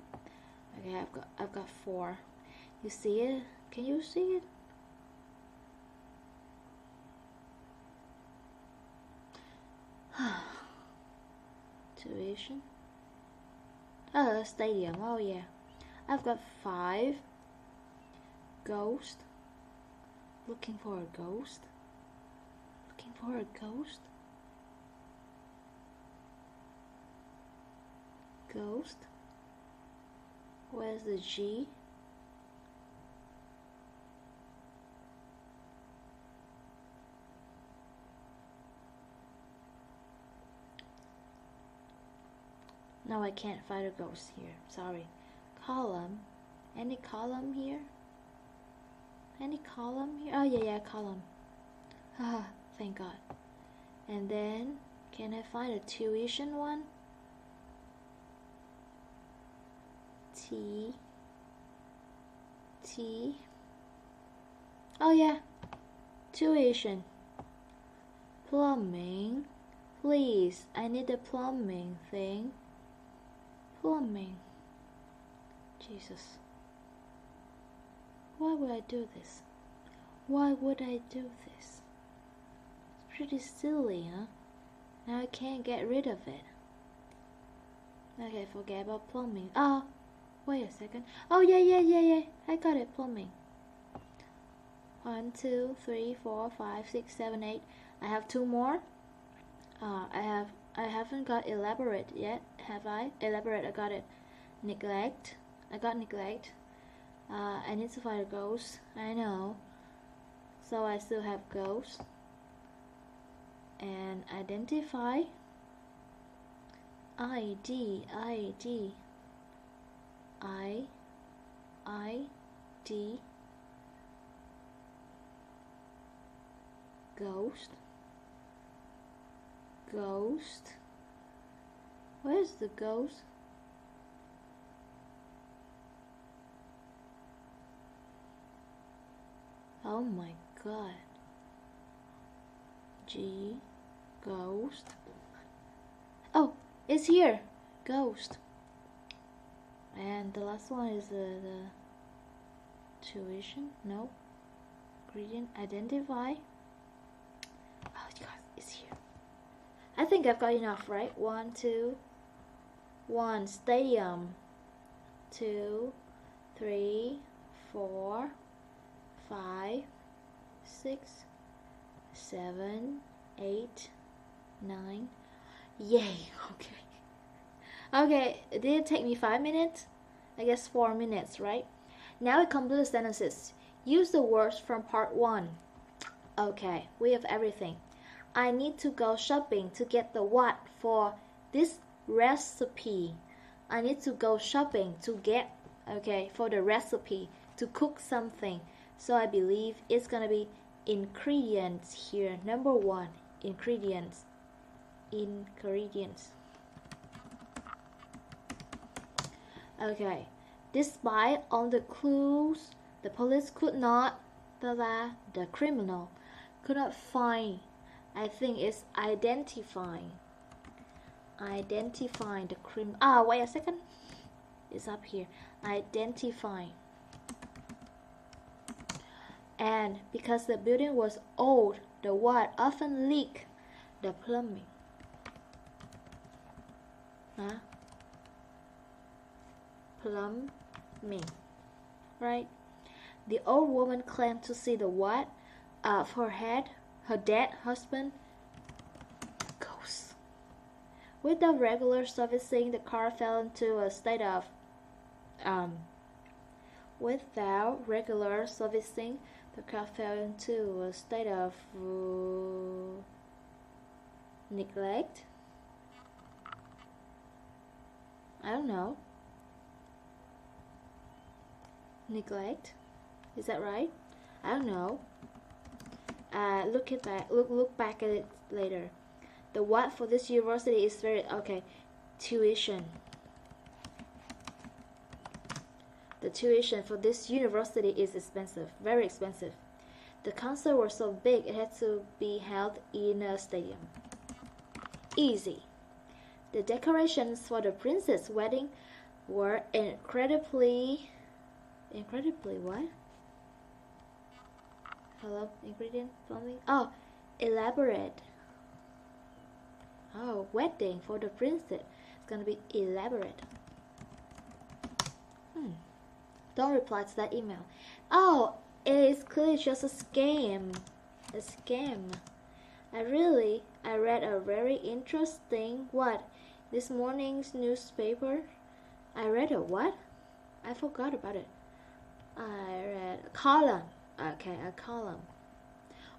Okay, I've got 4. You see it? Can you see it? Tuition. Stadium. Oh yeah. I've got 5. Ghost. Looking for a ghost. Looking for a ghost. Ghost. Where's the G? No, I can't find a ghost here. Sorry. Column. Any column here? Any column here? Oh, yeah, column. Thank God. And then, Can I find a tuition one? T. Oh yeah, tuition. Plumbing. Please, I need a plumbing thing. Plumbing. Jesus. Why would I do this? Why would I do this? It's pretty silly, huh? Now I can't get rid of it. Okay, forget about plumbing. Oh, wait a second. Oh, yeah. I got it, plumbing. 1, 2, 3, 4, 5, 6, 7, 8. I have 2 more. I haven't got elaborate yet, have I? Elaborate, I got it. Neglect. I got neglect. I need to find a ghost. I know. So I still have ghost. And identify. ID. Ghost. Where's the ghost? Oh my god. Ghost. Oh, it's here. Ghost. And the last one is the tuition. No. Ingredient. Identify. Oh god, it's here. I think I've got enough, right? 1, 2, 1. Stadium. 2, 3, 4, 5, 6, 7, 8, 9. Yay! Okay, did it take me 5 minutes? I guess 4 minutes, right? Now we complete the sentences. Use the words from part 1. Okay, we have everything. I need to go shopping to get the what for this recipe. I need to go shopping to get, for the recipe, to cook something. So I believe it's gonna be ingredients here. Number 1, ingredients. Okay, despite all the clues, the police could not, the criminal could not find. I think it's identifying the criminal. Ah, wait a second. It's up here. Identifying. And because the building was old, the water often leaked. The plumbing. Plumbing. Right? The old woman claimed to see the what? Of her head. Her dead husband. Ghost. Without regular servicing, the car fell into a state of neglect. I don't know. Neglect. Is that right? I don't know. Look back at it later. The what for this university is very tuition. The tuition for this university is expensive, very expensive. The concert was so big it had to be held in a stadium. Easy. The decorations for the princess' wedding were incredibly what? Hello, ingredient plumbing. Oh, elaborate. Oh, wedding for the princess. It's gonna be elaborate. Don't reply to that email. Oh, it is clearly just a scam. A scam. I read a very interesting this morning's newspaper. I read a what? I forgot about it. I read a column. Okay, a column.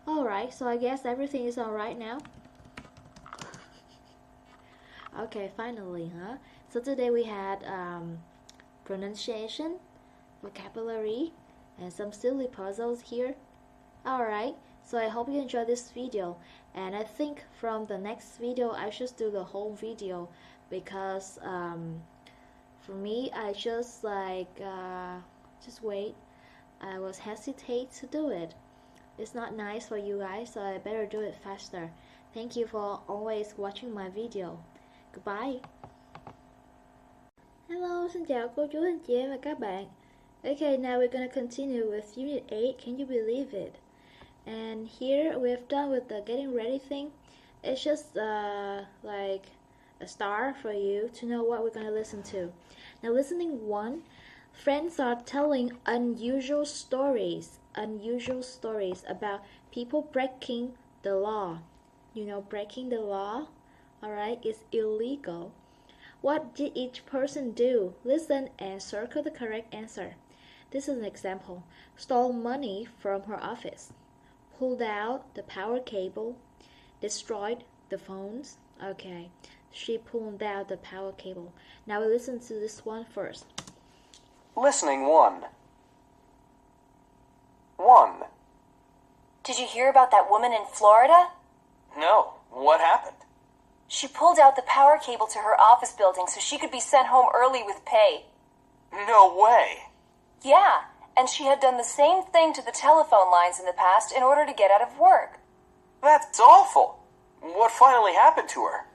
Alright, so I guess everything is alright now. Okay, finally, huh? So today we had pronunciation, vocabulary, and some silly puzzles here. Alright, So I hope you enjoyed this video, and I think from the next video I should do the whole video, because for me I just just wait. I was hesitate to do it. It's not nice for you guys, so I better do it faster. Thank you for always watching my video. Goodbye. Hello, xin chào cô chú anh chị em và các bạn. Okay, now we're gonna continue with Unit 8. Can you believe it? And here we've done with the getting ready thing. It's just like a start for you to know what we're gonna listen to. Now, listening 1. Friends are telling unusual stories about people breaking the law. You know, breaking the law, alright, is illegal. What did each person do? Listen and circle the correct answer. This is an example. Stole money from her office. Pulled out the power cable. Destroyed the phones. Okay, she pulled out the power cable. Now we listen to this one first. Listening 1. 1. Did you hear about that woman in Florida? No. What happened? She pulled out the power cable to her office building so she could be sent home early with pay. No way. Yeah, and she had done the same thing to the telephone lines in the past in order to get out of work. That's awful. What finally happened to her?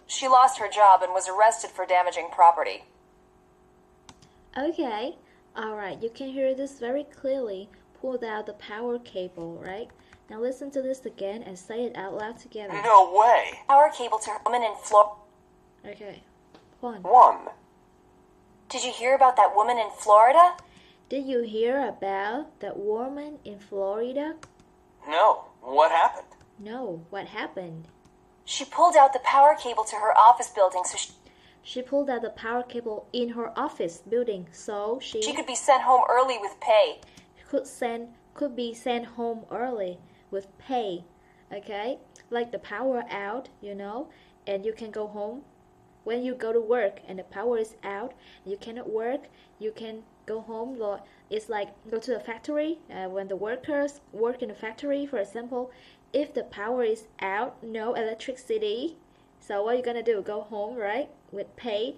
She lost her job and was arrested for damaging property. Okay, alright, you can hear this very clearly. Pulled out the power cable, right? Now listen to this again and say it out loud together. No way. Power cable to her woman in Florida. Okay, 1. 1. Did you hear about that woman in Florida? Did you hear about that woman in Florida? No. What happened? No, what happened? She pulled out the power cable to her office building so she pulled out the power cable in her office building so she could be sent home early with pay. Could be sent home early with pay. Okay? Like the power out, you know, and you can go home. When you go to work and the power is out, you cannot work, you can go home. It's like go to the factory. When the workers work in the factory, for example, if the power is out, no electricity, so what are you gonna do? Go home, right? With pay?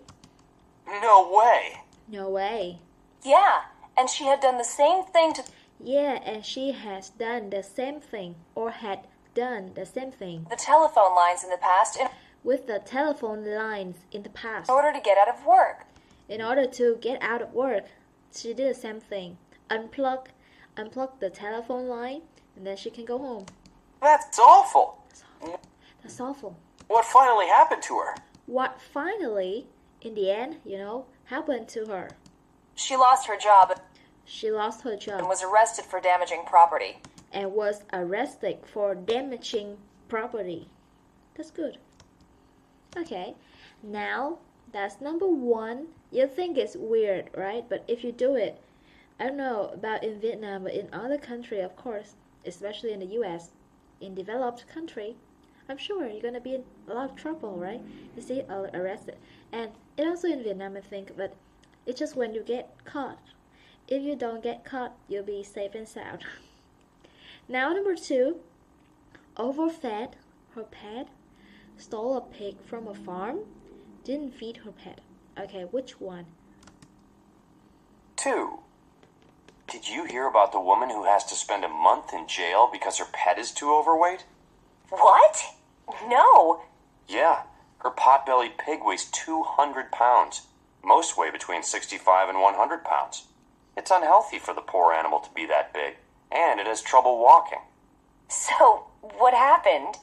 No way. No way. Yeah, and she had done the same thing to... Yeah, and she has done the same thing, or had done the same thing. The telephone lines in the past... With the telephone lines in the past. In order to get out of work. In order to get out of work, she did the same thing. Unplug the telephone line, and then she can go home. That's awful. That's awful. What finally happened to her? What finally, in the end, you know, happened to her? She lost her job. She lost her job. And was arrested for damaging property. And was arrested for damaging property. That's good. Okay, now that's number 1. You think it's weird, right? But if you do it, I don't know about in Vietnam, but in other country, of course, especially in the US, in developed country, I'm sure you're gonna be in a lot of trouble, right? You see, arrested. And it also in Vietnam, I think, but it's just when you get caught. If you don't get caught, you'll be safe and sound. Now number 2, overfed her pet, stole a pig from a farm, didn't feed her pet. Okay, which one? 2. Did you hear about the woman who has to spend a month in jail because her pet is too overweight? What? No. Yeah, her pot-bellied pig weighs 200 pounds. Most weigh between 65 and 100 pounds. It's unhealthy for the poor animal to be that big, and it has trouble walking. So, what happened?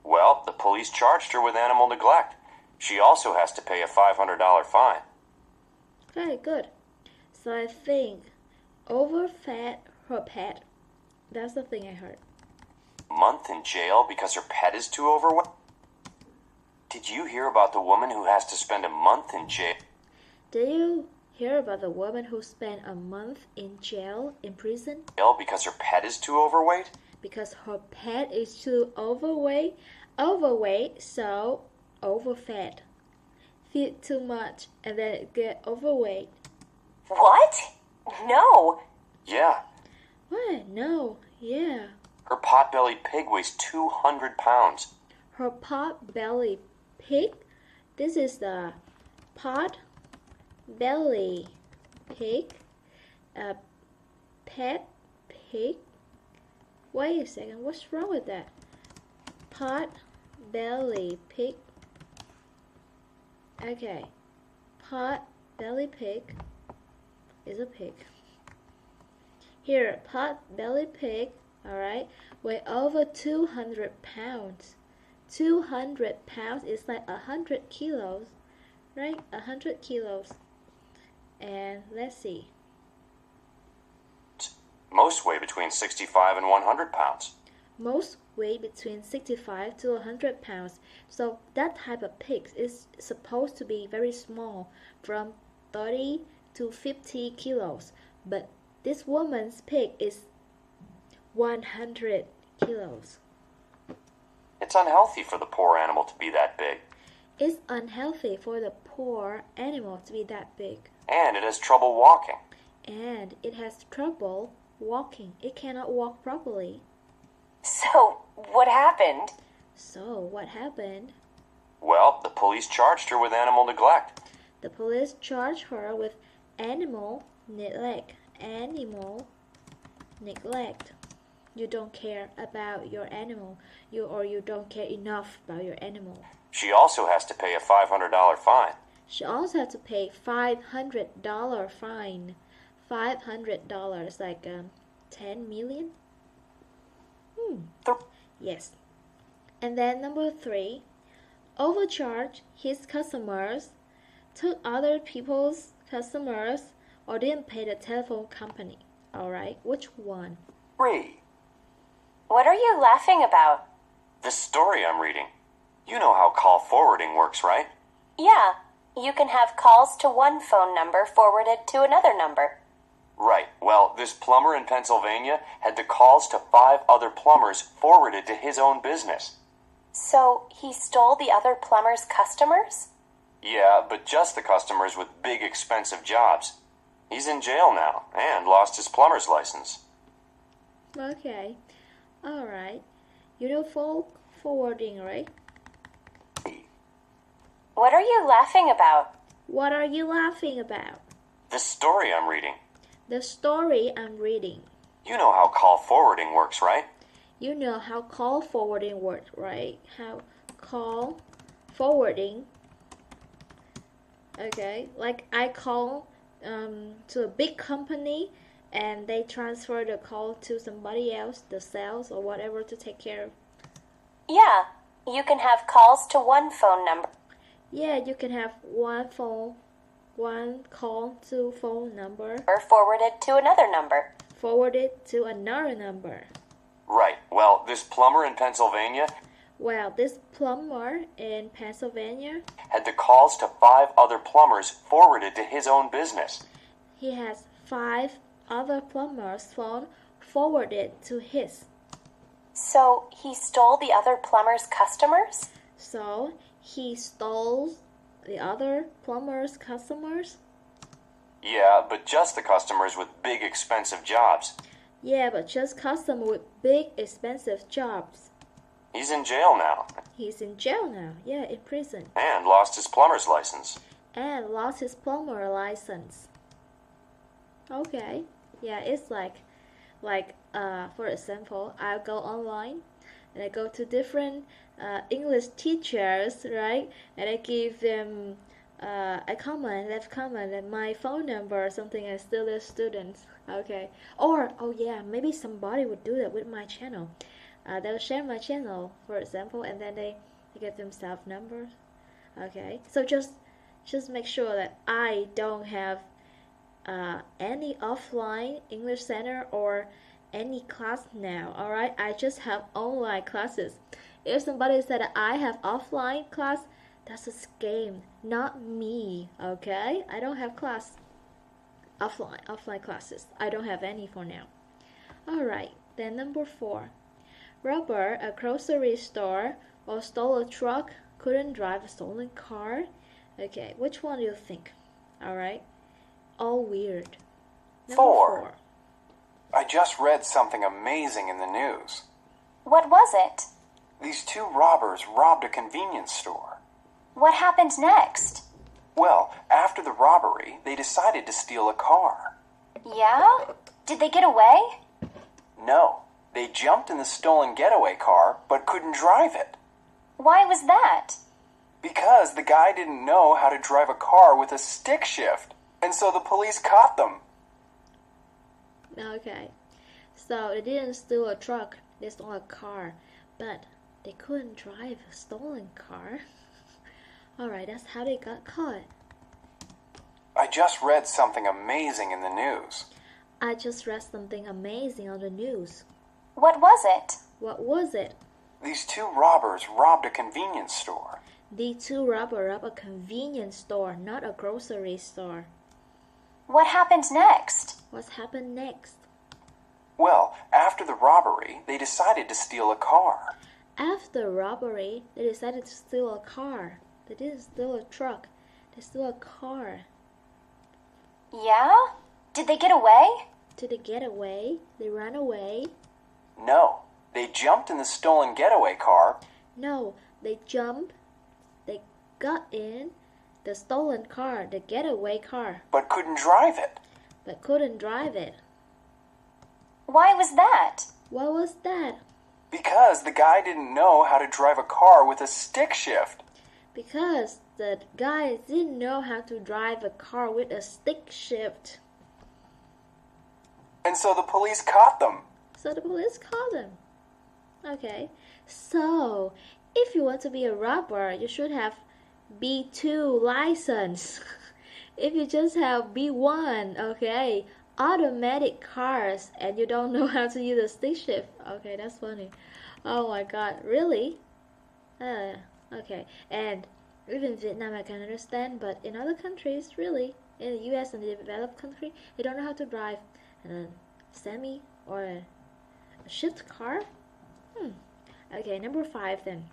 Well, the police charged her with animal neglect. She also has to pay a $500 fine. Okay, good. So I think overfed her pet. That's the thing I heard. Month in jail because her pet is too overweight? Did you hear about the woman who has to spend a month in jail? Did you hear about the woman who spent a month in jail, in prison? Because her pet is too overweight? Because her pet is too overweight. Overweight, so overfed. Feed too much and then get overweight. What? No. Yeah. What? No. Yeah. Her pot-bellied pig weighs 200 pounds. Her pot-bellied pig? This is the pot-belly pig. A pet pig? Wait a second, what's wrong with that? Pot-belly pig. Okay, pot-belly pig is a pig. Here, pot-belly pig, alright, weigh over 200 pounds. 200 pounds is like 100 kilos, right? 100 kilos. And let's see. Most weigh between 65 and 100 pounds. Most weigh between 65 to 100 pounds. So that type of pig is supposed to be very small, from 30 to 50 kilos. But this woman's pig is 100 kilos. It's unhealthy for the poor animal to be that big. It's unhealthy for the poor animal to be that big. And it has trouble walking. And it has trouble walking. It cannot walk properly. So, what happened? Well, the police charged her with animal neglect. The police charged her with animal neglect. Animal neglect. You don't care about your animal. You don't care enough about your animal. She also has to pay a $500 fine. She also has to pay $500 fine. $500, like 10 million? Yes. And then number 3, overcharge his customers, took other people's customers, or didn't pay the telephone company. Alright, which one? 3. What are you laughing about? This story I'm reading. You know how call forwarding works, right? Yeah, you can have calls to one phone number forwarded to another number. Right. Well, this plumber in Pennsylvania had the calls to 5 other plumbers forwarded to his own business. So he stole the other plumber's customers? Yeah, but just the customers with big expensive jobs. He's in jail now and lost his plumber's license. Okay. Alright. You know forwarding, right? What are you laughing about? What are you laughing about? This story I'm reading. The story I'm reading. You know how call forwarding works, right? You know how call forwarding works, right? How call forwarding. Okay, like I call to a big company and they transfer the call to somebody else, the sales or whatever, to take care of. Yeah, you can have calls to one phone number. Yeah, you can have one call to phone number. Or forwarded to another number. Forwarded to another number. Right. Well, this plumber in Pennsylvania had the calls to 5 other plumbers forwarded to his own business. He has 5 other plumbers' phone forwarded to his. So he stole the other plumber's customers? So he stole the other plumber's customers? Yeah, but just the customers with big expensive jobs. Yeah, but just customers with big expensive jobs. He's in jail now. He's in jail now, yeah, in prison. And lost his plumber's license. Okay, yeah, it's like for example, I'll go online and I go to different English teachers, right? And I give them left comment and my phone number or something, and still the students. Okay. Or maybe somebody would do that with my channel. They'll share my channel, for example, and then they get themselves numbers. Okay. So just make sure that I don't have any offline English center or any class now. Alright, I just have online classes. If somebody said that I have offline class, that's a scam, not me. Okay, I don't have class offline classes. I don't have any for now. Alright, then number 4, robber a grocery store or stole a truck, couldn't drive a stolen car. Okay, which one do you think? Alright, all weird. Number 4. I just read something amazing in the news. What was it? These two robbers robbed a convenience store. What happened next? Well, after the robbery, they decided to steal a car. Yeah? Did they get away? No, they jumped in the stolen getaway car, but couldn't drive it. Why was that? Because the guy didn't know how to drive a car with a stick shift, and so the police caught them. Okay, so they didn't steal a truck, they stole a car, but they couldn't drive a stolen car. Alright, that's how they got caught. I just read something amazing in the news. I just read something amazing on the news. What was it? What was it? These two robbers robbed a convenience store. The two robbers robbed a convenience store, not a grocery store. What happened next? What happened next? Well, after the robbery, they decided to steal a car. After robbery, they decided to steal a car. They didn't steal a truck, they stole a car. Yeah? Did they get away? Did they get away? They ran away? No, they jumped in the stolen getaway car. No, they jumped. They got in the stolen car, the getaway car. But couldn't drive it. But couldn't drive it. Why was that? Why was that? Because the guy didn't know how to drive a car with a stick shift. Because the guy didn't know how to drive a car with a stick shift. And so the police caught them. So the police caught them. Okay, so if you want to be a robber, you should have B2 license. If you just have B1, okay, automatic cars, and you don't know how to use a stick shift. Okay, that's funny. Oh my god, really? Okay, and even Vietnam I can understand, but in other countries, really, in the US and the developed country, they don't know how to drive a semi or a shift car. Okay, number 5 then.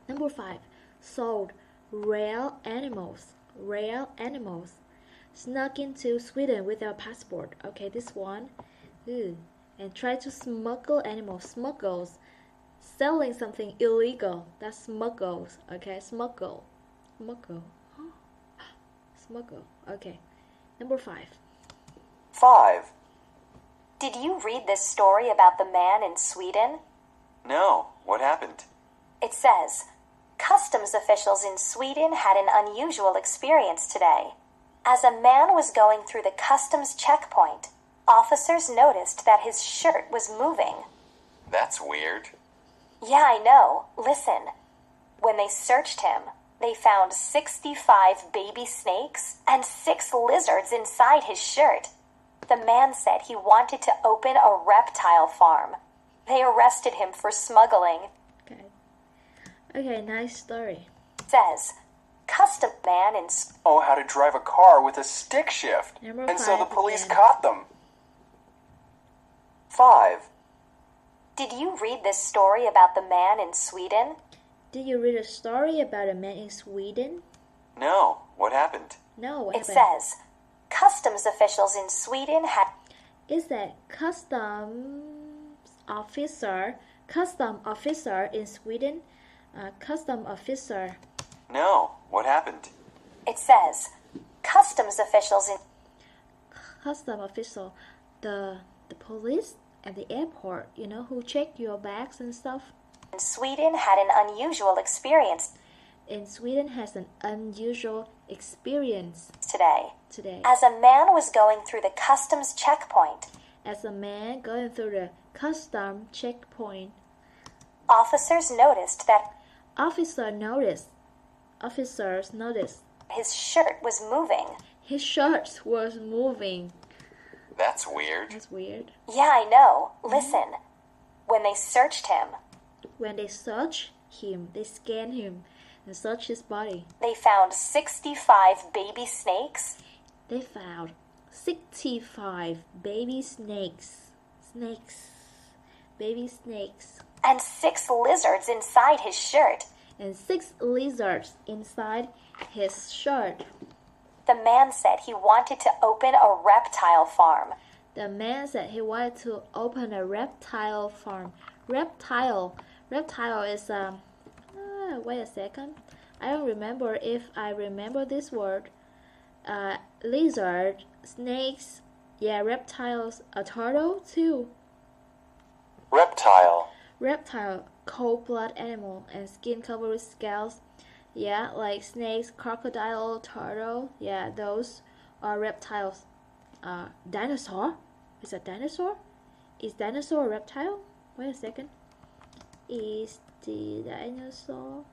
Number 5, sold rare animals. Rare animals. Snuck into Sweden without passport. Okay, this one. And tried to smuggle animals. Smuggles. Selling something illegal. That's smuggles. Okay, smuggle. Smuggle. Smuggle. Okay. Number 5. 5. Did you read this story about the man in Sweden? No, what happened? It says, customs officials in Sweden had an unusual experience today. As a man was going through the customs checkpoint, officers noticed that his shirt was moving. That's weird. Yeah, I know. Listen. When they searched him, they found 65 baby snakes and 6 lizards inside his shirt. The man said he wanted to open a reptile farm. They arrested him for smuggling. Okay, nice story. Says, custom man in... Oh, how to drive a car with a stick shift. Number And so the 5 police again. caught them. 5. Did you read this story about the man in Sweden? Did you read a story about a man in Sweden? No, what happened? No, what It happened? says, customs officials in Sweden had... Is that custom officer in Sweden? Custom officer. No, what happened? It says, customs officials in... Custom official. The police at the airport, you know, who check your bags and stuff. In Sweden had an unusual experience In Sweden has an unusual experience today. today. As a man was going through the customs checkpoint, As a man going through the custom checkpoint, officers noticed that officers noticed his shirt was moving. his shirt was moving. That's weird. That's weird. Yeah, I know. Listen. When they searched him, When they search him, they scan him and search his body. they found 65 baby snakes, They found 65 baby snakes. Baby snakes. and 6 lizards inside his shirt. And 6 lizards inside his shirt. The man said he wanted to open a reptile farm. The man said he wanted to open a reptile farm. Reptile. Reptile is wait a second. I don't remember if I remember this word. Lizard, snakes, yeah, reptiles, a turtle too. Reptile. Reptile, cold-blood animal and skin covered with scales. Yeah, like snakes, crocodile, turtle. Yeah, those are reptiles. Dinosaur? Is a dinosaur? Is dinosaur a reptile? Wait a second. Is the dinosaur?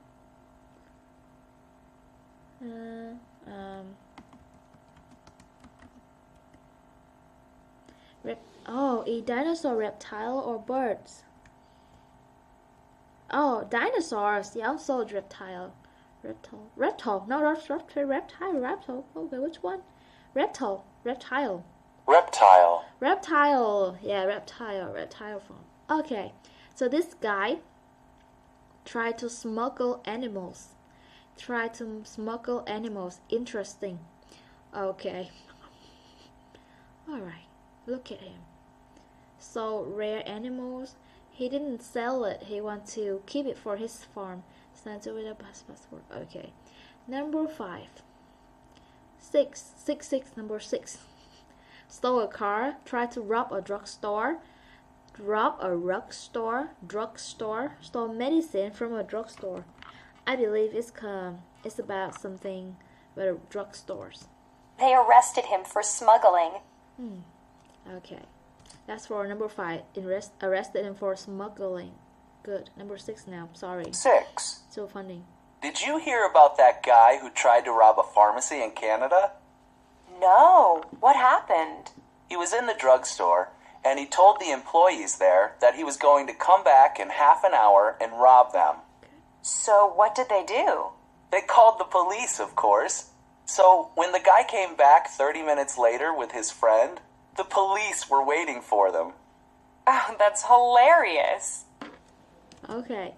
Is dinosaur reptile or birds? Oh, dinosaurs. Yeah, also reptile. Reptile. No, reptile. Okay, which one? Reptile. Reptile. Yeah, reptile form. Okay, so this guy tried to smuggle animals. Interesting. Okay. Alright, look at him. So rare animals. He didn't sell it. He wants to keep it for his farm. Send it with a passport. Okay. Number 5. 6. Number 6. Stole a car. Tried to rob a drugstore. Stole medicine from a drugstore. I believe it's about something about drugstores. They arrested him for smuggling. Okay. That's for number 5. Arrested him for smuggling. Good. Number 6 now. Sorry. 6. So funny. Did you hear about that guy who tried to rob a pharmacy in Canada? No. What happened? He was in the drugstore, and he told the employees there that he was going to come back in half an hour and rob them. So what did they do? They called the police, of course. So when the guy came back 30 minutes later with his friend, the police were waiting for them. Oh, that's hilarious. Okay,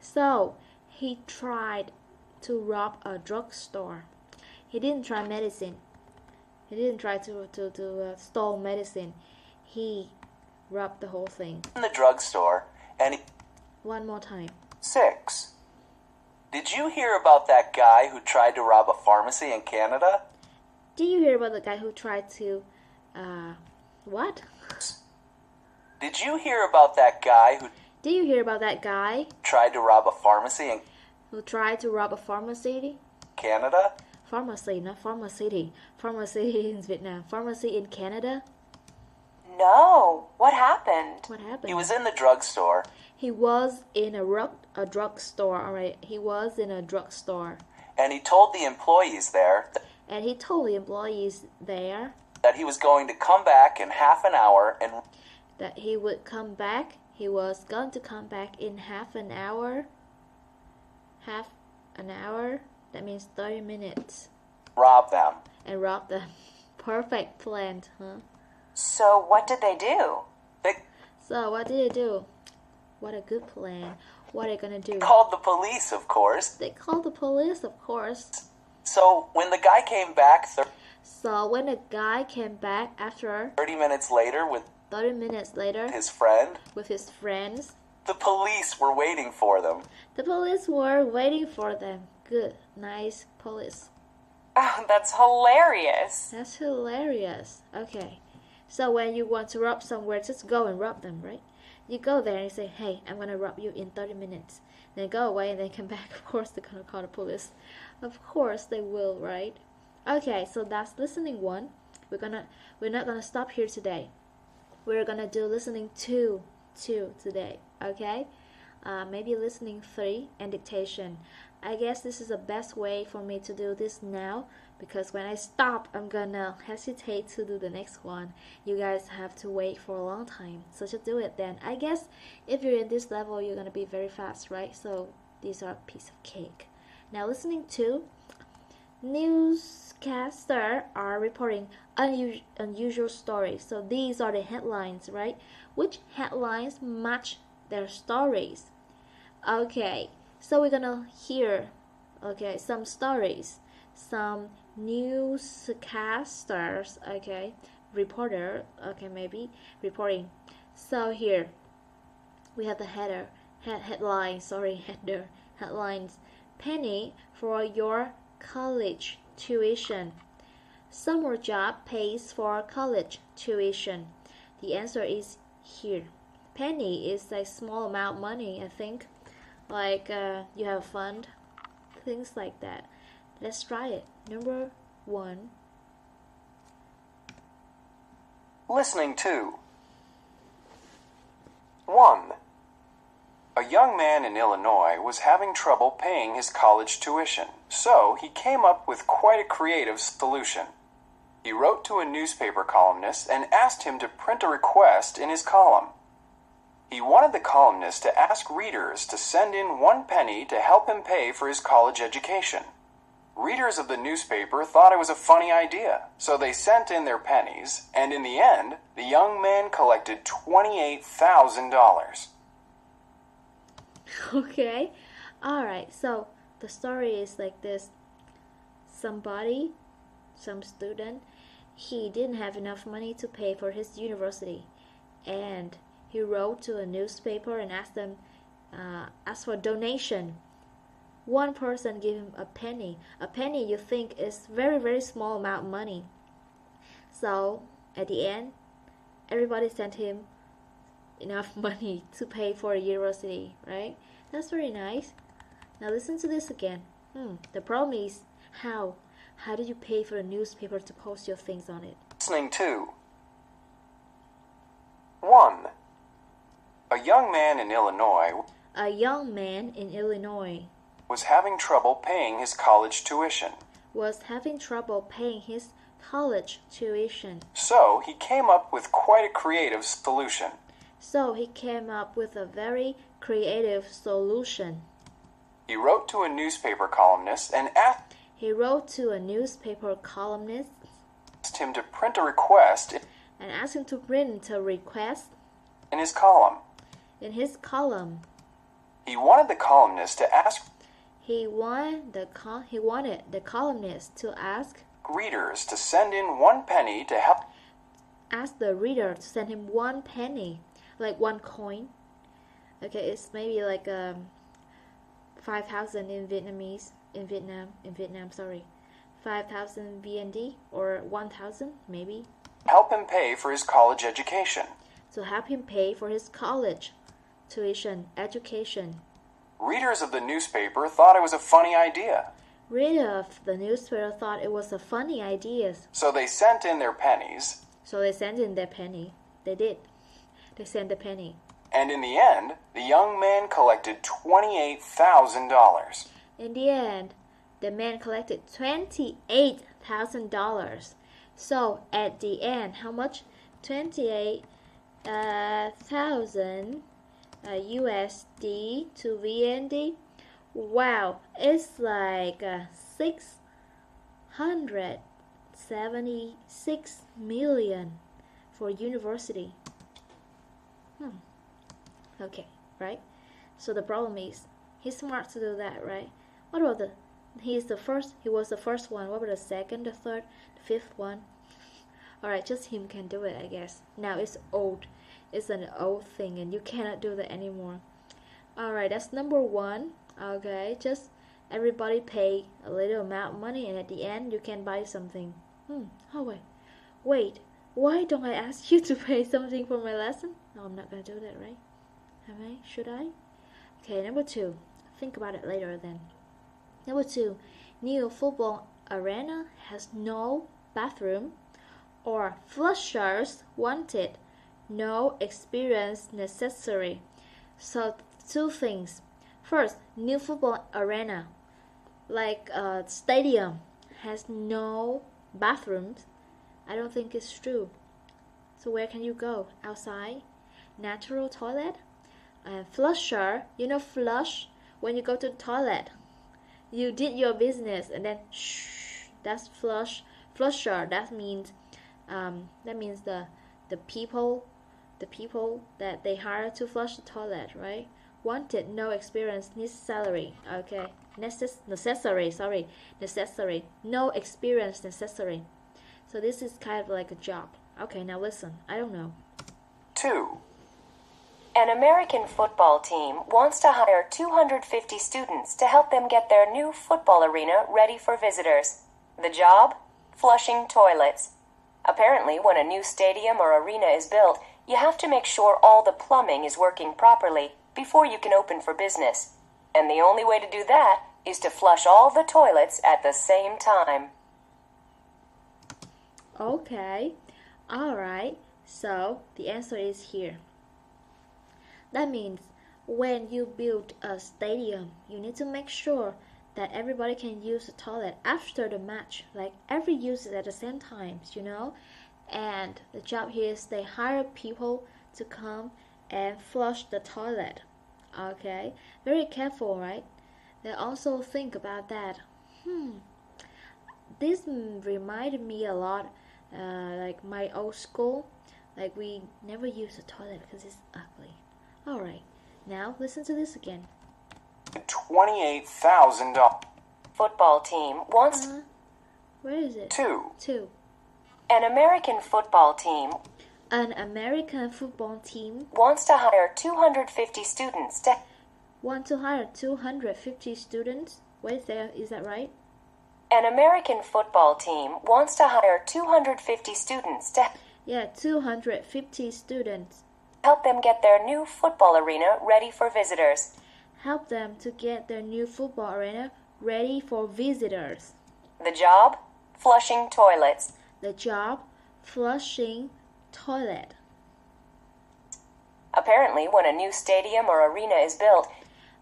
so he tried to rob a drugstore. He didn't try medicine. He didn't try to steal medicine. He robbed the whole thing. In the drugstore, and he... One more time. 6. Did you hear about that guy who tried to rob a pharmacy in Canada? Did you hear about the guy who tried to, what? Did you hear about that guy who... Did you hear about that guy? Tried to rob a pharmacy in... Who tried to rob a pharmacy? Canada? Pharmacy, not pharmacy. Pharmacy in Vietnam. Pharmacy in Canada? No. What happened? What happened? He was in the drugstore. He was in a drugstore. Alright, he was in a drugstore. And he told the employees there... And he told the employees there... That he was going to come back in half an hour and... That he would come back. He was going to come back in half an hour. Half an hour? That means 30 minutes. Rob them. And rob them. Perfect plan, huh? So what did they do? So what did they do? What a good plan. What are they gonna do? They called the police, of course. They called the police, of course. So when the guy came back... So when the guy came back after... 30 minutes later with... 30 minutes later... His friend? With his friends... The police were waiting for them. The police were waiting for them. Good. Nice police. Oh, that's hilarious. That's hilarious. Okay. So when you want to rob somewhere, just go and rob them, right? You go there and you say, hey, I'm going to rob you in 30 minutes. Then go away and then come back. Of course, they're going to call the police. Of course they will, right? Okay, so that's listening 1. We're not going to stop here today. We're going to do listening 2 today, okay? Maybe listening 3 and dictation. I guess this is the best way for me to do this now, because when I stop, I'm gonna hesitate to do the next one. You guys have to wait for a long time, so just do it then. I guess if you're in this level, you're gonna be very fast, right? So these are a piece of cake. Now listening to newscaster are reporting unusual stories. So these are the headlines, right? Which headlines match their stories? Okay, so we're gonna hear some stories, some newscasters, reporter, maybe reporting. So here, we have the headlines. Penny for your college tuition. Summer job pays for college tuition. The answer is here. Penny is a small amount of money, I think. Like you have fund, things like that. Let's try it. Number 1. Listening to 1. A young man in Illinois was having trouble paying his college tuition, so he came up with quite a creative solution. He wrote to a newspaper columnist and asked him to print a request in his column. He wanted the columnist to ask readers to send in 1 penny to help him pay for his college education. Readers of the newspaper thought it was a funny idea, so they sent in their pennies, and in the end, the young man collected $28,000. Okay, alright, so the story is like this. Some student, he didn't have enough money to pay for his university, and he wrote to a newspaper and asked for donation. One person gave him a penny. A penny you think is very, very small amount of money. So at the end, everybody sent him enough money to pay for a university, right? That's very nice. Now listen to this again. The problem is how do you pay for a newspaper to post your things on it? Listening to 1. A young man in Illinois was having trouble paying his college tuition. So he came up with quite a creative solution. He wrote to a newspaper columnist and asked him to print a request in his column. He wanted the columnist to ask readers to send in 1 penny to help. Ask the reader to send him 1 penny, like 1 coin. Okay, it's maybe like 5,000 in Vietnam, sorry. 5,000 VND or 1,000 maybe. Help him pay for his college education. To help him pay for his college tuition, education. Readers of the newspaper thought it was a funny idea. So they sent in their pennies. They did. They sent the penny. And in the end, the young man collected $28,000. In the end, the man collected $28,000. So at the end, how much? 28,000 USD to VND. Wow, it's like 676 million for university. Okay, right? So the problem is he's smart to do that, right? What about he was the first one. What about the second, the third, the fifth one? Alright, just him can do it, I guess. Now it's old. It's an old thing and you cannot do that anymore. Alright, that's number 1. Okay, just everybody pay a little amount of money and at the end you can buy something. Wait, why don't I ask you to pay something for my lesson? No, I'm not gonna do that, right? Am I? Should I? Okay, number 2. Think about it later then. Number 2. New football arena has no bathroom or flushers wanted. No experience necessary. So 2 things. First, new football arena, like a stadium, has no bathrooms. I don't think it's true. So where can you go? Outside? Natural toilet? Flusher, you know flush? When you go to the toilet, you did your business and then shh, that's flush. Flusher, that means the people that they hire to flush the toilet, right? Wanted, no experience, necessary. Okay, necessary. No experience necessary. So this is kind of like a job. Okay, now listen. I don't know. 2. An American football team wants to hire 250 students to help them get their new football arena ready for visitors. The job? Flushing toilets. Apparently, when a new stadium or arena is built, you have to make sure all the plumbing is working properly before you can open for business. And the only way to do that is to flush all the toilets at the same time. Okay, alright, so the answer is here. That means when you build a stadium, you need to make sure that everybody can use the toilet after the match, like every uses at the same time, you know. And the job here is they hire people to come and flush the toilet. Okay, very careful, right? They also think about that. This reminded me a lot, like my old school. Like we never use the toilet because it's ugly. Alright, now listen to this again. $28,000. Football team wants... Where is it? Two. An American football team... An American football team... wants to hire 250 students to... Want to hire 250 students? Wait there, is that right? An American football team wants to hire 250 students to... Yeah, 250 students. Help them get their new football arena ready for visitors. Help them to get their new football arena ready for visitors. The job? Flushing toilets. The job? Flushing toilet. Apparently, when a new stadium or arena is built...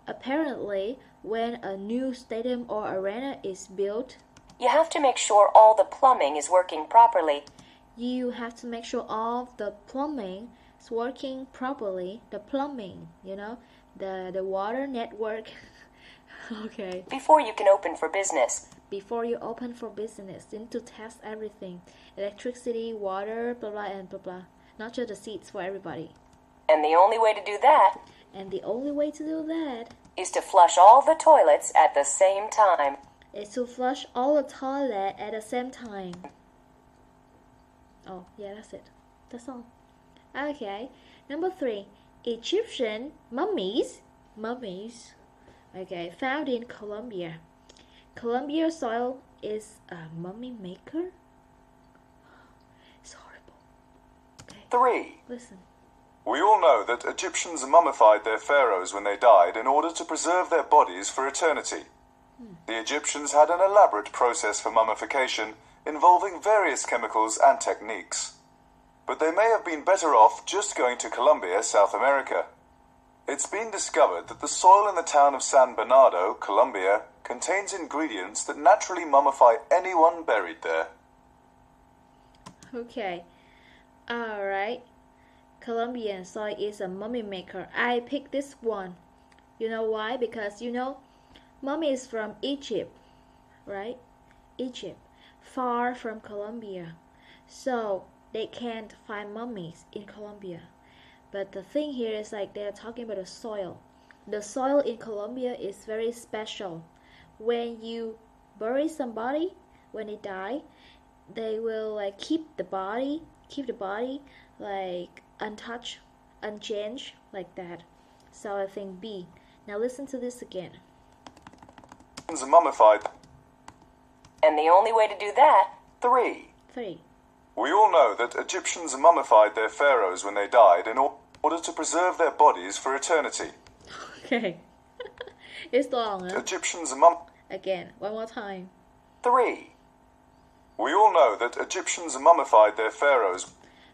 Apparently, when a new stadium or arena is built... You have to make sure all the plumbing is working properly. You have to make sure all the plumbing is working properly. The plumbing, you know, the water network. Okay. Before you can open for business. Before you open for business, you need to test everything. Electricity, water, blah, blah, and blah, blah. Not just the seats for everybody. And the only way to do that... And the only way to do that... is to flush all the toilets at the same time. Is to flush all the toilet at the same time. Oh, yeah, that's it. That's all. Okay. Number 3. Egyptian mummies. Okay, found in Colombia. Colombia soil is a mummy maker? It's horrible. Okay. 3. Listen. We all know that Egyptians mummified their pharaohs when they died in order to preserve their bodies for eternity. The Egyptians had an elaborate process for mummification involving various chemicals and techniques. But they may have been better off just going to Colombia, South America. It's been discovered that the soil in the town of San Bernardo, Colombia, contains ingredients that naturally mummify anyone buried there. Okay. Alright. Colombian soil is a mummy maker. I picked this one. You know why? Because, you know, mummy is from Egypt, right? Egypt. Far from Colombia. So, they can't find mummies in Colombia. But the thing here is like they're talking about the soil. The soil in Colombia is very special. When you bury somebody, when they die, they will like keep the body like untouched, unchanged, like that. So I think B. Now listen to this again. Mummified. And the only way to do that... 3. We all know that Egyptians mummified their pharaohs when they died in order to preserve their bodies for eternity. Okay. It's long, huh? Egyptians Again, one more time. 3. We all know that Egyptians mummified their pharaohs.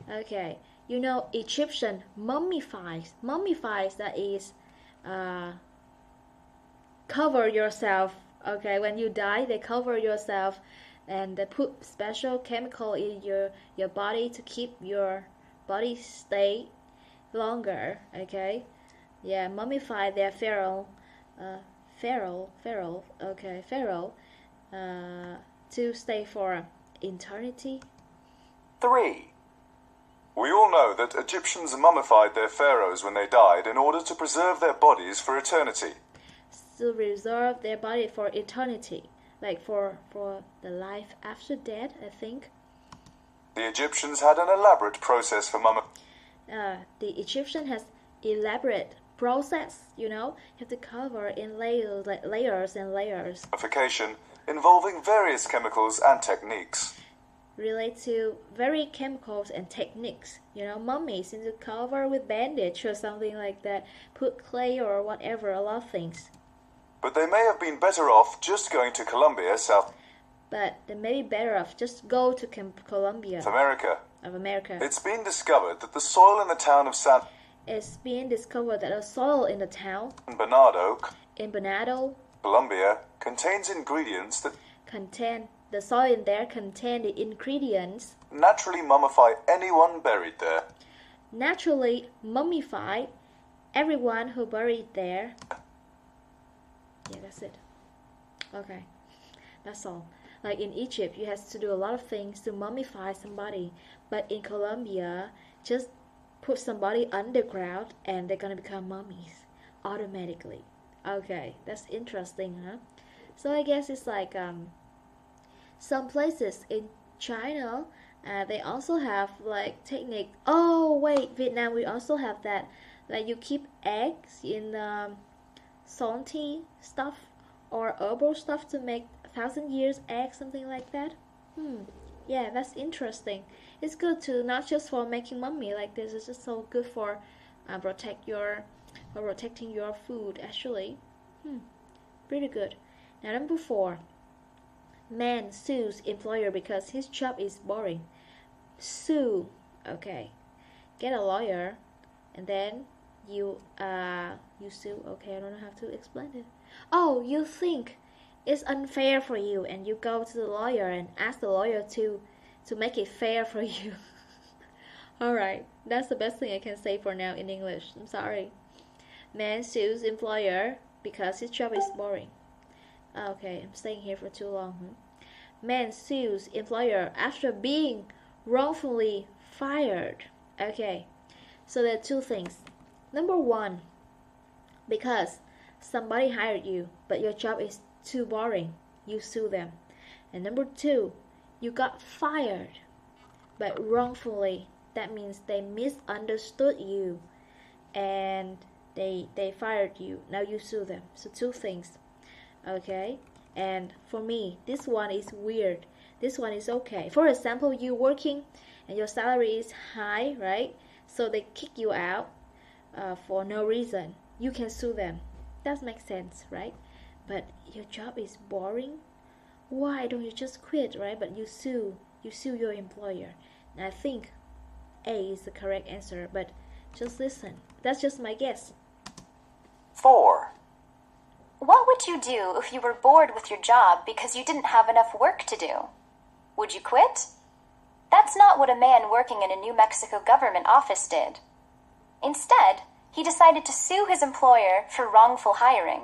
Okay. You know, Egyptian mummifies. Mummifies, that is, cover yourself. Okay, when you die, they cover yourself and they put special chemical in your body to keep your body stay longer. Okay, yeah, mummify their pharaoh, to stay for eternity. 3. We all know that Egyptians mummified their pharaohs when they died in order to preserve their bodies for eternity. To reserve their body for eternity, like for the life after death, I think. The Egyptians had an elaborate process for The Egyptian has elaborate process, you know. You have to cover in layers, like layers and layers. Mummification involving various chemicals and techniques. Relate to very chemicals and techniques. You know, mummies need to cover with bandage or something like that. Put clay or whatever, a lot of things. But they may have been better off just going to Colombia, South But they may be better off just go to Colombia America. of America. It's been discovered that the soil in the town of San It's been discovered that the soil in the town Bernardo, in Colombia, contains ingredients that the soil in there contain the ingredients naturally mummify anyone buried there. naturally mummify everyone who buried there. Yeah, that's it. Okay, that's all. Like in Egypt, you have to do a lot of things to mummify somebody, but in Colombia, just put somebody underground and they're gonna become mummies automatically. Okay, that's interesting, huh? So I guess it's like some places in China, they also have like technique. Oh wait, Vietnam, we also have that. Like you keep eggs in salty stuff or herbal stuff to make 1,000 years eggs, something like that. Yeah, that's interesting. It's good to not just for making mummy like this. It's just so good for protecting your food. Actually, pretty good. Now number 4, man sues employer because his job is boring. Sue, okay. Get a lawyer, and then you sue. Okay, I don't know how to explain it. Oh, you think it's unfair for you, and you go to the lawyer and ask the lawyer to make it fair for you. Alright, that's the best thing I can say for now in English. I'm sorry. Man sues employer because his job is boring. Okay, I'm staying here for too long. Man sues employer after being wrongfully fired. Okay, so there are 2 things. Number 1, because somebody hired you, but your job is too boring, you sue them. And number 2, you got fired, but wrongfully. That means they misunderstood you and they fired you. Now you sue them. So 2 things. Okay? And for me, this one is weird. This one is okay. For example, you working and your salary is high, right? So they kick you out for no reason. You can sue them. That makes sense, right? But your job is boring. Why don't you just quit, right? But you sue your employer. And I think A is the correct answer, but just listen. That's just my guess. 4. What would you do if you were bored with your job because you didn't have enough work to do? Would you quit? That's not what a man working in a New Mexico government office did. Instead, he decided to sue his employer for wrongful hiring.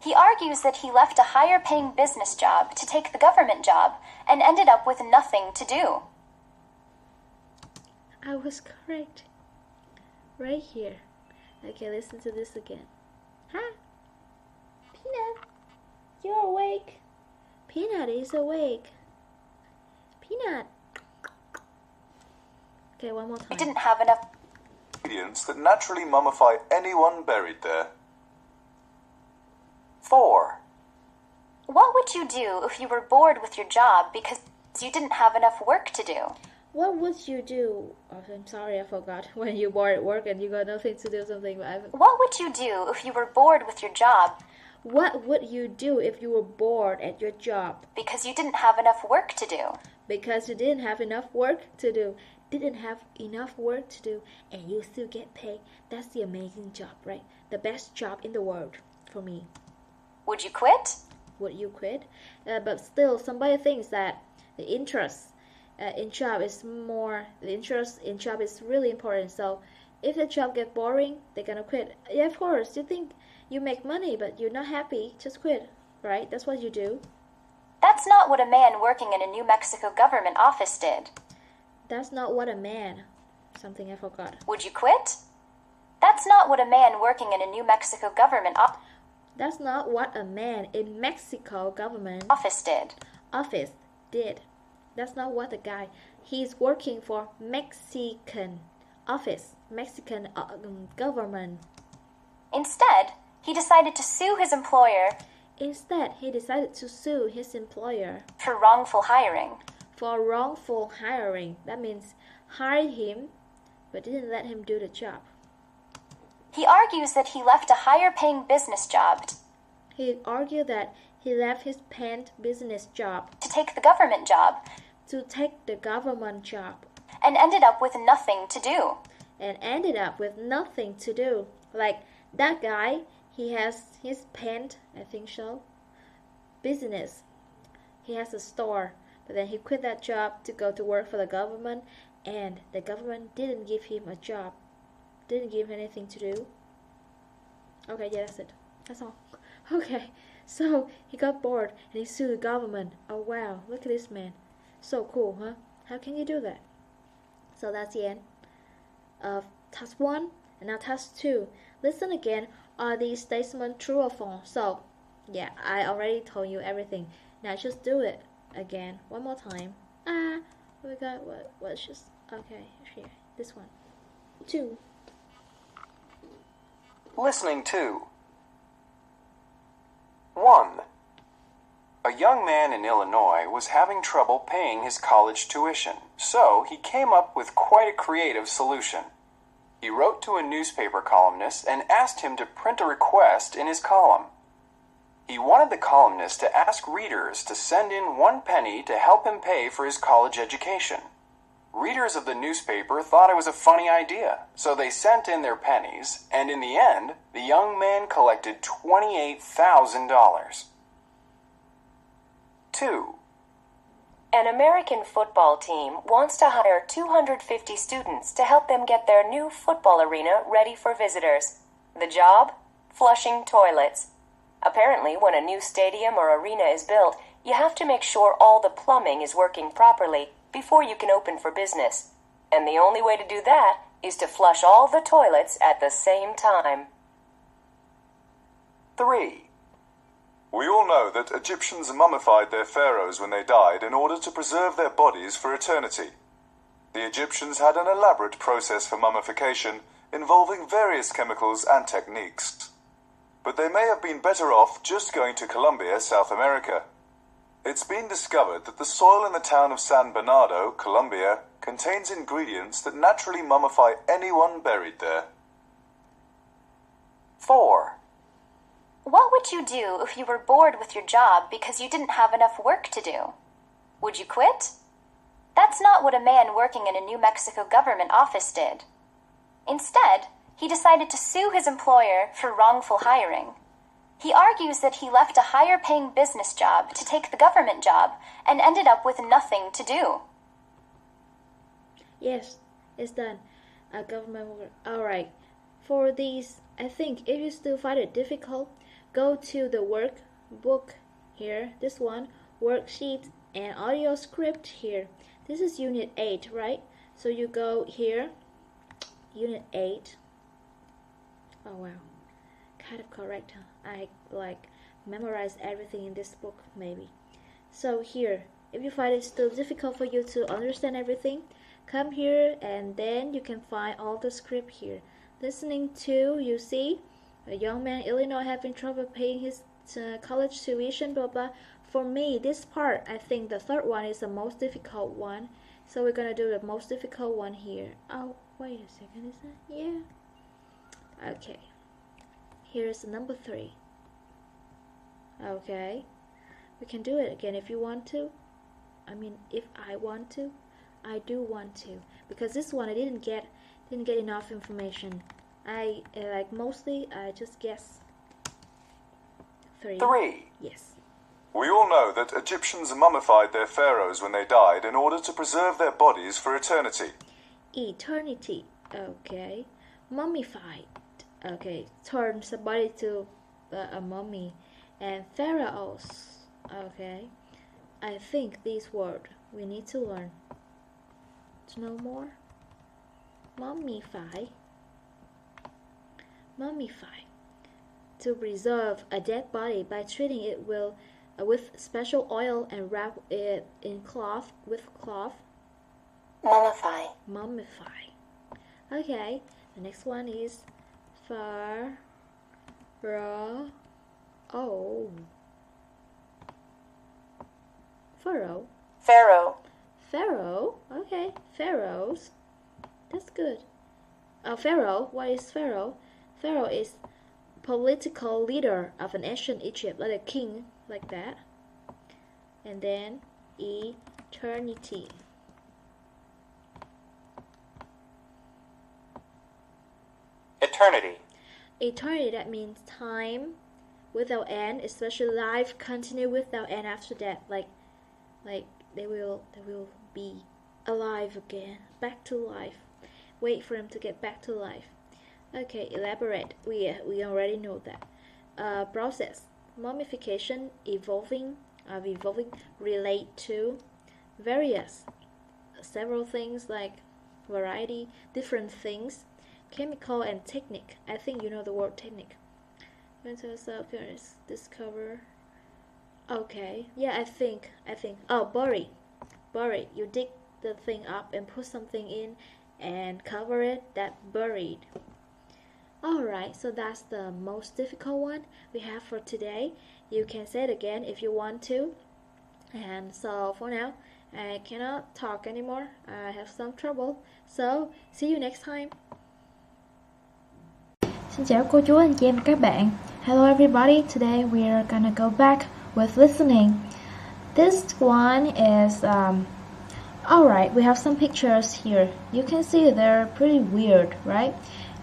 He argues that he left a higher-paying business job to take the government job and ended up with nothing to do. I was correct. Right here. Okay, listen to this again. Huh? Peanut, you're awake. Peanut is awake. Peanut. Okay, one more time. I didn't have enough ingredients that naturally mummify anyone buried there. 4. What would you do if you were bored with your job because you didn't have enough work to do? What would you do? Oh, I'm sorry, I forgot. When you're bored at work and you got nothing to do something. What would you do if you were bored with your job? What would you do if you were bored at your job? Because you didn't have enough work to do. Because you didn't have enough work to do. Didn't have enough work to do and you still get paid. That's the amazing job, right? The best job in the world for me. Would you quit? Would you quit? But still, somebody thinks that the interest in job is the interest in job is really important. So if the job gets boring, they're gonna quit. Yeah, of course. You think you make money, but you're not happy, just quit, right? That's what you do. That's not what a man working in a New Mexico government office did. That's not what a man... Something I forgot. Would you quit? That's not what a man working in a New Mexico government office... That's not what a man in Mexico government office did. That's not what the guy... He's working for Mexican office. Mexican government. Instead, he decided to sue his employer for wrongful hiring. That means hired him but didn't let him do the job. He argues that he left a higher-paying business job He argued that he left his paid business job to take the government job and ended up with nothing to do. Like that guy, he has his paid, I think so, business. He has a store, but then he quit that job to go to work for the government, and the government didn't give him a job, didn't give him anything to do. Okay, yeah, that's it. That's all. Okay, so he got bored and he sued the government. Oh wow, look at this man. So cool, huh? How can you do that? So that's the end of task 1. And now task 2. Listen again. Are these statements true or false? So, yeah, I already told you everything. Now just do it again. One more time. We got what's just... Okay, here. This one. 2. Listening to 1. A young man in Illinois was having trouble paying his college tuition, so he came up with quite a creative solution. He wrote to a newspaper columnist and asked him to print a request in his column. He wanted the columnist to ask readers to send in 1 penny to help him pay for his college education. Readers of the newspaper thought it was a funny idea, so they sent in their pennies, and in the end, the young man collected $28,000. 2. An American football team wants to hire 250 students to help them get their new football arena ready for visitors. The job? Flushing toilets. Apparently, when a new stadium or arena is built, you have to make sure all the plumbing is working properly before you can open for business. And the only way to do that is to flush all the toilets at the same time. 3. We all know that Egyptians mummified their pharaohs when they died in order to preserve their bodies for eternity. The Egyptians had an elaborate process for mummification involving various chemicals and techniques. But they may have been better off just going to Colombia, South America. It's been discovered that the soil in the town of San Bernardo, Colombia, contains ingredients that naturally mummify anyone buried there. 4. What would you do if you were bored with your job because you didn't have enough work to do? Would you quit? That's not what a man working in a New Mexico government office did. Instead, he decided to sue his employer for wrongful hiring. He argues that he left a higher-paying business job to take the government job and ended up with nothing to do. Yes, it's done. A government worker. Alright. For these, I think if you still find it difficult, go to the workbook here, this one, worksheet, and audio script here. This is Unit 8, right? So you go here, Unit 8. Oh wow, kind of correct, huh? I memorized everything in this book, maybe. So here, if you find it still difficult for you to understand everything, come here and then you can find all the script here. Listening to, you see, a young man in Illinois having trouble paying his college tuition, blah blah. For me, this part, I think the third one is the most difficult one. So we're gonna do the most difficult one here. Oh, wait a second, is that? Yeah. Okay. Here's number 3. Okay. We can do it again if you want to. I mean, if I want to. I do want to. Because this one I didn't get enough information. I mostly I just guess. 3. Yes. We all know that Egyptians mummified their pharaohs when they died in order to preserve their bodies for eternity. Eternity. Okay. Mummified. Okay. Turn somebody to a mummy. And pharaohs. Okay. I think this word we need to learn. To know more. Mummify. Mummify. To preserve a dead body by treating it with special oil and wrap it in cloth. Mummify. Okay, The next one is Pharaoh. Pharaoh. Pharaoh. Pharaoh. Okay, pharaohs. That's good. Pharaoh. What is Pharaoh? Pharaoh is political leader of an ancient Egypt, like a king, like that. And then eternity. Eternity. Eternity, that means time without end, especially life continue without end after that. Like they will be alive again, back to life. Wait for them to get back to life. Okay, elaborate. We already know that. Process, mummification, evolving, relate to, various, several things like variety, different things, chemical and technique. I think you know the word technique. Discover. Okay, yeah, I think. Oh, bury. You dig the thing up and put something in and cover it. That buried. Alright, so that's the most difficult one we have for today. You can say it again if you want to. And so for now, I cannot talk anymore. I have some trouble. So, see you next time. Xin chào cô chú, anh chị em và các bạn. Hello everybody, today we are gonna go back with listening. This one is, alright, we have some pictures here. You can see they're pretty weird, right?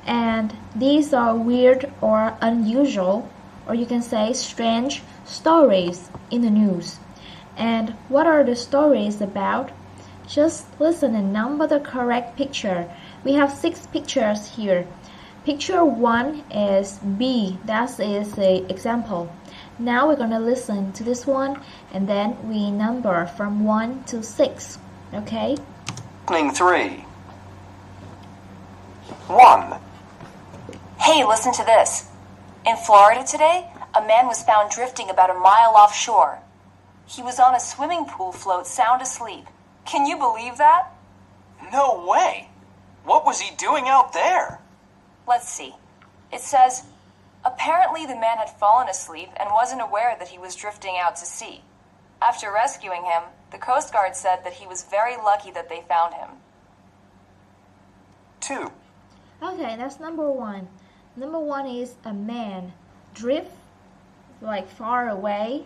And these are weird or unusual, or you can say strange stories in the news. And what are the stories about? Just listen and number the correct picture. We have 6 pictures here. Picture 1 is B, that is the example. Now we're gonna listen to this one and then we number from 1 to 6, okay? Listening 3. 1. Hey, listen to this. In Florida today, a man was found drifting about a mile offshore. He was on a swimming pool float sound asleep. Can you believe that? No way! What was he doing out there? Let's see. It says, apparently the man had fallen asleep and wasn't aware that he was drifting out to sea. After rescuing him, the Coast Guard said that he was very lucky that they found him. 2. Okay, that's number 1. Number 1 is a man drift like far away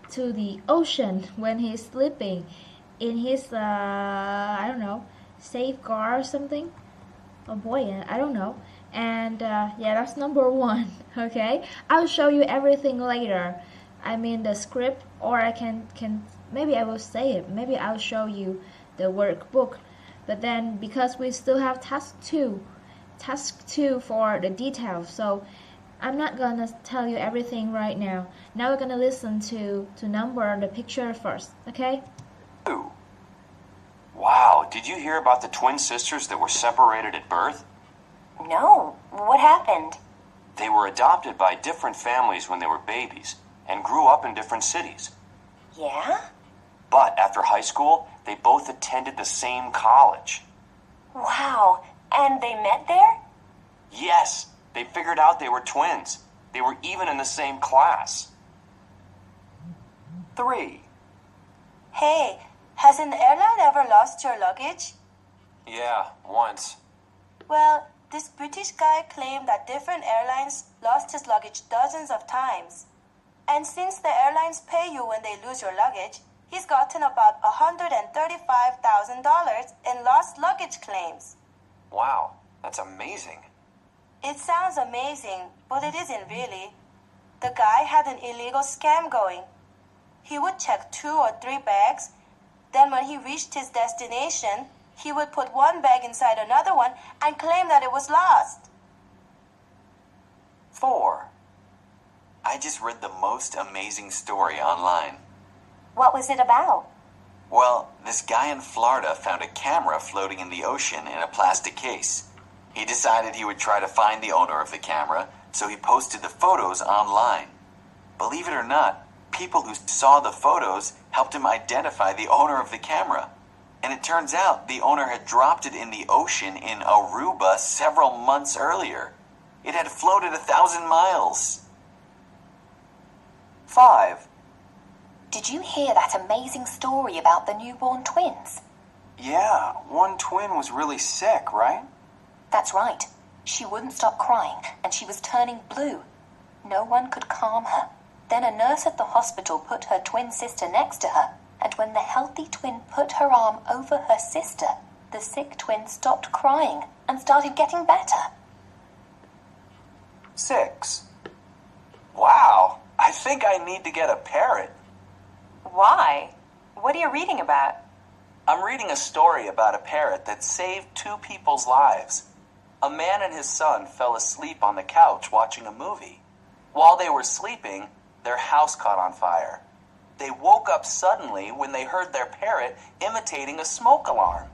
to the ocean when he's sleeping in his I don't know, safeguard or something. Oh boy, I don't know. And yeah, that's number 1. Okay, I'll show you everything later. I mean the script, or I can maybe I will say it. Maybe I'll show you the workbook. But then because we still have task 2 for the details, so I'm not gonna tell you everything right now. Now we're gonna listen to number the picture first, okay? 2. Wow, did you hear about the twin sisters that were separated at birth? No. What happened? They were adopted by different families when they were babies and grew up in different cities. Yeah? But after high school, they both attended the same college. Wow. And they met there? Yes, they figured out they were twins. They were even in the same class. 3. Hey, has an airline ever lost your luggage? Yeah, once. Well, this British guy claimed that different airlines lost his luggage dozens of times. And since the airlines pay you when they lose your luggage, he's gotten about $135,000 in lost luggage claims. Wow, that's amazing. It sounds amazing, but it isn't really. The guy had an illegal scam going. He would check 2 or 3 bags, then when he reached his destination, he would put one bag inside another one and claim that it was lost. 4. I just read the most amazing story online. What was it about? Well, this guy in Florida found a camera floating in the ocean in a plastic case. He decided he would try to find the owner of the camera, so he posted the photos online. Believe it or not, people who saw the photos helped him identify the owner of the camera. And it turns out the owner had dropped it in the ocean in Aruba several months earlier. It had floated 1,000 miles. 5. Did you hear that amazing story about the newborn twins? Yeah, one twin was really sick, right? That's right. She wouldn't stop crying, and she was turning blue. No one could calm her. Then a nurse at the hospital put her twin sister next to her, and when the healthy twin put her arm over her sister, the sick twin stopped crying and started getting better. 6. Wow, I think I need to get a parrot. Why? What are you reading about? I'm reading a story about a parrot that saved 2 people's lives. A man and his son fell asleep on the couch watching a movie. While they were sleeping, their house caught on fire. They woke up suddenly when they heard their parrot imitating a smoke alarm.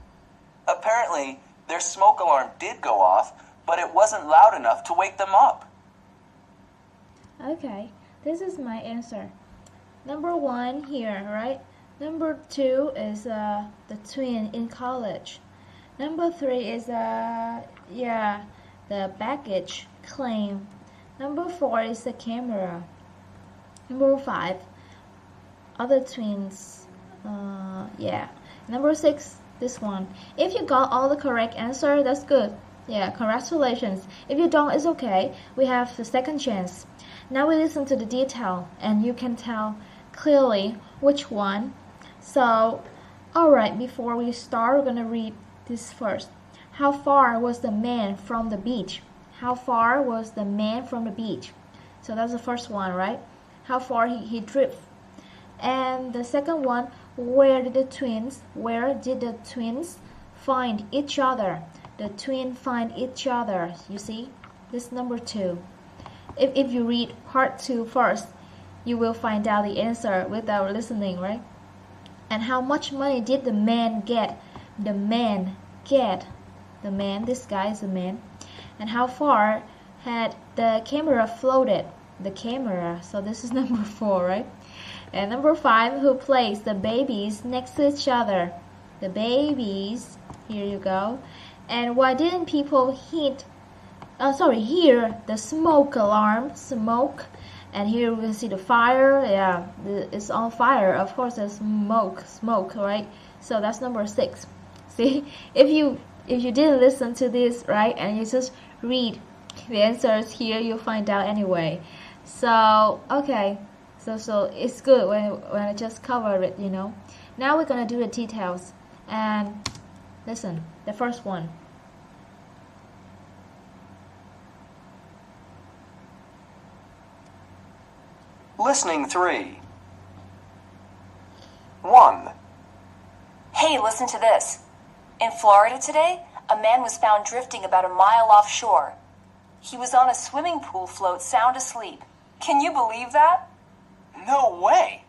Apparently, their smoke alarm did go off, but it wasn't loud enough to wake them up. Okay, this is my answer. Number 1 here, right? Number 2 is the twin in college. Number 3 is the baggage claim. Number 4 is the camera. Number 5, other twins. Number 6, this one. If you got all the correct answer, that's good. Yeah, congratulations. If you don't, it's okay. We have the second chance. Now we listen to the detail, and you can tell clearly which one. So, alright, before we start, we're gonna read this first. How far was the man from the beach? How far was the man from the beach? So that's the first one, right? How far he drove. And the second one, where did the twins find each other? The twin find each other. You see? This is number 2. If you read part 2 first, you will find out the answer without listening, right? And how much money did the man get? The man, this guy is the man. And how far had the camera floated? The camera. So this is number 4, right? And number 5, who placed the babies next to each other? The babies. Here you go. And why didn't people hear the smoke alarm? Smoke. And here we can see the fire. Yeah, it's on fire. Of course, there's smoke, right? So that's number 6. See, if you didn't listen to this, right, and you just read the answers here, you'll find out anyway. So okay, so it's good when I just cover it, you know. Now we're gonna do the details, and listen. The first one. Listening 3. 1. Hey, listen to this. In Florida today, a man was found drifting about a mile offshore. He was on a swimming pool float sound asleep. Can you believe that? No way!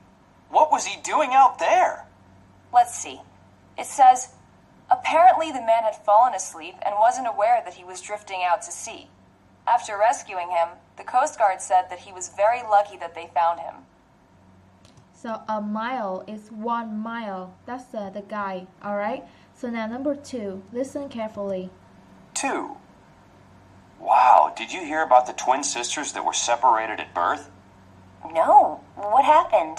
What was he doing out there? Let's see. It says, apparently the man had fallen asleep and wasn't aware that he was drifting out to sea. After rescuing him, the Coast Guard said that he was very lucky that they found him. So a mile is 1 mile. That's the guy, alright? So now number 2, listen carefully. 2. Wow, did you hear about the twin sisters that were separated at birth? No, what happened?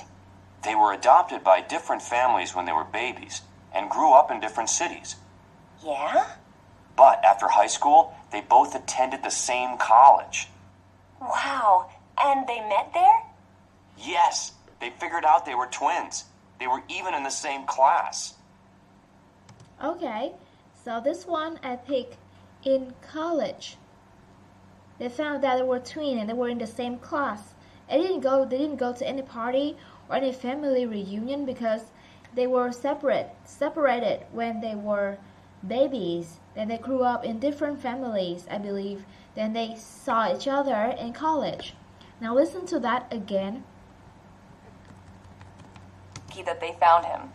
They were adopted by different families when they were babies and grew up in different cities. Yeah? But after high school, they both attended the same college. Wow, and they met there? Yes, they figured out they were twins. They were even in the same class. Okay, so this one I pick in college. They found that they were twins and they were in the same class. They didn't go to any party or any family reunion because they were separated when they were babies. Then they grew up in different families, I believe. Then they saw each other in college. Now listen to that again. That they found him.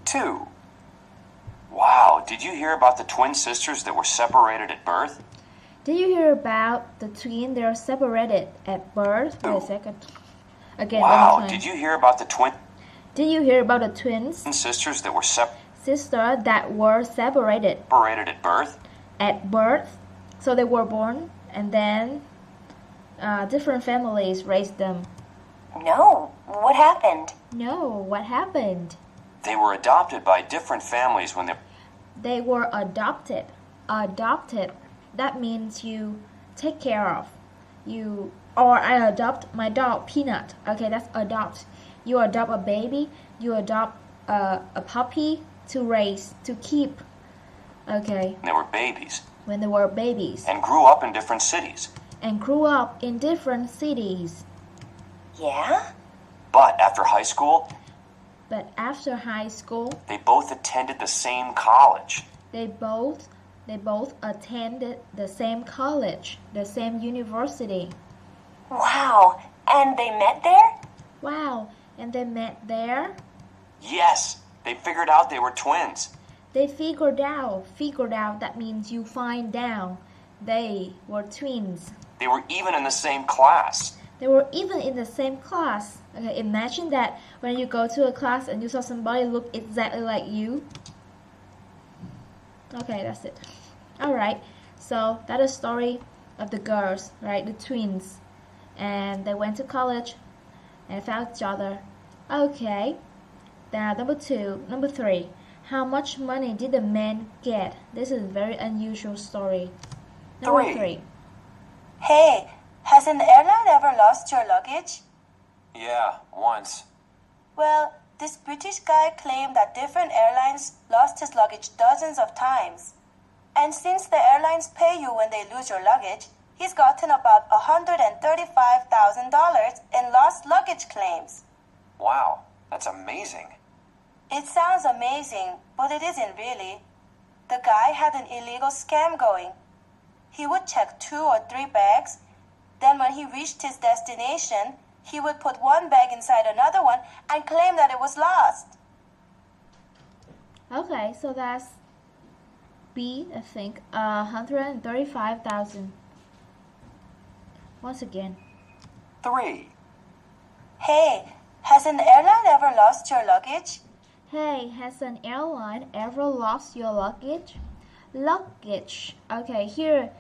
2. Wow, did you hear about the twin sisters that were separated at birth? Did you hear about the twin that are separated at birth? Wait a second. Again. Wow, did you hear about the twin? Did you hear about the twins? Sisters that were Sisters that were separated separated at birth? at birth. So they were born and then different families raised them. No, what happened? No, what happened? They were adopted by different families when They were adopted. Adopted. That means you take care of. Or I adopt my dog Peanut. Okay, that's adopt. You adopt a baby. You adopt a puppy to raise, to keep. Okay. they were babies When they were babies. and grew up in different cities. And grew up in different cities. Yeah? But after high school, But after high school, they both attended the same college. they both attended the same college, the same university. Wow, and they met there? Wow, and they met there. Yes, they figured out they were twins. They figured out, that means you find down. They were twins. They were even in the same class. They were even in the same class. Okay, imagine that when you go to a class and you saw somebody look exactly like you. Okay, that's it. Alright, so that is the story of the girls, right? The twins. And they went to college and found each other. Okay, now number 3. How much money did the men get? This is a very unusual story. Number 3. Hey, has an airline ever lost your luggage? Yeah, once. Well, this British guy claimed that different airlines lost his luggage dozens of times. And since the airlines pay you when they lose your luggage, he's gotten about $135,000 in lost luggage claims. Wow, that's amazing. It sounds amazing, but it isn't really. The guy had an illegal scam going. He would check 2 or 3 bags, then when he reached his destination, he would put one bag inside another one and claim that it was lost. Okay, so that's B, I think, 135,000. Once again. 3. Hey, has an airline ever lost your luggage? Hey, has an airline ever lost your luggage? Luggage. Okay, here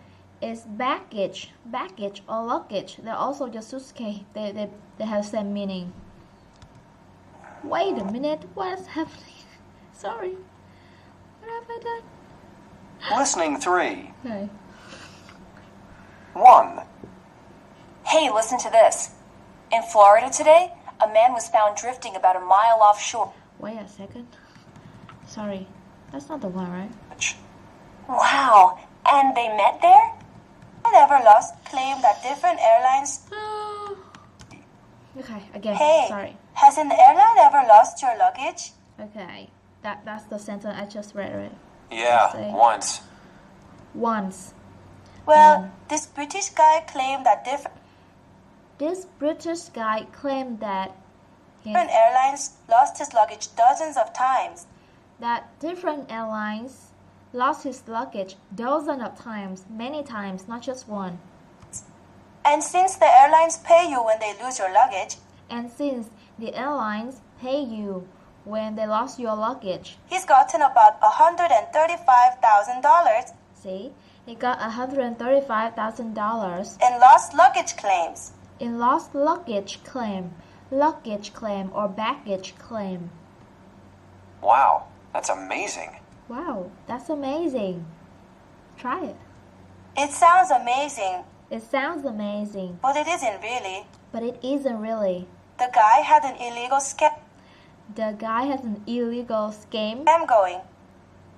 is baggage. Baggage or luggage. They're also just suitcase. They have the same meaning. Wait a minute. What is happening? Sorry. What have I done? Listening 3. Okay. 1. Hey, listen to this. In Florida today, a man was found drifting about a mile offshore. Wait a second. Sorry. That's not the one, right? Wow, and they met there? Never lost claim that different airlines. Okay, again. Hey, Sorry. has an airline ever lost your luggage? Okay. That's the sentence I just read, right? Yeah, Say. once. Once. Well, this British guy claimed that different airlines lost his luggage dozens of times. That different airlines lost his luggage dozens of times, many times, not just one. And since the airlines pay you when they lose your luggage, And since the airlines pay you when they lost your luggage, he's gotten about $135,000 see, he got $135,000 in lost luggage claims. in lost luggage claim or baggage claim. Wow, that's amazing. Wow, that's amazing. Try it. It sounds amazing, It sounds amazing, but it isn't really. but it isn't really. The guy had an illegal scam The guy has an illegal scam. going.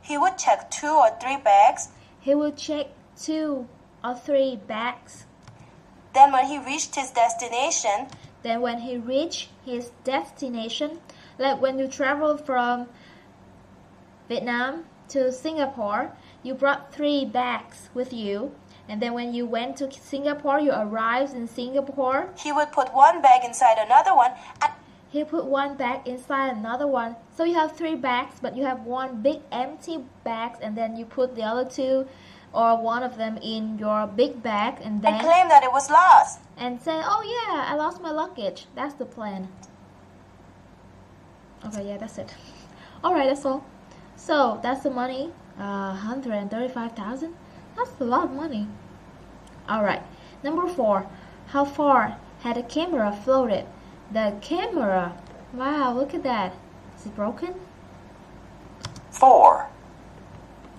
He would check 2 or 3 bags. He would check 2 or 3 bags. Then when he reached his destination, like when you travel from Vietnam to Singapore, you brought 3 bags with you. And then when you went to Singapore, you arrived in Singapore. he would put one bag inside another one. And He put one bag inside another one. So you have 3 bags, but you have one big empty bag, and then you put the other 2 or one of them in your big bag, and then claim that it was lost. and say, oh yeah, I lost my luggage. That's the plan. Okay, yeah, that's it. Alright, that's all. So, that's the money. 135,000. That's a lot of money. Alright, number 4. How far had the camera floated? The camera. Wow, look at that. Is it broken? 4.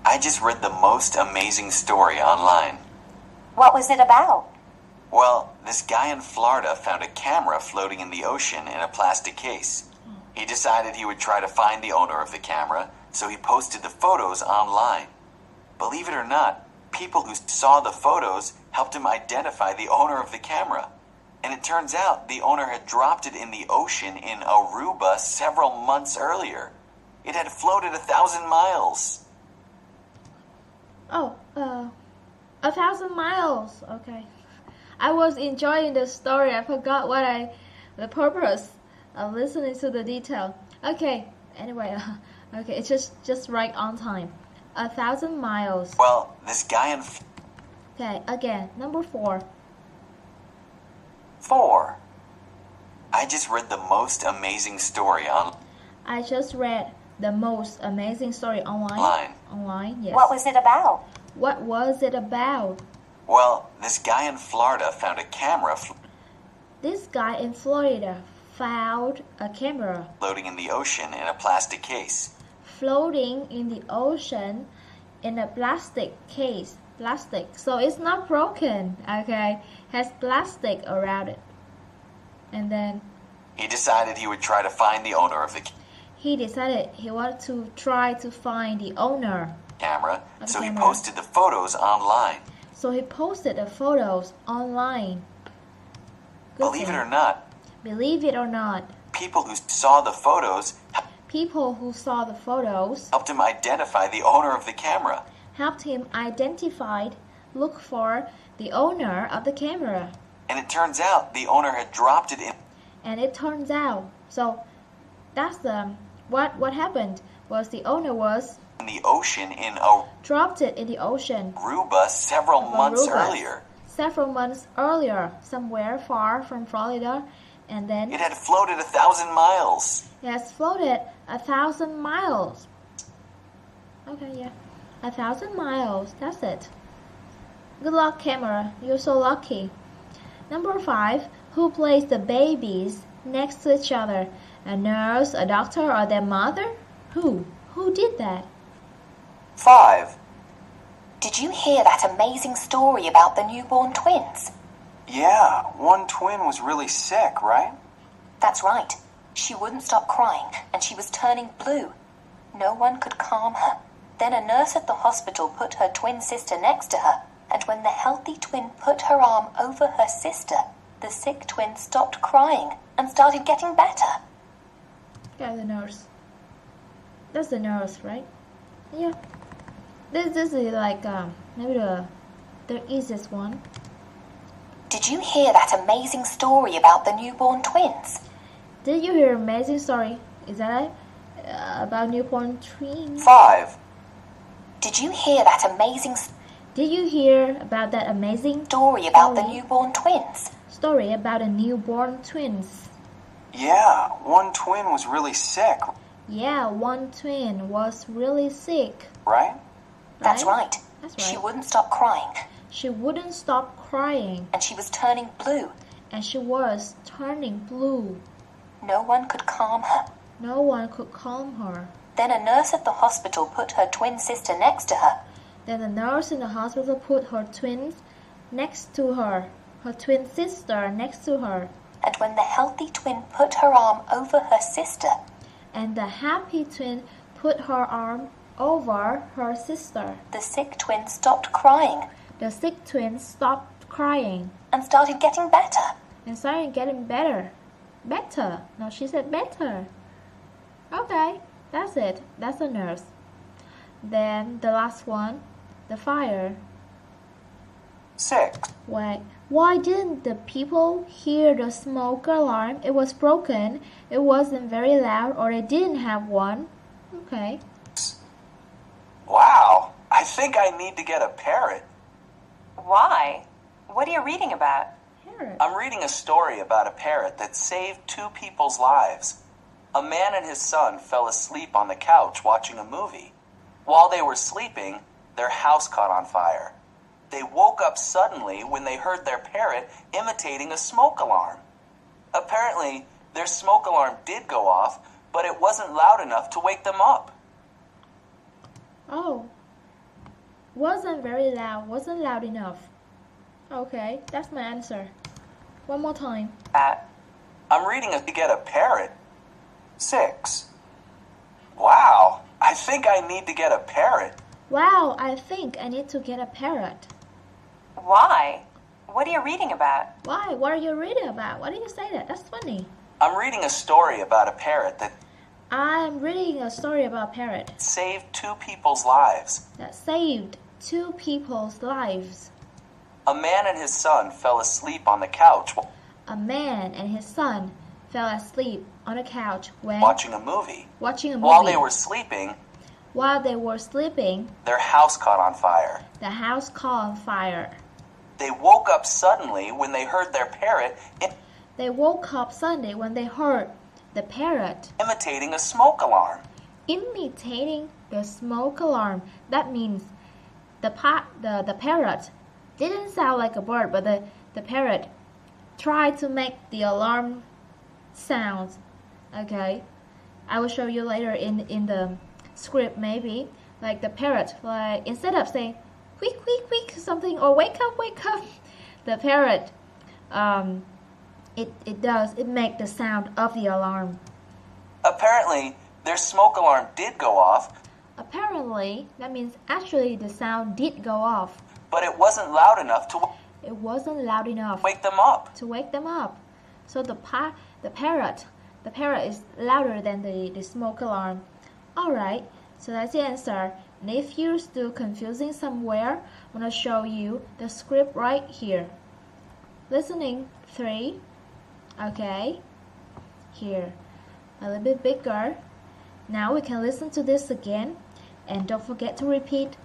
I just read the most amazing story online. What was it about? Well, this guy in Florida found a camera floating in the ocean in a plastic case. He decided he would try to find the owner of the camera, so he posted the photos online. Believe it or not, people who saw the photos helped him identify the owner of the camera. And it turns out the owner had dropped it in the ocean in Aruba several months earlier. It had floated 1,000 miles. Oh, 1,000 miles. Okay. I was enjoying the story. I forgot the purpose of listening to the detail. Okay. Anyway, okay, it's just right on time. 1,000 miles. Well, this guy in... Okay, again, number 4. 4. I just read the most amazing story on... I just read the most amazing story online. Online, yes. What was it about? What was it about? Well, this guy in Florida found a camera... This guy in Florida found a camera floating in the ocean in a plastic case. Floating in the ocean in a plastic case. Plastic. So it's not broken, okay? Has plastic around it. And then... He decided he would try to find the owner of the... He decided he wanted to try to find the owner camera, so camera. He posted the photos online. So he posted the photos online. Believe it or not. Believe it or not. People who saw the photos helped him identify the owner of the camera. Look for the owner of the camera. And it turns out the owner had dropped it in. And it turns out, so that's what happened was the owner was in the ocean dropped it in the ocean. Aruba several months earlier. Several months earlier, somewhere far from Florida, and then it had floated 1,000 miles. It has floated 1,000 miles. Okay, yeah, 1,000 miles. That's it. Good luck, camera. You're so lucky. Number 5. Who placed the babies next to each other? A nurse, a doctor, or their mother? Who? Who did that? 5. Did you hear that amazing story about the newborn twins? Yeah, one twin was really sick, right? That's right. She wouldn't stop crying, and she was turning blue. No one could calm her. Then a nurse at the hospital put her twin sister next to her, and when the healthy twin put her arm over her sister, the sick twin stopped crying and started getting better. Yeah, the nurse. That's the nurse, right? Yeah. This is like maybe the easiest one. Did you hear that amazing story about the newborn twins? Did you hear amazing story? Is that it? About newborn twins? 5. Did you hear that amazing... Did you hear about that amazing story about the newborn twins? Story about the newborn twins. Yeah, one twin was really sick. Yeah, one twin was really sick. Right? That's right. That's right. She wouldn't stop crying. She wouldn't stop crying. And she was turning blue. And she was turning blue. No one could calm her. No one could calm her. Then a nurse at the hospital put her twin sister next to her. Then the nurse in the hospital put her twins next to her. Her twin sister next to her. And when the healthy twin put her arm over her sister. And the happy twin put her arm over her sister. The sick twin stopped crying. The sick twin stopped crying. And started getting better. And started getting better. Better. No, she said better. Okay, that's it. That's the nurse. Then the last one, the fire. 6. Wait, why didn't the people hear the smoke alarm? It was broken. It wasn't very loud, or they didn't have one. Okay. Wow, I think I need to get a parrot. Why? What are you reading about? Parrot. I'm reading a story about a parrot that saved 2 people's lives. A man and his son fell asleep on the couch watching a movie. While they were sleeping, their house caught on fire. They woke up suddenly when they heard their parrot imitating a smoke alarm. Apparently, their smoke alarm did go off, but it wasn't loud enough to wake them up. Oh, wasn't very loud, wasn't loud enough. Okay, that's my answer. One more time. I'm reading to get a parrot. 6. Wow, I think I need to get a parrot. Wow, I think I need to get a parrot. Why? What are you reading about? Why? What are you reading about? Why did you say that? That's funny. I'm reading a story about a parrot that I'm reading a story about a parrot saved 2 people's lives. that saved 2 people's lives. A man and his son fell asleep on the couch A man and his son fell asleep on a couch when watching a movie. While they were sleeping, their house caught on fire. The house caught on fire. They woke up suddenly when they heard their parrot They woke up Sunday when they heard the parrot imitating a smoke alarm. imitating the smoke alarm. That means the parrot didn't sound like a bird, but the parrot tried to make the alarm sounds. Okay, I will show you later in the script, maybe like the parrot, like instead of saying quick quick quick something or wake up, the parrot it makes the sound of the alarm. Apparently, their smoke alarm did go off. Apparently, that means actually the sound did go off, but it wasn't loud enough to wake them up. So the parrot is louder than the smoke alarm. Alright, so that's the answer. And if you're still confusing somewhere, I'm going to show you the script right here. Listening 3. Okay, here, a little bit bigger. Now we can listen to this again, and don't forget to repeat.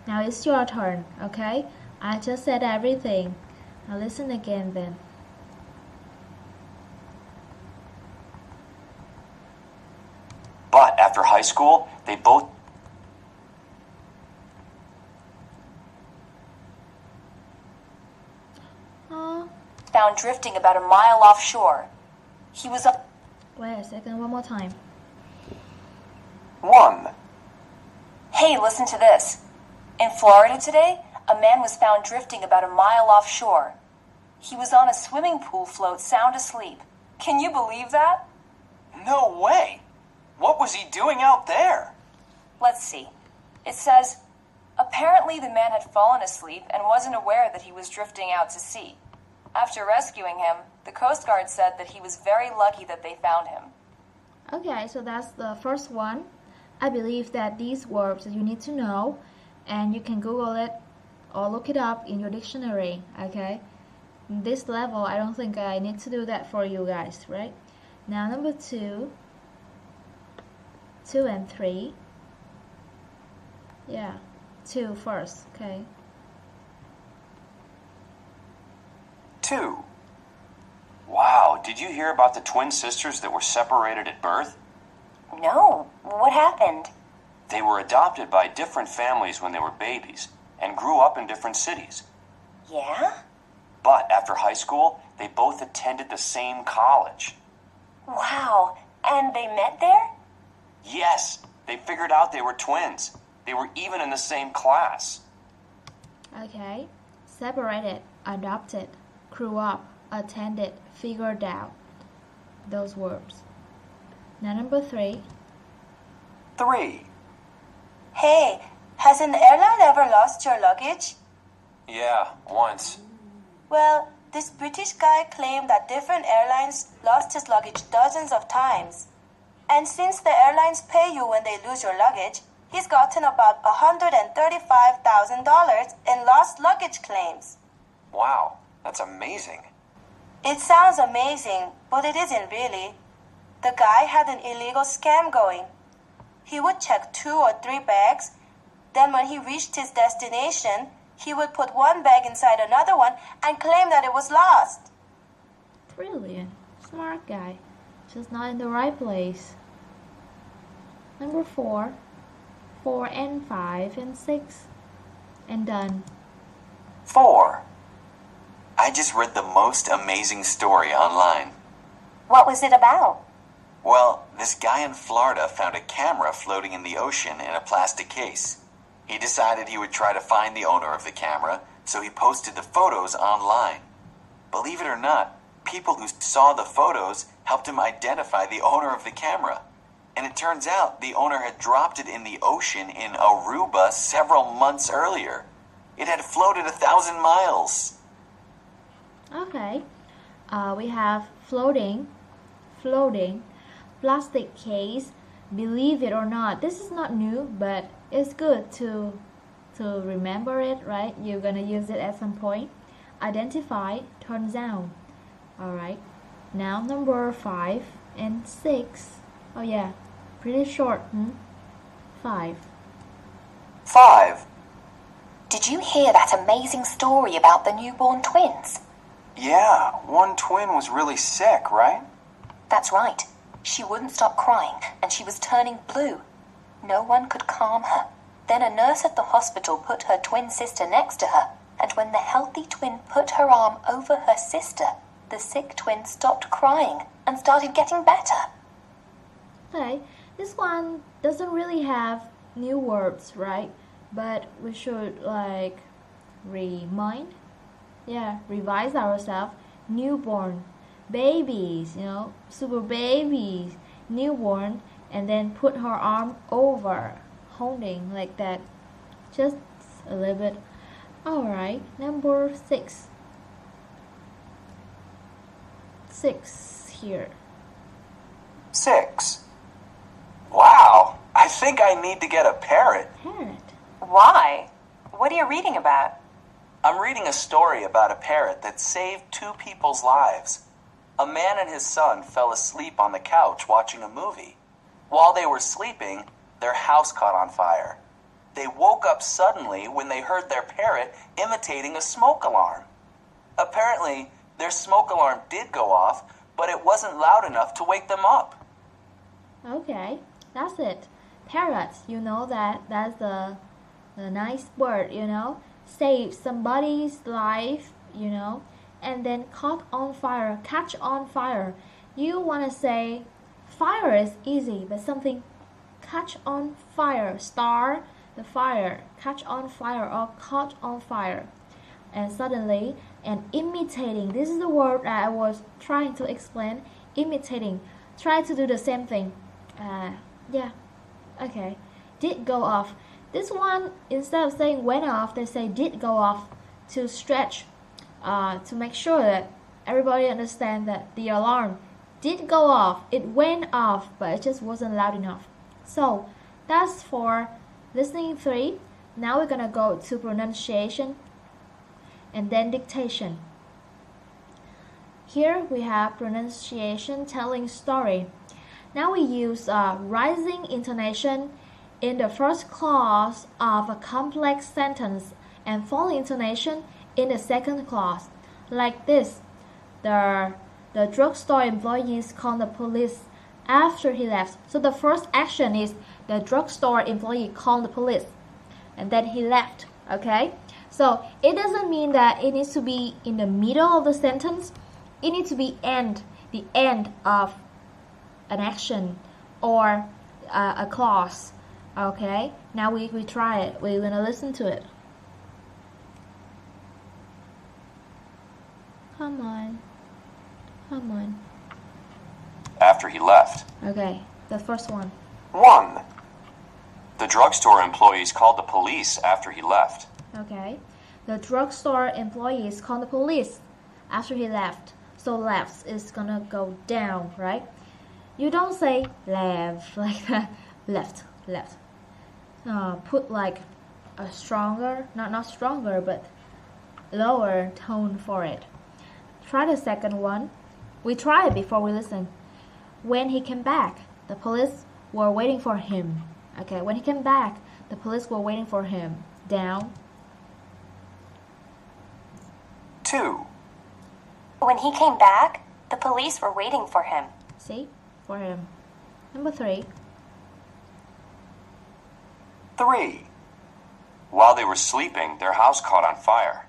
Now it's your turn, okay? I just said everything. Now listen again then. But after high school, they both found drifting about a mile offshore. He was up. Wait a second, one more time. 1. Hey, listen to this. In Florida today, a man was found drifting about a mile offshore. He was on a swimming pool float sound asleep. Can you believe that? No way! What was he doing out there? Let's see. It says, apparently the man had fallen asleep and wasn't aware that he was drifting out to sea. After rescuing him, the Coast Guard said that he was very lucky that they found him. Okay, so that's the first one. I believe that these words you need to know, and you can Google it or look it up in your dictionary, okay? In this level, I don't think I need to do that for you guys, right? Now, number 2 and 3. Yeah, 2 first, okay? 2. Wow, did you hear about the twin sisters that were separated at birth? No. What happened? They were adopted by different families when they were babies and grew up in different cities. Yeah? But after high school, they both attended the same college. Wow. And they met there? Yes, they figured out they were twins. They were even in the same class. Okay, separated, adopted, grew up, attended, figured out. Those words. Now number 3. 3. Hey, has an airline ever lost your luggage? Yeah, once. Well, this British guy claimed that different airlines lost his luggage dozens of times. And since the airlines pay you when they lose your luggage, he's gotten about $135,000 in lost luggage claims. Wow, that's amazing. It sounds amazing, but it isn't really. The guy had an illegal scam going. He would check 2 or 3 bags, then when he reached his destination, he would put one bag inside another one and claim that it was lost. Brilliant. Smart guy. just not in the right place. Number 4, 4 and 5 and 6, and done. 4. I just read the most amazing story online. What was it about? Well, this guy in Florida found a camera floating in the ocean in a plastic case. He decided he would try to find the owner of the camera, so he posted the photos online. Believe it or not, people who saw the photos helped him identify the owner of the camera. And it turns out the owner had dropped it in the ocean in Aruba several months earlier. It had floated 1,000 miles. Okay, we have floating, plastic case, believe it or not. This is not new, but it's good to remember it, right? You're gonna use it at some point. Identify, turns down. Alright, now number 5 and 6. Oh yeah, pretty short, 5. 5. Did you hear that amazing story about the newborn twins? Yeah, one twin was really sick, right? That's right. She wouldn't stop crying, and she was turning blue. No one could calm her. Then a nurse at the hospital put her twin sister next to her, and when the healthy twin put her arm over her sister, the sick twin stopped crying and started getting better. Okay, this one doesn't really have new words, right? But we should revise ourselves. Newborn, babies, super babies, newborn, and then put her arm over, holding like that, just a little bit. Alright, number 6. 6 here. 6. Wow, I think I need to get a parrot. Parrot? Why? What are you reading about? I'm reading a story about a parrot that saved 2 people's lives. A man and his son fell asleep on the couch watching a movie. While they were sleeping, their house caught on fire. They woke up suddenly when they heard their parrot imitating a smoke alarm. Apparently, their smoke alarm did go off, but it wasn't loud enough to wake them up. Okay, that's it. Parrots, that's the nice bird, save somebody's life, and then catch on fire. You want to say fire is easy, but something catch on fire, star the fire, catch on fire or caught on fire. And suddenly, and imitating, this is the word that I was trying to explain. Imitating, try to do the same thing. Okay, did go off. This one, instead of saying went off, they say did go off to stretch, to make sure that everybody understands that the alarm did go off. It went off, but it just wasn't loud enough. So that's for listening 3. Now we're gonna go to pronunciation and then dictation. Here we have pronunciation, telling story. Now we use rising intonation in the first clause of a complex sentence and falling intonation in the second clause. Like this, the drugstore employees called the police after he left. So the first action is the drugstore employee called the police, and then he left. Okay, so it doesn't mean that it needs to be in the middle of the sentence. It needs to be the end of an action or a clause. Okay, now we try it. We're gonna listen to it. Come on. After he left. Okay, the first one. 1. The drugstore employees called the police after he left. Okay, the drugstore employees called the police after he left. So left is gonna go down, right? You don't say left like that. Left. Put like a stronger, not stronger, but lower tone for it. Try the second one. We try it before we listen. When he came back, the police were waiting for him. Okay, when he came back, the police were waiting for him. Down. 2. When he came back, the police were waiting for him. See? for him. Number 3. 3. While they were sleeping, their house caught on fire.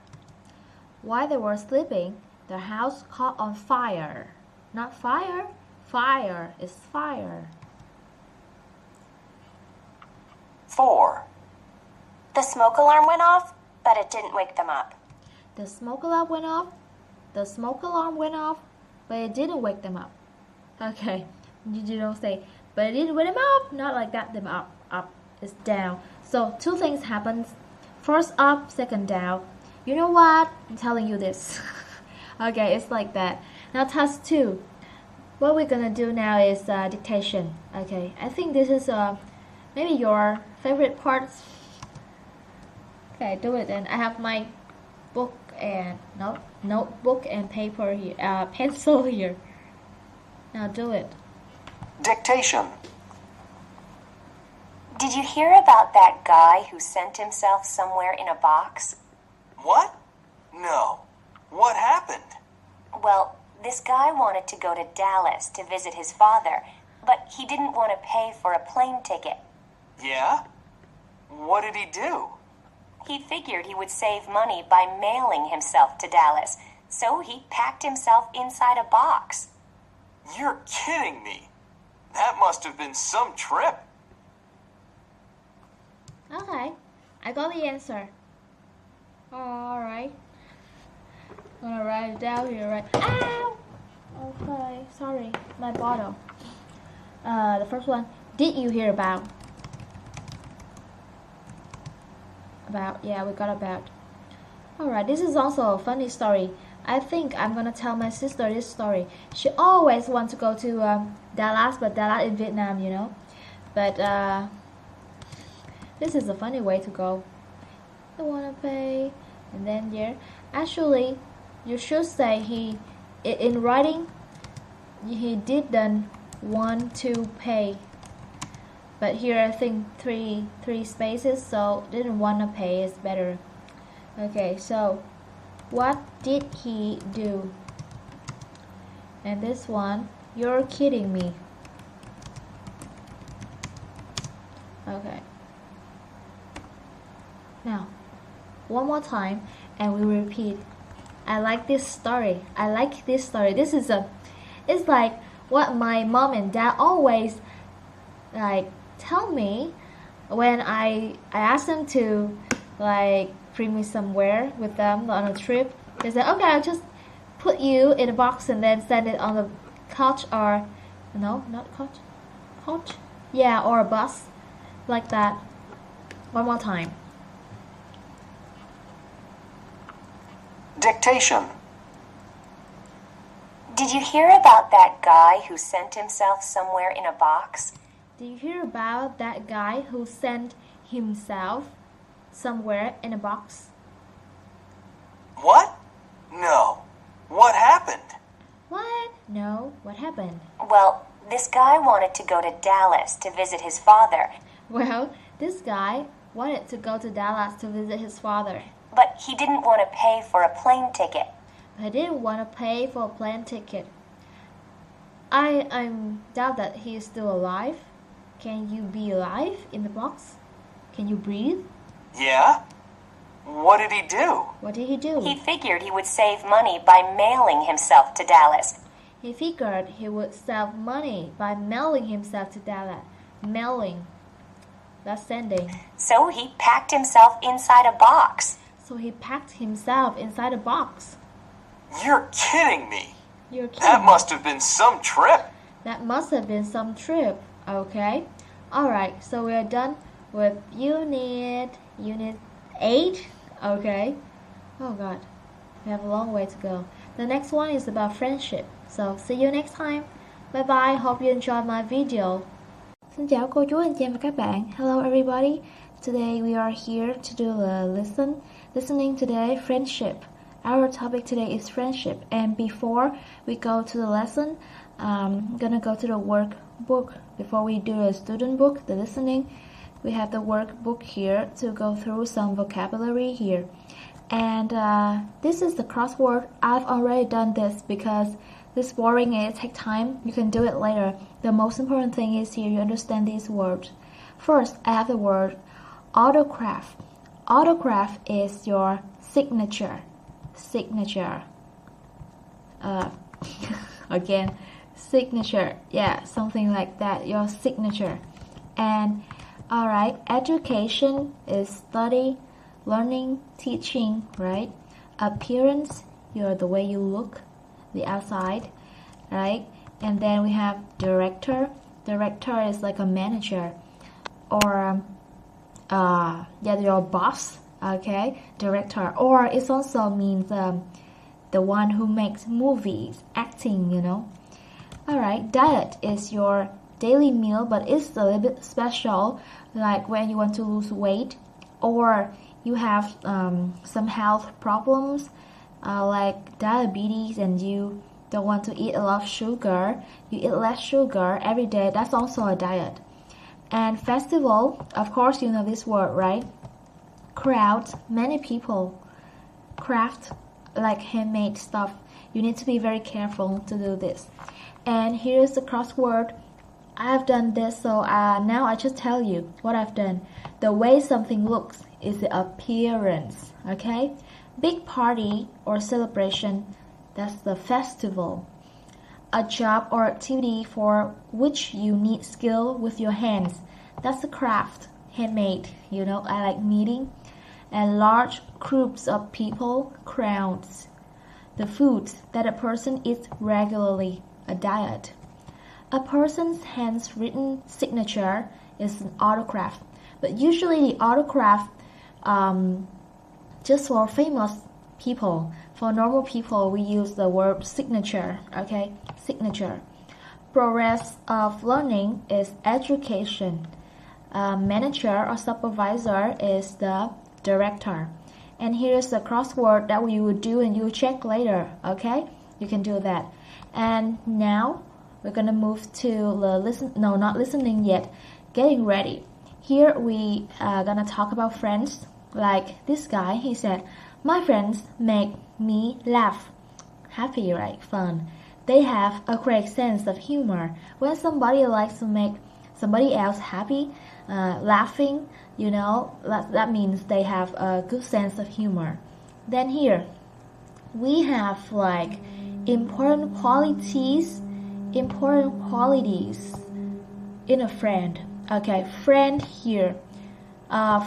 While they were sleeping, their house caught on fire. Not fire. Fire is fire. 4. The smoke alarm went off, but it didn't wake them up. The smoke alarm went off. The smoke alarm went off, but it didn't wake them up. Okay, you don't say, but it didn't wake them up. Not like that. Them up. It's down. So 2 things happens. First up, second down. You know what? I'm telling you this. Okay, it's like that. Now task 2. What we're gonna do now is dictation. Okay, I think this is maybe your favorite parts. Okay, do it then. I have my book and notebook and paper here, pencil here. Now do it. Dictation. Did you hear about that guy who sent himself somewhere in a box? What? No. What happened? Well, this guy wanted to go to Dallas to visit his father, but he didn't want to pay for a plane ticket. Yeah? What did he do? He figured he would save money by mailing himself to Dallas, so he packed himself inside a box. You're kidding me. That must have been some trip. Okay, I got the answer. Alright. I'm gonna write it down here, right? Ow! Okay, sorry, my bottle. The first one. Did you hear about? Yeah, we got about. Alright, this is also a funny story. I think I'm gonna tell my sister this story. She always wants to go to Dallas, but Dallas in Vietnam, you know. But this is a funny way to go. I wanna pay, and then here. Actually, you should say in writing. He didn't want to pay. But here I think three spaces, so didn't want to pay is better. Okay, so what did he do? And this one, you're kidding me. Okay. Now, one more time, and we repeat. I like this story. This is it's like what my mom and dad always like tell me when I ask them to like bring me somewhere with them on a trip. They say, okay, I'll just put you in a box and then send it on the couch or no, not couch, yeah, or a bus, like that. One more time. Dictation. Did you hear about that guy who sent himself somewhere in a box? Did you hear about that guy who sent himself somewhere in a box? What? No. What happened? What? No, what happened? Well, this guy wanted to go to Dallas to visit his father. Well, this guy wanted to go to Dallas to visit his father. But he didn't want to pay for a plane ticket. I didn't want to pay for a plane ticket. I doubt that he is still alive. Can you be alive in the box? Can you breathe? Yeah? What did he do? What did he do? He figured he would save money by mailing himself to Dallas. He figured he would save money by mailing himself to Dallas. Mailing. That's sending. So he packed himself inside a box. So he packed himself inside a box. You're kidding me. You're kidding. That must have been some trip. That must have been some trip. Okay. Alright, so we are done with unit 8. Okay. Oh god. We have a long way to go. The next one is about friendship. So see you next time. Bye bye. Hope you enjoyed my video. Xin chào cô chú anh chị em và các bạn. Hello everybody. Today we are here to do a listening today, friendship. Our topic today is friendship. And before we go to the lesson, I'm gonna go to the workbook. Before we do a student book, the listening, we have the workbook here to go through some vocabulary here. And this is the crossword. I've already done this because This boring and it takes time. You can do it later. The most important thing is here you understand these words. First, I have the word autograph. Autograph is your signature. Again, signature. Yeah, something like that. Your signature. And alright, education is study, learning, teaching, right? Appearance, you're the way you look, the outside, right? And then we have director. Director is like a manager, or your boss. Okay, director. Or it also means the one who makes movies, acting. You know. All right, diet is your daily meal, but it's a little bit special, like when you want to lose weight, or you have some health problems, like diabetes, and you don't want to eat a lot of sugar, you eat less sugar every day. That's also a diet. And festival, of course you know this word, right? Crowds, many people. Craft, like handmade stuff. You need to be very careful to do this. And here's the crossword. I've done this, so now I just tell you what I've done. The way something looks is the appearance, okay? Big party or celebration, that's the festival. A job or activity for which you need skill with your hands, that's the craft, handmade, you know, I like meeting. And large groups of people, crowds. The foods that a person eats regularly, a diet. A person's handwritten signature is an autograph, but usually the autograph just for famous people. For normal people, we use the word signature, okay? Signature. Progress of learning is education. Manager or supervisor is the director. And here's the crossword that we will do and you'll check later, okay? You can do that. And now we're gonna move to the not listening yet, getting ready. Here we are gonna talk about friends. Like this guy, he said, my friends make me laugh. Happy, right? Fun. They have a great sense of humor. When somebody likes to make somebody else happy, laughing, you know, that means they have a good sense of humor. Then here, we have like important qualities in a friend. Okay, friend here.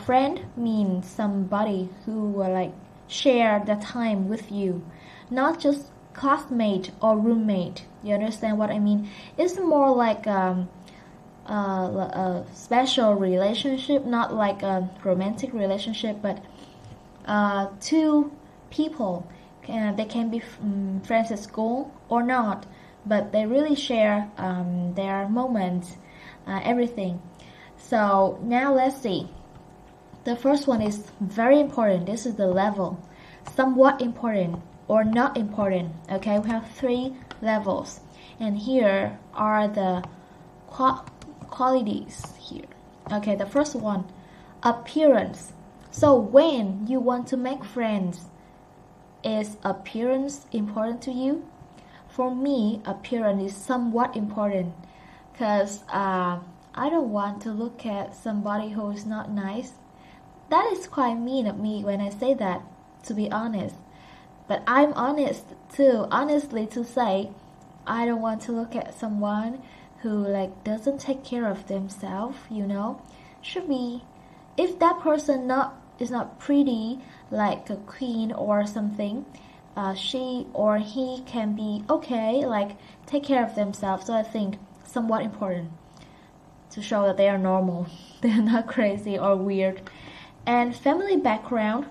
Friend means somebody who will like share the time with you, not just classmate or roommate. You understand what I mean? It's more like a special relationship, not like a romantic relationship, but two people. They can be friends at school or not, but they really share their moments, everything. So now let's see. The first one is very important. This is the level. Somewhat important or not important. Okay, we have 3 levels. And here are the qualities here. Okay, the first one, appearance. So when you want to make friends, is appearance important to you? For me, appearance is somewhat important, because I don't want to look at somebody who is not nice. That is quite mean of me when I say that, to be honest. But I'm honest too, honestly to say, I don't want to look at someone who like doesn't take care of themselves, you know. Should be, if that person is not pretty, like a queen or something, she or he can be okay, like take care of themselves. So I think somewhat important to show that they are normal, they're not crazy or weird. And family background,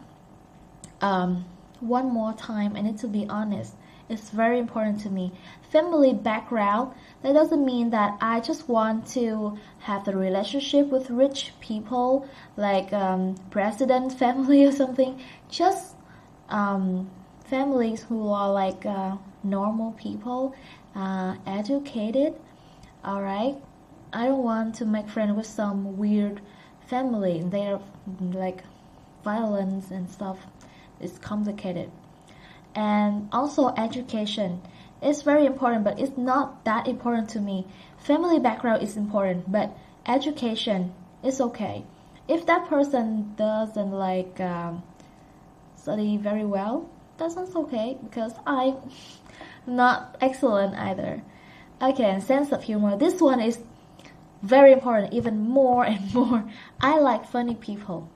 one more time, I need to be honest, it's very important to me. Family background, that doesn't mean that I just want to have a relationship with rich people, like president family or something. Just families who are like normal people, educated, alright? I don't want to make friends with some weird family. They're like violence and stuff. It's complicated. And also education. It's very important, but it's not that important to me. Family background is important, but education is okay. If that person doesn't like study very well, that's not okay, because I'm not excellent either. Okay, and sense of humor. This one is very important, even more and more. I like funny people.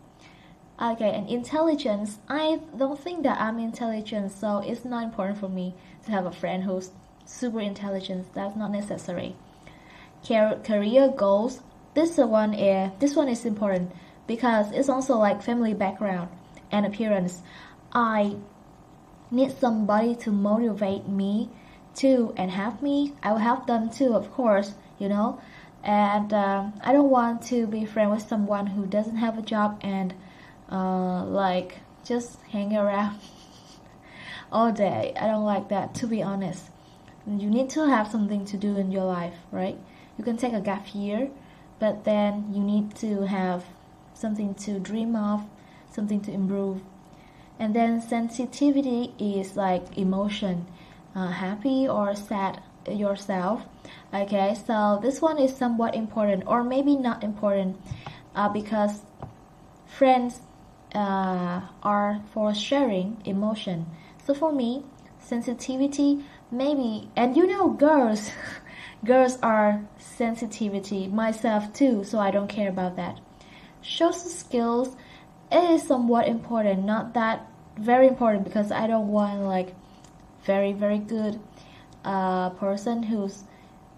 Okay, and intelligence. I don't think that I'm intelligent, so it's not important for me to have a friend who's super intelligent. That's not necessary. Career goals. This one is important because it's also like family background and appearance. I need somebody to motivate me too and help me. I will help them too, of course, and I don't want to be friends with someone who doesn't have a job and like just hang around all day. I don't like that, to be honest. You need to have something to do in your life, right? You can take a gap year, but then you need to have something to dream of, something to improve. And then sensitivity is like emotion, happy or sad yourself. Okay, so this one is somewhat important, or maybe not important, because friends are for sharing emotion. So for me, sensitivity maybe, and girls girls are sensitivity, myself too, so I don't care about that. Social skills, it is somewhat important, not that very important, because I don't want like very good person who's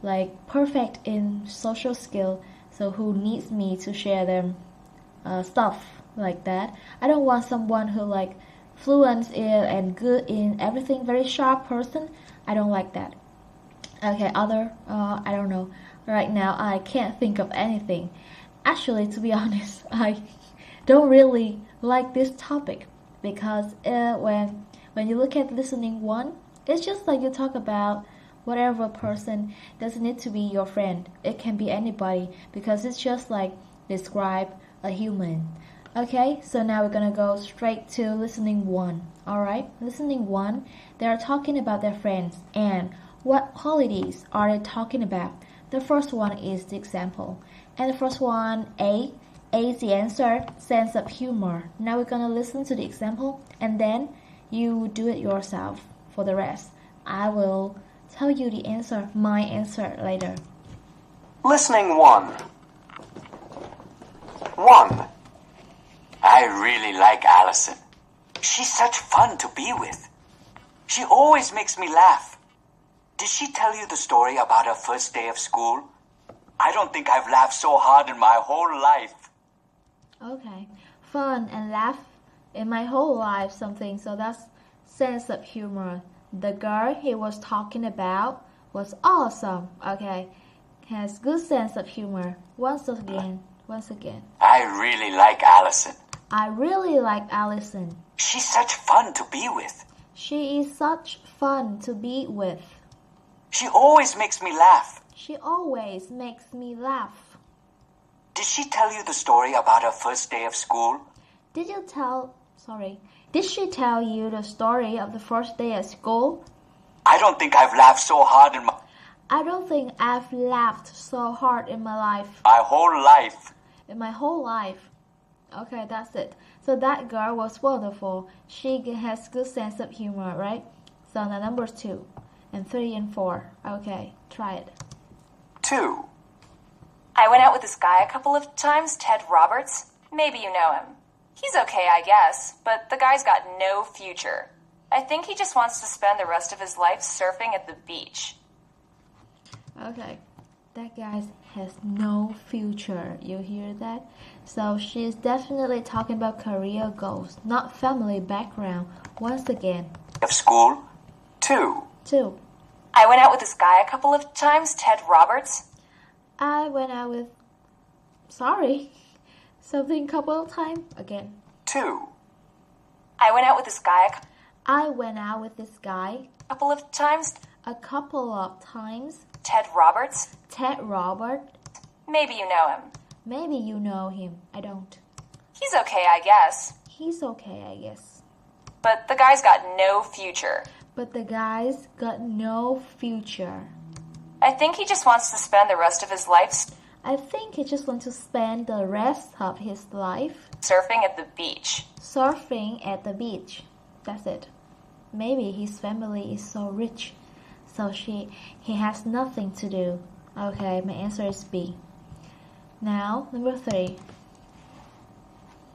like perfect in social skill, so who needs me to share them stuff like that. I don't want someone who like fluent in and good in everything, very sharp person. I don't like that. Okay, I don't know. Right now I can't think of anything. Actually, to be honest, I don't really like this topic, because when you look at listening one, it's just like you talk about whatever person. Doesn't need to be your friend. It can be anybody, because it's just like describe a human. Okay, so now we're gonna go straight to listening one. Alright, listening one, they are talking about their friends, and what qualities are they talking about? The first one is the example, and the first one, A is the answer, sense of humor. Now we're gonna listen to the example, and then you do it yourself for the rest. I will tell you the answer, my answer, later. Listening 1. 1. I really like Allison. She's such fun to be with. She always makes me laugh. Did she tell you the story about her first day of school? I don't think I've laughed so hard in my whole life. Okay, fun and laugh in my whole life, something. So that's sense of humor. The girl he was talking about was awesome. Okay, has good sense of humor. Once again. I really like Allison. I really like Allison. She's such fun to be with. She is such fun to be with. She always makes me laugh. She always makes me laugh. Did she tell you the story about her first day of school? Did she tell you the story of the first day at school? I don't think I've laughed so hard in my life. My whole life. In my whole life. Okay, that's it. So that girl was wonderful. She has good sense of humor, right? So the numbers 2 and 3 and 4. Okay, try it. 2. I went out with this guy a couple of times, Ted Roberts. Maybe you know him. He's okay, I guess, but the guy's got no future. I think he just wants to spend the rest of his life surfing at the beach. Okay, that guy has no future. You hear that? So she's definitely talking about career goals, not family background. Once again. Of school? 2. I went out with this guy a couple of times, Ted Roberts. I went out with... Something couple of times. Again. 2. I went out with this guy a couple of times. Ted Roberts. Maybe you know him. Maybe you know him. I don't. He's okay, I guess. He's okay, I guess. But the guy's got no future. But the guy's got no future. I think he just wants to spend the rest of his life I think he just wants to spend the rest of his life surfing at the beach. surfing at the beach. That's it. Maybe his family is so rich, so he has nothing to do. Okay, my answer is B. Now, number 3.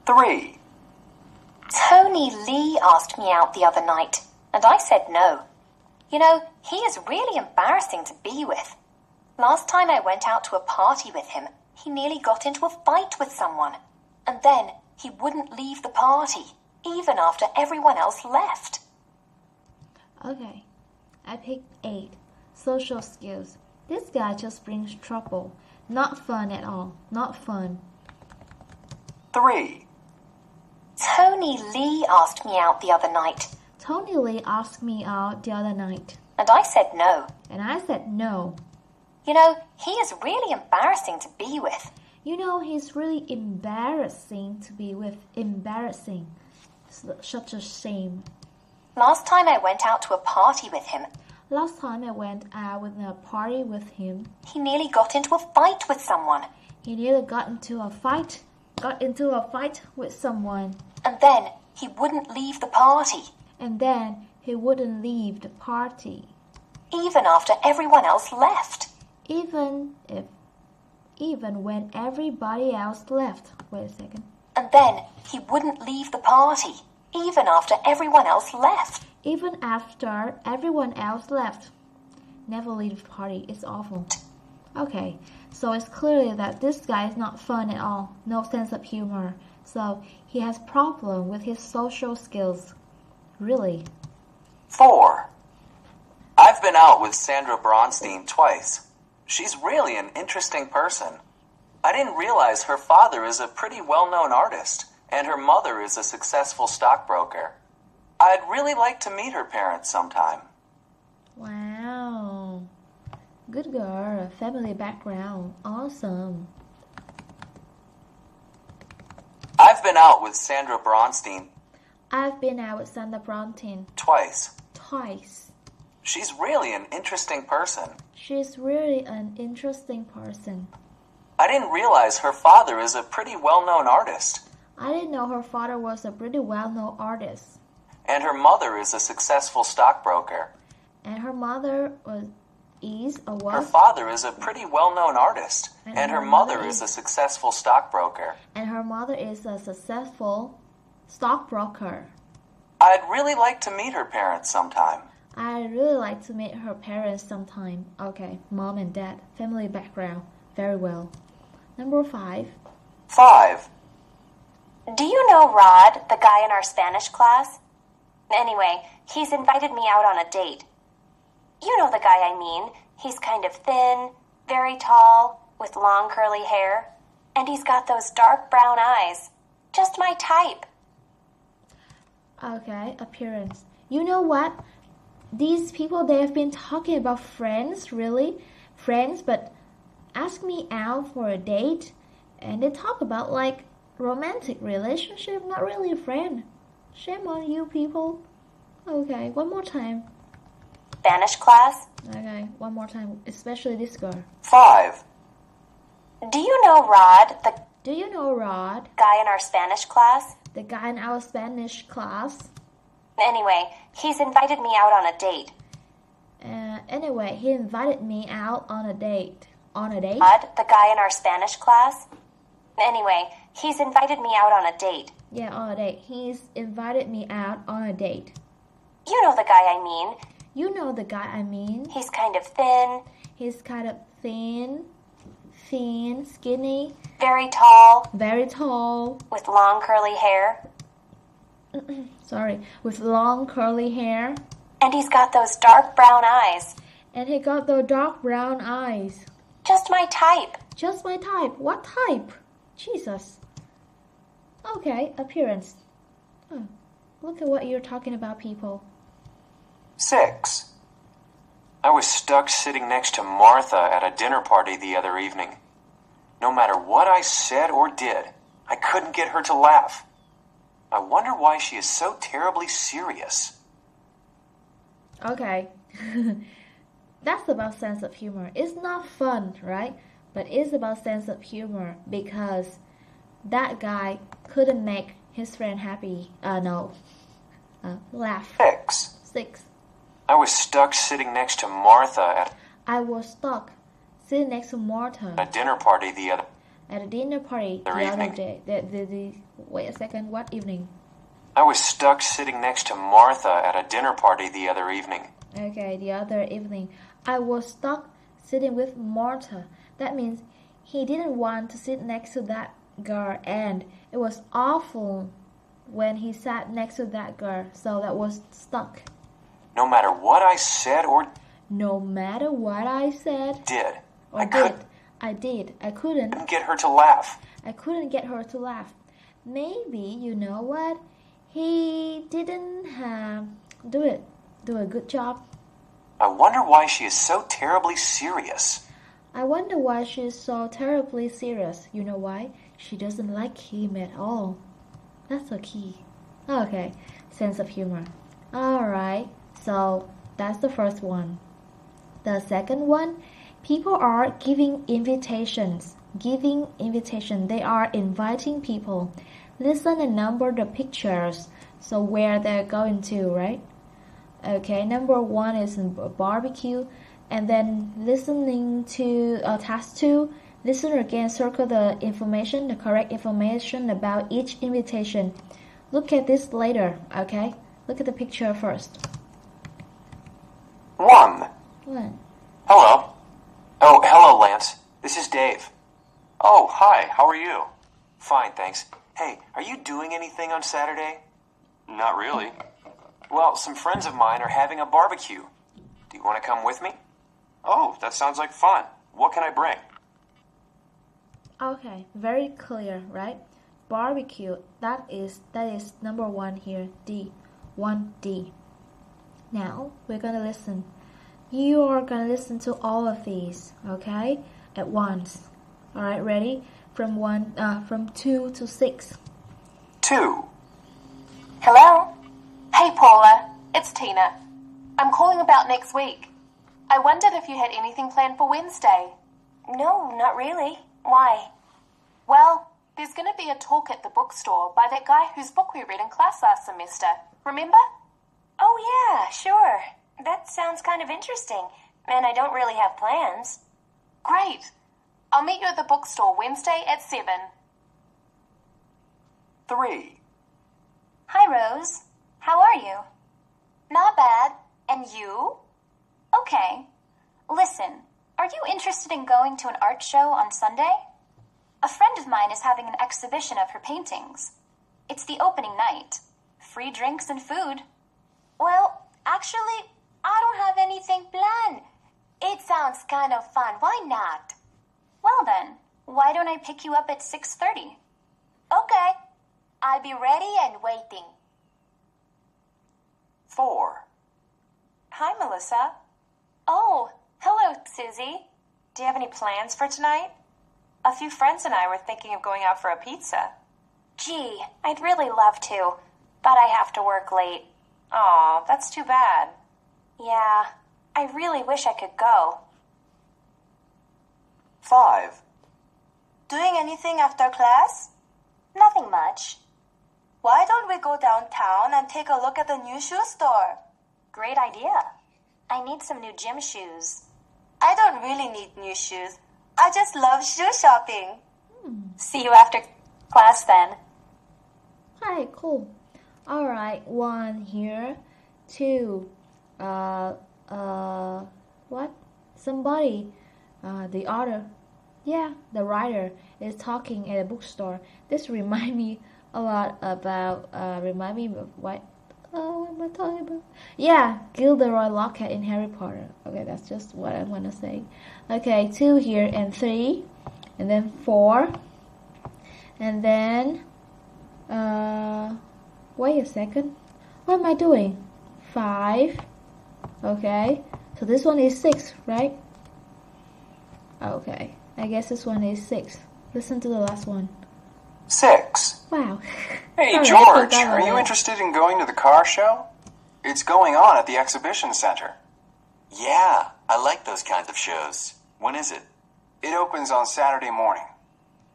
3. Tony Lee asked me out the other night, and I said no. You know, he is really embarrassing to be with. Last time I went out to a party with him, he nearly got into a fight with someone. And then he wouldn't leave the party, even after everyone else left. Okay, I picked 8. Social skills. This guy just brings trouble. Not fun at all. Not fun. 3. Tony Lee asked me out the other night. Tony Lee asked me out the other night. And I said no. And I said no. You know, he is really embarrassing to be with. You know, he's really embarrassing to be with. Embarrassing. Such a shame. Last time I went out to a party with him, Last time I went out with a party with him, he nearly got into a fight with someone. He nearly got into a fight with someone. And then he wouldn't leave the party. And then he wouldn't leave the party. Even after everyone else left. Even when everybody else left. Wait a second. And then he wouldn't leave the party. Even after everyone else left. Even after everyone else left. Never leave the party. It's awful. Okay, so it's clearly that this guy is not fun at all. No sense of humor. So he has problem with his social skills. Really. 4. I've been out with Sandra Bronstein twice. She's really an interesting person. I didn't realize her father is a pretty well-known artist, and her mother is a successful stockbroker. I'd really like to meet her parents sometime. Wow. Good girl. Family background. Awesome. I've been out with Sandra Bronstein I've been out with Sandra Bronstein twice. twice. She's really an interesting person. She's really an interesting person. I didn't realize her father is a pretty well-known artist, I didn't know her father was a pretty well-known artist. and her mother is a successful stockbroker. And her mother is or Her was. father is a pretty well-known artist, and her mother mother is a successful stockbroker. And her mother is a successful stockbroker. I'd really like to meet her parents sometime. I'd really like to meet her parents sometime. Okay, mom and dad, family background, very well. Number 5. 5. Do you know Rod, the guy in our Spanish class? Anyway, he's invited me out on a date. You know the guy I mean. He's kind of thin, very tall, with long curly hair. And he's got those dark brown eyes. Just my type. Okay, appearance. You know what? These people, they have been talking about friends, really? Friends, but ask me out for a date. And they talk about like romantic relationship, not really a friend. Shame on you people. Okay, one more time. Spanish class? Okay, one more time, especially this girl. 5. Do you know Rod, the Do you know Rod, guy in our Spanish class? the guy in our Spanish class? Anyway, he's invited me out on a date. Anyway, he invited me out on a date. On a date? Rod, the guy in our Spanish class? Anyway, he's invited me out on a date. Yeah, on a date. He's invited me out on a date. You know the guy I mean. You know the guy I mean. He's kind of thin. He's kind of thin, skinny. Very tall. Very tall. With long curly hair. Sorry, with long curly hair. And he's got those dark brown eyes. And he got the dark brown eyes. Just my type. Just my type. What type? Jesus. Okay, appearance. Oh, look at what you're talking about, people. 6. I was stuck sitting next to Martha at a dinner party the other evening. No matter what I said or did, I couldn't get her to laugh. I wonder why she is so terribly serious. Okay. That's about sense of humor. It's not fun, right? But it's about sense of humor because that guy couldn't make his friend happy. Laugh. 6. 6. I was stuck sitting next to Martha I was stuck sitting next to Martha at a dinner party the other at a dinner party the evening. other day. Wait a second, what evening? I was stuck sitting next to Martha at a dinner party the other evening. Okay, the other evening. I was stuck sitting with Martha. That means he didn't want to sit next to that girl, and it was awful when he sat next to that girl, so that was stuck. No matter what I said or No matter what I said did, or I couldn't get her to laugh. I couldn't get her to laugh. Maybe, you know what? He didn't do a good job. I wonder why she is so terribly serious. I wonder why she's so terribly serious. You know why? She doesn't like him at all. That's the key. Okay, sense of humor. Alright, so that's the first one. The second one, people are giving invitations. They are inviting people. Listen and number the pictures. So where they're going to, right? Okay, number 1 is a barbecue. And then listening to task 2, listen again, circle the information, the correct information about each invitation. Look at this later, okay? Look at the picture first. 1. Hello. Oh, hello, Lance. This is Dave. Oh, hi. How are you? Fine, thanks. Hey, are you doing anything on Saturday? Not really. Well, some friends of mine are having a barbecue. Do you want to come with me? Oh, that sounds like fun. What can I bring? Okay, very clear, right? Barbecue, that is number 1 here, D. 1D. Now, we're going to listen. You are going to listen to all of these, okay? At once. Alright, ready? From 2 to 6. 2. Hello? Hey, Paula. It's Tina. I'm calling about next week. I wondered if you had anything planned for Wednesday. No, not really. Why? Well, there's going to be a talk at the bookstore by that guy whose book we read in class last semester. Remember? Oh, yeah, sure. That sounds kind of interesting. And I don't really have plans. Great. I'll meet you at the bookstore Wednesday at 7. 3. Hi, Rose. How are you? Not bad. And you? Okay. Listen, are you interested in going to an art show on Sunday? A friend of mine is having an exhibition of her paintings. It's the opening night. Free drinks and food. Well, actually, I don't have anything planned. It sounds kind of fun. Why not? Well then, why don't I pick you up at 6:30? Okay. I'll be ready and waiting. 4. Hi, Melissa. Oh, hello, Susie. Do you have any plans for tonight? A few friends and I were thinking of going out for a pizza. Gee, I'd really love to, but I have to work late. Aw, that's too bad. Yeah, I really wish I could go. 5. Doing anything after class? Nothing much. Why don't we go downtown and take a look at the new shoe store? Great idea. I need some new gym shoes. I don't really need new shoes. I just love shoe shopping. See you after class then. Hi, cool. Alright, 1 here. 2. What? Somebody. The author. Yeah, the writer is talking at a bookstore. This remind me a lot about, remind me of what? What am I talking about? Yeah, Gilderoy Lockhart in Harry Potter. Okay, that's just what I'm gonna say. Okay, 2 here and 3, and then 4, and then wait a second. What am I doing? 5. Okay, so this one is 6, right? Okay, I guess this one is 6. Listen to the last one. 6. Wow. Hey, Sorry, George, I forgot are you that. interested in going to the car show? It's going on at the exhibition center. Yeah, I like those kinds of shows. When is it? It opens on Saturday morning.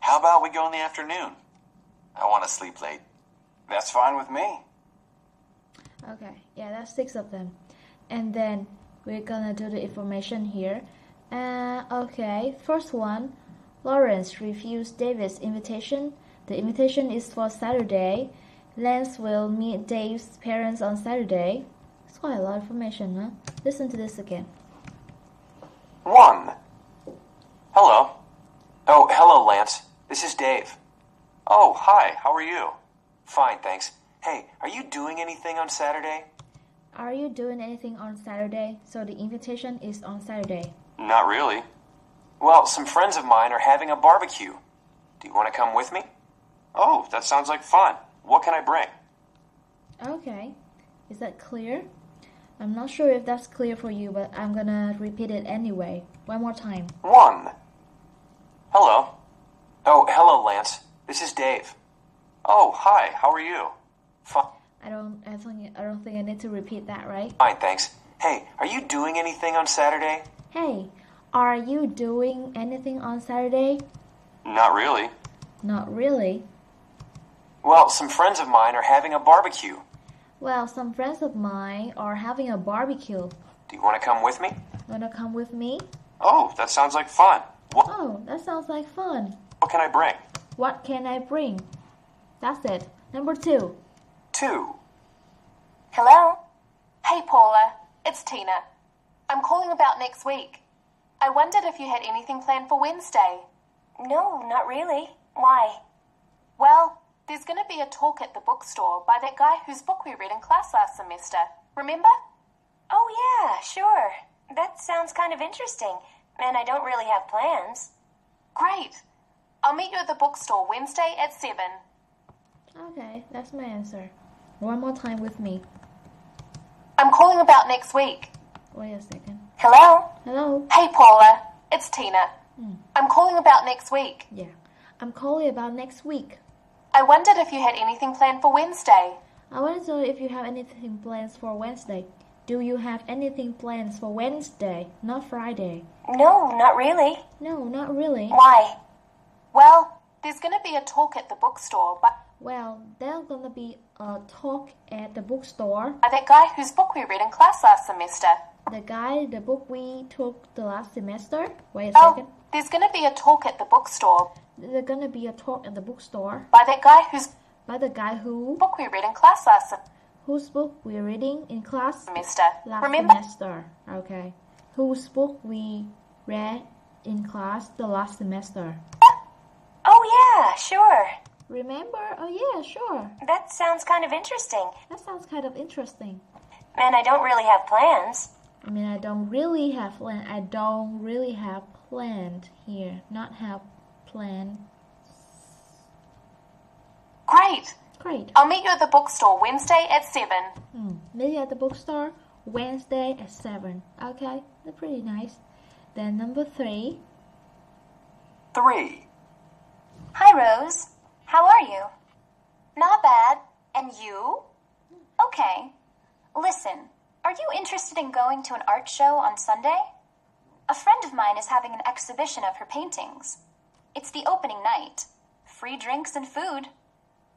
How about we go in the afternoon? I want to sleep late. That's fine with me. Okay, yeah, that's 6 of them. And then we're gonna do the information here. Okay, first one, Lawrence refused David's invitation. The invitation is for Saturday. Lance will meet Dave's parents on Saturday. It's quite a lot of information, huh? Listen to this again. 1. Hello. Oh, hello, Lance. This is Dave. Oh, hi. How are you? Fine, thanks. Hey, are you doing anything on Saturday? Are you doing anything on Saturday? So the invitation is on Saturday. Not really. Well, some friends of mine are having a barbecue. Do you want to come with me? Oh, that sounds like fun. What can I bring? Okay. Is that clear? I'm not sure if that's clear for you, but I'm gonna repeat it anyway. One more time. 1. Hello. Oh, hello, Lance. This is Dave. Oh, hi. How are you? Fine. I don't think I need to repeat that, right? Fine, thanks. Hey, are you doing anything on Saturday? Hey, are you doing anything on Saturday? Not really. Not really. Well, some friends of mine are having a barbecue. Well, some friends of mine are having a barbecue. Do you want to come with me? Wanna come with me? Oh, that sounds like fun. Oh, that sounds like fun. What can I bring? What can I bring? That's it. Number 2. 2. Hello? Hey, Paula. It's Tina. I'm calling about next week. I wondered if you had anything planned for Wednesday. No, not really. Why? Well, there's going to be a talk at the bookstore by that guy whose book we read in class last semester. Remember? Oh, yeah, sure. That sounds kind of interesting. And I don't really have plans. Great. I'll meet you at the bookstore Wednesday at 7. Okay, that's my answer. One more time with me. I'm calling about next week. Wait a second. Hello? Hello? Hey, Paula. It's Tina. I'm calling about next week. Yeah. I'm calling about next week. I wondered if you had anything planned for Wednesday. I want to know if you have anything planned for Wednesday. Do you have anything planned for Wednesday, not Friday? No, not really. No, not really. Why? Well, there's going to be a talk at the bookstore by there's gonna be a talk at the bookstore by that guy whose book we read in class last semester. The book we took the last semester? Wait a second. There's going to be a talk at the bookstore. There's gonna be a talk at the bookstore by the guy who book we read in class last whose book we're reading in class semester. Last Remember? semester. Okay. Whose book we read in class the last semester. Oh, yeah, sure. Remember? Oh, yeah, sure. That sounds kind of interesting. That sounds kind of interesting. And I don't really have plans. I mean, I don't really have planned. I don't really have planned here. Not have planned. Great. Great. I'll meet you at the bookstore Wednesday at 7. Meet you at the bookstore Wednesday at 7. Okay, that's pretty nice. Then number 3. 3. Hi, Rose. How are you? Not bad. And you? Okay. Listen, are you interested in going to an art show on Sunday? A friend of mine is having an exhibition of her paintings. It's the opening night. Free drinks and food.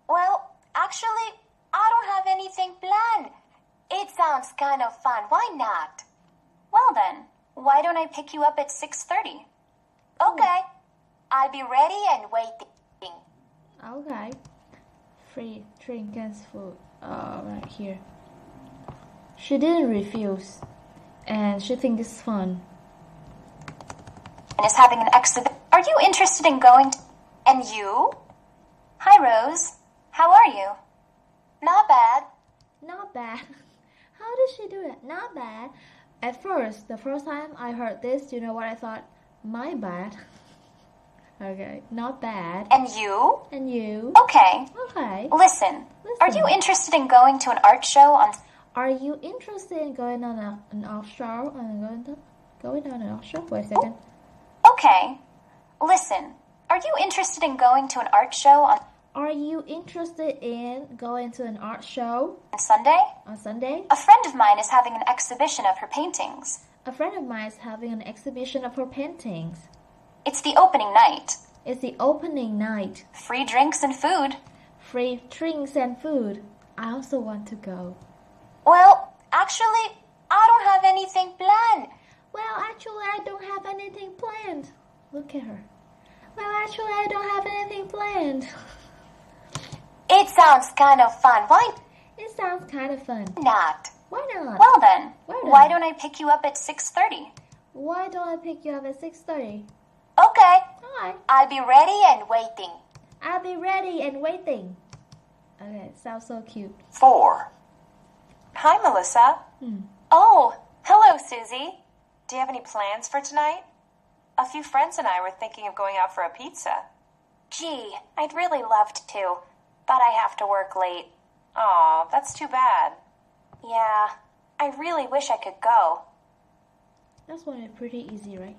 Well, actually, I don't have anything planned. It sounds kind of fun. Why not? Well then, why don't I pick you up at 6:30? Okay. I'll be ready and waiting. Okay. Free drink and food. Right here. She didn't refuse, and she thinks it's fun. And is having an exhibition. Are you interested in going to... And you? Hi, Rose. How are you? Not bad. Not bad. How did she do that? Not bad. At first, the first time I heard this, you know what I thought? My bad. Okay, not bad. And you? And you? Okay. Okay. Listen, are you interested in going to an art show on... Are you interested in going on an art show? Going on an art show? Wait a second. Okay. Listen, are you interested in going to an art show on... Are you interested in going to an art show? On Sunday? On Sunday? A friend of mine is having an exhibition of her paintings. A friend of mine is having an exhibition of her paintings. It's the opening night. It's the opening night. Free drinks and food. Free drinks and food. I also want to go. Well, actually, I don't have anything planned. Well, actually, I don't have anything planned. Look at her. Well, actually, I don't have anything planned. It sounds kind of fun. Why? It sounds kind of fun. Not. Why not? Well then, why don't I pick you up at 6:30? Why don't I pick you up at 6:30? Okay. Alright. I'll be ready and waiting. I'll be ready and waiting. Okay, sounds so cute. 4. Hi, Melissa. Oh, hello, Susie. Do you have any plans for tonight? A few friends and I were thinking of going out for a pizza. Gee, I'd really loved to, but I have to work late. Aw, that's too bad. Yeah, I really wish I could go. That's one pretty easy, right?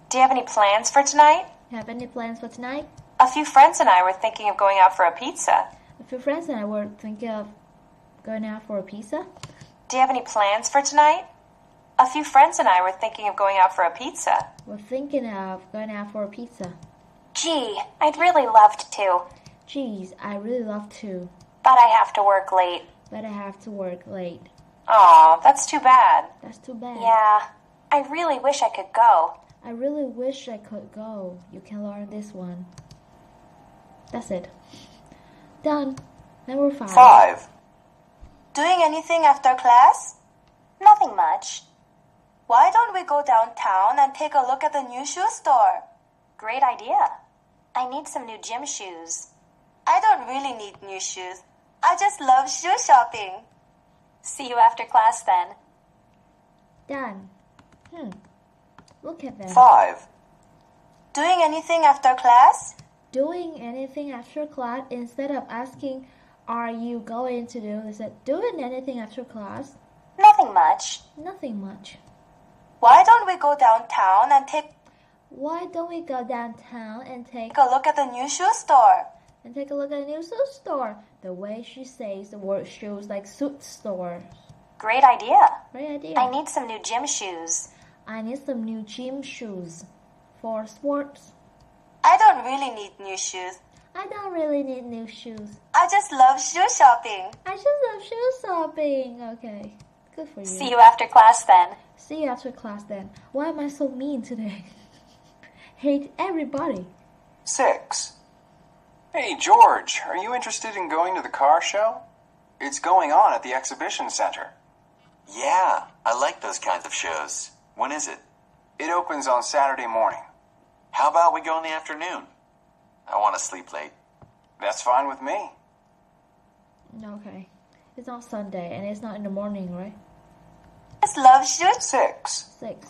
Do you have any plans for tonight? Have any plans for tonight? A few friends and I were thinking of going out for a pizza. A few friends and I were thinking of going out for a pizza. Do you have any plans for tonight? A few friends and I were thinking of going out for a pizza. We're thinking of going out for a pizza. Gee, I'd really loved to. Geez, I really love to. But I have to work late. But I have to work late. Aw, that's too bad. That's too bad. Yeah, I really wish I could go. I really wish I could go. You can learn this one. That's it. Done. Number 5. 5. Doing anything after class? Nothing much. Why don't we go downtown and take a look at the new shoe store? Great idea. I need some new gym shoes. I don't really need new shoes. I just love shoe shopping. See you after class then. Done. Look at that. 5. Doing anything after class? Doing anything after class, instead of asking, are you going to do? They said, doing anything after class? Nothing much. Nothing much. Why don't we go downtown and take Why don't we go downtown and take a look at the new shoe store? And take a look at the new shoe store. The way she says the word shoes like suit store. Great idea. Great idea. I need some new gym shoes. I need some new gym shoes for sports. I don't really need new shoes. I don't really need new shoes. I just love shoe shopping. I just love shoe shopping. Okay. Good for you. See you after class then. See you after class then. Why am I so mean today? Hate everybody. 6. Hey, George, are you interested in going to the car show? It's going on at the exhibition center. Yeah, I like those kinds of shows. When is it? It opens on Saturday morning. How about we go in the afternoon? I want to sleep late. That's fine with me. Okay. It's not Sunday and it's not in the morning, right? Just love shoes. 6. 6.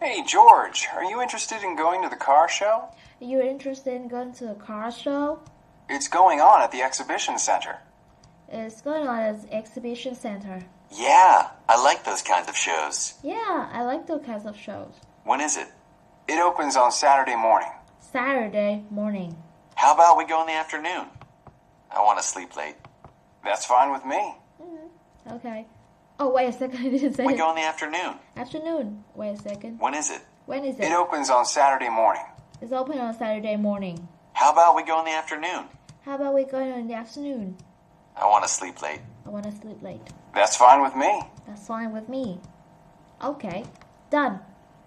Hey, George, are you interested in going to the car show? You're interested in going to the car show? It's going on at the exhibition center. It's going on at the exhibition center. Yeah, I like those kinds of shows. Yeah, I like those kinds of shows. When is it? It opens on Saturday morning. Saturday morning. How about we go in the afternoon? I want to sleep late. That's fine with me. Okay. Oh, wait a second. I didn't say We it. go in the afternoon. Afternoon. Wait a second. When is it? When is it? It opens on Saturday morning. It's open on Saturday morning. How about we go in the afternoon? How about we go in the afternoon? I want to sleep late. I want to sleep late. That's fine with me. That's fine with me. Okay. Done.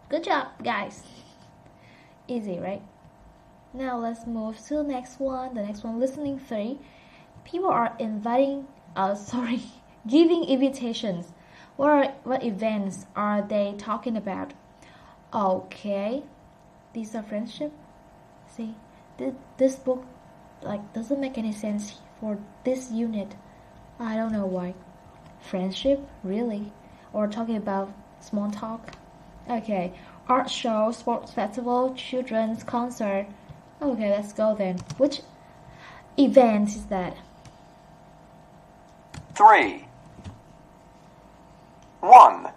Good job, guys. Easy, right? Now let's move to the next one. The next one, listening 3. People are giving invitations. What events are they talking about? Okay. These are friendship. See, this book doesn't make any sense for this unit. I don't know why. Friendship, really? Or talking about small talk? Okay. Art show, sports festival, children's concert. Okay, let's go then. Which event is that? 3. 1.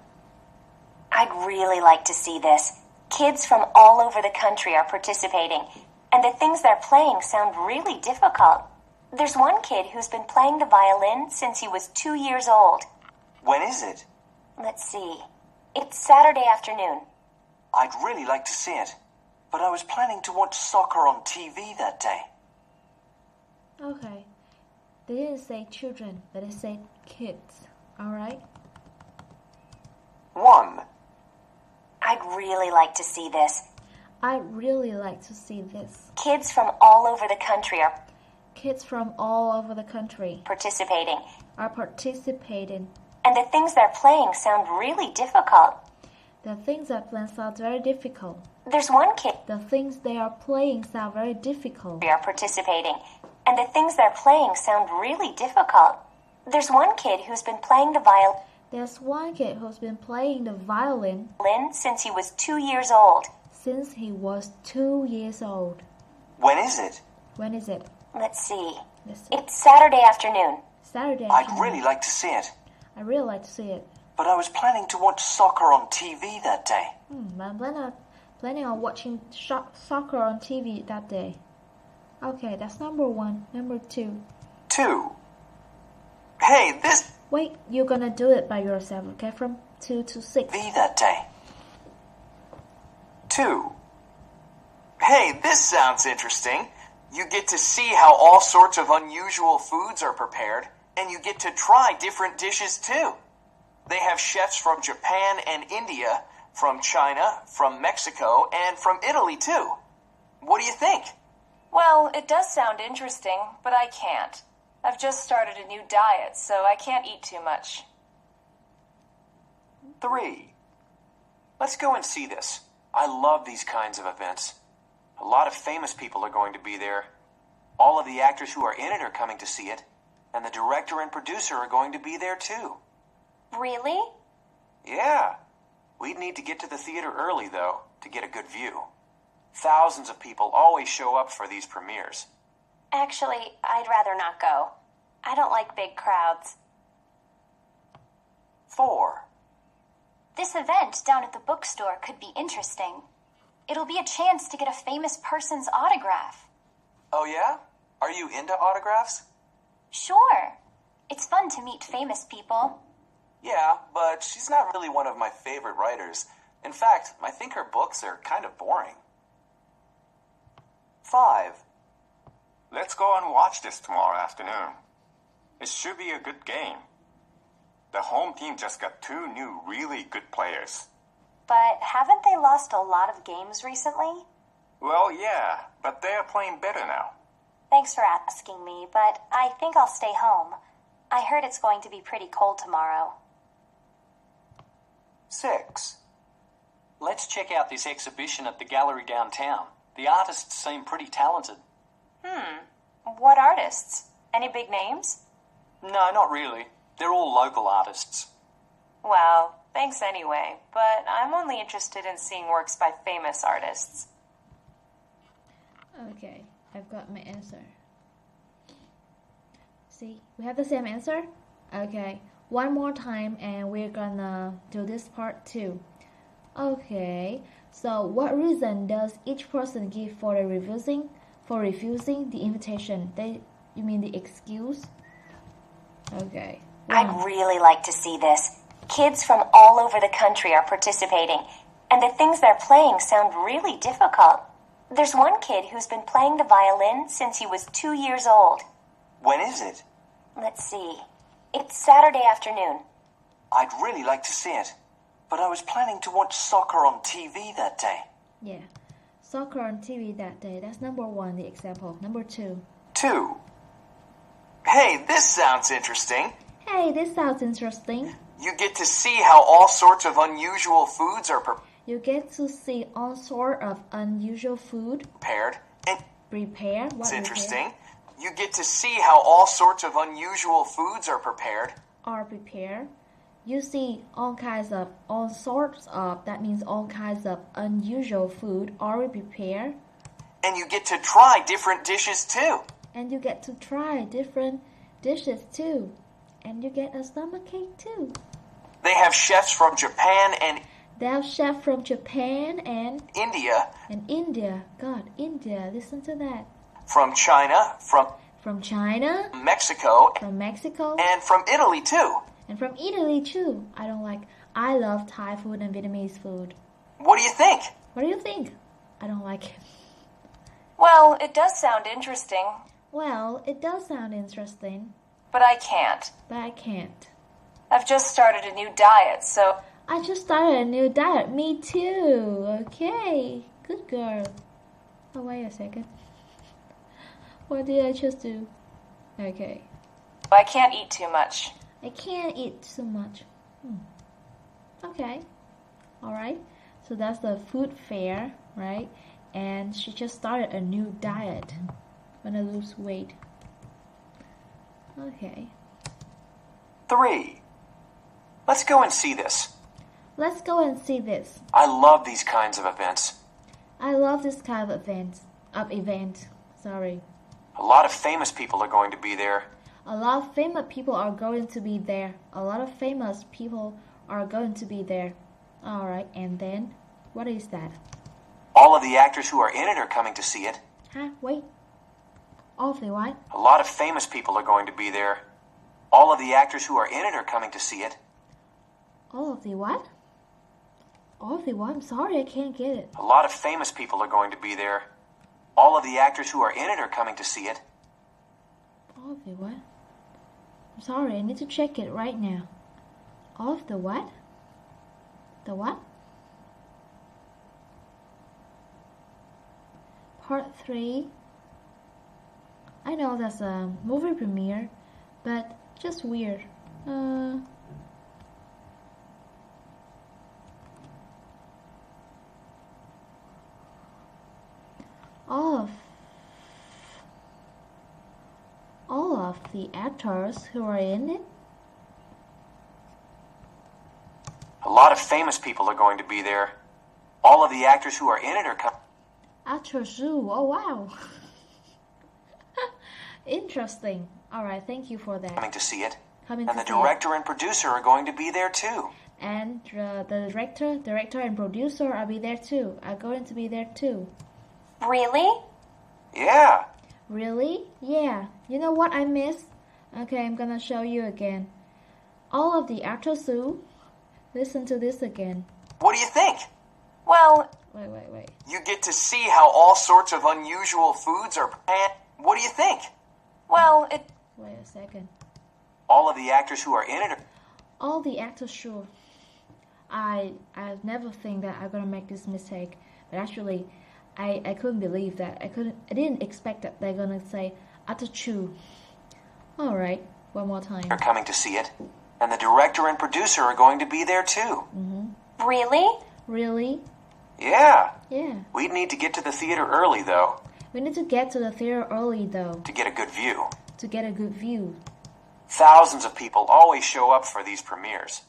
I'd really like to see this. Kids from all over the country are participating, and the things they're playing sound really difficult. There's one kid who's been playing the violin since he was 2 years old. When is it? Let's see. It's Saturday afternoon. I'd really like to see it, but I was planning to watch soccer on TV that day. Okay. They didn't say children, but they said kids. Alright? 1. I'd really like to see this. I'd really like to see this. Kids from all over the country are participating. And the things they're playing sound really difficult. The things they're playing sound very difficult. There's one kid. The things they are playing sound very difficult. They are participating. And the things they're playing sound really difficult. There's one kid who's been playing the violin. There's one kid who's been playing the violin since he was 2 years old. Since he was 2 years old. When is it? When is it? Let's see. It's Saturday afternoon. Saturday I'd afternoon. really like to see it. I'd really like to see it. But I was planning to watch soccer on TV that day. I'm planning on watching soccer on TV that day. Okay, that's number 1. Number 2. 2. Hey, this... Wait, you're gonna do it by yourself, okay? From 2 to 6. TV that day. 2. Hey, this sounds interesting. You get to see how all sorts of unusual foods are prepared, and you get to try different dishes too. They have chefs from Japan and India, from China, from Mexico, and from Italy too. What do you think? Well, it does sound interesting, but I can't. I've just started a new diet, so I can't eat too much. 3. Let's go and see this. I love these kinds of events. A lot of famous people are going to be there. All of the actors who are in it are coming to see it, and the director and producer are going to be there too. Really? Yeah. We'd need to get to the theater early, though, to get a good view. Thousands of people always show up for these premieres. Actually, I'd rather not go. I don't like big crowds. 4. This event down at the bookstore could be interesting. It'll be a chance to get a famous person's autograph. Oh yeah? Are you into autographs? Sure. It's fun to meet famous people. Yeah, but she's not really one of my favorite writers. In fact, I think her books are kind of boring. 5. Let's go and watch this tomorrow afternoon. It should be a good game. The home team just got 2 new really good players. But haven't they lost a lot of games recently? Well, yeah, but they are playing better now. Thanks for asking me, but I think I'll stay home. I heard it's going to be pretty cold tomorrow. 6. Let's check out this exhibition at the gallery downtown. The artists seem pretty talented. What artists? Any big names? No, not really. They're all local artists. Well, thanks anyway, but I'm only interested in seeing works by famous artists. Okay, I've got my answer. See, we have the same answer? Okay, one more time and we're gonna do this part too. Okay, so what reason does each person give for refusing the invitation? You mean the excuse? Okay. I'd really like to see this. Kids from all over the country are participating, and the things they're playing sound really difficult. There's one kid who's been playing the violin since he was 2 years old. When is it? Let's see. It's Saturday afternoon. I'd really like to see it, but I was planning to watch soccer on TV that day. Yeah, soccer on TV that day. That's number 1, the example. Number 2. 2. Hey, this sounds interesting. Hey, this sounds interesting. You get to see how all sorts of unusual foods are You get to see all sorts of unusual food prepared. And prepared? What it's interesting. You get to see how all sorts of unusual foods are prepared. Are prepared. You see all sorts of, that means all kinds of unusual food are prepared. And you get to try different dishes too. And you get to try different dishes too. And you get a stomachache too. They have chefs from Japan and India. India. And India. God, India, listen to that. From China, From China. Mexico. From Mexico. And from Italy, too. And from Italy, too. I love Thai food and Vietnamese food. What do you think? What do you think? I don't like it. Well, it does sound interesting. Well, it does sound interesting. But I can't. I've just started a new diet, so... I just started a new diet. Me too. Okay. Good girl. Oh, wait a second. What did I just do? Okay. I can't eat too much. I can't eat too much. Okay. Alright. So that's the food fair, right? And she just started a new diet. Gonna lose weight. Okay. 3. Let's go and see this. Let's go and see this. I love these kinds of events. I love this kind of event. Sorry. A lot of famous people are going to be there. A lot of famous people are going to be there. A lot of famous people are going to be there. Alright, and then, what is that? All of the actors who are in it are coming to see it. Huh? Wait. All of the what? A lot of famous people are going to be there. All of the actors who are in it are coming to see it. All of the what? All of the what? I'm sorry, I can't get it. A lot of famous people are going to be there. All of the actors who are in it are coming to see it. All of the what? I'm sorry, I need to check it right now. All of the what? The what? Part 3. I know that's a movie premiere, but just weird. All of the actors who are in it? A lot of famous people are going to be there. All of the actors who are in it are coming. Actors who? Oh, wow. Interesting. Alright, thank you for that. Coming to see it. And the director and producer are going to be there too. And the director and producer are going to be there too. Really? Yeah. Really? Yeah. You know what I missed? Okay, I'm gonna show you again. All of the actors who... Listen to this again. What do you think? Well... Wait. You get to see how all sorts of unusual foods are planned. What do you think? Well, it... Wait a second. All of the actors who are in it are... All the actors, sure. I never think that I'm gonna make this mistake. But actually, I couldn't believe that. I didn't expect that they're gonna say actor chu. Alright, one more time. Are coming to see it. And the director and producer are going to be there too. Mm-hmm. Really? Really? Yeah. Yeah. We'd need to get to the theater early though. We need to get to the theater early though. To get a good view. To get a good view. Thousands of people always show up for these premieres.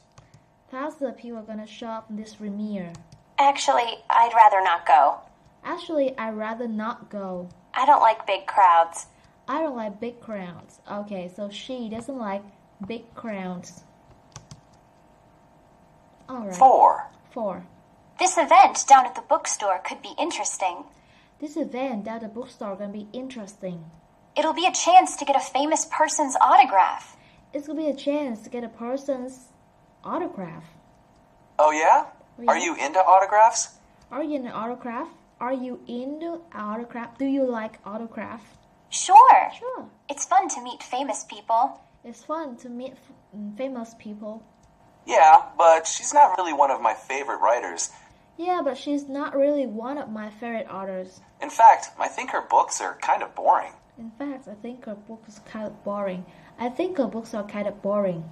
Thousands of people are gonna show up in this premiere. Actually, I'd rather not go. Actually, I'd rather not go. I don't like big crowds. I don't like big crowds. Okay, so she doesn't like big crowds. Alright. 4. This event down at the bookstore could be interesting. This event down at the bookstore gonna be interesting. It'll be a chance to get a famous person's autograph. It's gonna be a chance to get a person's autograph. Oh yeah? Are you into autographs? Are you into autograph? Are you into autograph? Do you like autograph? Sure. Sure. It's fun to meet famous people. It's fun to meet famous people. Yeah, but she's not really one of my favorite writers. Yeah, but she's not really one of my favorite authors. In fact, I think her books are kind of boring. In fact, I think her books are kind of boring.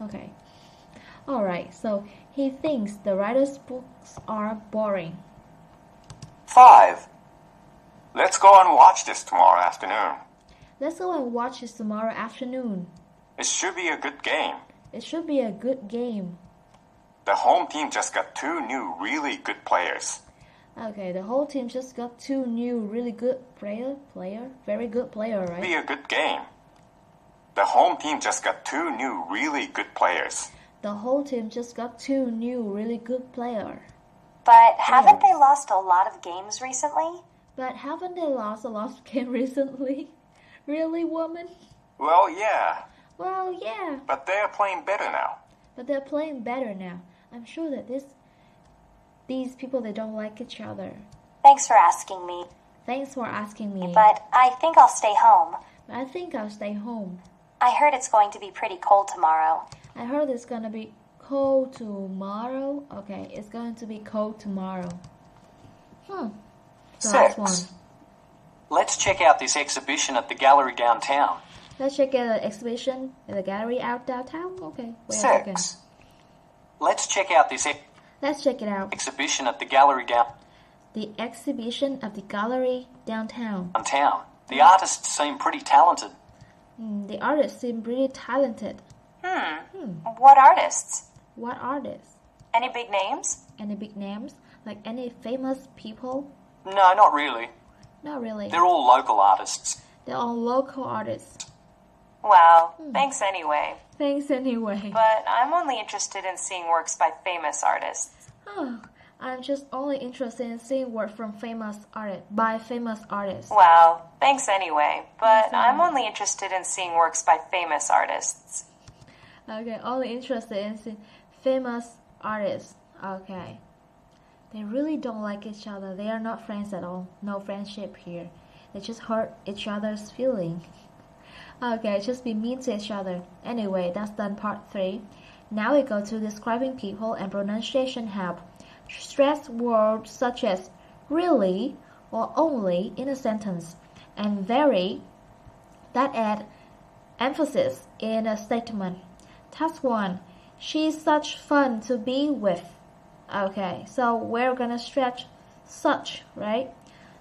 Okay. Alright, so he thinks the writer's books are boring. 5. Let's go and watch this tomorrow afternoon. Let's go and watch this tomorrow afternoon. It should be a good game. It should be a good game. The home team just got 2 new really good players. Okay, the whole team just got 2 new really good very good player, right? Be a good game. The home team just got 2 new really good players. The whole team just got 2 new really good player. But haven't they lost a lot of games recently? But haven't they lost a lot of games recently? Really, woman? Well, yeah. Well, yeah. But they're playing better now. But they're playing better now. I'm sure that these people, they don't like each other. Thanks for asking me. Thanks for asking me. But I think I'll stay home. I think I'll stay home. I heard it's going to be pretty cold tomorrow. I heard it's gonna be cold tomorrow. Okay, it's going to be cold tomorrow. The last one. 6. Let's check out this exhibition at the gallery downtown. Let's check out the exhibition in the gallery out downtown. Okay, wait a 6. second. Let's check out this Let's check it out. exhibition at the gallery The exhibition of the gallery downtown. downtown. The artists seem pretty talented. The artists seem pretty talented. What artists? What artists? Any big names? Any big names? Like any famous people? No, not really. Not really. They're all local artists. They're all local artists. Well, thanks anyway. Thanks anyway. But I'm only interested in seeing works by famous artists. Oh, I'm just only interested in seeing work from famous artists. Well, thanks anyway. But I'm only interested in seeing works by famous artists. Okay, only interested in seeing famous artists. Okay. They really don't like each other. They are not friends at all. No friendship here. They just hurt each other's feeling. Okay, just be mean to each other. Anyway, that's done part 3. Now we go to describing people and pronunciation help. Stress words such as really or only in a sentence, and very that add emphasis in a statement. Task 1. She's such fun to be with. Okay, so we're gonna stretch such, right?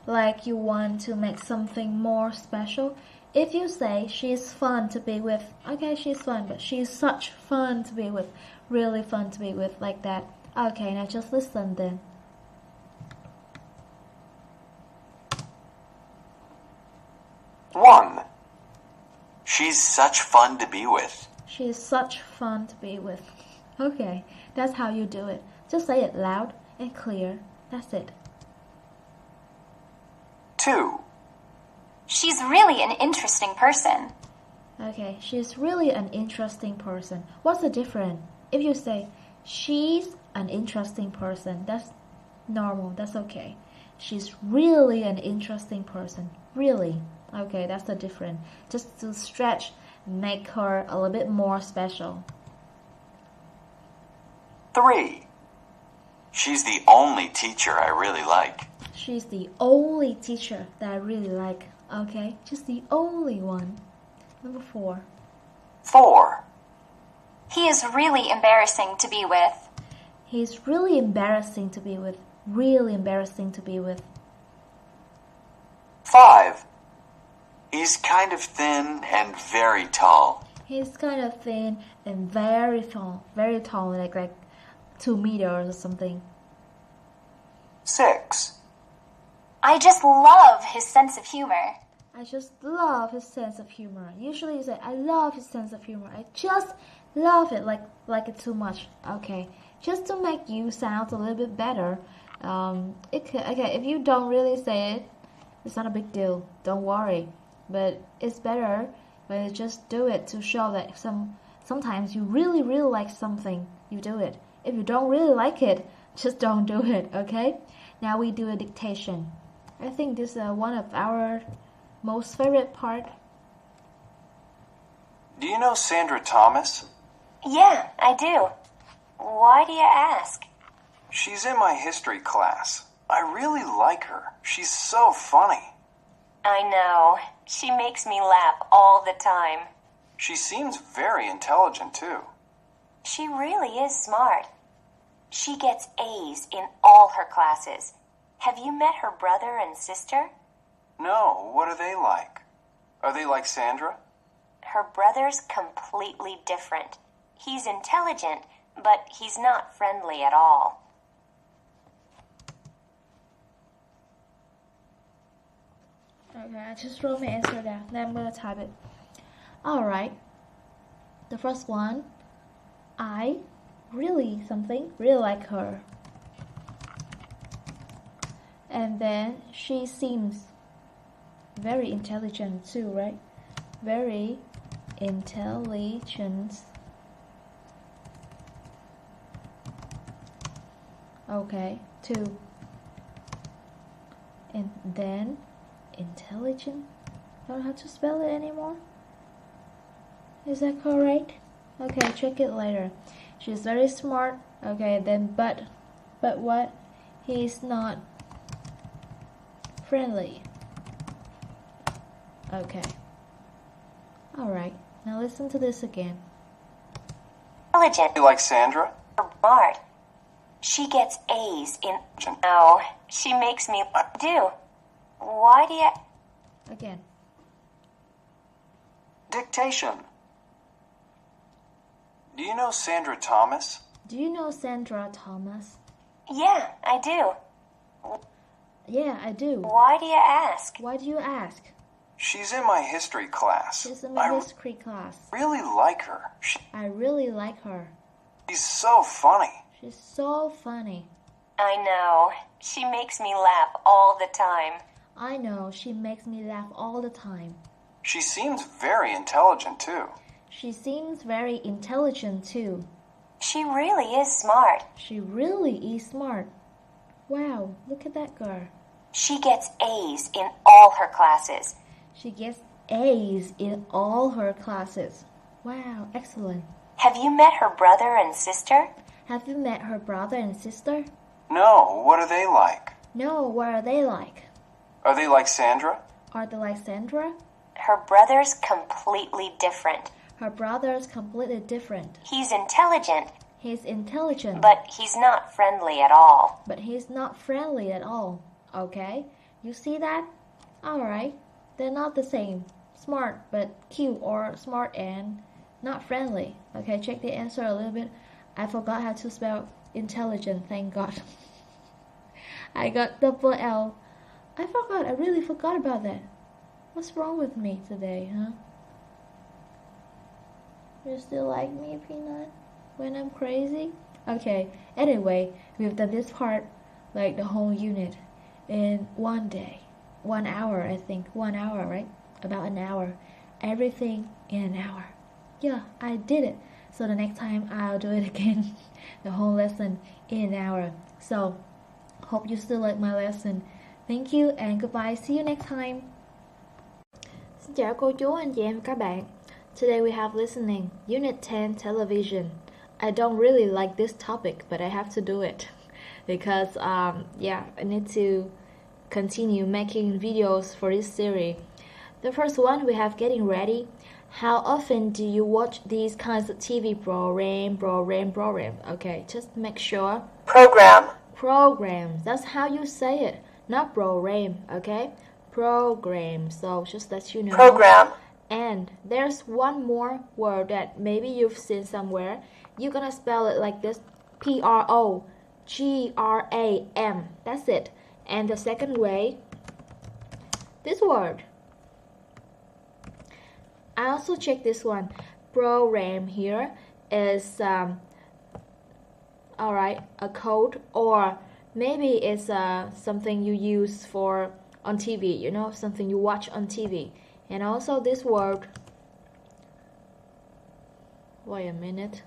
Like you want to make something more special. If you say she's fun to be with, okay, she's fun, but she's such fun to be with, really fun to be with, like that. Okay, now just listen then. One. She's such fun to be with. She's such fun to be with. Okay, that's how you do it. Just say it loud and clear. That's it. 2. She's really an interesting person. Okay, she's really an interesting person. What's the difference? If you say, she's an interesting person, that's normal, that's okay. She's really an interesting person. Really. Okay, that's the difference. Just to stretch, make her a little bit more special. 3. She's the only teacher I really like. She's the only teacher that I really like. Okay, just the only one. Number 4. 4. He is really embarrassing to be with. He's really embarrassing to be with. Really embarrassing to be with. 5. He's kind of thin and very tall. He's kind of thin and very tall. Very tall, like 2 meters or something. 6. I just love his sense of humor. I just love his sense of humor. Usually you say, I love his sense of humor. I just love it, like it too much. Okay, just to make you sound a little bit better. Okay, if you don't really say it, it's not a big deal. Don't worry. But it's better when you just do it to show that sometimes you really like something. You do it. If you don't really like it, just don't do it. Okay. Now we do a dictation. I think this is one of our most favorite part. Do you know Sandra Thomas? Yeah, I do. Why do you ask? She's in my history class. I really like her. She's so funny. I know. She makes me laugh all the time. She seems very intelligent, too. She really is smart. She gets A's in all her classes. Have you met her brother and sister? No, what are they like? Are they like Sandra? Her brother's completely different. He's intelligent, but he's not friendly at all. Okay, I just wrote my answer down. Now I'm gonna type it. Alright. The first one. I really like her. And then she seems very intelligent too, right? very intelligent. Okay, 2. And then intelligent. I don't have to spell it anymore. Is that correct? Okay, check it later. She's very smart. Okay, then but what? He's not friendly. Okay. Alright, now listen to this again. Intelligent. You like Sandra? Smart. She gets A's in... No, she makes me do. Why do you... Again. Dictation. Do you know Sandra Thomas? Do you know Sandra Thomas? Yeah, I do. Yeah, I do. Why do you ask? Why do you ask? She's in my history class. She's in my history class. I really like her. I really like her. She's so funny. She's so funny. I know. She makes me laugh all the time. I know. She makes me laugh all the time. She seems very intelligent, too. She seems very intelligent, too. She really is smart. She really is smart. Wow, look at that girl. She gets A's in all her classes. She gets A's in all her classes. Wow, excellent. Have you met her brother and sister? Have you met her brother and sister? No, what are they like? No, what are they like? Are they like Sandra? Are they like Sandra? Her brother's completely different. Her brother's completely different. He's intelligent. He's intelligent. But he's not friendly at all. But he's not friendly at all. Okay? You see that? Alright. They're not the same. Smart but cute, or smart and not friendly. Okay, check the answer a little bit. I forgot how to spell intelligent, thank God. I got double L. I forgot, I really forgot about that. What's wrong with me today, huh? You still like me, Peanut? When I'm crazy? Okay, anyway, we've done this part, like the whole unit, in one day. 1 hour, I think. 1 hour, right? About an hour. Everything in an hour. Yeah, I did it. So the next time I'll do it again. The whole lesson in an hour. So, hope you still like my lesson. Thank you and goodbye. See you next time. Xin chào cô chú, anh chị em, các bạn. Today we have listening, Unit 10 Television. I don't really like this topic, but I have to do it. Because, I need to continue making videos for this series. The first one we have getting ready. How often do you watch these kinds of TV program? Okay, just make sure. Program. That's how you say it. Not program, okay? Program. So just let you know. Program. And there's one more word that maybe you've seen somewhere. You're gonna spell it like this. Program. That's it. And the second way, this word. I also check this one. Program here is alright, a code, or maybe it's something you use for on TV, you know, something you watch on TV. And also this word, wait a minute,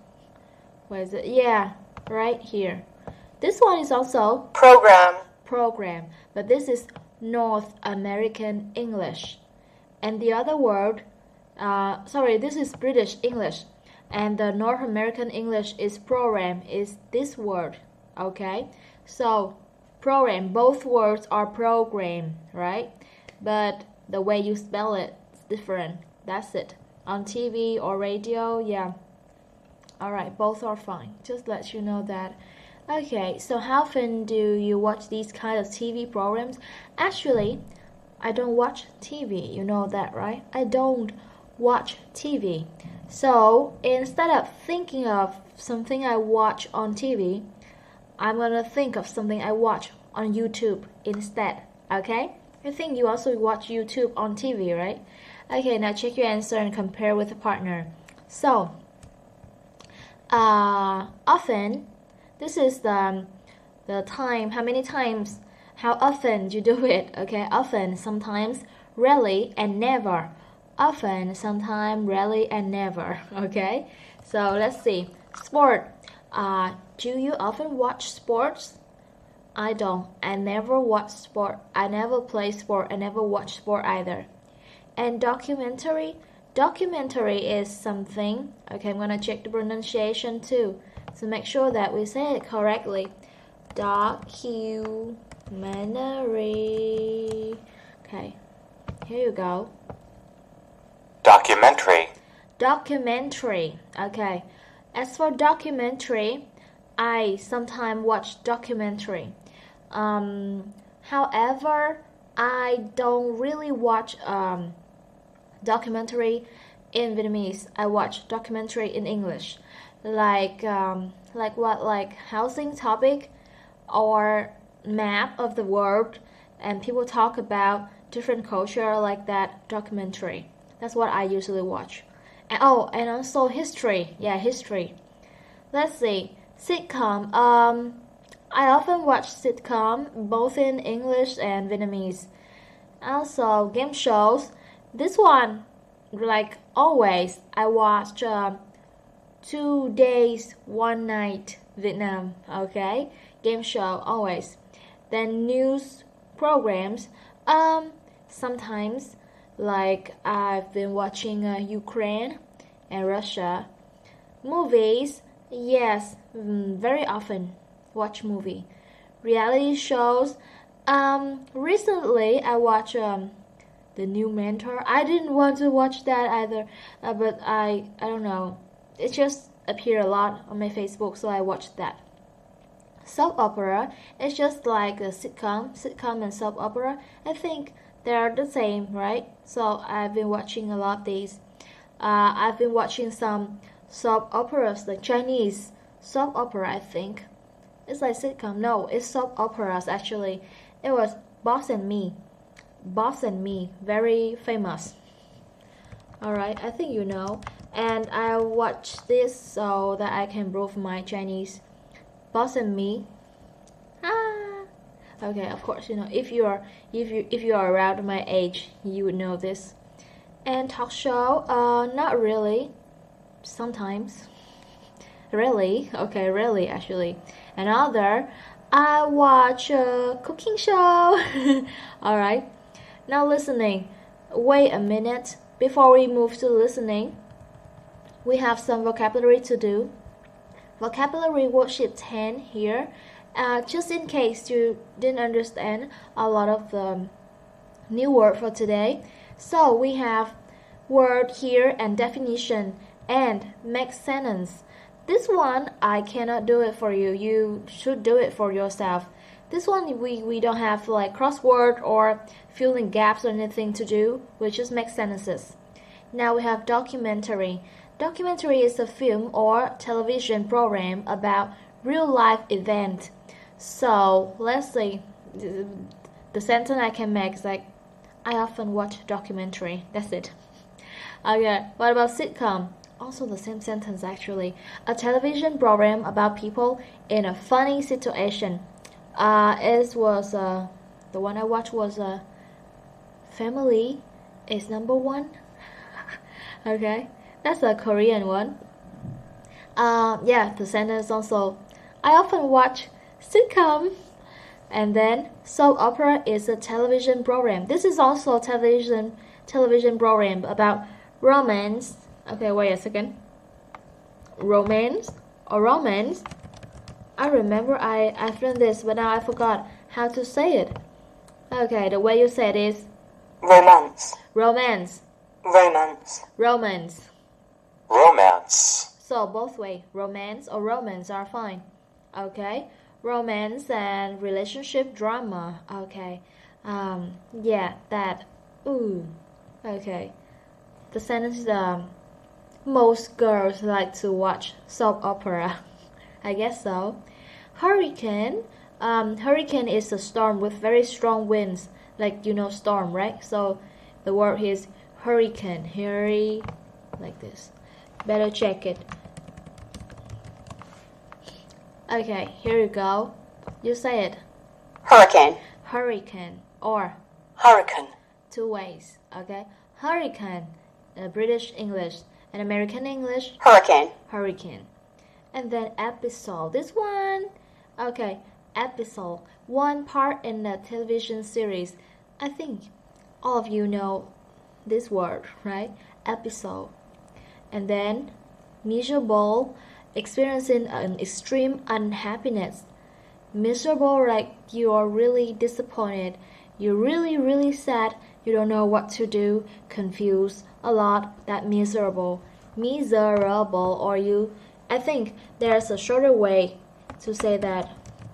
where is it? Yeah, right here. This one is also program, but this is North American English. And the other word, this is British English, and the North American English is program, is this word, okay? So, program, both words are program, right? But the way you spell it is different, that's it. On TV or radio, yeah. Alright, both are fine, just let you know that. Okay, so how often do you watch these kind of TV programs? Actually, I don't watch TV, you know that, right? I don't watch TV. So instead of thinking of something I watch on TV, I'm gonna think of something I watch on YouTube instead, okay? I think you also watch YouTube on TV, right? Okay, now check your answer and compare with a partner. So, often, this is the time, how many times, how often you do it, okay? Often, sometimes, rarely, and never. often, sometimes, rarely, and never. Okay, so let's see. Sport. Do you often watch sports? I don't. I never watch sport. I never play sport. I never watch sport either. And documentary. Documentary is something. Okay, I'm gonna check the pronunciation too, so make sure that we say it correctly. Documentary. Okay, here you go. Documentary. Documentary. Okay. As for documentary, I sometimes watch documentary. However, I don't really watch documentary in Vietnamese. I watch documentary in English, like what, like housing topic or map of the world, and people talk about different culture like that. Documentary. That's what I usually watch. And also history. Yeah, history. Let's see. Sitcom. I often watch sitcom both in English and Vietnamese. Also game shows. This one, like always, I watch 2 days, 1 night Vietnam. Okay, game show always. Then news programs. Sometimes, like I've been watching Ukraine and Russia. Movies, yes, very often watch movie. Reality shows. Recently I watched The New Mentor. I didn't want to watch that either, but I don't know. It just appeared a lot on my Facebook, so I watched that. Soap opera is just like a sitcom and soap opera. I think they're the same, right? So I've been watching a lot of these. I've been watching some soap operas, like Chinese soap opera, I think. It's like sitcom. No, it's soap operas actually. It was Boss and Me. Boss and Me, very famous. Alright, I think you know. And I watched this so that I can improve my Chinese. Boss and Me. Okay, of course, you know, if you are around my age, you would know this. And talk show, not really. Sometimes. Really? Okay, really actually. Another, I watch a cooking show. Alright. Now listening. Wait a minute. Before we move to listening, we have some vocabulary to do. Vocabulary worksheet 10 here. Just in case you didn't understand a lot of the new word for today. So we have word here and definition and make sentence. This one I cannot do it for you. You should do it for yourself. This one we don't have like crossword or filling gaps or anything to do. We just make sentences. Now we have documentary. Documentary is a film or television program about real life event. So let's see. The sentence I can make is like, I often watch documentary. That's it. Okay, what about sitcom? Also the same sentence actually. A television program about people in a funny situation. It was the one I watched was Family is Number One. Okay, that's a Korean one. Yeah, the sentence also. I often watch sitcom. And then soap opera is a television program. This is also a television program about romance. Okay, wait a second. Romance or romance? I remember I've done this, but now I forgot how to say it. Okay, the way you say it is romance. Romance. Romance. Romance. Romance. So both way, romance or romance are fine. Okay, romance and relationship drama. Okay, yeah, that. Ooh. Okay, the sentence is most girls like to watch soap opera. I guess so. Hurricane. Hurricane is a storm with very strong winds, like you know storm, right? So the word is hurricane. Hurry, like this. Better check it. Okay, here you go. You say it. Hurricane. Hurricane or hurricane. 2 ways. Okay, hurricane British English. And American English? Hurricane. Hurricane. And then episode. This one, okay, episode. One part in the television series. I think all of you know this word, right? Episode. And then miserable, experiencing an extreme unhappiness. Miserable, like you are really disappointed. You're really sad. You don't know what to do. Confused a lot. That miserable. Miserable, or you. I think there's a shorter way to say that.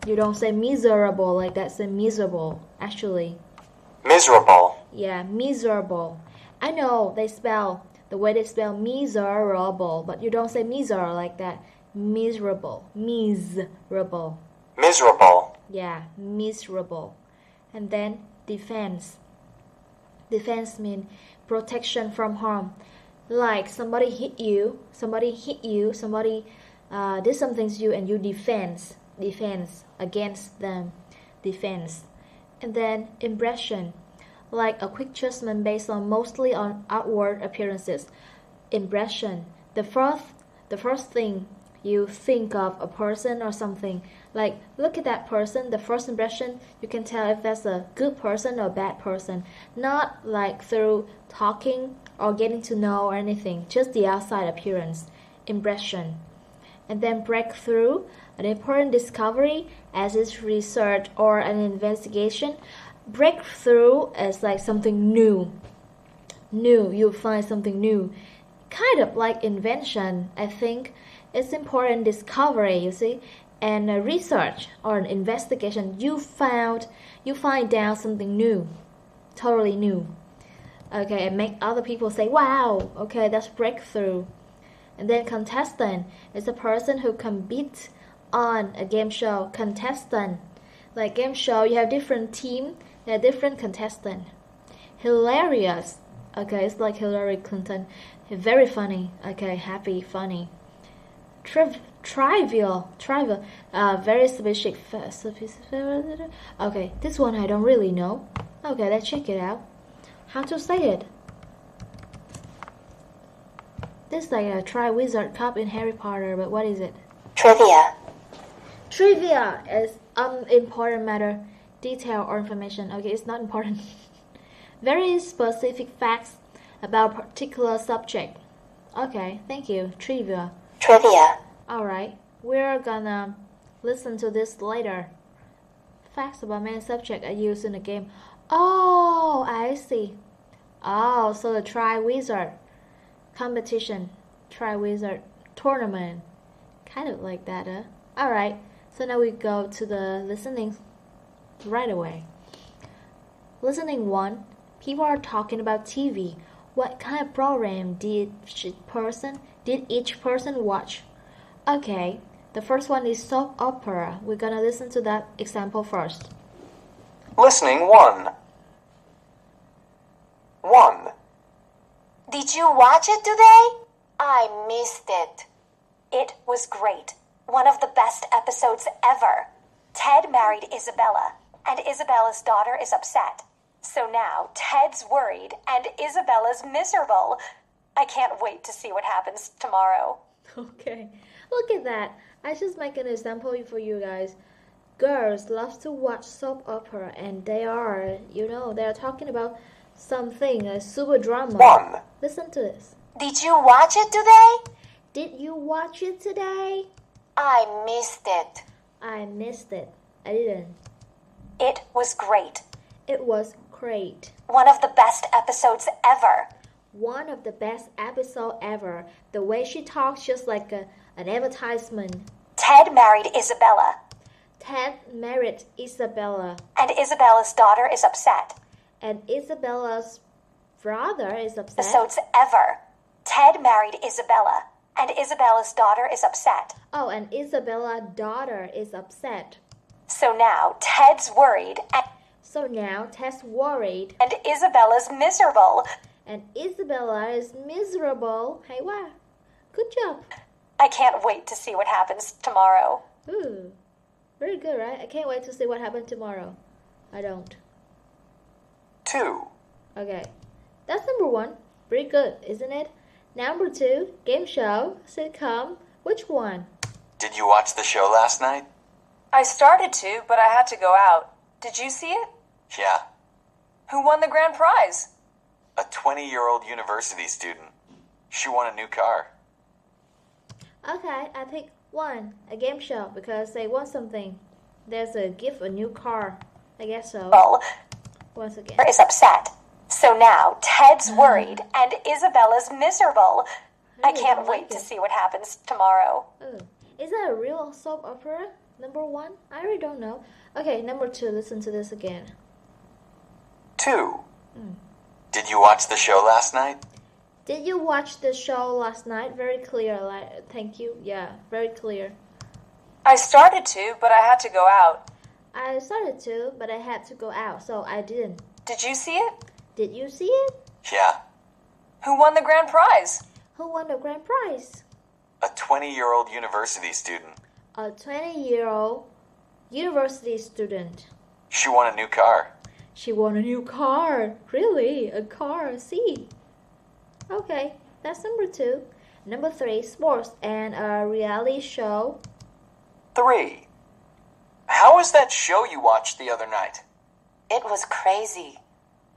You don't say miserable like that. Say miserable. Actually. Miserable. Yeah, miserable. I know the way they spell miserable, but you don't say miser like that. Miserable. Miserable. Miserable. Yeah, miserable. And then defense. Defense means protection from harm. Like somebody hit you, somebody did something to you, and you defense against them. Defense. And then impression. Like a quick judgment based mostly on outward appearances. Impression. The first thing you think of a person or something. Like, look at that person, the first impression, you can tell if that's a good person or a bad person. Not like through talking or getting to know or anything, just the outside appearance. Impression. And then breakthrough, an important discovery as it's research or an investigation. Breakthrough is like something new. You find something new. Kind of like invention, I think. It's important discovery, you see. And research or an investigation, you find out something new, totally new. Okay, and make other people say, wow, okay, that's breakthrough. And then contestant is a person who competes on a game show. Contestant, like game show, you have different team, there are different contestant. Hilarious, okay, it's like Hillary Clinton, very funny, okay, happy, funny. Trivial, very specific. Okay, this one I don't really know. Okay, let's check it out. How to say it? This is like a Triwizard Cup in Harry Potter, but what is it? Trivia. Trivia is unimportant matter, detail or information. Okay, it's not important. Very specific facts about a particular subject. Okay, thank you. Trivia. Trivia. Alright, we're gonna listen to this later. Facts about main subject are used in the game. Oh, I see. Oh, so the Triwizard competition, Triwizard tournament. Kind of like that, huh? Alright, so now we go to the listening right away. Listening 1. People are talking about TV. What kind of program did each person watch? Okay, the first one is soap opera. We're gonna listen to that example first. Listening 1. 1. Did you watch it today? I missed it. It was great. One of the best episodes ever. Ted married Isabella, and Isabella's daughter is upset. So now Ted's worried, and Isabella's miserable. I can't wait to see what happens tomorrow. Okay, look at that. I just make an example for you guys. Girls love to watch soap opera, and they're talking about something, a super drama. 1. Listen to this. Did you watch it today? Did you watch it today? I missed it. I missed it. I didn't. It was great. It was great. One of the best episodes ever. One of the best episodes ever. The way she talks, just like an advertisement. Ted married Isabella. Ted married Isabella. And Isabella's daughter is upset. And Isabella's brother is upset. Episodes ever. Ted married Isabella. And Isabella's daughter is upset. Oh, and Isabella's daughter is upset. So now Ted's worried. And Isabella's miserable. And Isabella is miserable. Hey, wow. Good job. I can't wait to see what happens tomorrow. Ooh, very good, right? I can't wait to see what happens tomorrow. I don't. 2. Okay, that's number 1. Pretty good, isn't it? Number 2, game show, sitcom. Which one? Did you watch the show last night? I started to, but I had to go out. Did you see it? Yeah. Who won the grand prize? A 20-year-old university student. She won a new car. Okay, I pick 1, a game show, because they want something. There's a gift, a new car. I guess so. Well, Once again. is upset. So now Ted's worried and Isabella's miserable. I can't wait to see what happens tomorrow. Oh. Is that a real soap opera? Number 1? I really don't know. Okay, number 2, listen to this again. 2. Did you watch the show last night? Did you watch the show last night? Very clear, thank you. Yeah, very clear. I started to, but I had to go out. I started to, but I had to go out, so I didn't. Did you see it? Did you see it? Yeah. Who won the grand prize? Who won the grand prize? A 20-year-old university student. A 20-year-old university student. She won a new car. She won a new car. Really? A car? See? Okay, that's number 2. Number 3, sports and a reality show. 3. How was that show you watched the other night? It was crazy.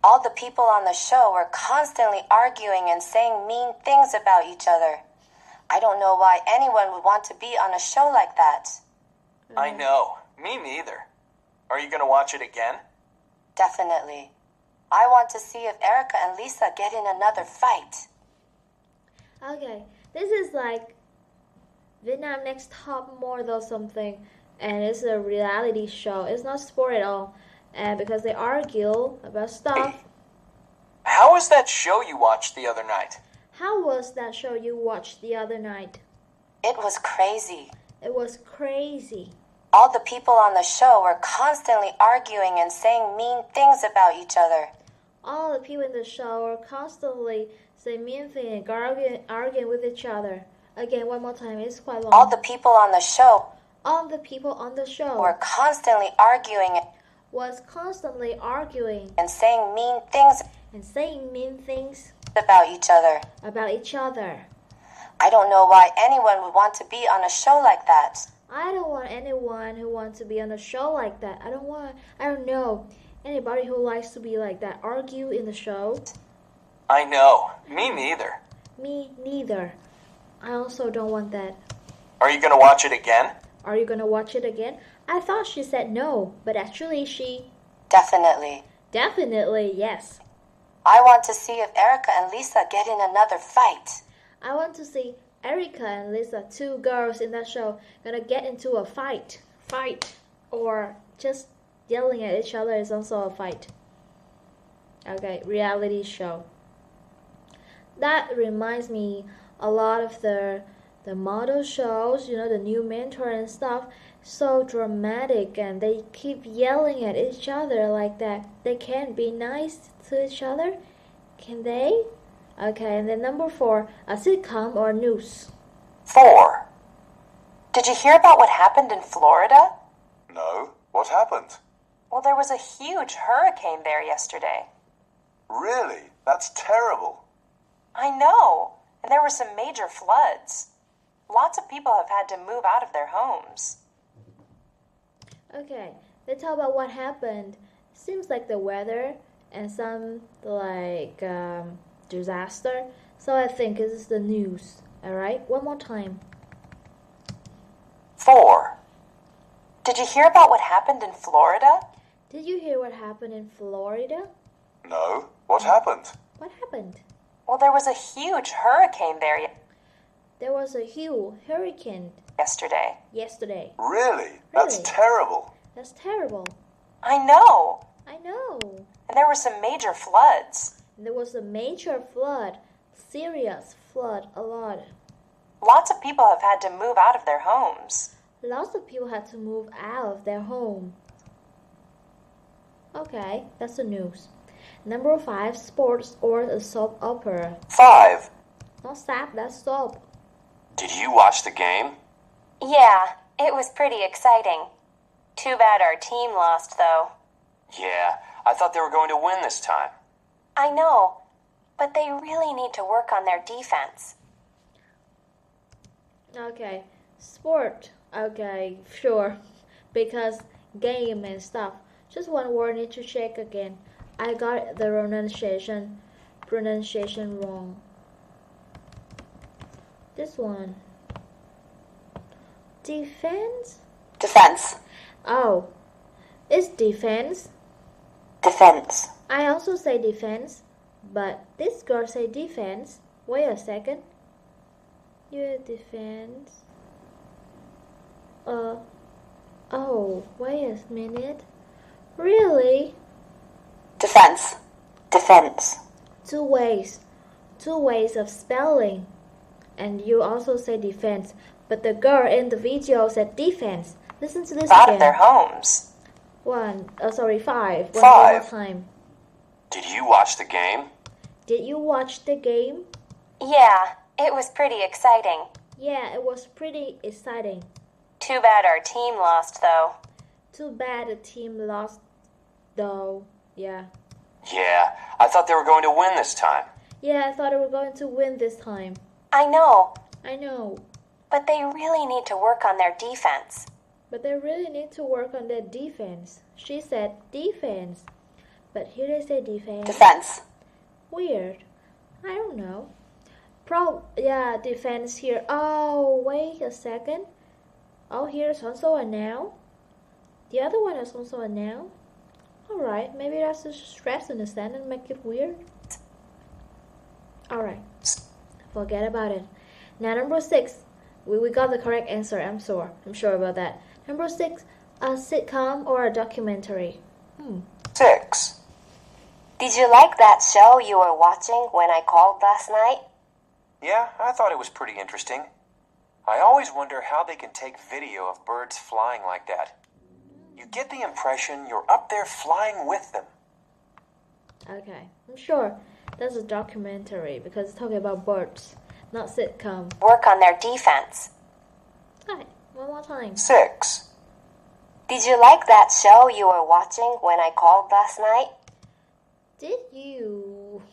All the people on the show were constantly arguing and saying mean things about each other. I don't know why anyone would want to be on a show like that. I know. Me neither. Are you going to watch it again? Definitely. I want to see if Erica and Lisa get in another fight. Okay, this is like Vietnam Next Top Model or something, and it's a reality show. It's not sport at all, and because they argue about stuff. How was that show you watched the other night? How was that show you watched the other night? It was crazy. It was crazy. All the people on the show were constantly arguing and saying mean things about each other. All the people in the show were constantly saying mean things and arguing with each other. Again, one more time, it's quite long. All the people on the show. All the people on the show were constantly arguing. Was constantly arguing and saying mean things. And saying mean things about each other. About each other. I don't know why anyone would want to be on a show like that. I don't want anyone who wants to be on a show like that. I don't know anybody who likes to be like that. Argue in the show. I know. Me neither. Me neither. I also don't want that. Are you going to watch it again? Are you going to watch it again? I thought she said no, but actually she... Definitely. Definitely, yes. I want to see if Erica and Lisa get in another fight. I want to see Erica and Lisa, 2 girls in that show, gonna get into a fight. Or just yelling at each other is also a fight. Okay, reality show. That reminds me a lot of the model shows, the new mentor and stuff. So dramatic, and they keep yelling at each other like that. They can't be nice to each other, can they? Okay, and then number 4, a sitcom or news. 4. Did you hear about what happened in Florida? No. What happened? Well, there was a huge hurricane there yesterday. Really? That's terrible. I know. And there were some major floods. Lots of people have had to move out of their homes. Okay, let's talk about what happened. Seems like the weather and some disaster. So I think this is the news. Alright, one more time. 4. Did you hear about what happened in Florida? Did you hear what happened in Florida? No. What happened? What happened? Well, there was a huge hurricane there. There was a huge hurricane yesterday. Really? That's terrible. That's terrible. I know. And there were some major floods. There was a major flood. Serious flood, a lot. Lots of people have had to move out of their homes. Lots of people had to move out of their home. Okay, that's the news. Number 5, sports or a soap opera. 5. Not sap, that's soap. Did you watch the game? Yeah, it was pretty exciting. Too bad our team lost, though. Yeah, I thought they were going to win this time. I know. but they really need to work on their defense. Okay, sport. Okay, sure. Because game and stuff. Just one word need to check again. I got the pronunciation wrong. This one. Defense? Defense. Oh, it's defense. Defense. I also say defense, but this girl say defense. Wait a second. Your defense. Oh, wait a minute. Really? Defense. Defense. Two ways of spelling. And you also say defense, but the girl in the video said defense. Listen to this Out again. of their homes. Five. One Five. more time. Did you watch the game? Did you watch the game? Yeah, it was pretty exciting. Yeah, it was pretty exciting. Too bad our team lost, though. Too bad the team lost, though. Yeah. Yeah, I thought they were going to win this time. Yeah, I thought we were going to win this time. I know, I know. but they really need to work on their defense. But they really need to work on their defense. She said defense. But here they say defense. Defense. Weird. I don't know. Defense here. Oh, wait a second. Oh, here's also a noun. The other one is also a noun. Alright, maybe that's just stress in the sentence and make it weird. Alright. Forget about it. Now number 6. We got the correct answer, I'm sure about that. Number 6, a sitcom or a documentary. 6. Did you like that show you were watching when I called last night? Yeah, I thought it was pretty interesting. I always wonder how they can take video of birds flying like that. You get the impression you're up there flying with them. Okay, I'm sure that's a documentary because it's talking about birds, not sitcom. Work on their defense. Hi, one more time. 6. Did you like that show you were watching when I called last night? Did you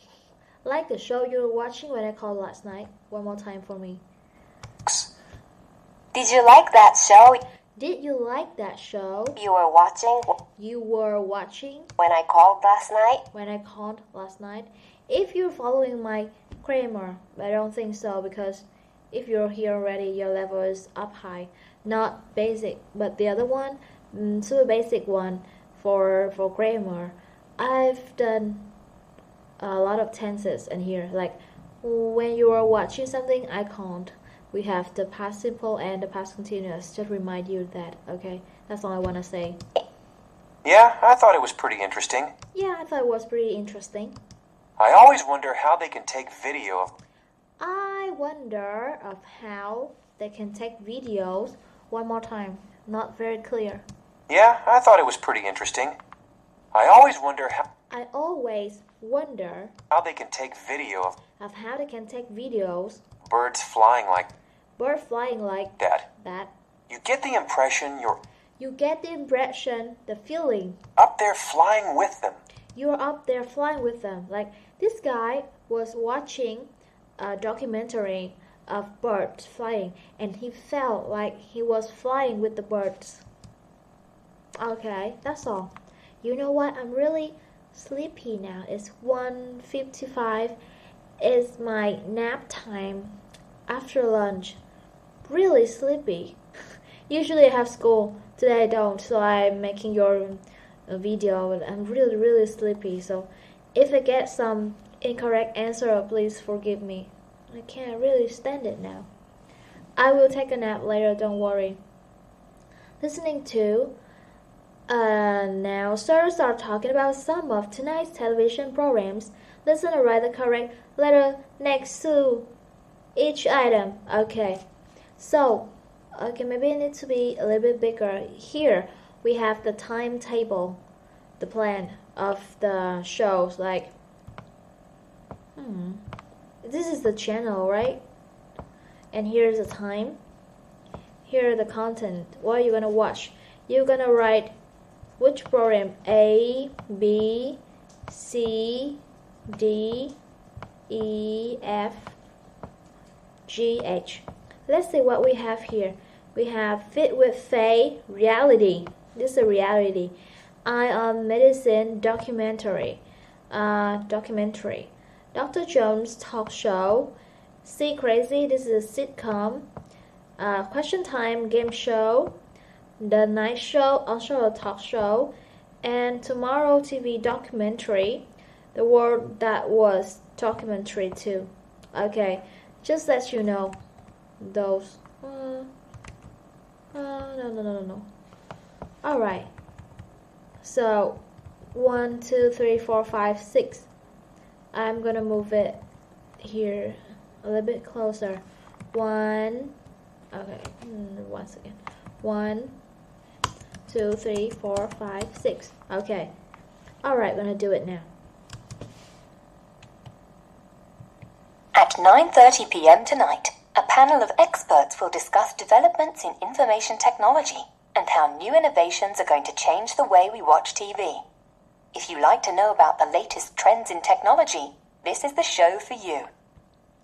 like the show you were watching when I called last night? One more time for me. Did you like that show Did you like that show you were watching when I called last night? If you're following my grammar, I don't think so because if you're here already, your level is up high. Not basic, but the other one, super basic one for grammar. I've done a lot of tenses in here. Like when you are watching something, I can't. We have the past simple and the past continuous. Just remind you that, okay? That's all I want to say. Yeah, I thought it was pretty interesting. Yeah, I thought it was pretty interesting. I always wonder how they can take video of... I wonder of how they can take videos. One more time. Not very clear. Yeah, I thought it was pretty interesting. I always wonder how they can take video of how they can take videos birds flying like that. You get the impression the feeling up there flying with them. You're up there flying with them. Like this guy was watching a documentary of birds flying and he felt like he was flying with the birds. Okay, that's all. You know what? I'm really sleepy now. It's 1:55. It's my nap time after lunch. Really sleepy. Usually I have school. Today I don't, so I'm making your video and I'm really sleepy. So if I get some incorrect answer, please forgive me. I can't really stand it now. I will take a nap later, don't worry. Listening to now starters are talking about some of tonight's television programs. Listen and write the correct letter next to each item. Okay, so maybe it needs to be a little bit bigger. Here we have the timetable, the plan of the shows. Like this is the channel, right? And here's the time. Here are the content. What are you gonna watch? You're gonna write which program, A, B, C, D, E-F-G-H. Let's see what we have here. We have Fit with Faye, reality. This is a reality. I on Medicine, documentary. Dr. Jones talk show. See Crazy, this is a sitcom. Question Time game show. The Night Show, also a talk show. And Tomorrow TV documentary. The World That Was documentary too. Okay, just let you know those. No. Alright. So 1, 2, 3, 4, 5, 6. I'm gonna move it here a little bit closer. 1. Okay, once again. 1, 2, 3, 4, 5, 6. Okay. Alright, gonna do it now. At 9:30 p.m. tonight, a panel of experts will discuss developments in information technology and how new innovations are going to change the way we watch TV. If you like to know about the latest trends in technology, this is the show for you.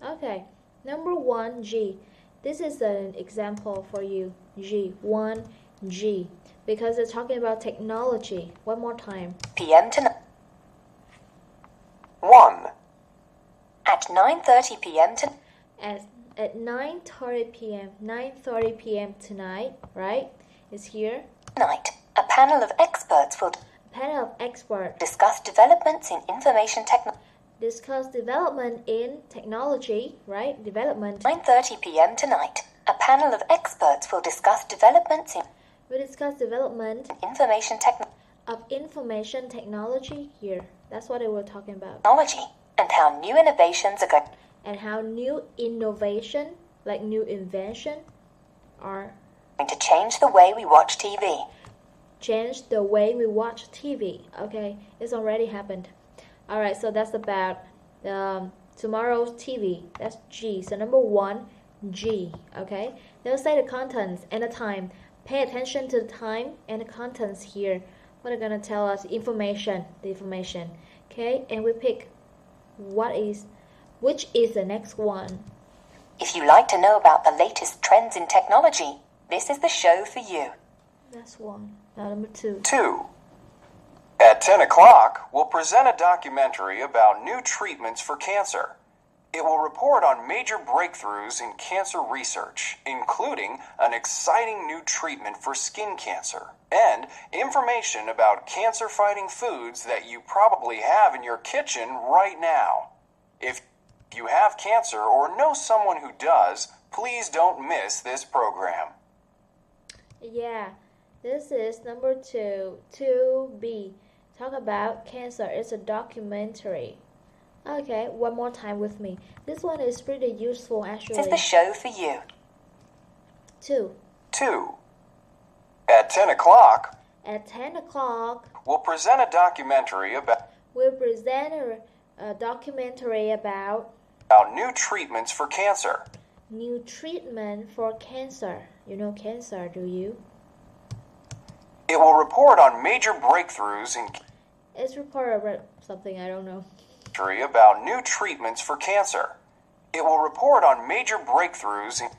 Okay, number 1, G. This is an example for you. G, 1, G. Because it's talking about technology. One more time. PM tonight. 1. At 9:30 p.m. tonight. At 9:30 p.m. 9:30 p.m. tonight, right? Is here. Tonight, a panel of experts will discuss developments in information technology. Discuss development in technology, right? Development. 9:30 p.m. tonight, a panel of experts will discuss developments in. We discuss development information technology here. That's what they were talking about. Technology and how new innovations are going. And how new innovation, like new invention, are going to change the way we watch TV. Change the way we watch TV. Okay, it's already happened. Alright, so that's about tomorrow's TV. That's G. So number 1, G. Okay, they'll say the contents and the time. Pay attention to the time and the contents here. What are gonna tell us? Information. The information. Okay, and we pick which is the next one. If you like to know about the latest trends in technology, this is the show for you. That's 1. Now number 2. 2. At 10 o'clock, we'll present a documentary about new treatments for cancer. It will report on major breakthroughs in cancer research, including an exciting new treatment for skin cancer, and information about cancer-fighting foods that you probably have in your kitchen right now. If you have cancer or know someone who does, please don't miss this program. Yeah, this is number 2, 2B. Talk about cancer. It's a documentary. Okay, one more time with me. This one is pretty useful actually. This is the show for you. 2. 2. At 10 o'clock. At 10 o'clock. We'll present a documentary about. We'll present a documentary about new treatments for cancer. New treatment for cancer. You know cancer, do you? It will report on major breakthroughs in. It's report about something I don't know. About new treatments for cancer. It will report on major breakthroughs in.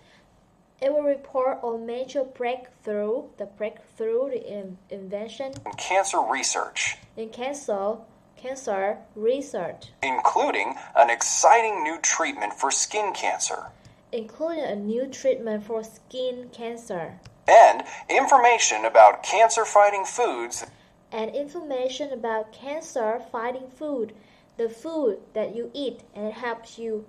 It will report on major breakthrough, the invention. In cancer research. In cancer research. Including an exciting new treatment for skin cancer. Including a new treatment for skin cancer. And information about cancer-fighting foods. And information about cancer-fighting food. The food that you eat and it helps you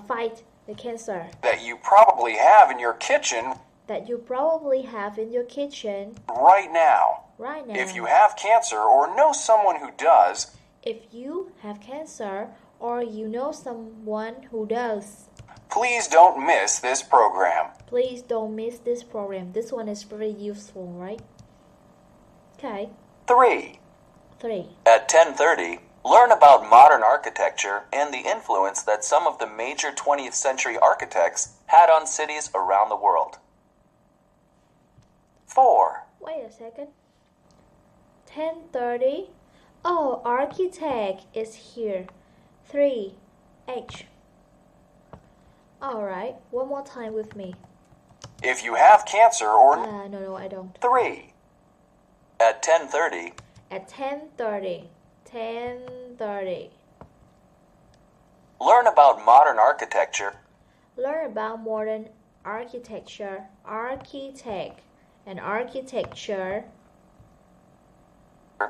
fight the cancer. That you probably have in your kitchen. That you probably have in your kitchen. Right now. Right now. If you have cancer or know someone who does. If you have cancer or you know someone who does. Please don't miss this program. Please don't miss this program. This one is very useful, right? Okay. 3. At 10:30, learn about modern architecture and the influence that some of the major 20th century architects had on cities around the world. 4. Wait a second. 10:30. Oh, architect is here. 3. H. Alright, one more time with me. If you have cancer or... No, I don't. 3. At 10:30. At 10:30. 10:30. Learn about modern architecture. Learn about modern architecture. Architect and architecture.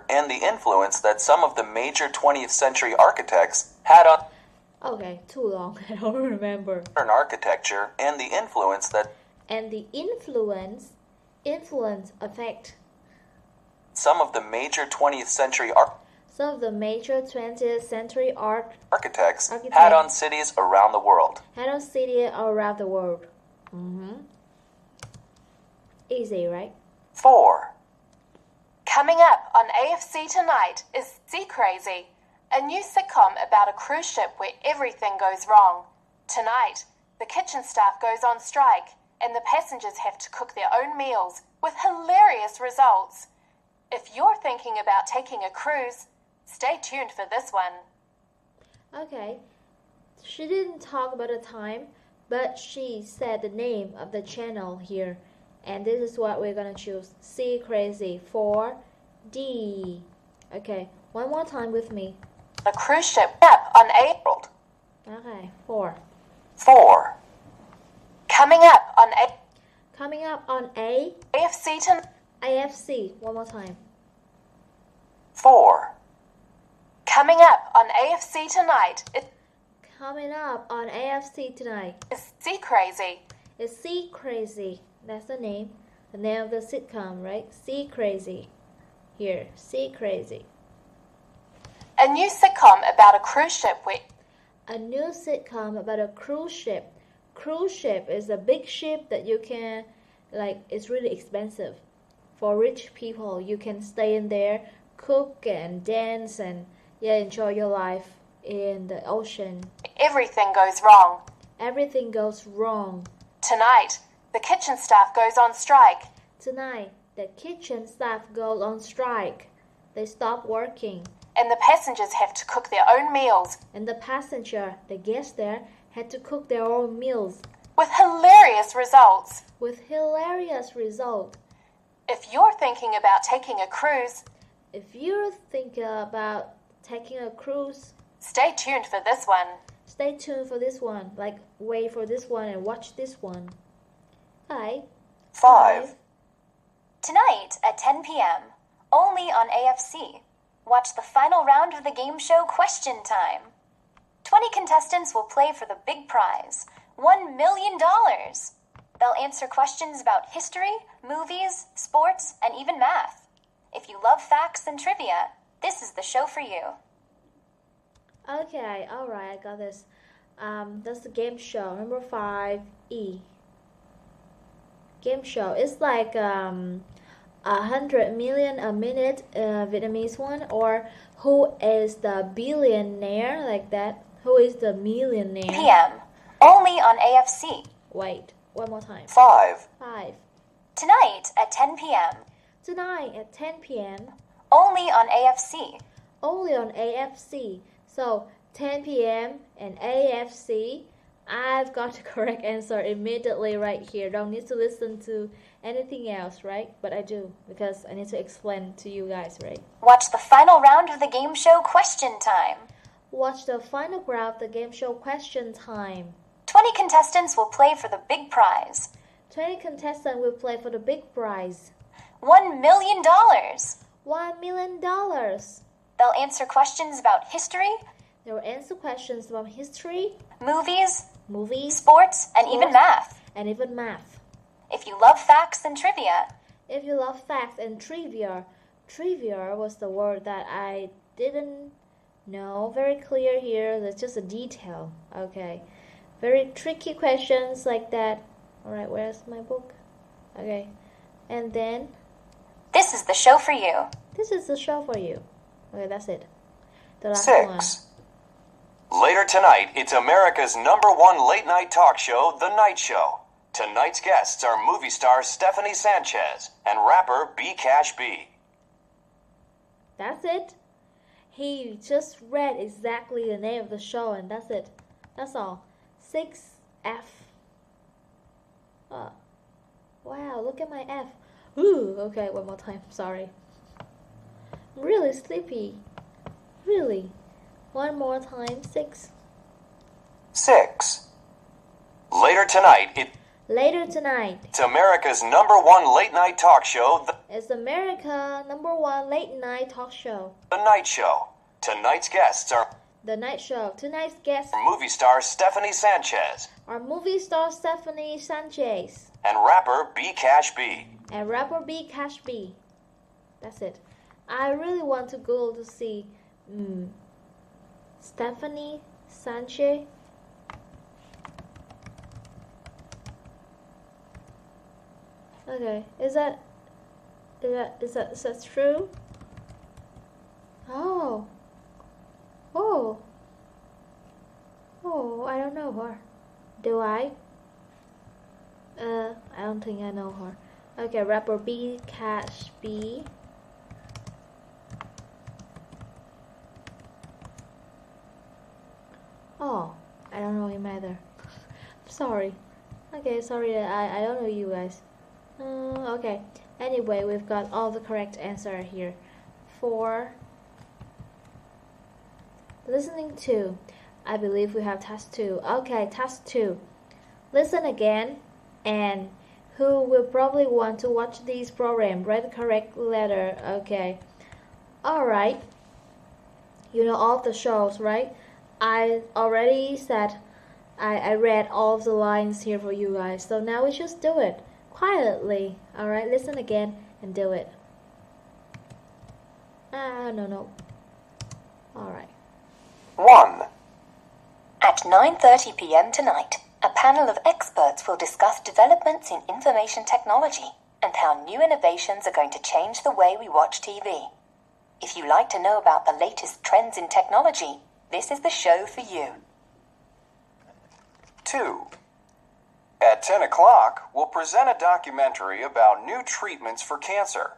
And the influence that some of the major 20th century architects had on... Okay, too long. I don't remember. Modern architecture and the influence that... And the influence affect... Some of the major 20th century Some of the major 20th century architects had on cities around the world. Had on cities around the world. Easy, right? 4. Coming up on AFC tonight is Sea Crazy, a new sitcom about a cruise ship where everything goes wrong. Tonight, the kitchen staff goes on strike and the passengers have to cook their own meals with hilarious results. If you're thinking about taking a cruise, stay tuned for this one. Okay, she didn't talk about the time, but she said the name of the channel here. And this is what we're gonna choose. Sea Crazy 4D. Okay, one more time with me. A cruise ship up on April. Okay, 4. 4. Coming up on Coming up on AFC tonight. AFC. One more time. 4. Coming up on AFC tonight. Coming up on AFC tonight. It's Sea Crazy. It's Sea Crazy. That's the name of the sitcom, right? Sea Crazy. Here, Sea Crazy. A new sitcom about a cruise ship where... A new sitcom about a cruise ship. Cruise ship is a big ship that you can, it's really expensive. For rich people, you can stay in there, cook and dance and enjoy your life in the ocean. Everything goes wrong. Everything goes wrong. Tonight, the kitchen staff goes on strike. Tonight, the kitchen staff goes on strike. They stop working. And the passengers have to cook their own meals. And the guests there, had to cook their own meals. With hilarious results. With hilarious results. If you're thinking about taking a cruise... If you're thinking about taking a cruise... Stay tuned for this one. Stay tuned for this one. Wait for this one and watch this one. Okay. 5. Tonight at 10 p.m., only on AFC. Watch the final round of the game show Question Time. 20 contestants will play for the big prize, $1 million. They'll answer questions about history, movies, sports, and even math. If you love facts and trivia, this is the show for you. Okay, alright, I got this. That's the game show, number 5E. Game show. It's like 100 million a minute, Vietnamese one, or who is the billionaire, like that. Who is the millionaire? PM. Only on AFC. Wait, one more time. 5. 5. Tonight at 10 p.m. Tonight at 10 p.m. Only on AFC. Only on AFC. So 10 p.m. and AFC. I've got the correct answer immediately right here. Don't need to listen to anything else, right? But I do, because I need to explain to you guys, right? Watch the final round of the game show Question Time. Watch the final round of the game show Question Time. 20 contestants will play for the big prize. 20 contestants will play for the big prize. $1 million. $1 million. They'll answer questions about history. They will answer questions about history, movies, sports, and even math. And even math. If you love facts and trivia. If you love facts and trivia. Trivia was the word that I didn't know very clear here. That's just a detail. Okay. Very tricky questions like that. Alright, where's my book? Okay. And then... This is the show for you. This is the show for you. Okay, that's it. The last 6. one. Later tonight, it's America's #1 late-night talk show, The Night Show. Tonight's guests are movie star Stephanie Sanchez and rapper B Cash B. That's it. He just read exactly the name of the show and that's it. That's all. 6F. Wow, look at my F. Ooh, okay, one more time. Sorry. I'm really sleepy. Really. One more time. 6. 6. Later tonight, Later tonight. it's America's #1 late-night talk show, It's America #1 late night talk show. The Night Show. Tonight's guests are The Night Show. Tonight's guest movie star Stephanie Sanchez are movie star Stephanie Sanchez and rapper B Cash B. and rapper B Cash B. That's it. I really want to go to see Stephanie Sanchez. Okay, is that true? Oh, I don't know her. Do I? I don't think I know her. Okay, rapper B Cash B. Oh, I don't know him either. Sorry. Okay, sorry, I don't know you guys. Okay. Anyway, we've got all the correct answer here. 4. Listening to. I believe we have task 2. Okay, task 2. Listen again, and who will probably want to watch this program, write the correct letter. Okay. Alright. You know all of the shows, right? I already said I read all of the lines here for you guys. So now we just do it quietly. Alright, listen again and do it. No. Alright. 1. At 9:30 p.m. tonight, a panel of experts will discuss developments in information technology and how new innovations are going to change the way we watch TV. If you like to know about the latest trends in technology, this is the show for you. 2. At 10 o'clock, we'll present a documentary about new treatments for cancer.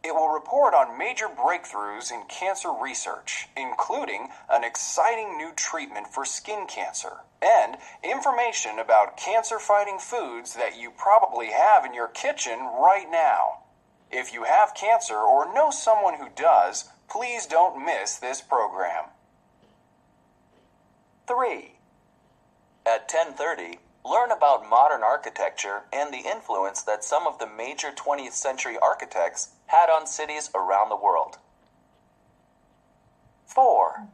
It will report on major breakthroughs in cancer research, including an exciting new treatment for skin cancer, and information about cancer-fighting foods that you probably have in your kitchen right now. If you have cancer or know someone who does, please don't miss this program. 3. At 10:30, learn about modern architecture and the influence that some of the major 20th century architects had on cities around the world. 4.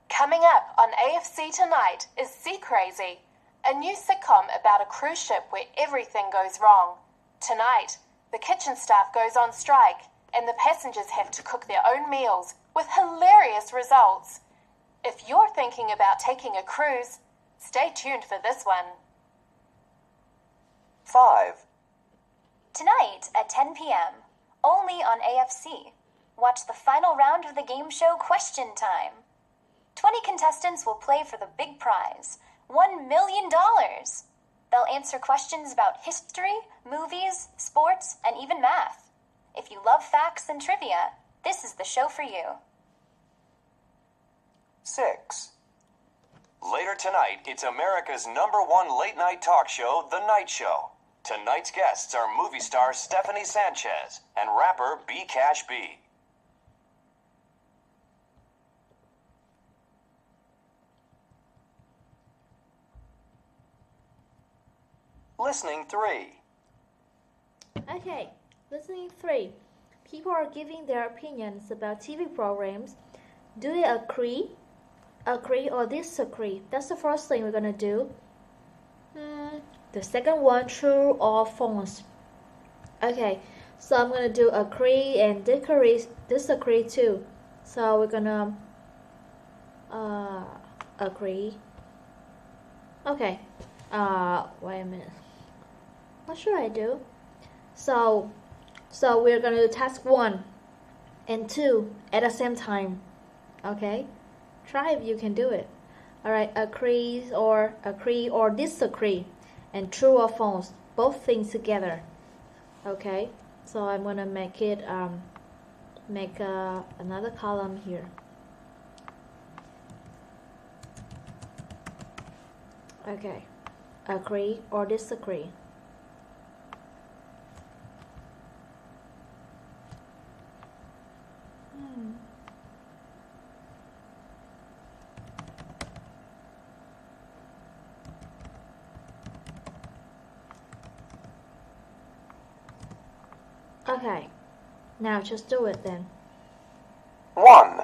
Coming up on AFC tonight is Sea Crazy, a new sitcom about a cruise ship where everything goes wrong. Tonight, the kitchen staff goes on strike and the passengers have to cook their own meals with hilarious results. If you're thinking about taking a cruise, stay tuned for this one. 5. Tonight at 10 p.m., only on AFC. Watch the final round of the game show Question Time. 20 contestants will play for the big prize, $1 million. They'll answer questions about history, movies, sports, and even math. If you love facts and trivia, this is the show for you. 6. Later tonight, it's America's #1 late-night talk show, The Night Show. Tonight's guests are movie star Stephanie Sanchez and rapper B Cash B. Listening 3. Okay, listening 3. People are giving their opinions about TV programs. Do they agree or disagree? That's the first thing we're gonna do. The second one, true or false. Okay, so I'm gonna do agree and disagree too. So we're gonna agree. Okay. Wait a minute. What should I do? So we're gonna do task 1 and 2 at the same time. Okay? Try if you can do it. Alright, agree or disagree, and true or false, both things together. Okay, so I'm gonna make it another column here. Okay. Agree or disagree? Okay. Now just do it then. 1.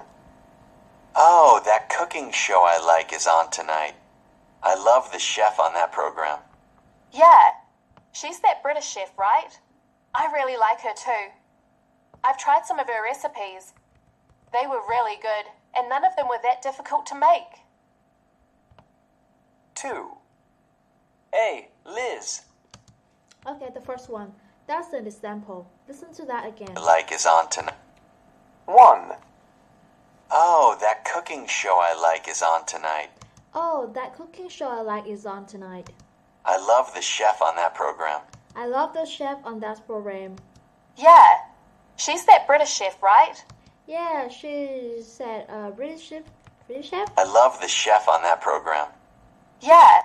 Oh, that cooking show I like is on tonight. I love the chef on that program. Yeah, she's that British chef, right? I really like her too. I've tried some of her recipes. They were really good, and none of them were that difficult to make. 2. Hey, Liz. Okay, the first one. That's an example. Listen to that again. Like is on tonight. 1. Oh, that cooking show I like is on tonight. Oh, that cooking show I like is on tonight. I love the chef on that program. I love the chef on that program. Yeah, she's that British chef, right? Yeah, she's that British chef. British chef? I love the chef on that program. Yeah,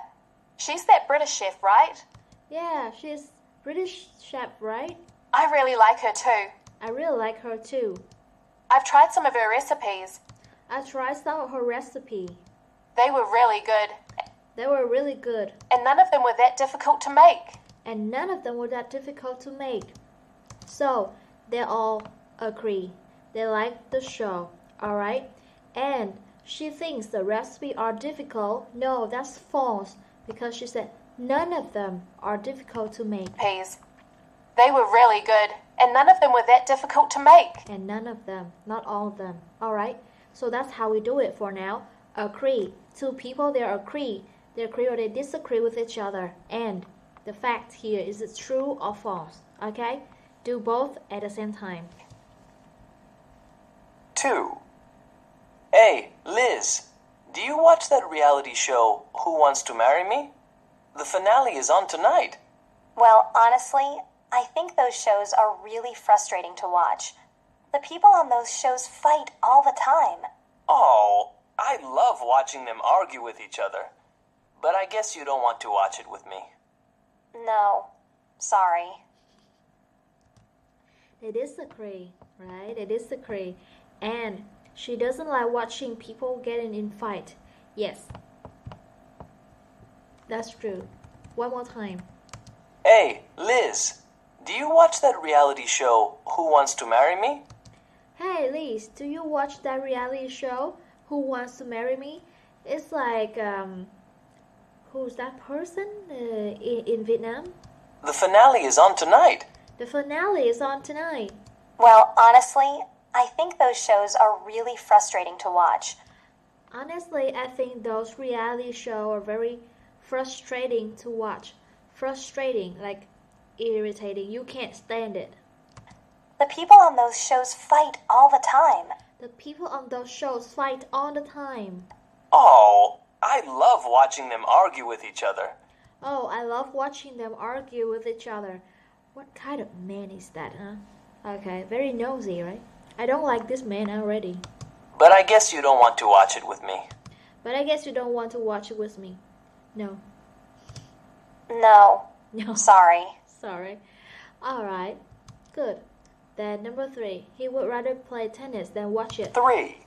she's that British chef, right? Yeah, she's British chef, right? I really like her too. I really like her too. I've tried some of her recipes. I tried some of her recipe. They were really good. They were really good. And none of them were that difficult to make. And none of them were that difficult to make. So, they all agree. They like the show, alright? And she thinks the recipes are difficult. No, that's false. Because she said none of them are difficult to make. They were really good. And none of them were that difficult to make. And none of them, not all of them. Alright? So that's how we do it for now. Agree. Two people, they agree. They agree or they disagree with each other. And the fact here is it true or false. Okay? Do both at the same time. 2. Hey, Liz, do you watch that reality show, Who Wants to Marry Me? The finale is on tonight. Well, honestly, I think those shows are really frustrating to watch. The people on those shows fight all the time. Oh, I love watching them argue with each other. But I guess you don't want to watch it with me. No, sorry. They disagree, right? They disagree. And she doesn't like watching people getting in fight. Yes. That's true. One more time. Hey, Liz, do you watch that reality show, Who Wants to Marry Me? Hey, Liz, do you watch that reality show, Who Wants to Marry Me? It's like, who's that person in Vietnam? The finale is on tonight. The finale is on tonight. Well, honestly, I think those shows are really frustrating to watch. Honestly, I think those reality shows are very frustrating to watch. Frustrating, like irritating. You can't stand it. The people on those shows fight all the time. The people on those shows fight all the time. Oh, I love watching them argue with each other. Oh, I love watching them argue with each other. What kind of man is that, huh? Okay, very nosy, right? I don't like this man already. But I guess you don't want to watch it with me. But I guess you don't want to watch it with me. No. No. No. Sorry. Sorry. Alright. Good. Then number 3. He would rather play tennis than watch it. 3.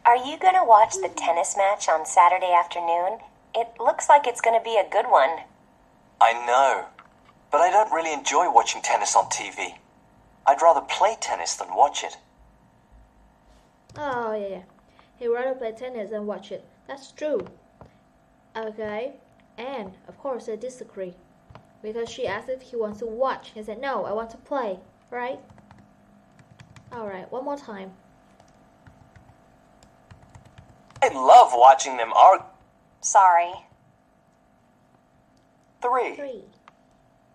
Are you going to watch the tennis match on Saturday afternoon? It looks like it's going to be a good one. I know. But I don't really enjoy watching tennis on TV. I'd rather play tennis than watch it. Oh, yeah. He'd rather play tennis than watch it. That's true. Okay. And, of course, they disagree. Because she asked if he wants to watch. He said, no, I want to play. Right? Alright, one more time. I love watching them argue. Sorry. 3.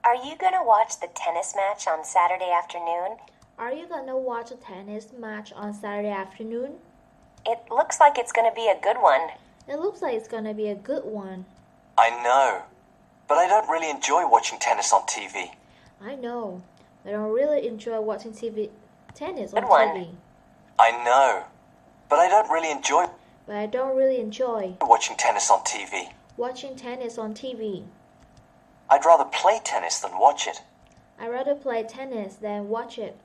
Are you going to watch the tennis match on Saturday afternoon? Are you going to watch a tennis match on Saturday afternoon? It looks like it's going to be a good one. It looks like it's going to be a good one. I know. But I don't really enjoy watching tennis on TV. I know. I don't really enjoy watching tennis on Good one. TV. I know. But I don't really enjoy But I don't really enjoy watching tennis on TV. Watching tennis on TV. I'd rather play tennis than watch it. I'd rather play tennis than watch it.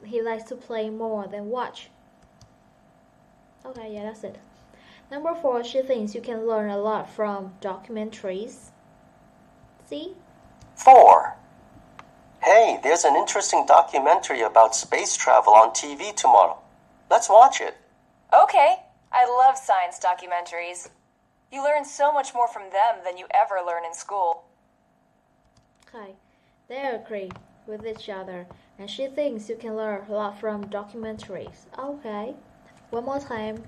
He likes to play more than watch. Okay, yeah, that's it. Number 4, she thinks you can learn a lot from documentaries. See? 4. Hey, there's an interesting documentary about space travel on TV tomorrow. Let's watch it. Okay, I love science documentaries. You learn so much more from them than you ever learn in school. Okay, they agree with each other, and she thinks you can learn a lot from documentaries. Okay, one more time.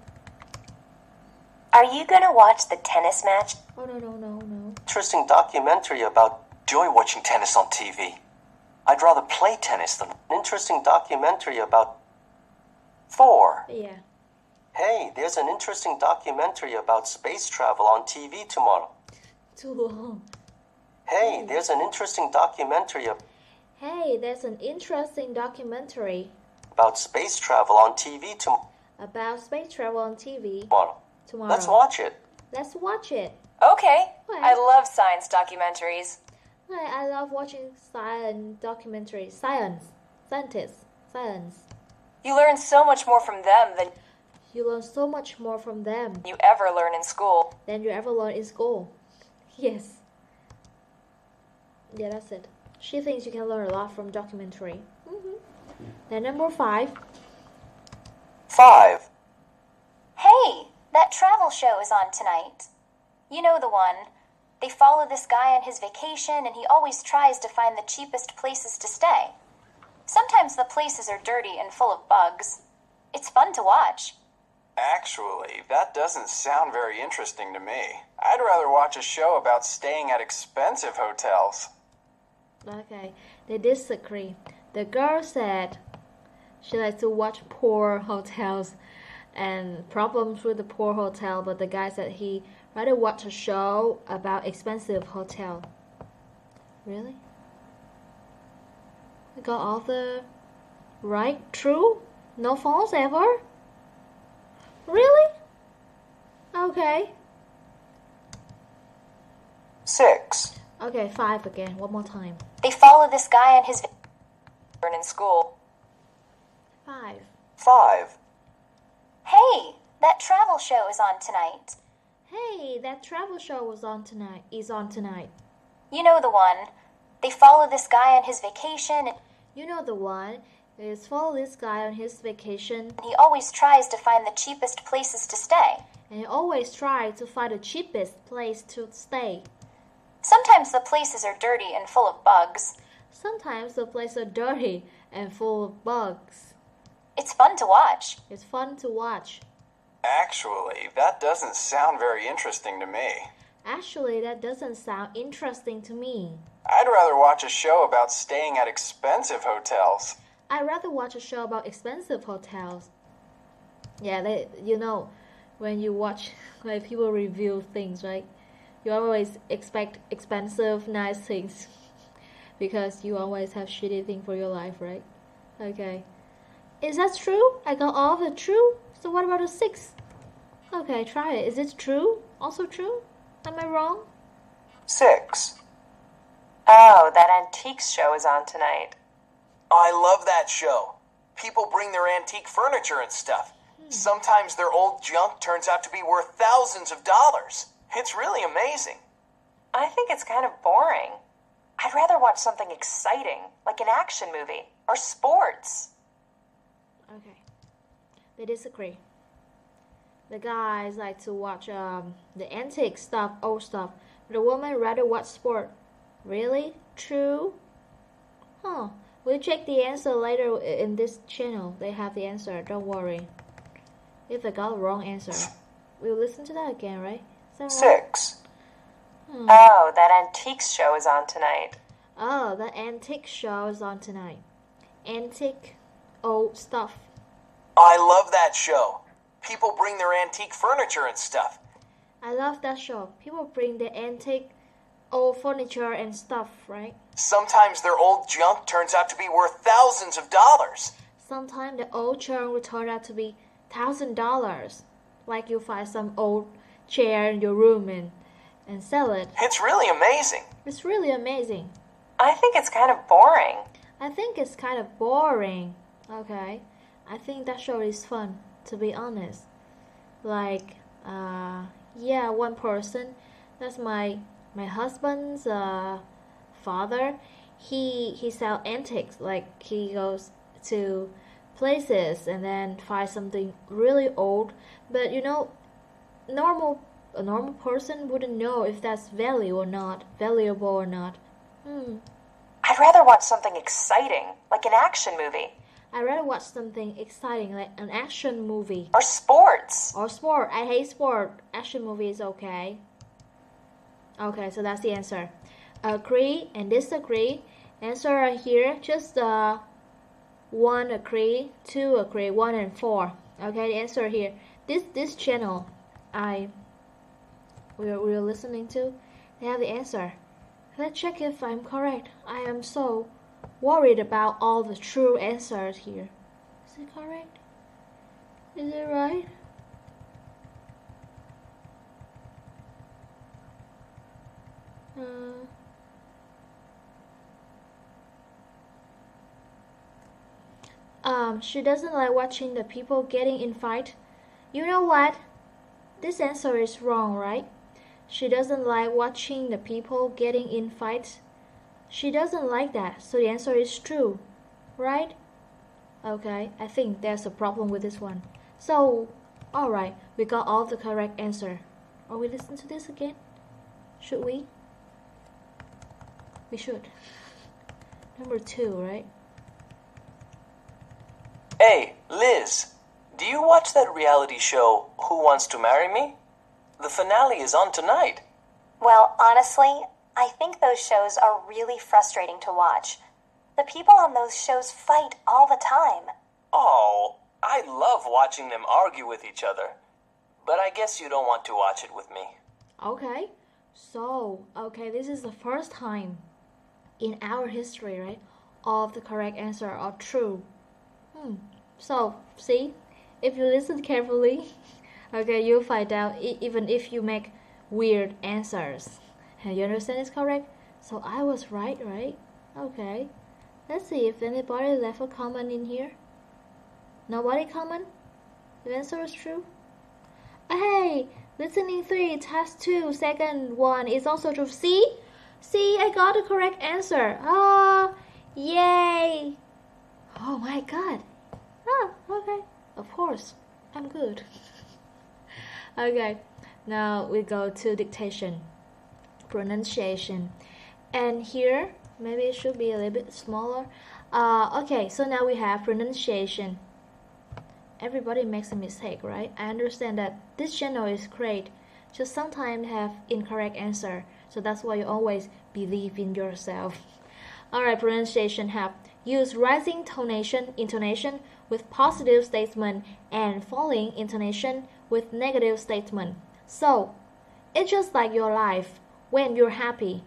Are you gonna watch the tennis match? Oh, no. Interesting documentary about enjoy watching tennis on TV. I'd rather play tennis than an interesting documentary about 4. Yeah. Hey, there's an interesting documentary about space travel on TV tomorrow. Too long. Hey, there's an interesting documentary Hey, there's an interesting documentary about space travel on TV about space travel on TV tomorrow. Let's watch it. Let's watch it. Okay, What? I love science documentaries. I love watching science documentaries. Scientists. You learn so much more from them than You learn so much more from them you ever learn in school. than you ever learn in school. Yes. Yeah, that's it. She thinks you can learn a lot from documentary. Then number 5. 5. Hey, that travel show is on tonight. You know the one. They follow this guy on his vacation and he always tries to find the cheapest places to stay. Sometimes the places are dirty and full of bugs. It's fun to watch. Actually, that doesn't sound very interesting to me. I'd rather watch a show about staying at expensive hotels. Okay, they disagree. The girl said she likes to watch poor hotels and problems with the poor hotel, but the guy said he rather watch a show about expensive hotel. Really? I got all the right, true, no false ever? Really? Okay. 6. Okay, 5 again, one more time. They follow this guy on his Learn in school. 5. 5. Hey, that travel show is on tonight. Hey, that travel show is on tonight. You know the one. They follow this guy on his vacation and You know the one. Is follow this guy on his vacation. he always tries to find the cheapest places to stay. And he always tries to find the cheapest place to stay. Sometimes the places are dirty and full of bugs. Sometimes the places are dirty and full of bugs. It's fun to watch. It's fun to watch. Actually, that doesn't sound very interesting to me. Actually, that doesn't sound interesting to me. I'd rather watch a show about staying at expensive hotels. I'd rather watch a show about expensive hotels. Yeah, when you watch like people review things, right? You always expect expensive, nice things because you always have shitty thing for your life, right? Okay. Is that true? I got all of it true. So what about a 6? Okay, try it. Is it true? Also true? Am I wrong? 6. Oh, that antiques show is on tonight. I love that show. People bring their antique furniture and stuff. Sometimes their old junk turns out to be worth thousands of dollars. It's really amazing. I think it's kind of boring. I'd rather watch something exciting, like an action movie or sports. Okay. They disagree. The guys like to watch the antique stuff, old stuff. But the woman rather watch sport. Really? True? Huh. We'll check the answer later in this channel. They have the answer. Don't worry. If I got the wrong answer, we'll listen to that again, right? Is that right? 6. Oh, that antiques show is on tonight. Oh, the antique show is on tonight. Antique old stuff. I love that show. People bring their antique furniture and stuff. I love that show. People bring their antique old furniture and stuff, right? Sometimes their old junk turns out to be worth thousands of dollars. Sometimes the old junk will turn out to be $1,000. Like you find some old chair in your room and sell it. It's really amazing. It's really amazing. I think it's kind of boring. I think it's kind of boring. Okay. I think that show is fun, to be honest. Like, yeah, one person, that's my husband's father. He sells antiques. Like, he goes to places and then find something really old. But you know, a normal person wouldn't know if that's valuable or not. I'd rather watch something exciting, like an action movie. I'd rather watch something exciting, like an action movie. Or sports. Or sport. I hate sport. Action movie is okay. Okay, so that's the answer. Agree and disagree. Answer are here. Just 1 agree, 2 agree, 1 and 4. Okay, the answer here. This channel we're listening to, they have the answer. Let's check if I'm correct. I am so worried about all the true answers here. Is it correct? Is it right? She doesn't like watching the people getting in fight. You know what? This answer is wrong, right? She doesn't like watching the people getting in fights. She doesn't like that, so the answer is true, right? Okay, I think there's a problem with this one. So, alright, we got all the correct answer. Are we listen to this again? Should we? We should. Number 2, right? Hey, Liz, do you watch that reality show, Who Wants to Marry Me? The finale is on tonight. Well, honestly, I think those shows are really frustrating to watch. The people on those shows fight all the time. Oh, I love watching them argue with each other. But I guess you don't want to watch it with me. Okay, so, this is the first time in our history, right? All of the correct answer are true. So, see, if you listen carefully, you'll find out even if you make weird answers. And you understand it's correct? So I was right? Okay. Let's see if anybody left a comment in here. Nobody comment? The answer is true? Hey, listening 3, task 2, second 1 is also true. See, I got the correct answer. Yay! Oh my god. Okay. Of course, I'm good. Okay, now we go to dictation, pronunciation, and here maybe it should be a little bit smaller. Okay, so now we have pronunciation. Everybody makes a mistake, right? I understand that this channel is great, just sometimes have incorrect answer, so that's why you always believe in yourself. Alright, pronunciation have use rising intonation with positive statement and falling intonation with negative statement. So, it's just like your life. When you're happy,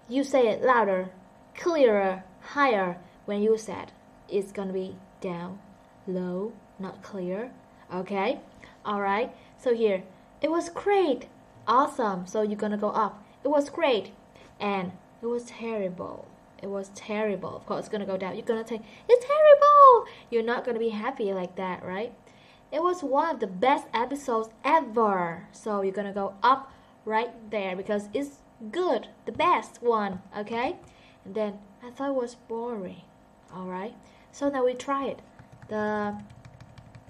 you say it louder, clearer, higher. When you said it's gonna be down, low, not clear. Okay? Alright, so here, it was great, awesome. So you're gonna go up. It was great, and it was terrible. It was terrible. Of course, it's gonna go down. You're gonna say, it's terrible. You're not gonna be happy like that, right? It was one of the best episodes ever. So you're gonna go up right there because it's good, the best one, okay? And then I thought it was boring. Alright? So now we try it. The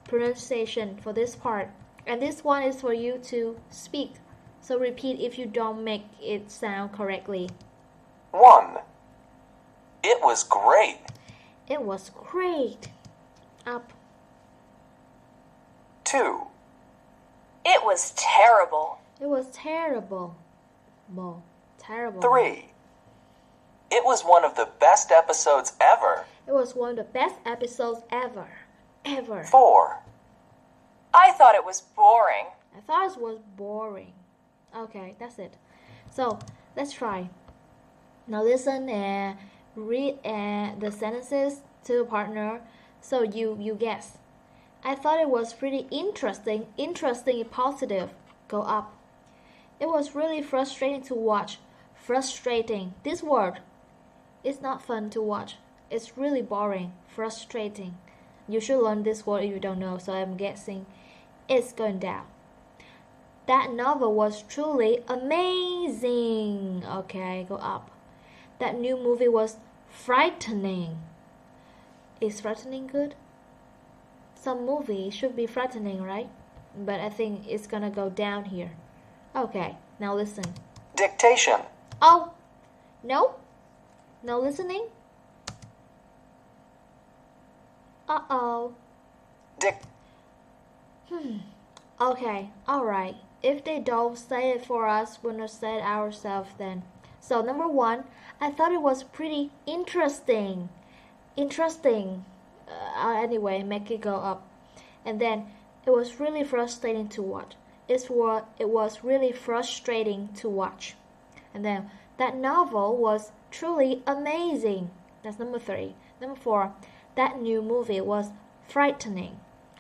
pronunciation for this part. And this one is for you to speak. So repeat if you don't make it sound correctly. 1. It was great. It was great. Up. 2. It was terrible. It was terrible. Terrible. 3. It was one of the best episodes ever. It was one of the best episodes ever. 4. I thought it was boring. I thought it was boring. Okay, that's it. So, let's try. Now listen and read the sentences to a partner so you guess. I thought it was pretty interesting. Interesting is positive. Go up. It was really frustrating to watch. Frustrating. This word. It's not fun to watch. It's really boring. Frustrating. You should learn this word if you don't know, so I'm guessing it's going down. That novel was truly amazing. Okay, go up. That new movie was frightening. Is frightening good? Some movie should be frightening, right? But I think it's gonna go down here. Okay, now listen. Dictation. Oh, no? No listening? Uh-oh. Okay, alright. If they don't say it for us, we'll not say it ourselves then. So number 1, I thought it was pretty interesting. Interesting. Anyway, make it go up. And then, it was really frustrating to watch. It was really frustrating to watch. And then, that novel was truly amazing. That's number 3. Number 4, that new movie was frightening.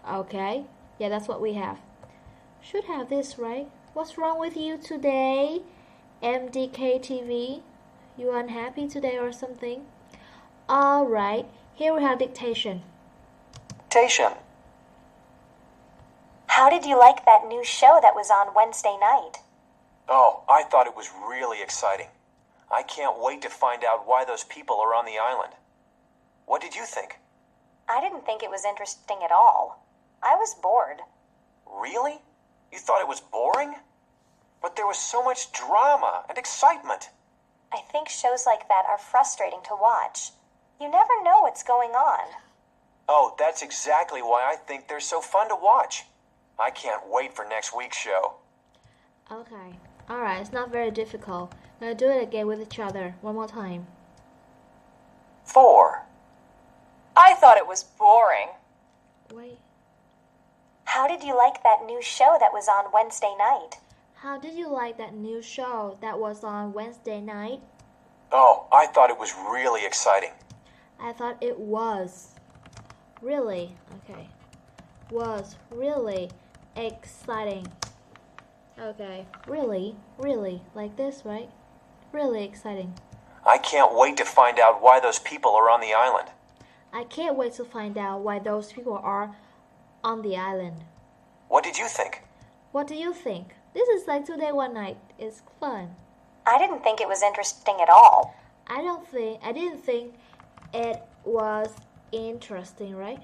Okay? Yeah, that's what we have. Should have this, right? What's wrong with you today? MDK TV? You unhappy today or something? Alright, here we have dictation. Dictation. How did you like that new show that was on Wednesday night? Oh, I thought it was really exciting. I can't wait to find out why those people are on the island. What did you think? I didn't think it was interesting at all. I was bored. Really? You thought it was boring? But there was so much drama and excitement. I think shows like that are frustrating to watch. You never know what's going on. Oh, that's exactly why I think they're so fun to watch. I can't wait for next week's show. Okay. Alright, it's not very difficult. Now do it again with each other. One more time. 4. I thought it was boring. Wait. How did you like that new show that was on Wednesday night? How did you like that new show that was on Wednesday night? Oh, I thought it was really exciting. I thought it was. Really? Okay. Was really exciting. Okay. Really? Really? Like this, right? Really exciting. I can't wait to find out why those people are on the island. I can't wait to find out why those people are on the island. What did you think? What do you think? This is like Today One Night. It's fun. I didn't think it was interesting at all. I didn't think it was interesting, right?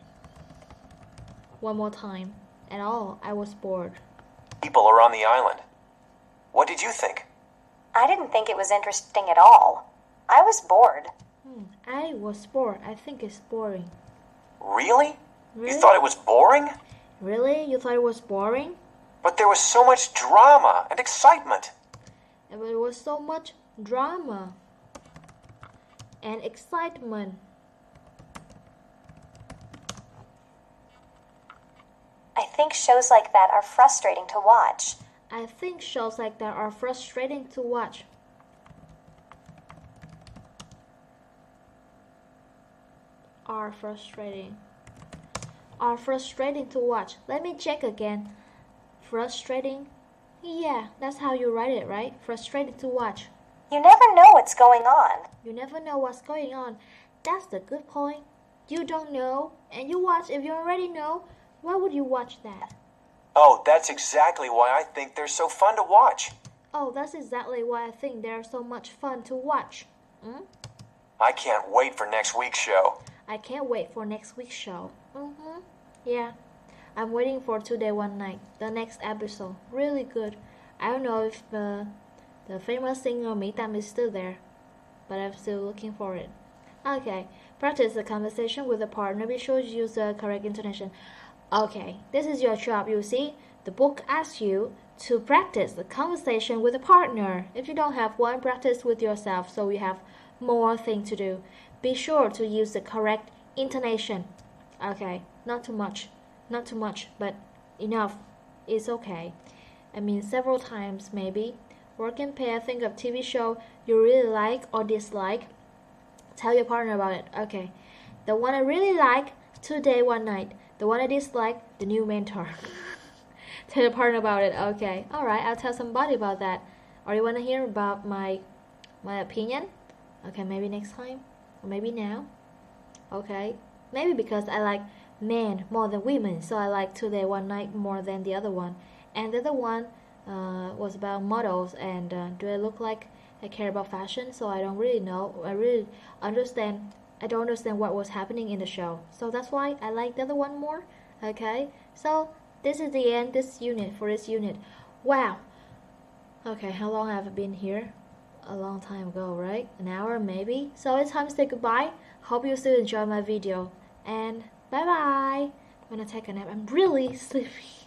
One more time. At all, I was bored. People are on the island. What did you think? I didn't think it was interesting at all. I was bored. I was bored. I think it's boring. Really? You thought it was boring? Really? You thought it was boring? But there was so much drama and excitement. But there was so much drama and excitement. I think shows like that are frustrating to watch. I think shows like that are frustrating to watch. Are frustrating to watch. Let me check again. Frustrating? Yeah, that's how you write it, right? Frustrating to watch. You never know what's going on. You never know what's going on. That's the good point. You don't know, and you watch. If you already know, why would you watch that? Oh, that's exactly why I think they're so fun to watch. Oh, that's exactly why I think they're so much fun to watch. I can't wait for next week's show. I can't wait for next week's show. Yeah. I'm waiting for Today One Night, the next episode. Really good. I don't know if the famous singer Mỹ Tâm is still there, but I'm still looking for it. Okay. Practice the conversation with a partner. Be sure to use the correct intonation. Okay, this is your job, you see. The book asks you to practice the conversation with a partner. If you don't have one, practice with yourself so you have more things to do. Be sure to use the correct intonation. Okay, not too much, but enough. It's okay. I mean, several times maybe. Work in pair, think of TV show you really like or dislike. Tell your partner about it. Okay, the one I really like, Today One Night. The one I dislike, The New Mentor. Tell your partner about it. Okay, alright, I'll tell somebody about that. Or you want to hear about my opinion? Okay, maybe next time, or maybe now. Okay, maybe because I like men more than women, so I like Today One Night more than the other one. And the other one was about models, and do I look like I care about fashion? So I don't really know. I don't understand what was happening in the show. So that's why I like the other one more. Okay, so this is the end. This unit. Wow. Okay, how long have I been here? A long time ago, right? An hour maybe. So it's time to say goodbye. Hope you still enjoy my video, and bye bye. I'm gonna take a nap. I'm really sleepy.